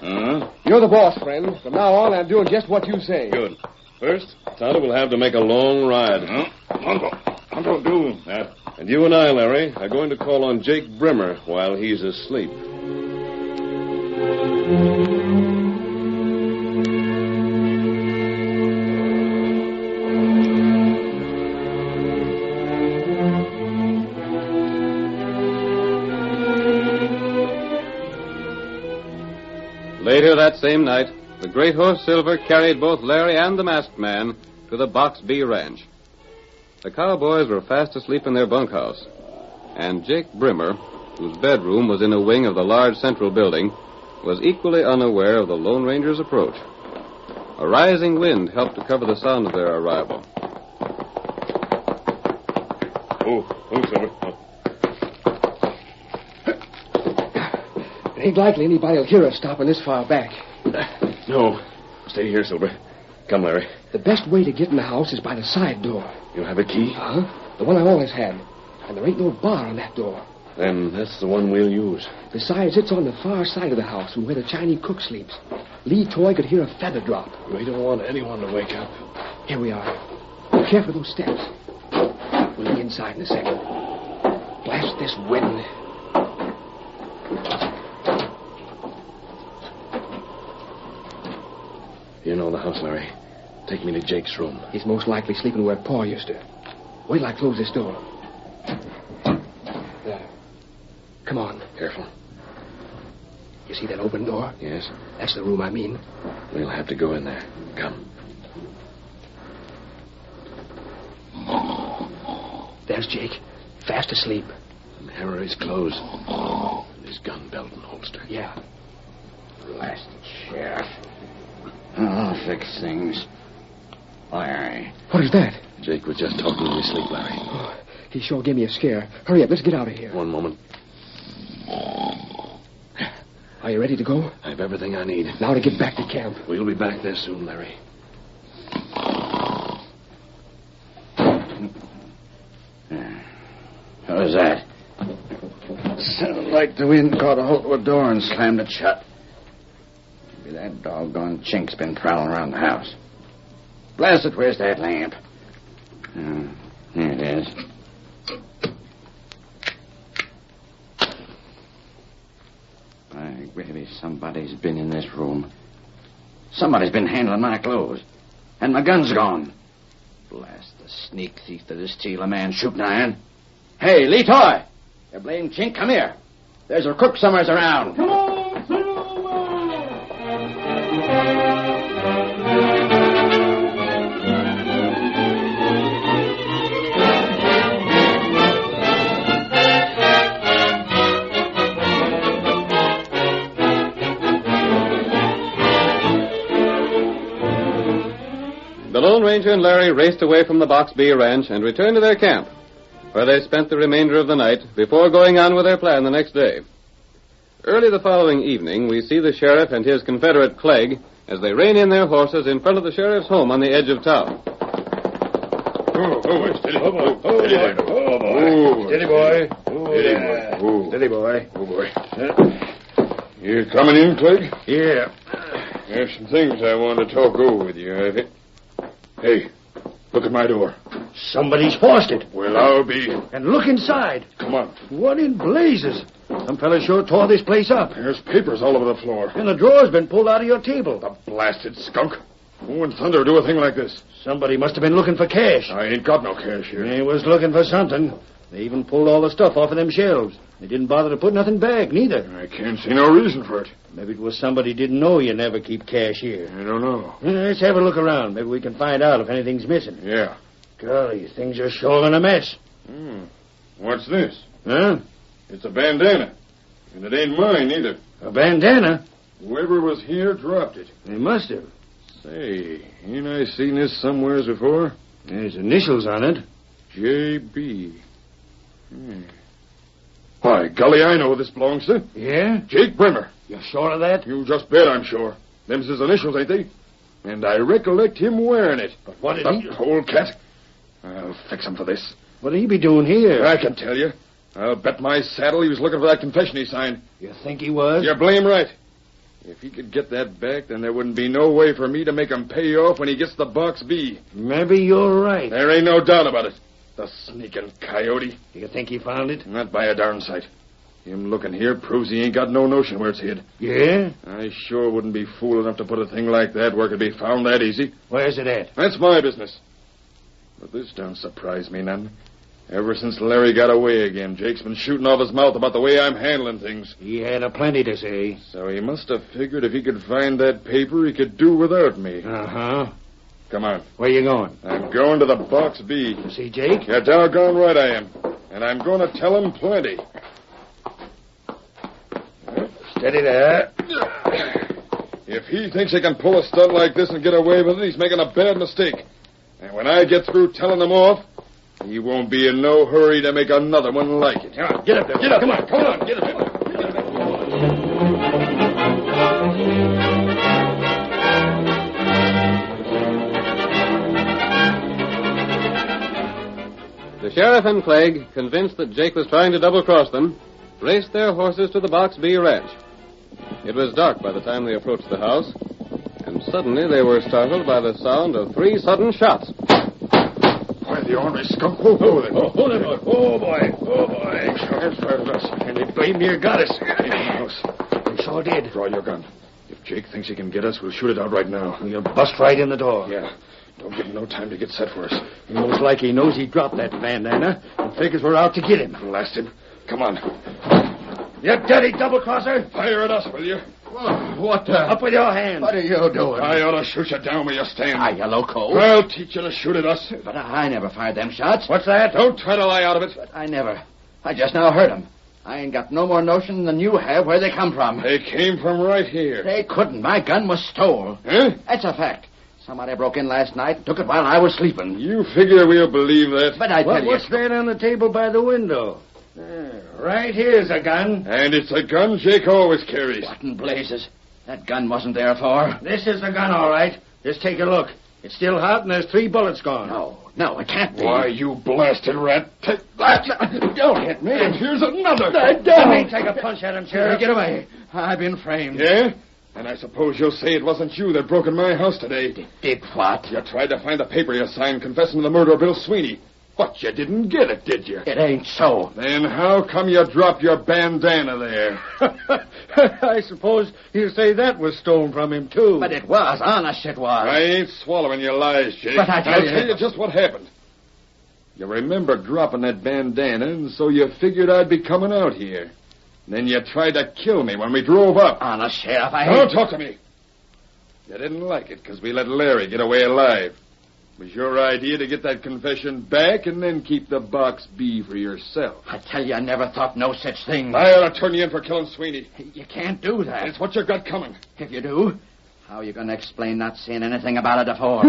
Speaker 14: You're the boss, friend. From now on, I'm doing just what you say.
Speaker 9: Good. First, Tonto will have to make a long ride.
Speaker 21: Tonto do that.
Speaker 9: And you and I, Larry, are going to call on Jake Brimmer while he's asleep.
Speaker 17: Later that same night, the great horse Silver carried both Larry and the masked man to the Box B ranch. The cowboys were fast asleep in their bunkhouse, and Jake Brimmer, whose bedroom was in a wing of the large central building, was equally unaware of the Lone Ranger's approach. A rising wind helped to cover the sound of their arrival.
Speaker 9: Silver.
Speaker 14: It ain't likely anybody'll hear us stopping this far back.
Speaker 9: No. Stay here, Silver. Come, Larry.
Speaker 14: The best way to get in the house is by the side door.
Speaker 9: You have a key?
Speaker 14: The one I always had. And there ain't no bar on that door.
Speaker 9: Then that's the one we'll use.
Speaker 14: Besides, it's on the far side of the house from where the Chinese cook sleeps. Lee Toy could hear a feather drop.
Speaker 9: We don't want anyone to wake up.
Speaker 14: Here we are. Be careful of those steps. inside in a second. Blast this wind.
Speaker 6: You know the house, Larry. Take me to Jake's room.
Speaker 14: He's most likely sleeping where Pa used to. Wait till I close this door. There. Come on.
Speaker 6: Careful.
Speaker 14: You see that open door?
Speaker 6: Yes.
Speaker 14: That's the room I mean.
Speaker 6: We'll have to go in there. Come.
Speaker 14: There's Jake. Fast asleep.
Speaker 6: And here are his clothes. And his gun belt and holster.
Speaker 14: Yeah.
Speaker 5: Blasted sheriff. I'll fix things. Larry.
Speaker 14: What is that?
Speaker 6: Jake was just talking in his sleep, Larry.
Speaker 14: Oh, he sure gave me a scare. Hurry up, let's get out of here.
Speaker 6: One moment.
Speaker 14: Are you ready to go?
Speaker 6: I have everything I need.
Speaker 14: Now to get back to camp.
Speaker 6: We'll be back there soon, Larry.
Speaker 5: What was that? Sounded like the wind caught a hold of a door and slammed it shut. Maybe that doggone chink's been prowling around the house. Blast it, where's that lamp? Here it is. Maybe somebody's been in this room. Somebody's been handling my clothes. And my gun's gone. Blast the sneak thief that is steal a man's shooting iron. Hey, Lee Toy! You blame chink, come here. There's a crook somewheres around.
Speaker 13: Come on, Silver!
Speaker 18: The Lone Ranger and Larry raced away from the Box B ranch and returned to their camp, where they spent the remainder of the night before going on with their plan the next day. Early the following evening, we see the sheriff and his confederate Clegg as they rein in their horses in front of the sheriff's home on the edge of town.
Speaker 21: Steady. Steady, boy. Steady, boy. Oh, boy. You coming in, Clegg?
Speaker 8: Yeah.
Speaker 21: There's some things I want to talk over with you. Hey, look at my door.
Speaker 8: Somebody's forced it.
Speaker 21: Well, I'll be.
Speaker 8: And look inside.
Speaker 21: Come on.
Speaker 8: What in blazes? Some fella sure tore this place up.
Speaker 21: There's papers all over the floor.
Speaker 8: And the drawer's been pulled out of your table.
Speaker 21: The blasted skunk. Who in thunder would do a thing like this?
Speaker 8: Somebody must have been looking for cash.
Speaker 21: I ain't got no cash here.
Speaker 8: They was looking for something. They even pulled all the stuff off of them shelves. They didn't bother to put nothing back, neither.
Speaker 21: I can't see no reason for it.
Speaker 8: Maybe it was somebody didn't know you never keep cash here.
Speaker 21: I don't know.
Speaker 8: Let's have a look around. Maybe we can find out if anything's missing.
Speaker 21: Yeah.
Speaker 8: Golly, things are sure in a mess.
Speaker 21: What's this?
Speaker 8: Huh?
Speaker 21: It's a bandana. And it ain't mine, either.
Speaker 8: A bandana?
Speaker 21: Whoever was here dropped it.
Speaker 8: They must have.
Speaker 21: Say, ain't I seen this somewheres before?
Speaker 8: There's initials on it.
Speaker 21: J.B. Why, golly, I know who this belongs to.
Speaker 8: Yeah?
Speaker 21: Jake Brimmer.
Speaker 8: You sure of that?
Speaker 21: You just bet I'm sure. Them's his initials, ain't they? And I recollect him wearing it.
Speaker 8: But what did
Speaker 21: he... old cat. I'll fix him for this.
Speaker 8: What'd he be doing here?
Speaker 21: I can tell you. I'll bet my saddle he was looking for that confession he signed.
Speaker 8: You think he was?
Speaker 21: You're blame right. If he could get that back, then there wouldn't be no way for me to make him pay off when he gets the Box B.
Speaker 8: Maybe you're right.
Speaker 21: There ain't no doubt about it. The sneaking coyote.
Speaker 8: You think he found it?
Speaker 21: Not by a darn sight. Him looking here proves he ain't got no notion where it's hid.
Speaker 8: Yeah?
Speaker 21: I sure wouldn't be fool enough to put a thing like that where it could be found that easy.
Speaker 8: Where's it at?
Speaker 21: That's my business. But this don't surprise me none. Ever since Larry got away again, Jake's been shooting off his mouth about the way I'm handling things.
Speaker 8: He had a plenty to say.
Speaker 21: So he must have figured if he could find that paper, he could do without me.
Speaker 8: Uh-huh.
Speaker 21: Come on.
Speaker 8: Where you going?
Speaker 21: I'm going to the Box B.
Speaker 8: To see Jake?
Speaker 21: You're doggone right I am. And I'm going to tell him plenty. Steady there. If he thinks he can pull a stunt like this and get away with it, he's making a bad mistake. And when I get through telling them off, he won't be in no hurry to make another one like it. Come on, get up there. Get up. Come on, get up there.
Speaker 18: The sheriff and Clegg, convinced that Jake was trying to double-cross them, raced their horses to the Box B ranch. It was dark by the time they approached the house, and suddenly they were startled by the sound of 3 sudden shots.
Speaker 21: Why, the You ornery skunk. Oh, boy.
Speaker 9: Oh, boy.
Speaker 21: Sure started us.
Speaker 7: And it blame near got us. We sure did.
Speaker 21: Draw your gun. If Jake thinks he can get us, we'll shoot it out right now.
Speaker 7: We'll bust right in the door.
Speaker 21: Yeah. Don't give him no time to get set for us.
Speaker 7: Most like he knows he dropped that bandana and figures we're out to get him.
Speaker 21: Blast him. Come on.
Speaker 7: You dirty double-crosser.
Speaker 21: Fire at us, will you?
Speaker 7: What the? Up with your hands.
Speaker 12: What are you doing?
Speaker 21: I ought to shoot you down where you stand.
Speaker 12: Ah, you loco.
Speaker 21: I'll teach you to shoot at us.
Speaker 12: But I never fired them shots.
Speaker 21: What's that? Don't try to lie out of it.
Speaker 12: But I just now heard them. I ain't got no more notion than you have where they come from.
Speaker 21: They came from right here.
Speaker 12: They couldn't. My gun was stole.
Speaker 21: Huh?
Speaker 12: That's a fact. Somebody broke in last night and took it while I was sleeping.
Speaker 21: You figure we'll believe that?
Speaker 12: But I tell you...
Speaker 7: What's that on the table by the window? Right here's a gun.
Speaker 21: And it's a gun Jake always carries.
Speaker 12: What in blazes? That gun wasn't there for.
Speaker 7: This is the gun, all right. Just take a look. It's still hot and there's 3 bullets gone.
Speaker 12: No, it can't be.
Speaker 21: Why, you blasted rat. Take that.
Speaker 12: Don't hit me.
Speaker 21: And here's another.
Speaker 12: Don't.
Speaker 7: Let me take a punch at him, Sheriff.
Speaker 12: Get away. I've been framed.
Speaker 21: Yeah? And I suppose you'll say it wasn't you that broke in my house today.
Speaker 12: Did what?
Speaker 21: You tried to find the paper you signed confessing to the murder of Bill Sweeney. But you didn't get it, did you?
Speaker 12: It ain't so.
Speaker 21: Then how come you dropped your bandana there?
Speaker 7: I suppose you say that was stolen from him, too.
Speaker 12: But it was. Honest, it was.
Speaker 21: I ain't swallowing your lies, Jake.
Speaker 12: But I'll
Speaker 21: tell you just what happened. You remember dropping that bandana, and so you figured I'd be coming out here. Then you tried to kill me when we drove up.
Speaker 12: Honest, Sheriff,
Speaker 21: Don't talk to me. You didn't like it because we let Larry get away alive. It was your idea to get that confession back and then keep the box B for yourself.
Speaker 12: I tell you, I never thought no such thing.
Speaker 21: I ought to turn you in for killing Sweeney.
Speaker 12: You can't do that.
Speaker 21: It's what you got coming.
Speaker 12: If you do, how are you going to explain not seeing anything about it before?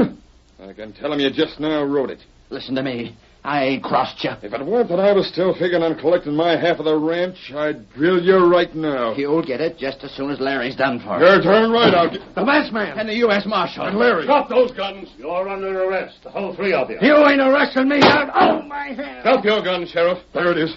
Speaker 21: I can tell him you just now wrote it.
Speaker 12: Listen to me. I ain't crossed you.
Speaker 21: If it weren't that I was still figuring on collecting my half of the ranch, I'd drill you right now.
Speaker 12: You'll get it just as soon as Larry's done for.
Speaker 21: You're darn right, I'll get...
Speaker 7: The masked man.
Speaker 12: And the U.S. Marshal.
Speaker 21: And Larry.
Speaker 2: Drop those guns. You're under arrest, the whole 3 of you.
Speaker 7: You ain't arresting me. Oh, my hand.
Speaker 21: Drop your gun, Sheriff. There it is.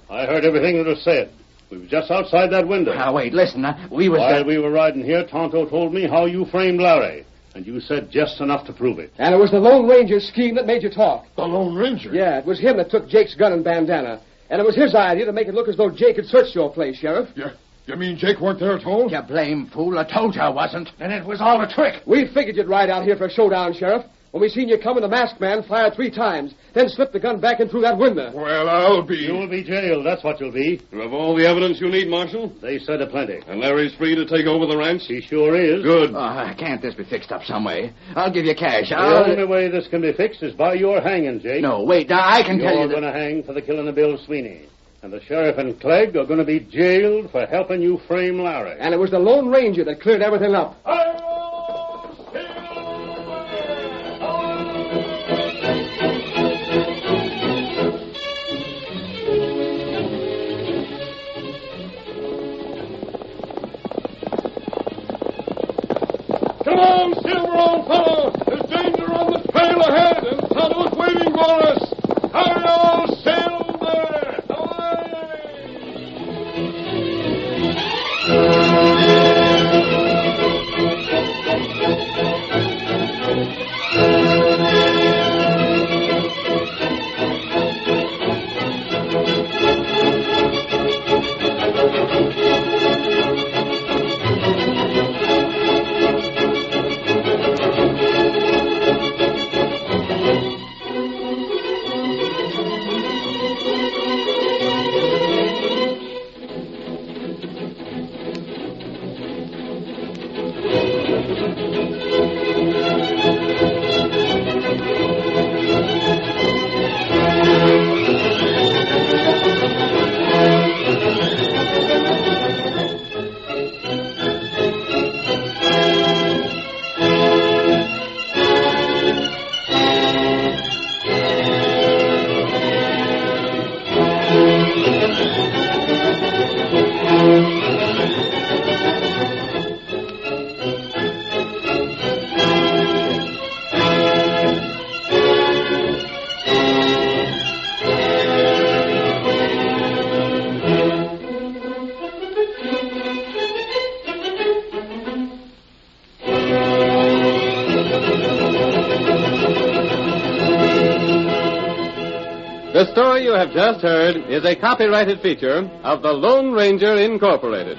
Speaker 2: I heard everything that was said. We were just outside that window.
Speaker 12: Now, wait, listen. We was...
Speaker 2: While we were riding here, Tonto told me how you framed Larry. And you said just enough to prove it.
Speaker 14: And it was the Lone Ranger's scheme that made you talk.
Speaker 21: The Lone Ranger?
Speaker 14: Yeah, it was him that took Jake's gun and bandana. And it was his idea to make it look as though Jake had searched your place, Sheriff.
Speaker 21: You mean Jake weren't there at all?
Speaker 12: You blame fool. I told you I wasn't.
Speaker 7: And it was all a trick.
Speaker 14: We figured you'd ride out here for a showdown, Sheriff. When we seen you coming, the masked man fired 3 times, then slipped the gun back in through that window.
Speaker 21: Well, I'll be...
Speaker 2: You'll be jailed, that's what you'll be.
Speaker 9: You have all the evidence you need, Marshal?
Speaker 2: They said plenty.
Speaker 9: And Larry's free to take over the ranch?
Speaker 2: He sure is.
Speaker 9: Good.
Speaker 12: Can't this be fixed up some way? I'll give you cash.
Speaker 2: The only way this can be fixed is by your hanging, Jake.
Speaker 12: No, wait, I can tell you
Speaker 2: You're going to hang for the killing of Bill Sweeney. And the sheriff and Clegg are going to be jailed for helping you frame Larry.
Speaker 14: And it was the Lone Ranger that cleared everything up.
Speaker 13: Come on, Silver, old fellow! There's danger on the trail ahead, and Tonto's waiting for us! Hurry, old Silver! Away!
Speaker 18: The story you have just heard is a copyrighted feature of the Lone Ranger Incorporated.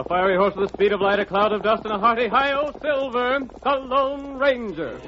Speaker 18: Fiery horse with the speed of light, a cloud of dust, and a hearty hi-yo silver, the Lone Ranger.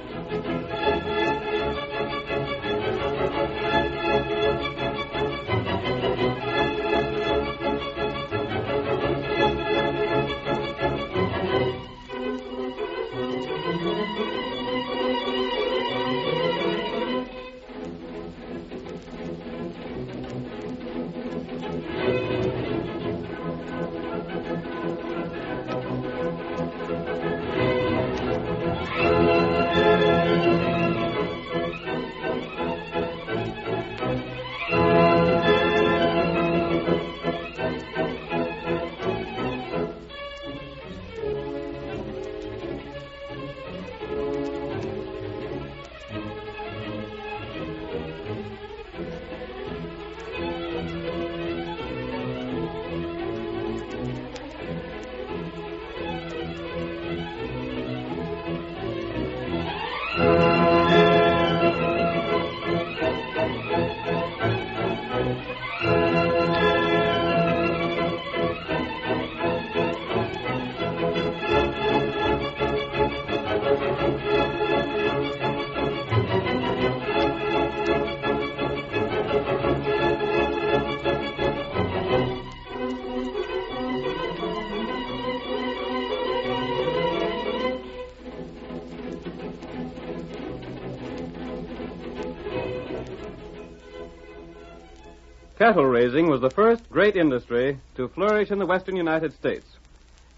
Speaker 18: Cattle raising was the first great industry to flourish in the western United States.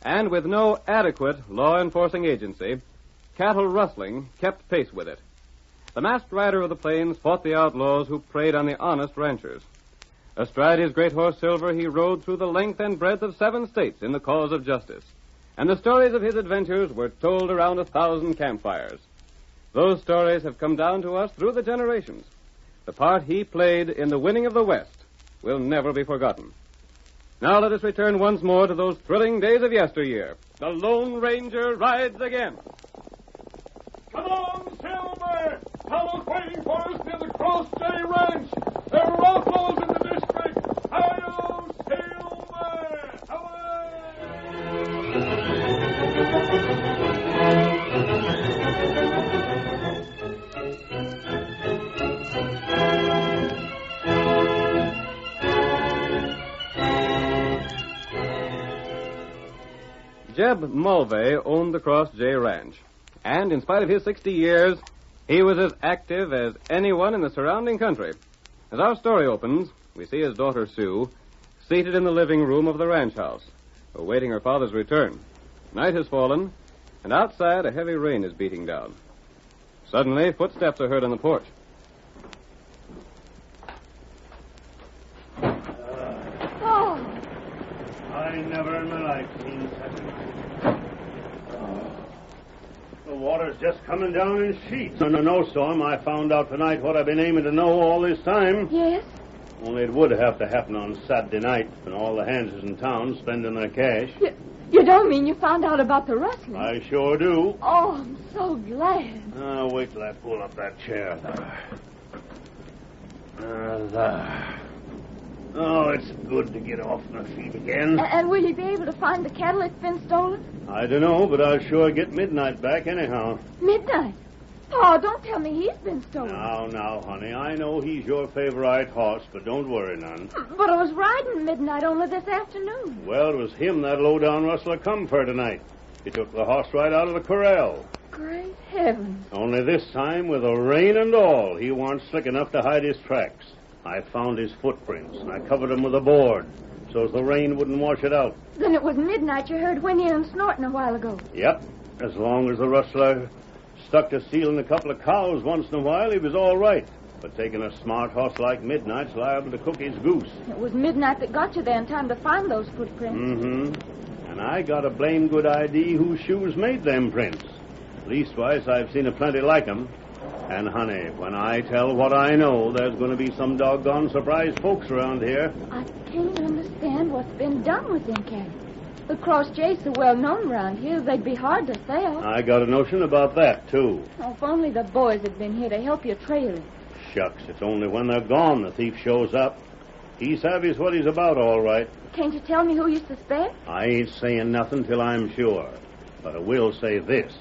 Speaker 18: And with no adequate law-enforcing agency, cattle rustling kept pace with it. The masked rider of the plains fought the outlaws who preyed on the honest ranchers. Astride his great horse Silver, he rode through the length and breadth of 7 states in the cause of justice. And the stories of his adventures were told around 1,000 campfires. Those stories have come down to us through the generations. The part he played in the winning of the West will never be forgotten. Now let us return once more to those thrilling days of yesteryear. The Lone Ranger rides again.
Speaker 13: Come on, Silver! Tonto's waiting for us near the Cross J Ranch. There are outlaws in the district. Hi-yo, Silver!
Speaker 18: Jeb Mulvey owned the Cross J Ranch, and in spite of his 60 years, he was as active as anyone in the surrounding country. As our story opens, we see his daughter Sue seated in the living room of the ranch house, awaiting her father's return. Night has fallen, and outside a heavy rain is beating down. Suddenly, footsteps are heard on the porch.
Speaker 2: I never in my life seen such a night. The water's just coming down in sheets. In a snowstorm, I found out tonight what I've been aiming to know all this time.
Speaker 19: Yes?
Speaker 2: Only it would have to happen on Saturday night when all the hands is in town spending their cash.
Speaker 19: You don't mean you found out about the rustling?
Speaker 2: I sure do.
Speaker 19: Oh, I'm so glad.
Speaker 2: Wait till I pull up that chair. There. Oh, it's good to get off my feet again.
Speaker 19: And will you be able to find the cattle that's been stolen?
Speaker 2: I don't know, but I'll sure get Midnight back anyhow.
Speaker 19: Midnight? Oh, don't tell me he's been stolen.
Speaker 2: Now, honey, I know he's your favorite horse, but don't worry none.
Speaker 19: But I was riding Midnight only this afternoon.
Speaker 2: Well, it was him that low-down rustler come for tonight. He took the horse right out of the corral.
Speaker 19: Great heavens.
Speaker 2: Only this time, with the rain and all, he warn't slick enough to hide his tracks. I found his footprints, and I covered them with a board, so as the rain wouldn't wash it out.
Speaker 19: Then it was Midnight you heard whinnying and snorting a while ago.
Speaker 2: Yep. As long as the rustler stuck to stealing a couple of cows once in a while, he was all right. But taking a smart horse like Midnight's liable to cook his goose.
Speaker 19: It was Midnight that got you there in time to find those footprints.
Speaker 2: Mm-hmm. And I got a blame good idea whose shoes made them prints. Leastwise, I've seen a plenty like 'em. And, honey, when I tell what I know, there's going to be some doggone surprise folks around here.
Speaker 19: I can't understand what's been done with them cattle. The Cross J's so well known around here, they'd be hard to sell.
Speaker 2: I got a notion about that, too.
Speaker 19: Oh, if only the boys had been here to help you trail it.
Speaker 2: Shucks, it's only when they're gone the thief shows up. He savies what he's about, all right.
Speaker 19: Can't you tell me who you suspect?
Speaker 2: I ain't saying nothing till I'm sure. But I will say this.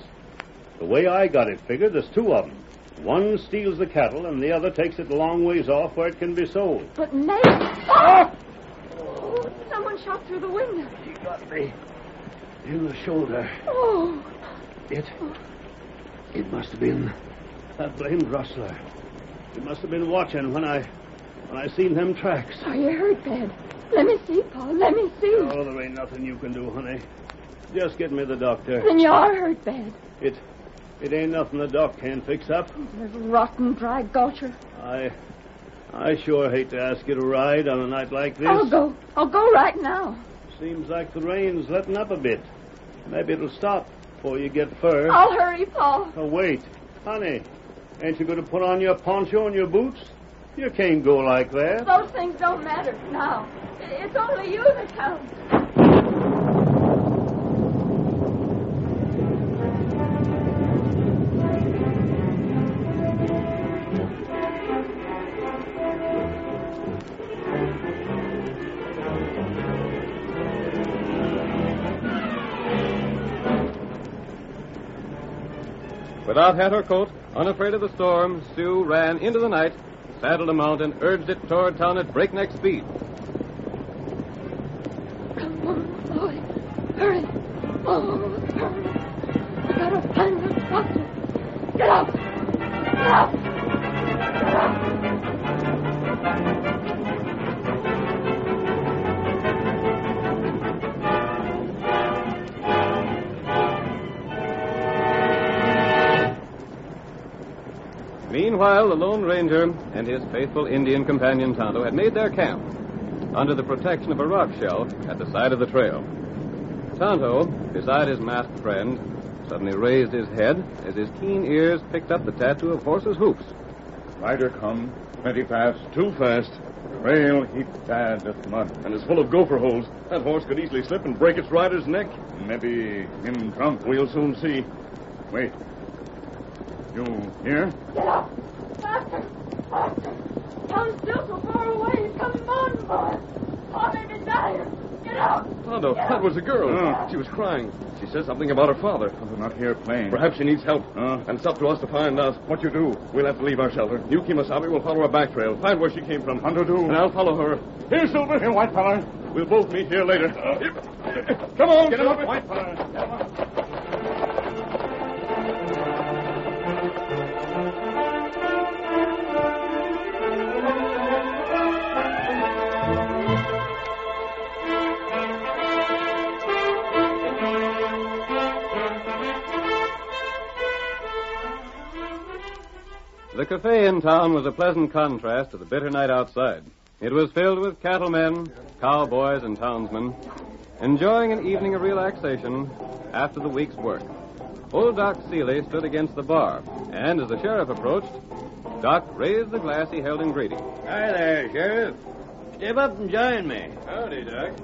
Speaker 2: The way I got it figured, there's two of them. One steals the cattle, and the other takes it a long ways off where it can be sold.
Speaker 19: But maybe... Oh! Someone shot through the window.
Speaker 2: He got me in the shoulder.
Speaker 19: Oh!
Speaker 2: It must have been that blamed rustler. He must have been watching when I seen them tracks.
Speaker 19: Are you hurt, Dad? Let me see, Paul. Let me see.
Speaker 2: Oh, there ain't nothing you can do, honey. Just get me the doctor.
Speaker 19: Then you are hurt, Dad.
Speaker 2: It ain't nothing the doc can't fix up.
Speaker 19: This rotten, dry gulcher.
Speaker 2: I sure hate to ask you to ride on a night like this.
Speaker 19: I'll go right now.
Speaker 2: Seems like the rain's letting up a bit. Maybe it'll stop before you get fur.
Speaker 19: I'll hurry, Paul.
Speaker 2: Oh, wait. Honey, ain't you going to put on your poncho and your boots? You can't go like that.
Speaker 19: Those things don't matter now. It's only you that counts.
Speaker 17: Without hat or coat, unafraid of the storm, Sue ran into the night, saddled a mount, and urged it toward town at breakneck speed.
Speaker 19: Come on, boy. Hurry. Oh, hurry. I gotta find the doctor. Get up. Get up. Get up.
Speaker 17: Meanwhile, the Lone Ranger and his faithful Indian companion Tonto had made their camp under the protection of a rock shelf at the side of the trail. Tonto, beside his masked friend, suddenly raised his head as his keen ears picked up the tattoo of horses' hoofs.
Speaker 21: Rider come, plenty fast. Too fast. Trail heap bad with mud.
Speaker 9: And it's full of gopher holes. That horse could easily slip and break its rider's neck.
Speaker 21: Maybe him drunk.
Speaker 9: We'll soon see.
Speaker 21: Wait. You here?
Speaker 19: Get up! Faster! Faster! Tom's still so far away. Come on, boy! Paul may be dying. Get up!
Speaker 9: Tonto, that was a girl. She was crying. She said something about her father.
Speaker 21: We're not here playing.
Speaker 9: Perhaps she needs help. And it's up to us to find out what you do. We'll have to leave our shelter. You, Kemosabe, will follow her back trail. Find where she came from.
Speaker 21: Hunter do.
Speaker 9: And I'll follow her.
Speaker 21: Here, Silver. Here, white feller.
Speaker 9: We'll both meet here later. Come on,
Speaker 21: Get
Speaker 9: Silver.
Speaker 21: up, white feller.
Speaker 17: The cafe in town was a pleasant contrast to the bitter night outside. It was filled with cattlemen, cowboys, and townsmen, enjoying an evening of relaxation after the week's work. Old Doc Seeley stood against the bar, and as the sheriff approached, Doc raised the glass he held in greeting.
Speaker 7: Hi there, Sheriff. Step up and join me.
Speaker 9: Howdy, Doc.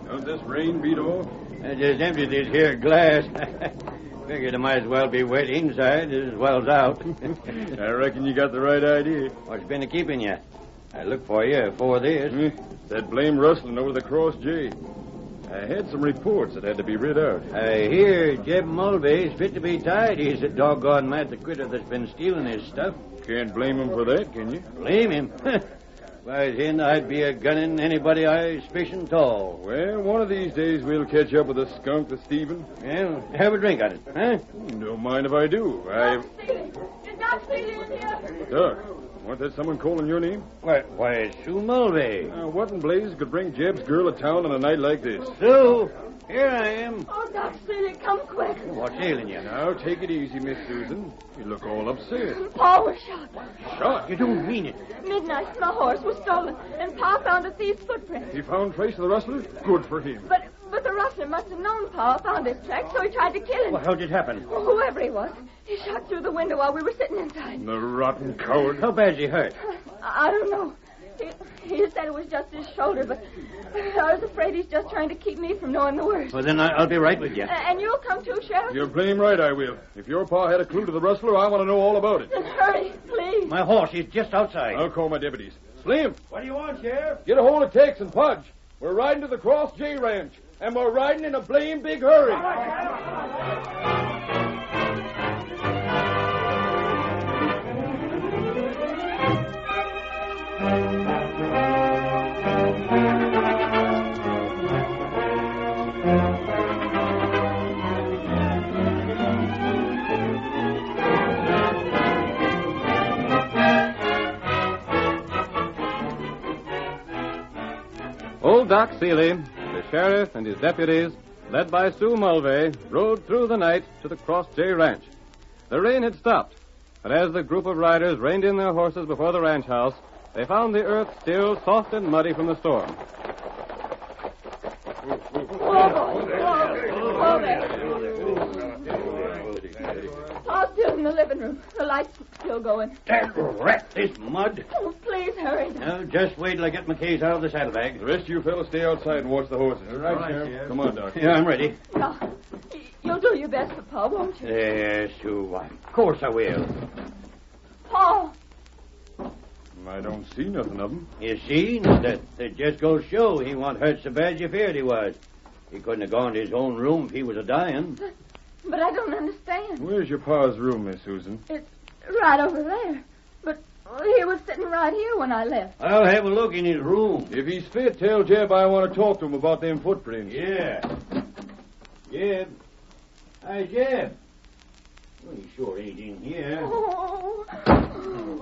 Speaker 9: Don't this rain beat off?
Speaker 7: I just emptied this here glass. Figured I might as well be wet inside as well as out.
Speaker 9: I reckon you got the right idea.
Speaker 7: What's been a-keeping you? I looked for you before this.
Speaker 9: That blame rustling over the Cross J. I had some reports that had to be read out.
Speaker 7: I hear Jeb Mulvey's fit to be tied. He's a doggone mad the critter that's been stealing his stuff.
Speaker 9: Can't blame him for that, can you?
Speaker 7: Blame him? Why, then I'd be a-gunning anybody I suspicion tall.
Speaker 9: Well, one of these days we'll catch up with the skunk, the Stephen.
Speaker 7: Well, have a drink on it, huh?
Speaker 9: Don't mind if I do.
Speaker 19: Doc Seeley! Is Doc Seeley in here?
Speaker 9: Doc, wasn't that someone calling your name?
Speaker 7: Why, it's Sue Mulvey.
Speaker 9: What in blazes could bring Jeb's girl to town on a night like this?
Speaker 7: Sue! Here I am.
Speaker 19: Oh, Doc Seeley, come quick.
Speaker 7: What's ailing you?
Speaker 11: Now, take it easy, Miss Susan. You look all upset.
Speaker 19: Pa was shot.
Speaker 11: Shot?
Speaker 7: You don't mean it.
Speaker 19: Midnight, my horse was stolen, and Pa found a thief's footprint.
Speaker 11: He found trace of the rustler? Good for him.
Speaker 19: But the rustler must have known Pa found his track, so he tried to kill him.
Speaker 7: Well, how'd it happen?
Speaker 19: Whoever he was, he shot through the window while we were sitting inside.
Speaker 11: The rotten coward.
Speaker 7: How bad's he hurt?
Speaker 19: I don't know. He said it was just his shoulder, but I was afraid he's just trying to keep me from knowing the worst.
Speaker 7: Well, then I'll be right with you.
Speaker 19: And you'll come too, Sheriff?
Speaker 11: You're blame right, I will. If your pa had a clue to the rustler, I want to know all about it.
Speaker 19: Then hurry, please.
Speaker 7: My horse, he's just outside.
Speaker 11: I'll call my deputies. Slim!
Speaker 8: What do you want, Sheriff?
Speaker 11: Get a hold of Tex and Pudge. We're riding to the Cross J Ranch, and we're riding in a blame big hurry.
Speaker 17: Old Doc Seeley, the sheriff, and his deputies, led by Sue Mulvey, rode through the night to the Cross J Ranch. The rain had stopped, but as the group of riders reined in their horses before the ranch house, they found the earth still soft and muddy from the storm.
Speaker 19: Pa's still in the living room. The light's still going.
Speaker 7: That rat, this mud.
Speaker 19: Oh, please hurry.
Speaker 7: Now, just wait till I get my case out of the saddlebag.
Speaker 11: The rest of you fellas stay outside and watch the horses. All right, Sheriff. Come on, Doc.
Speaker 7: Yeah, I'm ready.
Speaker 19: No, you'll do your best for Pa, won't you?
Speaker 7: Yes, Sue. Of course I will.
Speaker 19: Pa!
Speaker 11: I don't see nothing of him.
Speaker 7: You see, that just goes to show he wasn't hurt so bad you feared he was. He couldn't have gone to his own room if he was a-dying.
Speaker 19: But I don't understand.
Speaker 11: Where's your pa's room, Miss Susan?
Speaker 19: It's right over there. But he was sitting right here when I left.
Speaker 7: I'll have a look in his room.
Speaker 11: If he's fit, tell Jeb I want to talk to him about them footprints.
Speaker 7: Yeah. Jeb. Hi, Jeb. Well, he sure ain't in here.
Speaker 19: Oh.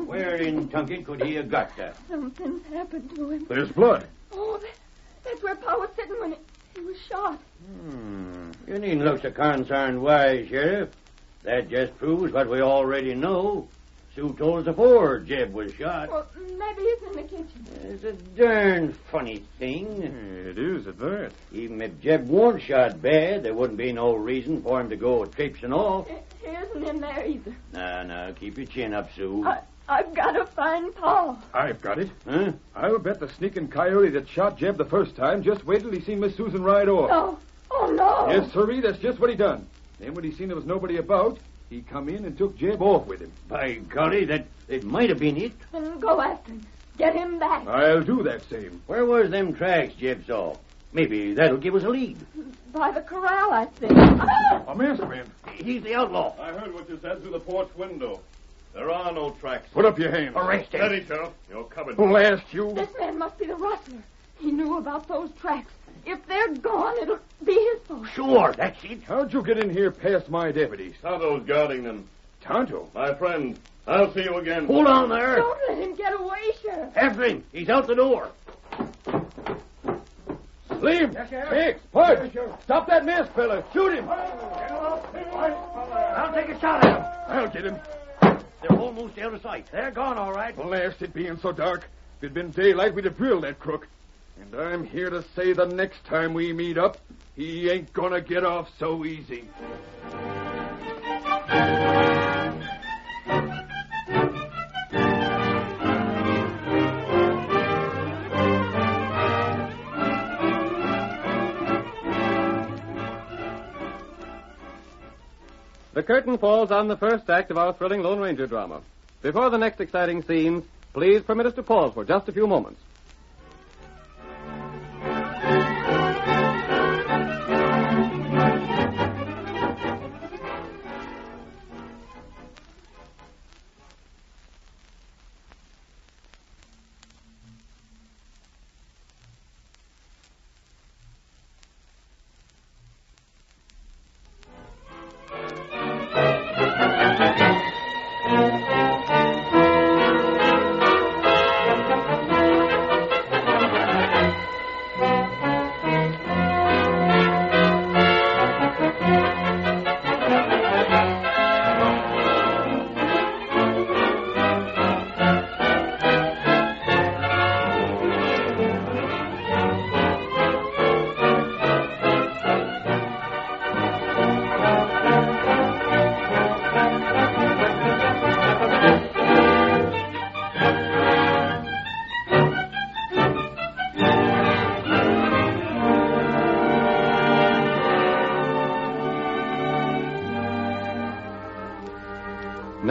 Speaker 7: Where in Tunket could he have got that?
Speaker 19: Something's happened to him.
Speaker 11: There's blood.
Speaker 19: Oh, that's where Pa was sitting when he was shot.
Speaker 7: You needn't look so concerned why, Sheriff. That just proves what we already know. Sue told us before Jeb was shot.
Speaker 19: Well, maybe he's in the kitchen.
Speaker 7: It's a darn funny thing.
Speaker 11: It is, at that.
Speaker 7: Even if Jeb weren't shot bad, there wouldn't be no reason for him to go traipsing off.
Speaker 19: He isn't in there either.
Speaker 7: No, keep your chin up, Sue.
Speaker 19: I've got to find Pa.
Speaker 11: I've got it.
Speaker 7: Huh?
Speaker 11: I'll bet the sneaking coyote that shot Jeb the first time just wait till he seen Miss Susan ride off.
Speaker 19: No. Oh, no.
Speaker 11: Yes, sirree, that's just what he done. Then when he seen there was nobody about, he come in and took Jeb off with him.
Speaker 7: By golly, that it might have been it.
Speaker 19: Then go after him. Get him back.
Speaker 11: I'll do that same.
Speaker 7: Where was them tracks Jeb saw? Maybe that'll give us a lead.
Speaker 19: By the corral, I think.
Speaker 11: A masked man.
Speaker 7: He's the outlaw.
Speaker 9: I heard what you said through the porch window. There are no tracks.
Speaker 11: Put up your hands.
Speaker 7: Arrest him.
Speaker 9: Steady, Sheriff. You're covered.
Speaker 11: Blast you.
Speaker 19: This man must be the rustler. He knew about those tracks. If they're gone, it'll be his fault.
Speaker 7: Sure, that's it.
Speaker 11: How'd you get in here past my deputies?
Speaker 9: Tonto's guarding them.
Speaker 11: Tonto?
Speaker 9: My friend, I'll see you again.
Speaker 7: Hold on there.
Speaker 19: Don't let him get away, Sheriff.
Speaker 7: After him. He's out the door.
Speaker 11: Slim!
Speaker 8: Yes, Sheriff.
Speaker 11: Hicks! Pudge! Stop that masked fella! Shoot him!
Speaker 7: I'll take a shot at him.
Speaker 11: I'll get him.
Speaker 7: They're almost out of sight. They're gone, all right.
Speaker 11: Blast it being so dark. If it'd been daylight, we'd have drilled that crook. And I'm here to say the next time we meet up, he ain't gonna get off so easy.
Speaker 17: The curtain falls on the first act of our thrilling Lone Ranger drama. Before the next exciting scenes, please permit us to pause for just a few moments.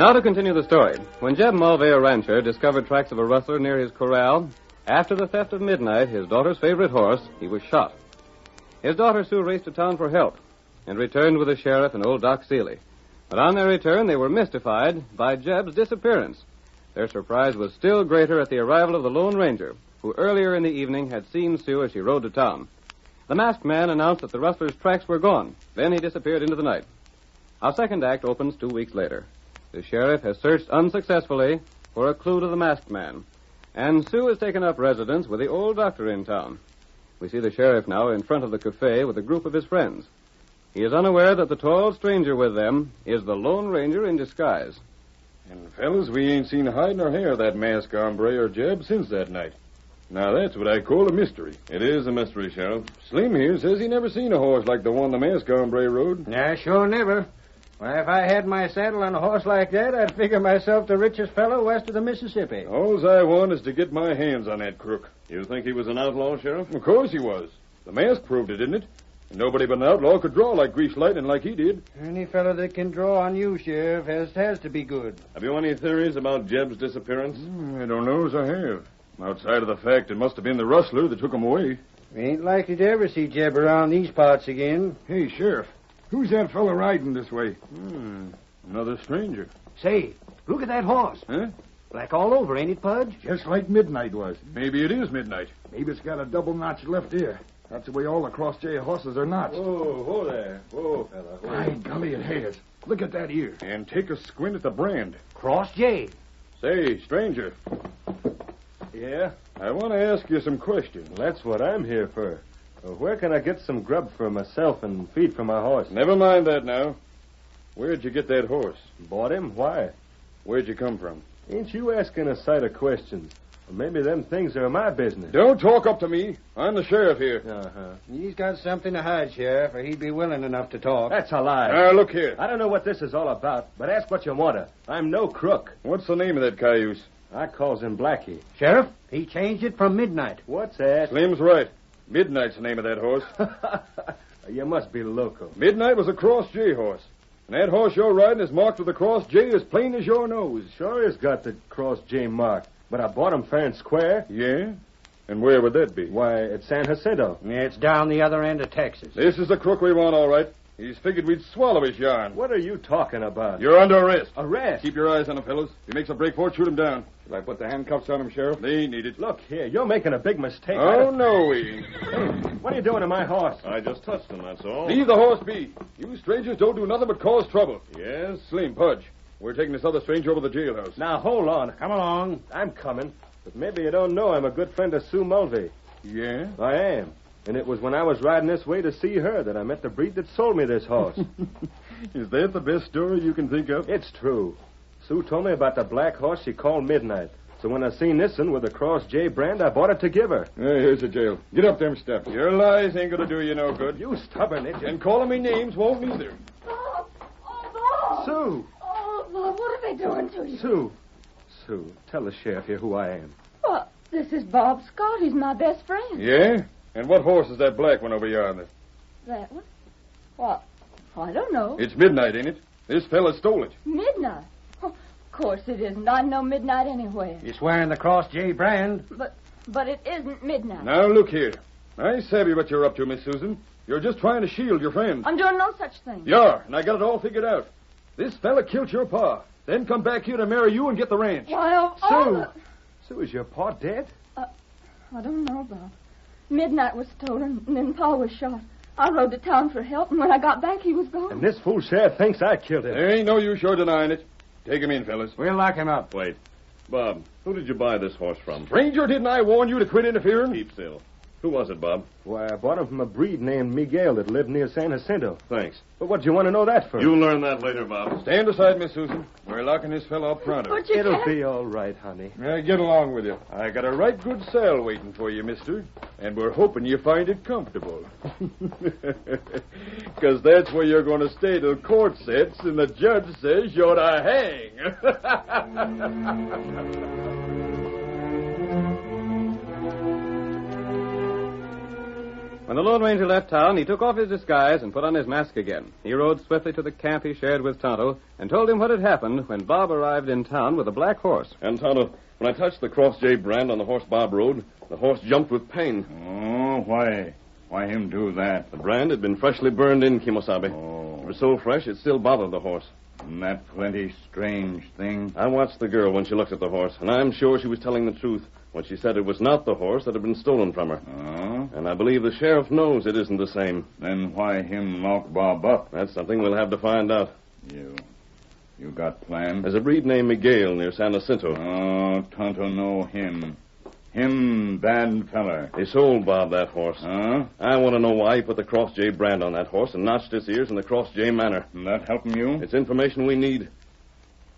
Speaker 17: Now to continue the story. When Jeb Mulvey, a rancher, discovered tracks of a rustler near his corral, after the theft of Midnight, his daughter's favorite horse, he was shot. His daughter Sue raced to town for help and returned with the sheriff and old Doc Seeley. But on their return, they were mystified by Jeb's disappearance. Their surprise was still greater at the arrival of the Lone Ranger, who earlier in the evening had seen Sue as she rode to town. The masked man announced that the rustler's tracks were gone. Then he disappeared into the night. Our second act opens 2 weeks later. The sheriff has searched unsuccessfully for a clue to the masked man, and Sue has taken up residence with the old doctor in town. We see the sheriff now in front of the cafe with a group of his friends. He is unaware that the tall stranger with them is the Lone Ranger in disguise.
Speaker 21: And, fellas, we ain't seen hide nor hair of that masked hombre or Jeb since that night. Now, that's what I call a mystery.
Speaker 9: It is a mystery, Sheriff.
Speaker 21: Slim here says he never seen a horse like the one the masked hombre rode.
Speaker 7: Yeah, sure never. Why, if I had my saddle on a horse like that, I'd figure myself the richest fellow west of the Mississippi.
Speaker 21: All I want is to get my hands on that crook.
Speaker 9: You think he was an outlaw, Sheriff?
Speaker 21: Of course he was. The mask proved it, didn't it? And nobody but an outlaw could draw like Grease Lightning like he did.
Speaker 7: Any fellow that can draw on you, Sheriff, has to be good.
Speaker 9: Have you any theories about Jeb's disappearance?
Speaker 21: I don't know as I have. Outside of the fact it must have been the rustler that took him away.
Speaker 7: We ain't likely to ever see Jeb around these parts again.
Speaker 11: Hey, Sheriff, who's that fellow riding this way?
Speaker 21: Another stranger.
Speaker 7: Say, look at that horse.
Speaker 21: Huh?
Speaker 7: Black all over, ain't it, Pudge?
Speaker 11: Just like Midnight was.
Speaker 21: Maybe it is Midnight.
Speaker 11: Maybe it's got a double-notched left ear. That's the way all the cross-jay horses are notched.
Speaker 21: Whoa there. Whoa, fella.
Speaker 11: By golly, it has. Look at that ear.
Speaker 21: And take a squint at the brand.
Speaker 7: Cross J.
Speaker 21: Say, stranger.
Speaker 2: Yeah?
Speaker 21: I want to ask you some questions.
Speaker 2: That's what I'm here for. Where can I get some grub for myself and feed for my horse?
Speaker 21: Never mind that now. Where'd you get that horse?
Speaker 2: Bought him? Why?
Speaker 21: Where'd you come from?
Speaker 2: Ain't you asking a sight of questions? Or maybe them things are my business.
Speaker 21: Don't talk up to me. I'm the sheriff here.
Speaker 2: Uh-huh.
Speaker 7: He's got something to hide, Sheriff, or he'd be willing enough to talk.
Speaker 2: That's a lie.
Speaker 21: Now, look here.
Speaker 2: I don't know what this is all about, but ask what you want to. I'm no crook.
Speaker 21: What's the name of that cayuse?
Speaker 2: I calls him Blackie.
Speaker 7: Sheriff, he changed it from Midnight.
Speaker 2: What's that?
Speaker 21: Slim's right. Midnight's the name of that horse.
Speaker 2: You must be loco.
Speaker 21: Midnight was a Cross J horse. And that horse you're riding is marked with the Cross J as plain as your nose.
Speaker 2: Sure has got the Cross J mark, but I bought him fair and square.
Speaker 21: Yeah? And where would that be?
Speaker 2: Why, at San Jacinto.
Speaker 7: Yeah, it's down the other end of Texas.
Speaker 21: This is the crook we want, all right. He's figured we'd swallow his yarn.
Speaker 2: What are you talking about?
Speaker 21: You're under arrest.
Speaker 2: Arrest?
Speaker 21: Keep your eyes on him, fellas. If he makes a break for it, shoot him down. Shall I put the handcuffs on him, Sheriff? They ain't needed.
Speaker 2: Look here, you're making a big mistake.
Speaker 21: Oh, no, we ain't.
Speaker 2: Hey, what are you doing to my horse?
Speaker 9: I just touched him, that's all.
Speaker 21: Leave the horse be. You strangers don't do nothing but cause trouble.
Speaker 9: Yes?
Speaker 21: Slim, Pudge, we're taking this other stranger over to the jailhouse.
Speaker 2: Now, hold on.
Speaker 7: Come along.
Speaker 2: I'm coming. But maybe you don't know I'm a good friend of Sue Mulvey.
Speaker 21: Yeah?
Speaker 2: I am. And it was when I was riding this way to see her that I met the breed that sold me this horse.
Speaker 21: Is that the best story you can think of?
Speaker 2: It's true. Sue told me about the black horse she called Midnight. So when I seen this one with the Cross J brand, I bought it to give her.
Speaker 21: Here's the jail. Get up them steps. Your lies ain't gonna do you no good.
Speaker 2: You stubborn idiot.
Speaker 21: And calling me names won't neither.
Speaker 19: Bob! Oh, Bob!
Speaker 2: Sue!
Speaker 19: Oh, Bob, what are they doing to you?
Speaker 2: Sue, tell the sheriff here who I am.
Speaker 19: Well, this is Bob Scott. He's my best friend.
Speaker 21: Yeah? And what horse is that black one over yonder?
Speaker 19: That one? What? I don't know.
Speaker 21: It's Midnight, ain't it? This fella stole it.
Speaker 19: Midnight? Oh, of course it isn't. I know Midnight anywhere.
Speaker 7: You're swearing the Cross J brand?
Speaker 19: But it isn't Midnight.
Speaker 21: Now, look here. I savvy what you're up to, Miss Susan. You're just trying to shield your friend.
Speaker 19: I'm doing no such thing.
Speaker 21: You are, and I got it all figured out. This fella killed your pa, then come back here to marry you and get the ranch.
Speaker 19: Well,
Speaker 2: Sue, is your pa dead?
Speaker 19: I don't know, Bob. Midnight was stolen, and then Pa was shot. I rode to town for help, and when I got back, he was gone.
Speaker 2: And this fool sheriff thinks I killed him.
Speaker 21: There ain't no use your denying it. Take him in, fellas.
Speaker 7: We'll lock him up.
Speaker 9: Wait. Bob, who did you buy this horse from?
Speaker 21: Ranger, didn't I warn you to quit interfering?
Speaker 9: Keep still. Who was it, Bob?
Speaker 2: Why, I bought him from a breed named Miguel that lived near San Jacinto.
Speaker 9: Thanks.
Speaker 2: But what do you want to know that for?
Speaker 9: You'll learn that later, Bob.
Speaker 21: Stand aside, Miss Susan. We're locking this fella up pronto.
Speaker 19: But you
Speaker 2: It'll
Speaker 19: can't.
Speaker 2: be all right, honey.
Speaker 21: Get along with you. I got a right good cell waiting for you, mister. And we're hoping you find it comfortable. Because that's where you're going to stay till court sets and the judge says you're to hang.
Speaker 17: When the Lone Ranger left town, he took off his disguise and put on his mask again. He rode swiftly to the camp he shared with Tonto and told him what had happened when Bob arrived in town with a black horse.
Speaker 9: And, Tonto, when I touched the Cross J brand on the horse Bob rode, the horse jumped with pain.
Speaker 8: Oh, why? Why him do that?
Speaker 9: The brand had been freshly burned in, Kimosabe.
Speaker 8: Oh.
Speaker 9: It was so fresh it still bothered the horse.
Speaker 8: And that plenty strange thing.
Speaker 9: I watched the girl when she looked at the horse, and I'm sure she was telling the truth when she said it was not the horse that had been stolen from her.
Speaker 8: Oh?
Speaker 9: And I believe the sheriff knows it isn't the same.
Speaker 8: Then why him lock Bob up?
Speaker 9: That's something we'll have to find out.
Speaker 8: You got plans?
Speaker 9: There's a breed named Miguel near San Jacinto.
Speaker 8: Oh, Tonto know him. Him bad feller.
Speaker 9: He sold Bob that horse.
Speaker 8: Huh?
Speaker 9: I want to know why he put the Cross J brand on that horse and notched his ears in the Cross J manner.
Speaker 8: And that helping you?
Speaker 9: It's information we need.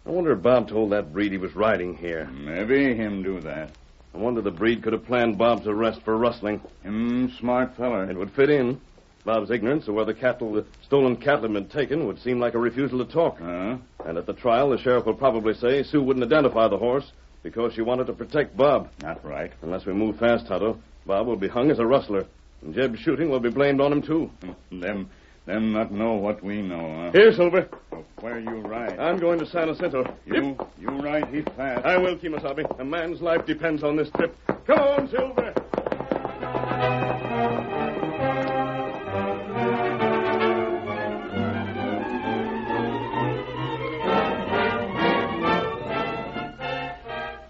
Speaker 9: I wonder if Bob told that breed he was riding here.
Speaker 8: Maybe him do that.
Speaker 9: I wonder the breed could have planned Bob's arrest for rustling.
Speaker 8: Him smart feller.
Speaker 9: It would fit in. Bob's ignorance of where the stolen cattle had been taken would seem like a refusal to talk.
Speaker 8: Huh?
Speaker 9: And at the trial, the sheriff will probably say Sue wouldn't identify the horse because she wanted to protect Bob.
Speaker 8: Not right.
Speaker 9: Unless we move fast, Tonto, Bob will be hung as a rustler. And Jeb's shooting will be blamed on him, too.
Speaker 8: Them not know what we know, huh?
Speaker 9: Here, Silver.
Speaker 8: Where you ride?
Speaker 9: I'm going to San Jacinto.
Speaker 8: You ride heap fast.
Speaker 9: I will, Kimosabe. A man's life depends on this trip. Come on, Silver.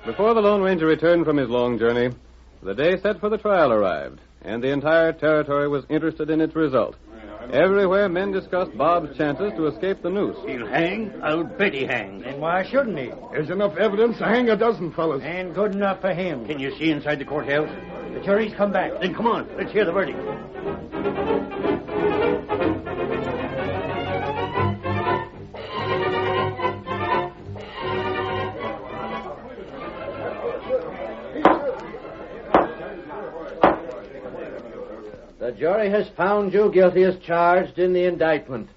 Speaker 17: Before the Lone Ranger returned from his long journey, the day set for the trial arrived, and the entire territory was interested in its result. Everywhere, men discussed Bob's chances to escape the noose.
Speaker 7: He'll hang. I'll bet he hangs. And why shouldn't he?
Speaker 11: There's enough evidence to hang a dozen fellas.
Speaker 7: And good enough for him. Can you see inside the courthouse? The jury's come back. Then come on. Let's hear the verdict.
Speaker 12: The jury has found you guilty as charged in the indictment.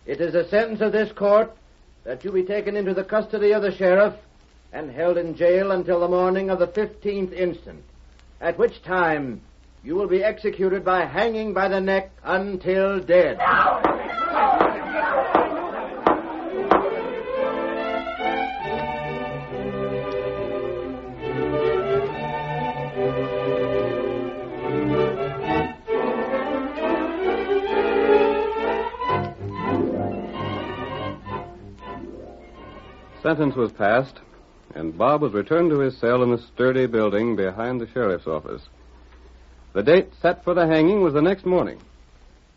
Speaker 12: It is a sentence of this court that you be taken into the custody of the sheriff and held in jail until the morning of the 15th instant, at which time you will be executed by hanging by the neck until dead.
Speaker 17: Sentence was passed, and Bob was returned to his cell in the sturdy building behind the sheriff's office. The date set for the hanging was the next morning,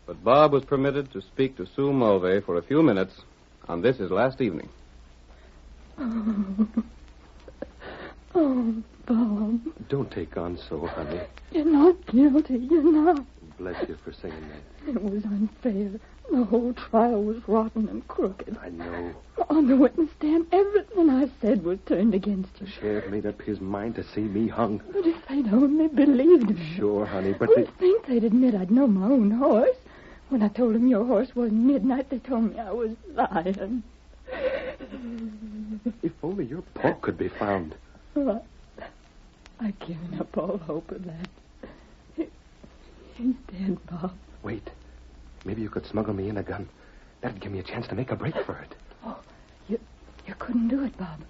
Speaker 17: but Bob was permitted to speak to Sue Mulvey for a few minutes on this his last evening.
Speaker 19: Oh, Bob.
Speaker 6: Don't take on so, honey.
Speaker 19: You're not guilty. You're not.
Speaker 6: Bless you for saying that.
Speaker 19: It was unfair. The whole trial was rotten and crooked.
Speaker 6: I know.
Speaker 19: On the witness stand, everything I said was turned against you.
Speaker 6: The sheriff made up his mind to see me hung.
Speaker 19: But if they'd only believed me.
Speaker 6: Sure, honey, but
Speaker 19: You'd think they'd admit I'd know my own horse. When I told them your horse wasn't midnight, they told me I was lying.
Speaker 6: If only your paw could be found.
Speaker 19: Well, I've given up all hope of that. He's dead, Bob.
Speaker 6: Wait. Maybe you could smuggle me in a gun. That'd give me a chance to make a break for it.
Speaker 19: Oh, you couldn't do it, Bob.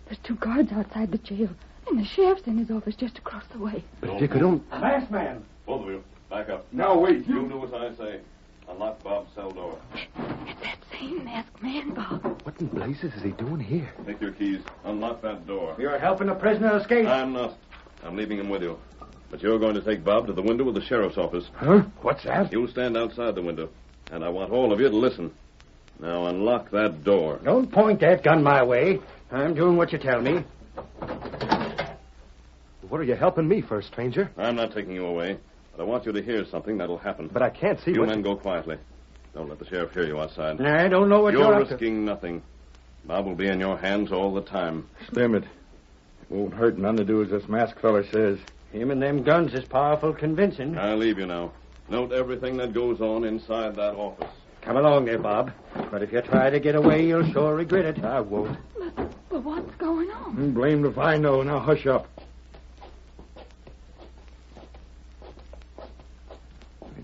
Speaker 19: There's 2 guards outside the jail, and the sheriff's in his office just across the way.
Speaker 6: But if you could only...
Speaker 7: Masked man.
Speaker 9: Both of you, back up.
Speaker 11: Now, wait.
Speaker 9: You do as I say. Unlock Bob's cell door.
Speaker 19: It's that same masked man, Bob.
Speaker 6: What in blazes is he doing here?
Speaker 9: Take your keys. Unlock that door.
Speaker 7: You're helping a prisoner escape.
Speaker 9: I'm not. I'm leaving him with you. But you're going to take Bob to the window of the sheriff's office.
Speaker 11: Huh? What's that?
Speaker 9: You'll stand outside the window. And I want all of you to listen. Now unlock that door.
Speaker 7: Don't point that gun my way. I'm doing what you tell me.
Speaker 6: What are you helping me for, stranger?
Speaker 9: I'm not taking you away. But I want you to hear something that'll happen.
Speaker 6: But I can't see
Speaker 9: You
Speaker 6: what...
Speaker 9: men go quietly. Don't let the sheriff hear you outside.
Speaker 7: I don't know what
Speaker 9: You're
Speaker 7: up to.
Speaker 9: risking nothing. Bob will be in your hands all the time.
Speaker 8: Slim it. Won't hurt none to do as this masked fella says.
Speaker 7: Him and them guns is powerful convincing.
Speaker 9: I'll leave you now. Note everything that goes on inside that office.
Speaker 7: Come along there, Bob. But if you try to get away, you'll sure regret it.
Speaker 6: I won't.
Speaker 19: But what's going on?
Speaker 8: Blamed if I know. Now hush up.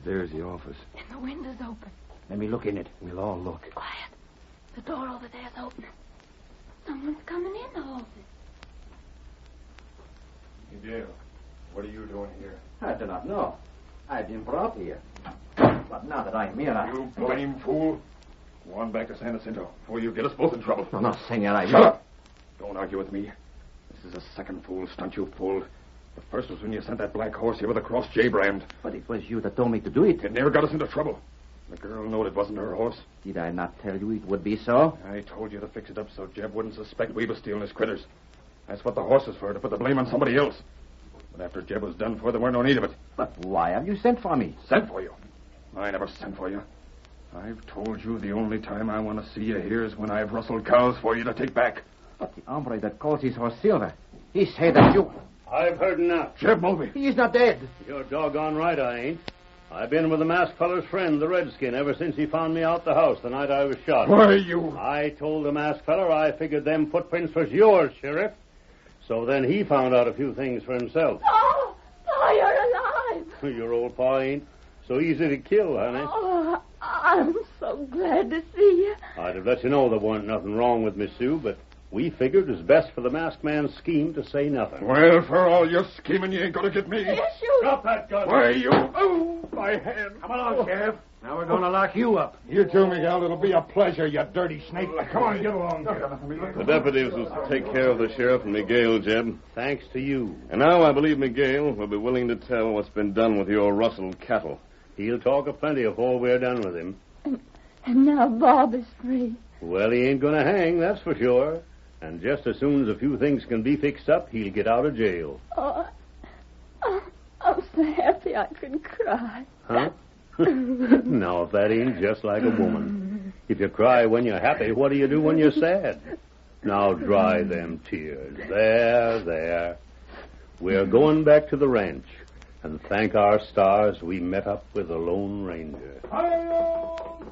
Speaker 8: There's the office.
Speaker 19: And the window's open.
Speaker 8: Let me look in it. We'll all look.
Speaker 19: Quiet. The door over there's open. Someone's coming in the office.
Speaker 8: Miguel, what are you doing here?
Speaker 12: I do not know. I've been brought here. But now that I'm here,
Speaker 8: You blame fool. Go on back to San Jacinto before you get us both in trouble.
Speaker 12: No, senor,
Speaker 8: Shut up! Don't argue with me. This is the second fool stunt you pulled. The first was when you sent that black horse here with a cross J brand.
Speaker 12: But it was you that told me to do it.
Speaker 8: It never got us into trouble. The girl knowed it wasn't her horse.
Speaker 12: Did I not tell you it would be so?
Speaker 8: I told you to fix it up so Jeb wouldn't suspect we was stealing his critters. That's what the horse was for, to put the blame on somebody else. But after Jeb was done for, there weren't no need of it.
Speaker 12: But why have you sent for me?
Speaker 8: Sent for you? I never sent for you. I've told you the only time I want to see you here is when I've rustled cows for you to take back.
Speaker 12: But the hombre that calls his horse Silver, he said that you...
Speaker 2: I've heard enough.
Speaker 8: Jeb Mulvey.
Speaker 12: He is not dead.
Speaker 2: You're doggone right I ain't. I've been with the masked feller's friend, the Redskin, ever since he found me out the house the night I was shot.
Speaker 8: Why, you...
Speaker 2: I told the masked feller I figured them footprints was yours, Sheriff. So then he found out a few things for himself.
Speaker 19: Oh, you're alive.
Speaker 2: Your old pa ain't so easy to kill, honey.
Speaker 19: Oh, I'm so glad to see you.
Speaker 2: I'd have let you know there wasn't nothing wrong with Miss Sue, but we figured it was best for the masked man's scheme to say nothing.
Speaker 8: Well, for all your scheming, you ain't gonna get me.
Speaker 19: Yes, you...
Speaker 2: Drop that gun.
Speaker 8: Why, you... Oh, my hand.
Speaker 7: Come along, Sheriff. Now we're going to lock you up.
Speaker 8: You too, Miguel. It'll be a pleasure, you dirty snake. Come on, get along.
Speaker 9: The deputies was to take care of the sheriff and Miguel, Jeb.
Speaker 2: Thanks to you.
Speaker 9: And now I believe Miguel will be willing to tell what's been done with your rustled cattle.
Speaker 2: He'll talk aplenty before we're done with him.
Speaker 19: And now Bob is free.
Speaker 2: Well, he ain't gonna hang, that's for sure. And just as soon as a few things can be fixed up, he'll get out of jail.
Speaker 19: Oh, I'm so happy I could cry.
Speaker 2: Huh? Now, if that ain't just like a woman. If you cry when you're happy, what do you do when you're sad? Now, dry them tears. There. We're going back to the ranch. And thank our stars we met up with the Lone Ranger.
Speaker 13: Hi-yo,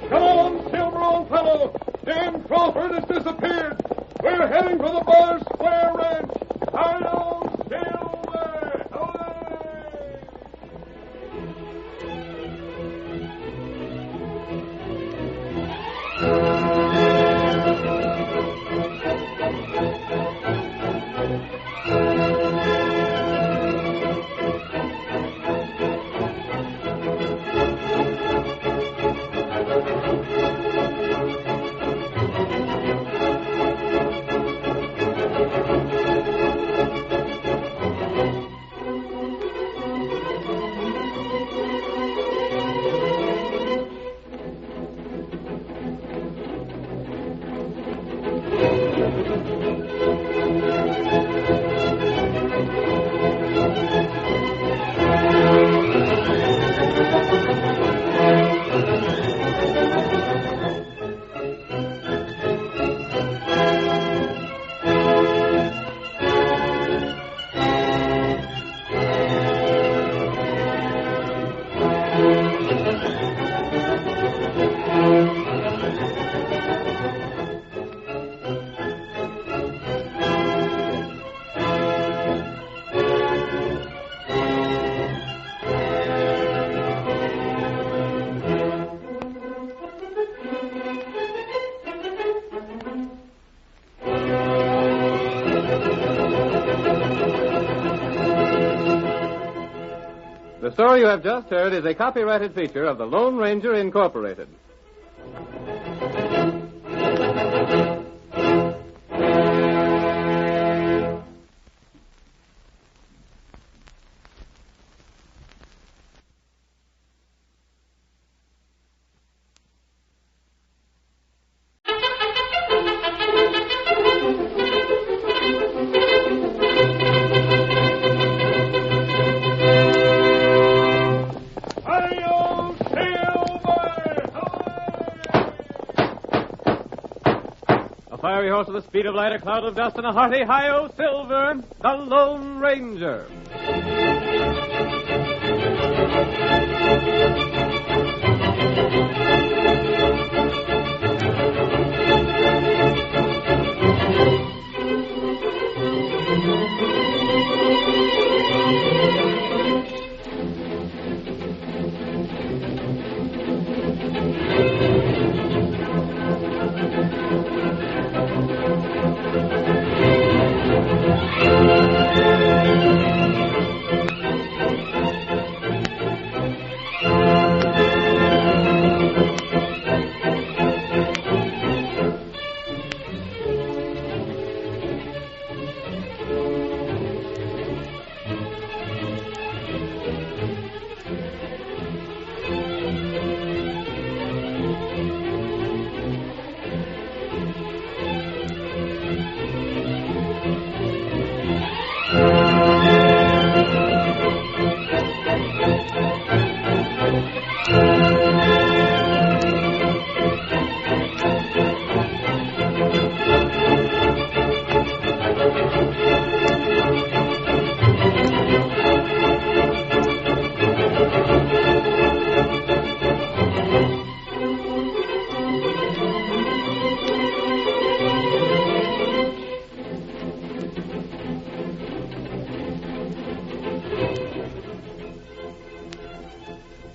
Speaker 13: Come on, Silver, old fellow. Dan Crawford has disappeared. We're heading for the Bar Square Ranch. Hi-yo, Silver.
Speaker 18: The story you have just heard is a copyrighted feature of the Lone Ranger Incorporated. Horse with the speed of light, a cloud of dust, and a hearty hi-yo, Silver, the Lone Ranger.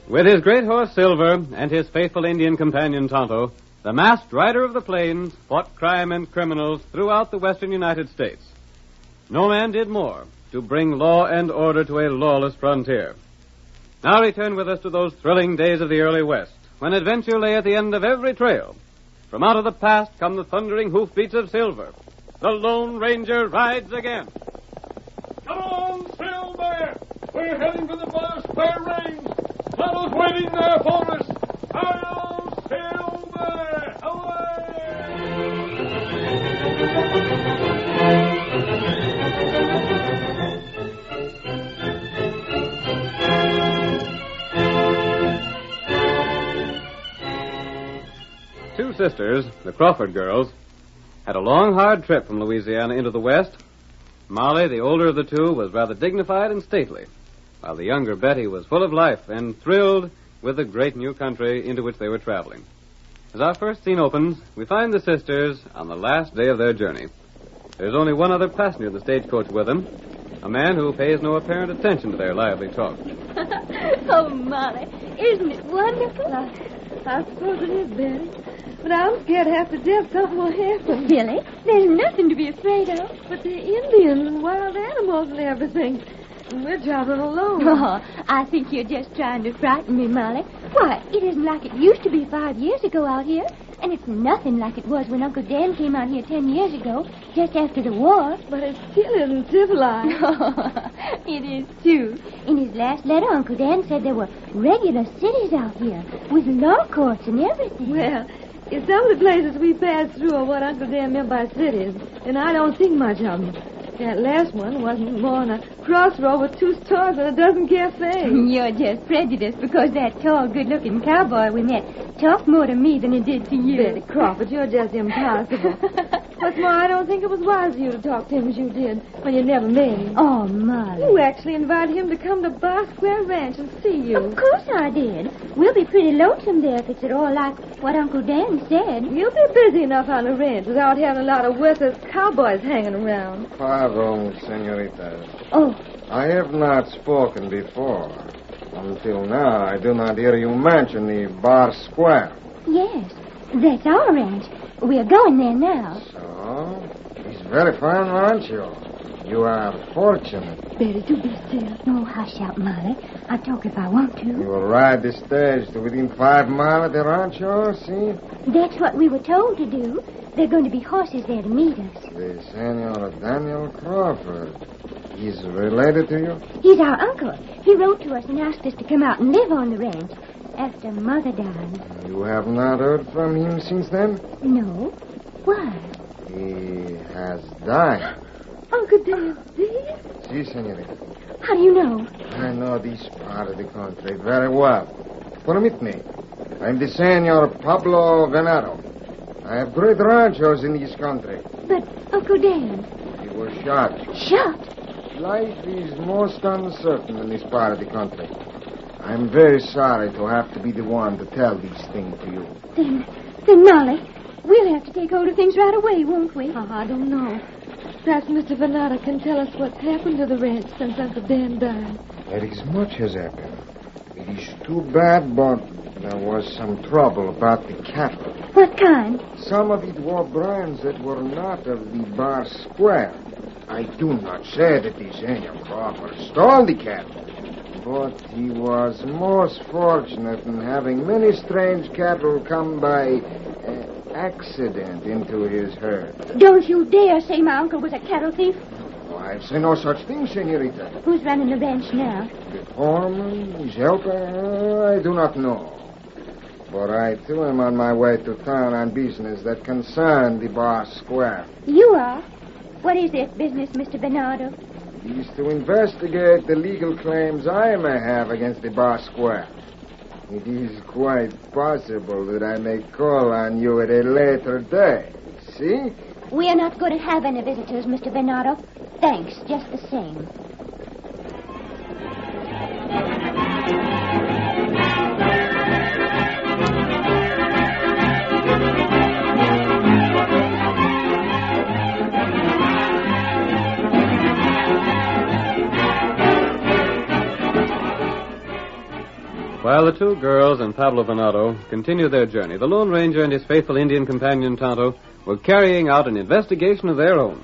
Speaker 18: With his great horse Silver and his faithful Indian companion Tonto, the masked rider of the plains fought crime and criminals throughout the western United States. No man did more to bring law and order to a lawless frontier. Now return with us to those thrilling days of the early West, when adventure lay at the end of every trail. From out of the past come the thundering hoofbeats of Silver. The Lone Ranger rides again.
Speaker 13: Come on, Silver! We're heading for the Bar Square Range. Tonto's waiting there for us. Hi-yo, Silver!
Speaker 18: Two sisters, the Crawford girls, had a long, hard trip from Louisiana into the West. Molly, the older of the two, was rather dignified and stately, while the younger Betty was full of life and thrilled with the great new country into which they were traveling. As our first scene opens, we find the sisters on the last day of their journey. There's only one other passenger in the stagecoach with them, a man who pays no apparent attention to their lively talk.
Speaker 19: Oh, Molly, isn't it wonderful?
Speaker 4: I suppose it is, Betty. But I'm scared half to death something will happen.
Speaker 19: Silly, there's nothing to be afraid of.
Speaker 4: But the Indians and wild animals and everything. And we're traveling alone.
Speaker 19: Oh, I think you're just trying to frighten me, Molly. Why, it isn't like it used to be 5 years ago out here. And it's nothing like it was when Uncle Dan came out here 10 years ago, just after the war.
Speaker 4: But it still isn't civilized.
Speaker 19: It is, too. In his last letter, Uncle Dan said there were regular cities out here, with law courts and everything.
Speaker 4: Well, if some of the places we passed through are what Uncle Dan meant by cities, then I don't think much of them. That last one wasn't more than a crossroad with two stores and a dozen cafes.
Speaker 19: You're just prejudiced because that tall, good-looking cowboy we met talked more to me than he did to you.
Speaker 4: Betty Crawford, you're just impossible. What's more, I don't think it was wise of you to talk to him as you did when you never met him.
Speaker 19: Oh, Molly.
Speaker 4: You actually invited him to come to Bar Square Ranch and see you.
Speaker 19: Of course I did. We'll be pretty lonesome there if it's at all like what Uncle Dan said.
Speaker 4: You'll be busy enough on the ranch without having a lot of worthless cowboys hanging around.
Speaker 15: Pardon, senorita.
Speaker 19: Oh.
Speaker 15: I have not spoken before. Until now, I do not hear you mention the Bar Square.
Speaker 19: Yes, that's our ranch. We're going there now.
Speaker 15: So, it's very fine rancho. You are fortunate.
Speaker 19: Betty, do be still. Oh, hush up, Molly. I'll talk if I want to.
Speaker 15: You will ride the stage to within 5 miles of the rancho, see?
Speaker 19: That's what we were told to do. There are going to be horses there to meet us.
Speaker 15: The Senor Daniel Crawford. He's related to you?
Speaker 19: He's our uncle. He wrote to us and asked us to come out and live on the ranch after Mother died.
Speaker 15: You have not heard from him since then?
Speaker 19: No. Why?
Speaker 15: He has died.
Speaker 4: Uncle Dan's dead?
Speaker 15: Si, senorita.
Speaker 19: How do you know?
Speaker 15: I know this part of the country very well. Permit me. I'm the Senor Pablo Venado. I have great ranchos in this country.
Speaker 19: But Uncle Dan...
Speaker 15: He was shot.
Speaker 19: Shot?
Speaker 15: Life is most uncertain in this part of the country. I'm very sorry to have to be the one to tell these things to you.
Speaker 19: Then Molly, we'll have to take hold of things right away, won't we?
Speaker 4: I don't know. Perhaps Mr. Venata can tell us what's happened to the ranch since Uncle Dan died.
Speaker 15: There is much has happened. It is too bad, but there was some trouble about the cattle.
Speaker 20: What kind?
Speaker 15: Some of it were brands that were not of the Bar Square. I do not say that this Daniel Crawford stole the cattle, but he was most fortunate in having many strange cattle come by accident into his herd.
Speaker 20: Don't you dare say my uncle was a cattle thief.
Speaker 15: Oh, I've seen no such thing, senorita.
Speaker 20: Who's running the ranch now?
Speaker 15: The foreman, his helper, I do not know. But I, too, am on my way to town on business that concern the Bar Square.
Speaker 20: You are? What is this business, Mr. Bernardo?
Speaker 15: It is to investigate the legal claims I may have against the Bar Square. It is quite possible that I may call on you at a later day. See?
Speaker 20: We are not going to have any visitors, Mr. Bernardo. Thanks, just the same.
Speaker 17: While the two girls and Pablo Venado continued their journey, the Lone Ranger and his faithful Indian companion Tonto were carrying out an investigation of their own.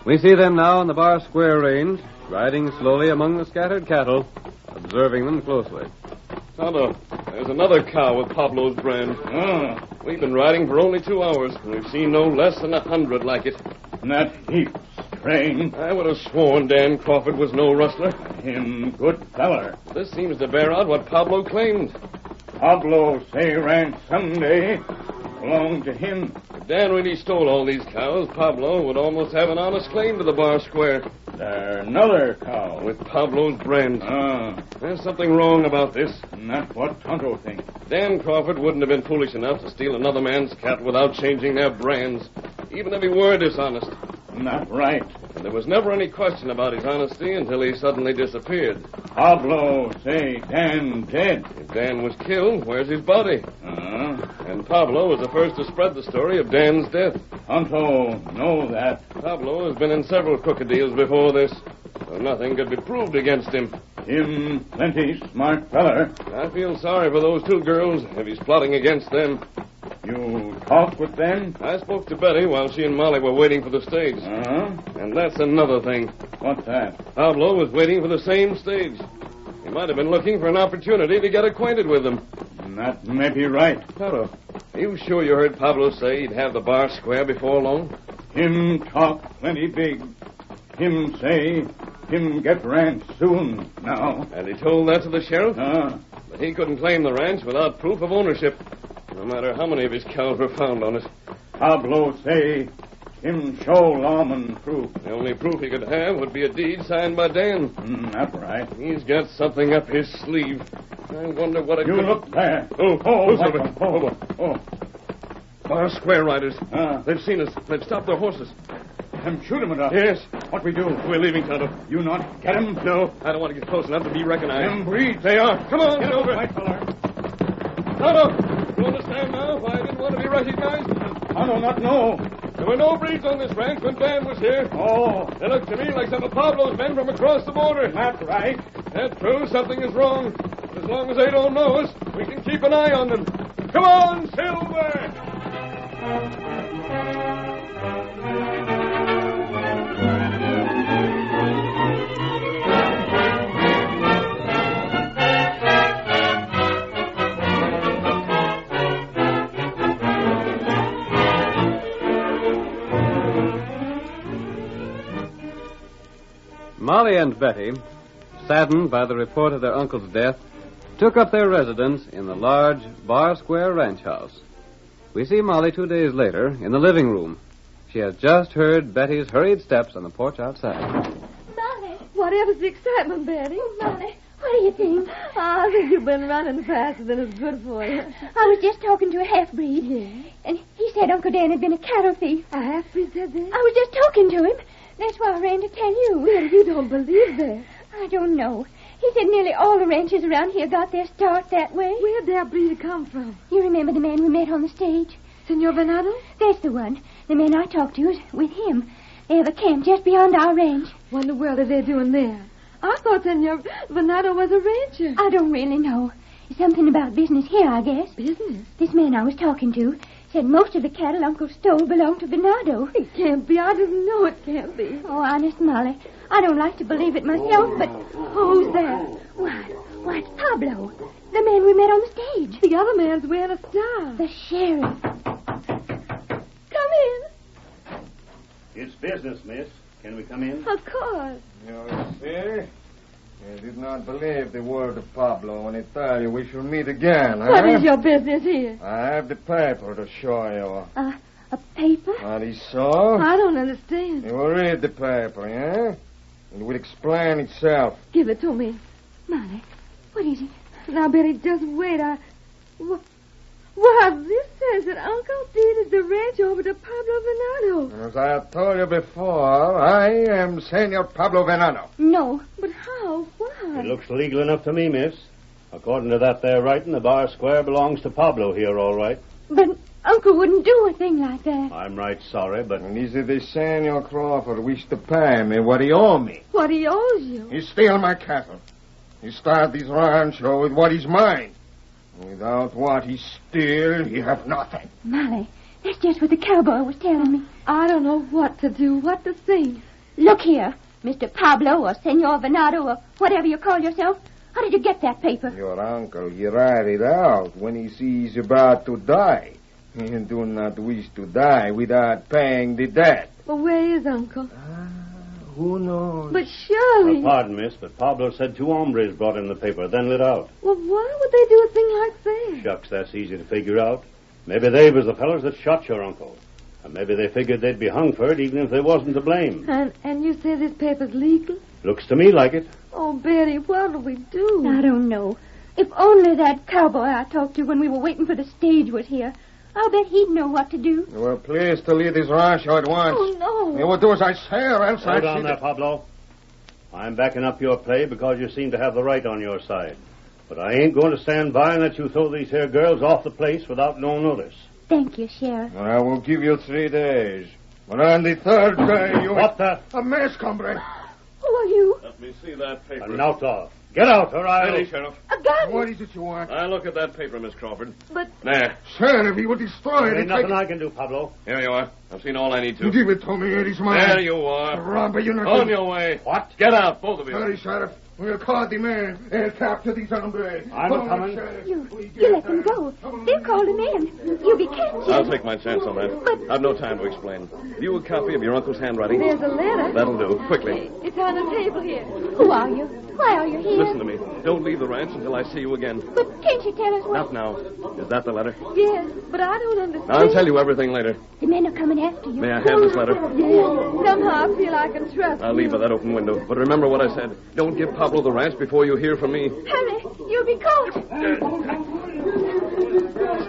Speaker 17: We see them now on the Bar Square range, riding slowly among the scattered cattle, observing them closely.
Speaker 9: Tonto, there's another cow with Pablo's brand. We've been riding for only 2 hours, and we've seen no less than 100 like it.
Speaker 8: That heap strange.
Speaker 9: I would have sworn Dan Crawford was no rustler.
Speaker 8: Him good feller.
Speaker 9: This seems to bear out what Pablo claimed.
Speaker 8: Pablo say ranch someday belonged to him.
Speaker 9: If Dan really stole all these cows, Pablo would almost have an honest claim to the Bar Square.
Speaker 8: There's another cow.
Speaker 9: With Pablo's brand. There's something wrong about this.
Speaker 8: And that's what Tonto thinks.
Speaker 9: Dan Crawford wouldn't have been foolish enough to steal another man's cattle without changing their brands, even if he were dishonest.
Speaker 8: Not right.
Speaker 9: And there was never any question about his honesty until he suddenly disappeared.
Speaker 8: Pablo say Dan dead.
Speaker 9: If Dan was killed, where's his body? And Pablo was the first to spread the story of Dan's death.
Speaker 8: Tonto know that.
Speaker 9: Pablo has been in several crooked deals before this, so nothing could be proved against him.
Speaker 8: Him plenty smart feller.
Speaker 9: I feel sorry for those two girls if he's plotting against them.
Speaker 8: You talked with them?
Speaker 9: I spoke to Betty while she and Molly were waiting for the stage. And that's another thing.
Speaker 8: What's that?
Speaker 9: Pablo was waiting for the same stage. He might have been looking for an opportunity to get acquainted with them.
Speaker 8: That may be right.
Speaker 9: Tonto, are you sure you heard Pablo say he'd have the Bar Square before long?
Speaker 8: Him talk plenty big. Him say him get ranch soon now.
Speaker 9: And he told that to the sheriff? But he couldn't claim the ranch without proof of ownership, no matter how many of his cows were found on it.
Speaker 8: Pablo say him show lawman proof.
Speaker 9: The only proof he could have would be a deed signed by Dan.
Speaker 8: That's right.
Speaker 9: He's got something up his sleeve. I wonder what it
Speaker 8: You
Speaker 9: could...
Speaker 8: look there.
Speaker 9: Oh. Bar Square riders. They've seen us. They've stopped their horses.
Speaker 8: Them shoot him enough.
Speaker 9: Yes.
Speaker 8: What we do?
Speaker 9: We're leaving, Tonto.
Speaker 8: You not get him?
Speaker 9: No, I don't want to get close enough to be recognized.
Speaker 8: Them breeds.
Speaker 9: They are. Come on,
Speaker 8: Get
Speaker 9: over.
Speaker 8: White feller.
Speaker 9: Tonto, you understand now why I didn't want to be recognized?
Speaker 8: I do not know.
Speaker 9: There were no breeds on this ranch when Dan was here. They looked to me like some of Pablo's men from across the border.
Speaker 8: That's right.
Speaker 9: That's true. Something is wrong. As long as they don't know us, we can keep an eye on them. Come on, Silver!
Speaker 17: Molly and Betty, saddened by the report of their uncle's death, took up their residence in the large Bar Square ranch house. We see Molly 2 days later in the living room. She has just heard Betty's hurried steps on the porch outside.
Speaker 20: Molly.
Speaker 4: Whatever's the excitement, Betty?
Speaker 20: Oh, Molly, what do you think?
Speaker 4: I think you've been running faster than is good for you.
Speaker 20: I was just talking to a half-breed.
Speaker 4: Yeah?
Speaker 20: And he said Uncle Dan had been a cattle thief.
Speaker 4: A half-breed said that?
Speaker 20: I was just talking to him. That's why I ran to tell you.
Speaker 4: Well, you don't believe that.
Speaker 20: I don't know. He said nearly all the ranches around here got their start that way.
Speaker 4: Where'd that breed come from?
Speaker 20: You remember the man we met on the stage?
Speaker 4: Senor Venado?
Speaker 20: That's the one. The man I talked to is with him. They have a camp just beyond our range.
Speaker 4: What in the world are they doing there? I thought Senor Venado was a rancher.
Speaker 20: I don't really know. Something about business here, I guess.
Speaker 4: Business?
Speaker 20: This man I was talking to said most of the cattle Uncle stole belonged to Venado.
Speaker 4: It can't be. I didn't know it can't be.
Speaker 20: Oh, honest, Molly, I don't like to believe it myself, but
Speaker 4: Who's there?
Speaker 20: why, it's Pablo, the man we met on the stage.
Speaker 4: The other man's wearing a star.
Speaker 20: The sheriff.
Speaker 4: Come in.
Speaker 2: It's business, miss. Can we come in?
Speaker 4: Of course.
Speaker 15: You see? You did not believe the word of Pablo when he told you we shall meet again, huh?
Speaker 4: What is your business here?
Speaker 15: I have the paper to show you.
Speaker 20: A paper?
Speaker 15: What he saw?
Speaker 4: I don't understand.
Speaker 15: You will read the paper, yeah? It will explain itself.
Speaker 4: Give it to me.
Speaker 20: Molly, what is it?
Speaker 4: Now, Betty, just wait. Why, this says that Uncle deeded the ranch over to Pablo Venado.
Speaker 15: As I have told you before, I am Senor Pablo Venado.
Speaker 20: No.
Speaker 4: But how? Why?
Speaker 2: It looks legal enough to me, miss. According to that there writing, the bar square belongs to Pablo here, all right.
Speaker 20: But Uncle wouldn't do a thing like that.
Speaker 2: I'm right sorry, but...
Speaker 15: And is it the Senor Crawford wish to pay me what he owe me?
Speaker 4: What he owes you?
Speaker 15: He steal my cattle. He start this rancho with what is mine. Without what he steal, he have nothing.
Speaker 20: Molly, that's just what the cowboy was telling me.
Speaker 4: I don't know what to do, what to think.
Speaker 20: Look here, Mr. Pablo or Senor Venado or whatever you call yourself. How did you get that paper?
Speaker 15: Your uncle, he write it out when he sees about to die. He do not wish to die without paying the debt.
Speaker 4: Well, where is Uncle?
Speaker 15: Who knows?
Speaker 4: But surely...
Speaker 2: pardon, miss, but Pablo said 2 hombres brought in the paper, then lit out.
Speaker 4: Well, why would they do a thing like that?
Speaker 2: Shucks, that's easy to figure out. Maybe they was the fellas that shot your uncle. And maybe they figured they'd be hung for it even if they wasn't to blame.
Speaker 4: And you say this paper's legal?
Speaker 2: Looks to me like it.
Speaker 4: Oh, Betty, what do we do?
Speaker 20: I don't know. If only that cowboy I talked to when we were waiting for the stage was here. I'll bet he'd know what to do.
Speaker 15: You were pleased to leave this rancho at once.
Speaker 20: Oh, no.
Speaker 15: You will do as I say, or else
Speaker 2: Hold on there, Pablo. I'm backing up your play because you seem to have the right on your side. But I ain't going to stand by and let you throw these here girls off the place without no notice.
Speaker 20: Thank you, Sheriff.
Speaker 15: I will give you 3 days. But on the 3rd day, you...
Speaker 2: What the?
Speaker 15: A mask, hombre.
Speaker 20: Who are you?
Speaker 9: Let me see that paper.
Speaker 2: An outlaw. Get out, or I'll...
Speaker 9: Ready, Sheriff.
Speaker 20: A gun!
Speaker 15: What is it you want?
Speaker 9: I'll look at that paper, Miss Crawford.
Speaker 4: But...
Speaker 9: There.
Speaker 15: Sheriff, he will destroy it.
Speaker 2: There ain't nothing I can do, Pablo.
Speaker 9: Here you are. I've seen all I need to.
Speaker 15: Give it to me. It is mine.
Speaker 9: There you are.
Speaker 15: Robber, you're not...
Speaker 9: On your way.
Speaker 2: What?
Speaker 9: Get out, both of you.
Speaker 15: Hurry, Sheriff. We'll call the man and capture these hombres.
Speaker 2: I'm coming.
Speaker 20: You let them go. They'll call him in. You'll be captured.
Speaker 9: I'll take my chance on that. I've no time to explain. Have you a copy of your uncle's handwriting?
Speaker 4: There's a letter.
Speaker 9: That'll do. Quickly.
Speaker 4: It's on the table here.
Speaker 20: Who are you? Why are you here?
Speaker 9: Listen to me. Don't leave the ranch until I see you again.
Speaker 20: But can't you tell us what...
Speaker 9: Not now. Is that the letter?
Speaker 4: Yes, but I don't understand.
Speaker 9: I'll tell you everything later.
Speaker 20: The men are coming after you.
Speaker 9: May I have this letter?
Speaker 4: Yes. Somehow I feel I can trust
Speaker 9: I'll leave by that open window. But remember what I said. Don't give Pablo the ranch before you hear from me.
Speaker 20: Hurry. You'll be caught.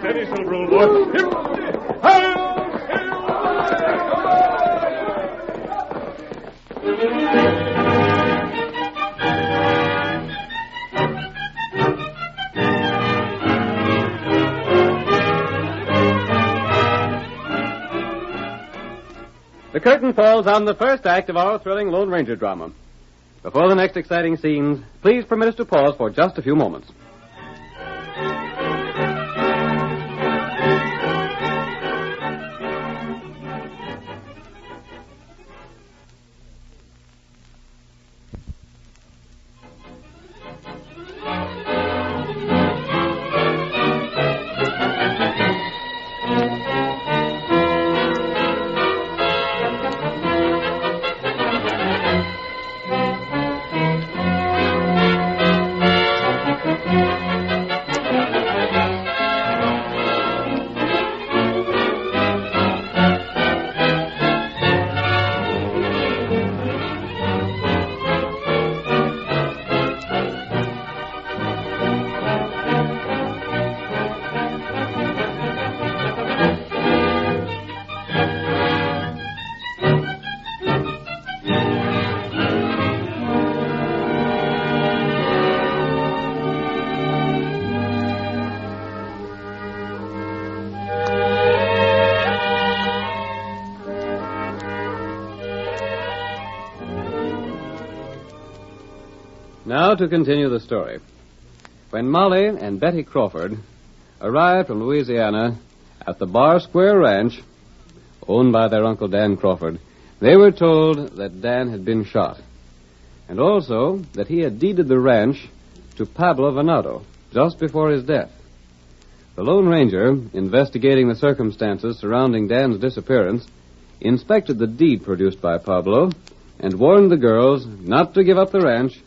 Speaker 9: Steady, Silver, old boy.
Speaker 18: The curtain falls on the first act of our thrilling Lone Ranger drama. Before the next exciting scenes, please permit us to pause for just a few moments. Now to continue the story. When Molly and Betty Crawford arrived from Louisiana at the Bar Square Ranch, owned by their Uncle Dan Crawford, they were told that Dan had been shot, and also that he had deeded the ranch to Pablo Venado just before his death. The Lone Ranger, investigating the circumstances surrounding Dan's disappearance, inspected the deed produced by Pablo and warned the girls not to give up the ranch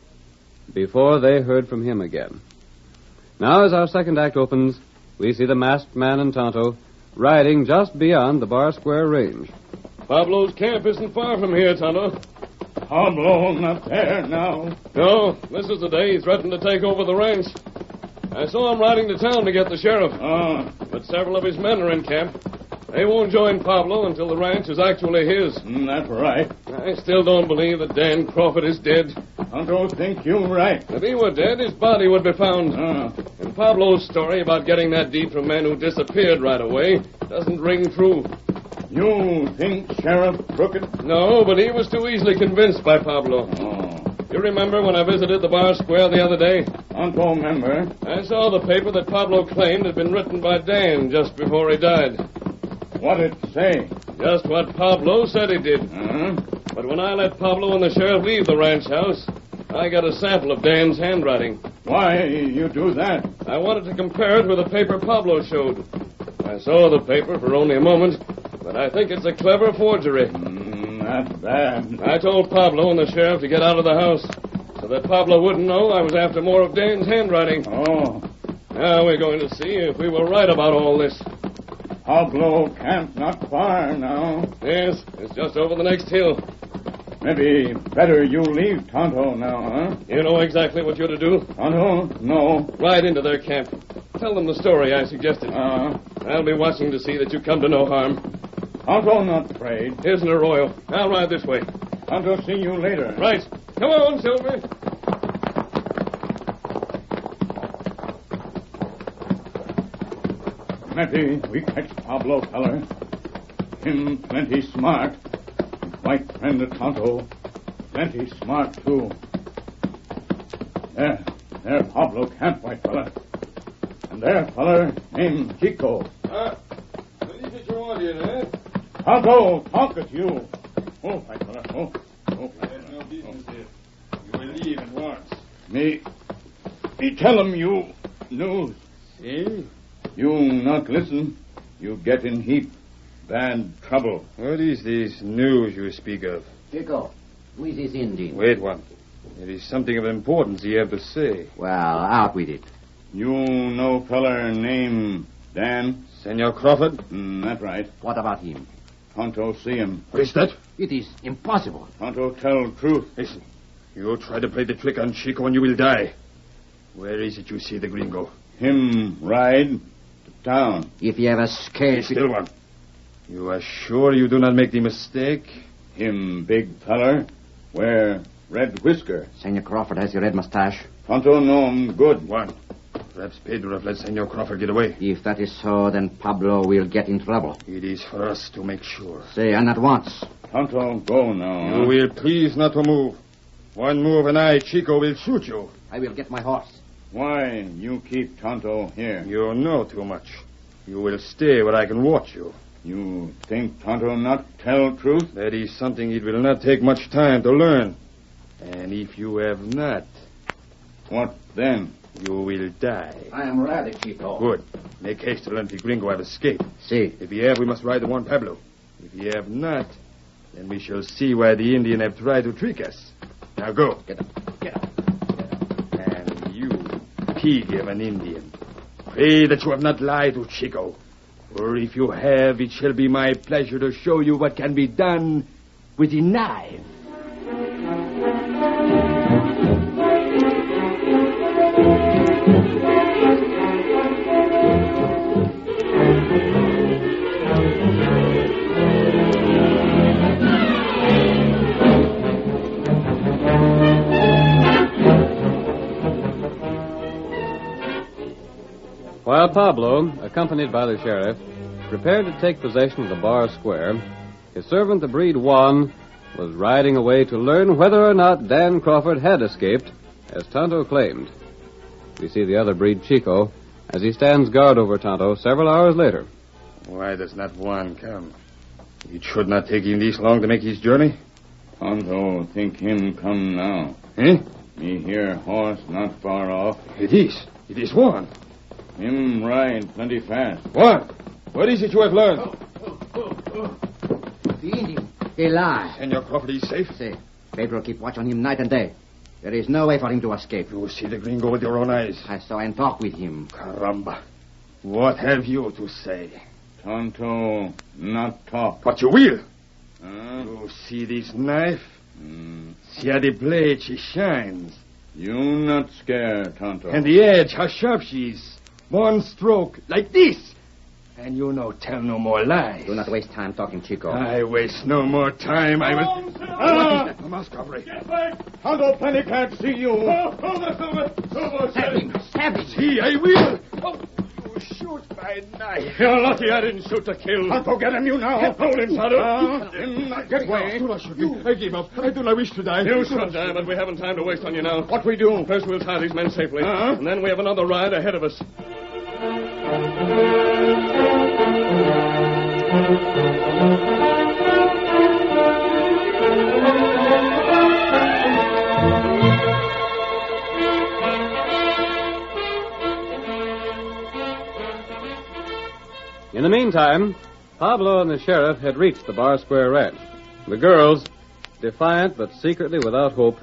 Speaker 18: before they heard from him again. Now, as our second act opens, we see the masked man and Tonto riding just beyond the Bar Square range.
Speaker 9: Pablo's camp isn't far from here, Tonto.
Speaker 21: Pablo not there now.
Speaker 9: No, this is the day he threatened to take over the ranch. I saw him riding to town to get the sheriff. But several of his men are in camp. They won't join Pablo until the ranch is actually his.
Speaker 21: That's right.
Speaker 9: I still don't believe that Dan Crawford is dead.
Speaker 21: I don't think you're right.
Speaker 9: If he were dead, his body would be found. And Pablo's story about getting that deed from men who disappeared right away doesn't ring true.
Speaker 21: You think Sheriff crooked?
Speaker 9: No, but he was too easily convinced by Pablo. You remember when I visited the Bar Square the other day?
Speaker 21: I don't remember.
Speaker 9: I saw the paper that Pablo claimed had been written by Dan just before he died.
Speaker 21: What did it say?
Speaker 9: Just what Pablo said he did. But when I let Pablo and the sheriff leave the ranch house, I got a sample of Dan's handwriting.
Speaker 21: Why you do that?
Speaker 9: I wanted to compare it with the paper Pablo showed. I saw the paper for only a moment, but I think it's a clever forgery.
Speaker 21: Not bad.
Speaker 9: I told Pablo and the sheriff to get out of the house so that Pablo wouldn't know I was after more of Dan's handwriting. Now we're going to see if we were right about all this.
Speaker 21: Pablo camp not far now.
Speaker 9: Yes, it's just over the next hill.
Speaker 21: Maybe better you leave Tonto now, huh?
Speaker 9: You know exactly what you're to do?
Speaker 21: Tonto? No.
Speaker 9: Ride into their camp. Tell them the story I suggested. I'll be watching to see that you come to no harm.
Speaker 21: Tonto not afraid.
Speaker 9: Here's an arroyo. I'll ride this way.
Speaker 21: Tonto see you later.
Speaker 9: Right. Come on, Silver.
Speaker 21: Maybe we catch Pablo feller. Him plenty smart. White friend of Tonto. Plenty smart, too. There Pablo camp, white fella. And there feller named Chico.
Speaker 9: What is it you want here, eh?
Speaker 21: Tonto, talk at you. Oh, white fella, oh.
Speaker 9: I have no business here. You will leave at once.
Speaker 21: Me tell him you news.
Speaker 9: See?
Speaker 21: You not listen, you get in heap bad trouble.
Speaker 16: What is this news you speak of?
Speaker 12: Chico, who is this Indian?
Speaker 16: Wait one. There is something of importance you have to say.
Speaker 12: Well, out with it.
Speaker 21: You know feller named Dan?
Speaker 16: Senor Crawford?
Speaker 21: That's right.
Speaker 12: What about him?
Speaker 21: Tonto see him.
Speaker 16: What is that?
Speaker 12: It is impossible.
Speaker 21: Tonto tell truth.
Speaker 16: Listen, you try to play the trick on Chico and you will die. Where is it you see the gringo?
Speaker 21: Him ride to town.
Speaker 12: If he ever escapes...
Speaker 16: Still one. You are sure you do not make the mistake?
Speaker 21: Him big feller, wear red whisker.
Speaker 12: Senor Crawford has a red mustache.
Speaker 21: Tonto know him good.
Speaker 16: One. Perhaps Pedro have let Senor Crawford get away.
Speaker 12: If that is so, then Pablo will get in trouble.
Speaker 16: It is for us to make sure.
Speaker 12: Say, and at once.
Speaker 21: Tonto, go now.
Speaker 16: You will please not to move. One move and I, Chico, will shoot you.
Speaker 12: I will get my horse.
Speaker 21: Why you keep Tonto here?
Speaker 16: You know too much. You will stay where I can watch you.
Speaker 21: You think Tonto not tell truth?
Speaker 16: That is something it will not take much time to learn. And if you have not...
Speaker 21: What then?
Speaker 16: You will die.
Speaker 12: I am ready, Chico.
Speaker 16: Good. Make haste to learn if the gringo have escaped.
Speaker 12: See.
Speaker 16: If he have, we must ride the Juan Pablo. If he have not, then we shall see why the Indian have tried to trick us. Now go.
Speaker 12: Get up. Get up.
Speaker 16: And you, pig of an Indian, pray that you have not lied to Chico. For if you have, it shall be my pleasure to show you what can be done with a knife.
Speaker 18: While Pablo, accompanied by the sheriff, prepared to take possession of the Bar Square, his servant, the breed Juan, was riding away to learn whether or not Dan Crawford had escaped
Speaker 17: as Tonto claimed. We see the other breed, Chico, as he stands guard over Tonto several hours later.
Speaker 21: Why does not one come? It should not take him this long to make his journey.
Speaker 3: Tonto think him come now.
Speaker 21: Eh?
Speaker 3: Me hear horse not far off.
Speaker 21: It is. It is one.
Speaker 3: Him ride plenty fast.
Speaker 21: What? What is it you have learned?
Speaker 12: The Indian. He lies.
Speaker 21: Senor Crawford is safe?
Speaker 12: Safe. Pedro keep watch on him night and day. There is no way for him to escape.
Speaker 21: You see the gringo with your own eyes.
Speaker 12: I saw and talk with him.
Speaker 21: Caramba. What have you to say?
Speaker 3: Tonto not talk.
Speaker 21: But you will. You see this knife? See how the blade she shines.
Speaker 3: You not scared, Tonto.
Speaker 21: And the edge, how sharp she is. One stroke, like this. And you no tell no more lies.
Speaker 12: Do not waste time talking, Chico.
Speaker 21: I waste no more time. I will... A mask robbery.
Speaker 3: Tonto plenty can't see you.
Speaker 12: Stab him. Stab him.
Speaker 21: See, I will. You shoot my knife.
Speaker 3: You're lucky I didn't shoot to kill.
Speaker 21: I'll get him, you now. Hold him, Tonto.
Speaker 3: Get away.
Speaker 21: Do not shoot me. I give up. I do not wish to die.
Speaker 3: You should die, but we haven't time to waste on you now. What we do? First we'll tie these men safely. And then we have another ride ahead of us.
Speaker 17: In the meantime, Pablo and the sheriff had reached the Bar Square Ranch. The girls, defiant but secretly without hope,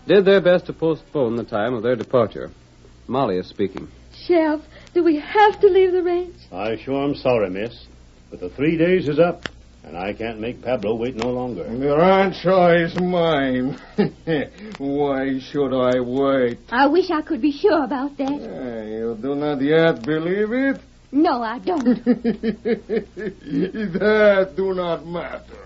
Speaker 17: did their best to postpone the time of their departure. Molly is speaking.
Speaker 4: Sheriff, do we have to leave the ranch?
Speaker 2: I sure am sorry, miss. But the 3 days is up, and I can't make Pablo wait no longer.
Speaker 21: The rancho is mine. Why should I wait?
Speaker 20: I wish I could be sure about that.
Speaker 21: You do not yet believe it?
Speaker 20: No, I don't.
Speaker 21: That do not matter.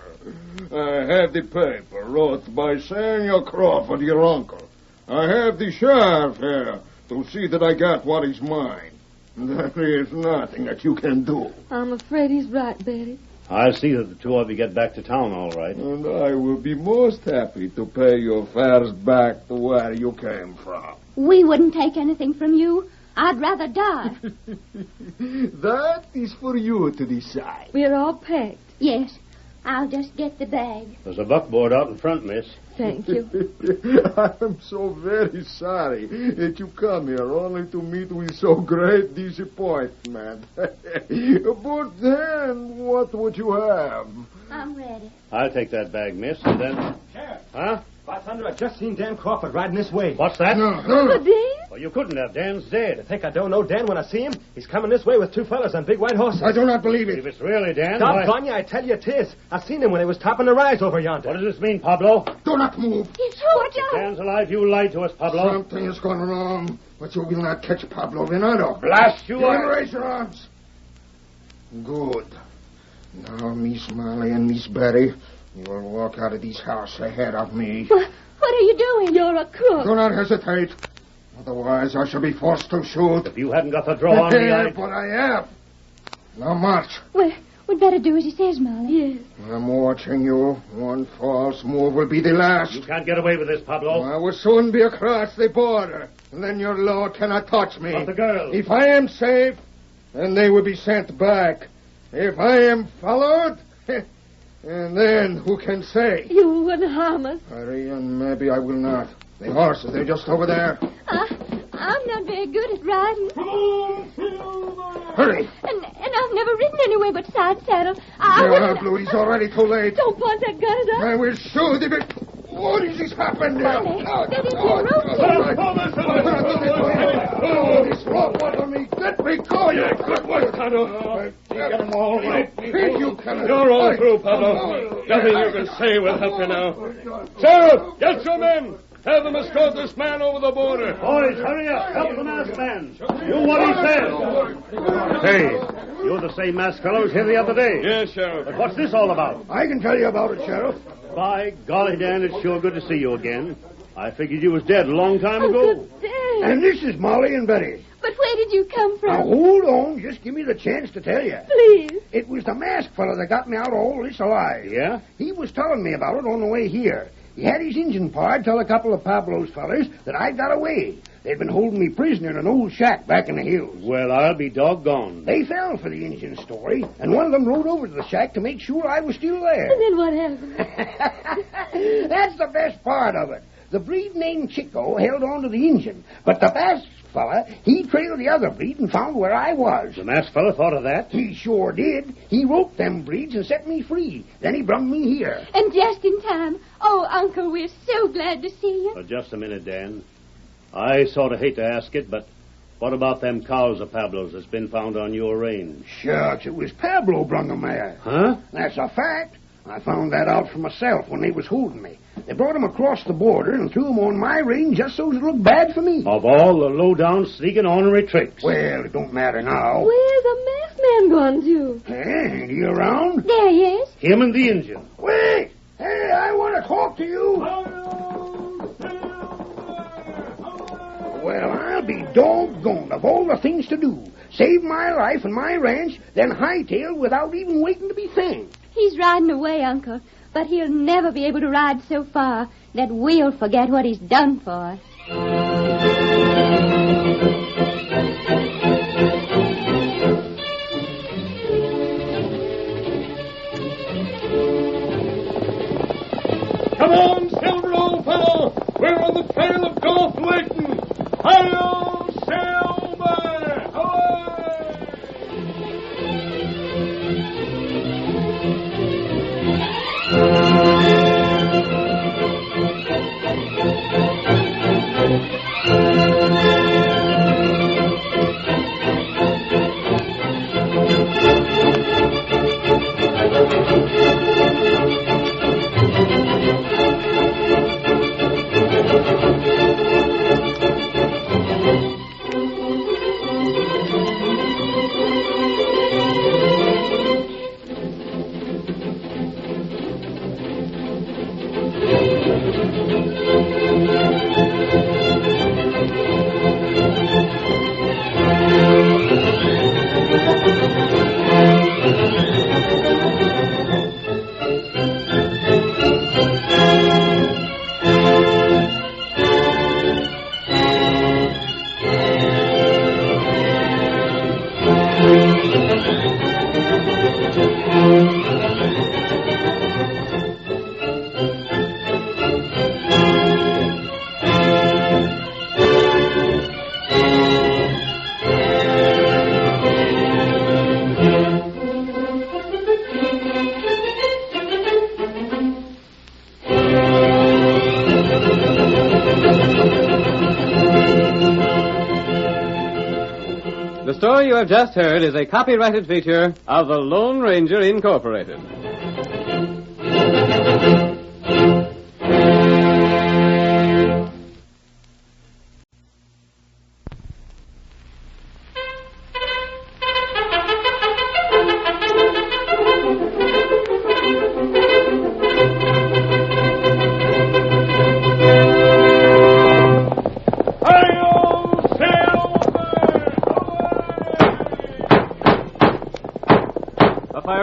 Speaker 21: I have the paper wrote by Senor Crawford, your uncle. I have the sheriff here to see that I got what is mine. There is nothing that you can do.
Speaker 4: I'm afraid he's right, Betty.
Speaker 2: I'll see that the two of you get back to town all right.
Speaker 21: And I will be most happy to pay your fares back to where you came from.
Speaker 20: We wouldn't take anything from you. I'd rather die.
Speaker 21: That is for you to decide.
Speaker 4: We're all packed.
Speaker 20: Yes. I'll just get the bag.
Speaker 2: There's a buckboard out in front, miss.
Speaker 4: Thank you.
Speaker 21: I'm so very sorry that you come here only to meet with so great disappointment. But then, what would you have?
Speaker 20: I'm ready.
Speaker 2: I'll take that bag, miss, and then...
Speaker 7: Sheriff.
Speaker 2: Huh?
Speaker 7: Bartender, I just seen Dan Crawford riding this way.
Speaker 2: What's that?
Speaker 4: Uncle Dan?
Speaker 2: Well, you couldn't have. Dan's dead.
Speaker 7: You think I don't know Dan when I see him? He's coming this way with two fellas on big white horses.
Speaker 21: I do not believe it.
Speaker 2: If it's really Dan,
Speaker 7: Doggone you, I tell you it is. I seen him when he was topping the rise over yonder.
Speaker 2: What does this mean, Pablo?
Speaker 21: Do not move.
Speaker 20: He's watch out.
Speaker 2: Dan's alive. You lied to us, Pablo.
Speaker 21: Something has gone wrong, but you will not catch Pablo Venado.
Speaker 2: Blast you!
Speaker 21: Raise your arms. Good. Now, Miss Molly and Miss Betty, you will walk out of this house ahead of me.
Speaker 20: What are you doing?
Speaker 4: You're a crook.
Speaker 21: Do not hesitate. Otherwise, I shall be forced to shoot.
Speaker 2: If you hadn't got the draw on me,
Speaker 21: But I have. Now, march.
Speaker 20: We'd better do as he says, Molly.
Speaker 4: Yes.
Speaker 21: I'm watching you. One false move will be the last.
Speaker 2: You can't get away with this, Pablo.
Speaker 21: I will soon be across the border. And then your law cannot touch me.
Speaker 2: But the girls.
Speaker 21: If I am safe, then they will be sent back. If I am followed, and then who can say?
Speaker 4: You wouldn't harm us.
Speaker 21: Hurry, and maybe I will not. The horses, they're just over there.
Speaker 20: I'm not very good at riding.
Speaker 21: Hurry.
Speaker 20: And I've never ridden anywhere but side saddle.
Speaker 21: Blue, it's already too late.
Speaker 4: Don't point that gun at us.
Speaker 21: I will shoot if it... What is this happened now?
Speaker 20: That is your rope.
Speaker 21: This rope on me. Let me go, you good work, Tonto. Get them all right. You cannot...
Speaker 3: You're all through, Pablo. Nothing you can say will help you now. Sheriff, get your men. Have them escort this man over the border.
Speaker 2: Boys, hurry up. Help the masked man. Do what he says. Hey, you're the same masked fellow as here the other day.
Speaker 3: Yes, Sheriff.
Speaker 2: But what's this all about?
Speaker 21: I can tell you about it, Sheriff.
Speaker 2: By golly, Dan, it's sure good to see you again. I figured you was dead a long time ago.
Speaker 4: Dan.
Speaker 21: And this is Molly and Betty.
Speaker 20: But where did you come from?
Speaker 21: Now, hold on. Just give me the chance to tell you.
Speaker 4: Please.
Speaker 21: It was the masked fellow that got me out of all this alive.
Speaker 2: Yeah?
Speaker 21: He was telling me about it on the way here.
Speaker 11: He had his Injun pard tell a couple of Pablo's fellers that I got away. They'd been holding me prisoner in an old shack back in the hills.
Speaker 2: Well, I'll be doggone.
Speaker 11: They fell for the Injun story, and one of them rode over to the shack to make sure I was still there.
Speaker 4: And then what happened?
Speaker 11: That's the best part of it. The breed named Chico held on to the Injun, but the masked fella, he trailed the other breed and found where I was.
Speaker 2: The masked fella thought of that?
Speaker 11: He sure did. He roped them breeds and set me free. Then he brung me here.
Speaker 20: And just in time. Oh, Uncle, we're so glad to see you.
Speaker 2: Just a minute, Dan. I sort of hate to ask it, but what about them cows of Pablo's that's been found on your range?
Speaker 11: Shucks, it was Pablo brung them there.
Speaker 2: Huh?
Speaker 11: That's a fact. I found that out for myself when they was holding me. They brought him across the border and threw him on my range just so it looked bad for me.
Speaker 2: Of all the low-down, sneaking, ornery tricks.
Speaker 11: Well, it don't matter now.
Speaker 4: Where's the masked man gone to?
Speaker 11: Hey, ain't he around?
Speaker 20: There he is.
Speaker 2: Him and the Injun.
Speaker 11: Wait! Hey, I want to talk to you. Well, I'll be doggone of all the things to do. Save my life and my ranch, then hightail without even waiting to be thanked.
Speaker 20: He's riding away, Uncle, but he'll never be able to ride so far that we'll forget what he's done for us.
Speaker 13: Come on, Silver, old fellow. We're on the trail of Golf Layton. Hi-yo, Silver!
Speaker 18: The story you have just heard is a copyrighted feature of the Lone Ranger Incorporated.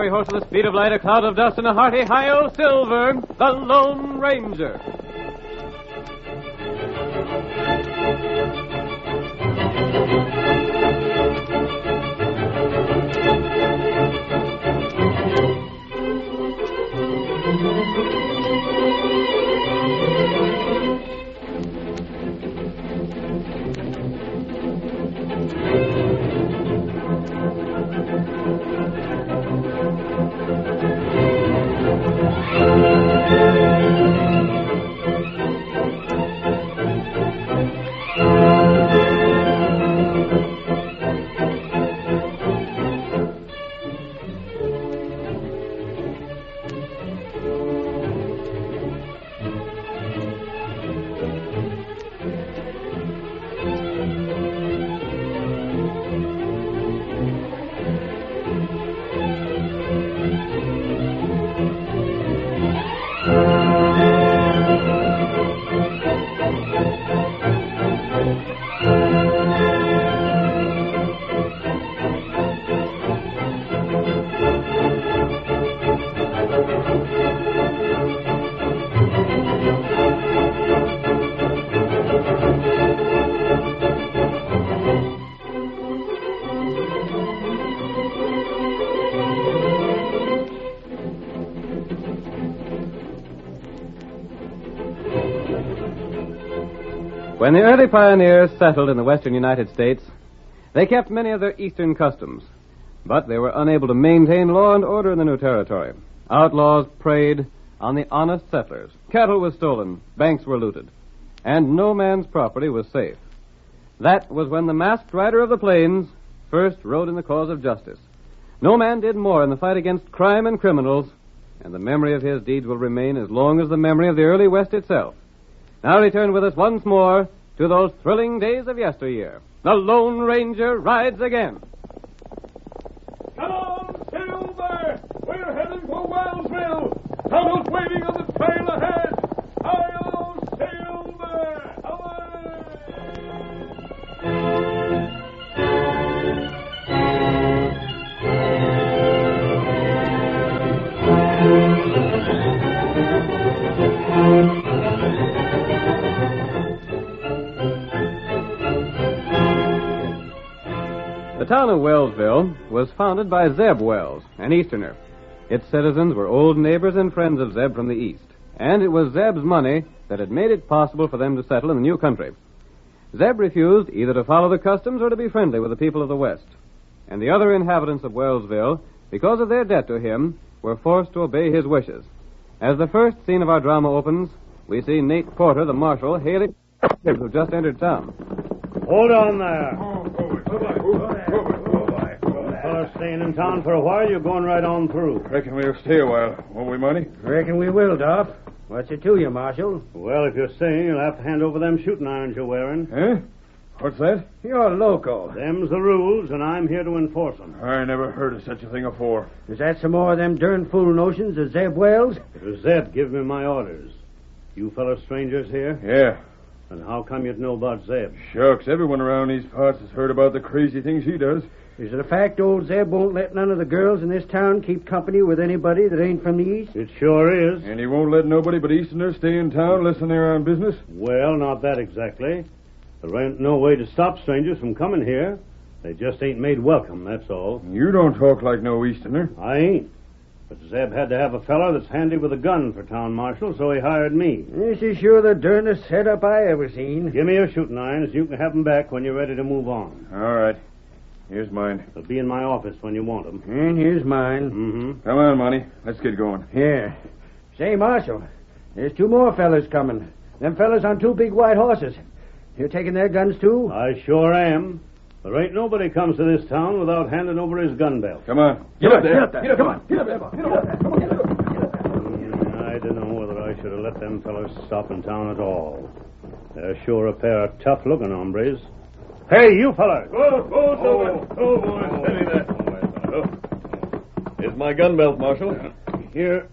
Speaker 18: Horse with the speed of light, a cloud of dust, and a hearty hi-yo Silver, the Lone Ranger.
Speaker 17: When the early pioneers settled in the western United States, they kept many of their eastern customs, but they were unable to maintain law and order in the new territory. Outlaws preyed on the honest settlers. Cattle was stolen, banks were looted, and no man's property was safe. That was when the masked rider of the plains first rode in the cause of justice. No man did more in the fight against crime and criminals, and the memory of his deeds will remain as long as the memory of the early West itself. Now return with us once more to those thrilling days of yesteryear. The Lone Ranger rides again.
Speaker 13: Come on, Silver! We're heading for Wellsville! Tonto's waiting on the trail ahead! Hi-yo, Silver! Away!
Speaker 17: The town of Wellsville was founded by Zeb Wells, an Easterner. Its citizens were old neighbors and friends of Zeb from the East, and it was Zeb's money that had made it possible for them to settle in the new country. Zeb refused either to follow the customs or to be friendly with the people of the West, and the other inhabitants of Wellsville, because of their debt to him, were forced to obey his wishes. As the first scene of our drama opens, we see Nate Porter, the marshal, hailing who just entered town.
Speaker 2: Hold on there. Fellas staying in town for a while, you're going right on through.
Speaker 3: Reckon we'll stay a while, won't we, Monty?
Speaker 7: Reckon we will, Doff. What's it to you, Marshal?
Speaker 2: Well, if you're staying, you'll have to hand over them shooting irons you're wearing.
Speaker 3: Huh? What's that?
Speaker 7: You're loco.
Speaker 2: Them's the rules, and I'm here to enforce them.
Speaker 3: I never heard of such a thing afore.
Speaker 7: Is that some more of them darn fool notions of Zeb Wells?
Speaker 2: Zeb give me my orders. You fellas strangers here?
Speaker 3: Yeah.
Speaker 2: And how come you'd know about Zeb?
Speaker 3: Shucks, everyone around these parts has heard about the crazy things he does.
Speaker 7: Is it a fact old Zeb won't let none of the girls in this town keep company with anybody that ain't from the East?
Speaker 2: It sure is.
Speaker 3: And he won't let nobody but Easterners stay in town unless they're on business?
Speaker 2: Well, not that exactly. There ain't no way to stop strangers from coming here. They just ain't made welcome, that's all.
Speaker 3: You don't talk like no Easterner.
Speaker 2: I ain't. But Zeb had to have a fellow that's handy with a gun for town marshal, so he hired me.
Speaker 7: This is sure the darnest setup I ever seen.
Speaker 2: Give me your shooting irons. You can have them back when you're ready to move on.
Speaker 3: All right. Here's mine.
Speaker 2: They'll be in my office when you want them.
Speaker 7: And here's mine.
Speaker 2: Mm-hmm.
Speaker 3: Come on, Monty. Let's get going.
Speaker 7: Here. Say, Marshal, there's two more fellas coming. Them fellas on two big white horses. You taking their guns, too?
Speaker 2: I sure am. There ain't nobody comes to this town without handing over his gun belt.
Speaker 3: Come on. Get up there.
Speaker 11: Get up there. Come on. Get up there. Get up there. Come on. Get up.
Speaker 2: I don't know whether I should have let them fellows stop in town at all. They're sure a pair of tough-looking hombres. Hey, you fellas!
Speaker 3: Go, Silver. Oh, boy. Steady there. Here's my gun belt, Marshal.
Speaker 2: Here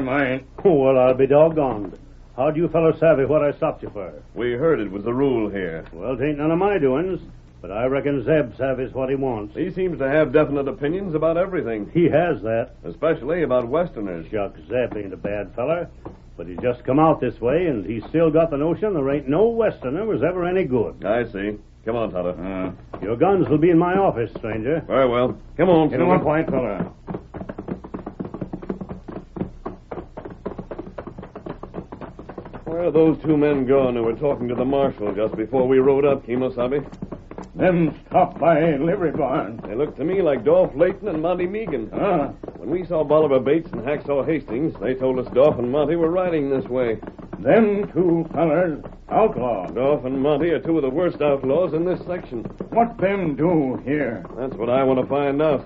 Speaker 2: mine. Well, I'll be doggone. How'd you fellows savvy what I stopped you for?
Speaker 6: We heard it was the rule here.
Speaker 2: Well, it ain't none of my doings, but I reckon Zeb savvy's what he wants.
Speaker 6: He seems to have definite opinions about everything.
Speaker 2: He has that.
Speaker 6: Especially about Westerners.
Speaker 2: Shucks, Zeb ain't a bad feller, but he's just come out this way, and he's still got the notion there ain't no Westerner was ever any good.
Speaker 6: I see. Come on, Tonto.
Speaker 2: Your guns will be in my office, stranger.
Speaker 6: Very well. Come on,
Speaker 2: Get on, white fella.
Speaker 6: Where are those two men gone who were talking to the marshal just before we rode up, Kimosabe?
Speaker 11: Them stopped by Livery Barn.
Speaker 6: They looked to me like Dolph Layton and Monty Meagan. When we saw Bolivar Bates and Hacksaw Hastings, they told us Dolph and Monty were riding this way.
Speaker 11: Them two fellers, outlaws.
Speaker 6: Dolph and Monty are two of the worst outlaws in this section.
Speaker 11: What them do here?
Speaker 6: That's what I want to find out.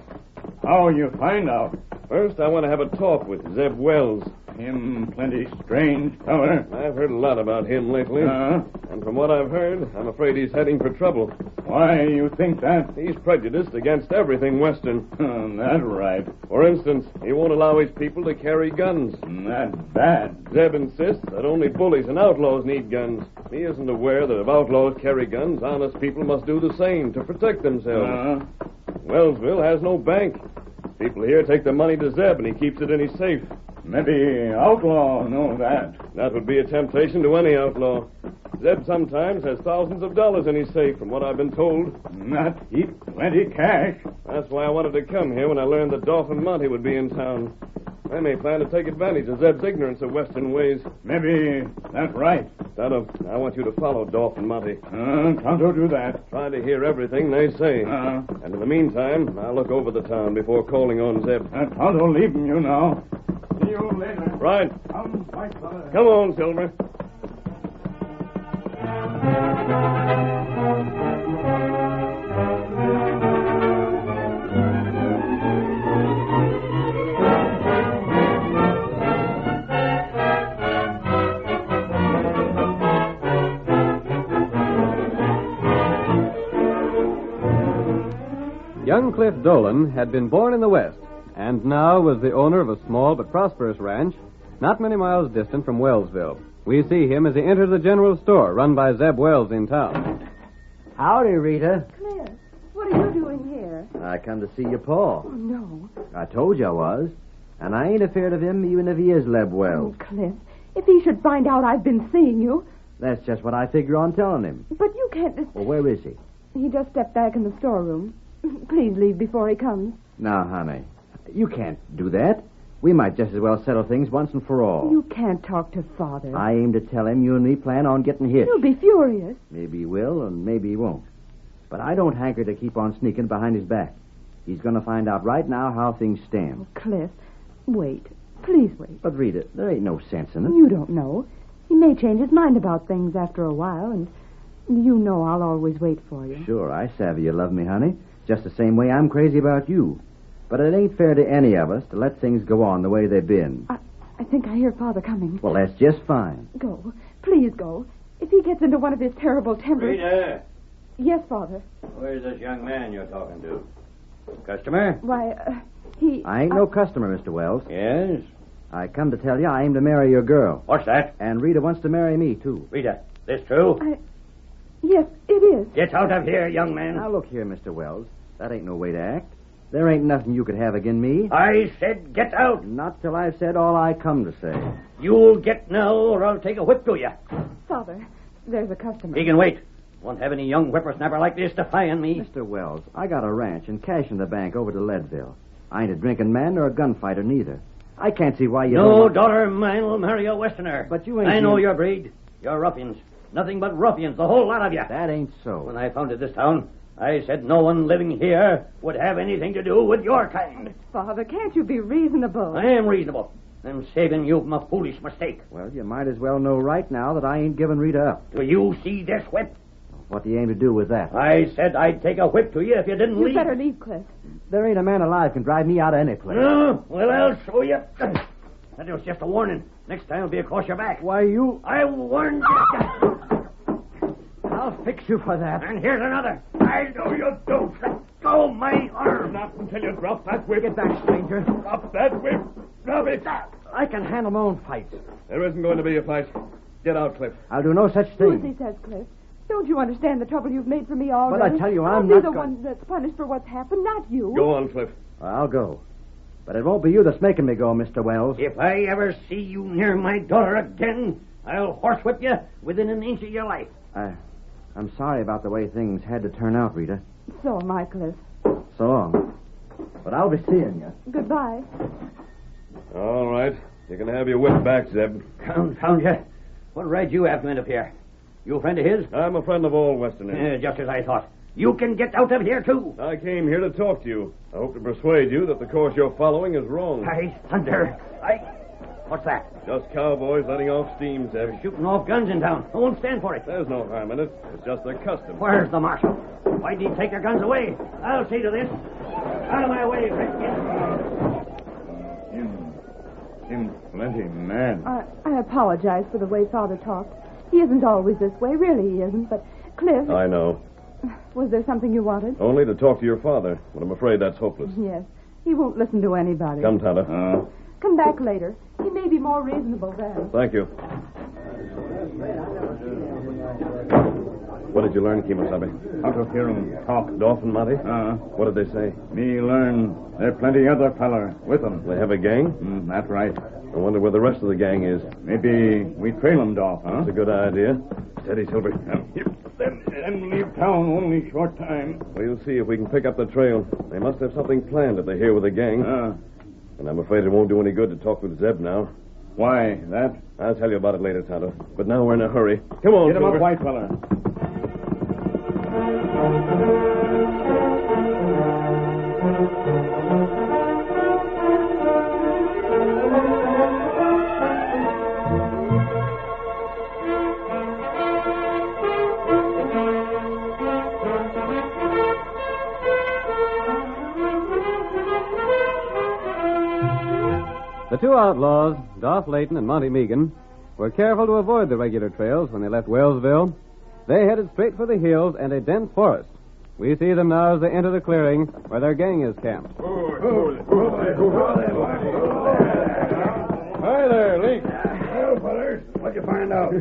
Speaker 11: How you find out?
Speaker 6: First, I want to have a talk with Zeb Wells.
Speaker 11: Him plenty strange feller.
Speaker 6: I've heard a lot about him lately. And from what I've heard, I'm afraid he's heading for trouble.
Speaker 11: Why you think that?
Speaker 6: He's prejudiced against everything Western.
Speaker 11: That's right.
Speaker 6: For instance, he won't allow his people to carry guns.
Speaker 11: That's bad.
Speaker 6: Zeb insists that only bullies and outlaws need guns. He isn't aware that if outlaws carry guns, honest people must do the same to protect themselves. Wellsville has no bank. People here take the money to Zeb, and he keeps it in his safe.
Speaker 11: Maybe outlaw know that.
Speaker 6: That would be a temptation to any outlaw. Zeb sometimes has thousands of dollars in his safe, from what I've been told.
Speaker 11: Not heap plenty cash.
Speaker 6: That's why I wanted to come here when I learned that Dolph and Monty would be in town.
Speaker 9: They may plan to take advantage of Zeb's ignorance of Western ways.
Speaker 11: Maybe that's right.
Speaker 9: Tonto, I want you to follow Dolph and Monty.
Speaker 11: Tonto, do that.
Speaker 9: Try to hear everything they say. And in the meantime, I'll look over the town before calling on Zeb.
Speaker 11: Tonto, leaving you now. See you later.
Speaker 9: Right.
Speaker 11: Come, white fella.
Speaker 9: Come on, Silver.
Speaker 17: Young Cliff Dolan had been born in the West, and now was the owner of a small but prosperous ranch not many miles distant from Wellsville. We see him as he enters the general store run by Zeb Wells in town.
Speaker 1: Howdy, Rita.
Speaker 4: Cliff, what are you doing here?
Speaker 1: I come to see your pa.
Speaker 4: Oh, no.
Speaker 1: I told you I was. And I ain't afraid of him even if he is Leb Wells.
Speaker 4: Oh, Cliff, if he should find out I've been seeing you...
Speaker 1: That's just what I figure on telling him.
Speaker 4: But you can't...
Speaker 1: Well, where is he?
Speaker 4: He just stepped back in the storeroom. Please leave before he comes.
Speaker 1: Now, honey, you can't do that. We might just as well settle things once and for all.
Speaker 4: You can't talk to Father.
Speaker 1: I aim to tell him you and me plan on getting hitched.
Speaker 4: He'll be furious.
Speaker 1: Maybe he will, and maybe he won't. But I don't hanker to keep on sneaking behind his back. He's going to find out right now how things stand.
Speaker 4: Oh, Cliff, wait. Please wait.
Speaker 1: But, Rita, there ain't no sense in it.
Speaker 4: You don't know. He may change his mind about things after a while, and you know I'll always wait for you.
Speaker 1: Sure, I savvy you love me, honey. Just the same way I'm crazy about you. But it ain't fair to any of us to let things go on the way they've been.
Speaker 4: I think I hear Father coming.
Speaker 1: Well, that's just fine.
Speaker 4: Go. Please go. If he gets into one of his terrible tempers...
Speaker 12: Rita!
Speaker 4: Yes, Father.
Speaker 12: Where's this young man you're talking to? Customer?
Speaker 4: Why, he...
Speaker 1: I ain't no customer, Mr. Wells.
Speaker 12: Yes?
Speaker 1: I come to tell you I aim to marry your girl.
Speaker 12: What's that?
Speaker 1: And Rita wants to marry me, too.
Speaker 12: Rita, this true?
Speaker 4: Yes, it is.
Speaker 12: Get out of here, young man.
Speaker 1: Now, look here, Mr. Wells. That ain't no way to act. There ain't nothing you could have again me.
Speaker 12: I said get out.
Speaker 1: Not till I've said all I come to say.
Speaker 12: You'll get now, or I'll take a whip to you.
Speaker 4: Father, there's a customer.
Speaker 12: He can wait. Won't have any young whippersnapper like this defying me.
Speaker 1: Mr. Wells, I got a ranch and cash in the bank over to Leadville. I ain't a drinking man nor a gunfighter neither. I can't see why you
Speaker 12: No daughter of mine will marry a Westerner.
Speaker 1: But you ain't...
Speaker 12: I know your breed. You're ruffians. Nothing but ruffians, the whole lot of you.
Speaker 1: That ain't so.
Speaker 12: When I founded this town, I said no one living here would have anything to do with your kind.
Speaker 4: Father, can't you be reasonable?
Speaker 12: I am reasonable. I'm saving you from a foolish mistake.
Speaker 1: Well, you might as well know right now that I ain't giving Rita up.
Speaker 12: Do you see this whip?
Speaker 1: What do you aim to do with that?
Speaker 12: I said I'd take a whip to you if you didn't leave.
Speaker 4: You better leave, Cliff.
Speaker 1: There ain't a man alive can drive me out of any place.
Speaker 12: No? Well, I'll show you. That was just a warning. Next time it'll be across your back.
Speaker 1: Why, you...
Speaker 12: I warned you.
Speaker 1: I'll fix you for that.
Speaker 12: And here's another. I know you don't. Let go my arm.
Speaker 11: Not until you drop that whip.
Speaker 1: Get back, stranger.
Speaker 11: Drop that whip. Drop it.
Speaker 1: I can handle my own fights.
Speaker 9: There isn't going to be a fight. Get out, Cliff.
Speaker 1: I'll do no such thing.
Speaker 4: Susie says, Cliff. Don't you understand the trouble you've made for me already?
Speaker 1: But I tell you, I'm
Speaker 4: I'll
Speaker 1: not
Speaker 4: be the one that's punished for what's happened, not you.
Speaker 9: Go on, Cliff.
Speaker 1: I'll go. But it won't be you that's making me go, Mr. Wells.
Speaker 12: If I ever see you near my daughter again, I'll horsewhip you within an inch of your life.
Speaker 1: I'm sorry about the way things had to turn out, Rita.
Speaker 4: So am I, Cliff.
Speaker 1: So long. But I'll be seeing you.
Speaker 4: Goodbye.
Speaker 9: All right. You can have your whip back, Zeb.
Speaker 12: Confound you. What right you have men up here? You a friend of his?
Speaker 9: I'm a friend of all Westerners.
Speaker 12: Just as I thought. You can get out of here, too.
Speaker 9: I came here to talk to you. I hope to persuade you that the course you're following is wrong.
Speaker 12: By thunder. What's that?
Speaker 9: Just cowboys letting off steam, Zeb.
Speaker 12: They're shooting off guns in town. I won't stand for it.
Speaker 9: There's no harm in it. It's just a custom.
Speaker 12: Where's the marshal? Why'd he take your guns away? I'll see to this. Out of my way,
Speaker 11: Him plenty man.
Speaker 4: I apologize for the way Father talked. He isn't always this way. Really, he isn't. But, Cliff...
Speaker 9: I know.
Speaker 4: Was there something you wanted?
Speaker 9: Only to talk to your father, but I'm afraid that's hopeless.
Speaker 4: Yes. He won't listen to anybody.
Speaker 9: Come, Tonto.
Speaker 4: Come back later. He may be more reasonable then.
Speaker 9: Thank you. What did you learn, Kimosabe?
Speaker 11: How to hear 'em talk.
Speaker 9: Dolph and Monty? What did they say?
Speaker 11: Me learn there plenty other feller with 'em.
Speaker 9: They have a gang?
Speaker 11: That's right.
Speaker 9: I wonder where the rest of the gang is.
Speaker 11: Maybe we trail 'em, Dolph, huh?
Speaker 9: That's a good idea. Steady, Silver.
Speaker 11: Then leave town only short time.
Speaker 9: We'll see if we can pick up the trail. They must have something planned if they're here with a gang.
Speaker 6: And I'm afraid it won't do any good to talk with Zeb now.
Speaker 2: Why, that?
Speaker 6: I'll tell you about it later, Tonto. But now we're in a hurry. Come on,
Speaker 2: Get him
Speaker 6: Silver.
Speaker 2: up, white fella.
Speaker 17: The two outlaws, Dolph Layton and Monty Meagan, were careful to avoid the regular trails when they left Wellsville. They headed straight for the hills and a dense forest. We see them now as they enter the clearing where their gang is camped.
Speaker 11: Hi there, Link.
Speaker 8: Well, fellers, what'd you find out?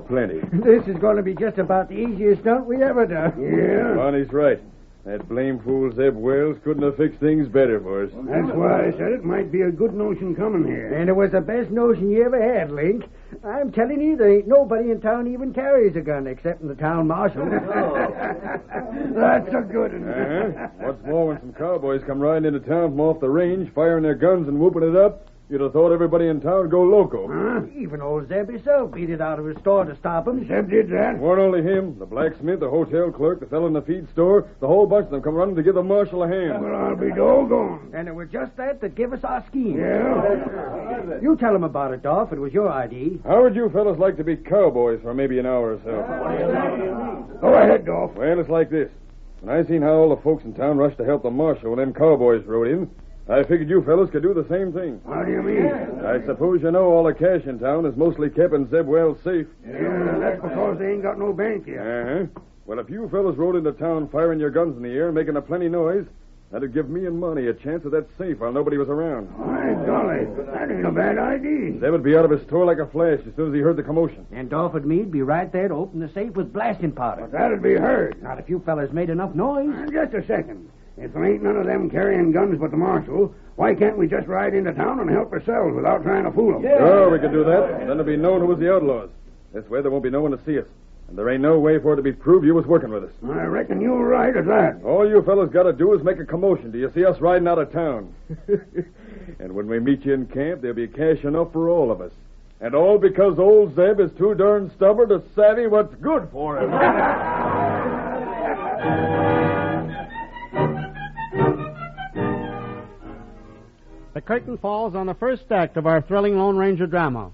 Speaker 11: Plenty.
Speaker 15: This is going to be just about the easiest stunt we ever done.
Speaker 8: Yeah?
Speaker 11: Bonnie's right. That blame fool Zeb Wells couldn't have fixed things better for us.
Speaker 8: That's why I said it might be a good notion coming here.
Speaker 15: And it was the best notion you ever had, Link. I'm telling you, there ain't nobody in town even carries a gun except the town marshal.
Speaker 8: That's a good one.
Speaker 11: What's more, when some cowboys come riding into town from off the range, firing their guns and whooping it up, you'd have thought everybody in town would go loco.
Speaker 15: Even old Zeb himself beat it out of his store to stop him.
Speaker 8: Zeb did that?
Speaker 11: Weren't only him. The blacksmith, the hotel clerk, the fellow in the feed store, the whole bunch of them come running to give the marshal a hand.
Speaker 8: Well, I'll be doggone.
Speaker 15: And it was just that give us our scheme.
Speaker 8: Yeah?
Speaker 15: You tell him about it, Dolph. It was your idea.
Speaker 11: How would you fellas like to be cowboys for maybe an hour or so?
Speaker 8: Go ahead, Dolph.
Speaker 11: Well, it's like this. When I seen how all the folks in town rushed to help the marshal when them cowboys rode in, I figured you fellas could do the same thing.
Speaker 8: How do you mean?
Speaker 11: I suppose you know all the cash in town is mostly kept in Zeb Wells' safe.
Speaker 8: Yeah, that's because they ain't got no bank yet.
Speaker 11: Well, if you fellas rode into town firing your guns in the air, making a plenty noise, that'd give me and Monty a chance at that safe while nobody was around.
Speaker 8: My golly, that ain't a bad idea.
Speaker 11: Zeb would be out of his store like a flash as soon as he heard the commotion.
Speaker 15: And Dolph and me'd be right there to open the safe with blasting powder.
Speaker 8: But that'd be heard.
Speaker 15: Not if you fellas made enough noise.
Speaker 8: Just a second. If there ain't none of them carrying guns but the marshal, why can't we just ride into town and help ourselves without trying to fool them?
Speaker 11: Sure, we could do that. Then it'd be known who was the outlaws. This way there won't be no one to see us. And there ain't no way for it to be proved you was working with us.
Speaker 8: I reckon you're right at that.
Speaker 11: All you fellas got to do is make a commotion. Do you see us riding out of town? And when we meet you in camp, there'll be cash enough for all of us. And all because old Zeb is too darn stubborn to savvy what's good for him.
Speaker 10: The curtain falls on the first act of our thrilling Lone Ranger drama.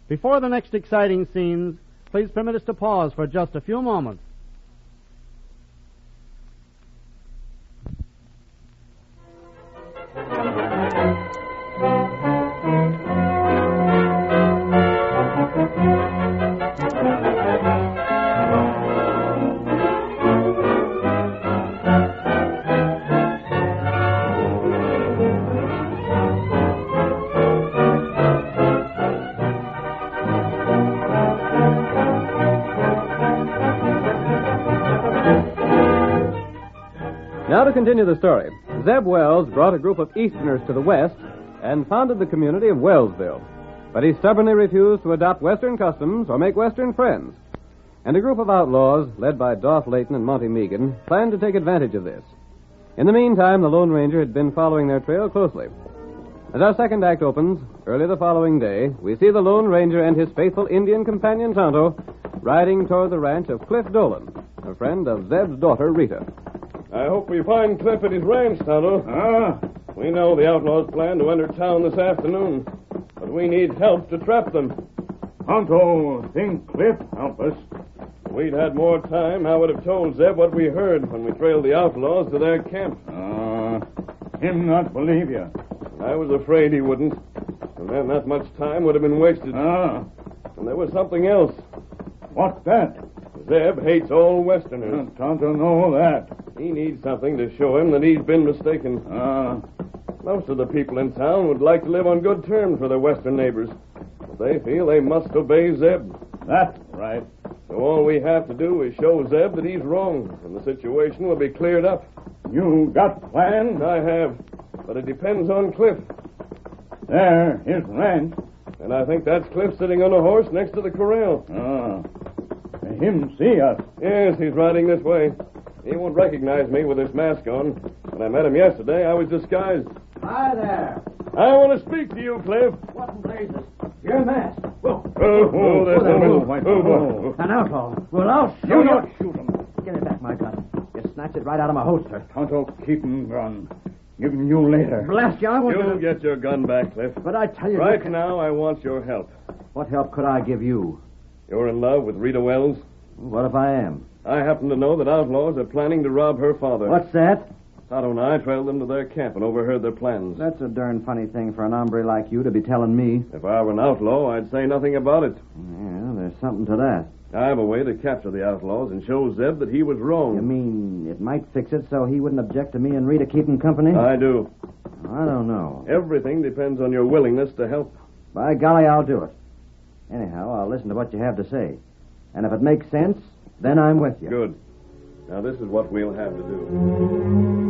Speaker 10: Before the next exciting scenes, please permit us to pause for just a few moments.
Speaker 17: Now to continue the story. Zeb Wells brought a group of Easterners to the west and founded the community of Wellsville. But he stubbornly refused to adopt Western customs or make Western friends. And a group of outlaws, led by Dolph Layton and Monty Meagan, planned to take advantage of this. In the meantime, the Lone Ranger had been following their trail closely. As our second act opens, early the following day, we see the Lone Ranger and his faithful Indian companion Tonto riding toward the ranch of Cliff Dolan, a friend of Zeb's daughter, Rita.
Speaker 9: I hope we find Cliff at his ranch, Tonto. We know the outlaws plan to enter town this afternoon, but we need help to trap them.
Speaker 2: Tonto, think Cliff help us.
Speaker 9: If we'd had more time, I would have told Zeb what we heard when we trailed the outlaws to their camp.
Speaker 2: Him not believe you.
Speaker 9: I was afraid he wouldn't. And then that much time would have been wasted.
Speaker 2: And
Speaker 9: there was something else.
Speaker 2: What's that?
Speaker 9: Zeb hates all Westerners.
Speaker 2: Tonto know that.
Speaker 9: He needs something to show him that he's been mistaken. Most of the people in town would like to live on good terms with their Western neighbors. But they feel they must obey Zeb.
Speaker 2: That's right.
Speaker 9: So all we have to do is show Zeb that he's wrong, and the situation will be cleared up.
Speaker 2: You got plans?
Speaker 9: I have, but it depends on Cliff.
Speaker 2: There, his ranch.
Speaker 9: And I think that's Cliff sitting on a horse next to the corral.
Speaker 2: Him see us.
Speaker 9: Yes, he's riding this way. He won't recognize me with this mask on. When I met him yesterday, I was disguised.
Speaker 1: Hi there.
Speaker 9: I want to speak to you, Cliff.
Speaker 1: What in blazes? You're masked. Whoa.
Speaker 9: Oh, there's
Speaker 1: An outlaw. Well, I'll shoot
Speaker 11: You
Speaker 1: you.
Speaker 11: don't shoot him.
Speaker 1: Give me back my gun. You snatched it right out of my holster.
Speaker 11: Tonto, keep him gun. Give him you later.
Speaker 1: Blast you, I want
Speaker 9: You'll
Speaker 1: to...
Speaker 9: get your gun back, Cliff.
Speaker 1: But I tell you...
Speaker 9: Right now, I want your help.
Speaker 1: What help could I give you?
Speaker 9: You're in love with Rita Wells?
Speaker 1: What if I am?
Speaker 9: I happen to know that outlaws are planning to rob her father.
Speaker 1: What's that?
Speaker 9: Tonto and I trailed them to their camp and overheard their plans.
Speaker 1: That's a darn funny thing for an hombre like you to be telling me.
Speaker 9: If I were an outlaw, I'd say nothing about it.
Speaker 1: Yeah, there's something to that.
Speaker 9: I have a way to capture the outlaws and show Zeb that he was wrong.
Speaker 1: You mean it might fix it so he wouldn't object to me and Rita keeping company?
Speaker 9: I do.
Speaker 1: I don't know.
Speaker 9: Everything depends on your willingness to help.
Speaker 1: By golly, I'll do it. Anyhow, I'll listen to what you have to say. And if it makes sense, then I'm with you.
Speaker 9: Good. Now, this is what we'll have to do.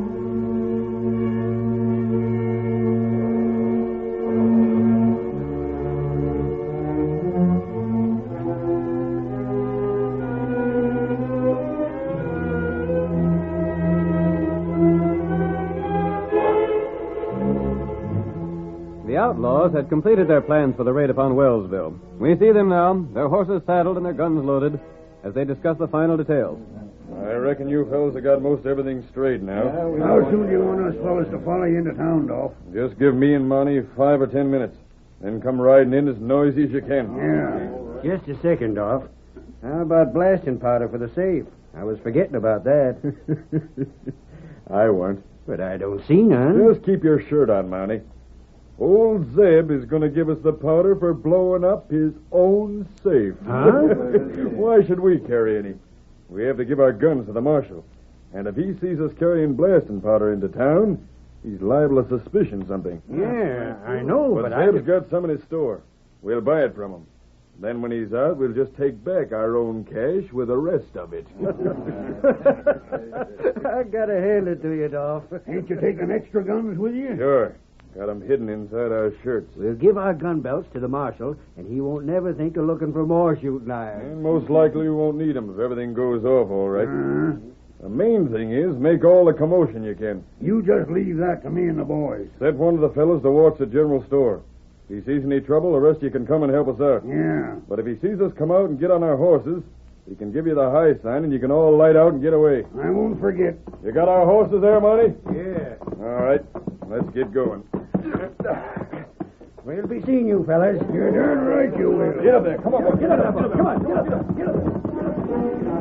Speaker 17: The outlaws had completed their plans for the raid upon Wellsville. We see them now, their horses saddled and their guns loaded, as they discuss the final details.
Speaker 21: I reckon you fellas have got most everything straight now.
Speaker 11: How soon do you want us fellas to follow you into town, Dolph?
Speaker 21: Just give me and Monty 5 or 10 minutes. Then come riding in as noisy as you can.
Speaker 8: Yeah. Just a second, Dolph. How about blasting powder for the safe? I was forgetting about that.
Speaker 21: I weren't.
Speaker 8: But I don't see none.
Speaker 21: Just keep your shirt on, Monty. Old Zeb is going to give us the powder for blowing up his own safe.
Speaker 8: Huh?
Speaker 21: Why should we carry any? We have to give our guns to the marshal. And if he sees us carrying blasting powder into town, he's liable to suspicion something.
Speaker 8: Yeah, I know, but
Speaker 21: Zeb's got some in his store. We'll buy it from him. Then when he's out, we'll just take back our own cash with the rest of it.
Speaker 8: I gotta hand it to you, Dolph.
Speaker 11: Ain't you taking extra guns with you?
Speaker 21: Sure. Got 'em hidden inside our shirts.
Speaker 8: We'll give our gun belts to the marshal, and he won't never think of looking for more shooting irons.
Speaker 21: And most likely we won't need 'em if everything goes off all right. The main thing is make all the commotion you can.
Speaker 11: You just leave that to me and the boys.
Speaker 21: Set one of the fellows to watch the general store. If he sees any trouble, the rest of you can come and help us out.
Speaker 11: Yeah.
Speaker 21: But if he sees us come out and get on our horses, he can give you the high sign and you can all light out and get away.
Speaker 11: I won't forget.
Speaker 21: You got our horses there, Monty?
Speaker 8: Yeah.
Speaker 21: All right. Let's get going.
Speaker 8: We'll be seeing you, fellas.
Speaker 11: You're darn right you will.
Speaker 21: Get up there. Come on.
Speaker 8: Get up there. Come on. Get up. Get up.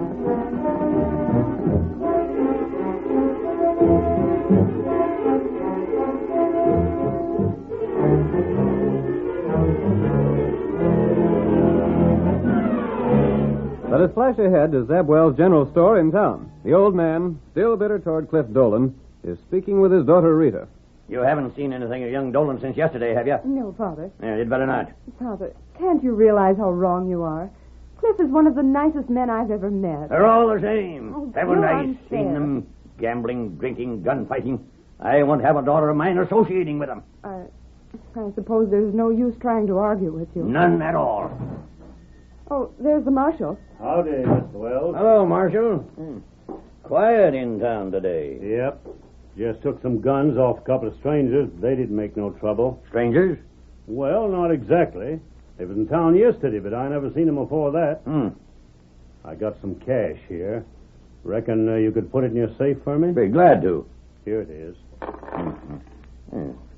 Speaker 17: Let us flash ahead to Zeb Wells' general store in town. The old man, still bitter toward Cliff Dolan, is speaking with his daughter Rita.
Speaker 7: You haven't seen anything of young Dolan since yesterday, have you?
Speaker 5: No, Father.
Speaker 7: Yeah, you'd better not.
Speaker 5: Father, can't you realize how wrong you are? Cliff is one of the nicest men I've ever met.
Speaker 7: They're all the same.
Speaker 5: Oh,
Speaker 7: Haven't
Speaker 5: you're
Speaker 7: I
Speaker 5: unfair.
Speaker 7: seen them gambling, drinking, gunfighting? I won't have a daughter of mine associating with them.
Speaker 5: I suppose there's no use trying to argue with you.
Speaker 7: None at all.
Speaker 5: Oh, there's the marshal.
Speaker 2: Howdy, Mr. Wells.
Speaker 7: Hello, Marshal. Quiet in town today.
Speaker 2: Yep. Just took some guns off a couple of strangers. They didn't make no trouble.
Speaker 7: Strangers?
Speaker 2: Well, not exactly. They was in town yesterday, but I never seen them before that. I got some cash here. Reckon you could put it in your safe for me?
Speaker 7: Be glad to.
Speaker 2: Here it is.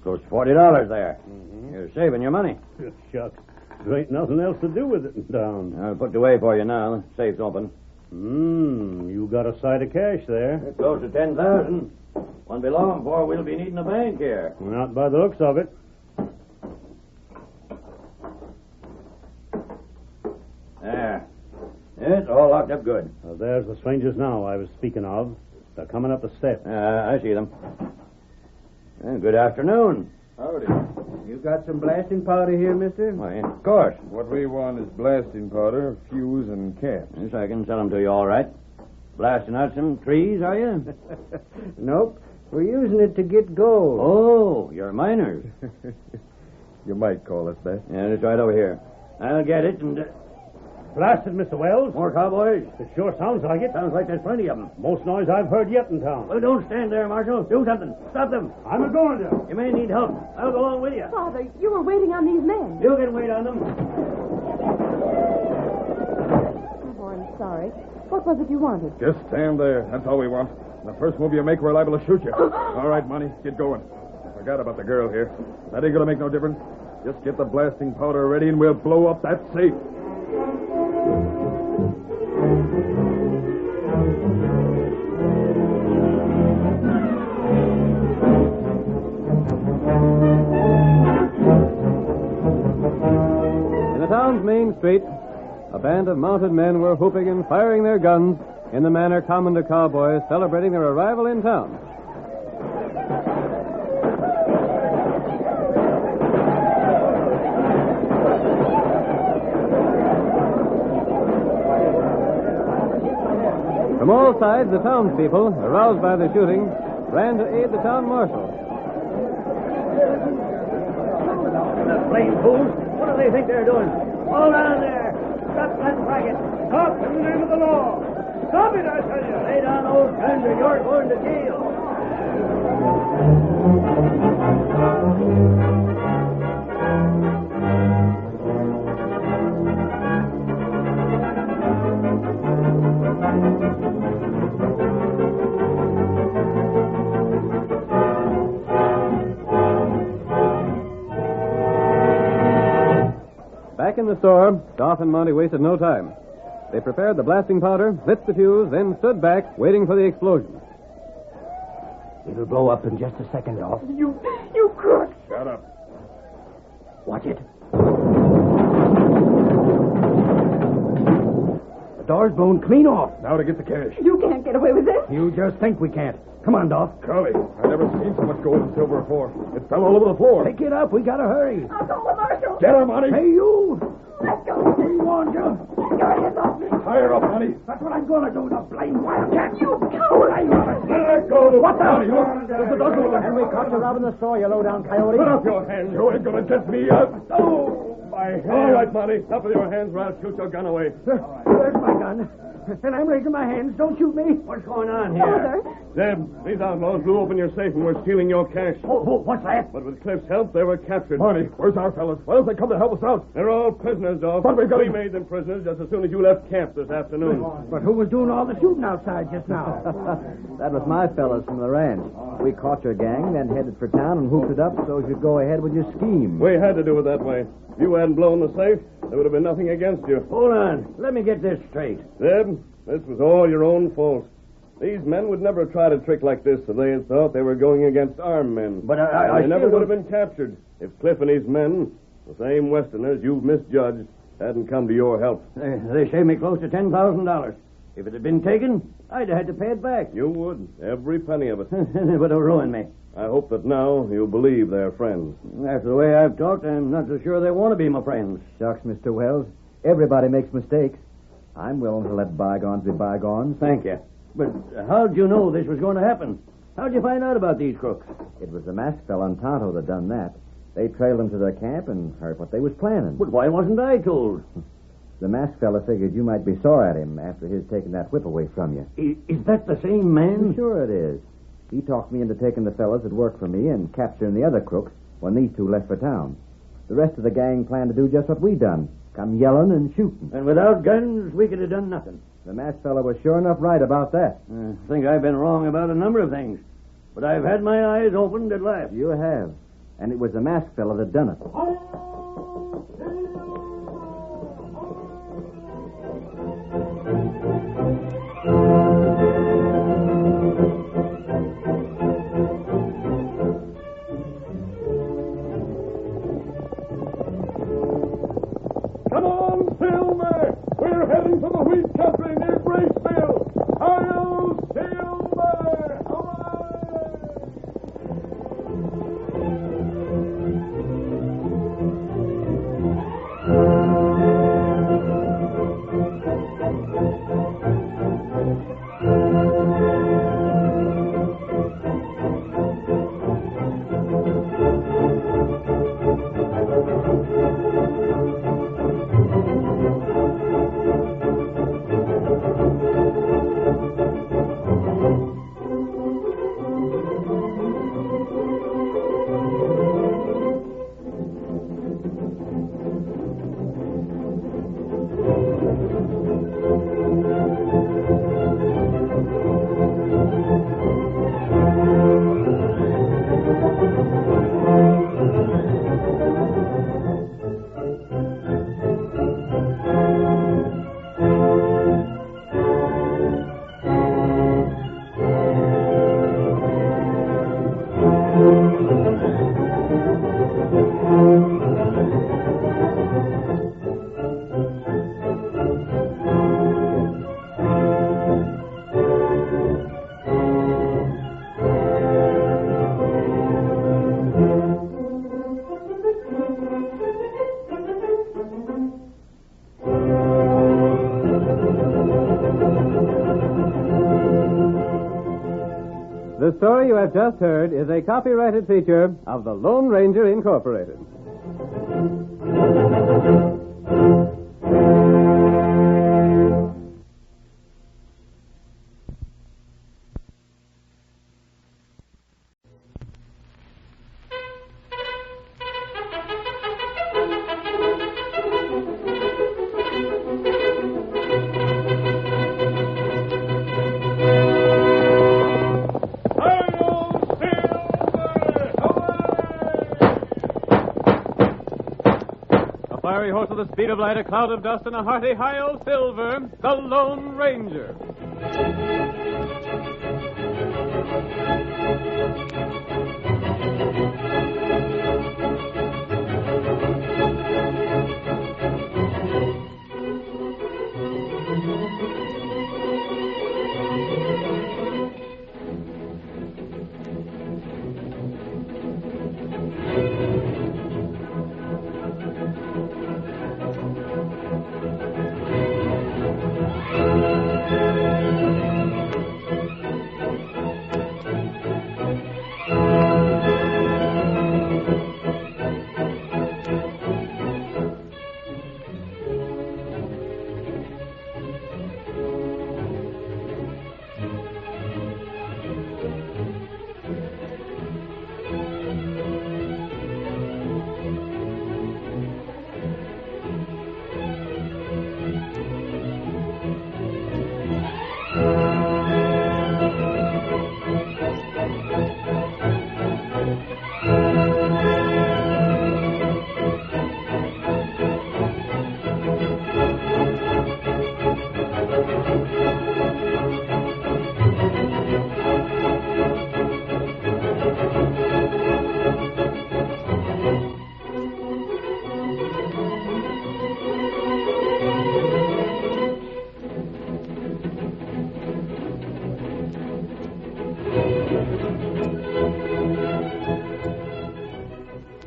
Speaker 7: Close to $40 there. You're saving your money.
Speaker 2: Shucks. There ain't nothing else to do with it in town.
Speaker 7: I'll put it away for you now. The safe's open.
Speaker 2: You got a sight of cash there.
Speaker 7: Close to 10,000. Won't be long before we'll be needing a bank here.
Speaker 2: Not by the looks of it.
Speaker 7: There. It's all locked up good.
Speaker 2: There's the strangers now I was speaking of. They're coming up the steps.
Speaker 7: I see them. Good afternoon.
Speaker 21: Howdy.
Speaker 8: You got some blasting powder here, mister?
Speaker 7: Why, of course.
Speaker 21: What we want is blasting powder, fuse, and caps.
Speaker 7: Yes, I can sell them to you all right. Blasting out some trees, are you?
Speaker 8: Nope. We're using it to get gold.
Speaker 7: Oh, you're miners.
Speaker 21: You might call us that.
Speaker 7: Yeah, it's right over here. I'll get it and...
Speaker 2: Blasted, Mr. Wells.
Speaker 14: More cowboys?
Speaker 2: It sure sounds like it.
Speaker 14: Sounds like there's plenty of them.
Speaker 2: Most noise I've heard yet in town.
Speaker 14: Well, don't stand there, Marshal. Do something. Stop them.
Speaker 2: I'm a-going to.
Speaker 14: You may need help. I'll go along with you.
Speaker 5: Father, you were waiting on these men.
Speaker 14: You can wait on them.
Speaker 5: Oh, I'm sorry. What was it you wanted?
Speaker 11: Just stand there. That's all we want. The first move you make, we're liable to shoot you. All right, Monty, get going. I forgot about the girl here. That ain't gonna make no difference. Just get the blasting powder ready and we'll blow up that safe.
Speaker 17: In the town's main street, a band of mounted men were whooping and firing their guns in the manner common to cowboys celebrating their arrival in town. From all sides, the townspeople, aroused by the shooting, ran to aid the town marshal.
Speaker 14: The plain fools. What do they think they're doing? Hold on there. Stop that racket.
Speaker 2: Stop in the name of the law. Stop it, I tell you.
Speaker 14: Lay down those guns or you're going to jail.
Speaker 17: Back in the store, Doff and Monty wasted no time. They prepared the blasting powder, lit the fuse, then stood back, waiting for the explosion.
Speaker 14: It'll blow up in just a second, Doff.
Speaker 19: You crook.
Speaker 11: Shut up.
Speaker 14: Watch it. The door's blown clean off.
Speaker 11: Now to get the cash.
Speaker 19: You can't get away with this.
Speaker 14: You just think we can't. Come on, Doff.
Speaker 11: Curly, I never seen so much gold and silver before. It fell all over the floor.
Speaker 14: Pick it up. We gotta hurry.
Speaker 19: I'll call the marshal.
Speaker 11: Get her, Monty.
Speaker 14: Hey, you.
Speaker 19: Let go.
Speaker 14: We warned you.
Speaker 19: Get your hands off me.
Speaker 11: Tie her up, Monty.
Speaker 14: That's what I'm gonna do, the blame wildcat.
Speaker 19: You coward.
Speaker 11: Let her go.
Speaker 14: What the?
Speaker 11: Monty, look. There's the dog.
Speaker 14: And we caught you robbing the store, you low-down coyote.
Speaker 11: Put up your hands. You ain't gonna get me up. Oh, my hand. All right, Monty. Up with your hands or I'll shoot your gun away.
Speaker 14: Where's my gun? And I'm raising my hands. Don't shoot me. What's going on here?
Speaker 19: Father.
Speaker 9: Zeb, these outlaws blew open your safe and were stealing your cash.
Speaker 14: Oh, what's that?
Speaker 9: But with Cliff's help, they were captured.
Speaker 11: Monty, where's our fellas? Why don't they come to help us out?
Speaker 9: They're all prisoners, Dolph.
Speaker 11: But we've got
Speaker 9: We
Speaker 11: them.
Speaker 9: made them prisoners just as soon as you left camp this afternoon.
Speaker 14: But who was doing all the shooting outside just now?
Speaker 1: That was my fellas from the ranch. We caught your gang, then headed for town and hooped it up so as you'd go ahead with your scheme.
Speaker 9: We had to do it that way. If you hadn't blown the safe, there would have been nothing against you.
Speaker 14: Hold on. Let me get this straight.
Speaker 9: Zeb, this was all your own fault. These men would never try to trick like this if they had thought they were going against armed men.
Speaker 14: But I
Speaker 9: They never
Speaker 14: still
Speaker 9: would have been captured if Cliff and his men, the same Westerners you've misjudged, hadn't come to your help.
Speaker 14: They saved me close to $10,000. If it had been taken, I'd have had to pay it back.
Speaker 9: You would, every penny of it.
Speaker 14: It would have ruined me.
Speaker 9: I hope that now you'll believe they're friends.
Speaker 14: After the way I've talked, I'm not so sure they want to be my friends.
Speaker 1: Shucks, Mr. Wells. Everybody makes mistakes. I'm willing to let bygones be bygones.
Speaker 14: Thank you. But how'd you know this was going to happen? How'd you find out about these crooks?
Speaker 1: It was the masked fella and Tonto that done that. They trailed them to their camp and heard what they was planning.
Speaker 14: But why wasn't I told?
Speaker 1: The masked fella figured you might be sore at him after his taking that whip away from you.
Speaker 14: Is that the same man?
Speaker 1: Sure it is. He talked me into taking the fellas that worked for me and capturing the other crooks when these two left for town. The rest of the gang planned to do just what we done. Come yelling and shooting.
Speaker 14: And without guns, we could have done nothing.
Speaker 1: The masked fella was sure enough right about that.
Speaker 14: I think I've been wrong about a number of things. But I've had my eyes opened at last.
Speaker 1: You have. And it was the masked fella that done it.
Speaker 13: Come on, Silver! We're heading for the wheat country near Graceville. Hi-yo, Silver! Away!
Speaker 17: The story you have just heard is a copyrighted feature of the Lone Ranger Incorporated.
Speaker 18: Horse with the speed of light, a cloud of dust, and a hearty hi-yo silver, the Lone Ranger.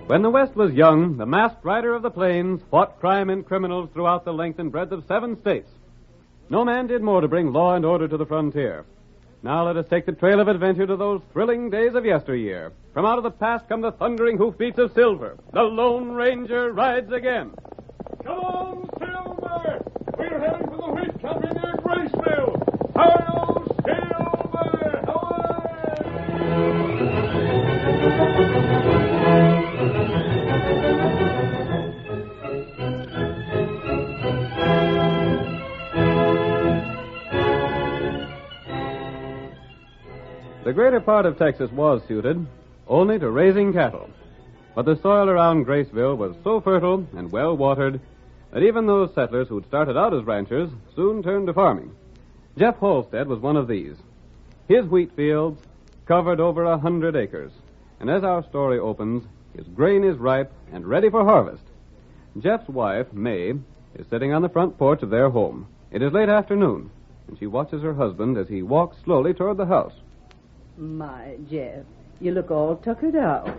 Speaker 18: When the West was young, the masked rider of the plains fought crime and criminals throughout the length and breadth of 7 states. No man did more to bring law and order to the frontier. Now let us take the trail of adventure to those thrilling days of yesteryear. From out of the past come the thundering hoofbeats of Silver. The Lone Ranger rides again.
Speaker 13: Come on, Silver! We're heading for the wheat country near Graceville. Hi-yo, Silver!
Speaker 18: The greater part of Texas was suited only to raising cattle. But the soil around Graceville was so fertile and well watered that even those settlers who'd started out as ranchers soon turned to farming. Jeff Halstead was one of these. His wheat fields covered over 100 acres, and as our story opens, his grain is ripe and ready for harvest. Jeff's wife, May, is sitting on the front porch of their home. It is late afternoon, and she watches her husband as he walks slowly toward the house.
Speaker 16: My, Jeff, you look all tuckered out.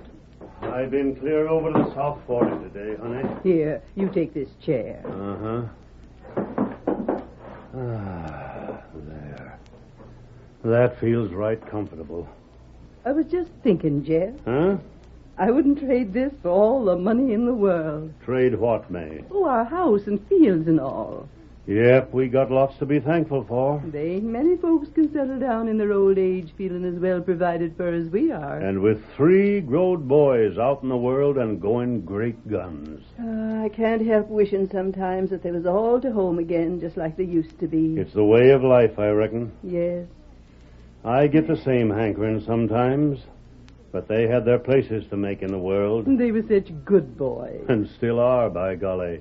Speaker 2: I've been clear over to the South 40 today, honey.
Speaker 16: Here, you take this chair.
Speaker 2: There. That feels right comfortable.
Speaker 16: I was just thinking, Jeff.
Speaker 2: Huh?
Speaker 16: I wouldn't trade this for all the money in the world.
Speaker 2: Trade what, May?
Speaker 16: Oh, our house and fields and all.
Speaker 2: Yep, we got lots to be thankful for.
Speaker 16: There ain't many folks can settle down in their old age feeling as well provided for as we are.
Speaker 2: And with 3 growed boys out in the world and going great guns.
Speaker 16: I can't help wishing sometimes that they was all to home again, just like they used to be.
Speaker 2: It's the way of life, I reckon.
Speaker 16: Yes.
Speaker 2: I get the same hankering sometimes, but they had their places to make in the world.
Speaker 16: They were such good boys.
Speaker 2: And still are, by golly.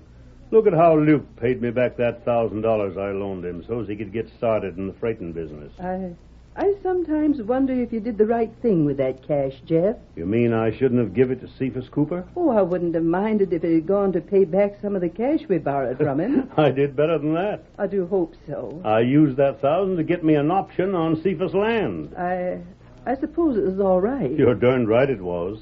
Speaker 2: Look at how Luke paid me back that $1,000 I loaned him so's he could get started in the freighting business.
Speaker 16: I sometimes wonder if you did the right thing with that cash, Jeff.
Speaker 2: You mean I shouldn't have given it to Cephas Cooper?
Speaker 16: Oh, I wouldn't have minded if it had gone to pay back some of the cash we borrowed from him.
Speaker 2: I did better than that.
Speaker 16: I do hope so.
Speaker 2: I used that $1,000 to get me an option on Cephas land.
Speaker 16: I suppose it was all right.
Speaker 2: You're darned right it was.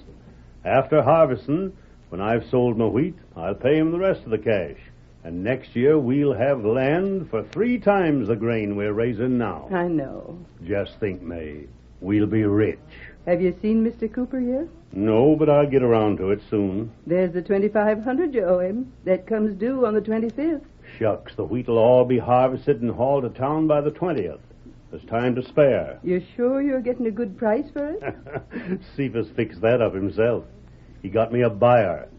Speaker 2: After harvesting, when I've sold my wheat, I'll pay him the rest of the cash. And next year we'll have land for 3 times the grain we're raising now.
Speaker 16: I know.
Speaker 2: Just think, May. We'll be rich.
Speaker 16: Have you seen Mr. Cooper yet?
Speaker 2: No, but I'll get around to it soon.
Speaker 16: There's the $2,500 you owe him. That comes due on the 25th.
Speaker 2: Shucks, the wheat'll all be harvested and hauled to town by the 20th. There's time to spare.
Speaker 16: You sure you're getting a good price for it?
Speaker 2: Cephas fixed that up himself. He got me a buyer.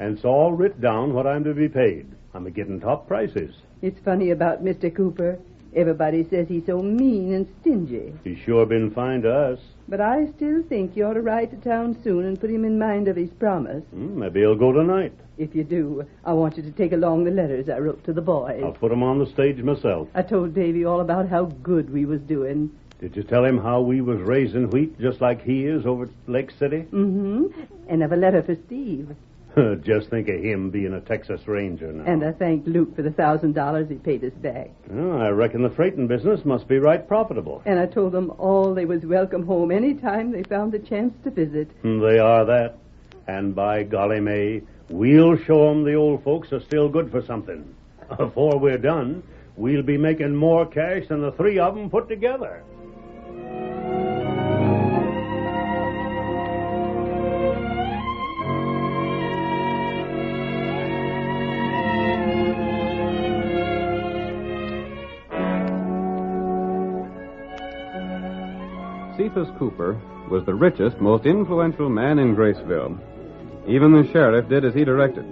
Speaker 2: And it's all writ down what I'm to be paid. I'm a-getting top prices.
Speaker 16: It's funny about Mr. Cooper. Everybody says he's so mean and stingy.
Speaker 2: He's sure been fine to us.
Speaker 16: But I still think you ought to ride to town soon and put him in mind of his promise.
Speaker 2: Maybe he'll go tonight.
Speaker 16: If you do, I want you to take along the letters I wrote to the boys.
Speaker 2: I'll put 'em on the stage myself.
Speaker 16: I told Davy all about how good we was doing.
Speaker 2: Did you tell him how we was raising wheat just like he is over at Lake City?
Speaker 16: Mm-hmm. And have a letter for Steve.
Speaker 2: Just think of him being a Texas Ranger now.
Speaker 16: And I thanked Luke for the $1,000 he paid us back.
Speaker 2: Well, I reckon the freighting business must be right profitable.
Speaker 16: And I told them all they was welcome home any time they found the chance to visit.
Speaker 2: They are that. And by golly, May, we'll show 'em the old folks are still good for something. Before we're done, we'll be making more cash than the three of 'em put together.
Speaker 17: Cephas Cooper was the richest, most influential man in Graceville. Even the sheriff did as he directed.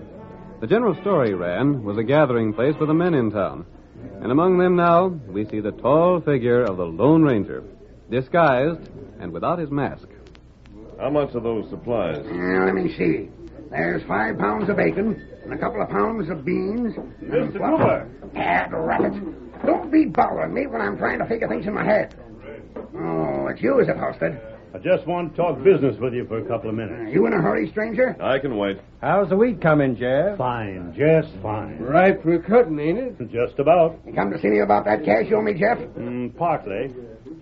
Speaker 17: The general story ran was a gathering place for the men in town. And among them now, we see the tall figure of the Lone Ranger, disguised and without his mask.
Speaker 9: How much are those supplies?
Speaker 8: Let me see. There's 5 pounds of bacon and a couple of pounds of beans.
Speaker 2: Mr. Cooper!
Speaker 8: Bad rabbit. Don't be bothering me when I'm trying to figure things in my head. Oh, it's you, is it, Halstead?
Speaker 2: I just want to talk business with you for a couple of minutes.
Speaker 8: You in a hurry, stranger?
Speaker 9: I can wait.
Speaker 11: How's the wheat coming, Jeff?
Speaker 2: Fine, just fine.
Speaker 11: Ripe for cutting, ain't it?
Speaker 2: Just about.
Speaker 8: You come to see me about that cash you owe me, Jeff?
Speaker 2: Partly.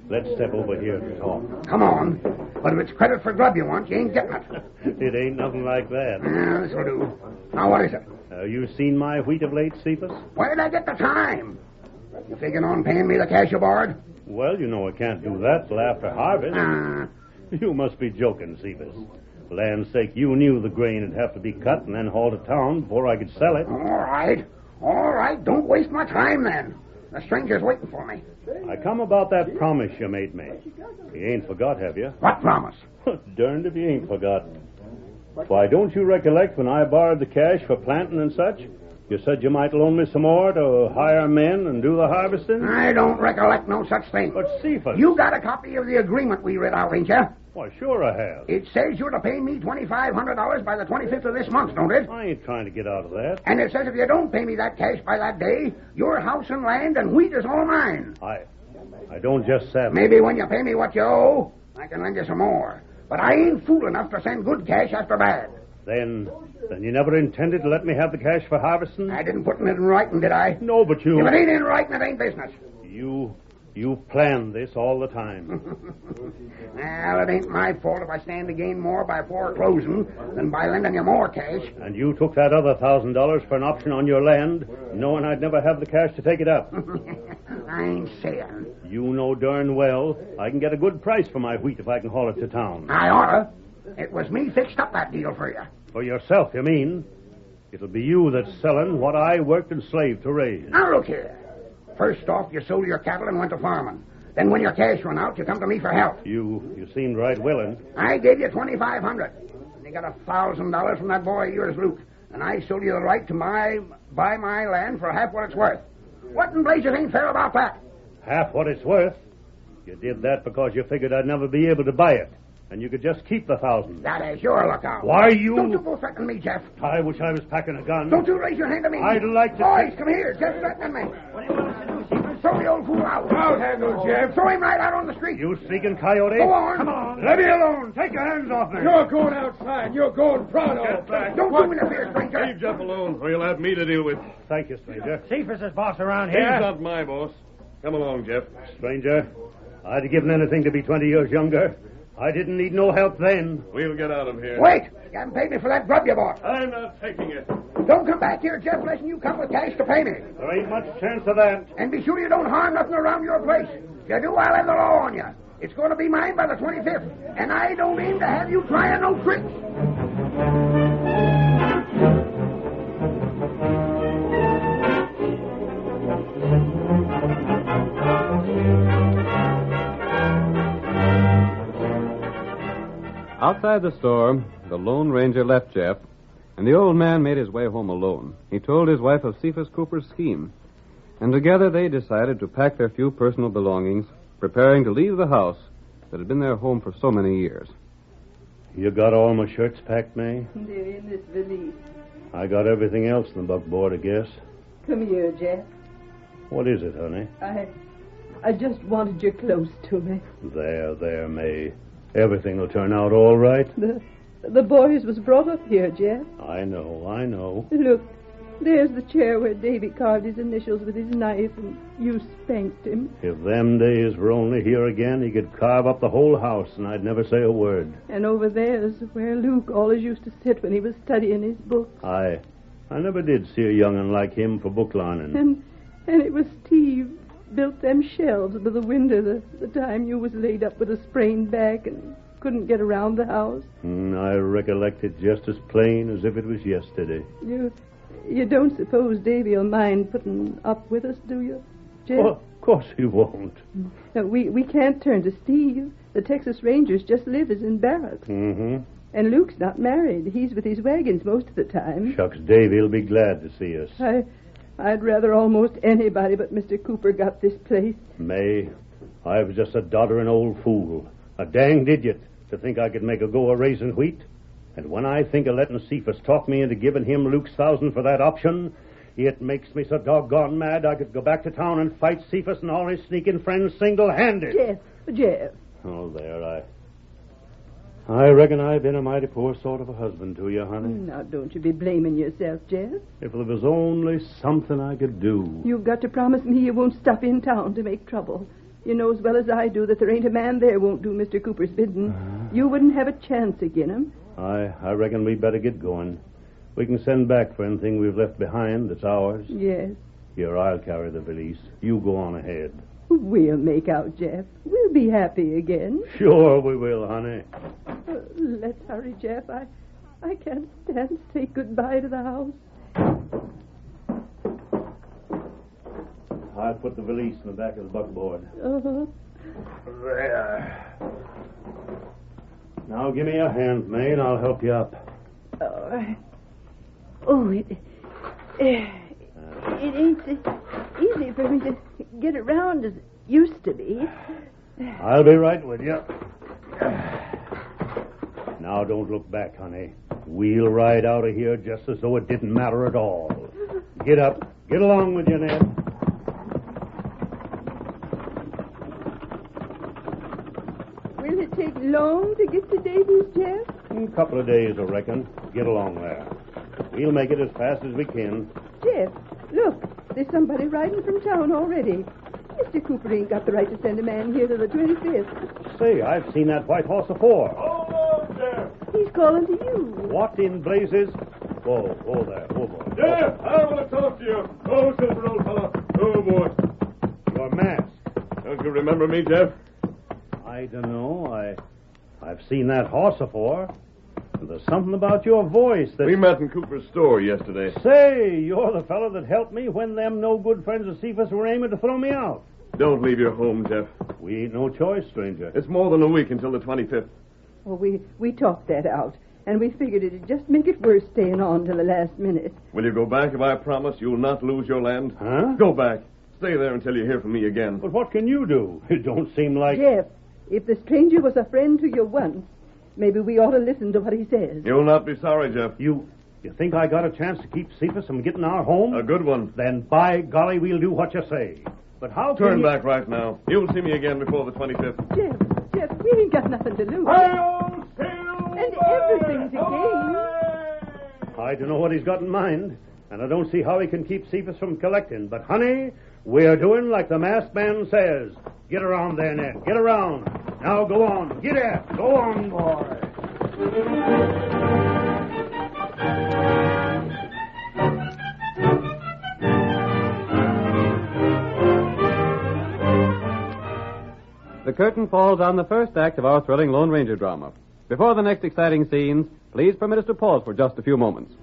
Speaker 2: Let's step over here to talk.
Speaker 8: Come on. But if it's credit for grub you want, you ain't getting it.
Speaker 2: It ain't nothing like that.
Speaker 8: This'll do. Now, what is it?
Speaker 2: You seen my wheat of late, Cephas?
Speaker 8: Where did I get the time? You figuring on paying me the cash you borrowed?
Speaker 2: Well, you know I can't do that till after harvest. You must be joking, Cephas. For land's sake, you knew the grain would have to be cut and then hauled to town before I could sell it.
Speaker 8: All right. Don't waste my time, then. The stranger's waiting for me.
Speaker 2: I come about that promise you made me. You ain't forgot, have you?
Speaker 8: What promise?
Speaker 2: Darned if you ain't forgotten. Why, don't you recollect when I borrowed the cash for planting and such? You said you might loan me some more to hire men and do the harvesting?
Speaker 8: I don't recollect no such thing.
Speaker 2: But, Cephas...
Speaker 8: You got a copy of the agreement we read out, ain't you?
Speaker 2: Why, sure I have.
Speaker 8: It says you're to pay me $2,500 by the 25th of this month, don't it?
Speaker 2: I ain't trying to get out of that.
Speaker 8: And it says if you don't pay me that cash by that day, your house and land and wheat is all mine.
Speaker 2: I don't just say...
Speaker 8: Maybe when you pay me what you owe, I can lend you some more. But I ain't fool enough to send good cash after bad.
Speaker 2: Then you never intended to let me have the cash for harvesting?
Speaker 8: I didn't put it in writing, did I?
Speaker 2: No, but you...
Speaker 8: If it ain't in writing, it ain't business.
Speaker 2: You planned this all the time.
Speaker 8: Well, it ain't my fault if I stand to gain more by foreclosing than by lending you more cash.
Speaker 2: And you took that other $1,000 for an option on your land, knowing I'd never have the cash to take it up.
Speaker 8: I ain't saying.
Speaker 2: You know darn well I can get a good price for my wheat if I can haul it to town.
Speaker 8: I oughta. It was me fixed up that deal for you.
Speaker 2: For yourself, you mean? It'll be you that's selling what I worked and slaved to raise.
Speaker 8: Now, look here. First off, you sold your cattle and went to farming. Then when your cash run out, you come to me for help.
Speaker 2: You seemed right willing.
Speaker 8: I gave you $2,500. And you got $1,000 from that boy of yours, Luke. And I sold you the right to buy my land for half what it's worth. What in blazes ain't fair about that?
Speaker 2: Half what it's worth? You did that because you figured I'd never be able to buy it. And you could just keep the $1,000.
Speaker 8: That is your lookout.
Speaker 2: Why, you...
Speaker 8: Don't you go threatening me, Jeff.
Speaker 2: I wish I was packing a gun.
Speaker 8: Don't you raise your hand to me.
Speaker 2: I'd like to...
Speaker 8: Boys, come here. Jeff's threatening me. What do you want us to do, Seaton? Throw the old fool out.
Speaker 11: I'll handle Jeff.
Speaker 8: Throw him right out on the street.
Speaker 2: You sneaking coyote.
Speaker 8: Go on.
Speaker 2: Come on. Let me alone. Take your hands off me.
Speaker 11: You're going outside. You're going pronto.
Speaker 2: Get back.
Speaker 8: Don't you interfere, stranger.
Speaker 9: Leave Jeff alone, or you'll have me to deal with.
Speaker 2: Thank you, stranger.
Speaker 14: Cephas is boss around here.
Speaker 9: He's not my boss. Come along, Jeff.
Speaker 2: Stranger, I'd have given anything to be 20 years younger. I didn't need no help then.
Speaker 9: We'll get out of here.
Speaker 8: Wait! You haven't paid me for that grub you bought.
Speaker 9: I'm not taking it.
Speaker 8: Don't come back here, Jeff, unless you come with cash to pay me.
Speaker 2: There ain't much chance of that.
Speaker 8: And be sure you don't harm nothing around your place. If you do, I'll have the law on you.
Speaker 11: It's going to be mine by the 25th, and I don't aim to have you trying no tricks.
Speaker 17: Outside the store, the Lone Ranger left Jeff, and the old man made his way home alone. He told his wife of Cephas Cooper's scheme, and together they decided to pack their few personal belongings, preparing to leave the house that had been their home for so many years.
Speaker 2: You got all my shirts packed, May?
Speaker 16: They're in this valise.
Speaker 2: I got everything else in the buckboard, I guess.
Speaker 16: Come here, Jeff.
Speaker 2: What is it, honey?
Speaker 16: I just wanted you close to me.
Speaker 2: There, May. Everything will turn out all right.
Speaker 16: The boys was brought up here, Jeff.
Speaker 2: I know.
Speaker 16: Look, there's the chair where Davy carved his initials with his knife and you spanked him.
Speaker 2: If them days were only here again, he could carve up the whole house and I'd never say a word.
Speaker 16: And over there's where Luke always used to sit when he was studying his books.
Speaker 2: I never did see a young'un like him for book learning.
Speaker 16: And it was Steve built them shelves by the window the time you was laid up with a sprained back and couldn't get around the house.
Speaker 2: I recollect it just as plain as if it was yesterday.
Speaker 16: You don't suppose Davy'll mind putting up with us, do you, Jeff?
Speaker 2: Well, of course he won't.
Speaker 16: No, we can't turn to Steve. The Texas Rangers just live as in barracks.
Speaker 2: Mm-hmm.
Speaker 16: And Luke's not married. He's with his wagons most of the time.
Speaker 2: Shucks, Davy'll be glad to see us.
Speaker 16: I'd rather almost anybody but Mr. Cooper got this place.
Speaker 2: May, I was just a doddering old fool, a danged idiot, to think I could make a go of raising wheat. And when I think of letting Cephas talk me into giving him Luke's 1,000 for that option, it makes me so doggone mad I could go back to town and fight Cephas and all his sneaking friends single-handed.
Speaker 16: Jeff.
Speaker 2: Oh, there, I reckon I've been a mighty poor sort of a husband to you, honey.
Speaker 16: Now, don't you be blaming yourself, Jeff.
Speaker 2: If there was only something I could do.
Speaker 16: You've got to promise me you won't stop in town to make trouble. You know as well as I do that there ain't a man there won't do Mr. Cooper's bidding. You wouldn't have a chance agin him.
Speaker 2: I reckon we'd better get going. We can send back for anything we've left behind that's ours.
Speaker 16: Yes.
Speaker 2: Here, I'll carry the valise. You go on ahead.
Speaker 16: We'll make out, Jeff. We'll be happy again.
Speaker 2: Sure we will, honey.
Speaker 16: Let's hurry, Jeff. I can't stand to say goodbye to the house.
Speaker 2: I'll put the valise in the back of the buckboard.
Speaker 16: Uh-huh.
Speaker 2: There. Now give me a hand, May, and I'll help you up.
Speaker 16: It ain't easy for me to get around as it used to be.
Speaker 2: I'll be right with you. Now don't look back, honey. We'll ride out of here just as though it didn't matter at all. Get up. Get along with you, Ned.
Speaker 16: Will it take long to get to Davy's, Jeff?
Speaker 2: A couple of days, I reckon. Get along there. We'll make it as fast as we can.
Speaker 16: Jeff, look. There's somebody riding from town already. Mr. Cooper ain't got the right to send a man here to the 25th.
Speaker 2: Say, I've seen that white horse before.
Speaker 13: Oh, Jeff!
Speaker 16: He's calling to you.
Speaker 2: What in blazes? Whoa there. Oh, boy.
Speaker 13: Jeff, I want to talk to you. Oh, Silver, old fellow. Oh, boy.
Speaker 2: Your mask.
Speaker 9: Don't you remember me, Jeff?
Speaker 2: I don't know. I've seen that horse before. There's something about your voice that...
Speaker 9: We met in Cooper's store yesterday.
Speaker 2: Say, you're the fellow that helped me when them no-good friends of Cephas were aiming to throw me out.
Speaker 9: Don't leave your home, Jeff.
Speaker 2: We ain't no choice, stranger.
Speaker 9: It's more than a week until the 25th.
Speaker 16: Well, we talked that out, and we figured it'd just make it worse staying on till the last minute.
Speaker 9: Will you go back if I promise you'll not lose your land?
Speaker 2: Huh?
Speaker 9: Go back. Stay there until you hear from me again.
Speaker 2: But what can you do? It don't seem like...
Speaker 16: Jeff, if the stranger was a friend to you once, maybe we ought to listen to what he says.
Speaker 9: You'll not be sorry, Jeff.
Speaker 2: You think I got a chance to keep Cephas from getting our home?
Speaker 9: A good one.
Speaker 2: Then, by golly, we'll do what you say. But how can
Speaker 9: Turn
Speaker 2: you...
Speaker 9: back right now. You'll see me again before the 25th.
Speaker 16: Jeff, we ain't got nothing to lose. And everything's a game.
Speaker 2: I don't know what he's got in mind, and I don't see how he can keep Cephas from collecting. But, honey, we're doing like the masked man says. Get around there, Ned. Get around. Now go on. Get it. Go on, boy.
Speaker 18: the curtain falls on the first act of our thrilling Lone Ranger drama. Before the next exciting scenes, please permit us to pause for just a few moments.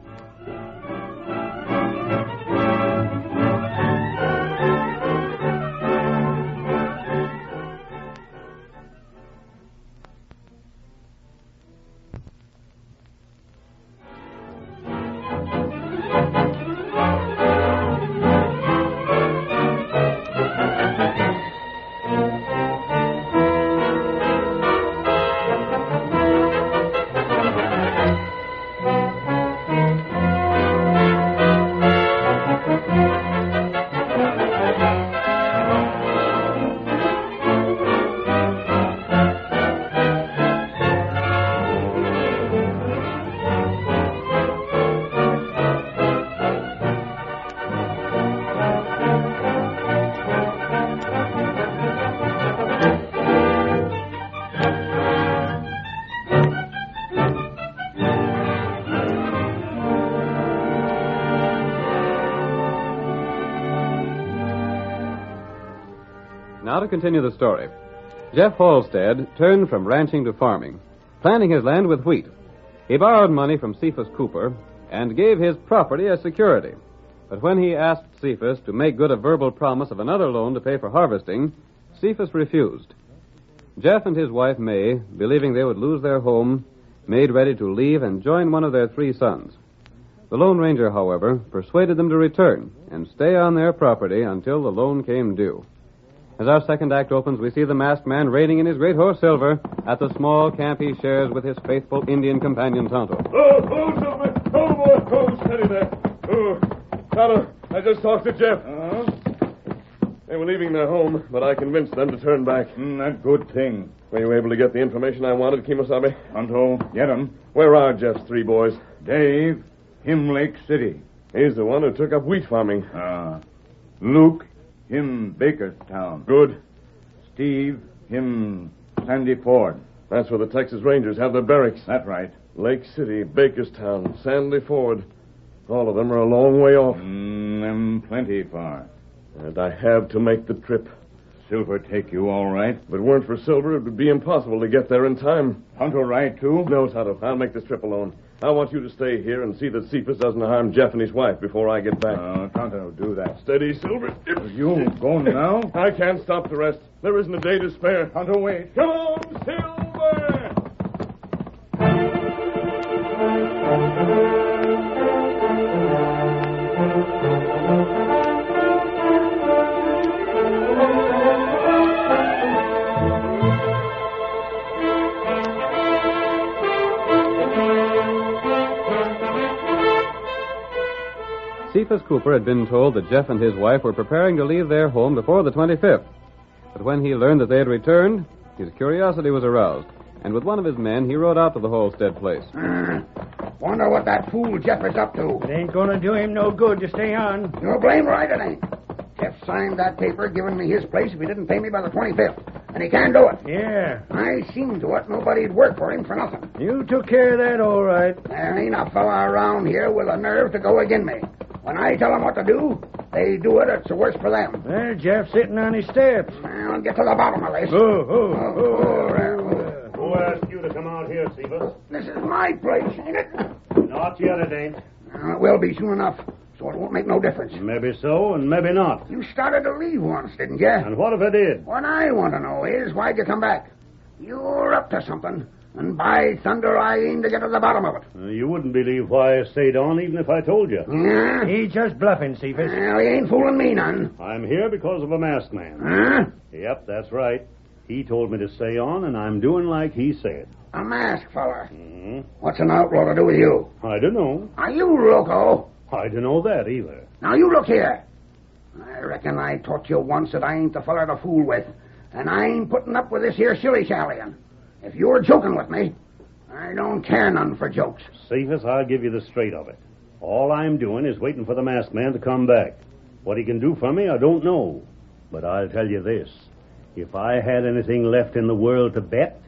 Speaker 18: Now to continue the story. Jeff Halstead turned from ranching to farming, planting his land with wheat. He borrowed money from Cephas Cooper and gave his property as security. But when he asked Cephas to make good a verbal promise of another loan to pay for harvesting, Cephas refused. Jeff and his wife May, believing they would lose their home, made ready to leave and join one of their 3 sons. The Lone Ranger, however, persuaded them to return and stay on their property until the loan came due. As our second act opens, we see the masked man riding in his great horse Silver at the small camp he shares with his faithful Indian companion Tonto.
Speaker 9: Silver! Boy, steady there. Tonto, I just talked to Jeff. They were leaving their home, but I convinced them to turn back.
Speaker 11: That good thing.
Speaker 9: Were you able to get the information I wanted, Kimosabe?
Speaker 11: Tonto, get him.
Speaker 9: Where are Jeff's 3 boys?
Speaker 11: Dave, him Lake City.
Speaker 9: He's the one who took up wheat farming.
Speaker 11: Luke, him Bakerstown.
Speaker 9: Good.
Speaker 11: Steve, him Sandy Ford.
Speaker 9: That's where the Texas Rangers have their barracks.
Speaker 11: That's right.
Speaker 9: Lake City, Bakerstown, Sandy Ford. All of them are a long way off.
Speaker 11: Them plenty far.
Speaker 9: And I have to make the trip.
Speaker 11: Silver take you all right?
Speaker 9: If it weren't for Silver, it would be impossible to get there in time.
Speaker 11: Tonto ride, too?
Speaker 9: No, Tonto. I'll make this trip alone. I want you to stay here and see that Cephas doesn't harm Jeff and his wife before I get back.
Speaker 11: Tonto, do that.
Speaker 9: Steady, Silver.
Speaker 11: You going now?
Speaker 9: I can't stop the rest. There isn't a day to spare.
Speaker 11: Tonto, wait.
Speaker 9: Come on, Silver!
Speaker 18: Cephas Cooper had been told that Jeff and his wife were preparing to leave their home before the 25th. But when he learned that they had returned, his curiosity was aroused, and with one of his men, he rode out to the Halstead place.
Speaker 8: Wonder what that fool Jeff is up to.
Speaker 7: It ain't gonna do him no good to stay on.
Speaker 8: You're blame right it ain't. Jeff signed that paper giving me his place if he didn't pay me by the 25th. And he can't do it.
Speaker 7: Yeah.
Speaker 8: I seen to it nobody'd work for him for nothing.
Speaker 7: You took care of that all right.
Speaker 8: There ain't a fella around here with a nerve to go agin me. When I tell them what to do, they do it. It's the worse for them.
Speaker 7: Well, Jeff's sitting on his steps.
Speaker 8: I'll get to the bottom of this.
Speaker 2: Who asked you to come out here, Cephas?
Speaker 8: This is my place, ain't it?
Speaker 2: Not yet, it ain't.
Speaker 8: It will be soon enough, so it won't make no difference.
Speaker 2: Maybe so, and maybe not.
Speaker 8: You started to leave once, didn't you?
Speaker 2: And what if I did?
Speaker 8: What I want to know is, why'd you come back? You're up to something. And by thunder, I aim to get to the bottom of it.
Speaker 2: You wouldn't believe why I stayed on even if I told you.
Speaker 8: Yeah?
Speaker 7: He's just bluffing, Cephas.
Speaker 8: Well, he ain't fooling me none.
Speaker 2: I'm here because of a masked man.
Speaker 8: Huh?
Speaker 2: Yep, that's right. He told me to stay on, and I'm doing like he said.
Speaker 8: A masked feller.
Speaker 2: Mm-hmm.
Speaker 8: What's an outlaw to do with you?
Speaker 2: I don't know.
Speaker 8: Are you loco?
Speaker 2: I don't know that either.
Speaker 8: Now, you look here. I reckon I taught you once that I ain't the feller to fool with. And I ain't putting up with this here shilly-shallying. If you're joking with me, I don't care none for jokes.
Speaker 2: Cephas, I'll give you the straight of it. All I'm doing is waiting for the masked man to come back. What he can do for me, I don't know. But I'll tell you this. If I had anything left in the world to bet,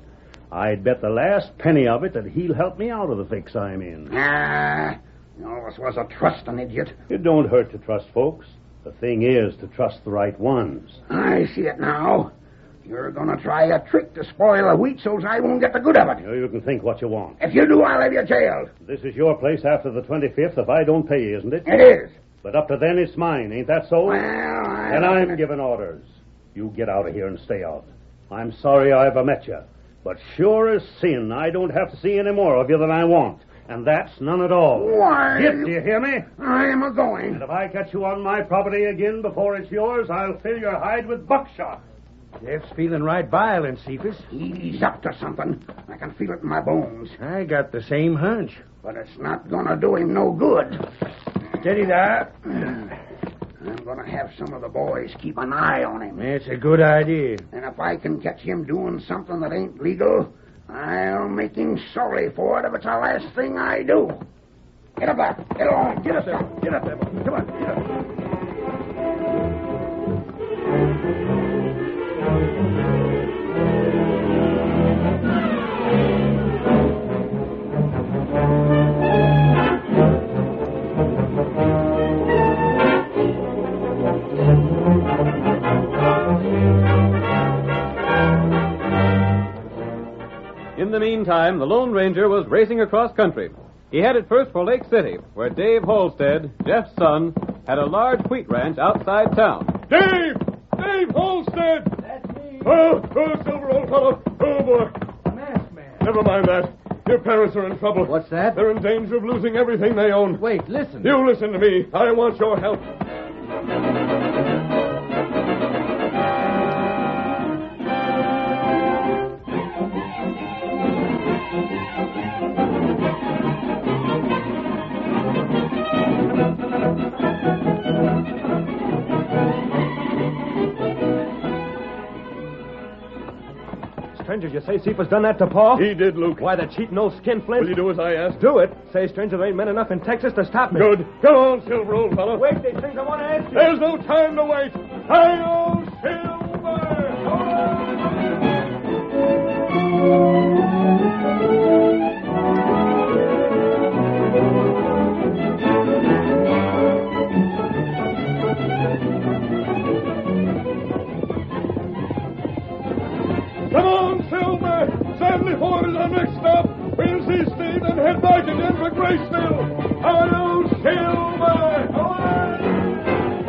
Speaker 2: I'd bet the last penny of it that he'll help me out of the fix I'm in.
Speaker 8: You always was a trusting idiot.
Speaker 2: It don't hurt to trust folks. The thing is to trust the right ones.
Speaker 8: I see it now.
Speaker 11: You're going to try a trick to spoil the wheat so's I won't get the good of it.
Speaker 2: You can think what you want.
Speaker 11: If you do, I'll have you jailed.
Speaker 2: This is your place after the 25th if I don't pay you, isn't it?
Speaker 11: It is.
Speaker 2: But up to then, it's mine. Ain't that so?
Speaker 11: Well,
Speaker 2: And I'm giving orders. You get out of here and stay out. I'm sorry I ever met you. But sure as sin, I don't have to see any more of you than I want. And that's none at all.
Speaker 11: Why?
Speaker 2: Get, do you hear me?
Speaker 11: I'm a-going.
Speaker 2: And if I catch you on my property again before it's yours, I'll fill your hide with buckshot.
Speaker 8: Jeff's feeling right violent, Cephas.
Speaker 11: He's up to something. I can feel it in my bones.
Speaker 8: I got the same hunch.
Speaker 11: But it's not going to do him no good.
Speaker 8: Steady there.
Speaker 11: I'm going to have some of the boys keep an eye on him.
Speaker 8: That's a good idea.
Speaker 11: And if I can catch him doing something that ain't legal, I'll make him sorry for it if it's the last thing I do. Get up there. Get along.
Speaker 8: Get up there. Get up there. Come on. Get up.
Speaker 17: In the meantime, the Lone Ranger was racing across country. He headed first for Lake City, where Dave Holstead, Jeff's son, had a large wheat ranch outside town.
Speaker 3: Dave! Dave Holstead!
Speaker 11: That's me.
Speaker 3: Oh, Silver, old fellow. Oh, boy.
Speaker 11: Masked man.
Speaker 3: Never mind that. Your parents are in trouble.
Speaker 8: What's that?
Speaker 3: They're in danger of losing everything they own.
Speaker 8: Wait, listen.
Speaker 3: You listen to me. I want your help.
Speaker 8: Stranger, you say Cephas done that to Paul?
Speaker 3: He did, Luke.
Speaker 8: Why, the cheating old skinflint?
Speaker 3: Will you do as I asked?
Speaker 8: Do it. Say, stranger, there ain't men enough in Texas to stop me.
Speaker 3: Good. Come on, Silver, old fellow.
Speaker 8: Wait, these things I want to ask you.
Speaker 3: There's no time to wait. Hi-yo, Silver! Come on, Silver! Sandy Ford is our next stop. We'll see Steve and head back again for Graceville. Hi-yo, Silver! Away!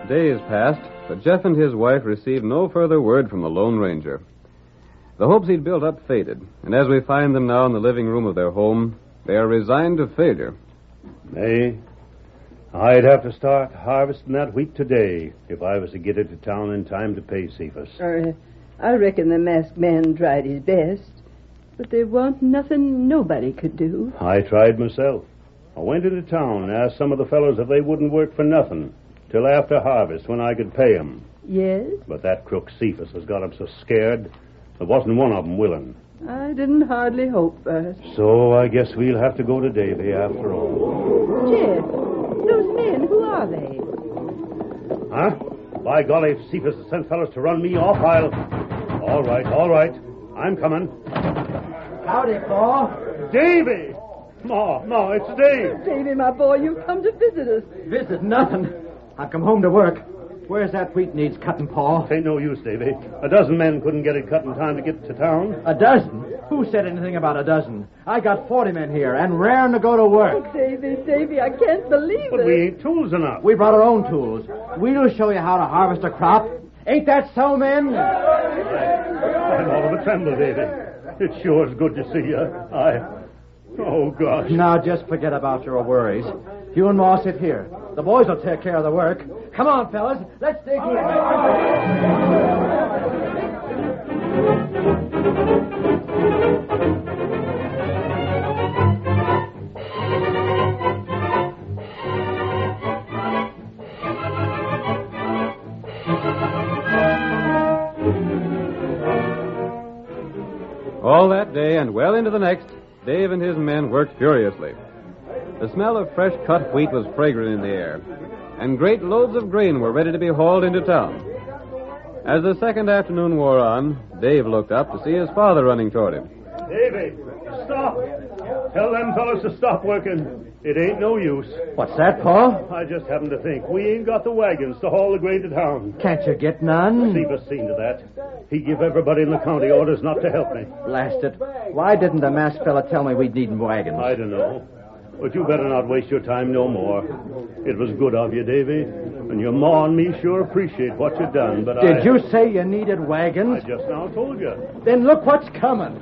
Speaker 17: Days passed, but Jeff and his wife received no further word from the Lone Ranger. The hopes he'd built up faded, and as we find them now in the living room of their home, they are resigned to failure.
Speaker 2: Nay, I'd have to start harvesting that wheat today if I was to get it to town in time to pay Cephas.
Speaker 16: I reckon the masked man tried his best, but there wasn't nothing nobody could do.
Speaker 2: I tried myself. I went into town and asked some of the fellows if they wouldn't work for nothing till after harvest when I could pay 'em.
Speaker 16: Yes?
Speaker 2: But that crook Cephas has got 'em so scared, there wasn't one of 'em willing.
Speaker 16: I didn't hardly hope first.
Speaker 2: So I guess we'll have to go to Davy after all.
Speaker 16: Jeff, those men, who are they?
Speaker 2: Huh? By golly, if Cephas has sent fellows to run me off, I'll... All right. I'm coming.
Speaker 8: Howdy, Paul.
Speaker 2: Davy! Ma, it's Dave.
Speaker 16: Davy, my boy, you've come to visit us.
Speaker 8: Visit nothing. I've come home to work. Where's that wheat needs cutting, Paul?
Speaker 2: Ain't no use, Davy. A dozen men couldn't get it cut in time to get to town.
Speaker 8: A dozen? Who said anything about a dozen? I got 40 men here and raring to go to work.
Speaker 16: Oh, Davy, I can't believe
Speaker 2: But
Speaker 16: it.
Speaker 2: we ain't tools enough.
Speaker 8: We brought our own tools. We'll show you how to harvest a crop. Ain't that so, men?
Speaker 2: I'm all of a tremble, Davy. It sure is good to see you. Oh, gosh.
Speaker 8: Now, just forget about your worries. You and Ma sit here. The boys will take care of the work. Come on, fellas. Let's dig in.
Speaker 17: All that day and well into the next, Dave and his men worked furiously. The smell of fresh cut wheat was fragrant in the air, and great loads of grain were ready to be hauled into town. As the second afternoon wore on, Dave looked up to see his father running toward him.
Speaker 2: Davy, stop. Tell them fellas to stop working. It ain't no use.
Speaker 1: What's that, Paul?
Speaker 2: I just happened to think. We ain't got the wagons to haul the grain to town.
Speaker 1: Can't you get none?
Speaker 2: Seaver's seen to that. He give everybody in the county orders not to help me.
Speaker 1: Blast it. Why didn't the masked fella tell me we'd need wagons?
Speaker 2: I don't know. But you better not waste your time no more. It was good of you, Davy. And your ma and me sure appreciate what you done, but
Speaker 1: Did you say you needed wagons?
Speaker 2: I just now told you.
Speaker 1: Then look what's coming.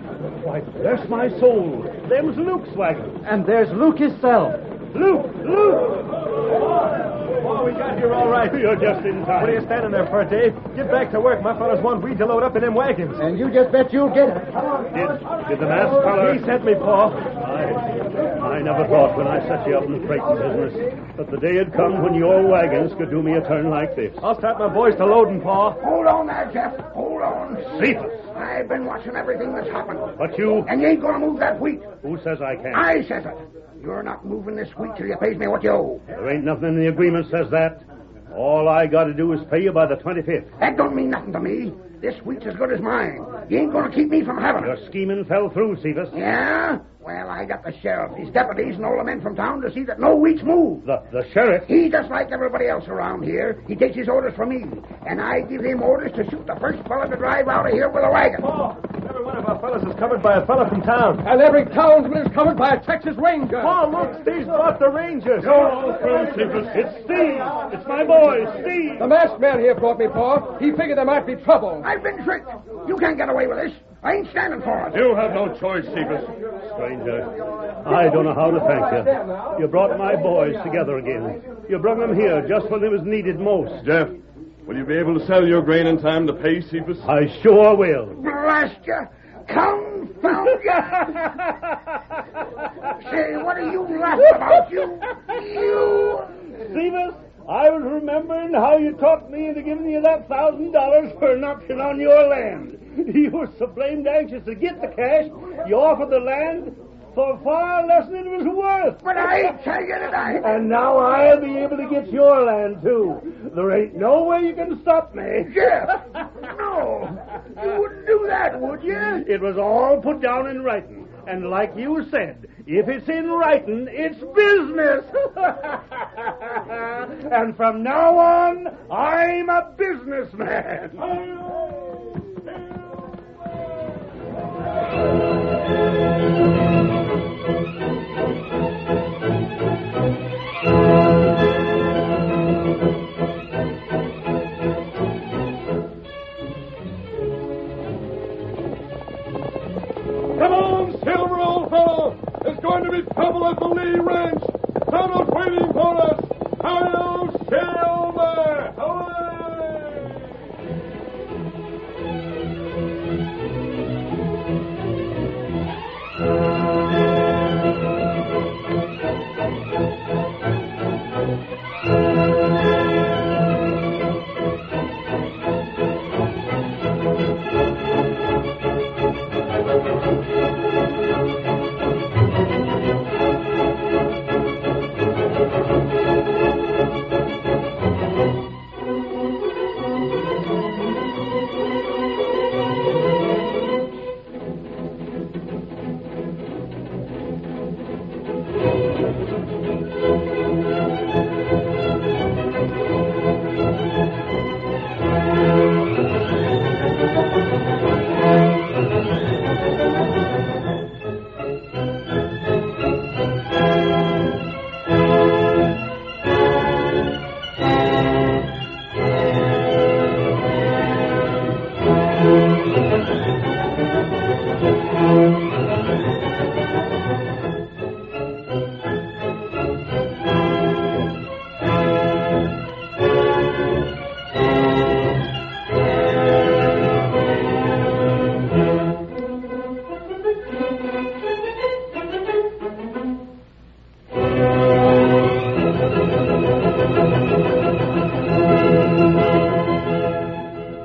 Speaker 2: Why, bless my soul. Them's Luke's wagons.
Speaker 1: And there's Luke himself.
Speaker 2: Luke!
Speaker 20: Oh, we got here all right.
Speaker 2: You're just in time.
Speaker 20: What are you standing there for, Dave? Get back to work. My fellas want weed to load up in them wagons.
Speaker 1: And you just bet you'll get it.
Speaker 2: Did the masked fella...
Speaker 20: He sent me, Paul.
Speaker 2: I never thought when I set you up in the freighting business that the day had come when your wagons could do me a turn like this.
Speaker 20: I'll start my boys to loading, Paul.
Speaker 11: Hold on there, Jeff. Hold on.
Speaker 2: Cephas!
Speaker 11: I've been watching everything that's happened.
Speaker 2: But you...
Speaker 11: And you ain't gonna move that wheat.
Speaker 2: Who says I can't?
Speaker 11: I says it. You're not moving this wheat till you pays me what you owe.
Speaker 2: There ain't nothing in the agreement says that. All I gotta do is pay you by the 25th.
Speaker 11: That don't mean nothing to me. This wheat's as good as mine. You ain't gonna keep me from having it.
Speaker 2: Your scheming fell through, Cephas.
Speaker 11: Yeah? Well, I got the sheriff, his deputies, and all the men from town to see that no wheat's moved.
Speaker 2: The sheriff?
Speaker 11: He's just like everybody else around here. He takes his orders from me. And I give him orders to shoot the first fella to drive out of here with a wagon.
Speaker 20: Oh, every one of our fellas is covered by a fella from town.
Speaker 14: And every townsman is covered by a Texas Ranger.
Speaker 20: Oh, look, Steve's brought the Rangers.
Speaker 2: You're through, Cephas. It's Steve. It's my boy, Steve.
Speaker 14: The masked man here brought me, Paul. He figured there might be trouble.
Speaker 11: I've been tricked. You can't get away with this. I ain't standing for it.
Speaker 2: You have no choice, Cephas. Stranger, I don't know how to thank you. You brought my boys together again. You brought them here just when they was needed most.
Speaker 9: Jeff, will you be able to sell your grain in time to pay Cephas?
Speaker 2: I sure will.
Speaker 11: Blast you. Confound you. Say, what are you laughing about, you?
Speaker 2: Cephas, I was remembering how you talked me into giving you that $1,000 for an option on your land. You were so blamed anxious to get the cash, you offered the land for far less than it was worth.
Speaker 11: But I tell you that
Speaker 2: And now I'll be able to get your land, too. There ain't no way you can stop me.
Speaker 11: Jeff! No! You wouldn't do that, would you?
Speaker 2: It was all put down in writing. And like you said, if it's in writing, it's business. And from now on, I'm a businessman.
Speaker 3: Come on, Silver, old fellow. There's going to be trouble at the Lee Ranch. Tonto's waiting for us. Hi-yo, Silver!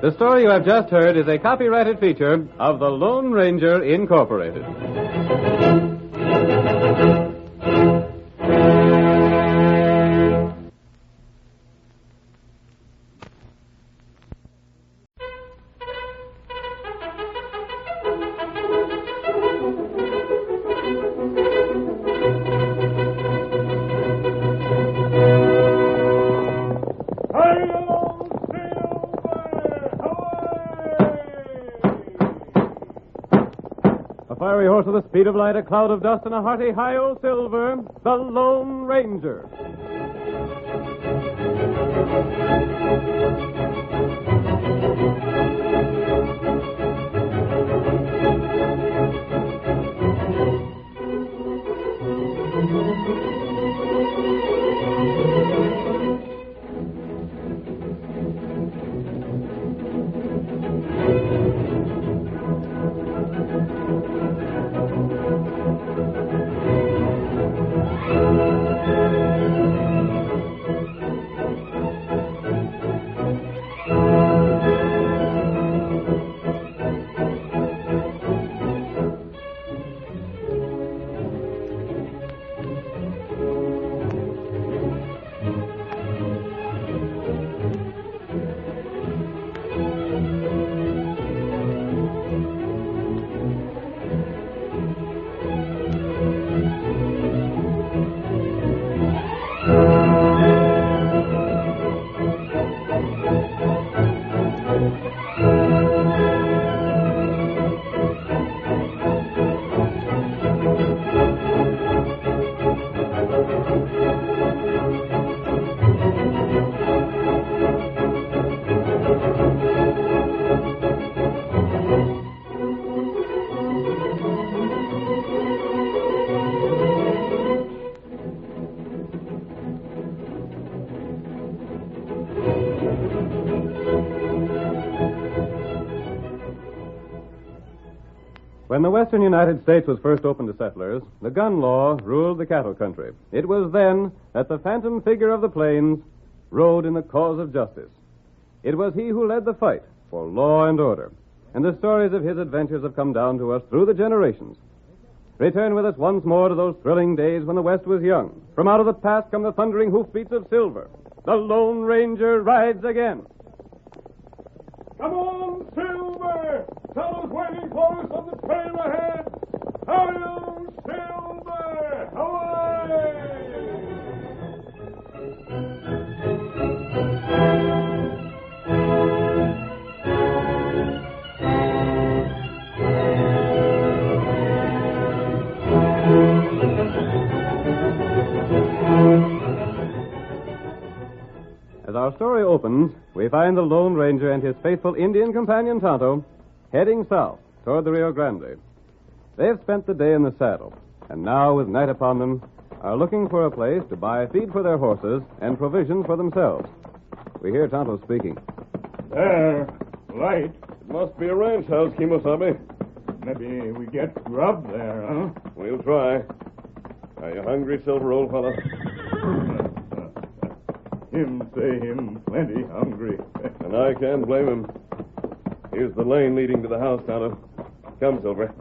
Speaker 17: The story you have just heard is a copyrighted feature of the Lone Ranger Incorporated.
Speaker 12: horse of the speed of light, a cloud of dust, and a hearty hi-yo silver, the Lone Ranger. When the western United States was first opened to settlers, the gun law ruled the cattle country. It was then that the phantom figure of the plains rode in the cause of justice. It was he who led the fight for law and order, and the stories of his adventures have come down to us through the generations. Return with us once more to those thrilling days when the West was young. From out of the past come the thundering hoofbeats of silver. The Lone Ranger rides again.
Speaker 3: Come on, Silver! Fellows waiting for us on the trail ahead! Hi-yo, Silver!
Speaker 12: As our story opens, we find the Lone Ranger and his faithful Indian companion Tonto heading south toward the Rio Grande. They have spent the day in the saddle, and now, with night upon them, are looking for a place to buy feed for their horses and provisions for themselves. We hear Tonto speaking.
Speaker 3: There, light.
Speaker 9: It must be a ranch house, Kimosabe.
Speaker 3: Maybe we get grub there, huh?
Speaker 9: We'll try. Are you hungry, Silver, old fellow?
Speaker 3: Him say him plenty hungry.
Speaker 9: And I can't blame him. Here's the lane leading to the house, Tonto. Come, Silver.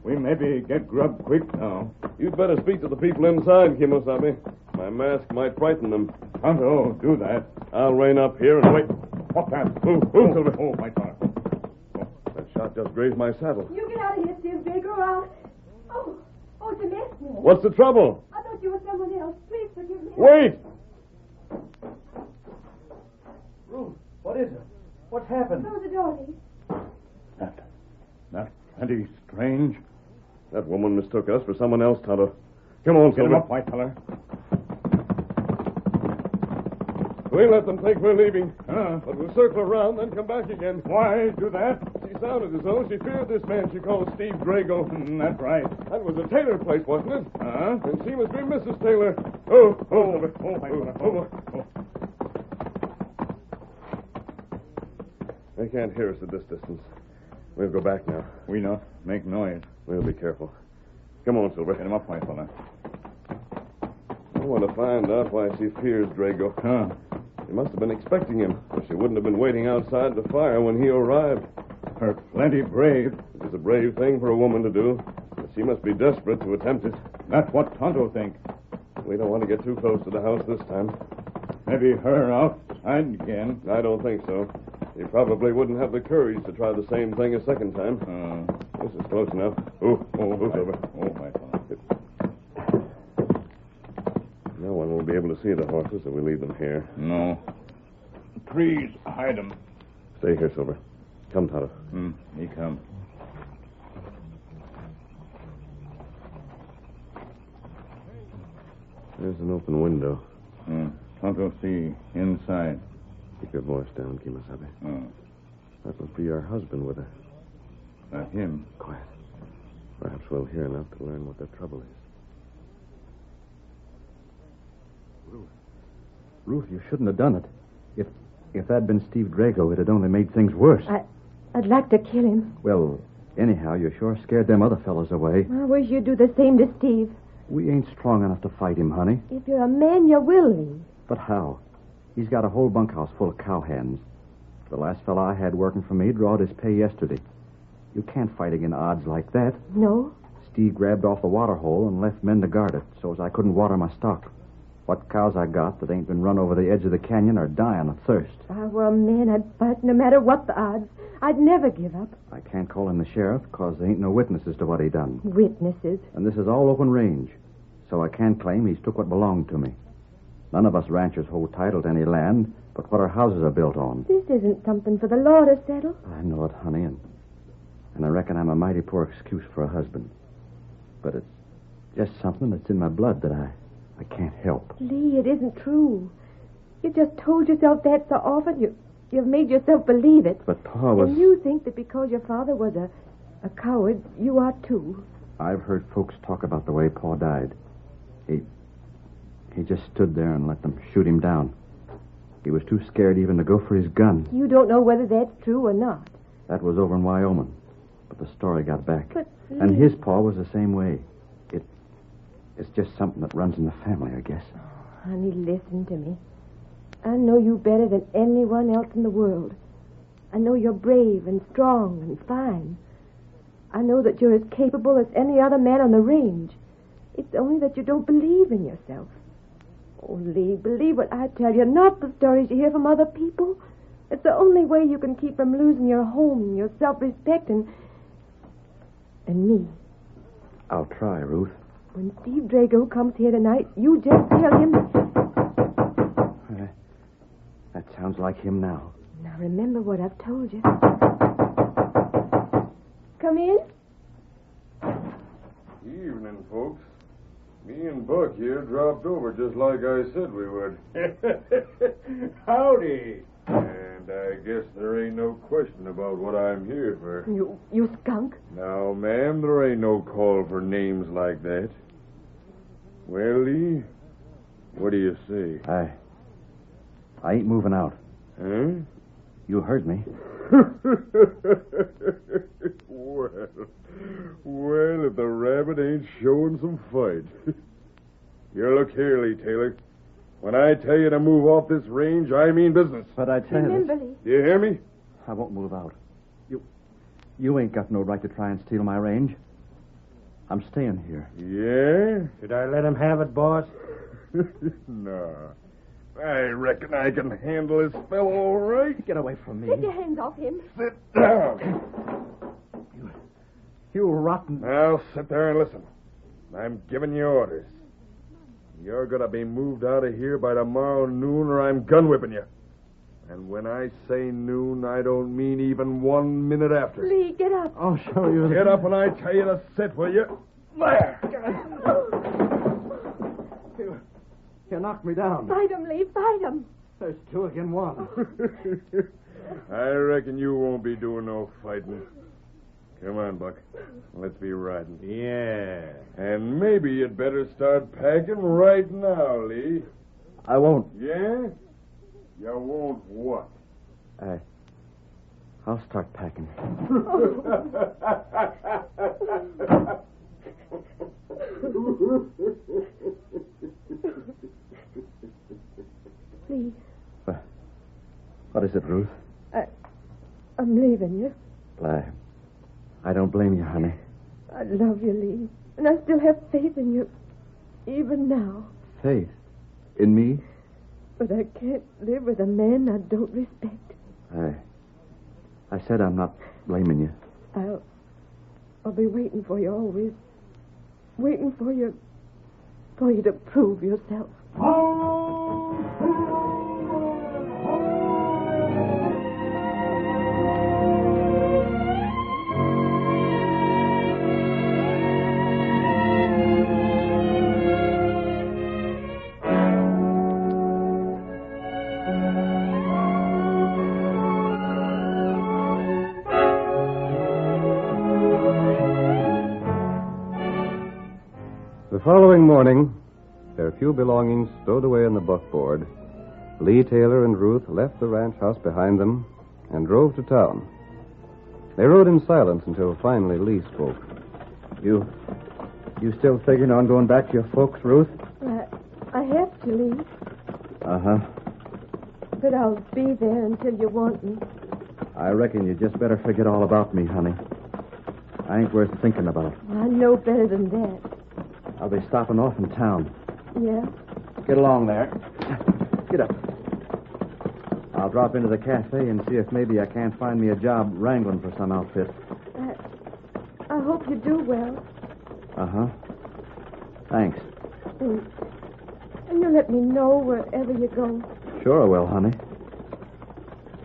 Speaker 3: We maybe get grub quick now.
Speaker 9: You'd better speak to the people inside, Kimosabe. My mask might frighten them.
Speaker 3: Tonto, do that.
Speaker 9: I'll rein up here and wait.
Speaker 3: What's that?
Speaker 9: Silver.
Speaker 3: Oh, my God.
Speaker 9: That shot just grazed my saddle.
Speaker 19: You get out of here, Steve Baker, or I'll... Oh, it's a mess.
Speaker 9: What's the trouble?
Speaker 19: I thought you were someone else. Please forgive me.
Speaker 9: Wait!
Speaker 14: Ruth, what is it? What's happened?
Speaker 19: Close the door, Lee.
Speaker 3: That's plenty strange.
Speaker 9: That woman mistook us for someone else, Tonto. Come on,
Speaker 3: Get him
Speaker 9: Silver.
Speaker 3: up, white feller.
Speaker 9: We'll let them think we're leaving. But we'll circle around, then come back again.
Speaker 3: Why do that?
Speaker 9: She sounded as though she feared this man she called Steve Drago.
Speaker 3: That's right.
Speaker 9: That was a Taylor place, wasn't it? And she must be Mrs. Taylor. They can't hear us at this distance. We'll go back now.
Speaker 3: We not make noise.
Speaker 9: We'll be careful. Come on, Silver.
Speaker 3: Get him up, white fella.
Speaker 9: I want to find out why she fears Drago. She must have been expecting him, or she wouldn't have been waiting outside the fire when he arrived.
Speaker 3: Her plenty brave.
Speaker 9: It is a brave thing for a woman to do, but she must be desperate to attempt it.
Speaker 3: That's what Tonto think.
Speaker 9: We don't want to get too close to the house this time.
Speaker 3: Maybe her outside again.
Speaker 9: I don't think so. He probably wouldn't have the courage to try the same thing a second time. This is close enough. Silver.
Speaker 3: My father.
Speaker 9: No one will be able to see the horses if we leave them here.
Speaker 3: No. Trees hide them.
Speaker 9: Stay here, Silver. Come, Tonto.
Speaker 3: He come.
Speaker 6: There's an open window.
Speaker 8: Tonto, see inside.
Speaker 6: Keep your voice down, Kimasabe. That must be your husband with her.
Speaker 8: Not him.
Speaker 6: Quiet. Perhaps we'll hear enough to learn what their trouble is.
Speaker 1: Ruth, you shouldn't have done it. If that'd been Steve Drago, it'd only made things worse.
Speaker 5: I'd like to kill him.
Speaker 1: Well, anyhow, you sure scared them other fellows away.
Speaker 5: I wish you'd do the same to Steve.
Speaker 1: We ain't strong enough to fight him, honey.
Speaker 5: If you're a man, you will leave.
Speaker 1: But how? He's got a whole bunkhouse full of cowhands. The last fella I had working for me drawed his pay yesterday. You can't fight against odds like that.
Speaker 5: No?
Speaker 1: Steve grabbed off the water hole and left men to guard it, so as I couldn't water my stock. What cows I got that ain't been run over the edge of the canyon are dying of thirst.
Speaker 5: If I were a man, I'd fight no matter what the odds. I'd never give up.
Speaker 1: I can't call in the sheriff because there ain't no witnesses to what he done.
Speaker 5: Witnesses?
Speaker 1: And this is all open range, so I can't claim he's took what belonged to me. None of us ranchers hold title to any land but what our houses are built on.
Speaker 5: This isn't something for the law to settle.
Speaker 1: I know it, honey, and I reckon I'm a mighty poor excuse for a husband. But it's just something that's in my blood that I can't help.
Speaker 5: Lee, it isn't true. You just told yourself that so often. You've made yourself believe it.
Speaker 1: But Pa was...
Speaker 5: And you think that because your father was a coward, you are too.
Speaker 1: I've heard folks talk about the way Pa died. He just stood there and let them shoot him down. He was too scared even to go for his gun.
Speaker 5: You don't know whether that's true or not.
Speaker 1: That was over in Wyoming. But the story got back.
Speaker 5: But Lee...
Speaker 1: And his pa was the same way. It's just something that runs in the family, I guess.
Speaker 5: Oh, honey, listen to me. I know you better than anyone else in the world. I know you're brave and strong and fine. I know that you're as capable as any other man on the range. It's only that you don't believe in yourself. Oh, Lee, believe what I tell you, not the stories you hear from other people. It's the only way you can keep from losing your home and your self-respect and me.
Speaker 1: I'll try, Ruth.
Speaker 5: When Steve Drago comes here tonight, you just tell him...
Speaker 1: That sounds like him now.
Speaker 5: Now, remember what I've told you. Come in.
Speaker 21: Evening, folks. Me and Buck here dropped over just like I said we would.
Speaker 11: Howdy.
Speaker 21: And I guess there ain't no question about what I'm here for.
Speaker 5: You skunk.
Speaker 21: Now, ma'am, there ain't no call for names like that. Well, Lee, what do you say?
Speaker 1: I ain't moving out.
Speaker 21: Huh?
Speaker 1: You heard me.
Speaker 21: Well, if the rabbit ain't showing some fight. You look here, Lee Taylor. When I tell you to move off this range, I mean business.
Speaker 1: But I tell you...
Speaker 5: Remember, Lee.
Speaker 21: Do you hear me?
Speaker 1: I won't move out. You ain't got no right to try and steal my range. I'm staying here.
Speaker 21: Yeah?
Speaker 11: Should I let him have it, boss?
Speaker 21: No. I reckon I can handle this fellow all right.
Speaker 1: Get away from me.
Speaker 5: Take your hands off him.
Speaker 21: Sit down.
Speaker 1: You rotten...
Speaker 21: Now, sit there and listen. I'm giving you orders. You're going to be moved out of here by tomorrow noon or I'm gun whipping you. And when I say noon, I don't mean even 1 minute after.
Speaker 5: Lee, get up.
Speaker 1: I'll show you.
Speaker 21: Get up when I tell you to sit, will you? There.
Speaker 1: You knocked me down.
Speaker 5: Fight him, Lee. Fight him.
Speaker 1: There's 2 against 1.
Speaker 21: I reckon you won't be doing no fighting. Come on, Buck. Let's be riding.
Speaker 11: Yeah.
Speaker 21: And maybe you'd better start packing right now, Lee.
Speaker 1: I won't.
Speaker 21: Yeah? You won't what?
Speaker 1: I'll start packing.
Speaker 5: Lee.
Speaker 1: What is it, Ruth?
Speaker 5: I'm leaving you.
Speaker 1: I don't blame you, honey.
Speaker 5: I love you, Lee. And I still have faith in you. Even now.
Speaker 1: Faith? In me?
Speaker 5: But I can't live with a man I don't respect.
Speaker 1: I said I'm not blaming you.
Speaker 5: I'll be waiting for you always. Waiting for you to prove yourself.
Speaker 12: following morning, their few belongings stowed away in the buckboard, Lee Taylor and Ruth left the ranch house behind them and drove to town. They rode in silence until finally Lee spoke.
Speaker 1: You still figuring on going back to your folks, Ruth?
Speaker 5: I have to leave.
Speaker 1: Uh-huh.
Speaker 5: But I'll be there until you want me.
Speaker 1: I reckon you just better forget all about me, honey. I ain't worth thinking about.
Speaker 5: I know better than that.
Speaker 1: I'll be stopping off in town.
Speaker 5: Yeah?
Speaker 1: Get along there. Get up. I'll drop into the cafe and see if maybe I can't find me a job wrangling for some outfit.
Speaker 5: I hope you do well.
Speaker 1: Uh-huh. Thanks.
Speaker 5: And you'll let me know wherever you go.
Speaker 1: Sure I will, honey.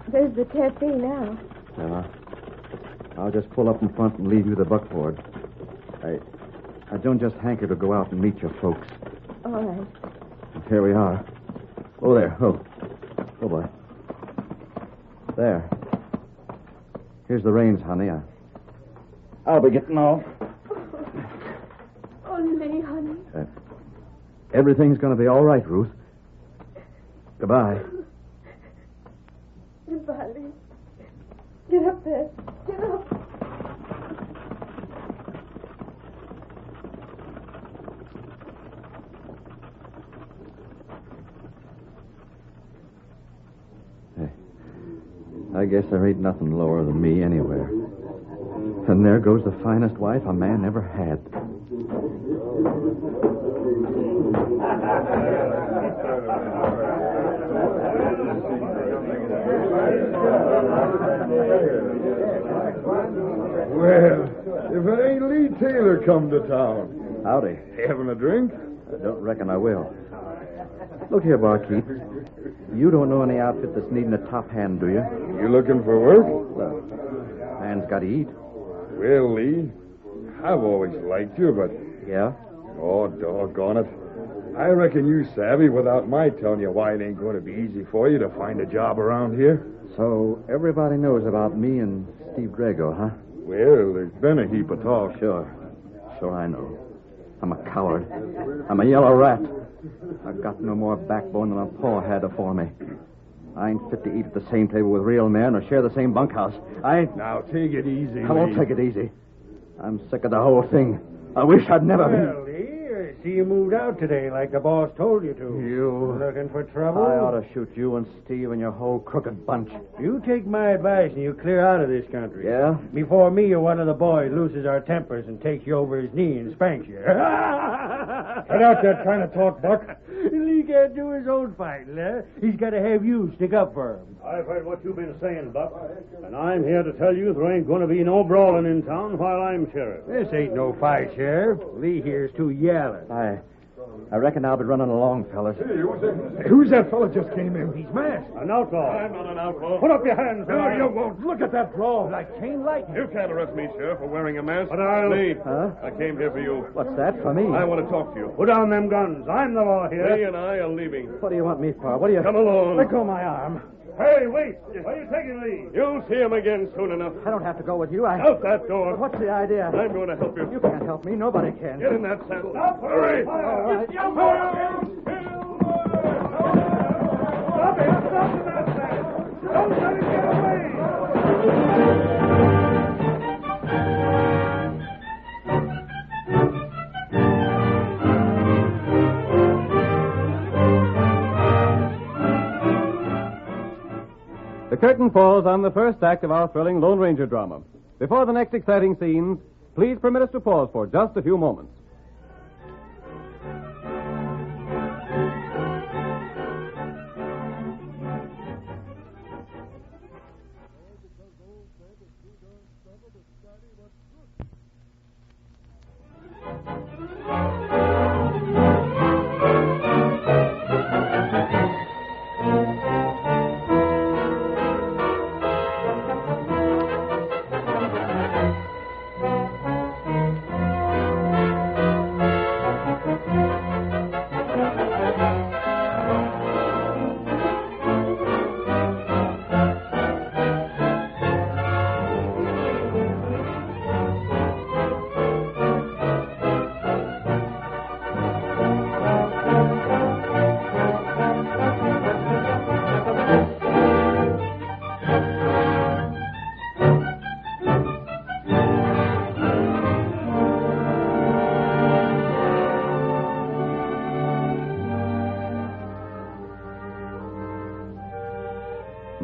Speaker 5: There's the cafe now.
Speaker 1: I'll just pull up in front and leave you the buckboard. I don't just hanker to go out and meet your folks.
Speaker 5: All right.
Speaker 1: Here we are. Oh, there. Oh, boy. There. Here's the reins, honey. I'll be getting off.
Speaker 5: Oh, Lee, honey.
Speaker 1: Everything's going to be all right, Ruth. Goodbye.
Speaker 5: Goodbye, Lee. Get up there. Get up.
Speaker 1: I guess there ain't nothing lower than me anywhere. And there goes the finest wife a man ever had.
Speaker 11: Well, if it ain't Lee Taylor come to town.
Speaker 1: Howdy.
Speaker 11: Having a drink?
Speaker 1: I don't reckon I will. Look here, barkeep. You don't know any outfit that's needing a top hand, do you?
Speaker 11: You looking for work?
Speaker 1: Well, man's got to eat.
Speaker 11: Well, Lee, I've always liked you, but...
Speaker 1: Yeah?
Speaker 11: Oh, doggone it. I reckon you savvy without my telling you why it ain't going to be easy for you to find a job around here.
Speaker 1: So everybody knows about me and Steve Drago, huh?
Speaker 11: Well, there's been a heap of talk.
Speaker 1: Sure I know. I'm a coward. I'm a yellow rat. I've got no more backbone than my paw had afore me. I ain't fit to eat at the same table with real men or share the same bunkhouse.
Speaker 11: Now, take it easy,
Speaker 1: I won't take it easy. I'm sick of the whole thing. I wish I'd never been...
Speaker 8: Well, Lee, I see you moved out today like the boss told you to.
Speaker 1: You...
Speaker 8: Looking for trouble?
Speaker 1: I ought to shoot you and Steve and your whole crooked bunch.
Speaker 8: You take my advice and you clear out of this country.
Speaker 1: Yeah?
Speaker 8: Before me or one of the boys loses our tempers and takes you over his knee and spanks you.
Speaker 11: Cut out that kind of talk, Buck.
Speaker 8: Lee can't do his own fighting, huh? He's got to have you stick up for him.
Speaker 2: I've heard what you've been saying, Buck, and I'm here to tell you there ain't going to be no brawling in town while I'm sheriff.
Speaker 8: This ain't no fight, Sheriff. Lee here's too yelling.
Speaker 1: I reckon I'll be running along, fellas.
Speaker 11: Hey, who's that fella just came in?
Speaker 8: He's masked.
Speaker 2: An outlaw.
Speaker 9: I'm not an outlaw.
Speaker 2: Put up your hands,
Speaker 11: No, you won't. Look at that draw.
Speaker 8: Like chain lightning.
Speaker 9: You can't arrest me, Sheriff, for wearing a mask.
Speaker 2: But I'll...
Speaker 9: Lee,
Speaker 1: Huh?
Speaker 9: I came here for you.
Speaker 1: What's that for me?
Speaker 9: I want to talk to you.
Speaker 2: Put down them guns. I'm the law here.
Speaker 9: Lee and I are leaving.
Speaker 1: What do you want me for? What do you...
Speaker 9: Come along.
Speaker 1: Let go of my arm.
Speaker 2: Hey, wait. Where are you taking Lee?
Speaker 9: You'll see him again soon enough.
Speaker 1: I don't have to go with you.
Speaker 9: Out that door.
Speaker 1: What's the idea?
Speaker 9: I'm going to help you.
Speaker 1: You can't help me. Nobody can.
Speaker 9: Get in that saddle.
Speaker 2: Stop!
Speaker 9: Hurry.
Speaker 1: All right.
Speaker 2: Stop it! Stop that man! Don't let him get away!
Speaker 12: The curtain falls on the first act of our thrilling Lone Ranger drama. Before the next exciting scenes, please permit us to pause for just a few moments.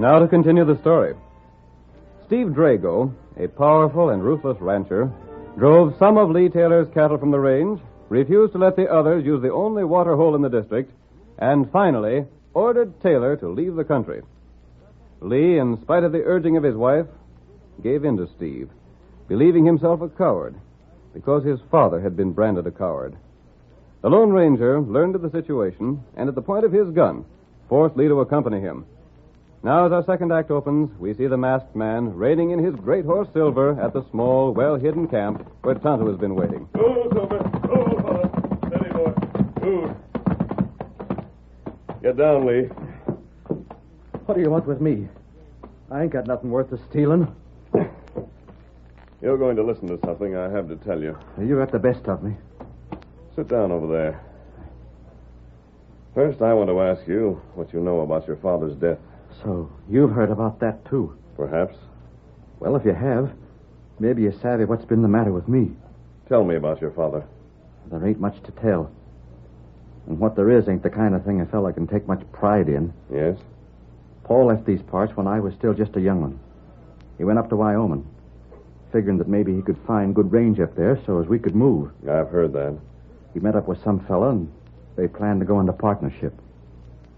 Speaker 12: Now to continue the story. Steve Drago, a powerful and ruthless rancher, drove some of Lee Taylor's cattle from the range, refused to let the others use the only water hole in the district, and finally ordered Taylor to leave the country. Lee, in spite of the urging of his wife, gave in to Steve, believing himself a coward because his father had been branded a coward. The Lone Ranger learned of the situation and, at the point of his gun, forced Lee to accompany him. Now, as our second act opens, we see the masked man reining in his great horse Silver at the small, well-hidden camp where Tonto has been waiting.
Speaker 9: Go, Silver. Go, fella. Steady, boy. Move. Get down, Lee.
Speaker 1: What do you want with me? I ain't got nothing worth of stealing.
Speaker 9: You're going to listen to something I have to tell you.
Speaker 1: You got the best of me.
Speaker 9: Sit down over there. First, I want to ask you what you know about your father's death.
Speaker 1: So, you've heard about that, too?
Speaker 9: Perhaps.
Speaker 1: Well, if you have, maybe you're savvy what's been the matter with me.
Speaker 9: Tell me about your father.
Speaker 1: There ain't much to tell. And what there is ain't the kind of thing a fella can take much pride in.
Speaker 9: Yes?
Speaker 1: Paul left these parts when I was still just a young one. He went up to Wyoming, figuring that maybe he could find good range up there so as we could move.
Speaker 9: I've heard that.
Speaker 1: He met up with some fella, and they planned to go into partnership.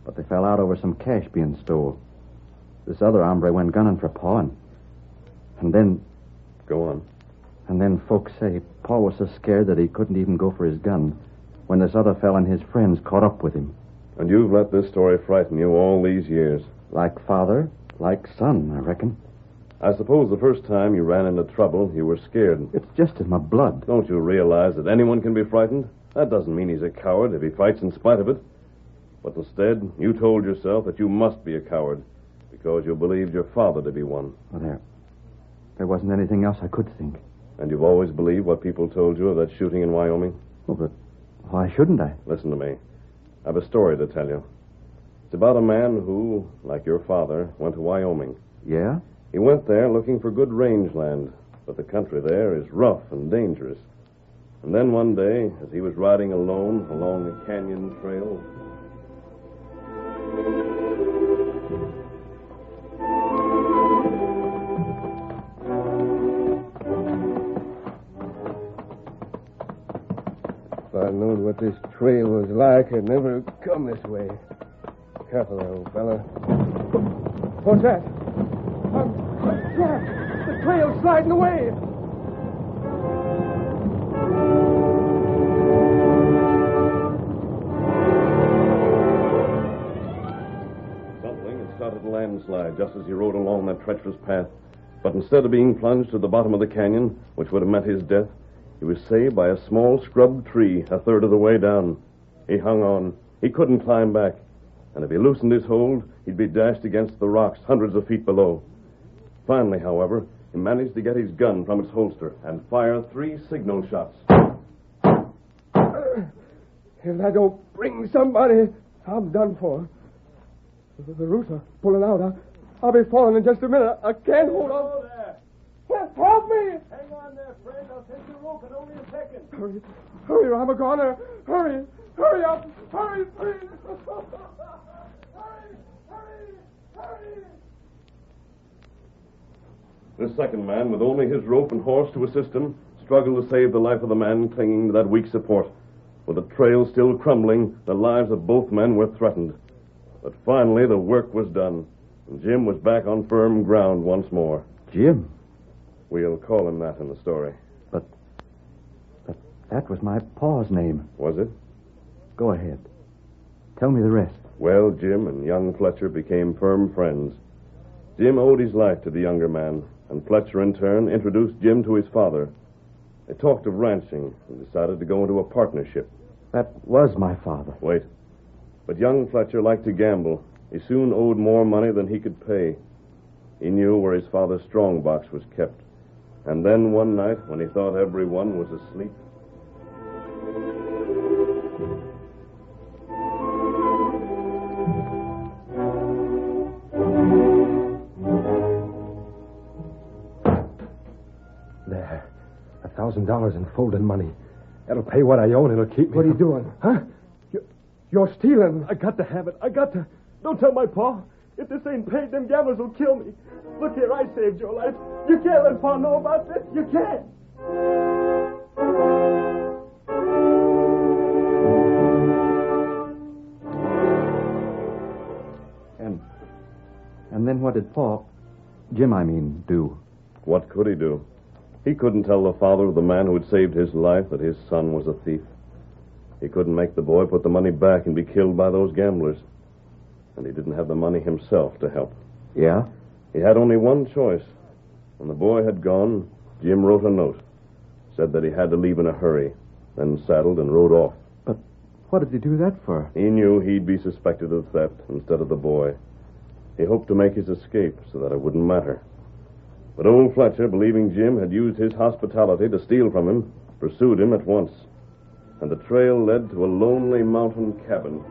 Speaker 1: But they fell out over some cash being stole. This other hombre went gunning for Pa, and then...
Speaker 9: Go on.
Speaker 1: And then folks say Pa was so scared that he couldn't even go for his gun when this other fella and his friends caught up with him.
Speaker 9: And you've let this story frighten you all these years.
Speaker 1: Like father, like son, I reckon.
Speaker 9: I suppose the first time you ran into trouble, you were scared.
Speaker 1: It's just in my blood.
Speaker 9: Don't you realize that anyone can be frightened? That doesn't mean he's a coward if he fights in spite of it. But instead, you told yourself that you must be a coward because you believed your father to be one.
Speaker 1: Well, there wasn't anything else I could think.
Speaker 9: And you've always believed what people told you of that shooting in Wyoming?
Speaker 1: Well, but why shouldn't I?
Speaker 9: Listen to me. I have a story to tell you. It's about a man who, like your father, went to Wyoming.
Speaker 1: Yeah?
Speaker 9: He went there looking for good rangeland, but the country there is rough and dangerous. And then one day, as he was riding alone along a canyon trail...
Speaker 11: If I'd known what this trail was like, I'd never come this way. Careful there, old fella. What's that? I'm trapped. The trail's sliding away.
Speaker 9: Something had started a landslide just as he rode along that treacherous path. But instead of being plunged to the bottom of the canyon, which would have meant his death, he was saved by a small scrub tree a third of the way down. He hung on. He couldn't climb back. And if he loosened his hold, he'd be dashed against the rocks hundreds of feet below. Finally, however, he managed to get his gun from its holster and fire 3 signal shots.
Speaker 11: If I don't bring somebody, I'm done for. The roots are pulling out. I'll be falling in just a minute. I can't hold on.
Speaker 3: Hello there.
Speaker 11: Help me!
Speaker 3: Hang on there, friend. I'll take your rope in only a second.
Speaker 11: Hurry, I'm a goner. Hurry up. Hurry, please. Hurry.
Speaker 9: The second man, with only his rope and horse to assist him, struggled to save the life of the man clinging to that weak support. With the trail still crumbling, the lives of both men were threatened. But finally, the work was done, and Jim was back on firm ground once more.
Speaker 1: Jim?
Speaker 9: We'll call him that in the story.
Speaker 1: But that was my pa's name.
Speaker 9: Was it?
Speaker 1: Go ahead. Tell me the rest.
Speaker 9: Well, Jim and young Fletcher became firm friends. Jim owed his life to the younger man, and Fletcher, in turn, introduced Jim to his father. They talked of ranching and decided to go into a partnership.
Speaker 1: That was my father.
Speaker 9: Wait. But young Fletcher liked to gamble. He soon owed more money than he could pay. He knew where his father's strongbox was kept. And then one night, when he thought everyone was asleep...
Speaker 11: There. $1,000 in folded money. That'll pay what I own. It'll keep me.
Speaker 20: What are you doing?
Speaker 11: Huh? You're stealing.
Speaker 20: I got to have it. I got to. Don't tell my pa. If this ain't paid, them gamblers will kill me. Look here, I saved your life. You can't let Pa know about this. You can't.
Speaker 1: And then what did Jim, do?
Speaker 6: What could he do? He couldn't tell the father of the man who had saved his life that his son was a thief. He couldn't make the boy put the money back and be killed by those gamblers. And he didn't have the money himself to help.
Speaker 1: Yeah?
Speaker 6: He had only one choice. When the boy had gone, Jim wrote a note. Said that he had to leave in a hurry, then saddled and rode off.
Speaker 1: But what did he do that for?
Speaker 6: He knew he'd be suspected of theft instead of the boy. He hoped to make his escape so that it wouldn't matter. But old Fletcher, believing Jim had used his hospitality to steal from him, pursued him at once. And the trail led to a lonely mountain cabin.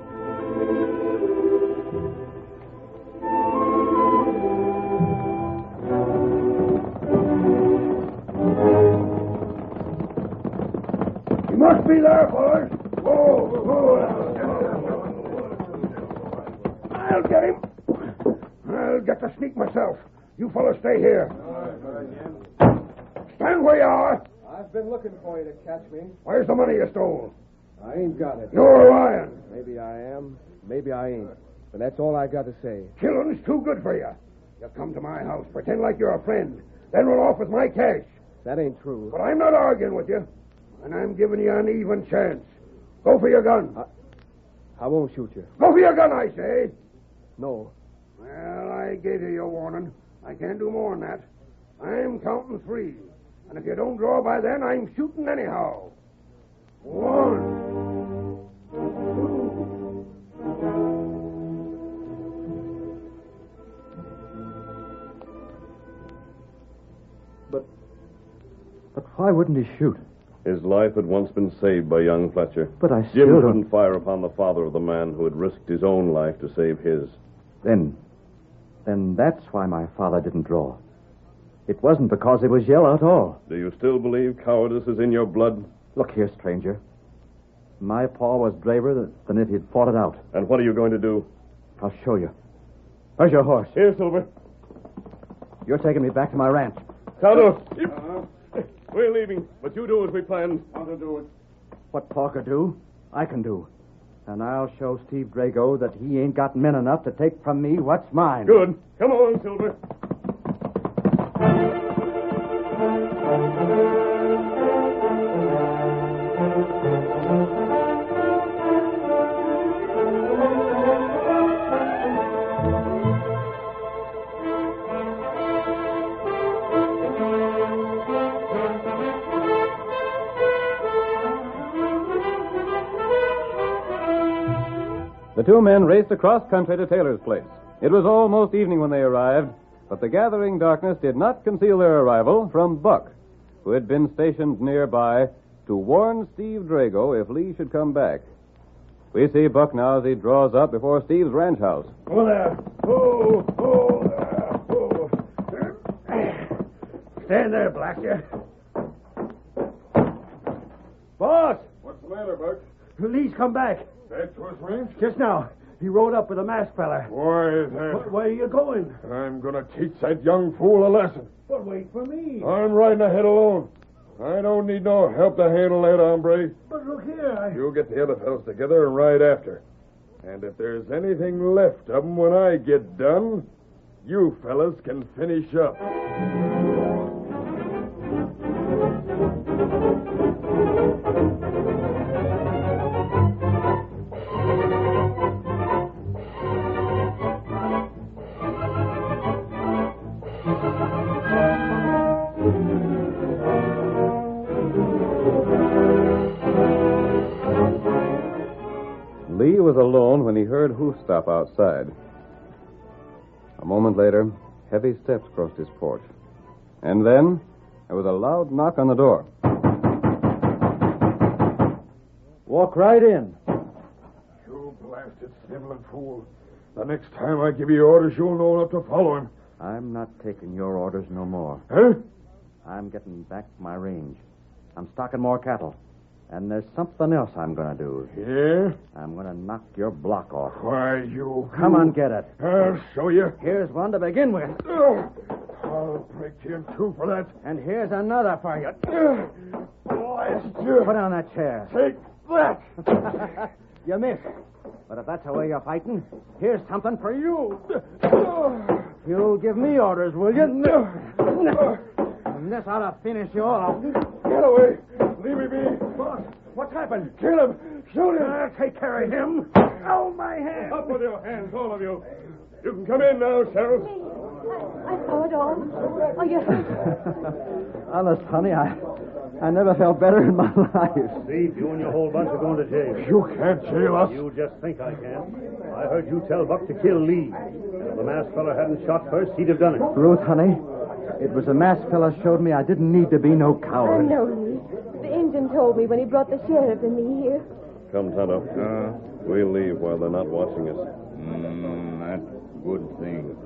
Speaker 11: You must be there, boys. Whoa. I'll get him. I'll get the sneak myself. You fellas stay here. Stand where you are.
Speaker 4: I've been looking for you to catch me.
Speaker 11: Where's the money you stole?
Speaker 4: I ain't got it.
Speaker 11: You're lying.
Speaker 4: Maybe I am. Maybe I ain't. But that's all I got to say.
Speaker 11: Killing's too good for you. You come to my house, pretend like you're a friend, then run off with my cash.
Speaker 4: That ain't true.
Speaker 11: But I'm not arguing with you, and I'm giving you an even chance. Go for your gun.
Speaker 4: I won't shoot you.
Speaker 11: Go for your gun, I say.
Speaker 4: No.
Speaker 11: Well, I gave you your warning. I can't do more than that. I'm counting 3. And if you don't draw by then, I'm shooting anyhow. 1, 2.
Speaker 1: But why wouldn't he shoot?
Speaker 6: His life had once been saved by young Fletcher.
Speaker 1: But I
Speaker 6: Jim
Speaker 1: still don't...
Speaker 6: wouldn't fire upon the father of the man who had risked his own life to save his.
Speaker 1: Then that's why my father didn't draw. It wasn't because he was yellow at all.
Speaker 6: Do you still believe cowardice is in your blood?
Speaker 1: Look here, stranger. My paw was braver than if he'd fought it out.
Speaker 6: And what are you going to do?
Speaker 1: I'll show you. Where's your horse?
Speaker 6: Here, Silver.
Speaker 1: You're taking me back to my ranch.
Speaker 6: Tonto. We're leaving, but you do as we planned.
Speaker 11: Want to do it?
Speaker 1: What Paw could do, I can do. And I'll show Steve Drago that he ain't got men enough to take from me what's mine.
Speaker 6: Good. Come on, Silver.
Speaker 12: The two men raced across country to Taylor's place. It was almost evening when they arrived, but the gathering darkness did not conceal their arrival from Buck, who had been stationed nearby to warn Steve Drago if Lee should come back. We see Buck now as he draws up before Steve's ranch house.
Speaker 11: Oh, there. Oh. Stand there, Blackjack. Boss!
Speaker 3: What's the matter, Buck?
Speaker 11: Lee's come back.
Speaker 3: Back to his ranch?
Speaker 11: Just now. He rode up with a masked fella.
Speaker 3: Why is that?
Speaker 11: Where are you going?
Speaker 3: I'm going to teach that young fool a lesson.
Speaker 11: But wait for me.
Speaker 3: I'm riding ahead alone. I don't need no help to handle that hombre.
Speaker 11: But look here,
Speaker 3: You get the other fellows together and ride after. And if there's anything left of them when I get done, you fellas can finish up.
Speaker 12: Lee was alone when he heard hoofstop outside. A moment later, heavy steps crossed his porch. And then there was a loud knock on the door.
Speaker 1: Walk right in.
Speaker 3: You blasted sniveling fool. The next time I give you orders, you'll know enough to follow him.
Speaker 1: I'm not taking your orders no more.
Speaker 3: Huh?
Speaker 1: I'm getting back to my range. I'm stocking more cattle. And there's something else I'm going to do.
Speaker 11: Yeah?
Speaker 1: I'm going to knock your block off.
Speaker 11: Why, you...
Speaker 1: Come on, get it.
Speaker 11: I'll show you.
Speaker 1: Here's one to begin with.
Speaker 11: Oh, I'll break you in two for that.
Speaker 1: And here's another for you.
Speaker 11: Blast you.
Speaker 1: Put on that chair.
Speaker 11: Take that.
Speaker 1: You missed. But if that's the way you're fighting, here's something for you. You'll give me orders, will you? And this ought to finish you off.
Speaker 11: Get away. Leave me be. Boss, what's happened? Kill him. Shoot him. I'll take care of him. Oh, my hand.
Speaker 3: Up with your hands, all of you. You can come in now, Sheriff.
Speaker 5: I saw it all. Oh, you hurt.
Speaker 1: Honest, honey, I never felt better in my life.
Speaker 2: See, you and your whole bunch are going to jail.
Speaker 11: You can't jail us.
Speaker 2: You just think I can. I heard you tell Buck to kill Lee. And if the masked fella hadn't shot first, he'd have done it.
Speaker 1: Ruth, honey, it was the masked fella showed me I didn't need to be no coward.
Speaker 5: I know, Lee. The Indian told me when he brought the sheriff and me here.
Speaker 6: Come, Tonto. We'll leave while they're not watching us.
Speaker 3: That's a good thing.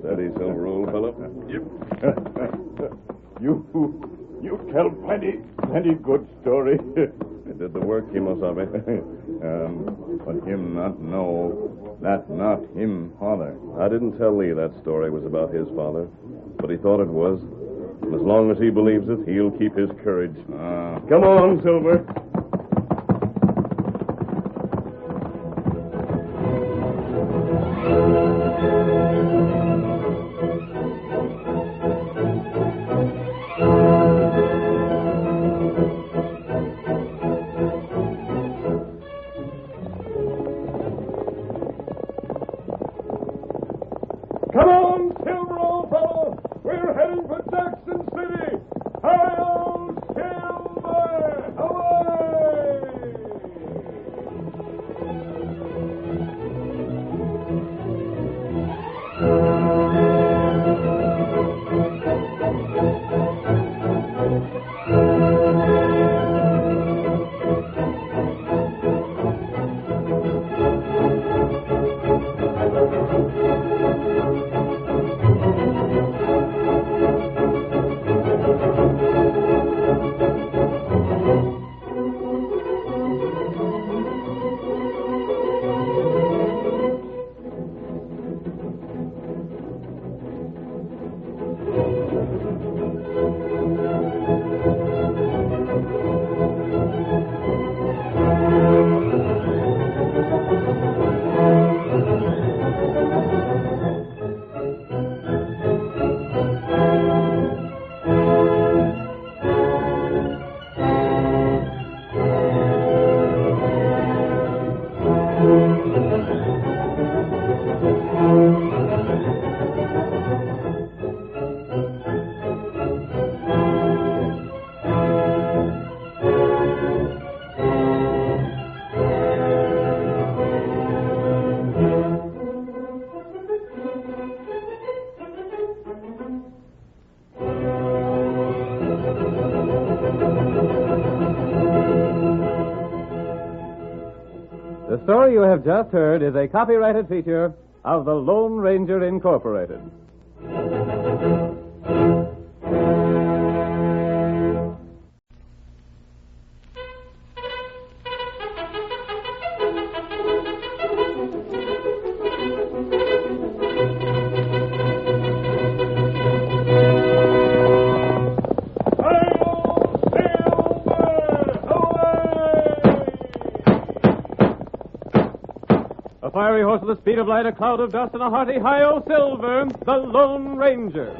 Speaker 6: Steady, Silver, old fellow.
Speaker 3: Yep. You tell plenty good story.
Speaker 6: I did the work, Kimosabe.
Speaker 3: But him not know that not him father.
Speaker 6: I didn't tell Lee that story was about his father, but he thought it was. And as long as he believes it, he'll keep his courage. Come on, Silver.
Speaker 3: Come on, Silver, old fellow. We're heading for Jackson City. Hi-yo, Silver! Away!
Speaker 12: The story you have just heard is a copyrighted feature of the Lone Ranger Incorporated. A fiery horse with the speed of light, a cloud of dust, and a hearty hi-yo Silver, the Lone Ranger.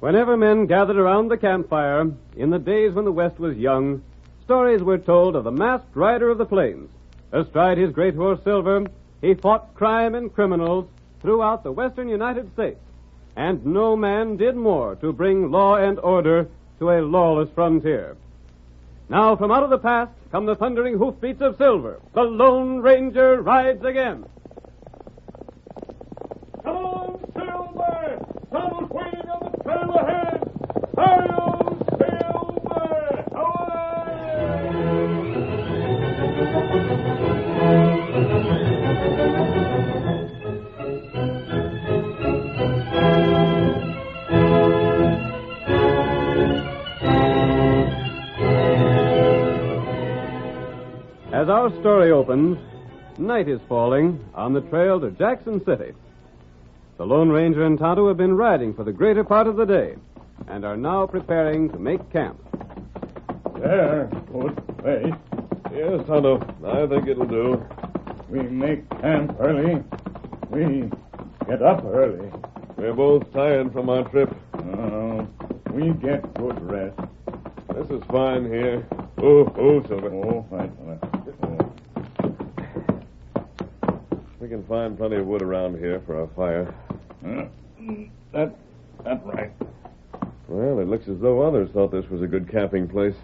Speaker 12: Whenever men gathered around the campfire, in the days when the West was young, stories were told of the masked rider of the plains. Astride his great horse Silver, he fought crime and criminals throughout the western United States. And no man did more to bring law and order to a lawless frontier. Now, from out of the past come the thundering hoofbeats of Silver. The Lone Ranger rides again.
Speaker 3: Come on, Silver! Tonto's waiting on the trail ahead! Hi-yo, Silver!
Speaker 12: As our story opens, night is falling on the trail to Jackson City. The Lone Ranger and Tonto have been riding for the greater part of the day and are now preparing to make camp.
Speaker 3: There, good place.
Speaker 9: Yes, Tonto. I think it'll do.
Speaker 3: We make camp early. We get up early.
Speaker 9: We're both tired from our trip.
Speaker 3: We get good rest.
Speaker 9: This is fine here. Oh, Silver.
Speaker 3: Oh, right.
Speaker 9: We can find plenty of wood around here for our fire.
Speaker 3: That's right.
Speaker 9: Well, it looks as though others thought this was a good camping place.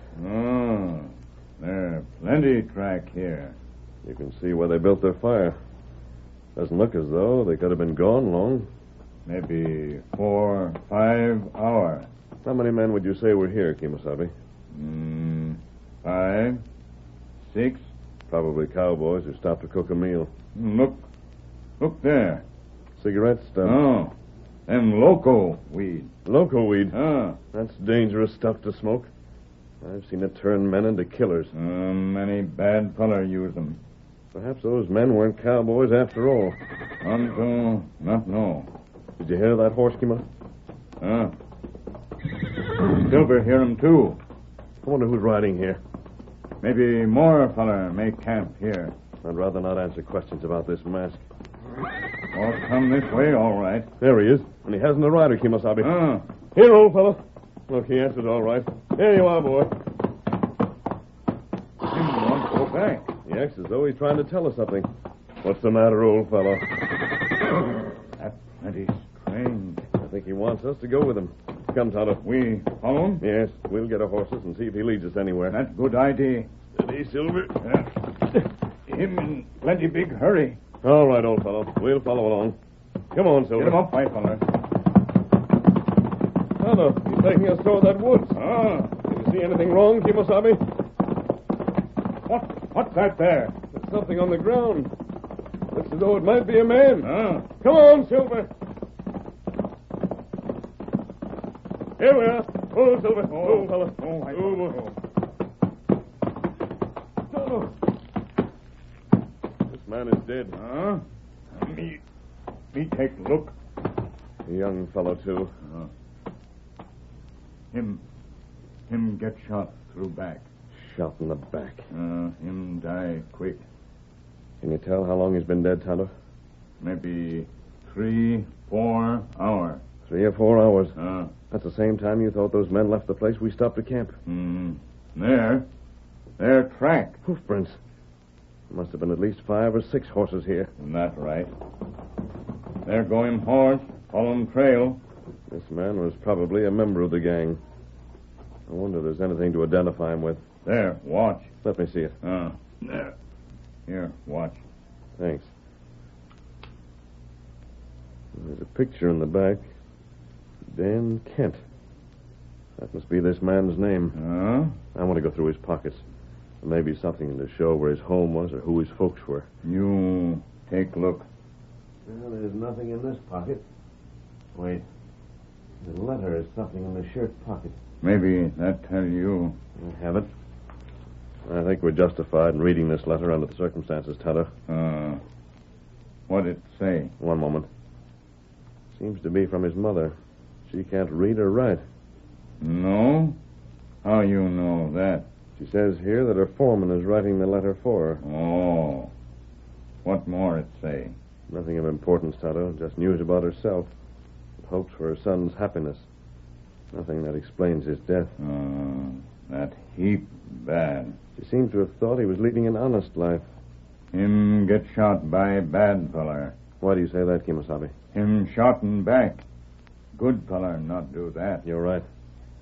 Speaker 3: There's plenty track here.
Speaker 9: You can see where they built their fire. Doesn't look as though they could have been gone long.
Speaker 3: Maybe 4 or 5 hours.
Speaker 9: How many men would you say were here, Kemosabe?
Speaker 3: 5, 6.
Speaker 9: Probably cowboys who stopped to cook a meal.
Speaker 3: Look there.
Speaker 9: Cigarette stuff.
Speaker 3: Oh, them loco weed.
Speaker 9: Loco weed? That's dangerous stuff to smoke. I've seen it turn men into killers.
Speaker 3: Many bad feller use them.
Speaker 9: Perhaps those men weren't cowboys after all.
Speaker 3: Tonto, not know.
Speaker 9: Did you hear that horse, Kima?
Speaker 3: Silver hear him too.
Speaker 9: I wonder who's riding here.
Speaker 3: Maybe more feller make camp here.
Speaker 9: I'd rather not answer questions about this mask.
Speaker 3: Or come this way, all right.
Speaker 9: There he is. And he hasn't a rider, Kemosabe. Here, old fellow. Look, he answered all right. Here you are, boy.
Speaker 3: He won't go back.
Speaker 9: He acts as though he's trying to tell us something. What's the matter, old fellow?
Speaker 3: That's plenty strange.
Speaker 9: I think he wants us to go with him. Come, Tonto.
Speaker 3: We follow him?
Speaker 9: Yes. We'll get our horses and see if he leads us anywhere.
Speaker 3: That's good idea.
Speaker 9: Steady, Silver.
Speaker 3: Him in plenty big hurry.
Speaker 9: All right, old fellow. We'll follow along. Come on, Silver.
Speaker 3: Get him up, my feller.
Speaker 9: Tonto, he's taking us toward that woods. Did you see anything wrong, Kemosabe?
Speaker 3: What's that there?
Speaker 9: There's something on the ground. Looks as though it might be a man. Come on, Silver. Here we are. Oh, Silver. Oh, fella. Tonto. This man is dead.
Speaker 3: Me take a look.
Speaker 9: A young fellow, too.
Speaker 3: Him get shot through back.
Speaker 9: Shot in the back.
Speaker 3: Him die quick.
Speaker 9: Can you tell how long he's been dead, Tonto?
Speaker 3: Maybe 3, 4 hours.
Speaker 9: 3 or 4 hours. That's the same time you thought those men left the place we stopped to camp.
Speaker 3: Their track.
Speaker 9: Hoof prints. There must have been at least 5 or 6 horses here.
Speaker 3: That's right. They're going horse, following trail.
Speaker 9: This man was probably a member of the gang. I wonder if there's anything to identify him with.
Speaker 3: There, watch.
Speaker 9: Let me see it.
Speaker 3: There. Here, watch.
Speaker 9: Thanks. There's a picture in the back. Dan Kent. That must be this man's name. I want to go through his pockets. There may be something to show where his home was or who his folks were.
Speaker 3: You take a look.
Speaker 1: Well, there's nothing in this pocket. Wait. The letter is something in the shirt pocket.
Speaker 3: Maybe that tell you.
Speaker 9: I have it. I think we're justified in reading this letter under the circumstances, Tonto.
Speaker 3: What'd it say?
Speaker 9: One moment. Seems to be from his mother. She can't read or write.
Speaker 3: No? How you know that?
Speaker 9: She says here that her foreman is writing the letter for her.
Speaker 3: Oh. What more it say?
Speaker 9: Nothing of importance, Tonto. Just news about herself. Hopes for her son's happiness.
Speaker 6: Nothing that explains his death.
Speaker 3: That heap bad.
Speaker 6: She seems to have thought he was leading an honest life.
Speaker 3: Him get shot by bad feller.
Speaker 6: Why do you say that, Kemosabe?
Speaker 3: Him shot him back. Good feller not do that.
Speaker 6: You're right.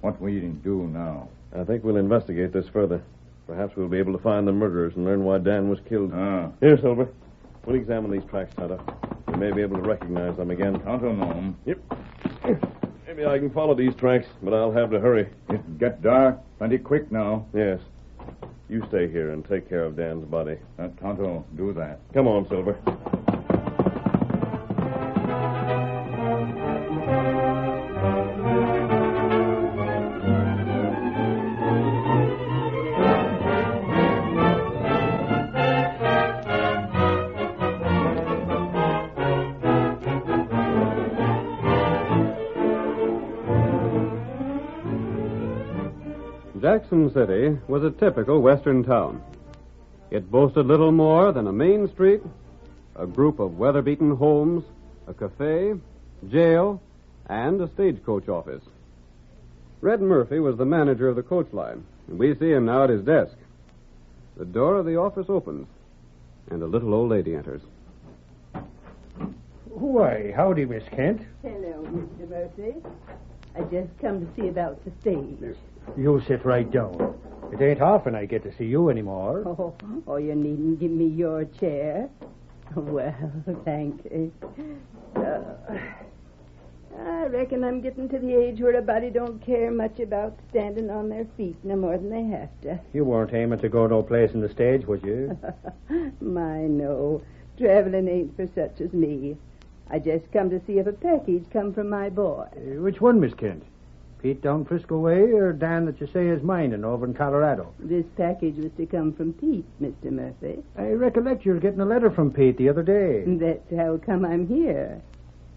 Speaker 3: What we do now?
Speaker 6: I think we'll investigate this further. Perhaps we'll be able to find the murderers and learn why Dan was killed. Here, Silver. We'll examine these tracks, Tonto. We may be able to recognize them again.
Speaker 3: Tonto know 'em.
Speaker 6: Yep. Maybe I can follow these tracks, but I'll have to hurry.
Speaker 3: It get dark plenty quick now.
Speaker 6: Yes. You stay here and take care of Dan's body.
Speaker 3: Tonto, do that.
Speaker 6: Come on, Silver.
Speaker 17: Jackson City was a typical western town. It boasted little more than a main street, a group of weather-beaten homes, a cafe, jail, and a stagecoach office. Red Murphy was the manager of the coach line, and we see him now at his desk. The door of the office opens, and a little old lady enters.
Speaker 8: Why, howdy, Miss Kent.
Speaker 16: Hello, Mr. Murphy. I just come to see about the stage.
Speaker 8: You sit right down. It ain't often I get to see you anymore.
Speaker 16: Oh, you needn't give me your chair. Well, thank you. I reckon I'm getting to the age where a body don't care much about standing on their feet no more than they have to.
Speaker 8: You weren't aiming to go no place in the stage, was you?
Speaker 16: My, no. Traveling ain't for such as me. I just come to see if a package come from my boy.
Speaker 8: Which one, Miss Kent? Pete down Frisco way, or Dan that you say is mining over in Colorado?
Speaker 16: This package was to come from Pete, Mr. Murphy.
Speaker 8: I recollect you were getting a letter from Pete the other day.
Speaker 16: That's how come I'm here.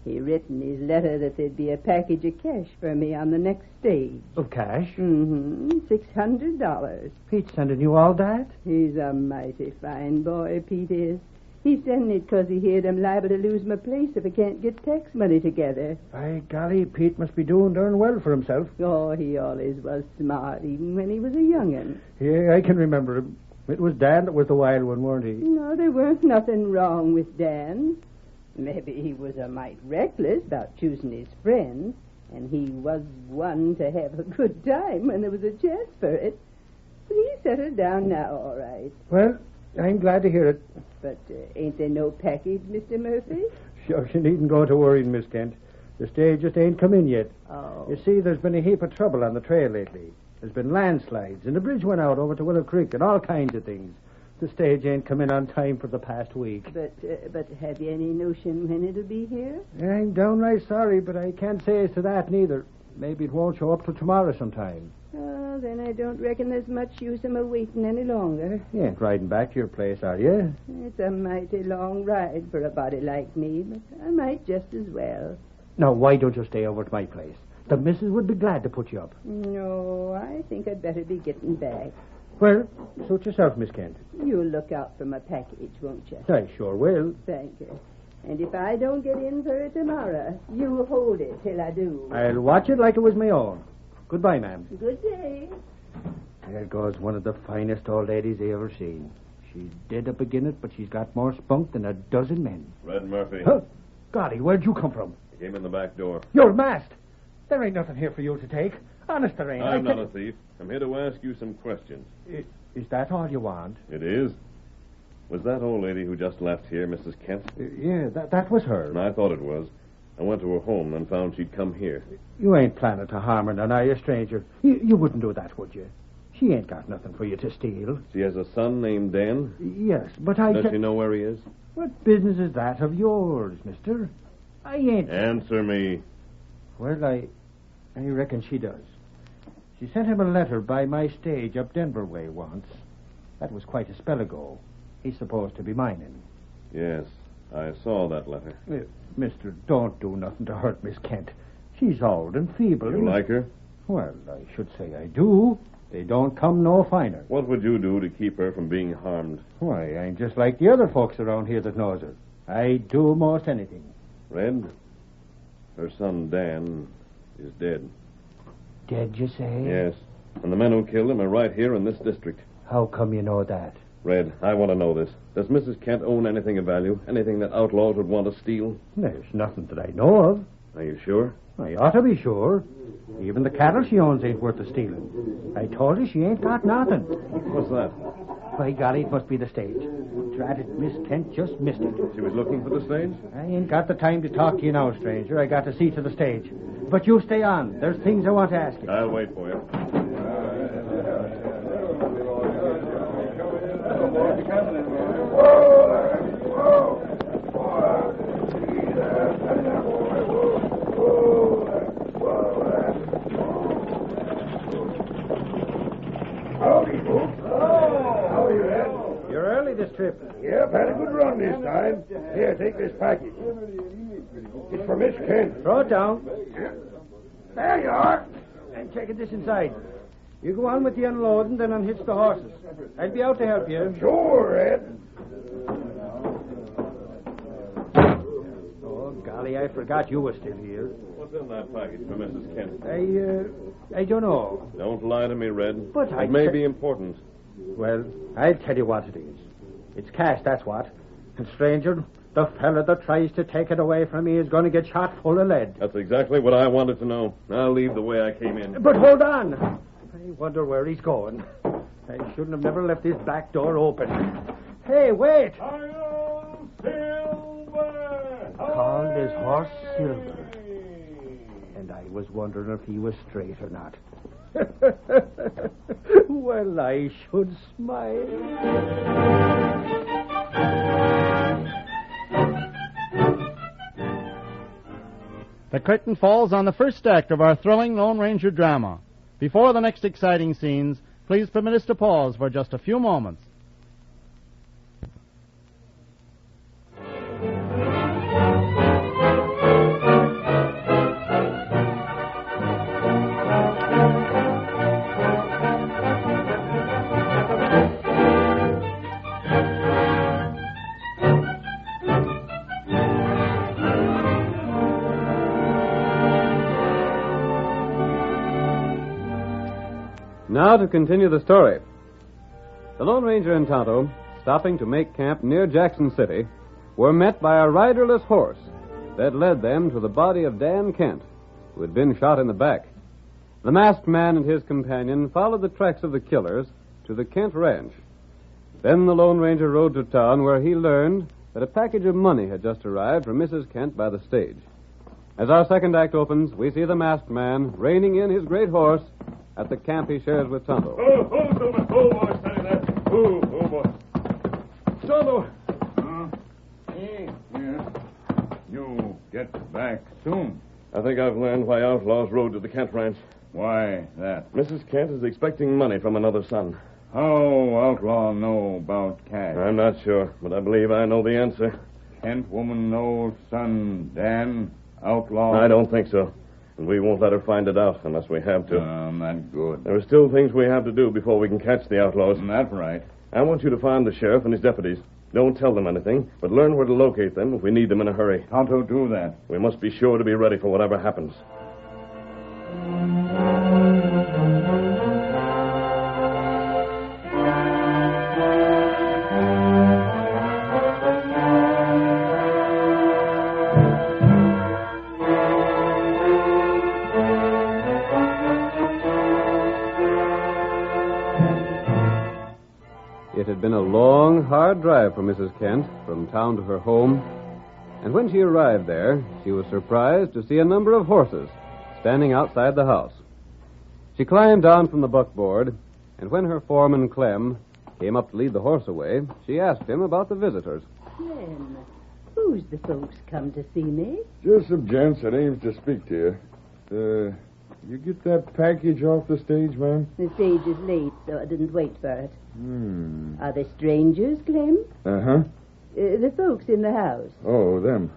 Speaker 16: He written his letter that there'd be a package of cash for me on the next stage.
Speaker 8: Of cash?
Speaker 16: Mm-hmm. $600.
Speaker 8: Pete sending you all that?
Speaker 16: He's a mighty fine boy, Pete is. He's sending it 'cause he heard I'm liable to lose my place if I can't get tax money together.
Speaker 8: By golly, Pete must be doing darn well for himself.
Speaker 16: Oh, he always was smart, even when he was a young'un.
Speaker 8: Yeah, I can remember him. It was Dan that was the wild one, weren't he?
Speaker 16: No, there weren't nothing wrong with Dan. Maybe he was a mite reckless about choosing his friends, and he was one to have a good time when there was a chance for it. But he settled down now, all right.
Speaker 8: Well, I'm glad to hear it.
Speaker 16: But ain't there no package, Mr. Murphy?
Speaker 8: Sure, you needn't go to worrying, Miss Kent. The stage just ain't come in yet.
Speaker 16: Oh.
Speaker 8: You see, there's been a heap of trouble on the trail lately. There's been landslides, and the bridge went out over to Willow Creek, and all kinds of things. The stage ain't come in on time for the past week.
Speaker 16: But have you any notion when it'll be here?
Speaker 8: I'm downright sorry, but I can't say as to that neither. Maybe it won't show up till tomorrow sometime.
Speaker 16: Oh, then I don't reckon there's much use in my waiting any longer.
Speaker 8: You ain't riding back to your place, are you?
Speaker 16: It's a mighty long ride for a body like me, but I might just as well.
Speaker 8: Now, why don't you stay over at my place? The missus would be glad to put you up.
Speaker 16: No, I think I'd better be getting back.
Speaker 8: Well, suit yourself, Miss Kent.
Speaker 16: You'll look out for my package, won't you?
Speaker 8: I sure will.
Speaker 16: Thank you. And if I don't get in for it tomorrow, you hold it till I do.
Speaker 8: I'll watch it like it was my own. Goodbye, ma'am.
Speaker 16: Good day.
Speaker 8: There goes one of the finest old ladies I ever seen. She's dead up agin it, but she's got more spunk than a dozen men.
Speaker 6: Red Murphy.
Speaker 8: Huh? Golly, where'd you come from?
Speaker 6: He came in the back door.
Speaker 8: You're masked. There ain't nothing here for you to take. Honest, there ain't.
Speaker 6: I'm not a thief. I'm here to ask you some questions.
Speaker 8: Is that all you want?
Speaker 6: It is. Was that old lady who just left here, Mrs. Kent?
Speaker 8: Yeah, that was her.
Speaker 6: And I thought it was. I went to her home and found she'd come here.
Speaker 8: You ain't planning to harm her, none, are you, stranger? You wouldn't do that, would you? She ain't got nothing for you to steal.
Speaker 6: She has a son named Dan?
Speaker 8: Yes, but I...
Speaker 6: Does she know where he is?
Speaker 8: What business is that of yours, mister? I ain't...
Speaker 6: Answer me.
Speaker 8: Well, I reckon she does. She sent him a letter by my stage up Denver way once. That was quite a spell ago. He's supposed to be mining.
Speaker 6: Yes, I saw that letter.
Speaker 8: Mister, don't do nothing to hurt Miss Kent. She's old and feeble.
Speaker 6: You like her?
Speaker 8: Well, I should say I do. They don't come no finer.
Speaker 6: What would you do to keep her from being harmed?
Speaker 8: Why, I'm just like the other folks around here that knows her. I'd do most anything.
Speaker 6: Red, her son Dan is dead.
Speaker 15: Dead, you say?
Speaker 6: Yes. And the men who killed him are right here in this district.
Speaker 15: How come you know that?
Speaker 6: Red, I want to know this. Does Mrs. Kent own anything of value? Anything that outlaws would want to steal?
Speaker 15: There's nothing that I know of.
Speaker 6: Are you sure?
Speaker 15: I ought to be sure. Even the cattle she owns ain't worth the stealing. I told her she ain't got nothing.
Speaker 6: What's that?
Speaker 15: By golly, it must be the stage. Dratted, Miss Kent just missed it.
Speaker 6: She was looking for the stage?
Speaker 15: I ain't got the time to talk to you now, stranger. I got to see to the stage. But you stay on. There's things I want to ask you.
Speaker 6: I'll wait for you.
Speaker 11: Howdy, folks. How are you, Ed?
Speaker 15: You're early this trip.
Speaker 11: Yep, had a good run this time. Here, take this package. It's for Miss Kent.
Speaker 15: Throw it down.
Speaker 11: There you are.
Speaker 15: I'm checking this inside. You go on with the unloading, then unhitch the horses. I'll be out to help you.
Speaker 11: Sure, Ed.
Speaker 15: Oh, golly, I forgot you were still here.
Speaker 6: What's in that package for Mrs. Kent?
Speaker 15: I don't know.
Speaker 6: Don't lie to me, Red.
Speaker 15: But
Speaker 6: it may be important.
Speaker 15: Well, I'll tell you what it is. It's cash, that's what. And, stranger, the fella that tries to take it away from me is going to get shot full of lead.
Speaker 6: That's exactly what I wanted to know. I'll leave the way I came in.
Speaker 15: But hold on. I wonder where he's going. I shouldn't have never left his back door open. Hey, wait!
Speaker 13: Silver!
Speaker 15: Called his horse Silver. And I was wondering if he was straight or not. Well, I should smile.
Speaker 10: The curtain falls on the first act of our thrilling Lone Ranger drama. Before the next exciting scenes, please permit us to pause for just a few moments.
Speaker 12: Now to continue the story. The Lone Ranger and Tonto, stopping to make camp near Jackson City, were met by a riderless horse that led them to the body of Dan Kent, who had been shot in the back. The masked man and his companion followed the tracks of the killers to the Kent ranch. Then the Lone Ranger rode to town, where he learned that a package of money had just arrived from Mrs. Kent by the stage. As our second act opens, we see the masked man reining in his great horse at the camp he shares with Tonto.
Speaker 13: boy, steady there. Oh, boy.
Speaker 3: Tonto! Yeah. You get back soon.
Speaker 6: I think I've learned why outlaws rode to the Kent ranch.
Speaker 3: Why that?
Speaker 6: Mrs. Kent is expecting money from another son.
Speaker 3: How outlaw know about cash?
Speaker 6: I'm not sure, but I believe I know the answer.
Speaker 3: Kent woman knows son Dan outlaw?
Speaker 6: I don't think so. And we won't let her find it out unless we have to.
Speaker 3: Not good.
Speaker 6: There are still things we have to do before we can catch the outlaws.
Speaker 3: That's right.
Speaker 6: I want you to find the sheriff and his deputies. Don't tell them anything, but learn where to locate them if we need them in a hurry.
Speaker 3: Tonto, do that.
Speaker 6: We must be sure to be ready for whatever happens.
Speaker 12: It had been a long, hard drive for Mrs. Kent from town to her home, and when she arrived there, she was surprised to see a number of horses standing outside the house. She climbed down from the buckboard, and when her foreman, Clem, came up to lead the horse away, she asked him about the visitors.
Speaker 16: Clem, who's the folks come to see me?
Speaker 3: Just some gents that aims to speak to you. You get that package off the stage, ma'am?
Speaker 16: The stage is late, so I didn't wait for it. Are they strangers, Clem?
Speaker 3: Uh-huh.
Speaker 16: The folks in the house.
Speaker 3: Oh, them.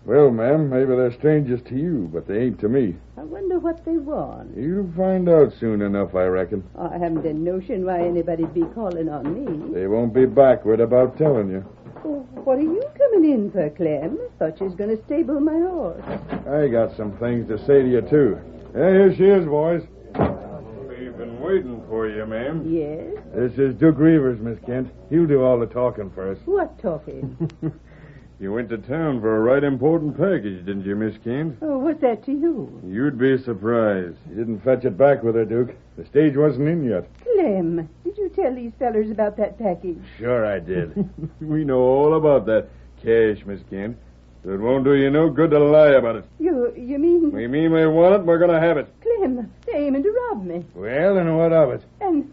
Speaker 3: Well, ma'am, maybe they're strangers to you, but they ain't to me.
Speaker 16: I wonder what they want.
Speaker 3: You'll find out soon enough, I reckon.
Speaker 16: I haven't a notion why anybody'd be calling on me.
Speaker 3: They won't be backward about telling you.
Speaker 16: Oh, what are you coming in for, Clem? Thought you was going to stable my horse.
Speaker 3: I got some things to say to you, too. Yeah, here she is, boys. We've been waiting for you, ma'am.
Speaker 16: Yes?
Speaker 3: This is Duke Reavers, Miss Kent. He'll do all the talking for us.
Speaker 16: What talking?
Speaker 3: You went to town for a right important package, didn't you, Miss Kent?
Speaker 16: Oh, what's that to you?
Speaker 3: You'd be surprised. You didn't fetch it back with her, Duke. The stage wasn't in yet.
Speaker 16: Clem, did you tell these fellers about that package?
Speaker 3: Sure I did. We know all about that cash, Miss Kent. So it won't do you no good to lie about it.
Speaker 16: You mean...
Speaker 3: We mean we want it, and we're going to have it.
Speaker 16: Clem, they're aiming to rob me.
Speaker 3: Well, and what of it?
Speaker 16: And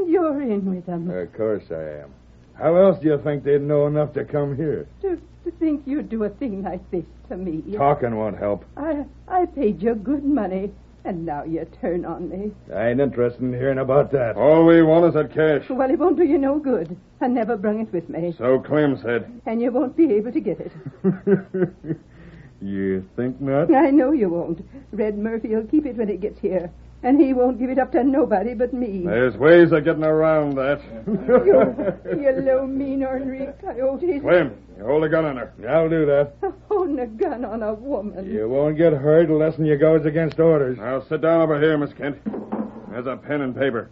Speaker 16: you're in with them.
Speaker 3: Of course I am. How else do you think they'd know enough to come here?
Speaker 16: To think you'd do a thing like this to me.
Speaker 3: Talking won't help.
Speaker 16: I paid you good money, and now you turn on me.
Speaker 3: I ain't interested in hearing about that. All we want is that cash.
Speaker 16: Well, it won't do you no good. I never brung it with me.
Speaker 3: So Clem said.
Speaker 16: And you won't be able to get it.
Speaker 3: You think not?
Speaker 16: I know you won't. Red Murphy'll keep it when it gets here. And he won't give it up to nobody but me.
Speaker 3: There's ways of getting around that.
Speaker 16: You low, mean, ornery coyote.
Speaker 3: Clem, you hold a gun on her. I'll do that.
Speaker 16: Holding a gun on a woman.
Speaker 3: You won't get hurt unless you goes against orders. Now sit down over here, Miss Kent. There's a pen and paper.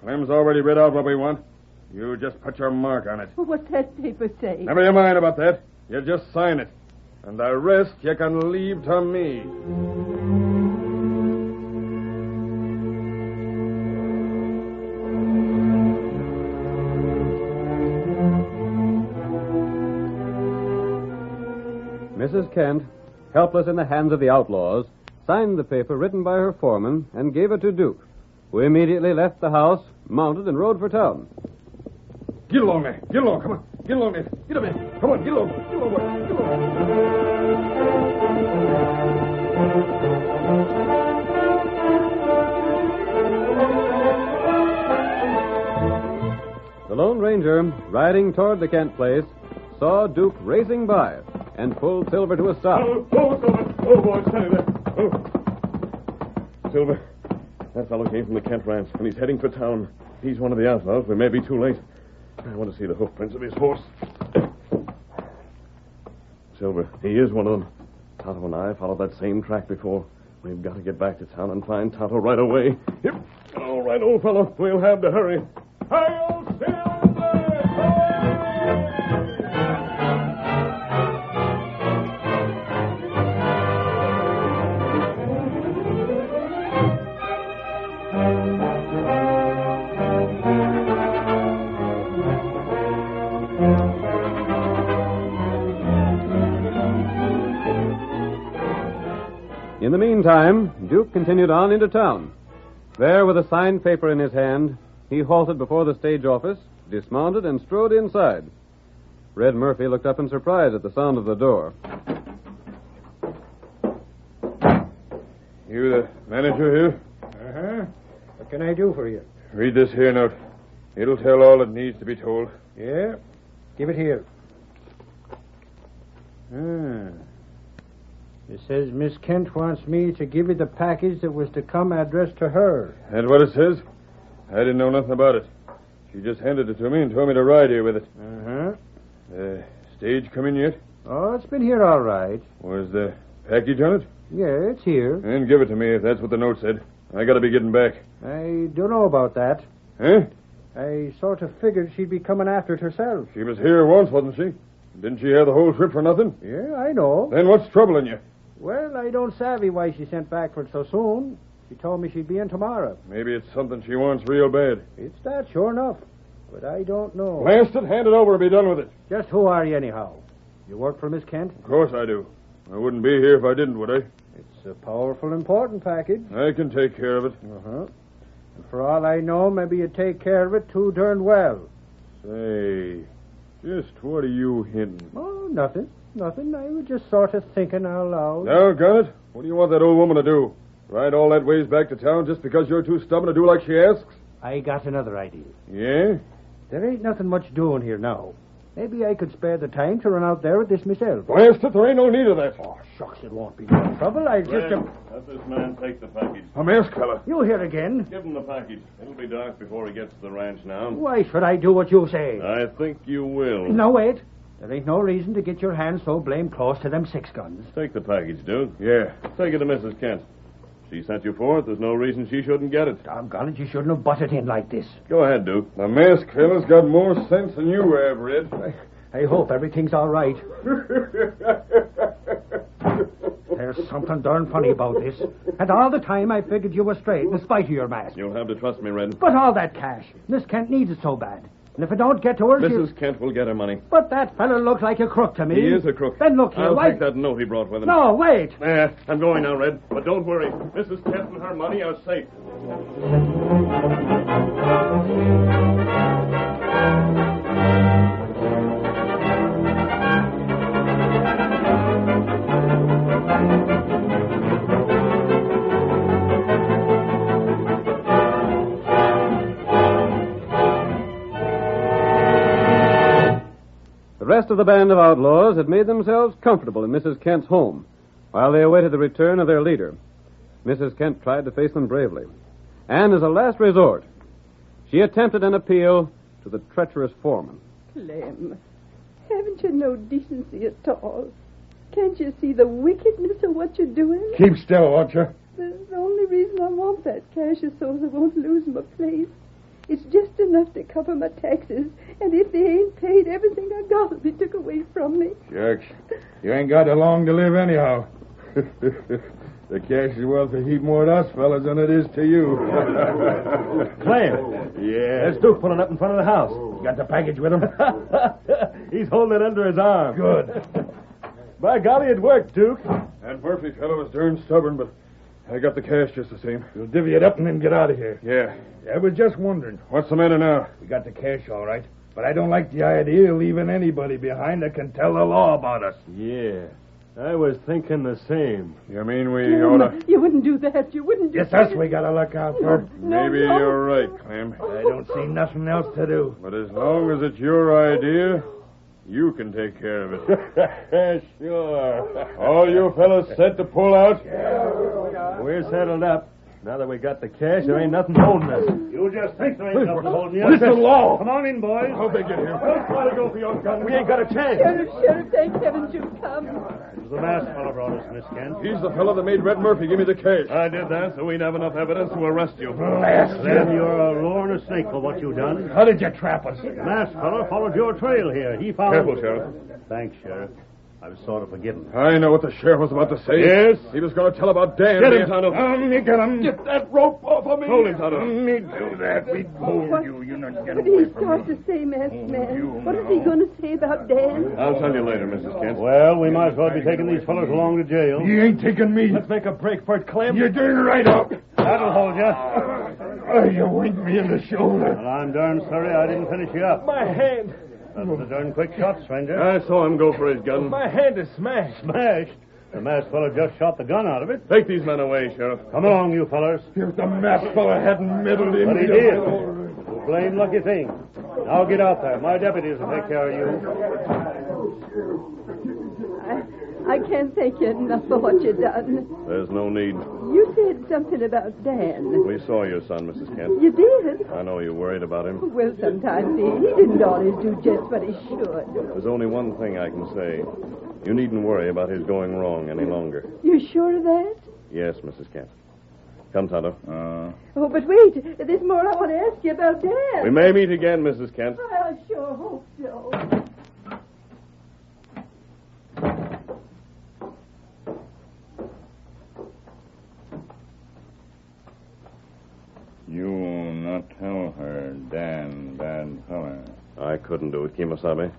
Speaker 3: Clem's already read out what we want. You just put your mark on it.
Speaker 16: What's that paper say?
Speaker 3: Never you mind about that. You just sign it. And the rest you can leave to me.
Speaker 12: Mrs. Kent, helpless in the hands of the outlaws, signed the paper written by her foreman and gave it to Duke, who immediately left the house, mounted, and rode for town.
Speaker 3: Get along there. Get along. Come on. Get along there. Get up there. Come on. Get along. Get along. Get along.
Speaker 12: The Lone Ranger, riding toward the Kent place, saw Duke racing by and pulled Silver to a stop.
Speaker 3: Oh, Silver. Oh, boy, steady there. Oh.
Speaker 9: Silver, that fellow came from the Kent ranch, and he's heading for town. He's one of the outlaws. We may be too late. I want to see the hoof prints of his horse. Silver, he is one of them. Tonto and I followed that same track before. We've got to get back to town and find Tonto right away. Yep. All right, old fellow. We'll have to hurry.
Speaker 3: Hail, Silver!
Speaker 12: In the meantime, Duke continued on into town. There, with a signed paper in his hand, he halted before the stage office, dismounted, and strode inside. Red Murphy looked up in surprise at the sound of the door.
Speaker 3: You the manager here?
Speaker 15: Uh-huh. What can I do for you?
Speaker 3: Read this here note. It'll tell all that needs to be told.
Speaker 15: Yeah. Give it here. It says Miss Kent wants me to give you the package that was to come addressed to her.
Speaker 3: That's what it says? I didn't know nothing about it. She just handed it to me and told me to ride here with it.
Speaker 15: Uh-huh.
Speaker 3: Stage come in yet?
Speaker 15: Oh, it's been here all right.
Speaker 3: Was the package on it?
Speaker 15: Yeah, it's here.
Speaker 3: Then give it to me if that's what the note said. I gotta be getting back.
Speaker 15: I don't know about that.
Speaker 3: Huh?
Speaker 15: I sort of figured she'd be coming after it herself.
Speaker 3: She was here once, wasn't she? Didn't she have the whole trip for nothing?
Speaker 15: Yeah, I know.
Speaker 3: Then what's troubling you?
Speaker 15: Well, I don't savvy why she sent back for it so soon. She told me she'd be in tomorrow.
Speaker 3: Maybe it's something she wants real bad.
Speaker 15: It's that, sure enough. But I don't know.
Speaker 3: Blast it, hand it over and be done with it.
Speaker 15: Just who are you, anyhow? You work for Miss Kent?
Speaker 3: Of course I do. I wouldn't be here if I didn't, would I?
Speaker 15: It's a powerful important package.
Speaker 3: I can take care of it.
Speaker 15: Uh-huh. And for all I know, maybe you take care of it too darn well.
Speaker 3: Say, just what are you hinting?
Speaker 15: Oh, nothing. Nothing. I was just sort of thinking out loud.
Speaker 3: Doggone it. What do you want that old woman to do? Ride all that ways back to town just because you're too stubborn to do like she asks?
Speaker 15: I got another idea.
Speaker 3: Yeah?
Speaker 15: There ain't nothing much doing here now. Maybe I could spare the time to run out there with this myself.
Speaker 3: Blast it, there ain't no need of that.
Speaker 15: Oh, shucks, it won't be no trouble. I'll just...
Speaker 9: Let this man take the package.
Speaker 3: A mask fella.
Speaker 15: You here again?
Speaker 9: Give him the package. It'll be dark before he gets to the ranch now.
Speaker 15: Why should I do what you say?
Speaker 9: I think you will.
Speaker 15: No, wait. There ain't no reason to get your hands so blame close to them 6 guns.
Speaker 9: Take the package, Duke.
Speaker 3: Yeah.
Speaker 9: Take it to Mrs. Kent. She sent you for it. There's no reason she shouldn't get it.
Speaker 15: Doggone it, you shouldn't have butted in like this.
Speaker 9: Go ahead, Duke.
Speaker 21: The masked fella's got more sense than you have, Red.
Speaker 15: I hope everything's all right. There's something darn funny about this. And all the time I figured you were straight, in spite of your mask.
Speaker 9: You'll have to trust me, Red.
Speaker 15: But all that cash. Miss Kent needs it so bad. And if it don't get to her,
Speaker 9: Mrs. Kent will get her money.
Speaker 15: But that fellow looks like a crook to me.
Speaker 9: He is a crook.
Speaker 15: Then look here,
Speaker 9: I'll
Speaker 15: why...
Speaker 9: take that note he brought with him.
Speaker 15: No, wait.
Speaker 9: I'm going now, Red. But don't worry. Mrs. Kent and her money are safe.
Speaker 12: The rest of the band of outlaws had made themselves comfortable in Mrs. Kent's home while they awaited the return of their leader. Mrs. Kent tried to face them bravely. And as a last resort, she attempted an appeal to the treacherous foreman.
Speaker 16: Clem, haven't you no decency at all? Can't you see the wickedness of what you're doing?
Speaker 11: Keep still, won't you?
Speaker 16: The only reason I want that cash is so I won't lose my place. It's just enough to cover my taxes, and if they ain't paid, everything I got will be took away from me.
Speaker 11: Shucks. You ain't got long to live anyhow. The cash is worth a heap more to us fellas than it is to you.
Speaker 20: Clem.
Speaker 11: Yeah.
Speaker 20: There's Duke pulling up in front of the house.
Speaker 11: You got the package with him?
Speaker 20: He's holding it under his arm.
Speaker 11: Good.
Speaker 20: By golly, it worked, Duke.
Speaker 21: That Murphy fellow was darn stubborn, but I got the cash just the same.
Speaker 11: You'll divvy it up and then get out of here.
Speaker 21: Yeah.
Speaker 11: I was just wondering.
Speaker 21: What's the matter now?
Speaker 11: We got the cash all right, but I don't like the idea of leaving anybody behind that can tell the law about us.
Speaker 20: Yeah. I was thinking the same.
Speaker 21: You mean we ought to...
Speaker 16: You wouldn't do that. You wouldn't do
Speaker 11: It's
Speaker 16: that.
Speaker 11: us we gotta look out for.
Speaker 21: Maybe you're right, Clem.
Speaker 11: I don't see nothing else to do.
Speaker 21: But as long as it's your idea, you can take care of it.
Speaker 20: Sure.
Speaker 21: All you fellas set to pull out?
Speaker 20: We're settled up. Now that we got the cash, there ain't nothing holding us.
Speaker 2: You just think there ain't nothing holding you.
Speaker 21: What's the law?
Speaker 2: Come on in, boys.
Speaker 21: How'd they get here?
Speaker 2: Don't try to go for your gun.
Speaker 20: We ain't got a chance.
Speaker 16: Sheriff, thank heaven you come.
Speaker 2: It was the masked fellow brought us, Miss Kent.
Speaker 21: He's the fellow that made Red Murphy give me the cash.
Speaker 9: I did that so we'd have enough evidence to arrest you.
Speaker 2: Then you're a lure and a snake for what you done.
Speaker 11: How did you trap us?
Speaker 2: The masked fellow followed your trail here. He found...
Speaker 21: Careful, Sheriff.
Speaker 2: Thanks, Sheriff. I was sort of forgiven.
Speaker 21: I know what the sheriff was about to say.
Speaker 9: Yes?
Speaker 21: He was going to tell about Dan.
Speaker 9: Get him, Tonto.
Speaker 11: You get him.
Speaker 21: Get that rope off of me.
Speaker 9: Hold him, Tonto.
Speaker 11: Me do that. We hold you. You not get
Speaker 16: What
Speaker 11: away
Speaker 16: did he
Speaker 11: from
Speaker 16: start
Speaker 11: me.
Speaker 16: to say, masked man? What is he going to say about Dan?
Speaker 9: I'll tell you later, Mrs. Kent.
Speaker 2: Well, we might as well be taking these fellows along to jail.
Speaker 11: You ain't taking me.
Speaker 20: Let's make a break for it, Clem.
Speaker 11: You're doing right out.
Speaker 2: That'll hold you.
Speaker 11: Oh, you winked me in the shoulder.
Speaker 2: Well, I'm darn sorry I didn't finish you up.
Speaker 20: My hand.
Speaker 2: That was a darn quick shot, stranger.
Speaker 9: I saw him go for his gun.
Speaker 20: My hand is smashed.
Speaker 2: Smashed? The masked fellow just shot the gun out of it.
Speaker 9: Take these men away, Sheriff.
Speaker 2: Come along, you fellers.
Speaker 11: If the masked fella hadn't meddled in,
Speaker 2: But he
Speaker 11: we'd
Speaker 2: did.
Speaker 11: have-
Speaker 2: Blame lucky thing. Now get out there. My deputies will take care of you.
Speaker 16: I can't thank you enough for what you've done.
Speaker 9: There's no need.
Speaker 16: You said something about Dan.
Speaker 9: We saw your son, Mrs. Kent.
Speaker 16: You did?
Speaker 9: I know you're worried about him.
Speaker 16: Well, sometimes he didn't always do just what he should.
Speaker 9: There's only one thing I can say. You needn't worry about his going wrong any longer.
Speaker 16: You sure of that?
Speaker 9: Yes, Mrs. Kent. Come, Tonto.
Speaker 16: Oh, but wait. There's more I want to ask you about Dan.
Speaker 9: We may meet again, Mrs. Kent.
Speaker 16: I sure hope so.
Speaker 21: You not tell her Dan bad fella.
Speaker 9: I couldn't do it, Kemosabe.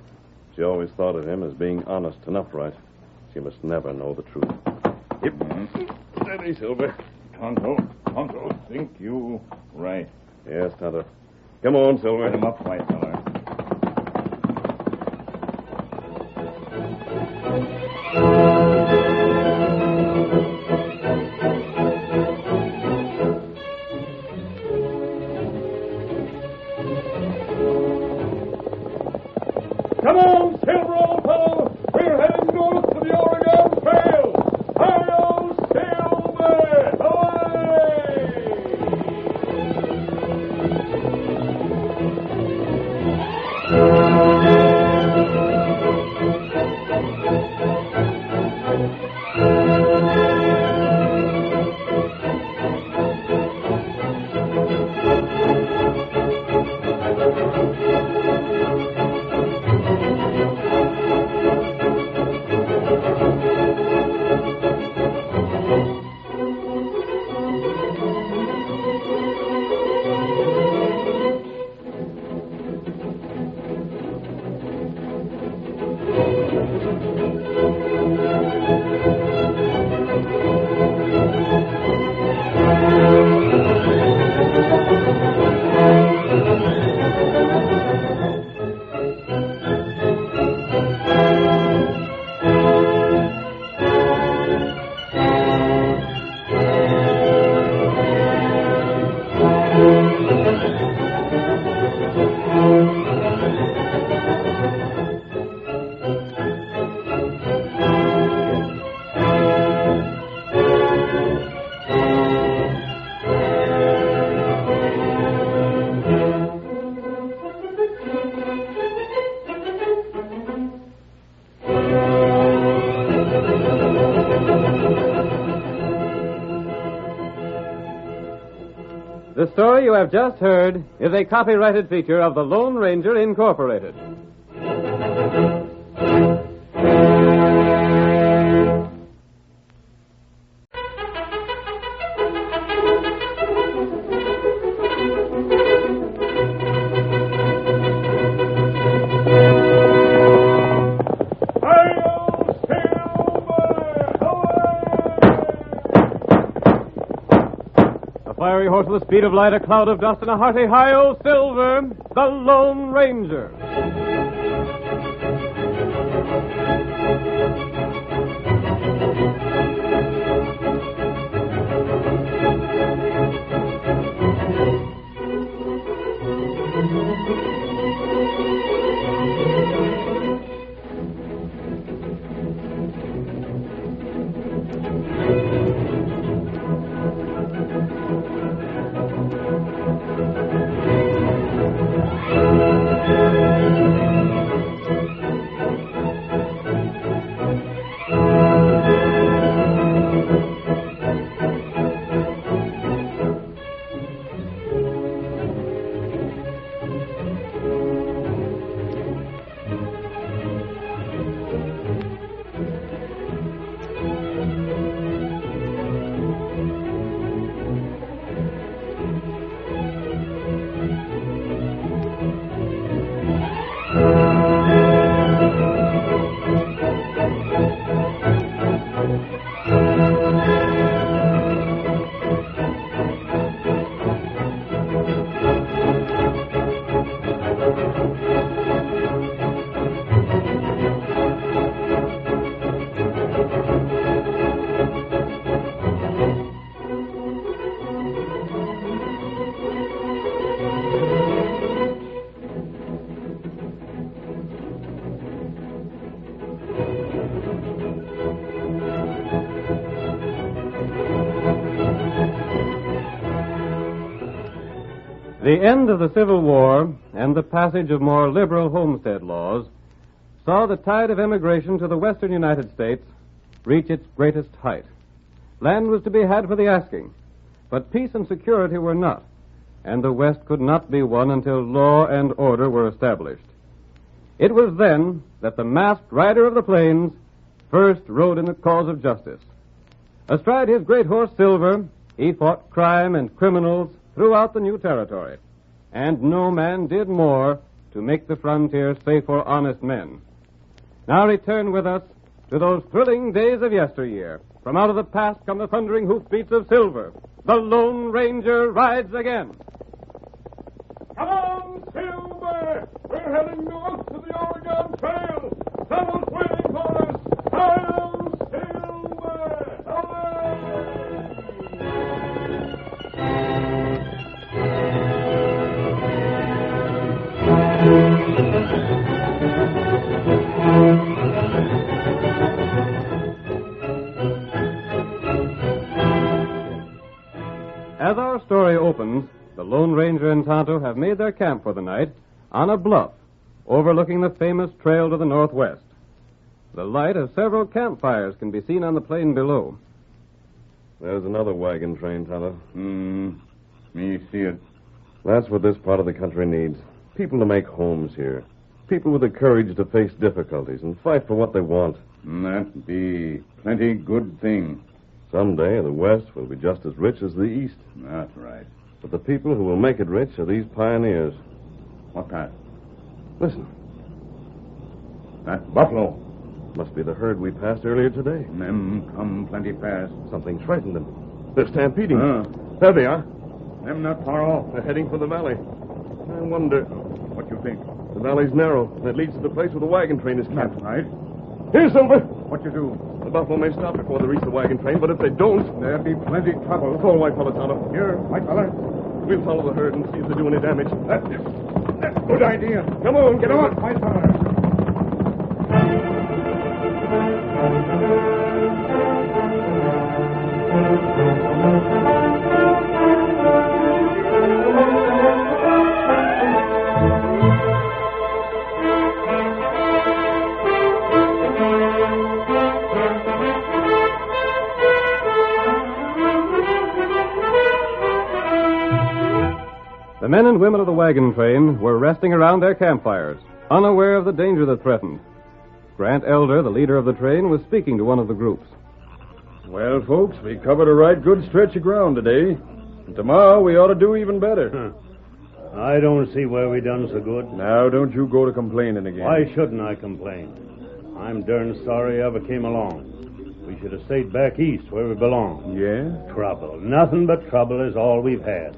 Speaker 9: She always thought of him as being honest and upright. She must never know the truth.
Speaker 21: Steady, Silver. Tonto, think you right.
Speaker 9: Yes, Tonto. Come on, Silver.
Speaker 21: Get him up, white fella.
Speaker 3: Come on, Silver, old fellow. We're heading north to the Oregon Trail. Hi-yo, Silver! Away!
Speaker 12: The story you have just heard is a copyrighted feature of the Lone Ranger Incorporated. Fiery horse with the speed of light, a cloud of dust, and a hearty hi-yo Silver, the Lone Ranger. The end of the Civil War and the passage of more liberal homestead laws saw the tide of emigration to the western United States reach its greatest height. Land was to be had for the asking, but peace and security were not, and the West could not be won until law and order were established. It was then that the masked rider of the plains first rode in the cause of justice. Astride his great horse Silver, he fought crime and criminals throughout the new territory, and no man did more to make the frontier safe for honest men. Now return with us to those thrilling days of yesteryear. From out of the past come the thundering hoofbeats of Silver. The Lone Ranger rides again.
Speaker 3: Come on, Silver! We're heading north to the Oregon Trail. Someone's waiting for us. Hi-yo, Silver! Away!
Speaker 12: As our story opens, the Lone Ranger and Tonto have made their camp for the night on a bluff overlooking the famous trail to the northwest. The light of several campfires can be seen on the plain below.
Speaker 6: There's another wagon train, Tonto.
Speaker 21: Me see it.
Speaker 6: That's what this part of the country needs. People to make homes here. People with the courage to face difficulties and fight for what they want.
Speaker 21: That be plenty good thing.
Speaker 6: Someday the West will be just as rich as the East.
Speaker 21: That's right.
Speaker 6: But the people who will make it rich are these pioneers.
Speaker 21: What that?
Speaker 6: Listen.
Speaker 21: That buffalo.
Speaker 6: Must be the herd we passed earlier today.
Speaker 21: Them come plenty fast.
Speaker 6: Something's frightened them. They're stampeding. There they are.
Speaker 21: Them not far off.
Speaker 6: They're heading for the valley. I wonder.
Speaker 21: What you think?
Speaker 6: The valley's narrow, and it leads to the place where the wagon train is camped.
Speaker 21: That's right.
Speaker 6: Here, Silver.
Speaker 21: What you do?
Speaker 6: The buffalo may stop before they reach the wagon train, but if they don't...
Speaker 21: There'll be plenty trouble.
Speaker 6: Fall, white fella, Tonto.
Speaker 21: Here, white fella.
Speaker 6: We'll follow the herd and see if they do any damage.
Speaker 21: That's a good idea.
Speaker 6: Come on, get on.
Speaker 21: White fella.
Speaker 12: The men and women of the wagon train were resting around their campfires, unaware of the danger that threatened. Grant Elder, the leader of the train, was speaking to one of the groups.
Speaker 3: Well, folks, we covered a right good stretch of ground today. And tomorrow we ought to do even better.
Speaker 2: I don't see where we done so good.
Speaker 3: Now, don't you go to complaining again.
Speaker 2: Why shouldn't I complain? I'm darn sorry I ever came along. We should have stayed back east where we belong.
Speaker 3: Yeah?
Speaker 2: Trouble. Nothing but trouble is all we've had.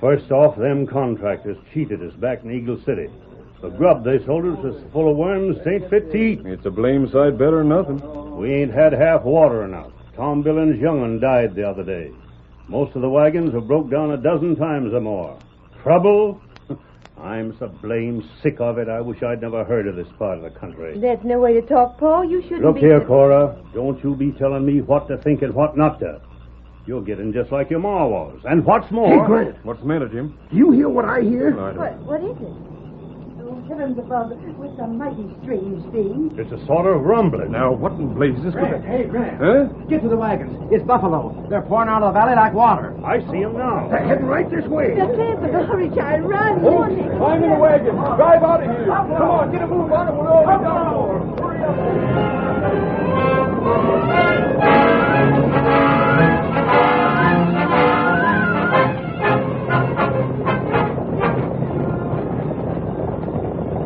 Speaker 2: First off, them contractors cheated us back in Eagle City. The grub they sold us was full of worms that ain't fit to eat.
Speaker 3: It's a blame sight better than nothing.
Speaker 2: We ain't had half water enough. Tom Billin's young'un died the other day. Most of the wagons have broke down a dozen times or more. Trouble? I'm so blame sick of it, I wish I'd never heard of this part of the country.
Speaker 5: That's no way to talk, Paul. You shouldn't
Speaker 2: Look
Speaker 5: be...
Speaker 2: here, Cora. Don't you be telling me what to think and what not to. You're getting just like your ma was. And what's more...
Speaker 11: Hey, Grant.
Speaker 3: What's the matter, Jim?
Speaker 11: Do you hear what I hear?
Speaker 5: What is it?
Speaker 16: Oh, heavens above, it's a mighty strange thing.
Speaker 2: It's a sort of rumbling.
Speaker 3: Now, what in blazes...
Speaker 15: Grant, hey, Grant.
Speaker 3: Huh?
Speaker 15: Get to the wagons. It's buffalo. They're pouring out of the valley like water.
Speaker 2: I see them now.
Speaker 11: They're heading right this way.
Speaker 16: The panther, hurry, child, run.
Speaker 3: Climb in the wagon. Drive out of here. Come on, get a move on it. We'll all be down for. Hurry up.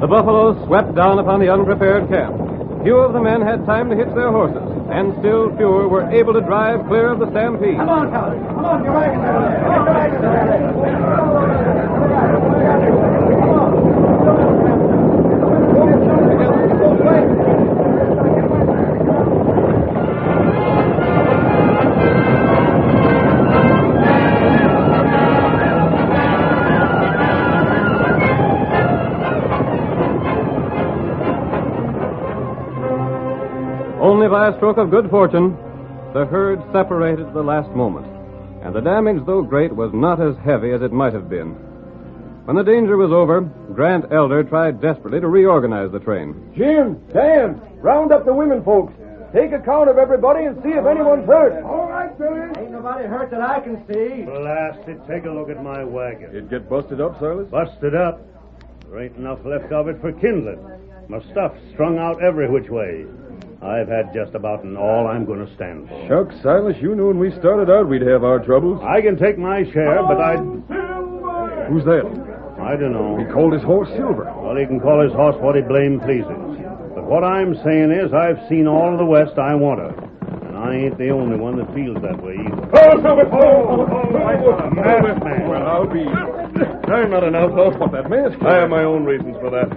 Speaker 12: The buffalo swept down upon the unprepared camp. Few of the men had time to hitch their horses, and still fewer were able to drive clear of the stampede.
Speaker 15: Come on, fellas. Come on, your wagons are there. Get your wagons are
Speaker 12: Only by a stroke of good fortune, the herd separated at the last moment, and the damage, though great, was not as heavy as it might have been. When the danger was over, Grant Elder tried desperately to reorganize the train.
Speaker 3: Jim, Dan, round up the women folks. Take account of everybody and see if anyone's hurt.
Speaker 11: All right, Billy.
Speaker 15: Ain't nobody hurt that I can see.
Speaker 2: Blast it, take a look at my wagon.
Speaker 3: It get busted up, Silas?
Speaker 2: Busted up. There ain't enough left of it for kindling. My stuff's strung out every which way. I've had just about all I'm going to stand for.
Speaker 3: Shucks, Silas, you knew when we started out we'd have our troubles.
Speaker 2: I can take my share, but
Speaker 3: Who's that?
Speaker 2: I don't know.
Speaker 3: He called his horse Silver.
Speaker 2: Well, he can call his horse what he blame pleases. But what I'm saying is I've seen all of the West I want to. And I ain't the only one that feels that way either.
Speaker 3: Masked man. Well, I'll be... I'm not an outlaw. What, that mask?
Speaker 9: I have my own reasons for that.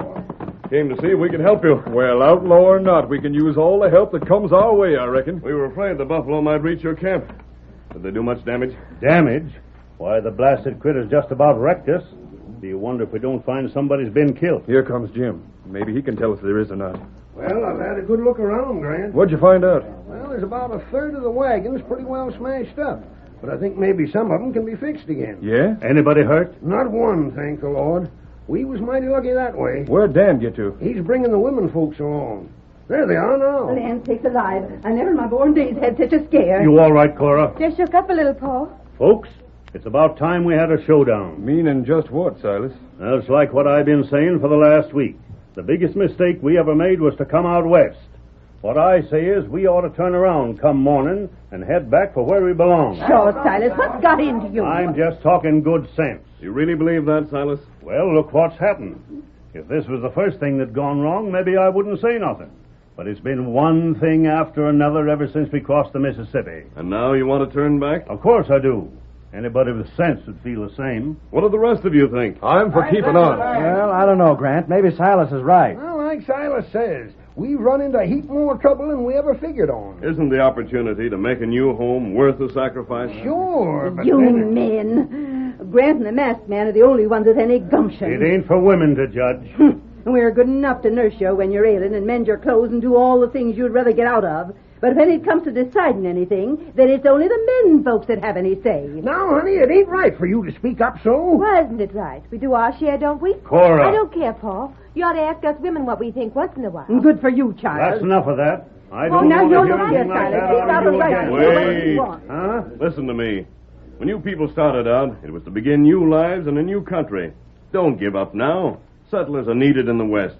Speaker 9: Came to see if we can help you.
Speaker 3: Well, outlaw or not, we can use all the help that comes our way, I reckon.
Speaker 9: We were afraid the buffalo might reach your camp. Did they do much damage?
Speaker 2: Damage? Why, the blasted critters just about wrecked us. Do you wonder if we don't find somebody's been killed?
Speaker 3: Here comes Jim. Maybe he can tell us if there is or not.
Speaker 11: Well, I've had a good look around, Grant.
Speaker 3: What'd you find out?
Speaker 11: Well, there's about a third of the wagons pretty well smashed up. But I think maybe some of them can be fixed again.
Speaker 3: Yeah?
Speaker 2: Anybody hurt?
Speaker 11: Not one, thank the Lord. We was mighty lucky that way.
Speaker 3: Where'd Dan get to?
Speaker 11: He's bringing the women folks along. There they are now.
Speaker 16: Land sakes alive. I never in my born days had such a scare.
Speaker 2: You all right, Cora?
Speaker 5: Just shook up a little, Paul.
Speaker 2: Folks, it's about time we had a showdown.
Speaker 3: Meaning just what, Silas?
Speaker 2: That's like what I've been saying for the last week. The biggest mistake we ever made was to come out west. What I say is we ought to turn around come morning and head back for where we belong.
Speaker 16: Sure, Silas, what's got into you?
Speaker 2: I'm just talking good sense.
Speaker 9: You really believe that, Silas?
Speaker 2: Well, look what's happened. If this was the first thing that'd gone wrong, maybe I wouldn't say nothing. But it's been one thing after another ever since we crossed the Mississippi.
Speaker 9: And now you want to turn back?
Speaker 2: Of course I do. Anybody with sense would feel the same.
Speaker 9: What do the rest of you think?
Speaker 3: I'm for keeping on.
Speaker 15: Well, I don't know, Grant. Maybe Silas is right.
Speaker 11: Well, like Silas says, we've run into a heap more trouble than we ever figured on.
Speaker 9: Isn't the opportunity to make a new home worth the sacrifice?
Speaker 11: Sure, but
Speaker 16: You
Speaker 11: then...
Speaker 16: men. Grant and the masked man are the only ones with any gumption.
Speaker 2: It ain't for women to judge.
Speaker 16: We're good enough to nurse you when you're ailing and mend your clothes and do all the things you'd rather get out of. But when it comes to deciding anything, then it's only the men folks that have any say.
Speaker 11: Now, honey, it ain't right for you to speak up so.
Speaker 5: Well, isn't it right? We do our share, don't we?
Speaker 2: Cora.
Speaker 5: I don't care, Paul. You ought to ask us women what we think once in a while.
Speaker 16: Good for you, child.
Speaker 2: That's enough of that. I
Speaker 16: Oh,
Speaker 2: don't
Speaker 16: now
Speaker 2: want
Speaker 16: you're
Speaker 2: to hear
Speaker 16: looking
Speaker 2: anything
Speaker 16: here,
Speaker 2: like
Speaker 16: Silas.
Speaker 2: that
Speaker 16: Speak
Speaker 2: out
Speaker 16: out
Speaker 2: of
Speaker 16: and
Speaker 2: you
Speaker 16: right.
Speaker 2: again.
Speaker 16: What do
Speaker 9: Wait.
Speaker 16: you want?
Speaker 2: Huh?
Speaker 9: Listen to me. When you people started out, it was to begin new lives in a new country. Don't give up now. Settlers are needed in the West.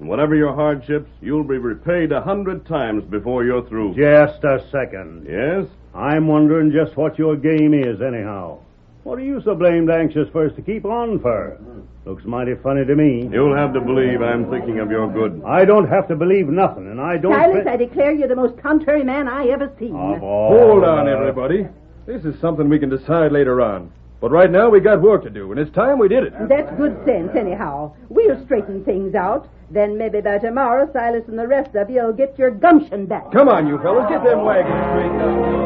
Speaker 9: And whatever your hardships, you'll be repaid 100 times before you're through.
Speaker 2: Just a second.
Speaker 9: Yes?
Speaker 2: I'm wondering just what your game is, anyhow. What are you so blamed anxious for us to keep on for? Looks mighty funny to me.
Speaker 9: You'll have to believe I'm thinking of your good.
Speaker 2: I don't have to believe nothing, and I don't...
Speaker 16: Silence, I declare you're the most contrary man I ever seen.
Speaker 11: Hold on, everybody. This is something we can decide later on. But right now we got work to do, and it's time we did it.
Speaker 16: That's good sense, anyhow. We'll straighten things out. Then maybe by tomorrow, Silas and the rest of you'll get your gumption back.
Speaker 11: Come on, you fellas, get them wagons straightened out.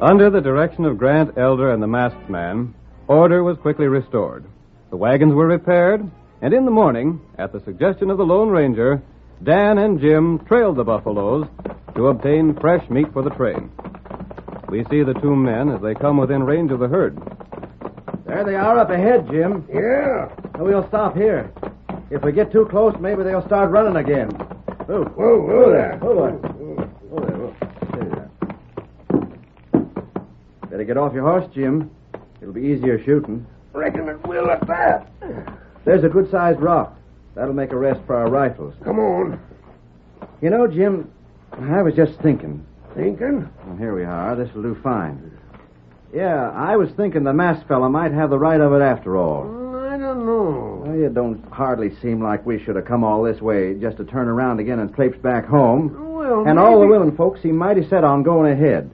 Speaker 12: Under the direction of Grant Elder and the masked man, order was quickly restored. The wagons were repaired, and in the morning, at the suggestion of the Lone Ranger, Dan and Jim trailed the buffaloes to obtain fresh meat for the train. We see the two men as they come within range of the herd.
Speaker 1: There they are up ahead, Jim.
Speaker 11: Yeah.
Speaker 1: We'll stop here. If we get too close, maybe they'll start running again.
Speaker 11: Whoa, whoa there.
Speaker 1: Hold on. Hold there. Steady there. Better get off your horse, Jim. It'll be easier shooting.
Speaker 11: Reckon it will at that.
Speaker 1: There's a good-sized rock. That'll make a rest for our rifles.
Speaker 11: Come on.
Speaker 1: You know, Jim, I was just thinking.
Speaker 11: Thinking?
Speaker 1: Well, here we are. This'll do fine. Yeah, I was thinking the masked fella might have the right of it after all.
Speaker 11: I don't know.
Speaker 1: Well, it don't hardly seem like we should have come all this way just to turn around again and traipse back home.
Speaker 11: Well,
Speaker 1: and all the willing folks seem mighty set on going ahead.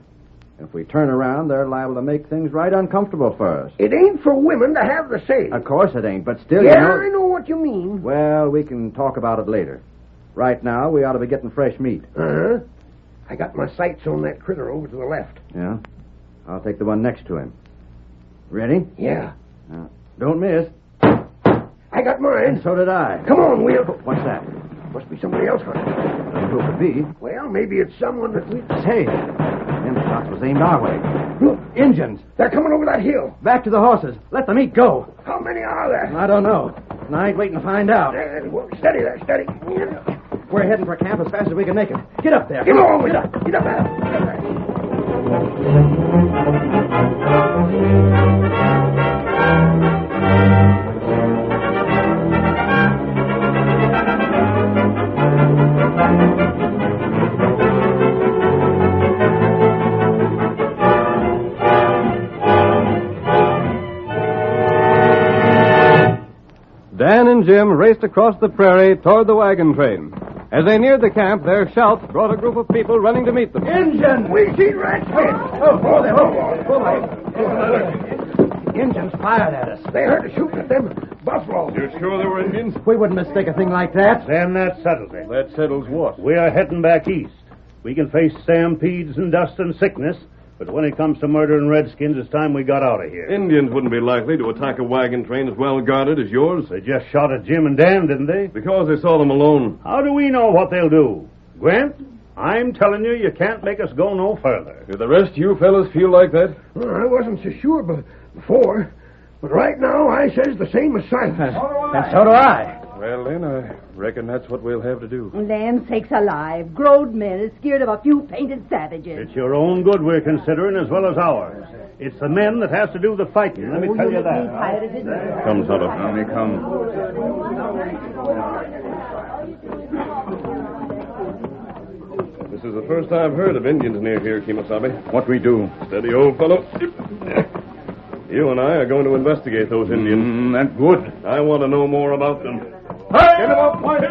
Speaker 1: If we turn around, they're liable to make things right uncomfortable for us.
Speaker 11: It ain't for women to have the say.
Speaker 1: Of course it ain't, but still,
Speaker 11: Yeah, I know what you mean.
Speaker 1: Well, we can talk about it later. Right now, we ought to be getting fresh meat.
Speaker 11: Uh-huh. I got my sights on that critter over to the left.
Speaker 1: Yeah? I'll take the one next to him. Ready?
Speaker 11: Yeah.
Speaker 1: Don't miss.
Speaker 11: I got mine.
Speaker 1: And so did I.
Speaker 11: Come on, Will.
Speaker 1: What's that?
Speaker 11: Must be somebody else hunting.
Speaker 1: Who could be?
Speaker 11: Well, maybe it's someone that we...
Speaker 1: Say, them shots was aimed our way.
Speaker 11: Look.
Speaker 1: Injuns.
Speaker 11: They're coming over that hill.
Speaker 1: Back to the horses. Let the meat go.
Speaker 11: How many are there?
Speaker 1: I don't know. And I ain't waiting to find out.
Speaker 11: Steady there, steady.
Speaker 1: We're heading for camp as fast as we can make it. Get up there.
Speaker 11: Get on with it. Get up there.
Speaker 12: Dan and Jim raced across the prairie toward the wagon train. As they neared the camp, their shouts brought a group of people running to meet them.
Speaker 11: Injun! We see redskins!
Speaker 1: Oh, Injuns fired at us.
Speaker 11: They heard us shooting at them buffalo.
Speaker 9: You sure they were Indians?
Speaker 1: We wouldn't mistake a thing like that.
Speaker 2: Then that settles it.
Speaker 11: That settles what?
Speaker 2: We are heading back east. We can face stampedes and dust and sickness, but when it comes to murdering redskins, it's time we got out of here.
Speaker 9: Indians wouldn't be likely to attack a wagon train as well guarded as yours.
Speaker 2: They just shot at Jim and Dan, didn't they?
Speaker 9: Because they saw them alone.
Speaker 2: How do we know what they'll do? Grant, I'm telling you, you can't make us go no further.
Speaker 11: Do the rest of you fellas feel like that?
Speaker 18: Well, I wasn't so sure before, but right now I says the same as Silas.
Speaker 1: And so do I.
Speaker 11: Well, then, I reckon that's what we'll have to do.
Speaker 16: Land sakes alive. Growed men is scared of a few painted savages.
Speaker 2: It's your own good we're considering as well as ours. It's the men that has to do the fighting, let me tell you that.
Speaker 9: Come, Tonto.
Speaker 11: Let me come.
Speaker 9: This is the first I've heard of Indians near here, Kemosabe.
Speaker 11: What we do?
Speaker 9: Steady, old fellow. You and I are going to investigate those Indians.
Speaker 11: That's good.
Speaker 9: I want to know more about them.
Speaker 11: Hey! Get him up, point.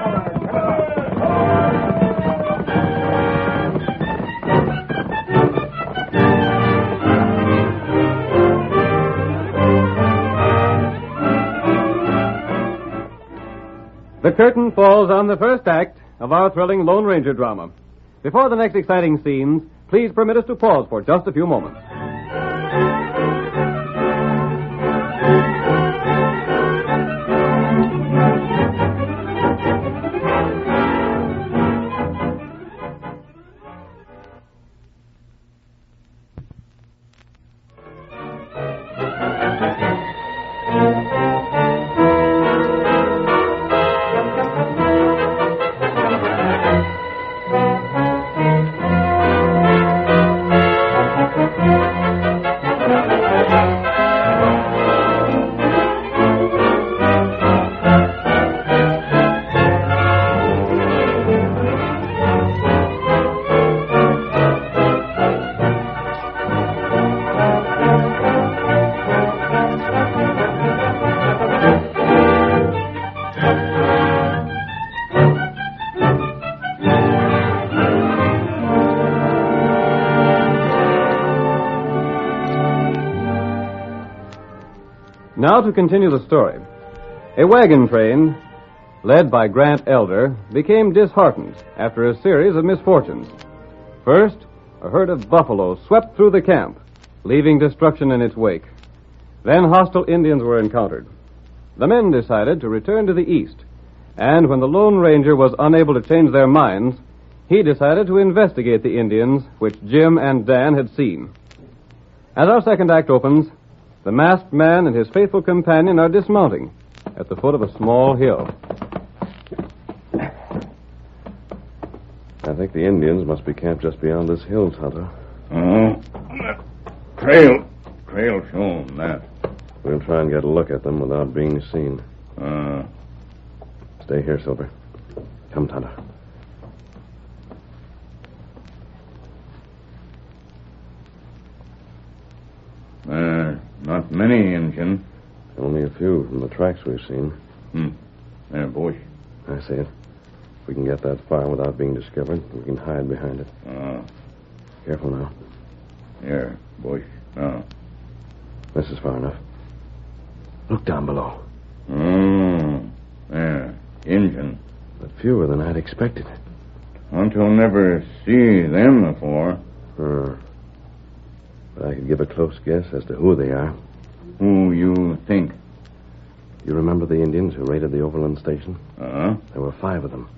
Speaker 12: The curtain falls on the first act of our thrilling Lone Ranger drama. Before the next exciting scenes, please permit us to pause for just a few moments. Now to continue the story. A wagon train, led by Grant Elder, became disheartened after a series of misfortunes. First, a herd of buffalo swept through the camp, leaving destruction in its wake. Then hostile Indians were encountered. The men decided to return to the east, and when the Lone Ranger was unable to change their minds, he decided to investigate the Indians which Jim and Dan had seen. As our second act opens, the masked man and his faithful companion are dismounting at the foot of a small hill.
Speaker 6: I think the Indians must be camped just beyond this hill, Tonto.
Speaker 21: Trail shown that.
Speaker 6: We'll try and get a look at them without being seen. Stay here, Silver. Come, Tonto.
Speaker 21: Not many, Injun.
Speaker 6: Only a few from the tracks we've seen.
Speaker 21: There, bush.
Speaker 6: I see it. If we can get that far without being discovered, we can hide behind it. Careful now.
Speaker 21: Here, bush. Now.
Speaker 6: This is far enough. Look down below.
Speaker 21: There. Injun.
Speaker 6: But fewer than I'd expected.
Speaker 21: Tonto never see them before.
Speaker 6: But I could give a close guess as to who they are.
Speaker 21: Who you think?
Speaker 6: You remember the Indians who raided the Overland Station? There were 5 of them.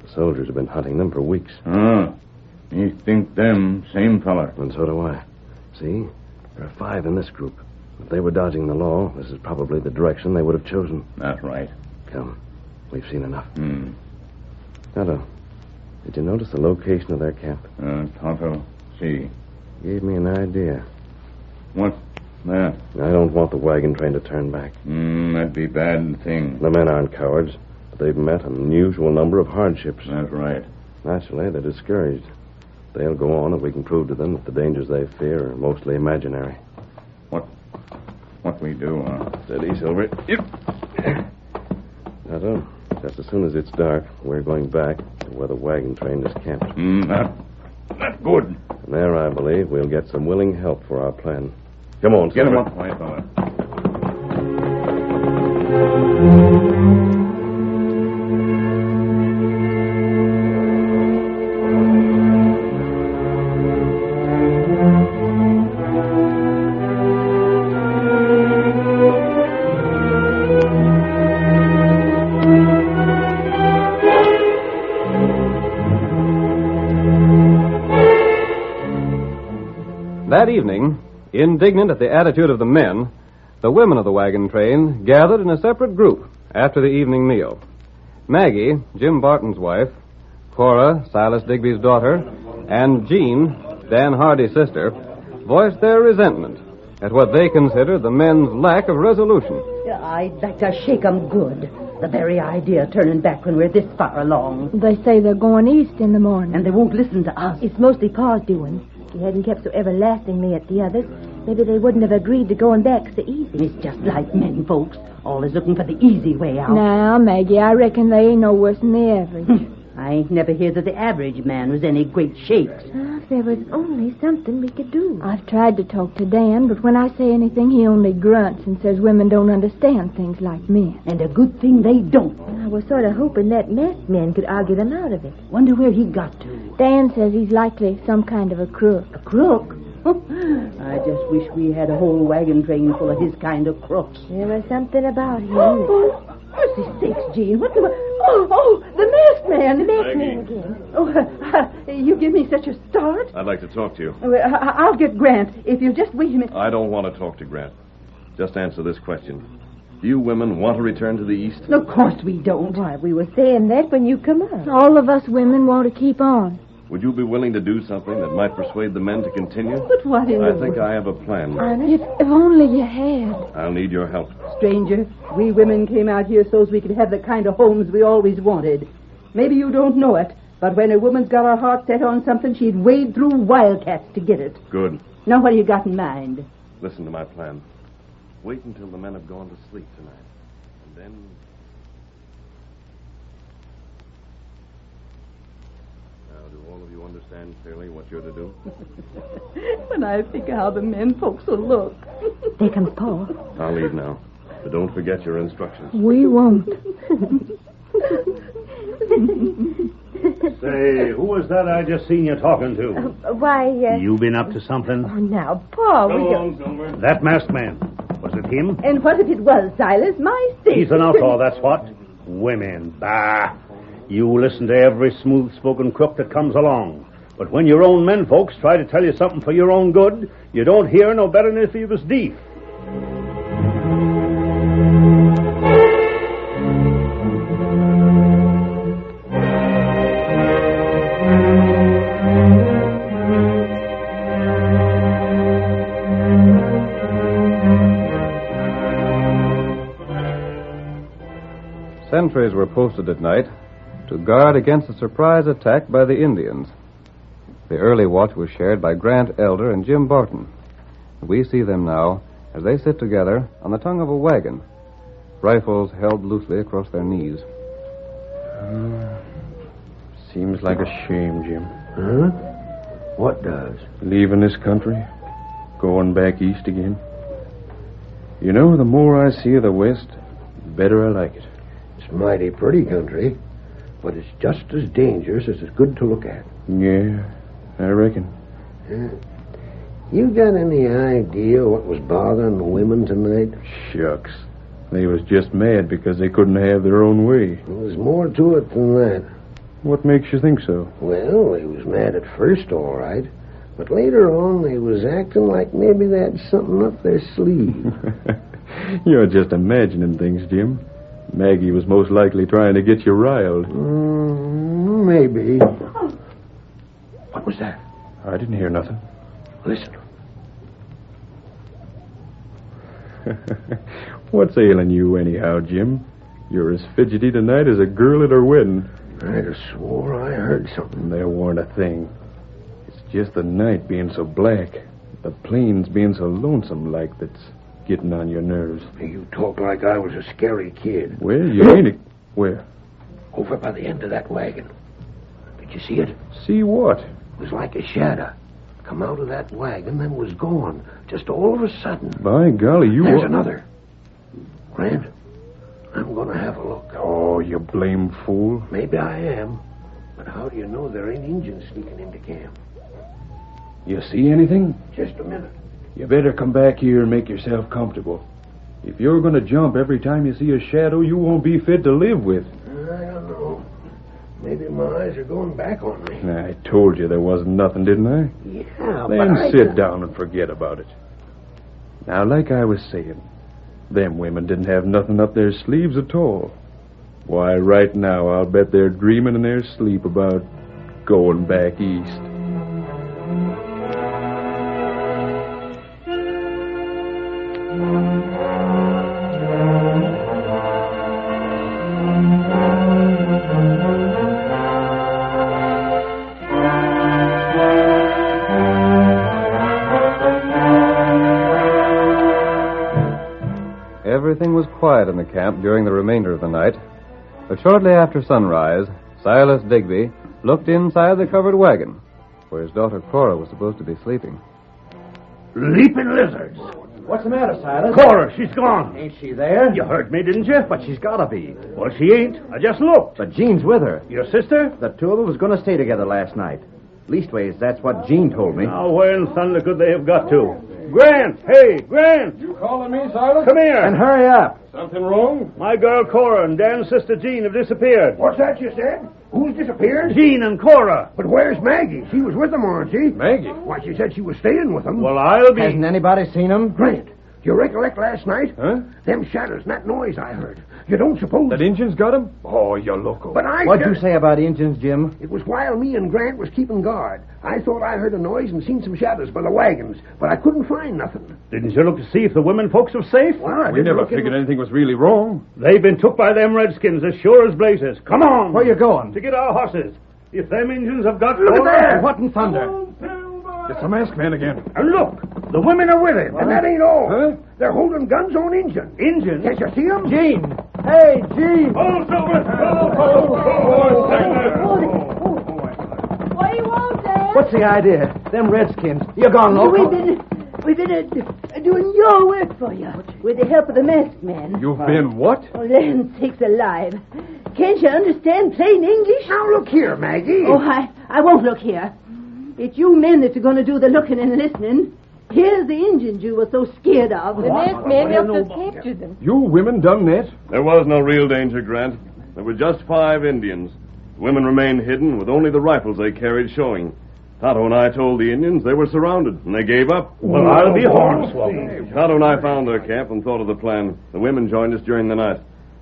Speaker 6: The soldiers have been hunting them for weeks.
Speaker 21: You think them same feller?
Speaker 6: And so do I. See? There are 5 in this group. If they were dodging the law, this is probably the direction they would have chosen.
Speaker 21: That's right.
Speaker 6: Come. We've seen enough. Tonto, did you notice the location of their camp?
Speaker 21: Tonto, see.
Speaker 6: Gave me an idea.
Speaker 21: What's that?
Speaker 6: I don't want the wagon train to turn back.
Speaker 21: That'd be a bad thing.
Speaker 6: The men aren't cowards, but they've met an unusual number of hardships.
Speaker 21: That's right.
Speaker 6: Naturally, they're discouraged. They'll go on if we can prove to them that the dangers they fear are mostly imaginary.
Speaker 21: What we do,
Speaker 6: Steady, Silver. Yep. Tonto, just as soon as it's dark, we're going back to where the wagon train is camped.
Speaker 21: That's good.
Speaker 6: And there, I believe, we'll get some willing help for our plan. Come on,
Speaker 21: Get
Speaker 6: Silver.
Speaker 21: him up, my fella.
Speaker 12: That evening, indignant at the attitude of the men, the women of the wagon train gathered in a separate group after the evening meal. Maggie, Jim Barton's wife, Cora, Silas Digby's daughter, and Jean, Dan Hardy's sister, voiced their resentment at what they considered the men's lack of resolution.
Speaker 16: I'd like to shake 'em good. The very idea of turning back when we're this far along.
Speaker 5: They say they're going east in the morning.
Speaker 16: And they won't listen to us.
Speaker 5: It's mostly Pa's doing. If he hadn't kept so everlastingly at the others, maybe they wouldn't have agreed to going back so easy.
Speaker 16: It's just like men, folks. Always looking for the easy way out.
Speaker 5: Now, Maggie, I reckon they ain't no worse than the average.
Speaker 16: I ain't never heard that the average man was any great shakes.
Speaker 5: If there was only something we could do. I've tried to talk to Dan, but when I say anything, he only grunts and says women don't understand things like men.
Speaker 16: And a good thing they don't.
Speaker 5: I was sort of hoping that masked man could argue them out of it.
Speaker 16: Wonder where he got to.
Speaker 5: Dan says he's likely some kind of a crook.
Speaker 16: A crook? I just wish we had a whole wagon train full of his kind of crooks.
Speaker 5: There was something about him.
Speaker 16: Mercy sakes, Jean. What the... Oh, the masked man.
Speaker 5: The masked man again.
Speaker 16: Oh, you give me such a start.
Speaker 6: I'd like to talk to you.
Speaker 16: I'll get Grant. If you'll just wait a minute.
Speaker 6: I don't want to talk to Grant. Just answer this question. Do you women want to return to the East?
Speaker 16: Of course we don't.
Speaker 5: Why, we were saying that when you come up. All of us women want to keep on.
Speaker 6: Would you be willing to do something that might persuade the men to continue?
Speaker 16: But what in
Speaker 6: I think I have a plan.
Speaker 5: If only you had.
Speaker 6: I'll need your help.
Speaker 16: Stranger, we women came out here so as we could have the kind of homes we always wanted. Maybe you don't know it, but when a woman's got her heart set on something, she'd wade through wildcats to get it.
Speaker 6: Good.
Speaker 16: Now what do you got in mind?
Speaker 6: Listen to my plan. Wait until the men have gone to sleep tonight. And then... Now, do all of you understand clearly what you're to do?
Speaker 16: When I think how the men folks will look.
Speaker 5: There comes Paul.
Speaker 6: I'll leave now. But don't forget your instructions.
Speaker 19: We won't.
Speaker 2: Say, who was that I just seen you talking to? You been up to something?
Speaker 5: Oh, now, Paul,
Speaker 2: Come on, Silver. That masked man. Was it him?
Speaker 16: And what if it was, Silas? My sister.
Speaker 2: He's an outlaw, that's what. Women. Bah. You listen to every smooth-spoken crook that comes along. But when your own men folks try to tell you something for your own good, you don't hear no better than if you was deaf.
Speaker 12: Sentries were posted at night to guard against a surprise attack by the Indians. The early watch was shared by Grant Elder and Jim Barton. We see them now as they sit together on the tongue of a wagon, rifles held loosely across their knees.
Speaker 8: Seems like a shame, Jim.
Speaker 18: Huh? What does?
Speaker 8: Leaving this country, going back east again. You know, the more I see of the West, the better I like it.
Speaker 18: It's mighty pretty country, but it's just as dangerous as it's good to look at.
Speaker 8: Yeah, I reckon.
Speaker 18: Yeah. You got any idea what was bothering the women tonight?
Speaker 8: Shucks. They was just mad because they couldn't have their own way.
Speaker 18: There's more to it than that.
Speaker 8: What makes you think so?
Speaker 18: Well, they was mad at first, all right. But later on, they was acting like maybe they had something up their sleeve.
Speaker 8: You're just imagining things, Jim. Maggie was most likely trying to get you riled.
Speaker 18: Maybe. What was that?
Speaker 8: I didn't hear nothing.
Speaker 18: Listen.
Speaker 8: What's ailing you anyhow, Jim? You're as fidgety tonight as a girl at her wedding.
Speaker 18: I'd have swore I heard something.
Speaker 8: There weren't a thing. It's just the night being so black. The plains being so lonesome like that's getting on your nerves.
Speaker 18: You talk like I was a scary kid.
Speaker 8: Well, you ain't... Where?
Speaker 18: Over by the end of that wagon. Did you see it?
Speaker 8: See what?
Speaker 18: It was like a shadow. Come out of that wagon, then was gone. Just all of a sudden.
Speaker 8: By golly, you...
Speaker 18: There's another. Grant, I'm going to have a look.
Speaker 8: Oh, you blame fool.
Speaker 18: Maybe I am. But how do you know there ain't Indians sneaking into camp?
Speaker 8: You see anything?
Speaker 18: Just a minute.
Speaker 8: You better come back here and make yourself comfortable. If you're going to jump every time you see a shadow, you won't be fit to live with.
Speaker 18: I don't know. Maybe my eyes are going back on me.
Speaker 8: I told you there wasn't nothing, didn't I?
Speaker 18: Yeah,
Speaker 8: then
Speaker 18: but
Speaker 8: sit down and forget about it. Now, like I was saying, them women didn't have nothing up their sleeves at all. Why, right now, I'll bet they're dreaming in their sleep about going back east.
Speaker 12: Everything was quiet in the camp during the remainder of the night. But shortly after sunrise, Silas Digby looked inside the covered wagon, where his daughter Cora was supposed to be sleeping.
Speaker 2: Leaping lizards.
Speaker 15: What's the matter, Silas?
Speaker 2: Cora, she's gone.
Speaker 15: Ain't she there?
Speaker 2: You heard me, didn't you?
Speaker 1: But she's gotta be.
Speaker 2: Well, she ain't. I just looked.
Speaker 1: But Jean's with her.
Speaker 2: Your sister?
Speaker 1: The two of them was gonna stay together last night. Leastways, that's what Jean told me.
Speaker 2: Now, where in thunder could they have got to? Grant! Hey, Grant!
Speaker 3: You calling me, Silas?
Speaker 2: Come here.
Speaker 1: And hurry up.
Speaker 3: Something wrong?
Speaker 2: My girl Cora and Dan's sister Jean have disappeared.
Speaker 18: What's that you said? Who's disappeared?
Speaker 2: Jean and Cora.
Speaker 18: But where's Maggie? She was with them, wasn't she?
Speaker 8: Maggie?
Speaker 18: Why, she said she was staying with them.
Speaker 2: Well, I'll be...
Speaker 1: Hasn't anybody seen them?
Speaker 18: Grant, do you recollect last night?
Speaker 8: Huh?
Speaker 18: Them shadows and that noise I heard. You don't suppose...
Speaker 8: That Injun's got him? Oh, you're loco.
Speaker 18: But I...
Speaker 1: What'd you say about Injuns, Jim?
Speaker 18: It was while me and Grant was keeping guard. I thought I heard a noise and seen some shadows by the wagons, but I couldn't find nothing.
Speaker 2: Didn't you look to see if the women folks were safe?
Speaker 18: Well,
Speaker 8: We never figured anything was really wrong.
Speaker 2: They've been took by them redskins as sure as blazes. Come on.
Speaker 1: Where you going?
Speaker 2: To get our horses. If them Injuns have got...
Speaker 18: Look at that!
Speaker 1: What in thunder?
Speaker 8: It's the masked man again.
Speaker 2: And look, the women are with him.
Speaker 18: And that ain't all.
Speaker 8: Huh?
Speaker 18: They're holding guns on Injun.
Speaker 2: Injuns?
Speaker 18: Can't you see them?
Speaker 1: Jean! Hey, Jean!
Speaker 2: Oh, Silver!
Speaker 19: What do you want, Dad?
Speaker 1: What's the idea? Them redskins. You're gone loco.
Speaker 19: We've been
Speaker 16: doing your work for you with the help of the masked man.
Speaker 21: You've been what?
Speaker 16: Oh, land sakes alive. Can't you understand plain English?
Speaker 18: Now, look here, Maggie.
Speaker 16: Oh, I won't look here. It's you men that are going to do the looking and listening. Here's the Indians you were so scared of.
Speaker 5: The masked man helped us capture them.
Speaker 21: You women done that?
Speaker 9: There was no real danger, Grant. There were just 5 Indians. The women remained hidden with only the rifles they carried showing. Tonto and I told the Indians they were surrounded, and they gave up.
Speaker 2: Well, I'll be hornswoggled.
Speaker 9: Tonto and I found their camp and thought of the plan. The women joined us during the night.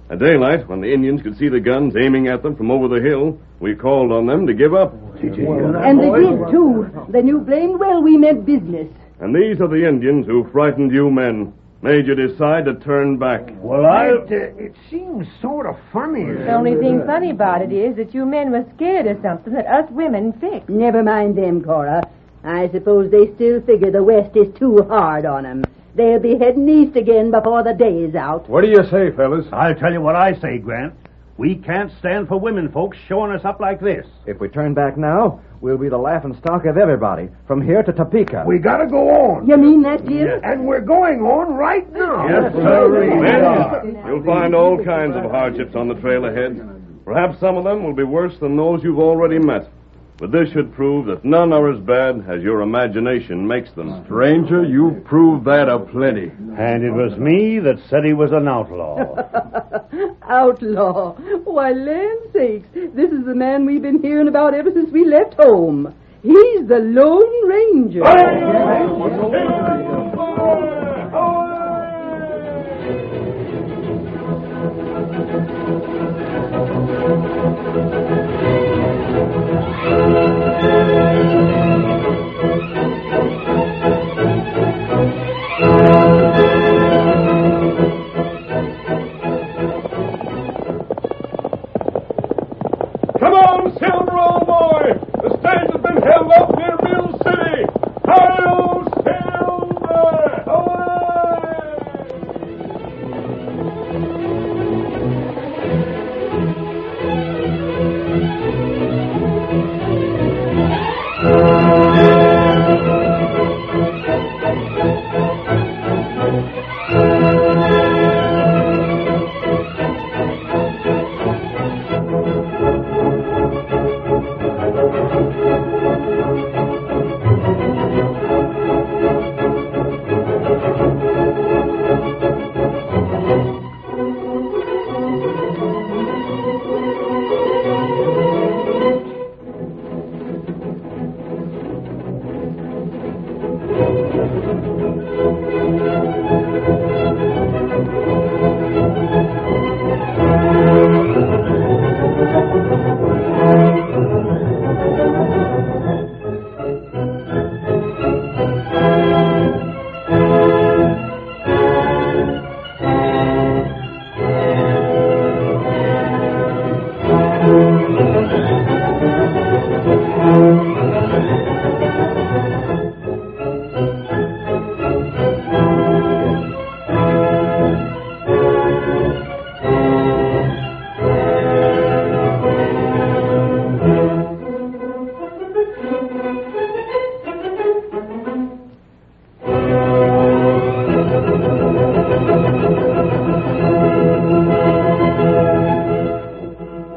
Speaker 9: At daylight, when the Indians could see the guns aiming at them from over the hill, we called on them to give up.
Speaker 16: And they did, too. They knew blamed well we meant business.
Speaker 9: And these are the Indians who frightened you men, made you decide to turn back.
Speaker 18: Well, it seems sort of funny.
Speaker 5: The only thing funny about it is that you men were scared of something that us women fixed.
Speaker 16: Never mind them, Cora. I suppose they still figure the West is too hard on them. They'll be heading east again before the day is out.
Speaker 21: What do you say, fellas?
Speaker 2: I'll tell you what I say, Grant. We can't stand for women folks showing us up like this.
Speaker 1: If we turn back now, we'll be the laughing stock of everybody, from here to Topeka.
Speaker 18: We gotta go on.
Speaker 16: You mean that, Jim?
Speaker 2: Yes.
Speaker 18: And we're going on right now.
Speaker 2: Yes, sir.
Speaker 9: Men, you'll find all kinds of hardships on the trail ahead. Perhaps some of them will be worse than those you've already met. But this should prove that none are as bad as your imagination makes them.
Speaker 21: Stranger, you've proved that aplenty.
Speaker 2: And it was me that said he was an outlaw.
Speaker 16: Outlaw? Why, land sakes, this is the man we've been hearing about ever since we left home. He's the Lone Ranger.
Speaker 3: Come on, Silver, old boy! The stage has been held up near Mill City! Hi-yo, Silver!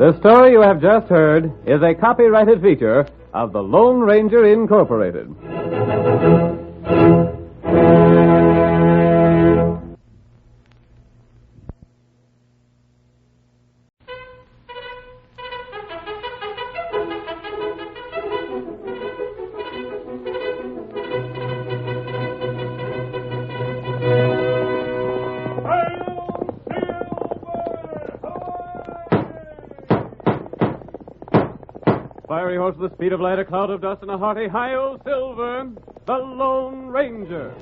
Speaker 12: The story you have just heard is a copyrighted feature of the Lone Ranger Incorporated. Fiery horse with the speed of light, a cloud of dust, and a hearty hi-yo Silver, the Lone Ranger.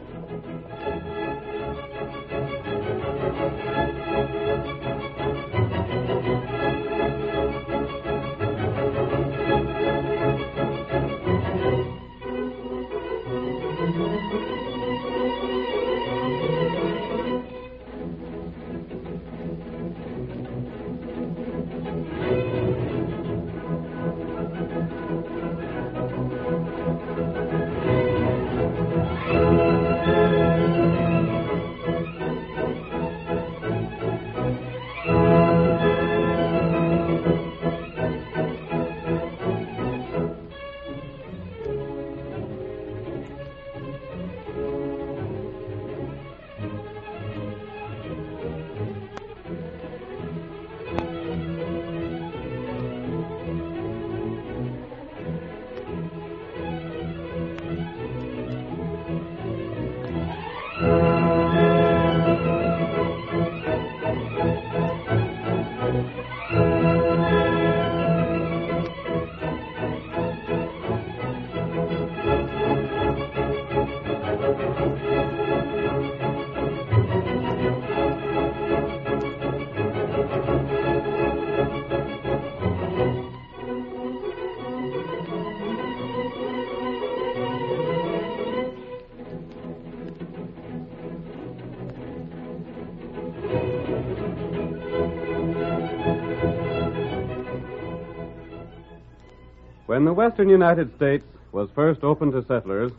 Speaker 12: When the western United States was first opened to settlers,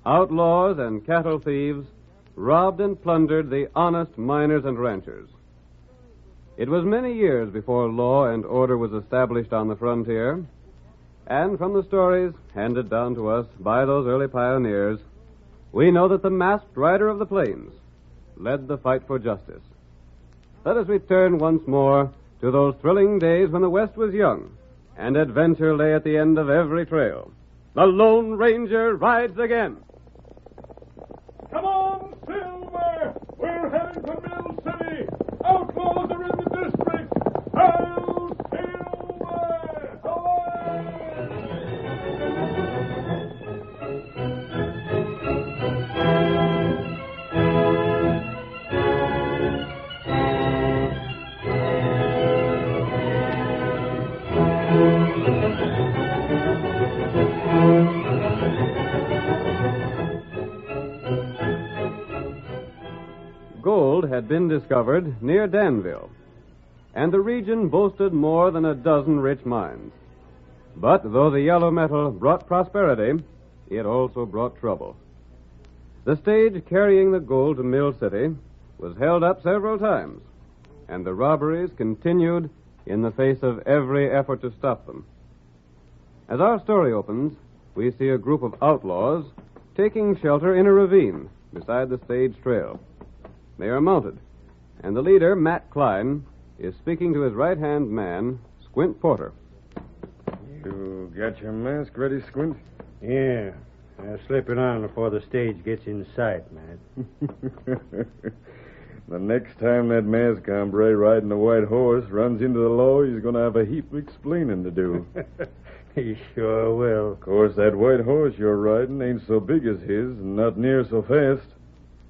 Speaker 12: outlaws and cattle thieves robbed and plundered the honest miners and ranchers. It was many years before law and order was established on the frontier, and from the stories handed down to us by those early pioneers, we know that the masked rider of the plains led the fight for justice. Let us return once more to those thrilling days when the West was young and adventure lay at the end of every trail. The Lone Ranger rides again.
Speaker 3: Come on, Silver! We're heading for Mill City! Outlaws are in the district! Hail, Silver!
Speaker 12: Gold had been discovered near Danville, and the region boasted more than a dozen rich mines. But though the yellow metal brought prosperity, it also brought trouble. The stage carrying the gold to Mill City was held up several times, and the robberies continued in the face of every effort to stop them. As our story opens, we see a group of outlaws taking shelter in a ravine beside the stage trail. They are mounted, and the leader, Matt Klein, is speaking to his right-hand man, Squint Porter.
Speaker 8: You got your mask ready, Squint?
Speaker 15: Yeah. I'll slip it on before the stage gets in sight, man.
Speaker 21: The next time that masked hombre riding a white horse runs into the law, he's going to have a heap of explaining to do.
Speaker 15: He sure will.
Speaker 21: Of course, that white horse you're riding ain't so big as his and not near so fast.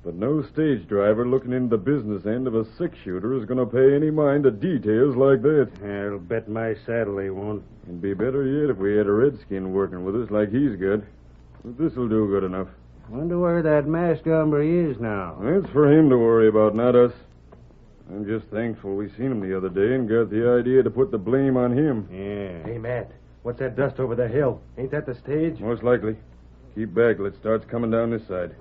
Speaker 21: But no stage driver looking into the business end of a six-shooter is going to pay any mind to details like that.
Speaker 15: I'll bet my saddle he won't.
Speaker 21: It'd be better yet if we had a redskin working with us like he's got. But this'll do good enough.
Speaker 15: Wonder where that masked hombre is now.
Speaker 21: That's for him to worry about, not us. I'm just thankful we seen him the other day and got the idea to put the blame on him.
Speaker 15: Yeah.
Speaker 4: Hey, Matt, what's that dust over the hill? Ain't that the stage?
Speaker 21: Most likely. Keep back till it starts coming down this side.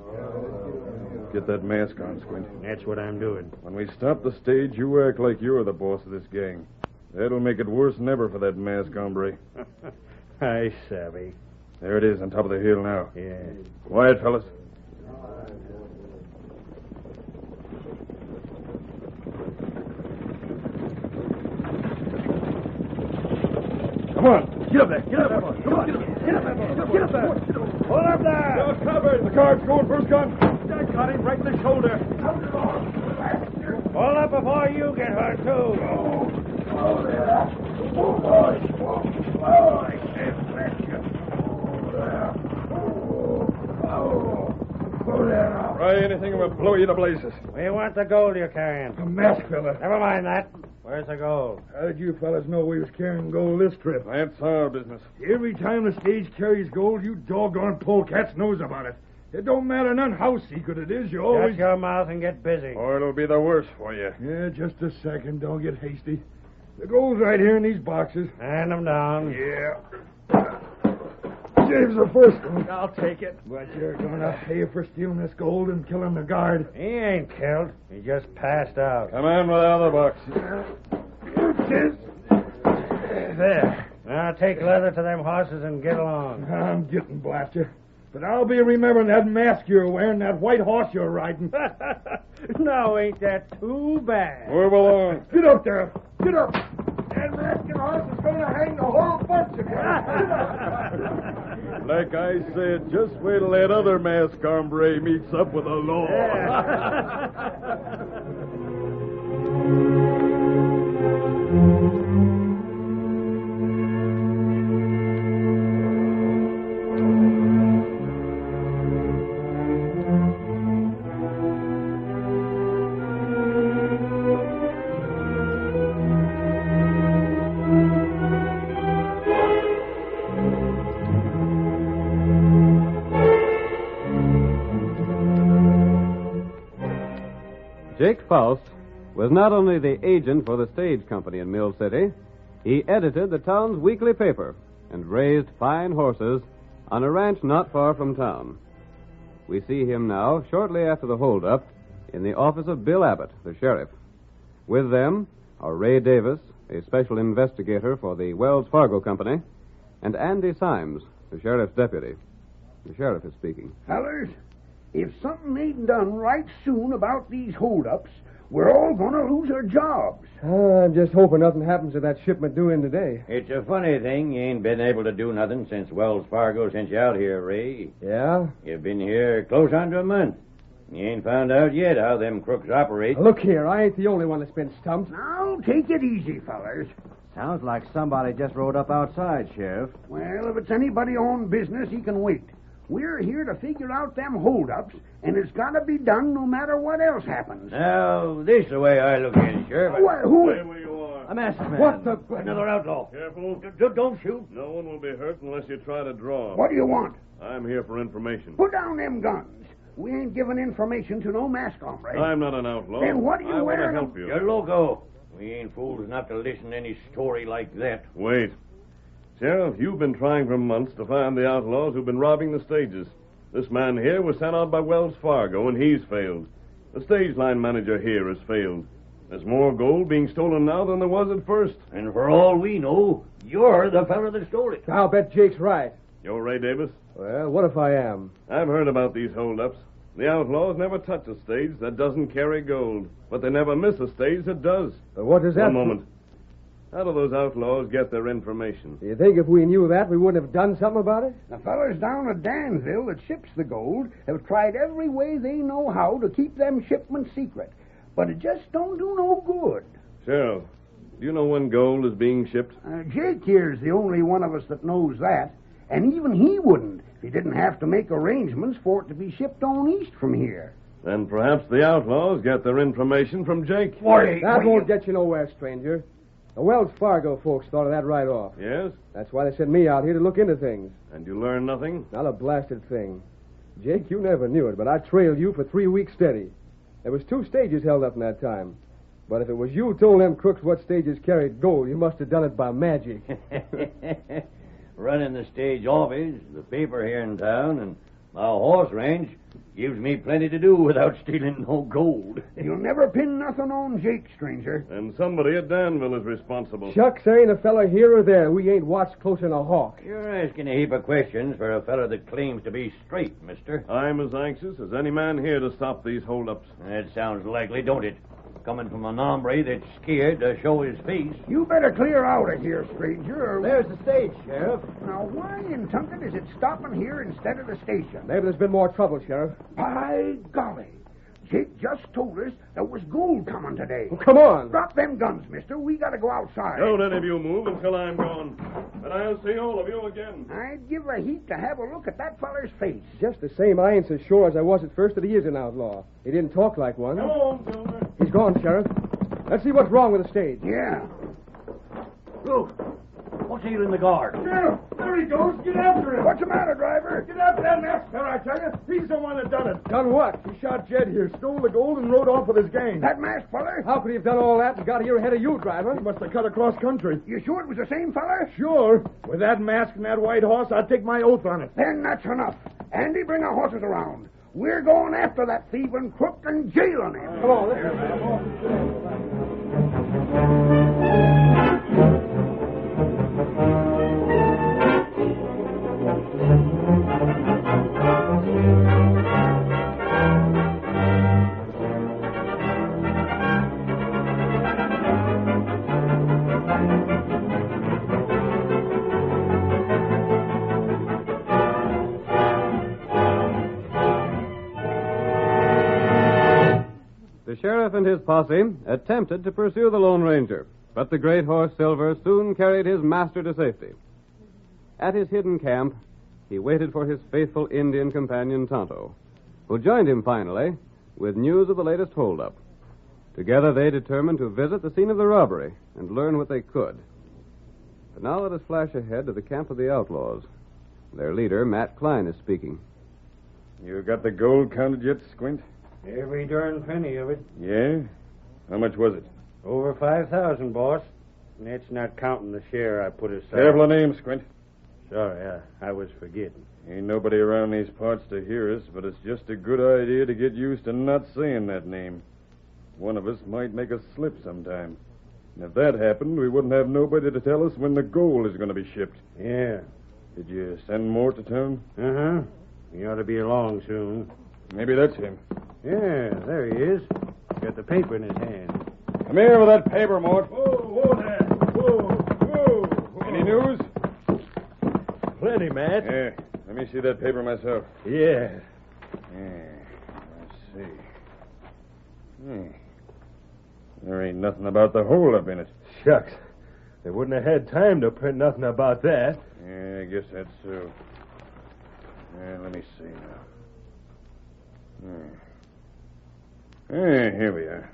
Speaker 21: Get that mask on, Squint.
Speaker 15: That's what I'm doing.
Speaker 21: When we stop the stage, you act like you're the boss of this gang. That'll make it worse than ever for that masked hombre.
Speaker 15: I savvy.
Speaker 21: There it is on top of the hill now.
Speaker 15: Yeah.
Speaker 21: Quiet, fellas.
Speaker 3: Come on. Get up there. Get up there, boy. Come on. Get up there, boy. Get up there. Hold up there. You're covered. The guard's going for his gun. I got him right in the shoulder.
Speaker 15: Hold up before you get hurt, too.
Speaker 3: Oh, there. Oh, boy. Oh, I can't let you. Oh, there. Oh, there now.
Speaker 21: Try anything and we'll blow you to blazes.
Speaker 15: We want the gold you're carrying.
Speaker 3: A mask fella.
Speaker 15: Never mind that. Where's the gold?
Speaker 3: How did you fellas know we was carrying gold this trip?
Speaker 21: That's our business.
Speaker 3: Every time the stage carries gold, you doggone polecats knows about it. It don't matter none how secret it is. You always...
Speaker 15: Shut your mouth and get busy.
Speaker 21: Or it'll be the worse for you.
Speaker 3: Yeah, just a second. Don't get hasty. The gold's right here in these boxes.
Speaker 15: Hand them down.
Speaker 3: Yeah. James the first one.
Speaker 15: I'll take it.
Speaker 3: But you're gonna pay for stealing this gold and killing the guard.
Speaker 15: He ain't killed. He just passed out.
Speaker 21: Come on with the other box.
Speaker 15: There. Now take leather to them horses and get along.
Speaker 3: I'm getting blaster. But I'll be remembering that mask you're wearing, that white horse you're riding.
Speaker 15: Now, ain't that too bad?
Speaker 21: Move along.
Speaker 3: Get up there. Get up. That masked horse is going to hang the whole bunch of you.
Speaker 21: Like I said, just wait till that other masked hombre meets up with the law.
Speaker 12: Jake Faust was not only the agent for the stage company in Mill City, he edited the town's weekly paper, and raised fine horses on a ranch not far from town. We see him now, shortly after the holdup, in the office of Bill Abbott, the sheriff. With them are Ray Davis, a special investigator for the Wells Fargo Company, and Andy Symes, the sheriff's deputy. The sheriff is speaking.
Speaker 7: Fellers, if something ain't done right soon about these holdups, we're all going to lose our jobs.
Speaker 4: I'm just hoping nothing happens to that shipment due in today.
Speaker 14: It's a funny thing you ain't been able to do nothing since Wells Fargo sent you out here, Ray.
Speaker 4: Yeah?
Speaker 14: You've been here close on to a month. You ain't found out yet how them crooks operate.
Speaker 4: Look here, I ain't the only one that's been stumped.
Speaker 7: Now, take it easy, fellers.
Speaker 15: Sounds like somebody just rode up outside, Sheriff.
Speaker 7: Well, if it's anybody on business, he can wait. We're here to figure out them holdups, and it's got to be done no matter what else happens.
Speaker 14: Now, this is the way I look at it, Sheriff.
Speaker 7: Who?
Speaker 9: Stay where you are.
Speaker 14: A masked man.
Speaker 7: What the...
Speaker 14: Another outlaw.
Speaker 9: Careful.
Speaker 14: Don't shoot.
Speaker 9: No one will be hurt unless you try to draw.
Speaker 7: What do you want?
Speaker 9: I'm here for information.
Speaker 7: Put down them guns. We ain't giving information to no masked hombre.
Speaker 9: I'm not an outlaw.
Speaker 7: Then what are you
Speaker 9: I
Speaker 7: wearing?
Speaker 9: want to help you.
Speaker 14: You're loco. We ain't fools enough to listen to any story like that.
Speaker 9: Wait. Sheriff, you've been trying for months to find the outlaws who've been robbing the stages. This man here was sent out by Wells Fargo, and he's failed. The stage line manager here has failed. There's more gold being stolen now than there was at first.
Speaker 14: And for all we know, you're the fellow that stole it.
Speaker 4: I'll bet Jake's right.
Speaker 9: You're Ray Davis?
Speaker 4: Well, what if I am?
Speaker 9: I've heard about these holdups. The outlaws never touch a stage that doesn't carry gold, but they never miss a stage that does.
Speaker 4: What does that...
Speaker 9: One moment. How do those outlaws get their information?
Speaker 4: Do you think if we knew that, we wouldn't have done something about it?
Speaker 7: The fellers down at Danville that ships the gold have tried every way they know how to keep them shipments secret, but it just don't do no good.
Speaker 9: Sheriff, do you know when gold is being shipped?
Speaker 7: Jake here's the only one of us that knows that, and even he wouldn't if he didn't have to make arrangements for it to be shipped on east from here.
Speaker 9: Then perhaps the outlaws get their information from Jake.
Speaker 4: That won't get you nowhere, stranger. The Wells Fargo folks thought of that right off.
Speaker 9: Yes?
Speaker 4: That's why they sent me out here to look into things.
Speaker 9: And you learned nothing?
Speaker 4: Not a blasted thing. Jake, you never knew it, but I trailed you for 3 weeks steady. There was 2 stages held up in that time. But if it was you who told them crooks what stages carried gold, you must have done it by magic.
Speaker 14: Running the stage office, the paper here in town, and my horse ranch gives me plenty to do without stealing no gold.
Speaker 7: You'll never pin nothing on Jake, stranger.
Speaker 9: And somebody at Danville is responsible.
Speaker 4: Shucks, there ain't a fella here or there we ain't watched closer than a hawk.
Speaker 14: You're asking a heap of questions for a fellow that claims to be straight, mister.
Speaker 9: I'm as anxious as any man here to stop these holdups.
Speaker 14: That sounds likely, don't it? Coming from an hombre that's scared to show his face.
Speaker 7: You better clear out of here, stranger. Or...
Speaker 15: There's the stage, Sheriff.
Speaker 7: Now, why in Tunket is it stopping here instead of the station?
Speaker 4: Maybe there's been more trouble, Sheriff.
Speaker 7: By golly. Jake just told us there was gold coming today.
Speaker 4: Well, come on.
Speaker 7: Drop them guns, mister. We gotta go outside.
Speaker 9: Don't any of you move until I'm gone. And I'll see all of you again.
Speaker 7: I'd give a heap to have a look at that feller's face.
Speaker 4: Just the same, I ain't so sure as I was at first that he is an outlaw. He didn't talk like one.
Speaker 3: Come on, Silver.
Speaker 4: He's gone, Sheriff. Let's see what's wrong with the stage.
Speaker 7: Yeah.
Speaker 14: Look, what's he in the guard?
Speaker 3: Sheriff, there he goes. Get after him.
Speaker 7: What's the matter, driver?
Speaker 3: Get after that masked fella, I tell you. He's the one that done it.
Speaker 4: Done what?
Speaker 3: He shot Jed here, stole the gold, and rode off with his gang.
Speaker 7: That masked feller?
Speaker 4: How could he have done all that and got here ahead of you, driver?
Speaker 3: He must have cut across country.
Speaker 7: You sure it was the same feller?
Speaker 3: Sure. With that mask and that white horse, I'd take my oath on it.
Speaker 7: Then that's enough. Andy, bring our horses around. We're going after that thieving crook and jailing him.
Speaker 4: Come on, let's
Speaker 12: The sheriff and his posse attempted to pursue the Lone Ranger, but the great horse Silver soon carried his master to safety. At his hidden camp, he waited for his faithful Indian companion Tonto, who joined him finally with news of the latest holdup. Together they determined to visit the scene of the robbery and learn what they could. But now let us flash ahead to the camp of the outlaws. Their leader, Matt Klein, is speaking.
Speaker 8: You got the gold counted yet, Squint?
Speaker 15: Every darn penny of it.
Speaker 8: Yeah? How much was it?
Speaker 15: Over 5,000, boss. And that's not counting the share I put aside.
Speaker 8: Careful of names, Squint. Sorry, I was forgetting.
Speaker 21: Ain't nobody around these parts to hear us, but it's just a good idea to get used to not saying that name. One of us might make a slip sometime. And if that happened, we wouldn't have nobody to tell us when the gold is going to be shipped.
Speaker 8: Yeah.
Speaker 21: Did you send Mort to town?
Speaker 8: Uh-huh. He ought to be along soon.
Speaker 21: Maybe that's him.
Speaker 8: Yeah, there he is. Got the paper in his hand.
Speaker 21: Come here with that paper, Mort.
Speaker 11: Whoa there. Whoa.
Speaker 21: Any news?
Speaker 11: Plenty, Matt.
Speaker 21: Yeah. Let me see that paper myself.
Speaker 11: Yeah.
Speaker 21: Let's see. There ain't nothing about the holdup in it.
Speaker 11: Shucks. They wouldn't have had time to print nothing about that.
Speaker 21: Yeah, I guess that's so. Let me see now. Here we are.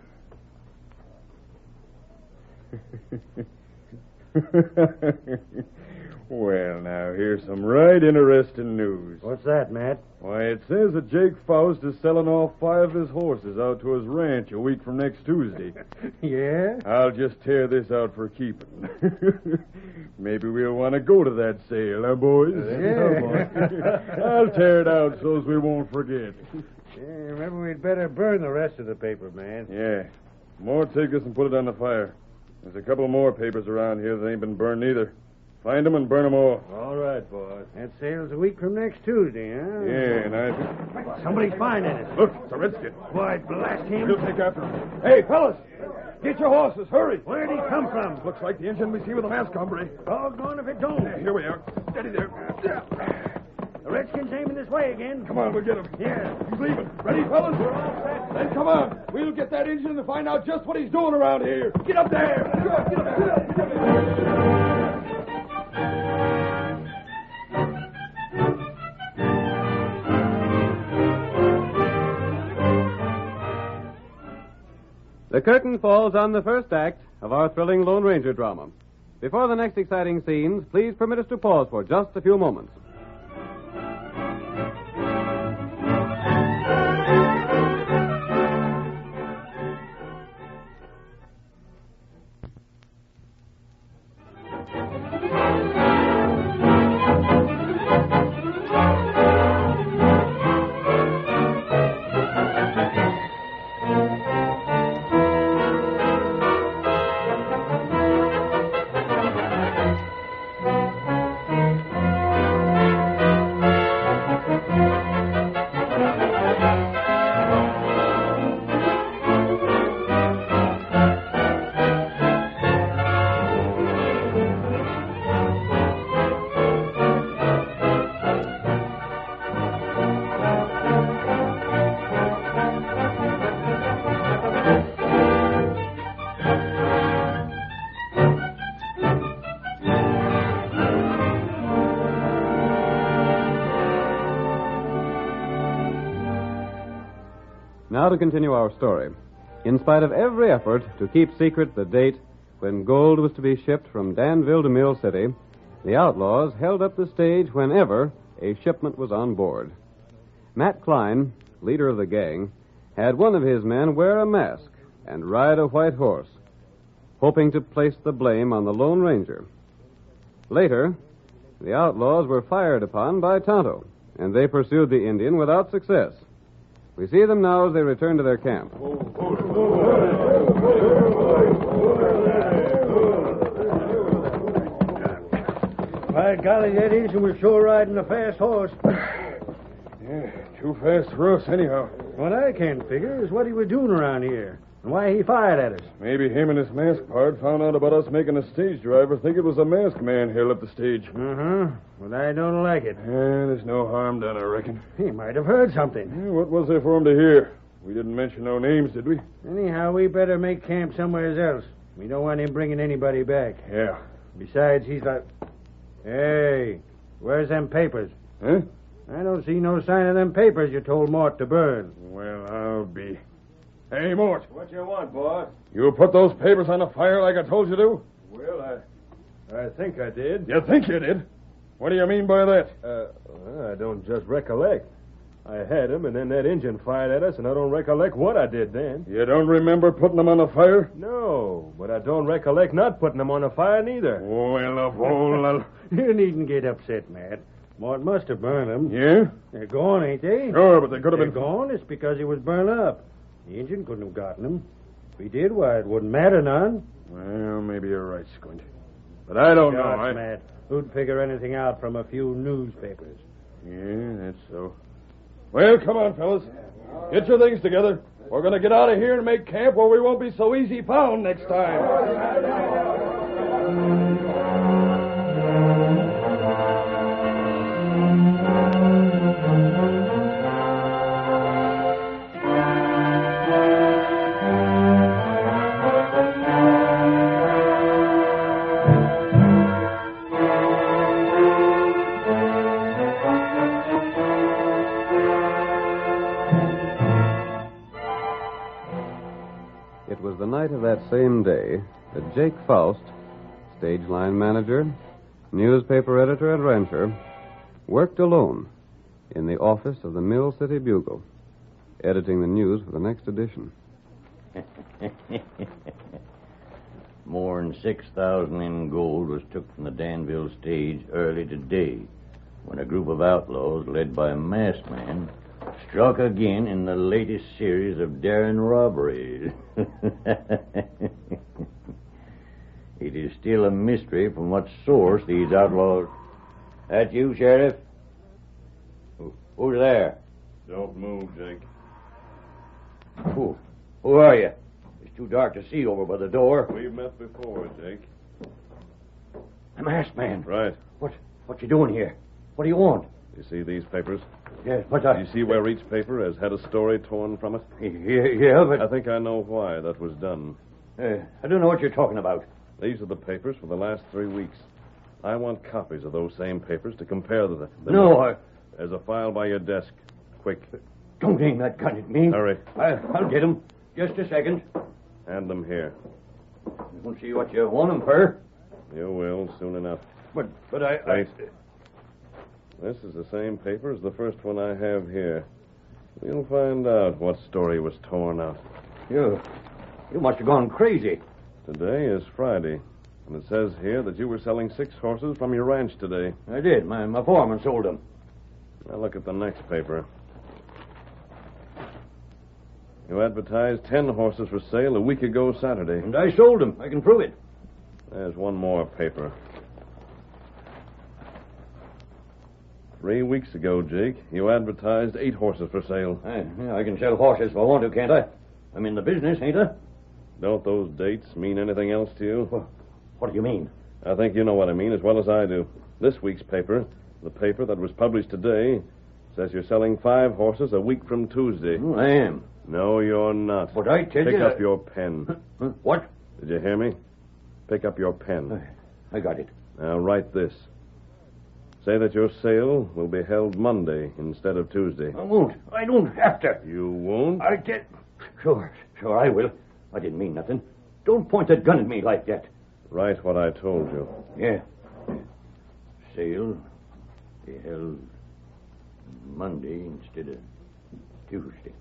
Speaker 21: Well, now, here's some right interesting news.
Speaker 8: What's that, Matt?
Speaker 21: Why, it says that Jake Faust is selling off 5 of his horses out to his ranch a week from next Tuesday.
Speaker 8: Yeah?
Speaker 21: I'll just tear this out for keeping. Maybe we'll want to go to that sale, huh, boys?
Speaker 8: Yeah.
Speaker 21: I'll tear it out so's we won't forget.
Speaker 8: Yeah, maybe we'd better burn the rest of the paper, man.
Speaker 21: Yeah. More take this and put it on the fire. There's a couple more papers around here that ain't been burned either. Find them and burn them all.
Speaker 8: All right, boys. That sale's a week from next Tuesday, huh?
Speaker 21: Yeah, and I...
Speaker 8: Somebody's finding us.
Speaker 21: Look, it's a redskin.
Speaker 8: Why, blast him.
Speaker 21: We'll take after him. Hey, fellas! Get your horses, hurry!
Speaker 8: Where'd he come from?
Speaker 21: Looks like the engine we see with the mask, hombre.
Speaker 8: Doggone if it don't.
Speaker 21: Here we are. Steady there.
Speaker 8: The Redskin's aiming this way again.
Speaker 21: Come on, we'll get him.
Speaker 8: Yeah.
Speaker 21: He's leaving. Ready, fellas? We're all set. Then come on. We'll get that engine and find out just what he's doing around here. Get up there. Get up, get up, get up, get up.
Speaker 12: The curtain falls on the first act of our thrilling Lone Ranger drama. Before the next exciting scenes, please permit us to pause for just a few moments. Now to continue our story. In spite of every effort to keep secret the date when gold was to be shipped from Danville to Mill City, the outlaws held up the stage whenever a shipment was on board. Matt Klein, leader of the gang, had one of his men wear a mask and ride a white horse, hoping to place the blame on the Lone Ranger. Later, the outlaws were fired upon by Tonto, and they pursued the Indian without success. We see them now as they return to their camp.
Speaker 8: By golly, that Indian was sure riding a fast horse.
Speaker 21: Yeah, too fast for us, anyhow.
Speaker 8: What I can't figure is what he was doing around here and why he fired at us.
Speaker 21: Maybe him and his mask pard found out about us making a stage driver think it was a masked man held up the stage.
Speaker 8: Uh-huh. Well, I don't like it.
Speaker 21: There's no harm done, I reckon.
Speaker 8: He might have heard something.
Speaker 21: Yeah, what was there for him to hear? We didn't mention no names, did we?
Speaker 8: Anyhow, we better make camp somewhere else. We don't want him bringing anybody back.
Speaker 21: Yeah.
Speaker 8: Besides, he's like... Hey, where's them papers?
Speaker 21: Huh?
Speaker 8: I don't see no sign of them papers you told Mort to burn.
Speaker 21: Well, I'll be... Hey, Mort.
Speaker 11: What you want, boss?
Speaker 21: You put those papers on the fire like I told you to?
Speaker 11: Well, I think I did.
Speaker 21: You think you did? What do you mean by that?
Speaker 11: I don't just recollect.
Speaker 3: I had him, and then that engine fired at us, and I don't recollect what I did then.
Speaker 21: You don't remember putting them on the fire?
Speaker 3: No, but I don't recollect not putting them on the fire neither.
Speaker 21: Well, of all...
Speaker 15: You needn't get upset, Matt. Mort must have burned them.
Speaker 21: Yeah?
Speaker 15: They're gone, ain't they?
Speaker 21: Sure, but they could have
Speaker 15: They're
Speaker 21: been...
Speaker 15: gone. It's because he was burned up. The engine couldn't have gotten them. If he did, why, it wouldn't matter none.
Speaker 21: Well, maybe you're right, Squint. But I don't know.
Speaker 15: Gosh, Matt, who'd figure anything out from a few newspapers?
Speaker 21: Yeah, that's so. Well, come on, fellas. Get your things together. We're going to get out of here and make camp where we won't be so easy found next time.
Speaker 12: It was the night of that same day that Jake Faust, stage line manager, newspaper editor, and rancher, worked alone in the office of the Mill City Bugle, editing the news for the next edition.
Speaker 14: More'n 6,000 in gold was took from the Danville stage early today when a group of outlaws led by a masked man struck again in the latest series of daring robberies. It is still a mystery from what source these outlaws... That you, Sheriff? Who's there?
Speaker 9: Don't move, Jake.
Speaker 14: Who are you? It's too dark to see over by the door.
Speaker 9: We've met before, Jake.
Speaker 14: A masked man.
Speaker 9: Right.
Speaker 14: What you doing here? What do you want?
Speaker 9: You see these papers?
Speaker 14: Yes, what's that?
Speaker 9: You see where each paper has had a story torn from it?
Speaker 14: Yeah, but...
Speaker 9: I think I know why that was done.
Speaker 14: I don't know what you're talking about.
Speaker 9: These are the papers for the last 3 weeks. I want copies of those same papers to compare them.
Speaker 14: No,
Speaker 9: There's a file by your desk. Quick.
Speaker 14: Don't aim that gun at me.
Speaker 9: Hurry.
Speaker 14: I'll get him. Just a second.
Speaker 9: Hand them here.
Speaker 14: We'll see what you want them for.
Speaker 9: You will, soon enough.
Speaker 14: But
Speaker 9: Wait. This is the same paper as the first one I have here. We'll find out what story was torn out.
Speaker 14: You must have gone crazy.
Speaker 9: Today is Friday, and it says here that you were selling 6 horses from your ranch today.
Speaker 14: I did. My foreman sold them.
Speaker 9: Now look at the next paper. You advertised 10 horses for sale a week ago Saturday.
Speaker 14: And I sold them. I can prove it.
Speaker 9: There's one more paper. 3 weeks ago, Jake, you advertised 8 horses for sale.
Speaker 14: I can sell horses if I want to, can't I? I'm in the business, ain't I?
Speaker 9: Don't those dates mean anything else to you?
Speaker 14: What do you mean?
Speaker 9: I think you know what I mean as well as I do. This week's paper, the paper that was published today, says you're selling 5 horses a week from Tuesday.
Speaker 14: I am.
Speaker 9: No, you're not.
Speaker 14: But I tell you...
Speaker 9: Pick up your pen.
Speaker 14: What?
Speaker 9: Did you hear me? Pick up your pen.
Speaker 14: I got it.
Speaker 9: Now write this. Say that your sale will be held Monday instead of Tuesday.
Speaker 14: I won't. I don't have to.
Speaker 9: You won't?
Speaker 14: I get... Sure, I will. I didn't mean nothing. Don't point that gun at me like that.
Speaker 9: Write what I told you.
Speaker 14: Yeah. Sale be held Monday instead of Tuesday.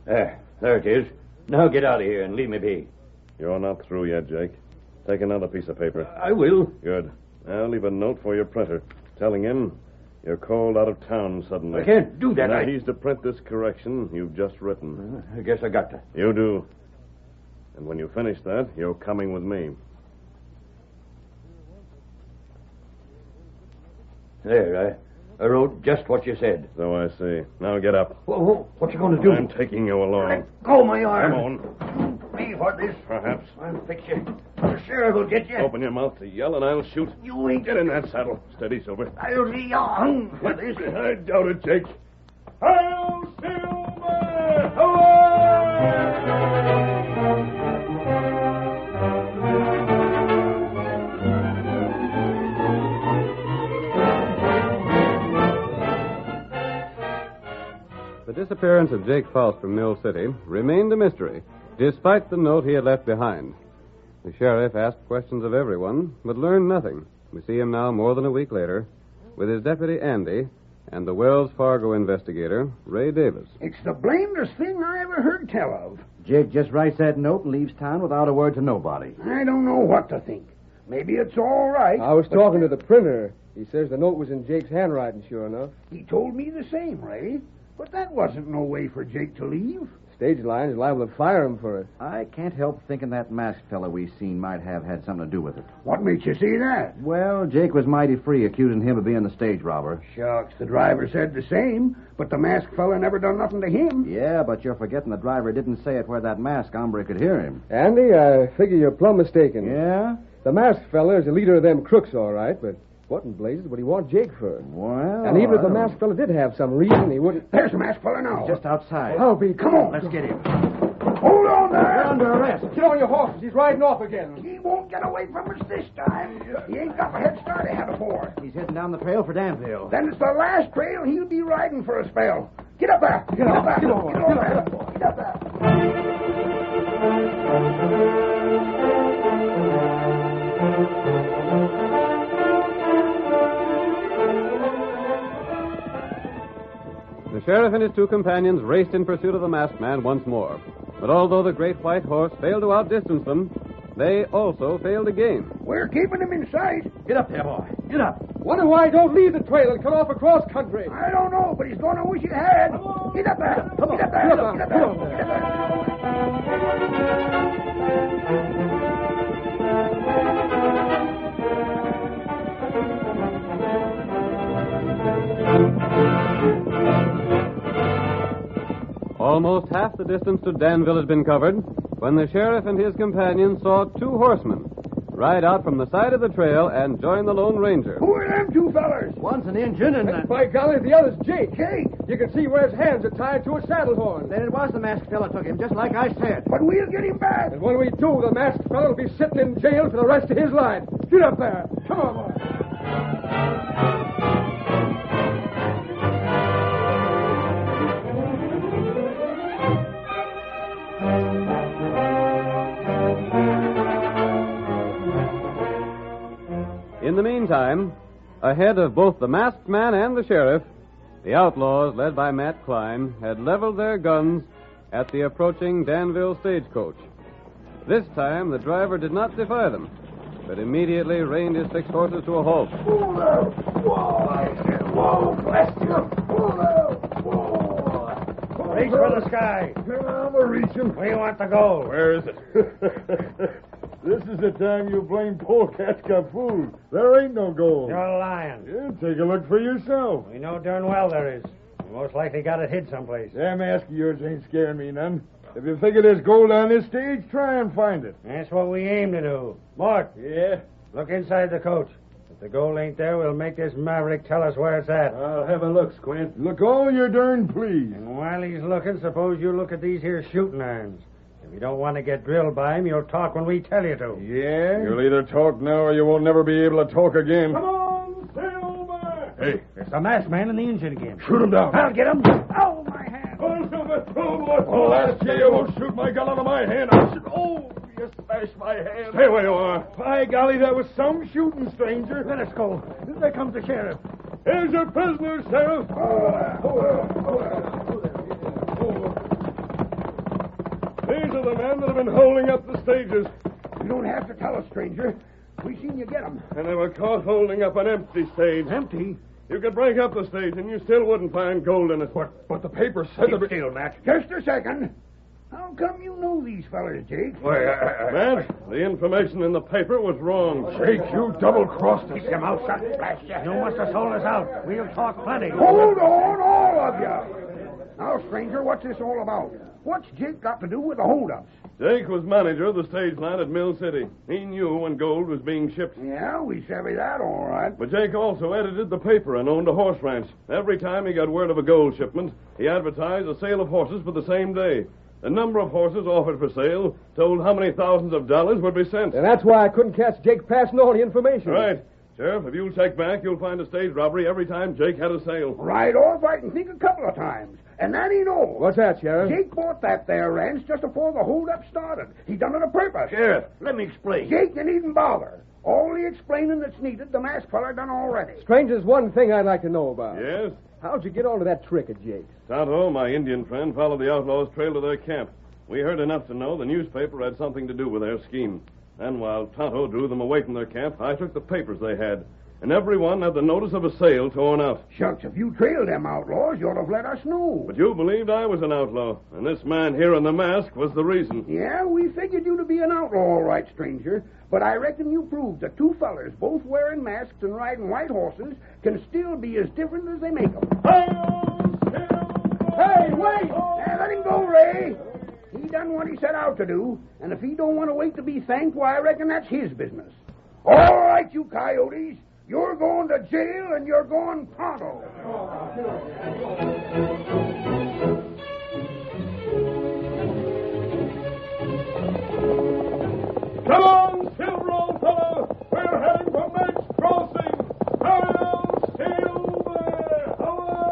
Speaker 14: There it is. Now get out of here and leave me be.
Speaker 9: You're not through yet, Jake. Take another piece of paper.
Speaker 14: I will.
Speaker 9: Good. Now leave a note for your printer, telling him you're called out of town suddenly.
Speaker 14: I can't do that.
Speaker 9: Now he's to print this correction you've just written.
Speaker 14: I guess I got to.
Speaker 9: You do. And when you finish that, you're coming with me.
Speaker 14: There, I wrote just what you said.
Speaker 9: So I see. Now get up.
Speaker 14: What you going to do?
Speaker 9: I'm taking you along.
Speaker 14: Let go my arm.
Speaker 9: Come on.
Speaker 14: Me for this.
Speaker 9: Perhaps.
Speaker 14: I'll fix you. The sheriff will get you.
Speaker 9: Open your mouth to yell and I'll shoot.
Speaker 14: You ain't...
Speaker 9: Get in that saddle. Steady, Silver.
Speaker 14: I'll be on for this.
Speaker 9: I doubt it, Jake.
Speaker 13: Hail, Silver! Away!
Speaker 12: The disappearance of Jake Faust from Mill City remained a mystery, despite the note he had left behind. The sheriff asked questions of everyone, but learned nothing. We see him now more than a week later, with his deputy Andy and the Wells Fargo investigator, Ray Davis.
Speaker 7: It's the blamedest thing I ever heard tell of.
Speaker 17: Jake just writes that note and leaves town without a word to nobody.
Speaker 7: I don't know what to think. Maybe it's all right.
Speaker 4: I was talking to the printer. He says the note was in Jake's handwriting, sure enough.
Speaker 7: He told me the same, Ray. But that wasn't no way for Jake to leave.
Speaker 4: Stage line is liable to fire him for it.
Speaker 17: I can't help thinking that masked fellow we seen might have had something to do with it.
Speaker 7: What makes you say that?
Speaker 17: Well, Jake was mighty free accusing him of being the stage robber.
Speaker 7: Shucks, the driver said the same, but the masked fella never done nothing to him.
Speaker 17: Yeah, but you're forgetting the driver didn't say it where that masked hombre could hear him.
Speaker 4: Andy, I figure you're plumb mistaken.
Speaker 17: Yeah?
Speaker 4: The masked fella is the leader of them crooks, all right, but what in blazes would he want Jake for?
Speaker 17: Well,
Speaker 4: and even if the masked fella did have some reason, he wouldn't...
Speaker 7: There's the masked fella now.
Speaker 17: He's just outside.
Speaker 4: I'll be...
Speaker 7: Come on.
Speaker 17: Let's get him.
Speaker 7: Hold on there.
Speaker 17: You're under arrest.
Speaker 4: Get on your horses. He's riding off again.
Speaker 7: He won't get away from us this time. He ain't got the head start he had before.
Speaker 17: He's heading down the trail for Danville.
Speaker 7: Then it's the last trail he'll be riding for a spell. Get up there. Get up there. Get on there. Get up there.
Speaker 12: The sheriff and his two companions raced in pursuit of the masked man once more. But although the great white horse failed to outdistance them, they also failed to gain.
Speaker 7: We're keeping him in sight.
Speaker 17: Get up there, boy. Get up.
Speaker 4: Wonder why he don't leave the trail and cut off across country.
Speaker 7: I don't know, but he's going to wish he had. Get up there.
Speaker 4: Come on.
Speaker 7: Get up there.
Speaker 4: Get up
Speaker 7: Get up
Speaker 4: there.
Speaker 7: there.
Speaker 4: Get up there.
Speaker 7: Get up
Speaker 12: Almost half the distance to Danville had been covered when the sheriff and his companions saw two horsemen ride out from the side of the trail and join the Lone Ranger.
Speaker 7: Who are them two fellers?
Speaker 17: One's an engine and...
Speaker 4: By golly, the other's Jake.
Speaker 7: Jake?
Speaker 4: You can see where his hands are tied to a saddle horn.
Speaker 17: Then it was the masked fellow took him, just like I said.
Speaker 7: But we'll get him back.
Speaker 4: And when we do, the masked fellow will be sitting in jail for the rest of his life. Get up there. Come on, boy.
Speaker 12: In the meantime, ahead of both the masked man and the sheriff, the outlaws, led by Matt Klein, had leveled their guns at the approaching Danville stagecoach. This time, the driver did not defy them, but immediately reined his 6 horses to a halt.
Speaker 7: Whoa there. Whoa, bless you. Whoa there. Whoa.
Speaker 8: Reach for the sky.
Speaker 11: I'm a-reaching.
Speaker 8: We want the gold.
Speaker 9: Where is it?
Speaker 11: This is the time you blame polecats got fooled. There ain't no gold.
Speaker 8: You're lying.
Speaker 11: Yeah, take a look for yourself.
Speaker 8: We know darn well there is. We most likely got it hid someplace.
Speaker 11: That mask of yours ain't scaring me none. If you figure there's gold on this stage, try and find it.
Speaker 8: That's what we aim to do. Mort.
Speaker 11: Yeah?
Speaker 8: Look inside the coach. If the gold ain't there, we'll make this maverick tell us where it's at.
Speaker 11: I'll have a look, Squint. Look all you're darn pleased.
Speaker 8: And while he's looking, suppose you look at these here shooting irons. If you don't want to get drilled by him, you'll talk when we tell you to.
Speaker 11: Yeah?
Speaker 9: You'll either talk now or you won't never be able to talk again.
Speaker 3: Come on, Silver!
Speaker 9: Hey.
Speaker 8: It's the masked man and the engine again.
Speaker 9: Shoot him down.
Speaker 8: I'll get him.
Speaker 7: Oh, my hand.
Speaker 3: Oh, Silver! Oh, boy!
Speaker 9: Oh, last year you won't shoot my gun out of my hand. I should...
Speaker 3: Oh, you smashed my hand.
Speaker 9: Stay where you are.
Speaker 11: By golly, that was some shooting, stranger.
Speaker 8: Let us go. There comes the sheriff.
Speaker 3: Here's your prisoner, Sheriff.
Speaker 9: These are the men that have been holding up the stages.
Speaker 7: You don't have to tell us, stranger. We seen you get them.
Speaker 9: And they were caught holding up an empty stage.
Speaker 8: Empty?
Speaker 9: You could break up the stage and you still wouldn't find gold in it.
Speaker 11: But the paper said
Speaker 8: Keep still, Matt.
Speaker 7: Just a second. How come you know these fellers, Jake?
Speaker 9: Matt, the information in the paper was wrong.
Speaker 11: Jake, you double-crossed us.
Speaker 8: Keep your mouth shut, blast you. You must have sold us out. We'll talk plenty.
Speaker 7: Hold on, all of you. Now, stranger, what's this all about? What's Jake got to do with the holdups?
Speaker 9: Jake was manager of the stage line at Mill City. He knew when gold was being shipped.
Speaker 7: Yeah, we savvy that all right.
Speaker 9: But Jake also edited the paper and owned a horse ranch. Every time he got word of a gold shipment, he advertised a sale of horses for the same day. The number of horses offered for sale told how many thousands of dollars would be sent.
Speaker 4: And that's why I couldn't catch Jake passing all the information.
Speaker 9: Right. Sheriff, if you'll check back, you'll find a stage robbery every time Jake had a sale.
Speaker 7: Right off, I can think a couple of times. And that ain't all.
Speaker 4: What's that, Sheriff?
Speaker 7: Jake bought that there ranch just before the holdup started. He done it on purpose.
Speaker 8: Sheriff, let me explain.
Speaker 7: Jake, you needn't bother. All the explaining that's needed, the masked feller done already.
Speaker 4: Stranger's one thing I'd like to know about.
Speaker 6: Yes?
Speaker 4: How'd you get onto that trick of Jake's?
Speaker 6: Tonto, my Indian friend, followed the outlaws' trail to their camp. We heard enough to know the newspaper had something to do with their scheme. Then, while Tonto drew them away from their camp, I took the papers they had. And every one had the notice of a sale torn out.
Speaker 7: Shucks, if you trailed them outlaws, you'd have let us know.
Speaker 6: But you believed I was an outlaw, and this man here in the mask was the reason.
Speaker 7: Yeah, we figured you to be an outlaw, all right, stranger. But I reckon you proved that two fellers, both wearing masks and riding white horses, can still be as different as they make them. Hey, wait! Let him go, Ray. He done what he set out to do, and if he don't want to wait to be thanked, why, I reckon that's his business. All right, you coyotes. You're going to jail, and you're going pronto.
Speaker 3: Come on, Silver, old fellow. We're heading for Meg's Crossing. Hail, Silver! Away!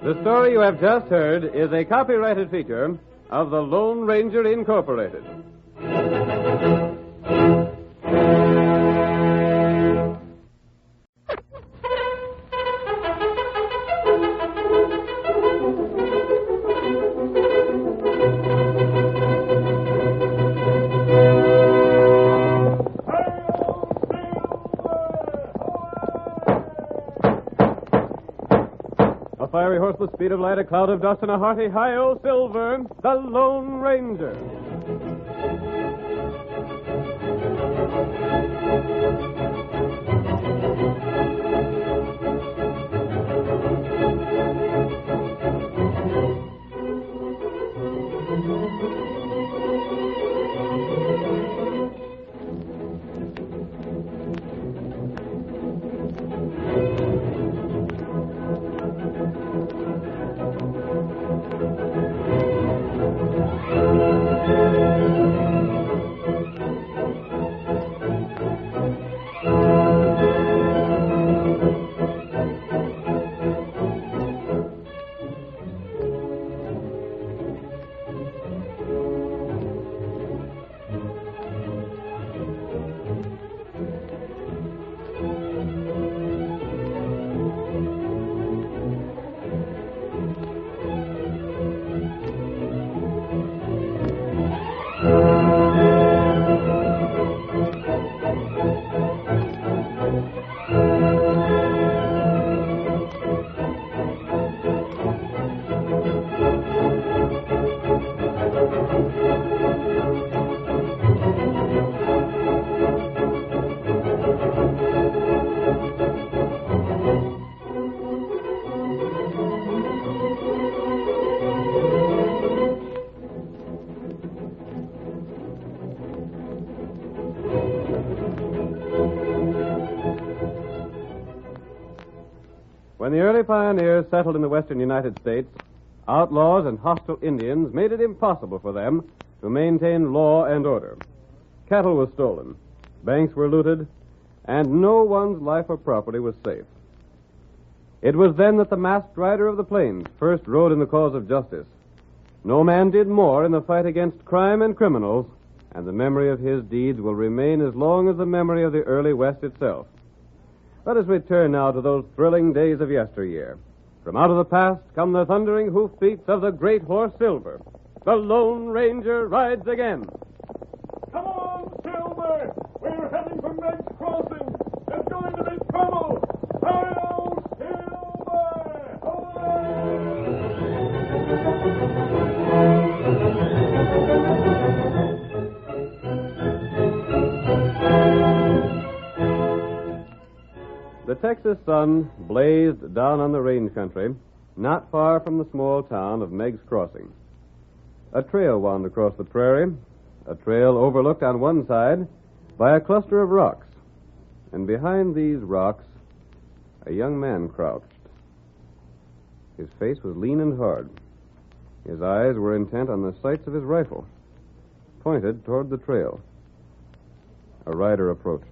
Speaker 12: The story you have just heard is a copyrighted feature of the Lone Ranger Incorporated. A fiery horse with speed of light, a cloud of dust, and a hearty hi-yo Silver, the Lone Ranger. When the early pioneers settled in the western United States, outlaws and hostile Indians made it impossible for them to maintain law and order. Cattle was stolen, banks were looted, and no one's life or property was safe. It was then that the masked rider of the plains first rode in the cause of justice. No man did more in the fight against crime and criminals, and the memory of his deeds will remain as long as the memory of the early West itself. Let us return now to those thrilling days of yesteryear. From out of the past come the thundering hoofbeats of the great horse Silver. The Lone Ranger rides again.
Speaker 13: Come on, Silver! We're heading for Meg's Crossing. There's going to be trouble. Hi-yo, Silver!
Speaker 12: The Texas sun blazed down on the range country, not far from the small town of Meg's Crossing. A trail wound across the prairie, a trail overlooked on one side by a cluster of rocks. And behind these rocks, a young man crouched. His face was lean and hard. His eyes were intent on the sights of his rifle, pointed toward the trail. A rider approached.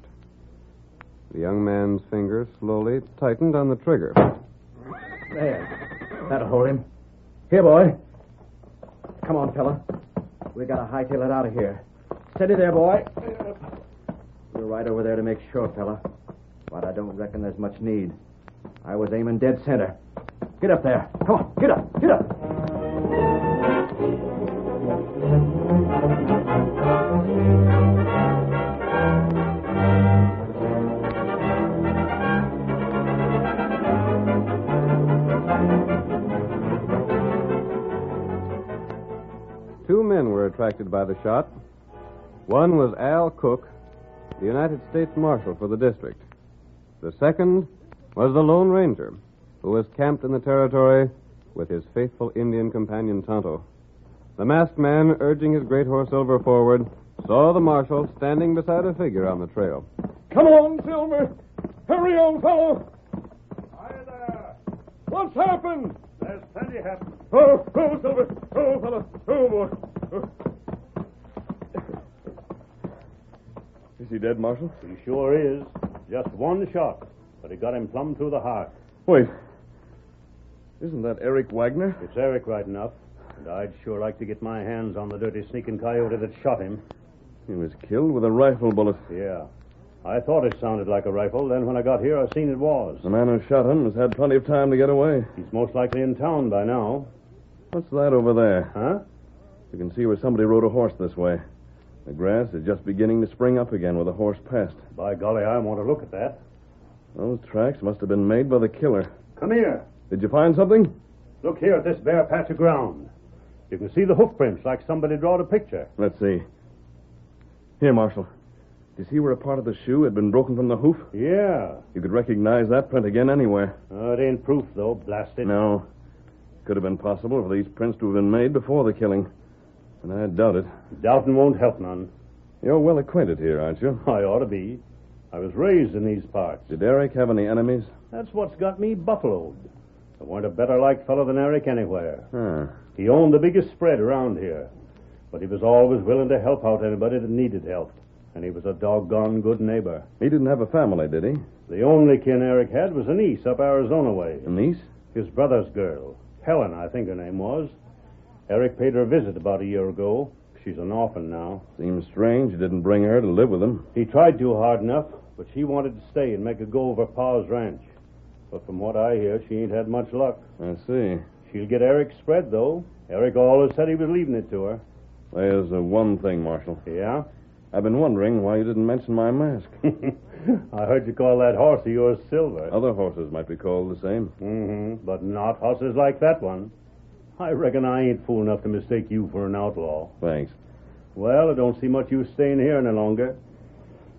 Speaker 12: The young man's fingers slowly tightened on the trigger.
Speaker 17: There. That'll hold him. Here, boy. Come on, fella. We gotta hightail it out of here. Steady there, boy. We're right over there to make sure, fella. But I don't reckon there's much need. I was aiming dead center. Get up there. Come on, get up, get up.
Speaker 12: Two men were attracted by the shot. One was Al Cook, the United States Marshal for the district. The second was the Lone Ranger, who was camped in the territory with his faithful Indian companion Tonto. The masked man, urging his great horse Silver forward, saw the marshal standing beside a figure on the trail.
Speaker 13: Come on, Silver. Hurry on, fellow. Hi there. What's happened?
Speaker 2: There's plenty happened.
Speaker 13: Oh, Silver. Oh, fellow. Oh, boy. Oh.
Speaker 9: Is he dead, Marshal?
Speaker 2: He sure is. Just one shot, but it got him plumb through the heart.
Speaker 9: Wait. Isn't that Eric Wagner?
Speaker 2: It's Eric right enough. And I'd sure like to get my hands on the dirty sneaking coyote that shot him.
Speaker 9: He was killed with a rifle bullet.
Speaker 2: Yeah. I thought it sounded like a rifle. Then when I got here, I seen it was.
Speaker 9: The man who shot him has had plenty of time to get away.
Speaker 2: He's most likely in town by now.
Speaker 9: What's that over there?
Speaker 2: Huh?
Speaker 9: You can see where somebody rode a horse this way. The grass is just beginning to spring up again where the horse passed.
Speaker 2: By golly, I want to look at that.
Speaker 9: Those tracks must have been made by the killer.
Speaker 2: Come here.
Speaker 9: Did you find something?
Speaker 2: Look here at this bare patch of ground. You can see the hoof prints like somebody drawed a picture.
Speaker 9: Let's see. Here, Marshal. Do you see where a part of the shoe had been broken from the hoof?
Speaker 2: Yeah.
Speaker 9: You could recognize that print again anywhere.
Speaker 2: It ain't proof, though, blast it.
Speaker 9: No. Could have been possible for these prints to have been made before the killing. And I doubt it.
Speaker 2: Doubting won't help none.
Speaker 9: You're well acquainted here, aren't you?
Speaker 2: I ought to be. I was raised in these parts.
Speaker 9: Did Eric have any enemies?
Speaker 2: That's what's got me buffaloed. There weren't a better liked fellow than Eric anywhere.
Speaker 9: Huh.
Speaker 2: He owned the biggest spread around here. But he was always willing to help out anybody that needed help. And he was a doggone good neighbor.
Speaker 9: He didn't have a family, did he?
Speaker 2: The only kin Eric had was a niece up Arizona way.
Speaker 9: A niece?
Speaker 2: His brother's girl. Helen, I think her name was. Eric paid her a visit about a year ago. She's an orphan now.
Speaker 9: Seems strange you didn't bring her to live with him.
Speaker 2: He tried to hard enough, but she wanted to stay and make a go of her pa's ranch. But from what I hear, she ain't had much luck.
Speaker 9: I see.
Speaker 2: She'll get Eric's spread, though. Eric always said he was leaving it to her.
Speaker 9: There's one thing, Marshal.
Speaker 2: Yeah?
Speaker 9: I've been wondering why you didn't mention my mask.
Speaker 2: I heard you call that horse of yours Silver.
Speaker 9: Other horses might be called the same.
Speaker 2: Mm-hmm. But not horses like that one. I reckon I ain't fool enough to mistake you for an outlaw.
Speaker 9: Thanks.
Speaker 2: Well, I don't see much use staying here any longer.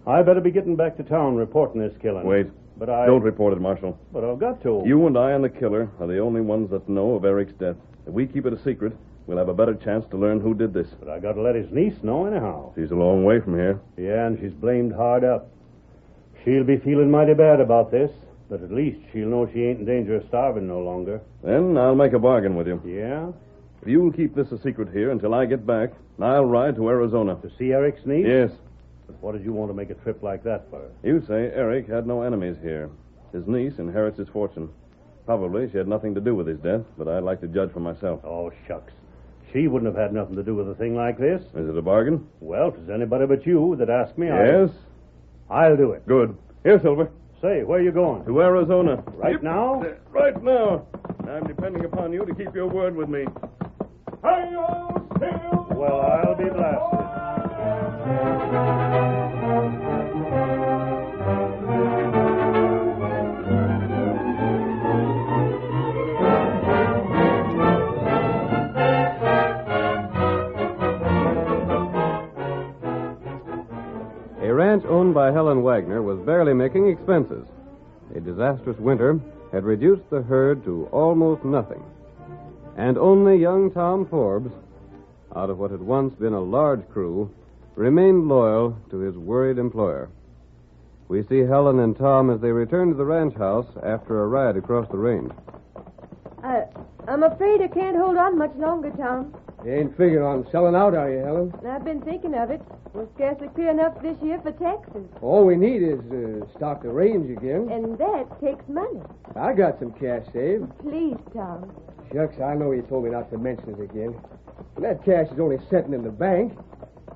Speaker 2: I better be getting back to town reporting this killing.
Speaker 9: Wait.
Speaker 2: But I...
Speaker 9: Don't report it, Marshal.
Speaker 2: But I've got to.
Speaker 9: You and I and the killer are the only ones that know of Eric's death. If we keep it a secret, we'll have a better chance to learn who did this.
Speaker 2: But I got to let his niece know anyhow.
Speaker 9: She's a long way from here.
Speaker 2: Yeah, and she's blamed hard up. She'll be feeling mighty bad about this, but at least she'll know she ain't in danger of starving no longer.
Speaker 9: Then I'll make a bargain with you.
Speaker 2: Yeah?
Speaker 9: If you'll keep this a secret here until I get back, I'll ride to Arizona.
Speaker 2: To see Eric's niece?
Speaker 9: Yes.
Speaker 2: But what did you want to make a trip like that for?
Speaker 12: You say Eric had no enemies here. His niece inherits his fortune. Probably she had nothing to do with his death, but I'd like to judge for myself.
Speaker 2: Oh, shucks. She wouldn't have had nothing to do with a thing like this.
Speaker 12: Is it a bargain?
Speaker 2: Well, if there's anybody but you that asked me,
Speaker 12: Yes?
Speaker 2: I'll do it.
Speaker 12: Good. Here, Silver.
Speaker 2: Say, where are you going?
Speaker 12: To Arizona.
Speaker 2: Right now?
Speaker 12: Right now. I'm depending upon you to keep your word with me.
Speaker 2: Well, I'll be blasted.
Speaker 12: A ranch owned by Helen Wagner was barely making expenses. A disastrous winter had reduced the herd to almost nothing. And only young Tom Forbes, out of what had once been a large crew, remained loyal to his worried employer. We see Helen and Tom as they return to the ranch house after a ride across the range.
Speaker 5: I'm afraid I can't hold on much longer, Tom.
Speaker 4: You ain't figuring on selling out, are you, Helen?
Speaker 5: I've been thinking of it. We'll scarcely clear enough this year for taxes.
Speaker 4: All we need is stock the range again.
Speaker 5: And that takes money.
Speaker 4: I got some cash saved.
Speaker 5: Please, Tom.
Speaker 4: Shucks, I know you told me not to mention it again. But that cash is only sitting in the bank.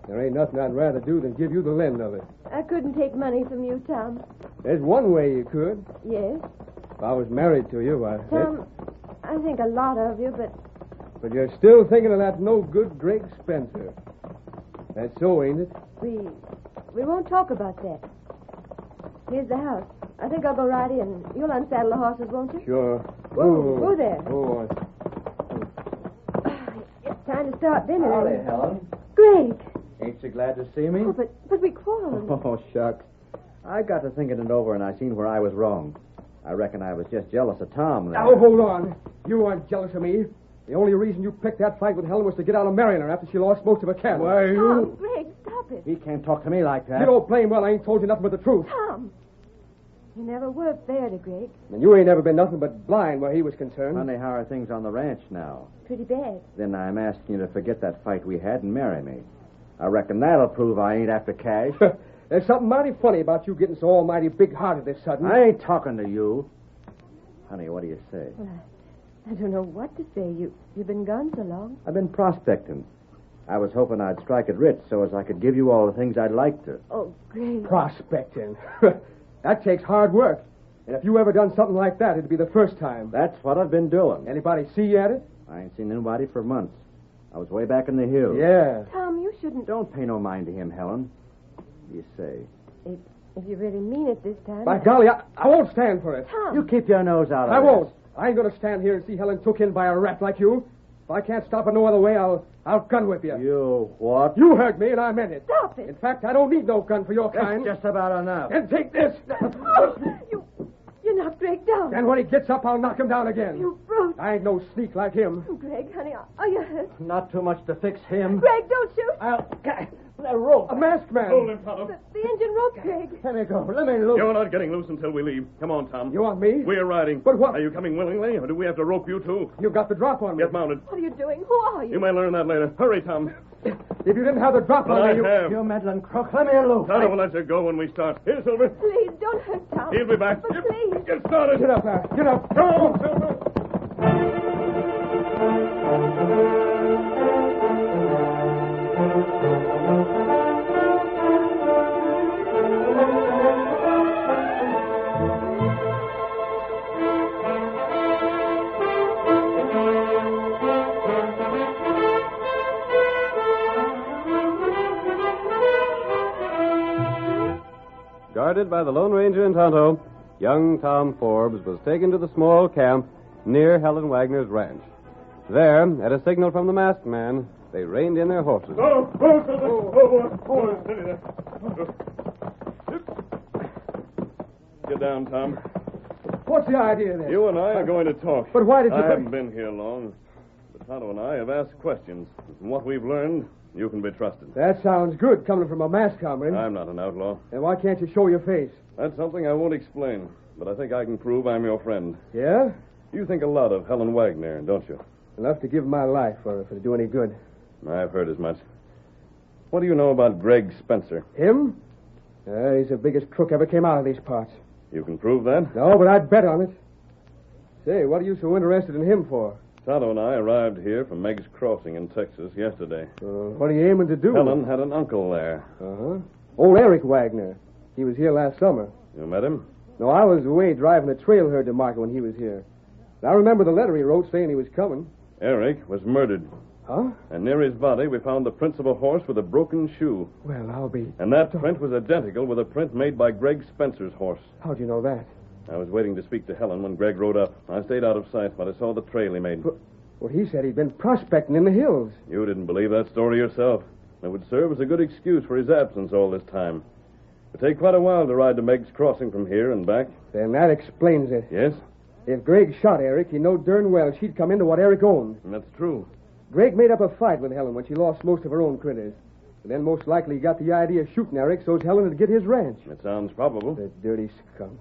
Speaker 4: There ain't nothing I'd rather do than give you the lend of it.
Speaker 5: I couldn't take money from you, Tom.
Speaker 4: There's one way you could.
Speaker 5: Yes?
Speaker 4: If I was married to you,
Speaker 5: Tom, I think a lot of you, but...
Speaker 4: But you're still thinking of that no-good Greg Spencer. That's so, ain't it?
Speaker 5: We won't talk about that. Here's the house. I think I'll go right in. You'll unsaddle the horses, won't you?
Speaker 4: Sure.
Speaker 5: Go there.
Speaker 4: Oh,
Speaker 5: It's time to start dinner.
Speaker 17: Howdy, Helen.
Speaker 5: Greg.
Speaker 17: Ain't you glad to see me?
Speaker 5: Oh, but we quarreled.
Speaker 17: Oh, shucks. I got to thinking it over, and I seen where I was wrong. I reckon I was just jealous of Tom then.
Speaker 4: Now, hold on. You weren't jealous of me. The only reason you picked that fight with Helen was to get out of marrying her after she lost most of her cattle.
Speaker 17: Why,
Speaker 5: Tom, Greg, stop it.
Speaker 17: He can't talk to me like that.
Speaker 4: You don't blame well I ain't told you nothing but the truth.
Speaker 5: Tom, you never were fair to Greg.
Speaker 4: And you ain't ever been nothing but blind where he was concerned.
Speaker 17: Honey, how are things on the ranch now?
Speaker 5: Pretty bad.
Speaker 17: Then I'm asking you to forget that fight we had and marry me. I reckon that'll prove I ain't after cash.
Speaker 4: There's something mighty funny about you getting so almighty big-hearted this sudden.
Speaker 17: I ain't talking to you. Honey, what do you say?
Speaker 5: Well, I don't know what to say. You've been gone so long.
Speaker 17: I've been prospecting. I was hoping I'd strike it rich so as I could give you all the things I'd like to.
Speaker 5: Oh, Greg.
Speaker 4: Prospecting. That takes hard work. And if you ever done something like that, it'd be the first time.
Speaker 17: That's what I've been doing.
Speaker 4: Anybody see you at it?
Speaker 17: I ain't seen anybody for months. I was way back in the hills.
Speaker 4: Yeah.
Speaker 5: Tom, you shouldn't...
Speaker 17: Don't pay no mind to him, Helen. You say.
Speaker 5: If you really mean it this time...
Speaker 4: By golly, I won't stand for it.
Speaker 5: Tom.
Speaker 17: You keep your nose out of it.
Speaker 4: I won't. I ain't going to stand here and see Helen took in by a rat like you. If I can't stop it no other way, I'll gun whip you.
Speaker 17: You what?
Speaker 4: You heard me, and I meant it.
Speaker 5: Stop it.
Speaker 4: In fact, I don't need no gun for your kind.
Speaker 17: That's just about enough.
Speaker 4: And take this.
Speaker 5: You knocked Greg down.
Speaker 4: And when he gets up, I'll knock him down again.
Speaker 5: You brute.
Speaker 4: I ain't no sneak like him.
Speaker 5: Greg, honey, are you hurt?
Speaker 17: Not too much to fix him.
Speaker 5: Greg, don't shoot.
Speaker 17: A rope.
Speaker 4: A masked man.
Speaker 12: Hold him, Tonto.
Speaker 5: The engine rope, Greg.
Speaker 17: Let me go. Let me loose.
Speaker 12: You're not getting loose until we leave. Come on, Tom.
Speaker 4: You want me?
Speaker 12: We're riding.
Speaker 4: But what?
Speaker 12: Are you coming willingly, or do we have to rope you, too?
Speaker 4: You got the drop on me.
Speaker 12: Get mounted.
Speaker 5: What are you doing? Who are you?
Speaker 12: You may learn that later. Hurry, Tom.
Speaker 4: If you didn't have the drop
Speaker 12: But
Speaker 4: on me,
Speaker 12: I have.
Speaker 4: You meddling crook. Let me loose.
Speaker 12: Tonto will let you go when we start. Here, Silver.
Speaker 5: Please, don't hurt Tom.
Speaker 12: He'll be back.
Speaker 5: But please.
Speaker 12: Get started.
Speaker 4: Get up there. Get up.
Speaker 12: Come on, Silver. Guarded by the Lone Ranger and Tonto, young Tom Forbes was taken to the small camp near Helen Wagner's ranch. There, at a signal from the masked man, they reined in their horses.
Speaker 3: Steady there.
Speaker 12: Get down, Tom.
Speaker 4: What's the idea then?
Speaker 12: You and I are going to talk.
Speaker 4: But why did you...
Speaker 12: I haven't been here long. But Tonto and I have asked questions. From what we've learned, you can be trusted.
Speaker 4: That sounds good, coming from a masked comrade.
Speaker 12: I'm not an outlaw.
Speaker 4: Then why can't you show your face?
Speaker 12: That's something I won't explain, but I think I can prove I'm your friend.
Speaker 4: Yeah?
Speaker 12: You think a lot of Helen Wagner, don't you?
Speaker 4: Enough to give my life for to do any good.
Speaker 12: I've heard as much. What do you know about Greg Spencer?
Speaker 4: Him? He's the biggest crook ever came out of these parts.
Speaker 12: You can prove that?
Speaker 4: No, but I'd bet on it. Say, what are you so interested in him for?
Speaker 12: Tonto and I arrived here from Megg's Crossing in Texas yesterday.
Speaker 4: What are you aiming to do?
Speaker 12: Helen had an uncle there.
Speaker 4: Uh-huh. Old Eric Wagner. He was here last summer.
Speaker 12: You met him?
Speaker 4: No, I was away driving a trail herd to market when he was here. I remember the letter he wrote saying he was coming.
Speaker 12: Eric was murdered.
Speaker 4: Huh?
Speaker 12: And near his body, we found the prints of a horse with a broken shoe.
Speaker 4: Well, I'll be...
Speaker 12: And that print was identical with a print made by Greg Spencer's horse.
Speaker 4: How'd you know that?
Speaker 12: I was waiting to speak to Helen when Greg rode up. I stayed out of sight, but I saw the trail he made.
Speaker 4: Well, he said he'd been prospecting in the hills.
Speaker 12: You didn't believe that story yourself. It would serve as a good excuse for his absence all this time. It'd take quite a while to ride to Megg's Crossing from here and back.
Speaker 4: Then that explains it.
Speaker 12: Yes?
Speaker 4: If Greg shot Eric, he knowed darn well she'd come into what Eric owned.
Speaker 12: And that's true.
Speaker 4: Greg made up a fight with Helen when she lost most of her own critters. And then most likely he got the idea of shooting Eric so's Helen would get his ranch.
Speaker 12: It sounds probable.
Speaker 4: The dirty skunk.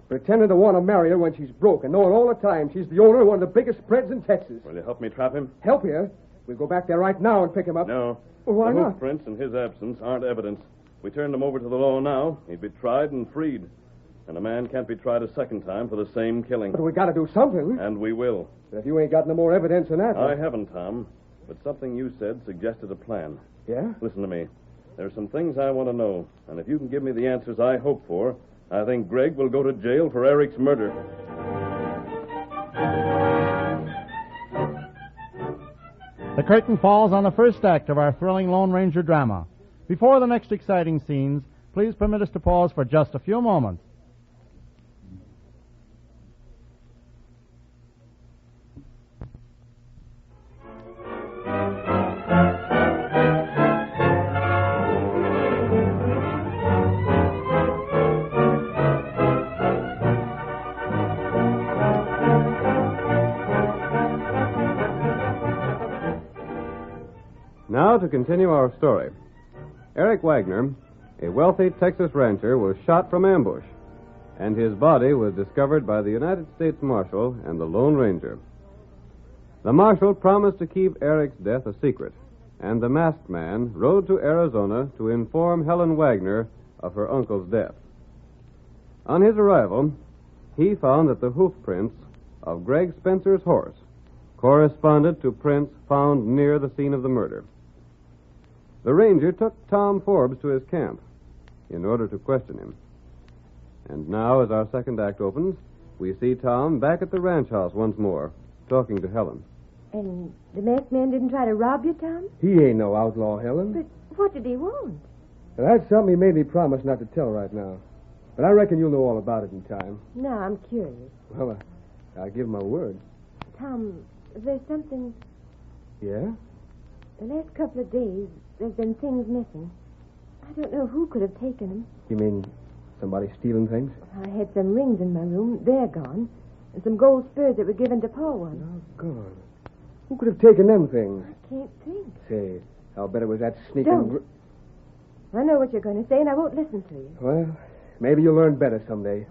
Speaker 4: Pretending to want to marry her when she's broke and knowing all the time she's the owner of one of the biggest spreads in Texas.
Speaker 12: Will you help me trap him?
Speaker 4: Help you? We'll go back there right now and pick him up.
Speaker 12: No.
Speaker 4: Well, why
Speaker 12: the
Speaker 4: not?
Speaker 12: hoof prints in his absence aren't evidence. We turned him over to the law now. He'd be tried and freed. And a man can't be tried a second time for the same killing.
Speaker 4: But we got to do something.
Speaker 12: And we will.
Speaker 4: But if you ain't got no more evidence than that...
Speaker 12: I haven't, Tom. But something you said suggested a plan.
Speaker 4: Yeah?
Speaker 12: Listen to me. There's some things I want to know. And if you can give me the answers I hope for, I think Greg will go to jail for Eric's murder.
Speaker 10: The curtain falls on the first act of our thrilling Lone Ranger drama. Before the next exciting scenes, please permit us to pause for just a few moments.
Speaker 12: Now to continue our story. Eric Wagner, a wealthy Texas rancher, was shot from ambush, and his body was discovered by the United States Marshal and the Lone Ranger. The Marshal promised to keep Eric's death a secret, and the masked man rode to Arizona to inform Helen Wagner of her uncle's death. On his arrival, he found that the hoof prints of Greg Spencer's horse corresponded to prints found near the scene of the murder. The ranger took Tom Forbes to his camp in order to question him. And now, as our second act opens, we see Tom back at the ranch house once more, talking to Helen.
Speaker 5: And the masked man didn't try to rob you, Tom?
Speaker 4: He ain't no outlaw, Helen.
Speaker 5: But what did he want?
Speaker 4: Well, that's something he made me promise not to tell right now. But I reckon you'll know all about it in time.
Speaker 5: No, I'm curious.
Speaker 4: Well, I'll give my word.
Speaker 5: Tom, there's something...
Speaker 4: Yeah?
Speaker 5: The last couple of days, there's been things missing. I don't know who could have taken them.
Speaker 4: You mean somebody stealing things?
Speaker 5: I had some rings in my room. They're gone. And some gold spurs that were given to Paul once.
Speaker 4: Oh, gone. Who could have taken them things?
Speaker 5: I can't think.
Speaker 4: Say, I'll bet it was that sneaking...
Speaker 5: Don't. I know what you're going to say, and I won't listen to you.
Speaker 4: Well, maybe you'll learn better someday.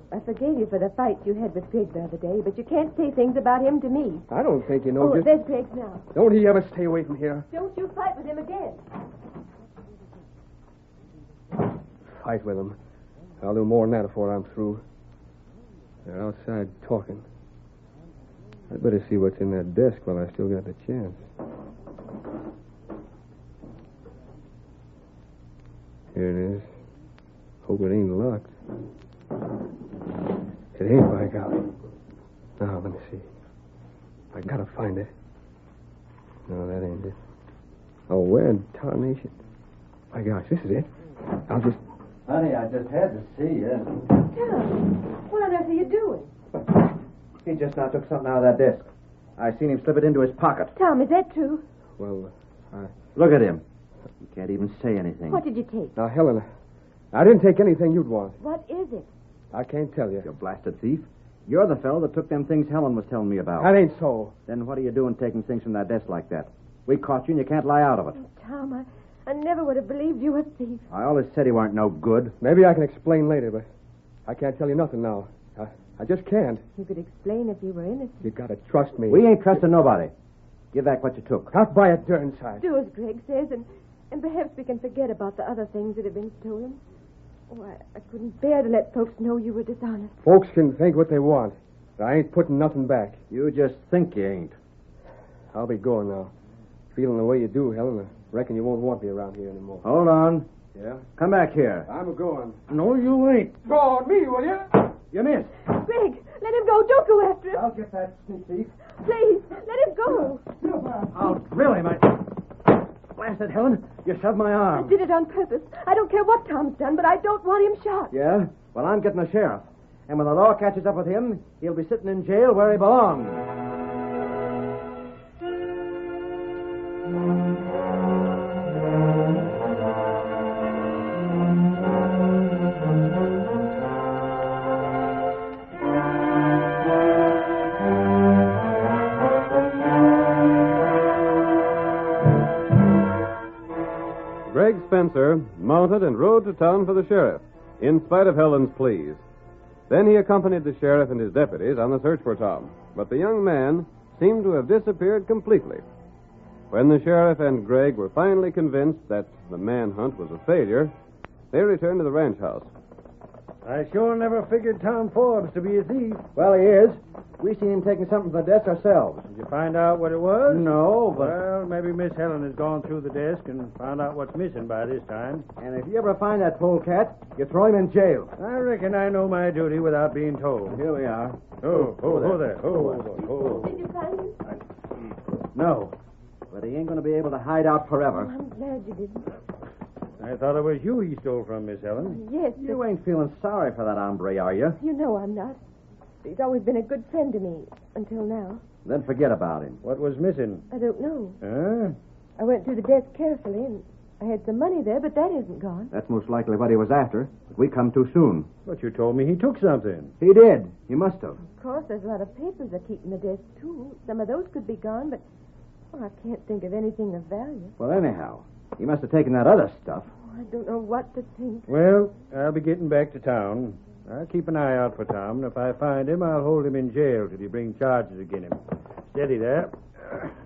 Speaker 5: I forgave you for the fight you had with Greg the other day, but you can't say things about him to me.
Speaker 4: I don't think you know
Speaker 5: Oh,
Speaker 4: just...
Speaker 5: there's Greg now.
Speaker 4: Don't he ever stay away from here?
Speaker 5: Don't you fight with him again.
Speaker 4: Fight with him. I'll do more than that before I'm through. They're outside talking. I'd better see what's in that desk while I still got the chance. Here it is. Hope it ain't locked. It ain't, by golly. Now, let me see. I gotta find it. No, that ain't it. Oh, where in tarnation? My gosh, this is it. I'll just...
Speaker 17: Honey, I just had to see you.
Speaker 5: Tom, what on earth are you doing?
Speaker 17: He just now took something out of that desk. I seen him slip it into his pocket.
Speaker 5: Tom, is that true?
Speaker 4: Well,
Speaker 17: Look at him. He can't even say anything.
Speaker 5: What did you take?
Speaker 4: Now, Helen, I didn't take anything you'd want.
Speaker 5: What is it?
Speaker 4: I can't tell you.
Speaker 17: You blasted thief. You're the fellow that took them things Helen was telling me about.
Speaker 4: That ain't so.
Speaker 17: Then what are you doing taking things from that desk like that? We caught you and you can't lie out of it.
Speaker 5: Oh, Tom, I never would have believed you were a thief.
Speaker 17: I always said he weren't no good.
Speaker 4: Maybe I can explain later, but I can't tell you nothing now. I just can't.
Speaker 5: You could explain if you were innocent.
Speaker 4: You gotta trust me.
Speaker 17: We ain't trusting nobody. Give back what you took.
Speaker 4: Out by a darn sight.
Speaker 5: Do as Greg says, and And perhaps we can forget about the other things that have been stolen. Oh, I couldn't bear to let folks know you were dishonest.
Speaker 4: Folks can think what they want. But I ain't putting nothing back.
Speaker 1: You just think you ain't.
Speaker 4: I'll be going now. Feeling the way you do, Helen, I reckon you won't want me around here anymore.
Speaker 1: Hold on.
Speaker 4: Yeah?
Speaker 1: Come back here.
Speaker 4: I'm a-going.
Speaker 1: No, you ain't.
Speaker 4: Go on, me, will you?
Speaker 1: You missed.
Speaker 5: Greg, let him go. Don't go after him.
Speaker 4: I'll get that sneak thief.
Speaker 5: Please, let him go.
Speaker 1: Oh, really, my... Blast it, Helen. You shoved my
Speaker 5: I
Speaker 1: arm.
Speaker 5: did it on purpose. I don't care what Tom's done, but I don't want him shot.
Speaker 1: Yeah? Well, I'm getting the sheriff. And when the law catches up with him, he'll be sitting in jail where he belongs.
Speaker 12: Greg Spencer mounted and rode to town for the sheriff, in spite of Helen's pleas. Then he accompanied the sheriff and his deputies on the search for Tom. But the young man seemed to have disappeared completely. When the sheriff and Greg were finally convinced that the manhunt was a failure, they returned to the ranch house.
Speaker 15: I sure never figured Tom Forbes to be a thief.
Speaker 1: Well, he is. We seen him taking something from the desk ourselves.
Speaker 15: Did you find out what it was?
Speaker 1: No, but...
Speaker 15: Well, maybe Miss Helen has gone through the desk and found out what's missing by this time.
Speaker 1: And if you ever find that polecat, you throw him in jail.
Speaker 15: I reckon I know my duty without being told.
Speaker 1: Here we are.
Speaker 15: Oh there.
Speaker 5: Did you find him?
Speaker 1: No, but he ain't going to be able to hide out forever.
Speaker 5: I'm glad you didn't.
Speaker 15: I thought it was you he stole from, Miss Helen.
Speaker 5: Yes,
Speaker 1: You ain't feeling sorry for that hombre, are you?
Speaker 5: you know I'm not. He's always been a good friend to me, until now.
Speaker 1: Then forget about him.
Speaker 15: What was missing?
Speaker 5: I don't know.
Speaker 15: Huh?
Speaker 5: I went through the desk carefully, and I had some money there, but that isn't gone.
Speaker 1: That's most likely what he was after. But we come too soon.
Speaker 15: But you told me he took something.
Speaker 1: He did. He must have.
Speaker 5: Of course, there's a lot of papers I keep in the desk, too. Some of those could be gone, but I can't think of anything of value.
Speaker 1: Well, anyhow, he must have taken that other stuff.
Speaker 5: I don't know what to think.
Speaker 15: Well, I'll be getting back to town. I'll keep an eye out for Tom, and if I find him, I'll hold him in jail till you bring charges against him. Steady there.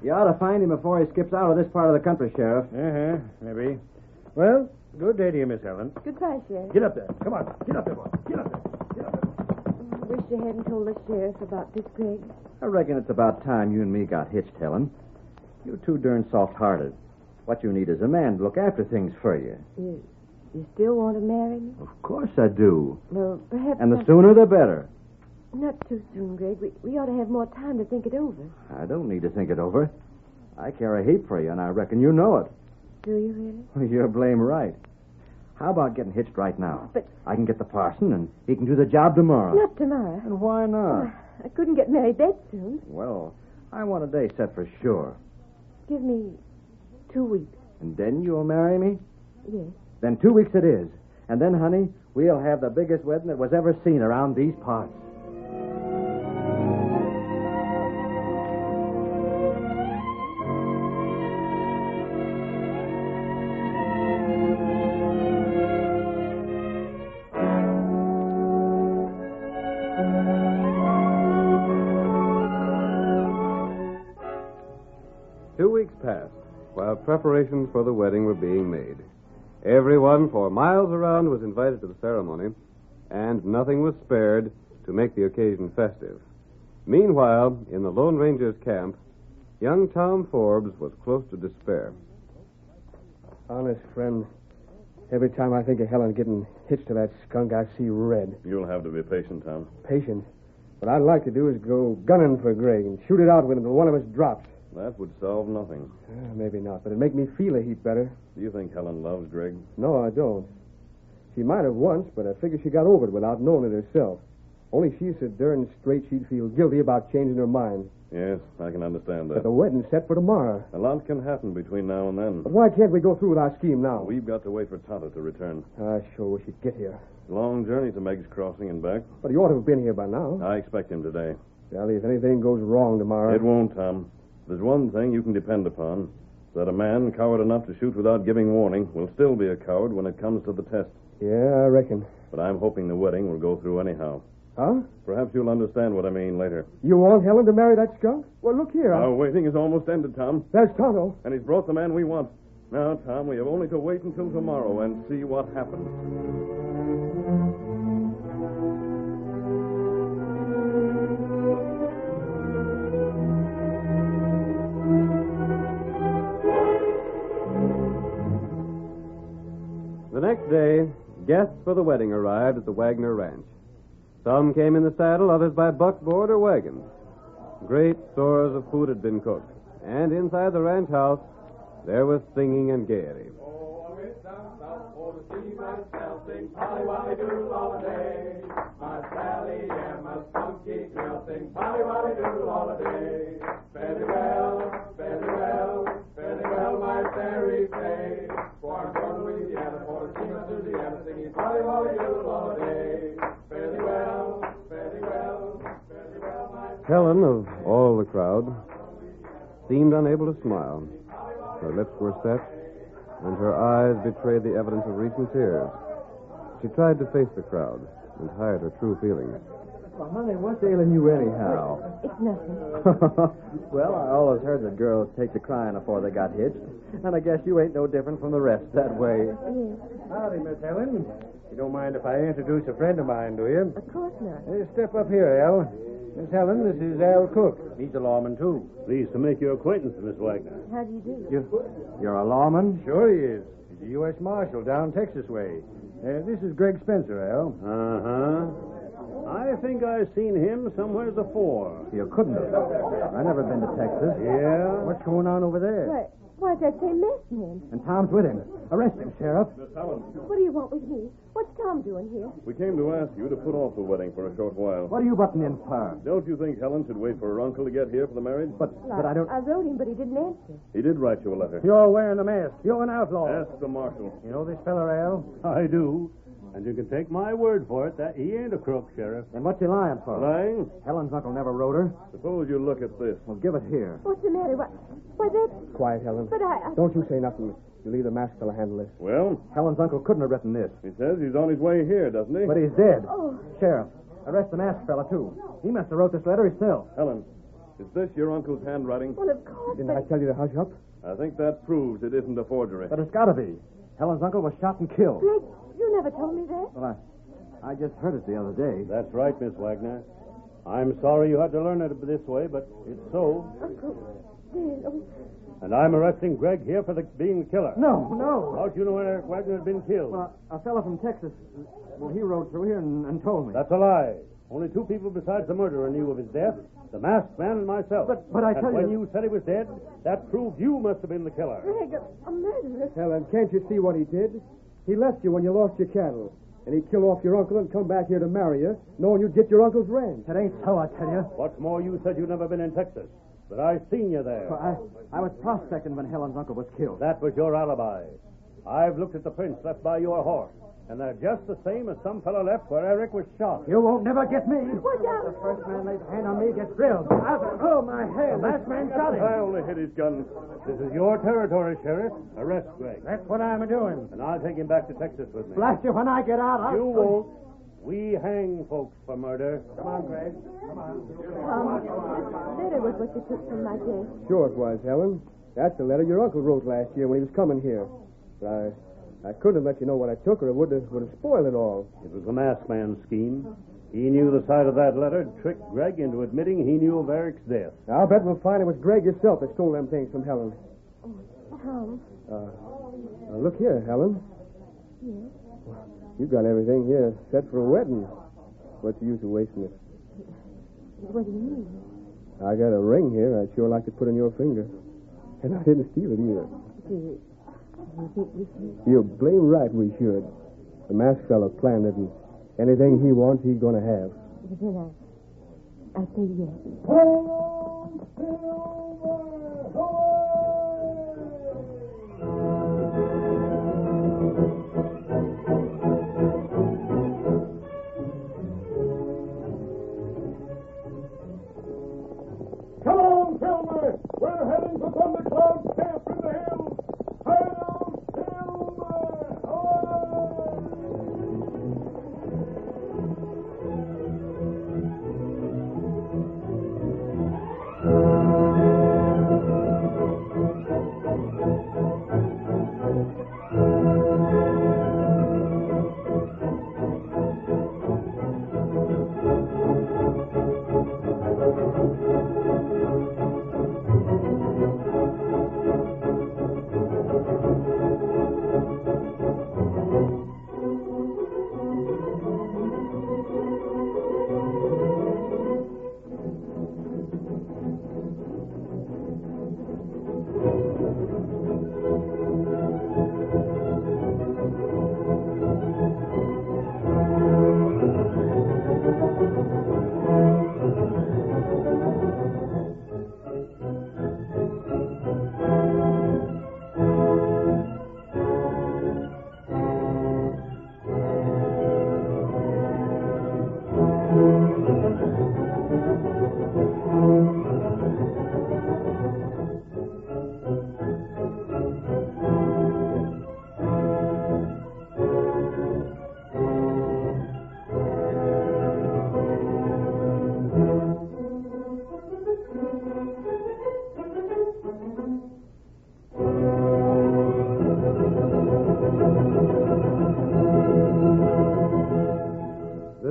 Speaker 1: You ought to find him before he skips out of this part of the country, Sheriff.
Speaker 15: Maybe. Well, good day to you, Miss Helen.
Speaker 5: Goodbye, Sheriff.
Speaker 15: Get up there. Come on. Get up there, boy. Get up there. Get up there.
Speaker 5: I wish you hadn't told the sheriff about this, Greg.
Speaker 1: I reckon it's about time you and me got hitched, Helen. You're too darn soft-hearted. What you need is a man to look after things for you.
Speaker 5: You still want to marry me?
Speaker 1: Of course I do.
Speaker 5: Well, perhaps...
Speaker 1: And the sooner the better.
Speaker 5: Not too soon, Greg. We ought to have more time to think it over.
Speaker 1: I don't need to think it over. I care a heap for you, and I reckon you know it.
Speaker 5: Do you really?
Speaker 1: You're blame right. How about getting hitched right now?
Speaker 5: But...
Speaker 1: I can get the parson, and he can do the job tomorrow.
Speaker 5: Not tomorrow.
Speaker 1: And why not?
Speaker 5: I couldn't get married that soon.
Speaker 1: Well, I want a day set for sure.
Speaker 5: Give me 2 weeks.
Speaker 1: And then you'll marry me?
Speaker 5: Yes.
Speaker 1: Then 2 weeks it is. And then, honey, we'll have the biggest wedding that was ever seen around these parts.
Speaker 12: Passed, while preparations for the wedding were being made. Everyone for miles around was invited to the ceremony, and nothing was spared to make the occasion festive. Meanwhile, in the Lone Ranger's camp, young Tom Forbes was close to despair.
Speaker 4: Honest, friend, every time I think of Helen getting hitched to that skunk, I see red.
Speaker 9: You'll have to be patient, Tom.
Speaker 4: Patient. What I'd like to do is go gunning for Greg and shoot it out with him till one of us drops.
Speaker 9: That would solve nothing.
Speaker 4: Maybe not, but it'd make me feel a heap better.
Speaker 9: Do you think Helen loves Greg?
Speaker 4: No, I don't. She might have once, but I figure she got over it without knowing it herself. Only she's so darn straight she'd feel guilty about changing her mind.
Speaker 9: Yes, I can understand that.
Speaker 4: But the wedding's set for tomorrow.
Speaker 9: A lot can happen between now and then.
Speaker 4: But why can't we go through with our scheme now?
Speaker 9: We've got to wait for Tonto to return.
Speaker 4: I sure wish he'd get here.
Speaker 9: Long journey to Meg's Crossing and back.
Speaker 4: But he ought to have been here by now.
Speaker 9: I expect him today.
Speaker 4: Sally, if anything goes wrong tomorrow...
Speaker 9: It won't, Tom. There's one thing you can depend upon. That a man coward enough to shoot without giving warning will still be a coward when it comes to the test.
Speaker 4: Yeah, I reckon.
Speaker 9: But I'm hoping the wedding will go through anyhow.
Speaker 4: Huh?
Speaker 9: Perhaps you'll understand what I mean later.
Speaker 4: You want Helen to marry that skunk? Well, look here.
Speaker 9: Our waiting is almost ended, Tom.
Speaker 4: There's Tonto.
Speaker 9: And he's brought the man we want.
Speaker 6: Now, Tom, we have only to wait until tomorrow and see what happens.
Speaker 12: The next day, guests for the wedding arrived at the Wagner Ranch. Some came in the saddle, others by buckboard or wagon. Great stores of food had been cooked, and inside the ranch house, there was singing and gaiety.
Speaker 3: My Sally and my spunky girl sing Polly Wolly Doodle all a day. Fairly well, my fairy say. For I'm from Louisiana, for the king of Louisiana, singing Polly Wolly Doodle all a day. Fairly well, my
Speaker 12: Helen, of all the crowd, seemed unable to smile. Her lips were set, and her eyes betrayed the evidence of recent tears. She tried to face the crowd and hide her true feelings.
Speaker 1: Well, honey, what's ailing you anyhow?
Speaker 5: It's nothing.
Speaker 1: Well, I always heard that girls take to crying before they got hitched. And I guess you ain't no different from the rest that way.
Speaker 5: Yes.
Speaker 15: Howdy, Miss Helen. You don't mind if I introduce a friend of mine, do you?
Speaker 5: Of course not.
Speaker 15: Hey, step up here, Al. Miss Helen, this is Al Cook. He's a lawman, too.
Speaker 2: Pleased to make your acquaintance, Miss Wagner.
Speaker 5: How do you do?
Speaker 1: You're a lawman?
Speaker 15: Sure he is. He's a U.S. Marshal down Texas way. This is Greg Spencer, Al.
Speaker 2: Uh-huh. I think I've seen him somewhere before.
Speaker 1: You couldn't have. I've never been to Texas.
Speaker 2: Yeah?
Speaker 15: What's going on over there?
Speaker 5: Why, that same masked man.
Speaker 1: And Tom's with him. Arrest him, Sheriff.
Speaker 6: Miss Helen,
Speaker 5: What do you want with me? What's Tom doing here?
Speaker 6: we came to ask you to put off the wedding for a short while.
Speaker 1: What are you butting in for?
Speaker 6: Don't you think Helen should wait for her uncle to get here for the marriage?
Speaker 1: But I don't...
Speaker 5: I wrote him, but he didn't answer.
Speaker 6: He did write you a letter.
Speaker 15: You're wearing a mask. You're an outlaw.
Speaker 6: Ask the marshal.
Speaker 15: You know this fella, Al?
Speaker 2: I do. And you can take my word for it that he ain't a crook, Sheriff.
Speaker 1: Then what's he lying for?
Speaker 6: Lying?
Speaker 1: Helen's uncle never wrote her.
Speaker 6: Suppose you look at this.
Speaker 1: Well, give it here.
Speaker 5: What's the matter? Why, that's...
Speaker 4: Quiet, Helen.
Speaker 5: But
Speaker 4: Don't you say nothing. You leave the masked fella handle this.
Speaker 6: Well?
Speaker 1: Helen's uncle couldn't have written this.
Speaker 6: He says he's on his way here, doesn't he?
Speaker 1: But he's dead.
Speaker 5: Oh.
Speaker 1: Sheriff, arrest the masked fella, too. He must have wrote this letter himself.
Speaker 6: Helen, is this your uncle's handwriting?
Speaker 5: Well, of course.
Speaker 4: Didn't I tell you to hush up?
Speaker 6: I think that proves it isn't a forgery.
Speaker 1: But it's got to be. Helen's uncle was shot and killed.
Speaker 5: Greg, you never told me that.
Speaker 1: Well, I just heard it the other day.
Speaker 2: That's right, Miss Wagner. I'm sorry you had to learn it this way, but it's so.
Speaker 5: Uncle, dead. Oh.
Speaker 2: And I'm arresting Greg here for being the killer.
Speaker 1: No.
Speaker 2: How'd you know Eric Wagner had been killed?
Speaker 1: Well, a fellow from Texas, well, he rode through here and told me.
Speaker 2: That's a lie. Only two people besides the murderer knew of his death. The masked man and myself.
Speaker 1: But I tell
Speaker 2: and when
Speaker 1: you...
Speaker 2: you said he was dead, that proved you must have been the killer.
Speaker 5: Greg, a murderer.
Speaker 4: Helen, can't you see what he did? He left you when you lost your cattle. And he'd kill off your uncle and come back here to marry you, knowing you'd get your uncle's ranch.
Speaker 1: It ain't so, I tell you.
Speaker 2: What's more, you said you'd never been in Texas. But I seen you there.
Speaker 1: Well, I was prospecting when Helen's uncle was killed.
Speaker 2: That was your alibi. I've looked at the prints left by your horse, and they're just the same as some fellow left where Eric was shot.
Speaker 1: You won't never get me.
Speaker 5: Watch out.
Speaker 1: The first man lays a hand on me gets drilled. Oh, my hand. That man got him.
Speaker 6: I only hit his gun.
Speaker 2: This is your territory, Sheriff. Arrest Greg.
Speaker 15: That's what I'm doing.
Speaker 2: And I'll take him back to Texas with me.
Speaker 1: Blast you when I get out.
Speaker 2: You won't. We hang folks for murder.
Speaker 15: Come on, Greg. Come on.
Speaker 5: This letter was what you took from my desk.
Speaker 4: Sure it was, Helen. That's the letter your uncle wrote last year when he was coming here. But I couldn't have let you know what I took, or it would have spoiled it all.
Speaker 2: It was the masked man's scheme. He knew the sight of that letter tricked Greg into admitting he knew of Eric's death.
Speaker 4: I'll bet we'll find it was Greg himself that stole them things from Helen.
Speaker 5: Tom.
Speaker 4: Look here, Helen.
Speaker 5: Yes?
Speaker 4: You've got everything here set for a wedding. What's the use of wasting it?
Speaker 5: What do you mean?
Speaker 4: I got a ring here I'd sure like to put on your finger. And I didn't steal it either.
Speaker 5: Do you think we should?
Speaker 4: You're blame right we should. The masked fellow planned it, and anything he wants, he's going to have.
Speaker 5: Then I say yes.
Speaker 3: Come on, Silver! We're heading for Thunder Cloud Camp in the hills! Hail, Silver! Away!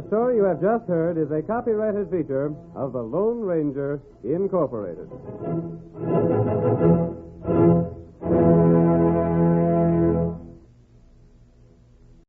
Speaker 12: The story you have just heard is a copyrighted feature of the Lone Ranger, Incorporated.